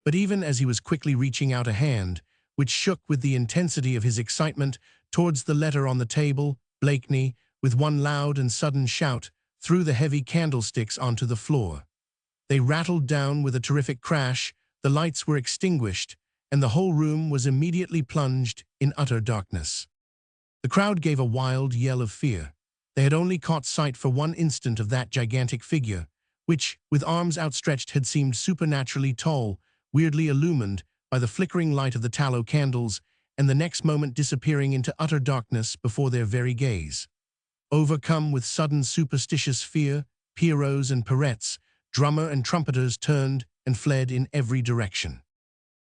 But even as he was quickly reaching out a hand, which shook with the intensity of his excitement, towards the letter on the table, Blakeney, with one loud and sudden shout, threw the heavy candlesticks onto the floor. They rattled down with a terrific crash, the lights were extinguished, and the whole room was immediately plunged in utter darkness. The crowd gave a wild yell of fear. They had only caught sight for one instant of that gigantic figure, which, with arms outstretched, had seemed supernaturally tall, weirdly illumined by the flickering light of the tallow candles, and the next moment disappearing into utter darkness before their very gaze. Overcome with sudden superstitious fear, pierrots and perettes, drummer and trumpeters turned and fled in every direction.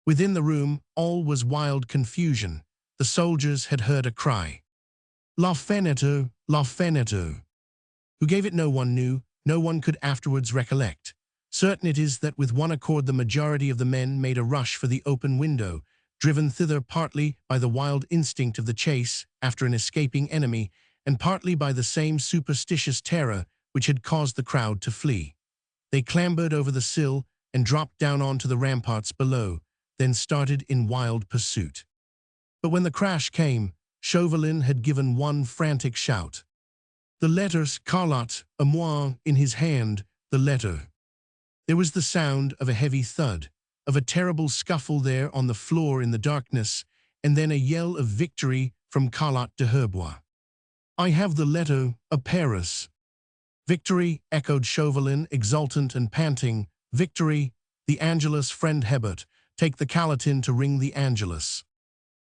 Within the room, all was wild confusion. The soldiers had heard a cry. "La fenêtre, la fenêtre." Who gave it no one knew, no one could afterwards recollect. Certain it is that with one accord the majority of the men made a rush for the open window, driven thither partly by the wild instinct of the chase after an escaping enemy, and partly by the same superstitious terror which had caused the crowd to flee. They clambered over the sill and dropped down onto the ramparts below, then started in wild pursuit. But when the crash came, Chauvelin had given one frantic shout. The letter Scarlet, à moi, in his hand, the letter. There was the sound of a heavy thud, of a terrible scuffle there on the floor in the darkness, and then a yell of victory from Carlotte de Herbois. "I have the letter, à Paris." "Victory," echoed Chauvelin, exultant and panting. "Victory, the Angelus, friend Hebert. Take the Calatin to ring the Angelus."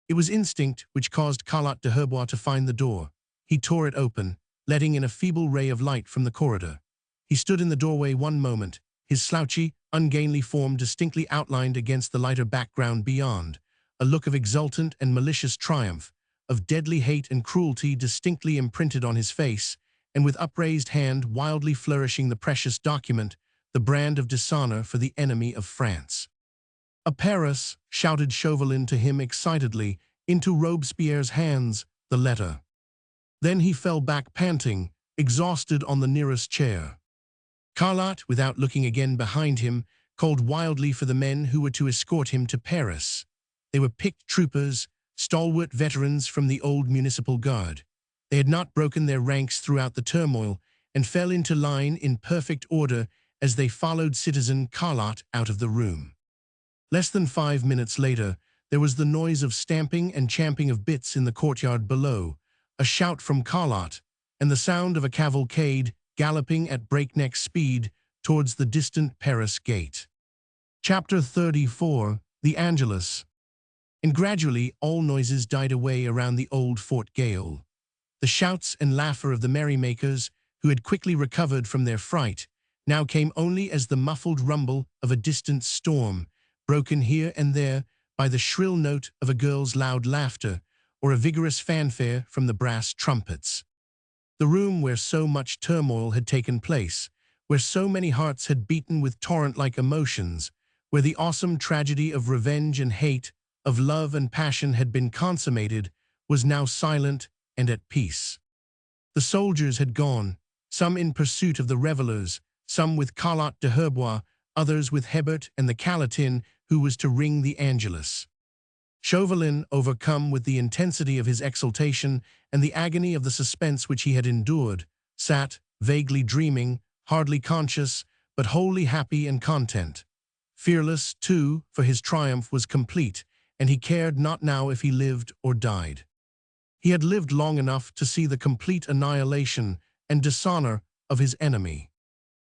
It was instinct which caused Carlotte de Herbois to find the door. He tore it open, letting in a feeble ray of light from the corridor. He stood in the doorway one moment, his slouchy, ungainly form distinctly outlined against the lighter background beyond, a look of exultant and malicious triumph, of deadly hate and cruelty distinctly imprinted on his face, and with upraised hand wildly flourishing the precious document, the brand of dishonor for the enemy of France. "A Paris," shouted Chauvelin to him excitedly, "into Robespierre's hands, the letter." Then he fell back panting, exhausted on the nearest chair. Carlotte, without looking again behind him, called wildly for the men who were to escort him to Paris. They were picked troopers, stalwart veterans from the old municipal guard. They had not broken their ranks throughout the turmoil, and fell into line in perfect order as they followed citizen Carlotte out of the room. Less than 5 minutes later, there was the noise of stamping and champing of bits in the courtyard below, a shout from Carlotte, and the sound of a cavalcade galloping at breakneck speed towards the distant Paris gate. Chapter 34, The Angelus. And gradually all noises died away around the old Fort Gaol. The shouts and laughter of the merrymakers, who had quickly recovered from their fright, now came only as the muffled rumble of a distant storm, broken here and there by the shrill note of a girl's loud laughter, or a vigorous fanfare from the brass trumpets. The room where so much turmoil had taken place, where so many hearts had beaten with torrent-like emotions, where the awesome tragedy of revenge and hate, of love and passion had been consummated, was now silent and at peace. The soldiers had gone, some in pursuit of the revelers, some with Carlotte de Herbois, others with Hebert and the Calatin, who was to ring the Angelus. Chauvelin, overcome with the intensity of his exultation and the agony of the suspense which he had endured, sat, vaguely dreaming, hardly conscious, but wholly happy and content. Fearless, too, for his triumph was complete, and he cared not now if he lived or died. He had lived long enough to see the complete annihilation and dishonor of his enemy.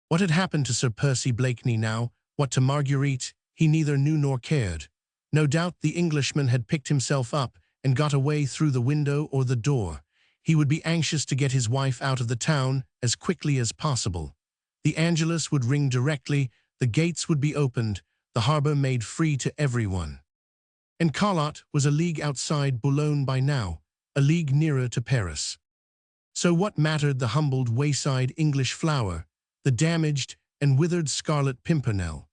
What had happened to Sir Percy Blakeney now, what to Marguerite, he neither knew nor cared. No doubt the Englishman had picked himself up and got away through the window or the door. He would be anxious to get his wife out of the town as quickly as possible. The Angelus would ring directly, the gates would be opened, the harbor made free to everyone. And Carlotte was a league outside Boulogne by now, a league nearer to Paris. So what mattered the humbled wayside English flower, the damaged and withered Scarlet Pimpernel?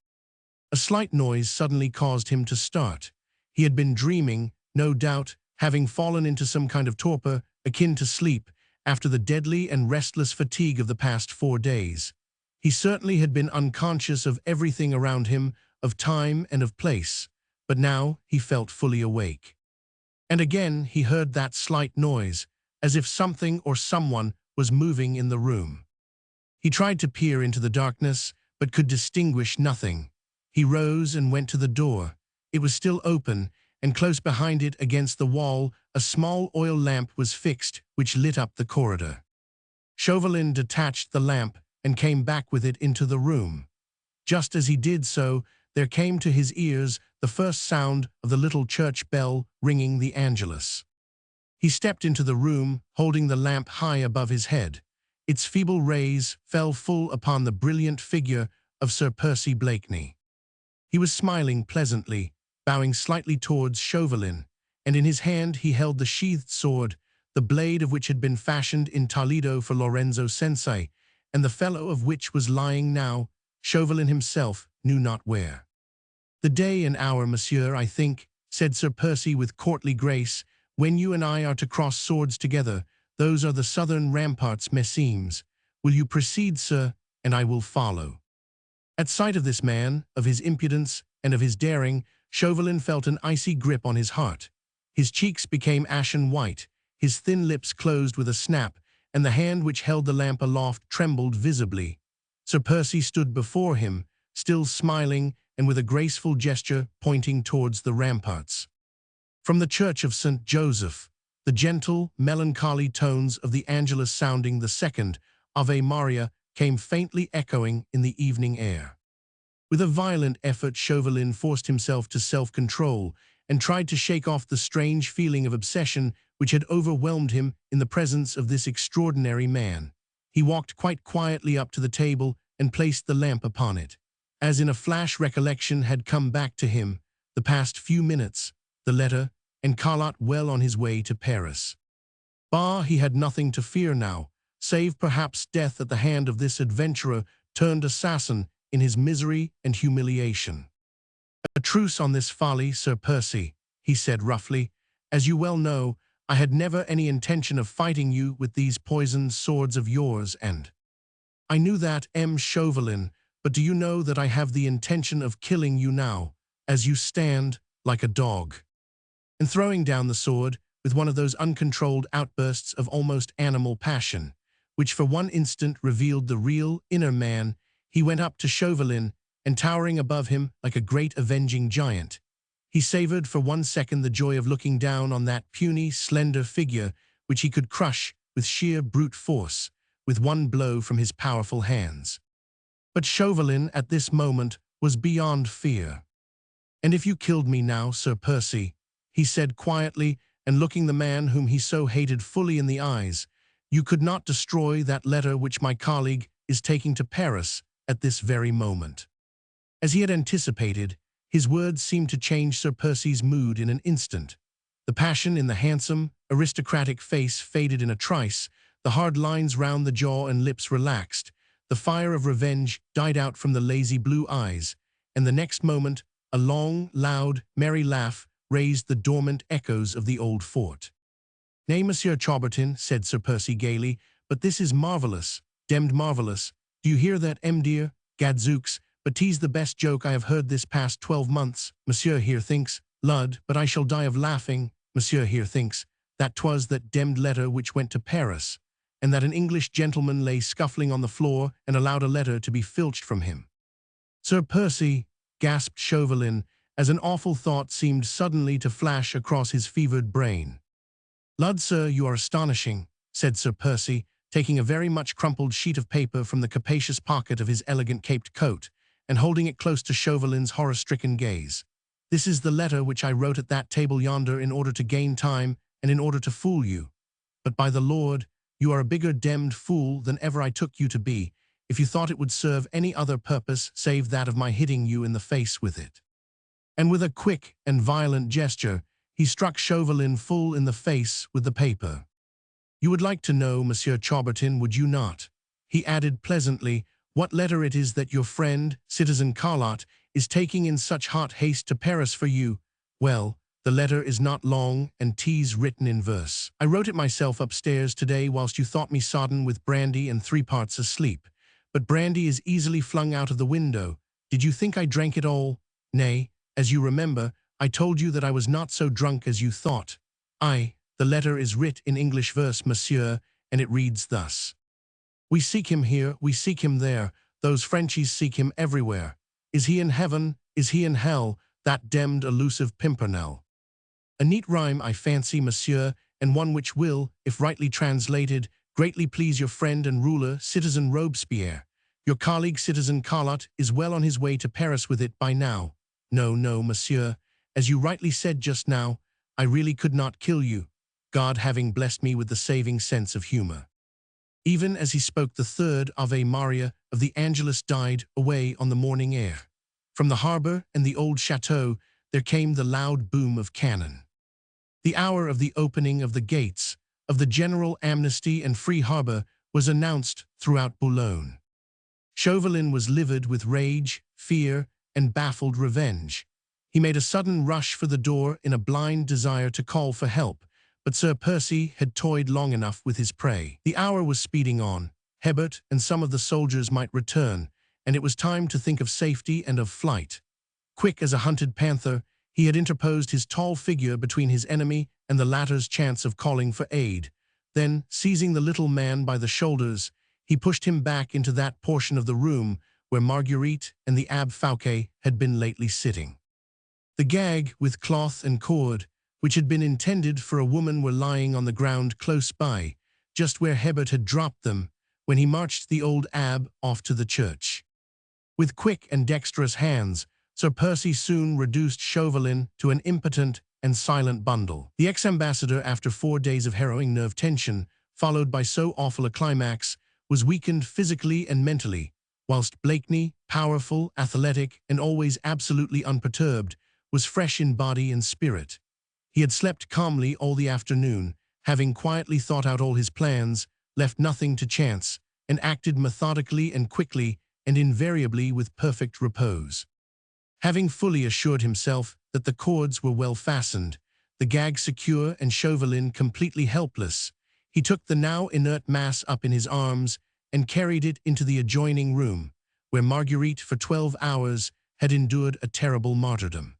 A slight noise suddenly caused him to start. He had been dreaming, no doubt, having fallen into some kind of torpor akin to sleep after the deadly and restless fatigue of the past 4 days. He certainly had been unconscious of everything around him, of time and of place, but now he felt fully awake. And again he heard that slight noise, as if something or someone was moving in the room. He tried to peer into the darkness, but could distinguish nothing. He rose and went to the door. It was still open, and close behind it against the wall a small oil lamp was fixed, which lit up the corridor. Chauvelin detached the lamp and came back with it into the room. Just as he did so, there came to his ears the first sound of the little church bell ringing the Angelus. He stepped into the room, holding the lamp high above his head. Its feeble rays fell full upon the brilliant figure of Sir Percy Blakeney. He was smiling pleasantly, bowing slightly towards Chauvelin, and in his hand he held the sheathed sword, the blade of which had been fashioned in Toledo for Lorenzo Sensei, and the fellow of which was lying now, Chauvelin himself knew not where. "The day and hour, monsieur, I think," said Sir Percy with courtly grace, "when you and I are to cross swords together. Those are the southern ramparts, meseems. Will you proceed, sir, and I will follow?" At sight of this man, of his impudence, and of his daring, Chauvelin felt an icy grip on his heart. His cheeks became ashen white, his thin lips closed with a snap, and the hand which held the lamp aloft trembled visibly. Sir Percy stood before him, still smiling and with a graceful gesture pointing towards the ramparts. From the church of St. Joseph, the gentle, melancholy tones of the Angelus sounding the second Ave Maria came faintly echoing in the evening air. With a violent effort, Chauvelin forced himself to self-control and tried to shake off the strange feeling of obsession which had overwhelmed him in the presence of this extraordinary man. He walked quite quietly up to the table and placed the lamp upon it. As in a flash, recollection had come back to him, the past few minutes, the letter, and Carlotte well on his way to Paris. Bah, he had nothing to fear now, save perhaps death at the hand of this adventurer turned assassin in his misery and humiliation. "A truce on this folly, Sir Percy," he said roughly. "As you well know, I had never any intention of fighting you with these poisoned swords of yours, and I knew that, Chauvelin, but do you know that I have the intention of killing you now, as you stand, like a dog?" And throwing down the sword, with one of those uncontrolled outbursts of almost animal passion, which for one instant revealed the real, inner man, he went up to Chauvelin, and towering above him like a great avenging giant, he savored for 1 second the joy of looking down on that puny, slender figure which he could crush with sheer brute force, with one blow from his powerful hands. But Chauvelin at this moment was beyond fear. "And if you killed me now, Sir Percy," he said quietly, and looking the man whom he so hated fully in the eyes, "you could not destroy that letter which my colleague is taking to Paris at this very moment." As he had anticipated, his words seemed to change Sir Percy's mood in an instant. The passion in the handsome, aristocratic face faded in a trice, the hard lines round the jaw and lips relaxed, the fire of revenge died out from the lazy blue eyes, and the next moment a long, loud, merry laugh raised the dormant echoes of the old fort. "Nay, Monsieur Chaubertin," said Sir Percy gaily, "but this is marvellous, demmed marvellous. Do you hear that, dear? Gadzooks, but 'tis the best joke I have heard this past 12 months. Monsieur here thinks, Lud, but I shall die of laughing. Monsieur here thinks that 'twas that demmed letter which went to Paris, and that an English gentleman lay scuffling on the floor and allowed a letter to be filched from him. Sir Percy, gasped Chauvelin, as an awful thought seemed suddenly to flash across his fevered brain. Lud, sir, you are astonishing, said Sir Percy, taking a very much crumpled sheet of paper from the capacious pocket of his elegant caped coat, and holding it close to Chauvelin's horror-stricken gaze. This is the letter which I wrote at that table yonder in order to gain time and in order to fool you. But by the Lord, you are a bigger demmed fool than ever I took you to be, if you thought it would serve any other purpose save that of my hitting you in the face with it. And with a quick and violent gesture, he struck Chauvelin full in the face with the paper. You would like to know, Monsieur Chaubertin, would you not? He added pleasantly, what letter it is that your friend, Citizen Carlot, is taking in such hot haste to Paris for you. Well, the letter is not long and 'tis written in verse. I wrote it myself upstairs today whilst you thought me sodden with brandy and 3 parts asleep. But brandy is easily flung out of the window. Did you think I drank it all? Nay, as you remember, I told you that I was not so drunk as you thought. The letter is writ in English verse, monsieur, and it reads thus. We seek him here, we seek him there, those Frenchies seek him everywhere. Is he in heaven, is he in hell, that demmed elusive Pimpernel? A neat rhyme, I fancy, monsieur, and one which will, if rightly translated, greatly please your friend and ruler, Citizen Robespierre. Your colleague, Citizen Carlot, is well on his way to Paris with it by now. No, no, monsieur, as you rightly said just now, I really could not kill you, God having blessed me with the saving sense of humor. Even as he spoke, the third Ave Maria of the Angelus died away on the morning air. From the harbor and the old chateau there came the loud boom of cannon. The hour of the opening of the gates, of the general amnesty and free harbor, was announced throughout Boulogne. Chauvelin was livid with rage, fear, and baffled revenge. He made a sudden rush for the door in a blind desire to call for help, but Sir Percy had toyed long enough with his prey. The hour was speeding on. Hebert and some of the soldiers might return, and it was time to think of safety and of flight. Quick as a hunted panther, he had interposed his tall figure between his enemy and the latter's chance of calling for aid. Then, seizing the little man by the shoulders, he pushed him back into that portion of the room where Marguerite and the Abbe Fouquet had been lately sitting. The gag, with cloth and cord, which had been intended for a woman, were lying on the ground close by, just where Hebert had dropped them, when he marched the old Abbe off to the church. With quick and dexterous hands, Sir Percy soon reduced Chauvelin to an impotent and silent bundle. The ex-ambassador, after 4 days of harrowing nerve tension, followed by so awful a climax, was weakened physically and mentally, whilst Blakeney, powerful, athletic, and always absolutely unperturbed, was fresh in body and spirit. He had slept calmly all the afternoon, having quietly thought out all his plans, left nothing to chance, and acted methodically and quickly and invariably with perfect repose. Having fully assured himself that the cords were well fastened, the gag secure and Chauvelin completely helpless, he took the now inert mass up in his arms and carried it into the adjoining room, where Marguerite for 12 hours had endured a terrible martyrdom.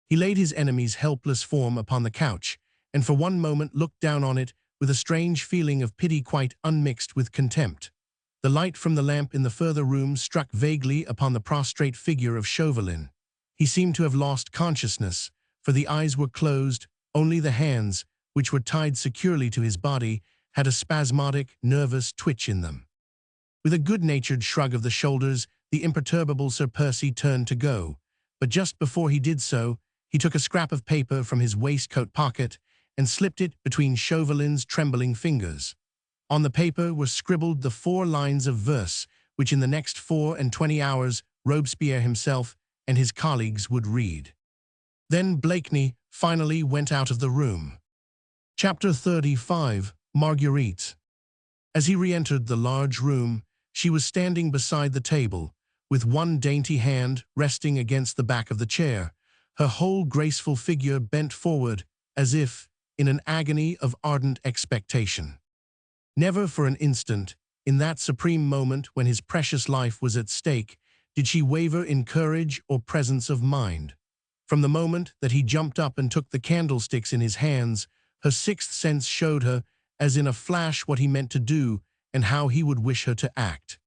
He laid his enemy's helpless form upon the couch, and for one moment looked down on it with a strange feeling of pity quite unmixed with contempt. The light from the lamp in the further room struck vaguely upon the prostrate figure of Chauvelin. He seemed to have lost consciousness, for the eyes were closed, only the hands, which were tied securely to his body, had a spasmodic, nervous twitch in them. With a good-natured shrug of the shoulders, the imperturbable Sir Percy turned to go, but just before he did so, he took a scrap of paper from his waistcoat pocket and slipped it between Chauvelin's trembling fingers. On the paper were scribbled the 4 lines of verse, which in the next 24 hours Robespierre himself and his colleagues would read. Then Blakeney finally went out of the room. Chapter 35. Marguerite. As he re-entered the large room, she was standing beside the table, with one dainty hand resting against the back of the chair, her whole graceful figure bent forward, as if in an agony of ardent expectation. Never for an instant, in that supreme moment when his precious life was at stake, did she waver in courage or presence of mind. From the moment that he jumped up and took the candlesticks in his hands, her sixth sense showed her, as in a flash, what he meant to do and how he would wish her to act.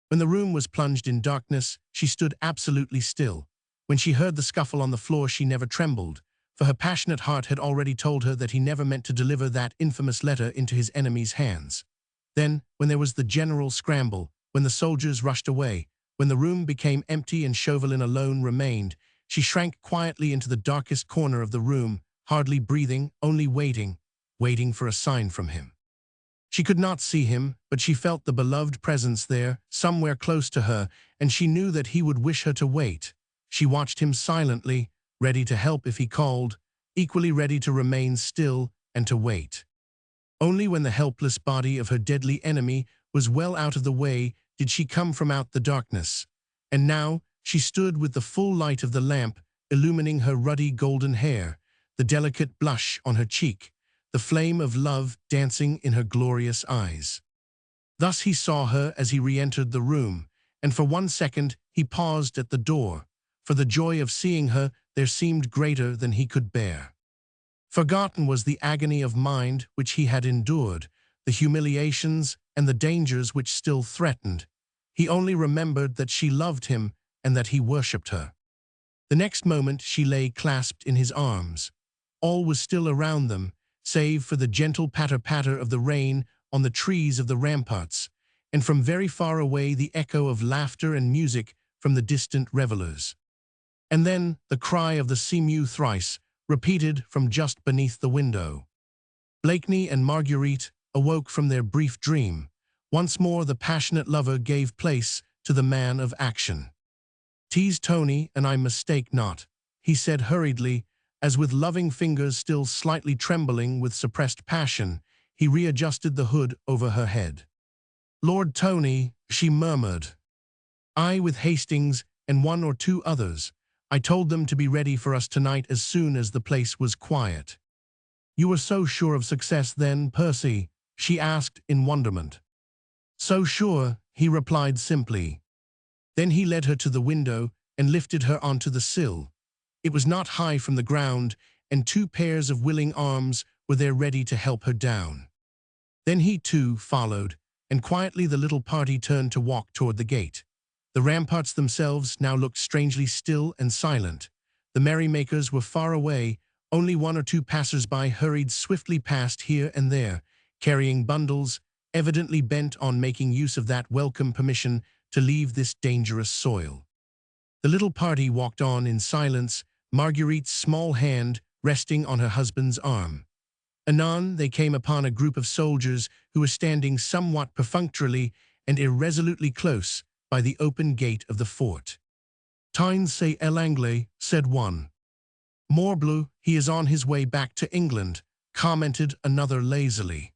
When the room was plunged in darkness, she stood absolutely still. When she heard the scuffle on the floor, she never trembled, for her passionate heart had already told her that he never meant to deliver that infamous letter into his enemy's hands. Then, when there was the general scramble, when the soldiers rushed away, when the room became empty and Chauvelin alone remained, she shrank quietly into the darkest corner of the room, hardly breathing, only waiting for a sign from him. She could not see him, but she felt the beloved presence there, somewhere close to her, and she knew that he would wish her to wait. She watched him silently, ready to help if he called, equally ready to remain still and to wait. Only when the helpless body of her deadly enemy was well out of the way did she come from out the darkness. And now she stood with the full light of the lamp illumining her ruddy golden hair, the delicate blush on her cheek, the flame of love dancing in her glorious eyes. Thus he saw her as he re-entered the room, and for 1 second he paused at the door, for the joy of seeing her there seemed greater than he could bear. Forgotten was the agony of mind which he had endured, the humiliations and the dangers which still threatened. He only remembered that she loved him and that he worshipped her. The next moment she lay clasped in his arms. All was still around them, save for the gentle patter-patter of the rain on the trees of the ramparts, and from very far away the echo of laughter and music from the distant revelers. And then the cry of the seamew thrice, repeated from just beneath the window. Blakeney and Marguerite awoke from their brief dream. Once more the passionate lover gave place to the man of action. "'Tis Tony, and I mistake not," he said hurriedly, as with loving fingers still slightly trembling with suppressed passion, he readjusted the hood over her head. "Lord Tony," she murmured. "I with Hastings and 1 or 2 others. I told them to be ready for us tonight as soon as the place was quiet." "You were so sure of success then, Percy?" she asked in wonderment. "So sure," he replied simply. Then he led her to the window and lifted her onto the sill. It was not high from the ground, and 2 pairs of willing arms were there ready to help her down. Then he too followed, and quietly the little party turned to walk toward the gate. The ramparts themselves now looked strangely still and silent. The merrymakers were far away, only 1 or 2 passers-by hurried swiftly past here and there, carrying bundles, evidently bent on making use of that welcome permission to leave this dangerous soil. The little party walked on in silence, Marguerite's small hand resting on her husband's arm. Anon they came upon a group of soldiers who were standing somewhat perfunctorily and irresolutely close by the open gate of the fort. "Tyne c'est l'Anglais," said one. "Morbleu, he is on his way back to England," commented another lazily.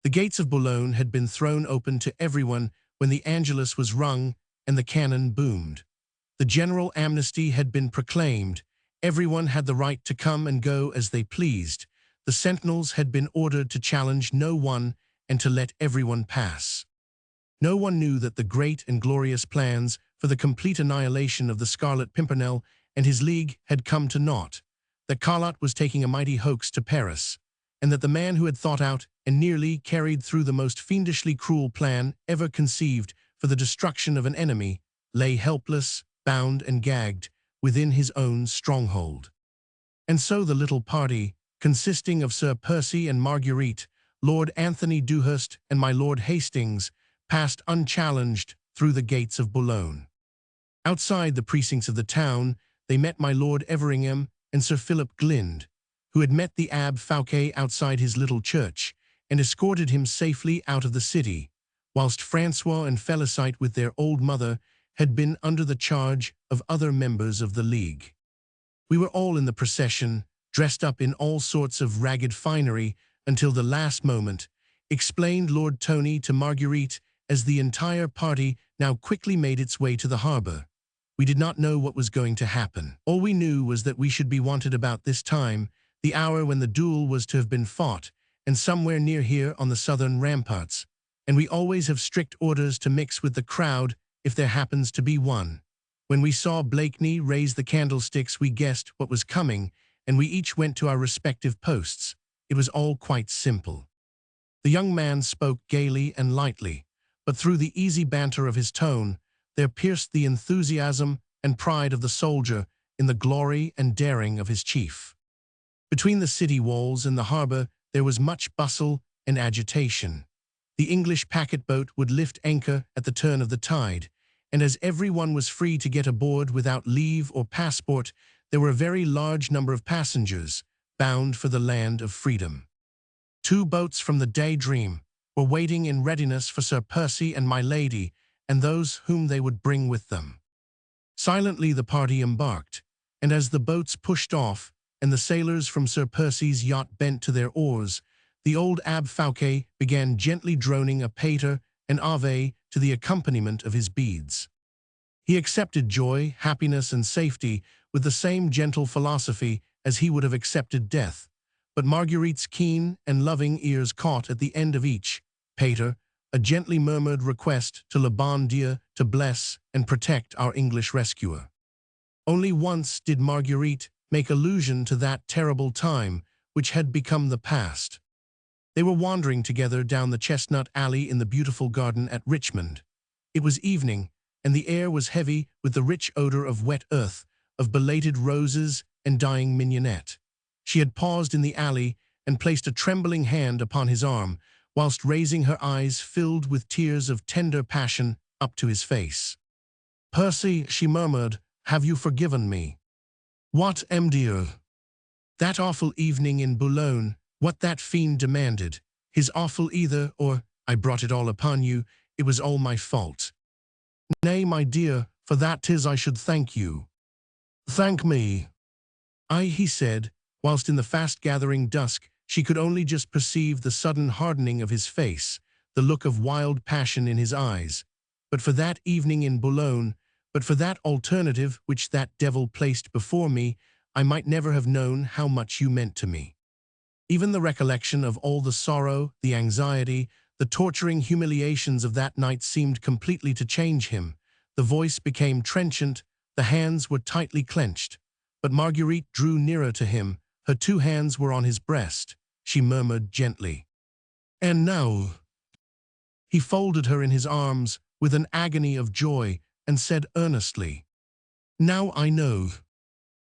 The gates of Boulogne had been thrown open to everyone when the Angelus was rung and the cannon boomed. The general amnesty had been proclaimed. Everyone had the right to come and go as they pleased. The sentinels had been ordered to challenge no one and to let everyone pass. No one knew that the great and glorious plans for the complete annihilation of the Scarlet Pimpernel and his league had come to naught, that Carlot was taking a mighty hoax to Paris, and that the man who had thought out and nearly carried through the most fiendishly cruel plan ever conceived for the destruction of an enemy lay helpless, bound and gagged within his own stronghold. And so the little party, consisting of Sir Percy and Marguerite, Lord Anthony Dewhurst and my Lord Hastings, passed unchallenged through the gates of Boulogne. Outside the precincts of the town, they met my Lord Everingham and Sir Philip Glynde, who had met the Abbé Fouquet outside his little church and escorted him safely out of the city, whilst Francois and Felicite with their old mother had been under the charge of other members of the League. We were all in the procession, dressed up in all sorts of ragged finery until the last moment, explained Lord Tony to Marguerite as the entire party now quickly made its way to the harbour. We did not know what was going to happen. All we knew was that we should be wanted about this time, the hour when the duel was to have been fought, and somewhere near here on the southern ramparts, and we always have strict orders to mix with the crowd if there happens to be one. When we saw Blakeney raise the candlesticks, we guessed what was coming, and we each went to our respective posts. It was all quite simple. The young man spoke gaily and lightly, but through the easy banter of his tone, there pierced the enthusiasm and pride of the soldier in the glory and daring of his chief. Between the city walls and the harbor, there was much bustle and agitation. The English packet-boat would lift anchor at the turn of the tide, and as everyone was free to get aboard without leave or passport, there were a very large number of passengers bound for the land of freedom. 2 boats from the Daydream were waiting in readiness for Sir Percy and my lady and those whom they would bring with them. Silently the party embarked, and as the boats pushed off and the sailors from Sir Percy's yacht bent to their oars, the old Abbe Fouquet began gently droning a pater and ave to the accompaniment of his beads. He accepted joy, happiness, and safety with the same gentle philosophy as he would have accepted death, but Marguerite's keen and loving ears caught at the end of each pater a gently murmured request to le bon Dieu to bless and protect our English rescuer. Only once did Marguerite make allusion to that terrible time which had become the past. They were wandering together down the chestnut alley in the beautiful garden at Richmond. It was evening, and the air was heavy with the rich odor of wet earth, of belated roses and dying mignonette. She had paused in the alley and placed a trembling hand upon his arm, whilst raising her eyes filled with tears of tender passion up to his face. "Percy," she murmured, "have you forgiven me?" "What, m'dear?" "That awful evening in Boulogne, what that fiend demanded. His awful either, or I brought it all upon you, it was all my fault." "Nay, my dear, for that 'tis I should thank you." "Thank me." "Aye," he said, whilst in the fast-gathering dusk she could only just perceive the sudden hardening of his face, the look of wild passion in his eyes. "But for that evening in Boulogne, but for that alternative which that devil placed before me, I might never have known how much you meant to me." Even the recollection of all the sorrow, the anxiety, the torturing humiliations of that night seemed completely to change him. The voice became trenchant, the hands were tightly clenched. But Marguerite drew nearer to him, her 2 hands were on his breast. She murmured gently, "And now?" He folded her in his arms with an agony of joy and said earnestly, "Now I know.